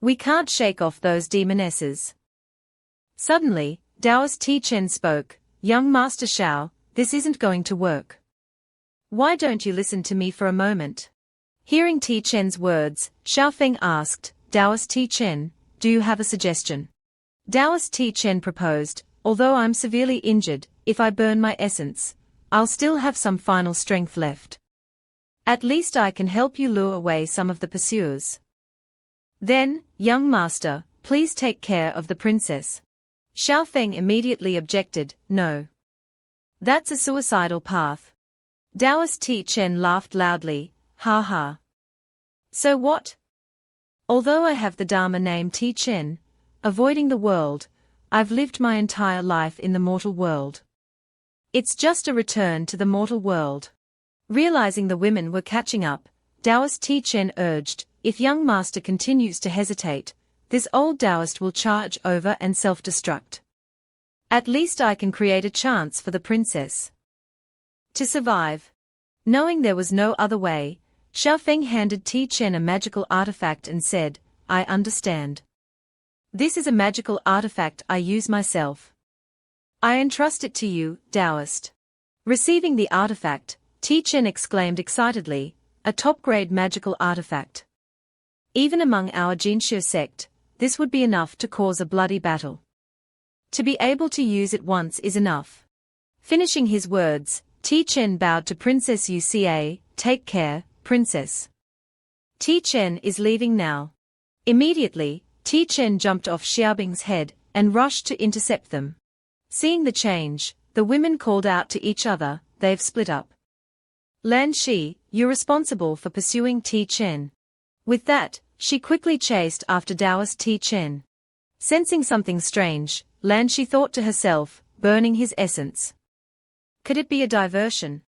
We can't shake off those demonesses. Suddenly, Taoist Chen spoke, "Young Master Xiao, this isn't going to work. Why don't you listen to me for a moment?" Hearing Chen's words, Xiaofeng asked, "Taoist Chen, do you have a suggestion?" Taoist Chen proposed, "Although I'm severely injured, if I burn my essence, I'll still have some final strength left. At least I can help you lure away some of the pursuers. Then, young master, please take care of the princess." Xiaofeng immediately objected, "No. That's a suicidal path." Taoist Chen laughed loudly, "Ha ha. So what? Although I have the Dharma name Chen, avoiding the world, I've lived my entire life in the mortal world. It's just a return to the mortal world." Realizing the women were catching up, Taoist Chen urged, "If young master continues to hesitate, this old Taoist will charge over and self-destruct. At least I can create a chance for the princess to survive." Knowing there was no other way, Xiaofeng handed Chen a magical artifact and said, "I understand. This is a magical artifact I use myself. I entrust it to you, Taoist." Receiving the artifact, Chen exclaimed excitedly, "A top-grade magical artifact. Even among our Jinxue sect, this would be enough to cause a bloody battle. To be able to use it once is enough." Finishing his words, Chen bowed to Princess Wuya, "Take care, princess. Chen is leaving now." Immediately, Chen jumped off Xiaobing's head and rushed to intercept them. Seeing the change, the women called out to each other, "They've split up. Lan Shi, you're responsible for pursuing Chen." With that, she quickly chased after Taoist Chen. Sensing something strange, Lan Shi thought to herself, "Burning his essence. Could it be a diversion?"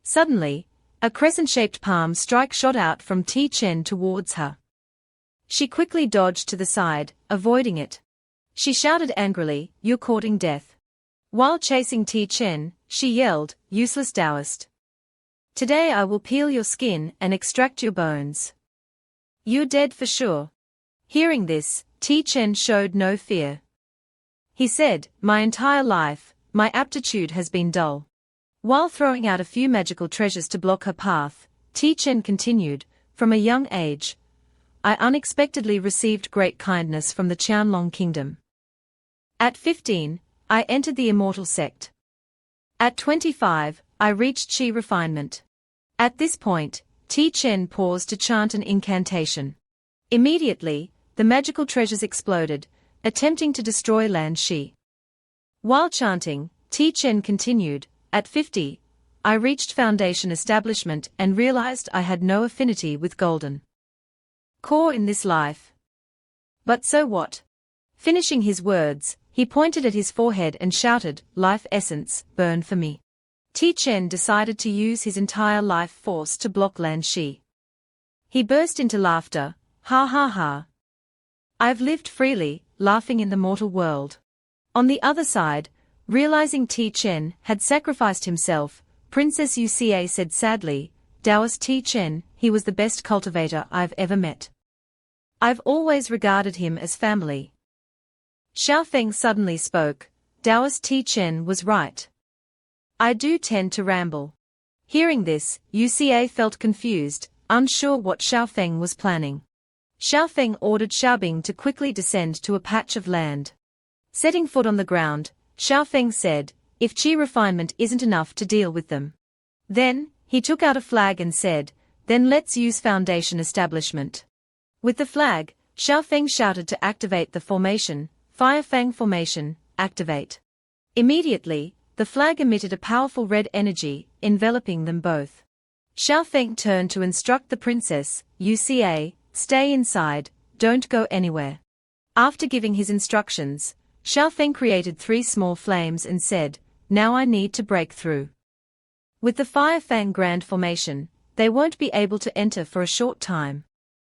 Suddenly, a crescent-shaped palm strike shot out from Chen towards her. She quickly dodged to the side, avoiding it. She shouted angrily, "You're courting death." While chasing Chen, she yelled, "Useless Taoist. Today I will peel your skin and extract your bones. You're dead for sure." Hearing this, Chen showed no fear. He said, "My entire life, my aptitude has been dull." While throwing out a few magical treasures to block her path, Chen continued, "From a young age, I unexpectedly received great kindness from the Qianlong kingdom. At 15, I entered the immortal sect. At 25, I reached chi refinement. At this point, Chen paused to chant an incantation. Immediately, the magical treasures exploded, attempting to destroy Lan Shi. While chanting, Chen continued, "At 50, I reached foundation establishment and realized I had no affinity with golden core in this life. But so what?" Finishing his words, he pointed at his forehead and shouted, "Life essence, burn for me." Chen decided to use his entire life force to block Lan Shi. He burst into laughter, "Ha ha ha. I've lived freely, laughing in the mortal world." On the other side, realizing Chen had sacrificed himself, Princess Wuya said sadly, "Taoist Chen, he was the best cultivator I've ever met. I've always regarded him as family." Xiaofeng suddenly spoke, "Taoist Chen was right. I do tend to ramble." Hearing this, Wuya felt confused, unsure what Xiaofeng was planning. Xiaofeng ordered Xiaobing to quickly descend to a patch of land. Setting foot on the ground, Xiaofeng said, if chi refinement isn't enough to deal with them. Then, he took out a flag and said, then let's use foundation establishment. With the flag, Xiaofeng shouted to activate the formation, Fire Fang formation, activate. Immediately, the flag emitted a powerful red energy, enveloping them both. Xiaofeng turned to instruct the princess, Uca, stay inside, don't go anywhere. After giving his instructions, Xiaofeng created 3 small flames and said, now I need to break through. With the Fire Fang Grand formation, they won't be able to enter for a short time.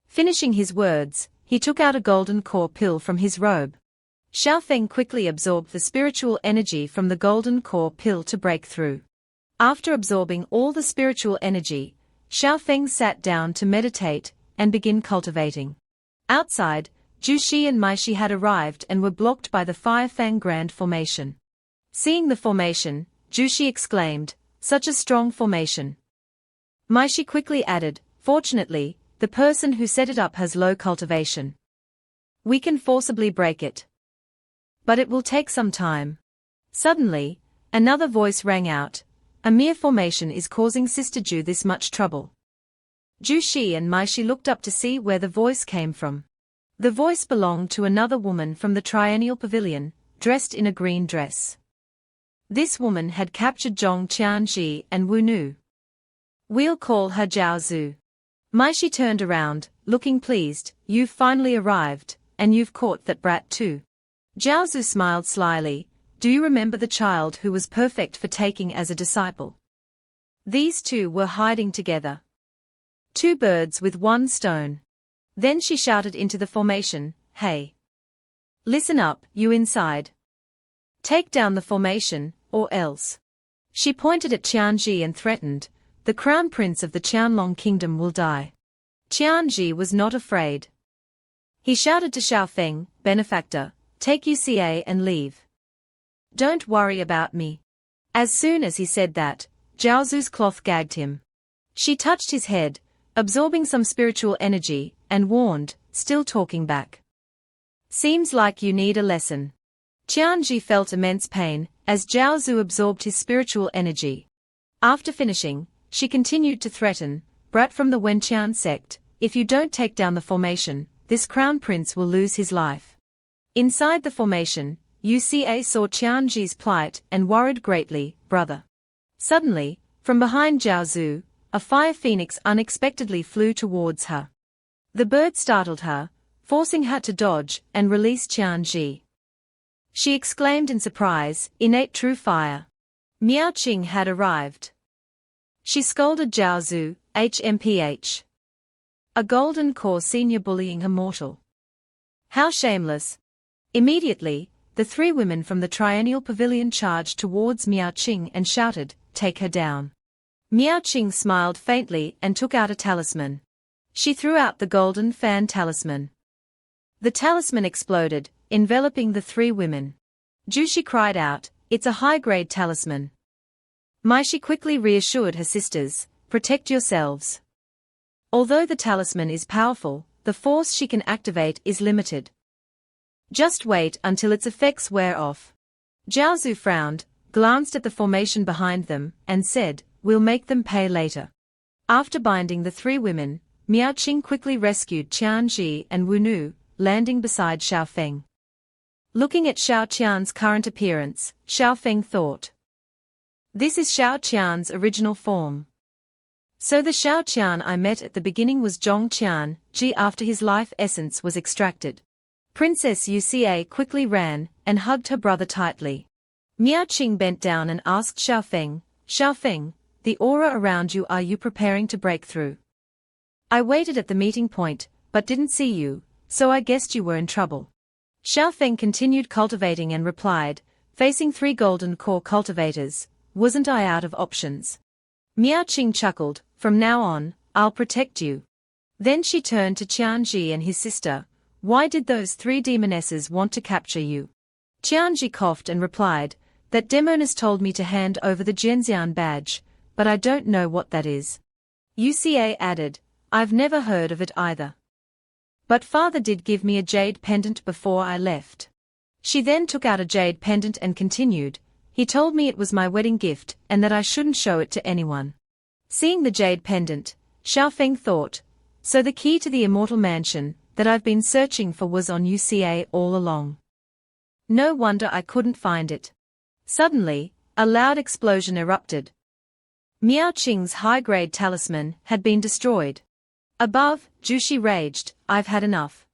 Finishing his words, he took out a golden core pill from his robe. Xiaofeng quickly absorbed the spiritual energy from the golden core pill to break through. After absorbing all the spiritual energy, Xiaofeng sat down to meditate and begin cultivating. Outside, Jushi and Maishi had arrived and were blocked by the Fire Fang Grand formation. Seeing the formation, Jushi exclaimed, such a strong formation. Maishi quickly added, fortunately, the person who set it up has low cultivation. We can forcibly break it. But it will take some time. Suddenly, another voice rang out, a mere formation is causing Sister Ju this much trouble. Jushi and Maishi looked up to see where the voice came from. The voice belonged to another woman from the Triennial Pavilion, dressed in a green dress. This woman had captured Zhong Qianji and Wu Nu. We'll call her Zhao Zhu. Maishi turned around, looking pleased, you've finally arrived, and you've caught that brat too. Zhao Zhu smiled slyly, do you remember the child who was perfect for taking as a disciple? These two were hiding together. 2 birds with 1 stone. Then she shouted into the formation, hey. Listen up, you inside. Take down the formation, or else. She pointed at Qianji and threatened, the crown prince of the Qianlong kingdom will die. Qianji was not afraid. He shouted to Xiaofeng, benefactor, take Uca and leave. Don't worry about me. As soon as he said that, Zhao Zu's cloth gagged him. She touched his head, absorbing some spiritual energy, and warned, still talking back. Seems like you need a lesson. Qianji felt immense pain, as Zhao Zu absorbed his spiritual energy. After finishing, she continued to threaten, brat from the Wenqian sect, if you don't take down the formation, this crown prince will lose his life. Inside the formation, Uca saw Qianji's plight and worried greatly, brother. Suddenly, from behind Zhao Zu, a fire phoenix unexpectedly flew towards her. The bird startled her, forcing her to dodge and release Qianji. She exclaimed in surprise, innate true fire. Miao Qing had arrived. She scolded Zhao Zu, HMPH. A golden core senior bullying her mortal. How shameless. Immediately, the 3 women from the Triennial Pavilion charged towards Miao Qing and shouted, take her down. Miao Qing smiled faintly and took out a talisman. She threw out the golden fan talisman. The talisman exploded, enveloping the 3 women. Jushi cried out, it's a high-grade talisman. Maishi quickly reassured her sisters, protect yourselves. Although the talisman is powerful, the force she can activate is limited. Just wait until its effects wear off. Zhao Zu frowned, glanced at the formation behind them, and said, we'll make them pay later. After binding the 3 women, Miao Qing quickly rescued Qianji and Wu Nu, landing beside Xiaofeng. Looking at Xiao Qian's current appearance, Xiaofeng thought. This is Xiao Qian's original form. So the Xiao Qian I met at the beginning was Zhong Qianji after his life essence was extracted. Princess Uca quickly ran and hugged her brother tightly. Miao Qing bent down and asked Xiaofeng, Xiaofeng, the aura around you, are you preparing to break through? I waited at the meeting point, but didn't see you, so I guessed you were in trouble. Xiaofeng continued cultivating and replied, facing 3 golden core cultivators, wasn't I out of options? Miao Qing chuckled, from now on, I'll protect you. Then she turned to Qianji and his sister, why did those 3 demonesses want to capture you? Qianji coughed and replied, that demoness told me to hand over the Zhenxian badge, but I don't know what that is. Uca added, I've never heard of it either. But father did give me a jade pendant before I left. She then took out a jade pendant and continued, "He told me it was my wedding gift and that I shouldn't show it to anyone." Seeing the jade pendant, Xiaofeng thought, "So the key to the immortal mansion that I've been searching for was on Uca all along. No wonder I couldn't find it." Suddenly, a loud explosion erupted. Miao Qing's high-grade talisman had been destroyed. Above, Jushi raged, "I've had enough.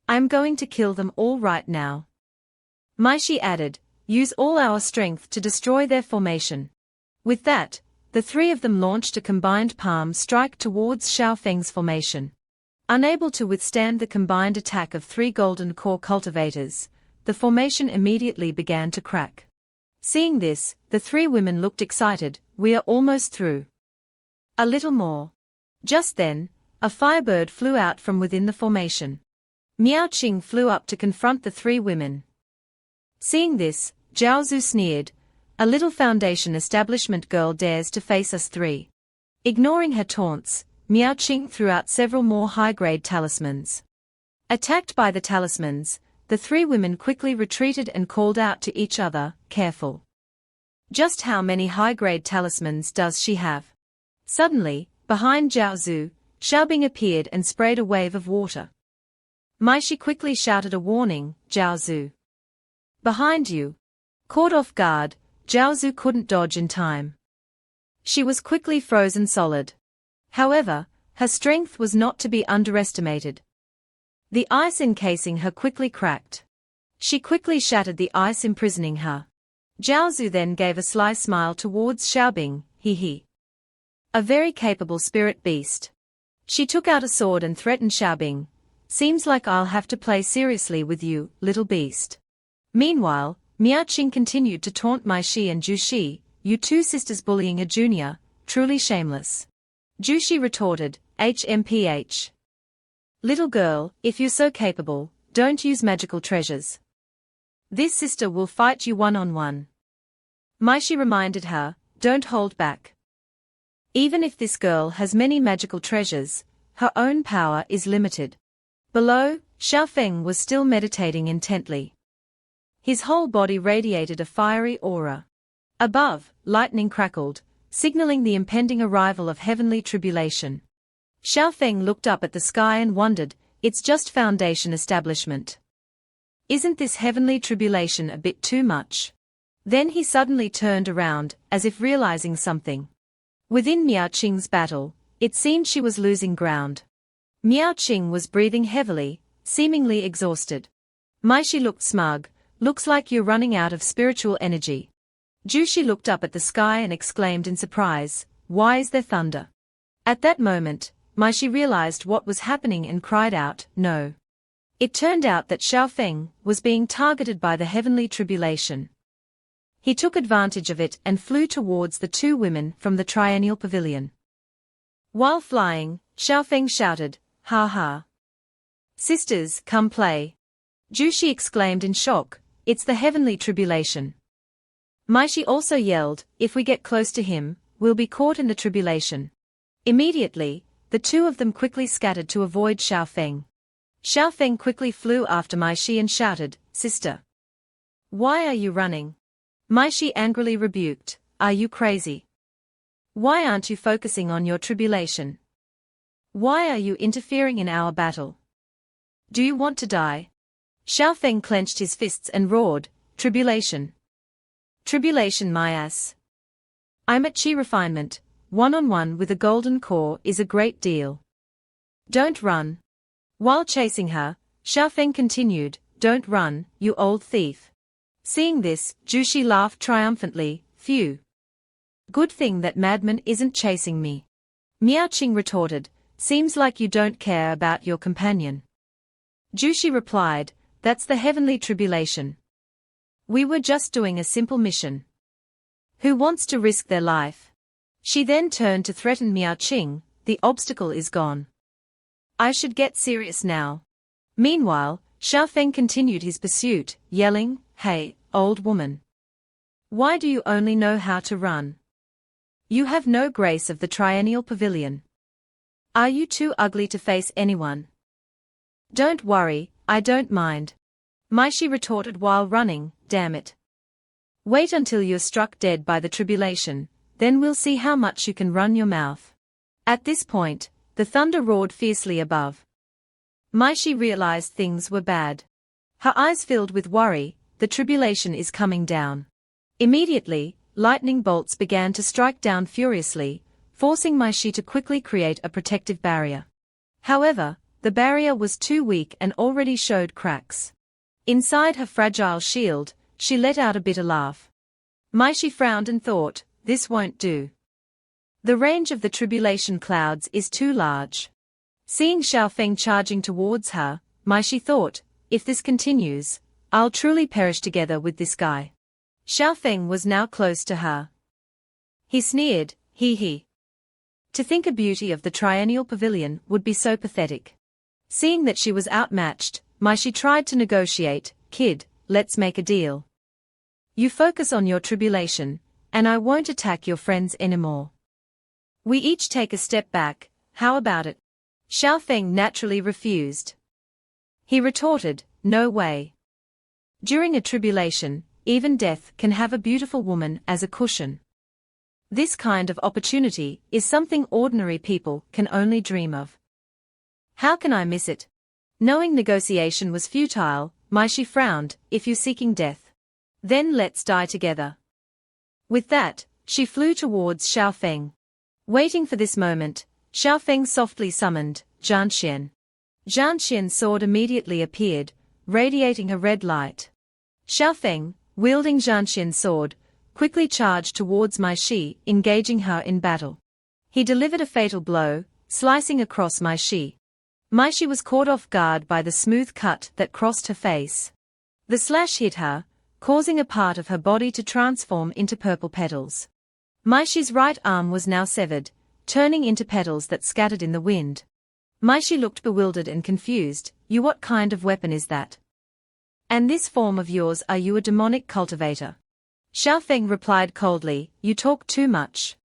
I'm going to kill them all right now." Maishi added, "Use all our strength to destroy their formation." With that, the three of them launched a combined palm strike towards Xiaofeng's formation. Unable to withstand the combined attack of three golden core cultivators, the formation immediately began to crack. Seeing this, the three women looked excited. "We are almost through. A little more." Just then, a firebird flew out from within the formation. Miao Qing flew up to confront the three women. Seeing this, Zhao Zhu sneered, "A little foundation establishment girl dares to face us three." Ignoring her taunts, Miao Qing threw out several more high-grade talismans. Attacked by the talismans, the three women quickly retreated and called out to each other, "Careful. Just how many high-grade talismans does she have?" Suddenly, behind Zhao Zhu, Xiaobing appeared and sprayed a wave of water. Maishi quickly shouted a warning, "Zhao Zhu. Behind you." Caught off guard, Zhao Zhu couldn't dodge in time. She was quickly frozen solid. However, her strength was not to be underestimated. The ice encasing her quickly cracked. She quickly shattered the ice imprisoning her. Zhao Zhu then gave a sly smile towards Xiaobing, "He. A very capable spirit beast." She took out a sword and threatened Xiaobing, "Seems like I'll have to play seriously with you, little beast." Meanwhile, Miao Qing continued to taunt Maishi and Jushi, "You two sisters bullying a junior, truly shameless." Jushi retorted, "HMPH. Little girl, if you're so capable, don't use magical treasures. This sister will fight you one-on-one." Maishi reminded her, "Don't hold back. Even if this girl has many magical treasures, her own power is limited." Below, Xiaofeng was still meditating intently. His whole body radiated a fiery aura. Above, lightning crackled, signaling the impending arrival of heavenly tribulation. Xiaofeng looked up at the sky and wondered, "It's just foundation establishment. Isn't this heavenly tribulation a bit too much?" Then he suddenly turned around, as if realizing something. Within Miao Qing's battle, it seemed she was losing ground. Miao Qing was breathing heavily, seemingly exhausted. Maishi looked smug, "Looks like you're running out of spiritual energy." Jushi looked up at the sky and exclaimed in surprise, "Why is there thunder?" At that moment, Maishi realized what was happening and cried out, "No." It turned out that Xiaofeng was being targeted by the heavenly tribulation. He took advantage of it and flew towards the two women from the triennial pavilion. While flying, Xiaofeng shouted, "Ha ha. Sisters, come play." Jushi exclaimed in shock, "It's the heavenly tribulation." Maishi also yelled, "If we get close to him, we'll be caught in the tribulation." Immediately, the two of them quickly scattered to avoid Xiaofeng. Xiaofeng quickly flew after Maishi and shouted, "Sister. Why are you running?" Maishi angrily rebuked, "Are you crazy? Why aren't you focusing on your tribulation? Why are you interfering in our battle? Do you want to die?" Xiaofeng clenched his fists and roared, "Tribulation. Tribulation my ass. I'm at Chi refinement, one-on-one with a golden core is a great deal. Don't run." While chasing her, Xiaofeng continued, "Don't run, you old thief." Seeing this, Jushi laughed triumphantly, "Phew. Good thing that madman isn't chasing me." Miao Qing retorted, "Seems like you don't care about your companion." Jushi replied, "That's the heavenly tribulation. We were just doing a simple mission. Who wants to risk their life?" She then turned to threaten Miao Qing, "The obstacle is gone. I should get serious now." Meanwhile, Xiaofeng continued his pursuit, yelling, "Hey, old woman. Why do you only know how to run? You have no grace of the triennial pavilion. Are you too ugly to face anyone?" "Don't worry, I don't mind. Maishi retorted while running, damn it. Wait until you're struck dead by the tribulation, then we'll see how much you can run your mouth. At this point, the thunder roared fiercely above. Maishi realized things were bad. Her eyes filled with worry, the tribulation is coming down. Immediately, lightning bolts began to strike down furiously, forcing Maishi to quickly create a protective barrier. However, the barrier was too weak and already showed cracks. Inside her fragile shield, she let out a bitter laugh. Maishi frowned and thought, this won't do. The range of the tribulation clouds is too large. Seeing Xiaofeng charging towards her, Maishi thought, if this continues, I'll truly perish together with this guy. Xiaofeng was now close to her. He sneered, hee hee. To think a beauty of the triennial pavilion would be so pathetic. Seeing that she was outmatched, Maishi tried to negotiate, kid, let's make a deal. You focus on your tribulation, and I won't attack your friends anymore. We each take a step back, how about it? Xiaofeng naturally refused. He retorted, no way. During a tribulation, even death can have a beautiful woman as a cushion. This kind of opportunity is something ordinary people can only dream of. How can I miss it? Knowing negotiation was futile, Maishi frowned, if you're seeking death. Then let's die together. With that, she flew towards Xiaofeng. Waiting for this moment, Xiaofeng softly summoned, Zhanxian. Zhanxian's sword immediately appeared, radiating a red light. Xiaofeng, wielding Zhanxian's sword, quickly charged towards Maishi, engaging her in battle. He delivered a fatal blow, slicing across Maishi. Maishi was caught off guard by the smooth cut that crossed her face. The slash hit her, causing a part of her body to transform into purple petals. Maishi's right arm was now severed, turning into petals that scattered in the wind. Maishi looked bewildered and confused, you what kind of weapon is that? And this form of yours, are you a demonic cultivator? Xiaofeng replied coldly, you talk too much.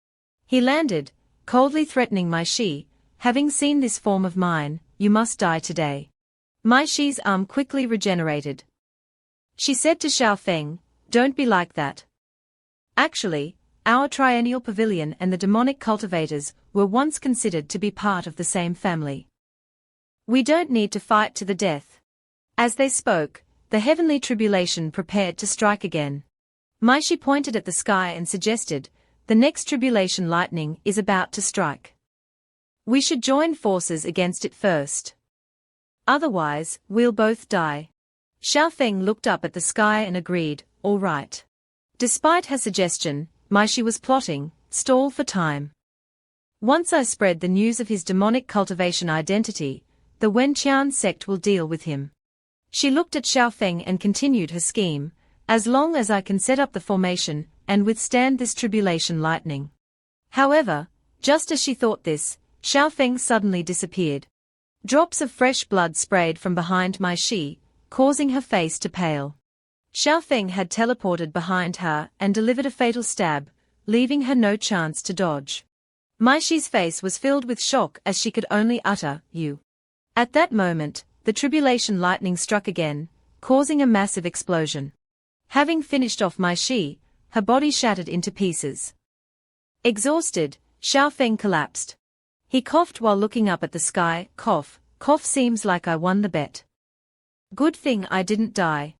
He landed, coldly threatening Maishi, having seen this form of mine, you must die today. Maishi's arm quickly regenerated. She said to Xiaofeng, don't be like that. Actually, our triennial pavilion and the demonic cultivators were once considered to be part of the same family. We don't need to fight to the death. As they spoke, the heavenly tribulation prepared to strike again. Maishi pointed at the sky and suggested, the next tribulation lightning is about to strike. We should join forces against it first. Otherwise, we'll both die. Xiaofeng looked up at the sky and agreed, all right. Despite her suggestion, Maishi was plotting, stall for time. Once I spread the news of his demonic cultivation identity, the Wenqian sect will deal with him. She looked at Xiaofeng and continued her scheme, as long as I can set up the formation and withstand this tribulation lightning. However, just as she thought this, Xiaofeng suddenly disappeared. Drops of fresh blood sprayed from behind Maishi, causing her face to pale. Xiaofeng had teleported behind her and delivered a fatal stab, leaving her no chance to dodge. Maishi's face was filled with shock as she could only utter, you. At that moment, the tribulation lightning struck again, causing a massive explosion. Having finished off Maishi, her body shattered into pieces. Exhausted, Xiaofeng collapsed. He coughed while looking up at the sky, cough, cough seems like I won the bet. Good thing I didn't die.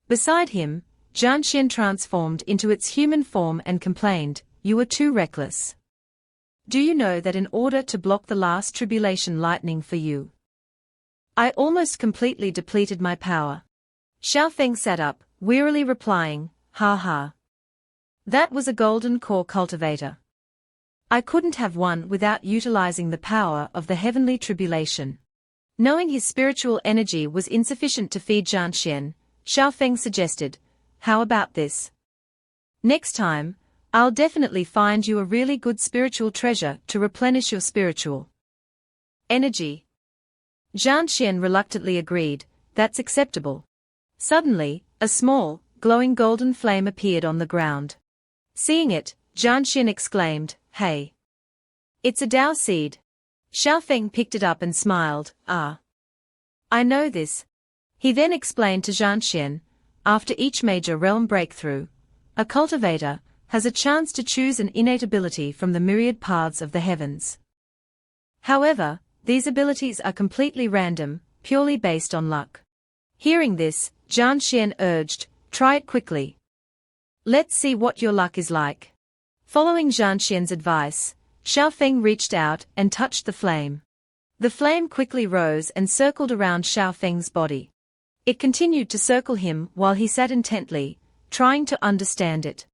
Beside him, Zhanxian transformed into its human form and complained, you were too reckless. Do you know that in order to block the last tribulation lightning for you, I almost completely depleted my power. Xiaofeng sat up, wearily replying, ha ha. That was a golden core cultivator. I couldn't have won without utilizing the power of the heavenly tribulation. Knowing his spiritual energy was insufficient to feed Zhanxian, Xiaofeng suggested, how about this? Next time, I'll definitely find you a really good spiritual treasure to replenish your spiritual energy. Zhanxian reluctantly agreed, that's acceptable. Suddenly, a small, glowing golden flame appeared on the ground. Seeing it, Zhanxian exclaimed, hey. It's a dowst seed. Xiaofeng picked it up and smiled, ah. I know this. He then explained to Zhanxian, after each major realm breakthrough, a cultivator has a chance to choose an innate ability from the myriad paths of the heavens. However, these abilities are completely random, purely based on luck. Hearing this, Zhanxian urged, try it quickly. Let's see what your luck is like. Following Zhanxian's advice, Xiaofeng reached out and touched the flame. The flame quickly rose and circled around Xiaofeng's body. It continued to circle him while he sat intently, trying to understand it.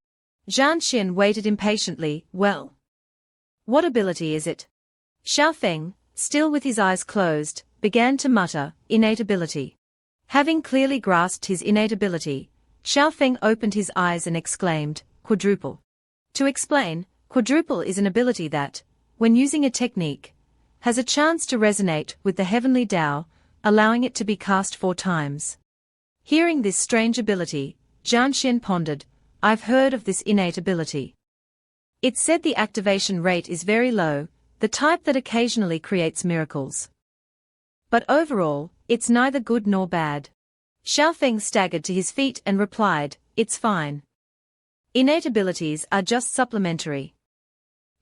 Zhanxian waited impatiently. Well, what ability is it? Xiaofeng, still with his eyes closed, began to mutter, innate ability. Having clearly grasped his innate ability, Xiaofeng opened his eyes and exclaimed, quadruple. To explain, quadruple is an ability that, when using a technique, has a chance to resonate with the heavenly Tao, allowing it to be cast 4 times. Hearing this strange ability, Zhanxian pondered, I've heard of this innate ability. It's said the activation rate is very low, the type that occasionally creates miracles. But overall, it's neither good nor bad. Xiaofeng staggered to his feet and replied, it's fine. Innate abilities are just supplementary.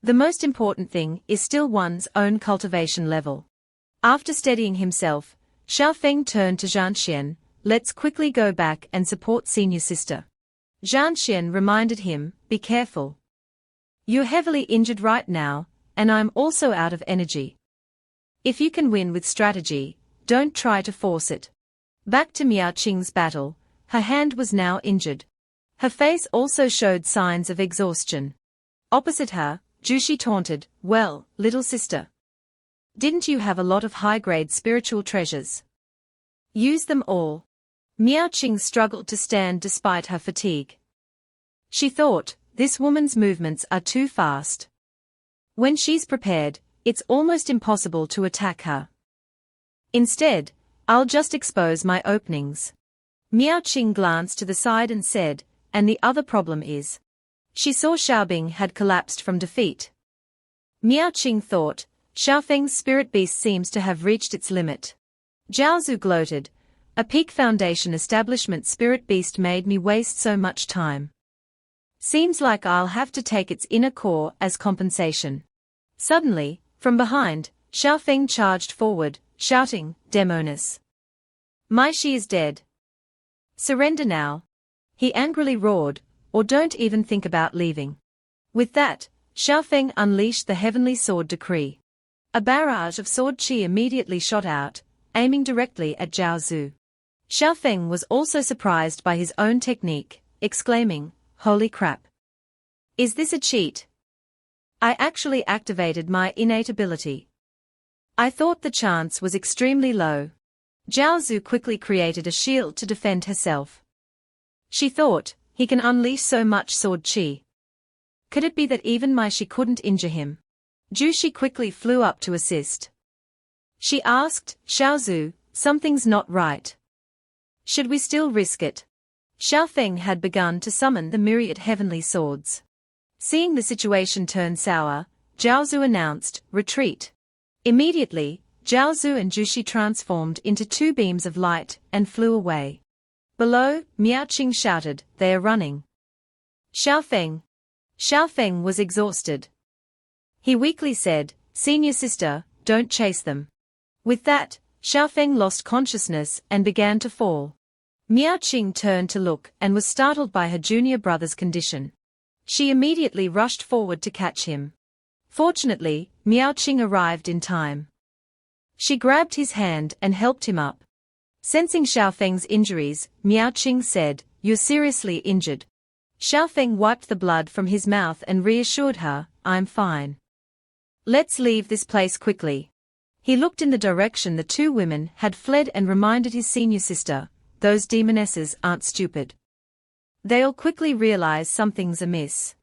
The most important thing is still one's own cultivation level. After steadying himself, Xiaofeng turned to Zhanxian, let's quickly go back and support senior sister. Zhanxian reminded him, be careful. You're heavily injured right now, and I'm also out of energy. If you can win with strategy, don't try to force it. Back to Miao Qing's battle, her hand was now injured. Her face also showed signs of exhaustion. Opposite her, Jushi taunted, well, little sister. Didn't you have a lot of high-grade spiritual treasures? Use them all. Miao Qing struggled to stand despite her fatigue. She thought, this woman's movements are too fast. When she's prepared, it's almost impossible to attack her. Instead, I'll just expose my openings. Miao Qing glanced to the side and said, and the other problem is. She saw Xiaobing had collapsed from defeat. Miao Qing thought, Xiaofeng's spirit beast seems to have reached its limit. Zhao Zhu gloated, a peak foundation establishment spirit beast made me waste so much time. Seems like I'll have to take its inner core as compensation. Suddenly, from behind, Xiaofeng charged forward, shouting, demonesses. My she is dead. Surrender now. He angrily roared, or don't even think about leaving. With that, Xiaofeng unleashed the heavenly sword decree. A barrage of sword qi immediately shot out, aiming directly at Zhao Zhu. Xiaofeng was also surprised by his own technique, exclaiming, holy crap. Is this a cheat? I actually activated my innate ability. I thought the chance was extremely low. Zhao Zhu quickly created a shield to defend herself. She thought, he can unleash so much sword qi. Could it be that even my she couldn't injure him? Jushi quickly flew up to assist. She asked, Xiao Zhu, something's not right. Should we still risk it? Xiaofeng had begun to summon the myriad heavenly swords. Seeing the situation turn sour, Zhao Zhu announced, retreat. Immediately, Zhao Zhu and Jushi transformed into 2 beams of light and flew away. Below, Miao Qing shouted, they are running. Xiaofeng. Xiaofeng was exhausted. He weakly said, senior sister, don't chase them. With that, Xiaofeng lost consciousness and began to fall. Miao Qing turned to look and was startled by her junior brother's condition. She immediately rushed forward to catch him. Fortunately, Miao Qing arrived in time. She grabbed his hand and helped him up. Sensing Xiaofeng's injuries, Miao Qing said, you're seriously injured. Xiaofeng wiped the blood from his mouth and reassured her, I'm fine. Let's leave this place quickly. He looked in the direction the 2 women had fled and reminded his senior sister, those demonesses aren't stupid. They'll quickly realize something's amiss.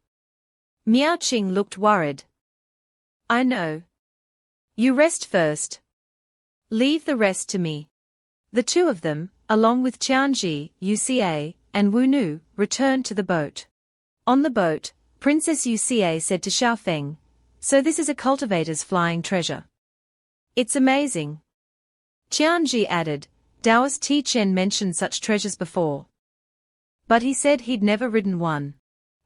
Miao Qing looked worried. I know. You rest first. Leave the rest to me. The 2 of them, along with Chenji, Uca, and Wu Nu, returned to the boat. On the boat, Princess Uca said to Xiaofeng, so this is a cultivator's flying treasure. It's amazing. Chenji added, Taoist Chen mentioned such treasures before. But he said he'd never ridden one.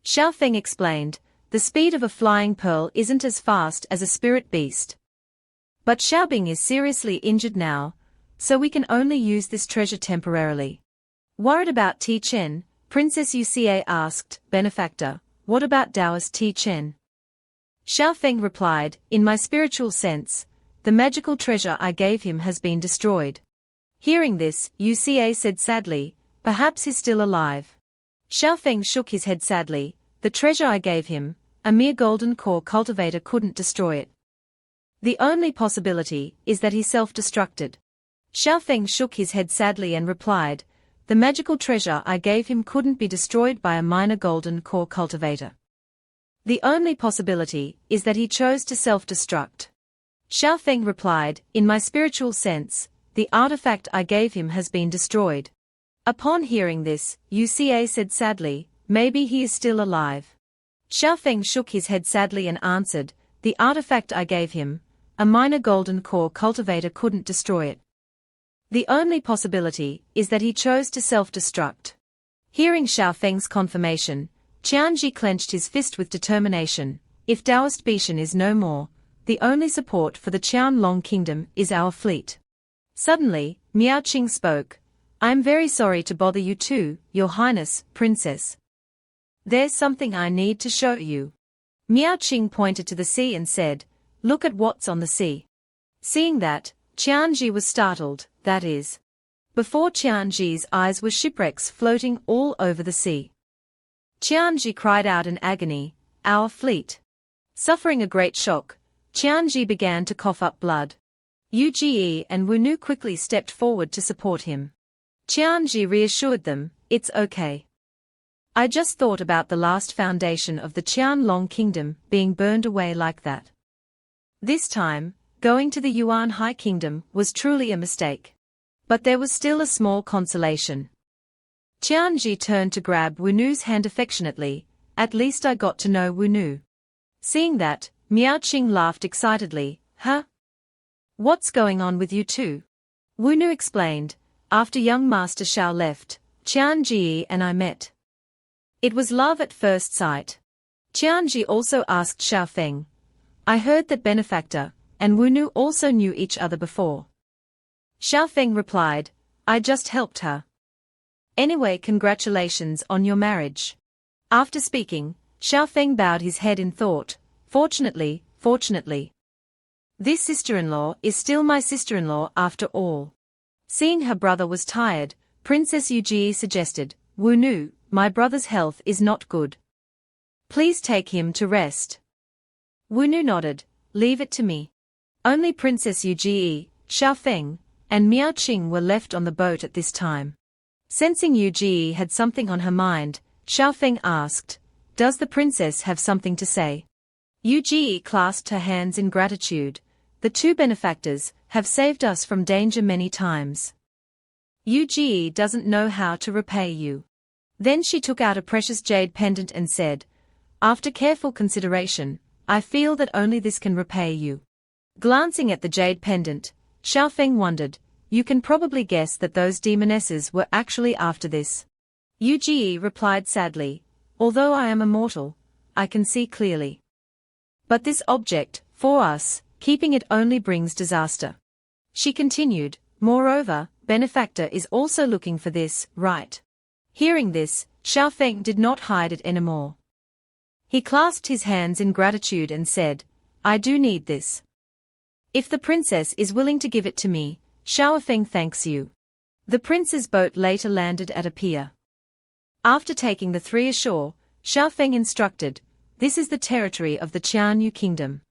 Xiaofeng explained, the speed of a flying pearl isn't as fast as a spirit beast. But Xiaobing is seriously injured now, so we can only use this treasure temporarily. Worried about Chen, Princess Wuya asked, Benefactor, what about Taoist Chen? Xiaofeng replied, in my spiritual sense, the magical treasure I gave him has been destroyed. Hearing this, Wuya said sadly, perhaps he's still alive. Xiaofeng shook his head sadly, the treasure I gave him, a mere golden core cultivator couldn't destroy it. The only possibility is that he self-destructed. Xiaofeng shook his head sadly and replied, the magical treasure I gave him couldn't be destroyed by a minor golden core cultivator. The only possibility is that he chose to self-destruct. Xiaofeng replied, in my spiritual sense, the artifact I gave him has been destroyed. Upon hearing this, Wuya said sadly, maybe he is still alive. Xiaofeng shook his head sadly and answered, the artifact I gave him, a minor golden core cultivator couldn't destroy it. The only possibility is that he chose to self-destruct. Hearing Xiaofeng's confirmation, Chenji clenched his fist with determination, if Taoist Bishan is no more, the only support for the Qianlong kingdom is our fleet. Suddenly, Miaoqing spoke, I am very sorry to bother you too, Your Highness, Princess. There's something I need to show you. Miaoqing pointed to the sea and said, look at what's on the sea. Seeing that, Chenji was startled, that is. Before Chenji's eyes were shipwrecks floating all over the sea. Chenji cried out in agony, our fleet. Suffering a great shock, Chenji began to cough up blood. Uge and Wunu quickly stepped forward to support him. Chenji reassured them, it's okay. I just thought about the last foundation of the Qianlong kingdom being burned away like that. This time, going to the Yuan High Kingdom was truly a mistake. But there was still a small consolation. Chenji turned to grab Wunu's hand affectionately, at least I got to know Wunu. Seeing that, Miaoqing laughed excitedly, huh? What's going on with you two? Wunu explained, after young Master Xiao left, Chenji and I met. It was love at first sight. Chenji also asked Xiaofeng. I heard that Benefactor and Wunu also knew each other before. Xiaofeng replied, I just helped her. Anyway, congratulations on your marriage. After speaking, Xiaofeng bowed his head in thought, fortunately. This sister-in-law is still my sister-in-law after all. Seeing her brother was tired, Princess Uge suggested, Wunu, my brother's health is not good. Please take him to rest. Wunu nodded, leave it to me. Only Princess Uge, Xiaofeng, and Miaoqing were left on the boat at this time. Sensing Uge had something on her mind, Xiaofeng asked, does the princess have something to say? Uge clasped her hands in gratitude. The two benefactors have saved us from danger many times. Uge doesn't know how to repay you. Then she took out a precious jade pendant and said, after careful consideration, I feel that only this can repay you. Glancing at the jade pendant, Xiaofeng wondered, you can probably guess that those demonesses were actually after this. Uge replied sadly, although I am immortal, I can see clearly. But this object, for us, keeping it only brings disaster. She continued, moreover, Benefactor is also looking for this, right? Hearing this, Xiaofeng did not hide it anymore. He clasped his hands in gratitude and said, I do need this. If the princess is willing to give it to me, Xiaofeng thanks you. The prince's boat later landed at a pier. After taking the three ashore, Xiaofeng instructed, this is the territory of the Qianyu kingdom.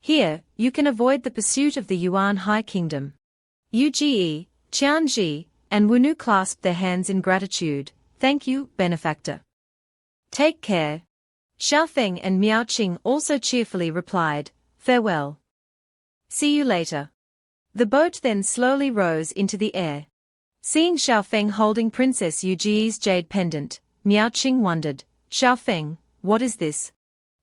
Here, you can avoid the pursuit of the Yuan High Kingdom. Uge, Chenji, and Wunu clasped their hands in gratitude, thank you, Benefactor. Take care. Xiaofeng and Miaoqing also cheerfully replied, farewell. See you later. The boat then slowly rose into the air. Seeing Xiaofeng holding Princess Uge's jade pendant, Miaoqing wondered, Xiaofeng, what is this?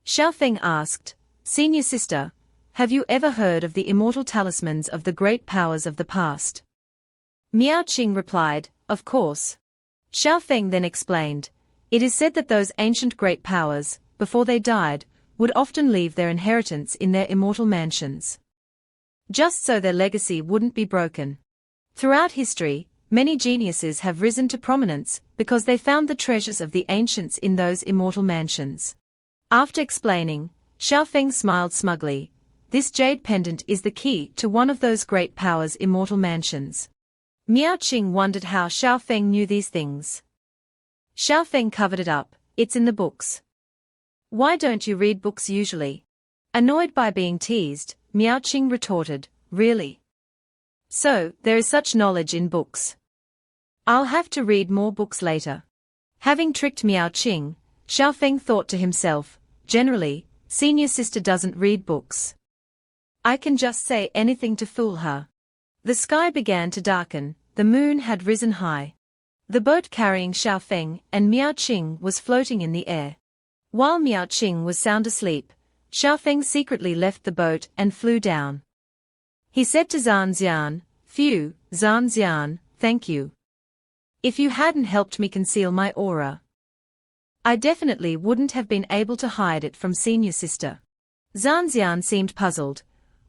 Xiaofeng asked, Senior sister, have you ever heard of the immortal talismans of the great powers of the past? Miao Qing replied, "Of course." Xiao Feng then explained, "It is said that those ancient great powers, before they died, would often leave their inheritance in their immortal mansions. Just so their legacy wouldn't be broken. Throughout history, many geniuses have risen to prominence because they found the treasures of the ancients in those immortal mansions." After explaining, Xiao Feng smiled smugly. This jade pendant is the key to one of those great powers' immortal mansions. Miao Qing wondered how Xiao Feng knew these things. Xiao Feng covered it up, "It's in the books." "Why don't you read books usually?" Annoyed by being teased, Miao Qing retorted, "Really? So, there is such knowledge in books. I'll have to read more books later." Having tricked Miao Qing, Xiao Feng thought to himself, "Generally, senior sister doesn't read books. I can just say anything to fool her." The sky began to darken, the moon had risen high. The boat carrying Xiao Feng and Miao Qing was floating in the air. While Miao Qing was sound asleep, Xiao Feng secretly left the boat and flew down. He said to Zhan Xian, "Phew, Zhan Xian, thank you. If you hadn't helped me conceal my aura, I definitely wouldn't have been able to hide it from senior sister." Zhan Xian seemed puzzled.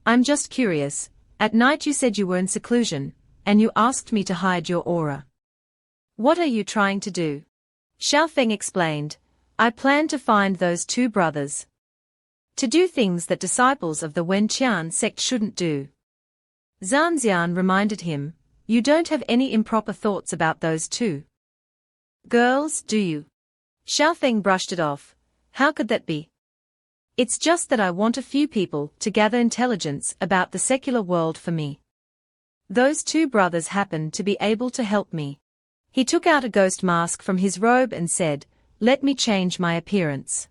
"I'm just curious, at night you said you were in seclusion, and you asked me to hide your aura. What are you trying to do?" Xiao Feng explained, "I plan to find those two brothers. To do things that disciples of the Wenqian sect shouldn't do." Zhan Xian reminded him, "You don't have any improper thoughts about those two girls, do you?" Xiao Feng brushed it off. "How could that be? It's just that I want a few people to gather intelligence about the secular world for me. Those two brothers happen to be able to help me." He took out a ghost mask from his robe and said, "Let me change my appearance."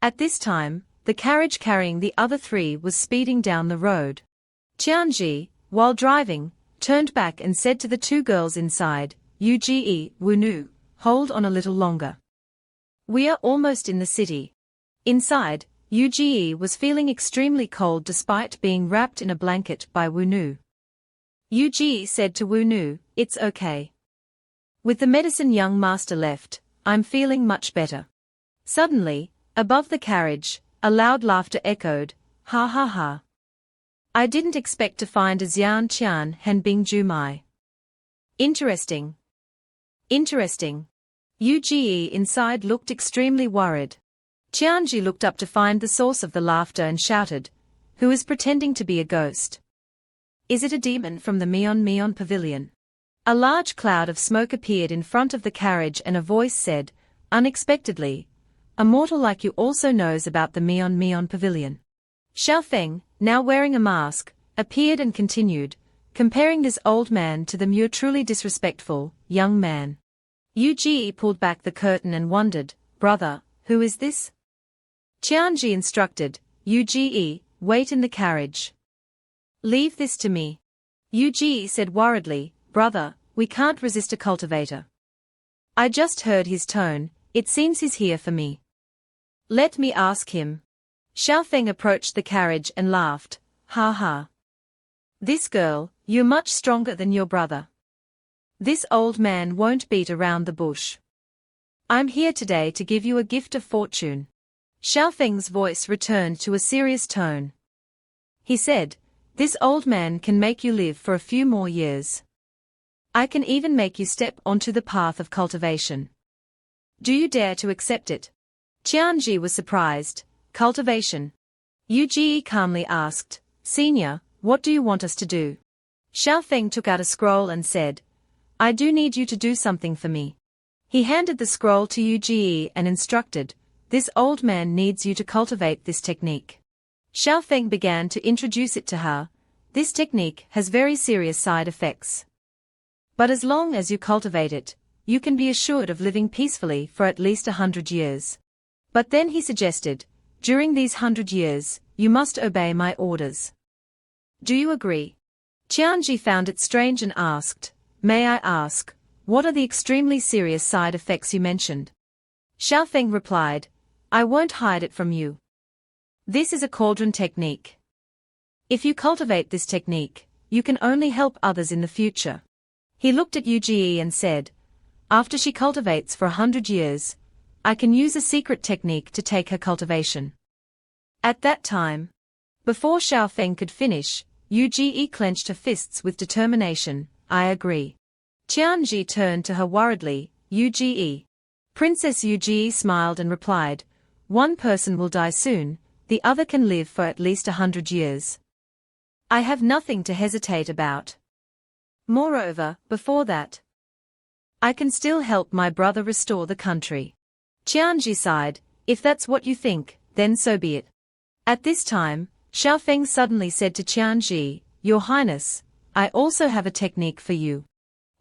At this time, the carriage carrying the other three was speeding down the road. Chenji, while driving, turned back and said to the two girls inside, "Uge, Wunu, hold on a little longer. We are almost in the city." Inside, Uge was feeling extremely cold despite being wrapped in a blanket by Wunu. Uge said to Wunu, "It's okay. With the medicine young master left, I'm feeling much better." Suddenly, above the carriage, a loud laughter echoed, "Ha ha ha. I didn't expect to find a Xian Qian Hen Bing Ju Mai. Interesting. Interesting." Uge inside looked extremely worried. Qianji looked up to find the source of the laughter and shouted, "Who is pretending to be a ghost? Is it a demon from the Mion pavilion?" A large cloud of smoke appeared in front of the carriage and a voice said, unexpectedly, "A mortal like you also knows about the Mion pavilion." Xiao Feng, now wearing a mask, appeared and continued, comparing this old man to the truly disrespectful, young man. Uge pulled back the curtain and wondered, "Brother, who is this?" Qianji instructed, "Uge, wait in the carriage. Leave this to me." Uge said worriedly, "Brother, we can't resist a cultivator. I just heard his tone, it seems he's here for me. Let me ask him." Xiao Feng approached the carriage and laughed, "Ha ha. This girl, you're much stronger than your brother. This old man won't beat around the bush. I'm here today to give you a gift of fortune." Xiao Feng's voice returned to a serious tone. He said, "This old man can make you live for a few more years. I can even make you step onto the path of cultivation. Do you dare to accept it?" Qianji was surprised. "Cultivation?" Uge calmly asked, "Senior, what do you want us to do?" Xiao Feng took out a scroll and said, "I do need you to do something for me." He handed the scroll to Uge and instructed, "This old man needs you to cultivate this technique." Xiao Feng began to introduce it to her. "This technique has very serious side effects. But as long as you cultivate it, you can be assured of living peacefully for at least 100 years. But then he suggested, during these 100 years, you must obey my orders. Do you agree?" Qianji found it strange and asked, "May I ask, what are the extremely serious side effects you mentioned?" Xiao Feng replied, "I won't hide it from you. This is a cauldron technique. If you cultivate this technique, you can only help others in the future." He looked at Uge and said, after she cultivates for 100 years, I can use a secret technique to take her cultivation. At that time, before Xiaofeng could finish, Uge clenched her fists with determination. I agree. Chenji turned to her worriedly. Uge. Princess Uge smiled and replied, one person will die soon, the other can live for at least 100 years. I have nothing to hesitate about. Moreover, before that, I can still help my brother restore the country. Chenji sighed, if that's what you think, then so be it. At this time, Xiaofeng suddenly said to Chenji, Your Highness, I also have a technique for you.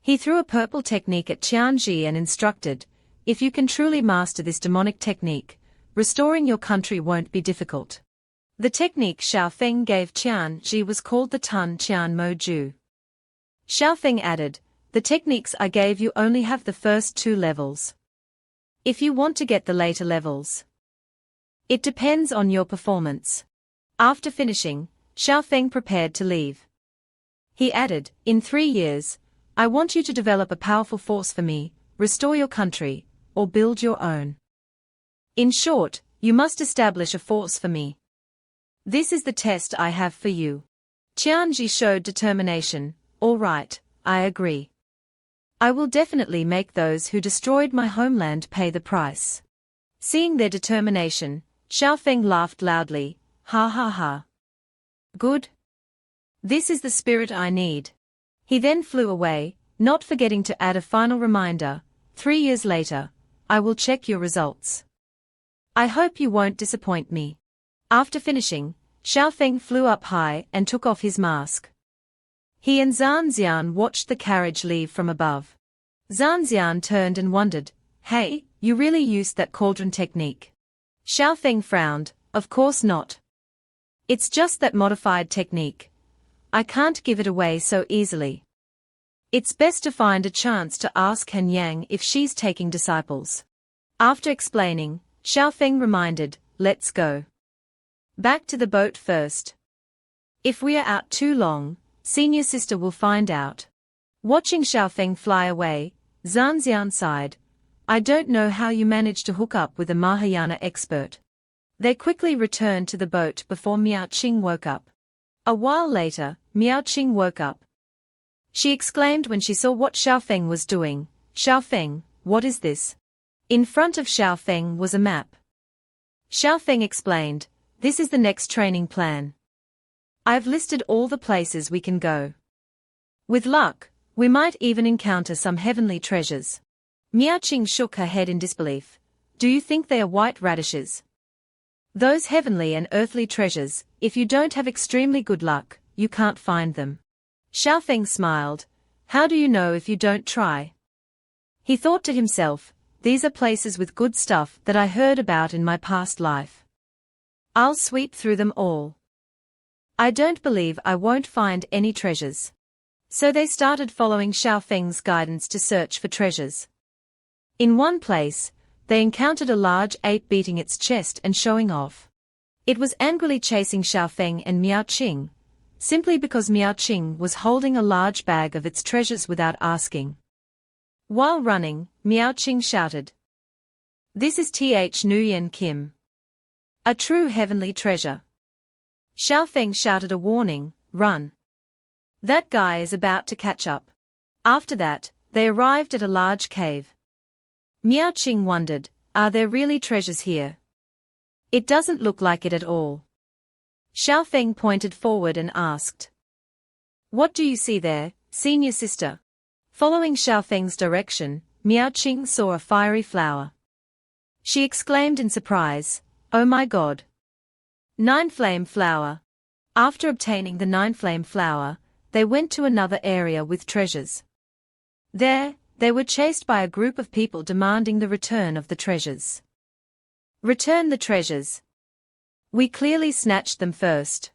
He threw a purple technique at Chenji and instructed, if you can truly master this demonic technique, restoring your country won't be difficult. The technique Xiaofeng gave Chenji was called the Tun Qian Mo Ju. Xiaofeng added, the techniques I gave you only have the first 2 levels. If you want to get the later levels, it depends on your performance. After finishing, Xiaofeng prepared to leave. He added, in 3 years, I want you to develop a powerful force for me, restore your country, or build your own. In short, you must establish a force for me. This is the test I have for you. Chenji showed determination. All right, I agree. I will definitely make those who destroyed my homeland pay the price. Seeing their determination, Xiaofeng laughed loudly. Ha ha ha. Good. This is the spirit I need. He then flew away, not forgetting to add a final reminder, 3 years later, I will check your results. I hope you won't disappoint me. After finishing, Xiaofeng flew up high and took off his mask. He and Zanxian watched the carriage leave from above. Zanxian turned and wondered, hey, you really used that cauldron technique? Xiaofeng frowned, of course not. It's just that modified technique. I can't give it away so easily. It's best to find a chance to ask Han Yang if she's taking disciples. After explaining, Xiaofeng reminded, let's go. Back to the boat first. If we are out too long, senior sister will find out. Watching Xiaofeng fly away, Zanxian sighed, I don't know how you managed to hook up with a Mahayana expert. They quickly returned to the boat before Miao Qing woke up. A while later, Miao Qing woke up. She exclaimed when she saw what Xiaofeng was doing, Xiaofeng, what is this? In front of Xiaofeng was a map. Xiaofeng explained, this is the next training plan. I've listed all the places we can go. With luck, we might even encounter some heavenly treasures. Miao Qing shook her head in disbelief. Do you think they are white radishes? Those heavenly and earthly treasures, if you don't have extremely good luck, you can't find them. Xiaofeng smiled. How do you know if you don't try? He thought to himself, these are places with good stuff that I heard about in my past life. I'll sweep through them all. I don't believe I won't find any treasures. So they started following Xiaofeng's guidance to search for treasures. In one place, they encountered a large ape beating its chest and showing off. It was angrily chasing Xiaofeng and Miao Qing, simply because Miao Qing was holding a large bag of its treasures without asking. While running, Miao Qing shouted, This is Th Nguyen Kim. A true heavenly treasure. Xiaofeng shouted a warning, run. That guy is about to catch up. After that, they arrived at a large cave. Miao Qing wondered, are there really treasures here? It doesn't look like it at all. Xiaofeng pointed forward and asked, What do you see there, senior sister? Following Xiaofeng's direction, Miao Qing saw a fiery flower. She exclaimed in surprise, Oh my God! 9-flame flower. After obtaining the 9-flame flower, they went to another area with treasures. There, they were chased by a group of people demanding the return of the treasures. Return the treasures. We clearly snatched them first.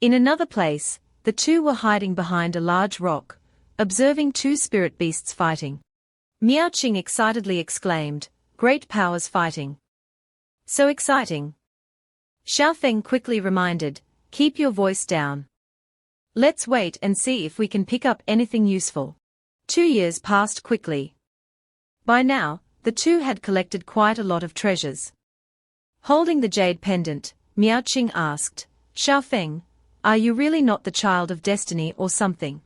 In another place, the two were hiding behind a large rock, observing 2 spirit beasts fighting. Miao Qing excitedly exclaimed, Great powers fighting. So exciting. Xiaofeng quickly reminded, Keep your voice down. Let's wait and see if we can pick up anything useful. 2 years passed quickly. By now, the two had collected quite a lot of treasures. Holding the jade pendant, Miaoqing asked, Xiaofeng, are you really not the child of destiny or something?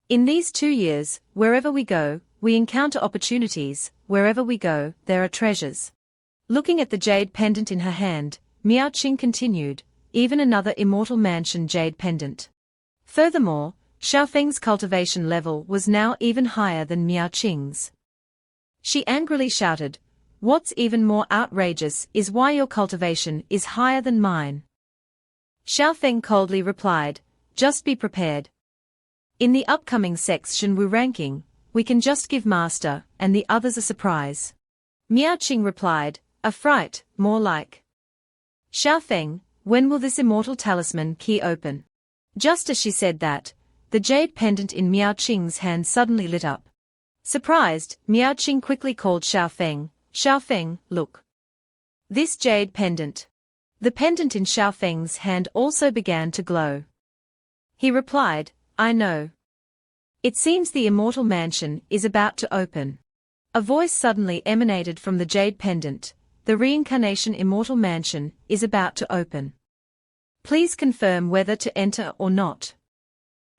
In these 2 years, wherever we go, we encounter opportunities, wherever we go, there are treasures. Looking at the jade pendant in her hand, Miaoqing continued, even another immortal mansion jade pendant. Furthermore, Xiaofeng's cultivation level was now even higher than Miaoqing's. She angrily shouted, what's even more outrageous is why your cultivation is higher than mine. Xiaofeng coldly replied, just be prepared. In the upcoming section Wu ranking, we can just give master and the others a surprise. Miaoqing replied, a fright, more like. Xiaofeng, when will this immortal talisman key open? Just as she said that, the jade pendant in Miaoqing's hand suddenly lit up. Surprised, Miaoqing quickly called Xiaofeng, Xiaofeng, look. This jade pendant. The pendant in Xiaofeng's hand also began to glow. He replied, I know. It seems the immortal mansion is about to open. A voice suddenly emanated from the jade pendant, the reincarnation immortal mansion is about to open. Please confirm whether to enter or not.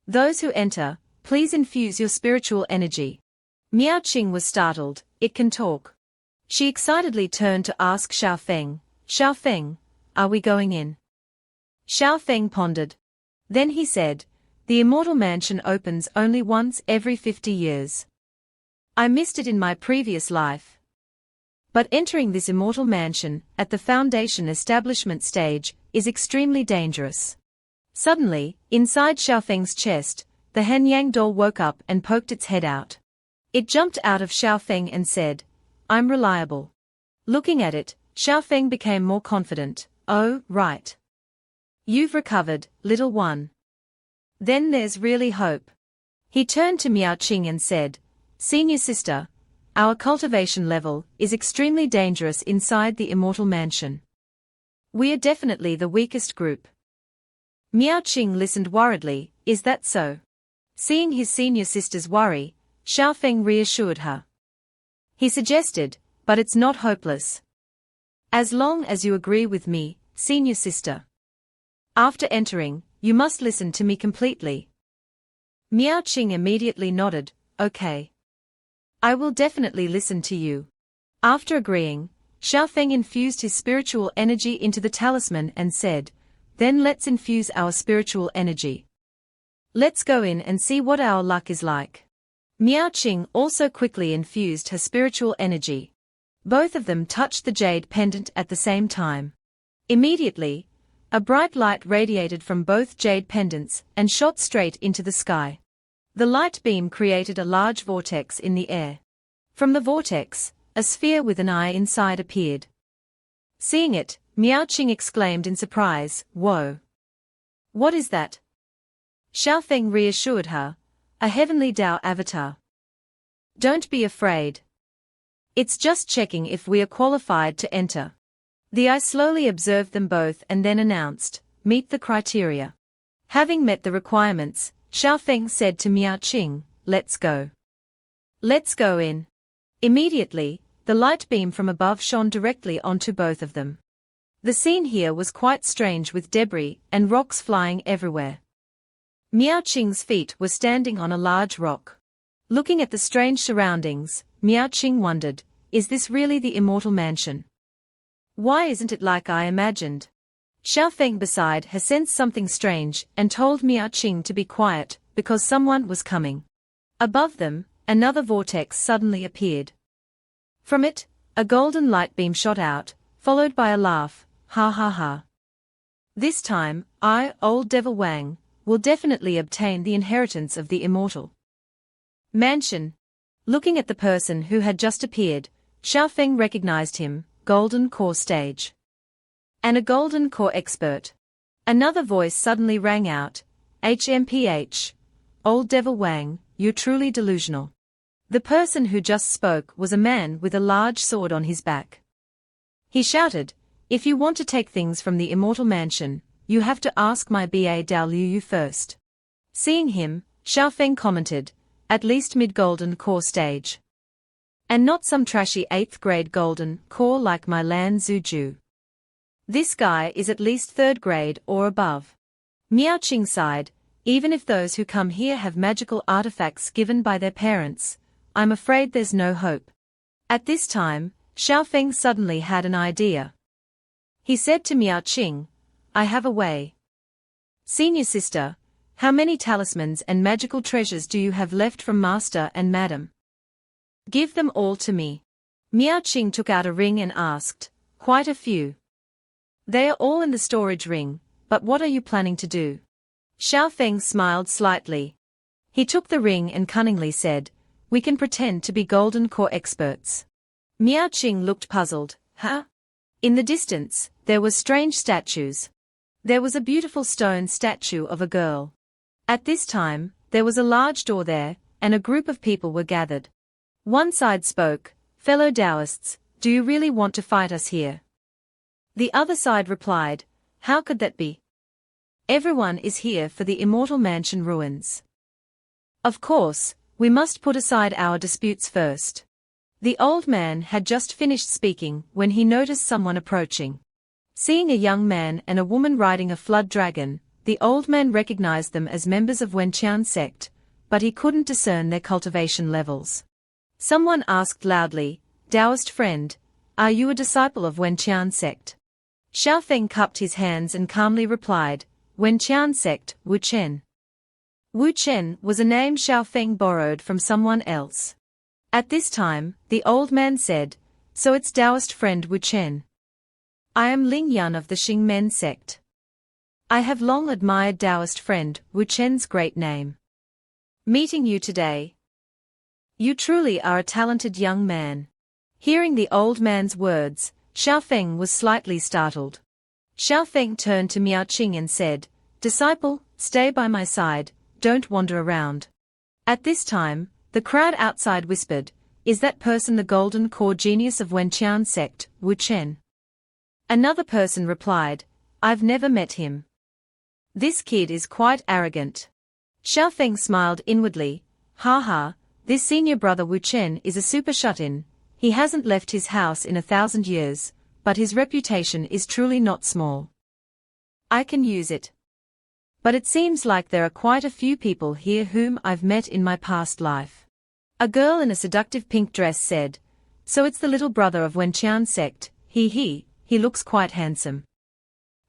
Those who enter, please infuse your spiritual energy. Miaoqing was startled, it can talk. She excitedly turned to ask Xiaofeng, Xiaofeng, are we going in? Xiaofeng pondered. Then he said, the immortal mansion opens only once every 50 years. I missed it in my previous life. But entering this immortal mansion, at the foundation establishment stage, is extremely dangerous. Suddenly, inside Xiaofeng's chest, the Hanyang doll woke up and poked its head out. It jumped out of Xiaofeng and said, I'm reliable. Looking at it, Xiaofeng became more confident, oh, right. You've recovered, little one. Then there's really hope. He turned to Miaoqing and said, Senior sister, our cultivation level is extremely dangerous inside the immortal mansion. We are definitely the weakest group. Miaoqing listened worriedly, is that so? Seeing his senior sister's worry, Xiaofeng reassured her. He suggested, but it's not hopeless. As long as you agree with me, senior sister. After entering, you must listen to me completely. Miaoqing immediately nodded, okay. I will definitely listen to you. After agreeing, Xiaofeng infused his spiritual energy into the talisman and said, then let's infuse our spiritual energy. Let's go in and see what our luck is like. Miaoqing also quickly infused her spiritual energy. Both of them touched the jade pendant at the same time. Immediately, a bright light radiated from both jade pendants and shot straight into the sky. The light beam created a large vortex in the air. From the vortex, a sphere with an eye inside appeared. Seeing it, Miaoqing exclaimed in surprise, whoa! What is that? Xiaofeng reassured her, a heavenly Dao avatar. Don't be afraid. It's just checking if we are qualified to enter. The eye slowly observed them both and then announced, meet the criteria. Having met the requirements, Xiaofeng said to Miaoqing, let's go. Let's go in. Immediately, the light beam from above shone directly onto both of them. The scene here was quite strange with debris and rocks flying everywhere. Miaoqing's feet were standing on a large rock. Looking at the strange surroundings, Miaoqing wondered, is this really the immortal mansion? Why isn't it like I imagined? Xiaofeng beside her sensed something strange and told Miaoqing to be quiet, because someone was coming. Above them, another vortex suddenly appeared. From it, a golden light beam shot out, followed by a laugh, ha ha ha. This time, I, old devil Wang, will definitely obtain the inheritance of the immortal mansion. Looking at the person who had just appeared, Xiaofeng recognized him, Golden Core Stage. And a Golden Core expert. Another voice suddenly rang out, HMPH. Old devil Wang, you're truly delusional. The person who just spoke was a man with a large sword on his back. He shouted, if you want to take things from the immortal mansion, you have to ask my BA Dao Liu first. Seeing him, Xiaofeng commented, at least mid-golden core stage. And not some trashy 8th grade golden core like my Lan Zuju. This guy is at least 3rd grade or above. Miao Qing sighed, even if those who come here have magical artifacts given by their parents, I'm afraid there's no hope. At this time, Xiaofeng suddenly had an idea. He said to Miao Qing, I have a way. Senior sister, how many talismans and magical treasures do you have left from master and madam? Give them all to me. Miao Qing took out a ring and asked, quite a few. They are all in the storage ring, but what are you planning to do? Xiaofeng smiled slightly. He took the ring and cunningly said, we can pretend to be golden core experts. Miao Qing looked puzzled, huh? In the distance, there were strange statues. There was a beautiful stone statue of a girl. At this time, there was a large door there, and a group of people were gathered. One side spoke, fellow Taoists, do you really want to fight us here? The other side replied, how could that be? Everyone is here for the immortal mansion ruins. Of course, we must put aside our disputes first. The old man had just finished speaking when he noticed someone approaching. Seeing a young man and a woman riding a flood dragon, the old man recognized them as members of Wenqian sect, but he couldn't discern their cultivation levels. Someone asked loudly, Taoist friend, are you a disciple of Wenqian sect? Xiaofeng cupped his hands and calmly replied, Wenqian sect, Wu Chen. Wu Chen was a name Xiaofeng borrowed from someone else. At this time, the old man said, so it's Taoist friend Wu Chen. I am Ling Yan of the Xingmen sect. I have long admired Taoist friend Wu Chen's great name. Meeting you today. You truly are a talented young man. Hearing the old man's words, Xiaofeng was slightly startled. Xiaofeng turned to Miao Qing and said, disciple, stay by my side, don't wander around. At this time, the crowd outside whispered, is that person the golden core genius of Wenqian sect, Wu Chen? Another person replied, I've never met him. This kid is quite arrogant. Xiaofeng smiled inwardly, ha, this senior brother Wu Chen is a super shut-in, he hasn't left his house in 1,000 years, but his reputation is truly not small. I can use it. But it seems like there are quite a few people here whom I've met in my past life. A girl in a seductive pink dress said, so it's the little brother of Wenqian sect, he looks quite handsome.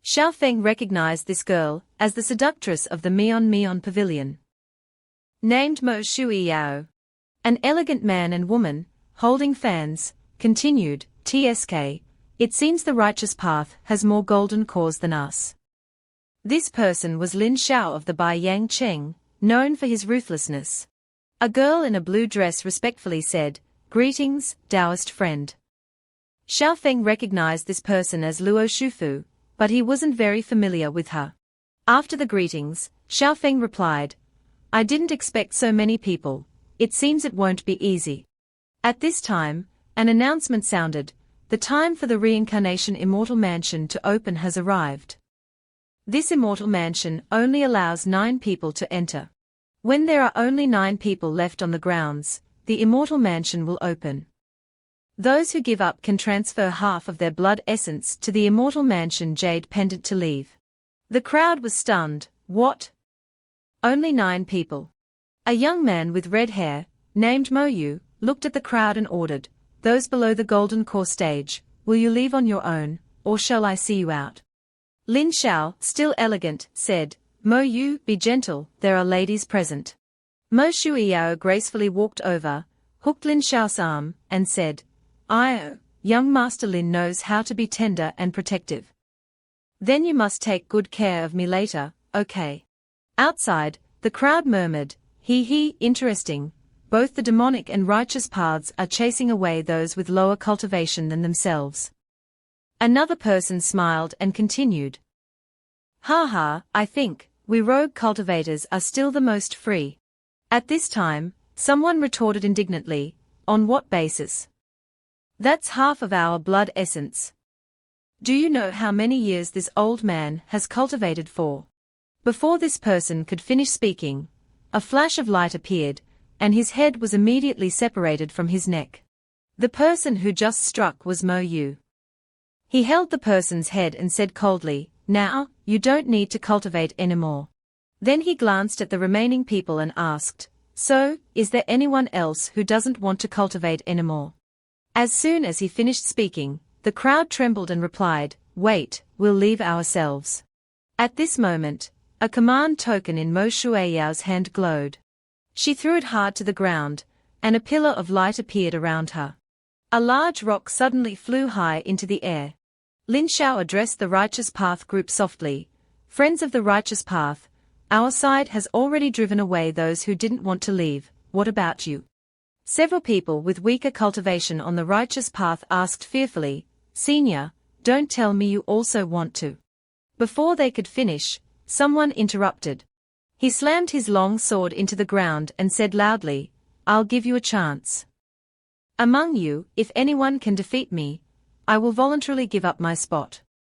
Xiaofeng recognized this girl as the seductress of the Mion pavilion. Named Mo Shui Yao. An elegant man and woman, holding fans, continued, TSK, it seems the righteous path has more golden cores than us. This person was Lin Xiao of the Bai Yang Cheng, known for his ruthlessness. A girl in a blue dress respectfully said, greetings, Taoist friend. Xiaofeng recognized this person as Luo Shufu, but he wasn't very familiar with her. After the greetings, Xiaofeng replied, I didn't expect so many people, it seems it won't be easy. At this time, an announcement sounded, the time for the reincarnation immortal mansion to open has arrived. This immortal mansion only allows 9 people to enter. When there are only 9 people left on the grounds, the immortal mansion will open. Those who give up can transfer half of their blood essence to the immortal mansion jade pendant to leave. The crowd was stunned, what? Only 9 people. A young man with red hair, named Mo Yu, looked at the crowd and ordered, those below the golden core stage, will you leave on your own, or shall I see you out? Lin Xiao, still elegant, said, Mo Yu, be gentle, there are ladies present. Mo Shuiyao gracefully walked over, hooked Lin Xiao's arm, and said, young Master Lin knows how to be tender and protective. Then you must take good care of me later, okay? Outside, the crowd murmured, interesting, both the demonic and righteous paths are chasing away those with lower cultivation than themselves. Another person smiled and continued. I think, we rogue cultivators are still the most free. At this time, someone retorted indignantly, on what basis? That's half of our blood essence. Do you know how many years this old man has cultivated for? Before this person could finish speaking, a flash of light appeared, and his head was immediately separated from his neck. The person who just struck was Mo Yu. He held the person's head and said coldly, "Now, you don't need to cultivate anymore." Then he glanced at the remaining people and asked, "So, is there anyone else who doesn't want to cultivate anymore?" As soon as he finished speaking, the crowd trembled and replied, "Wait, we'll leave ourselves." At this moment, a command token in Mo Shuiyao's hand glowed. She threw it hard to the ground, and a pillar of light appeared around her. A large rock suddenly flew high into the air. Lin Shao addressed the Righteous Path group softly, "Friends of the Righteous Path, our side has already driven away those who didn't want to leave, what about you?" Several people with weaker cultivation on the Righteous Path asked fearfully, "Senior, don't tell me you also want to." Before they could finish, someone interrupted. He slammed his long sword into the ground and said loudly, "I'll give you a chance. Among you, if anyone can defeat me, I will voluntarily give up my spot."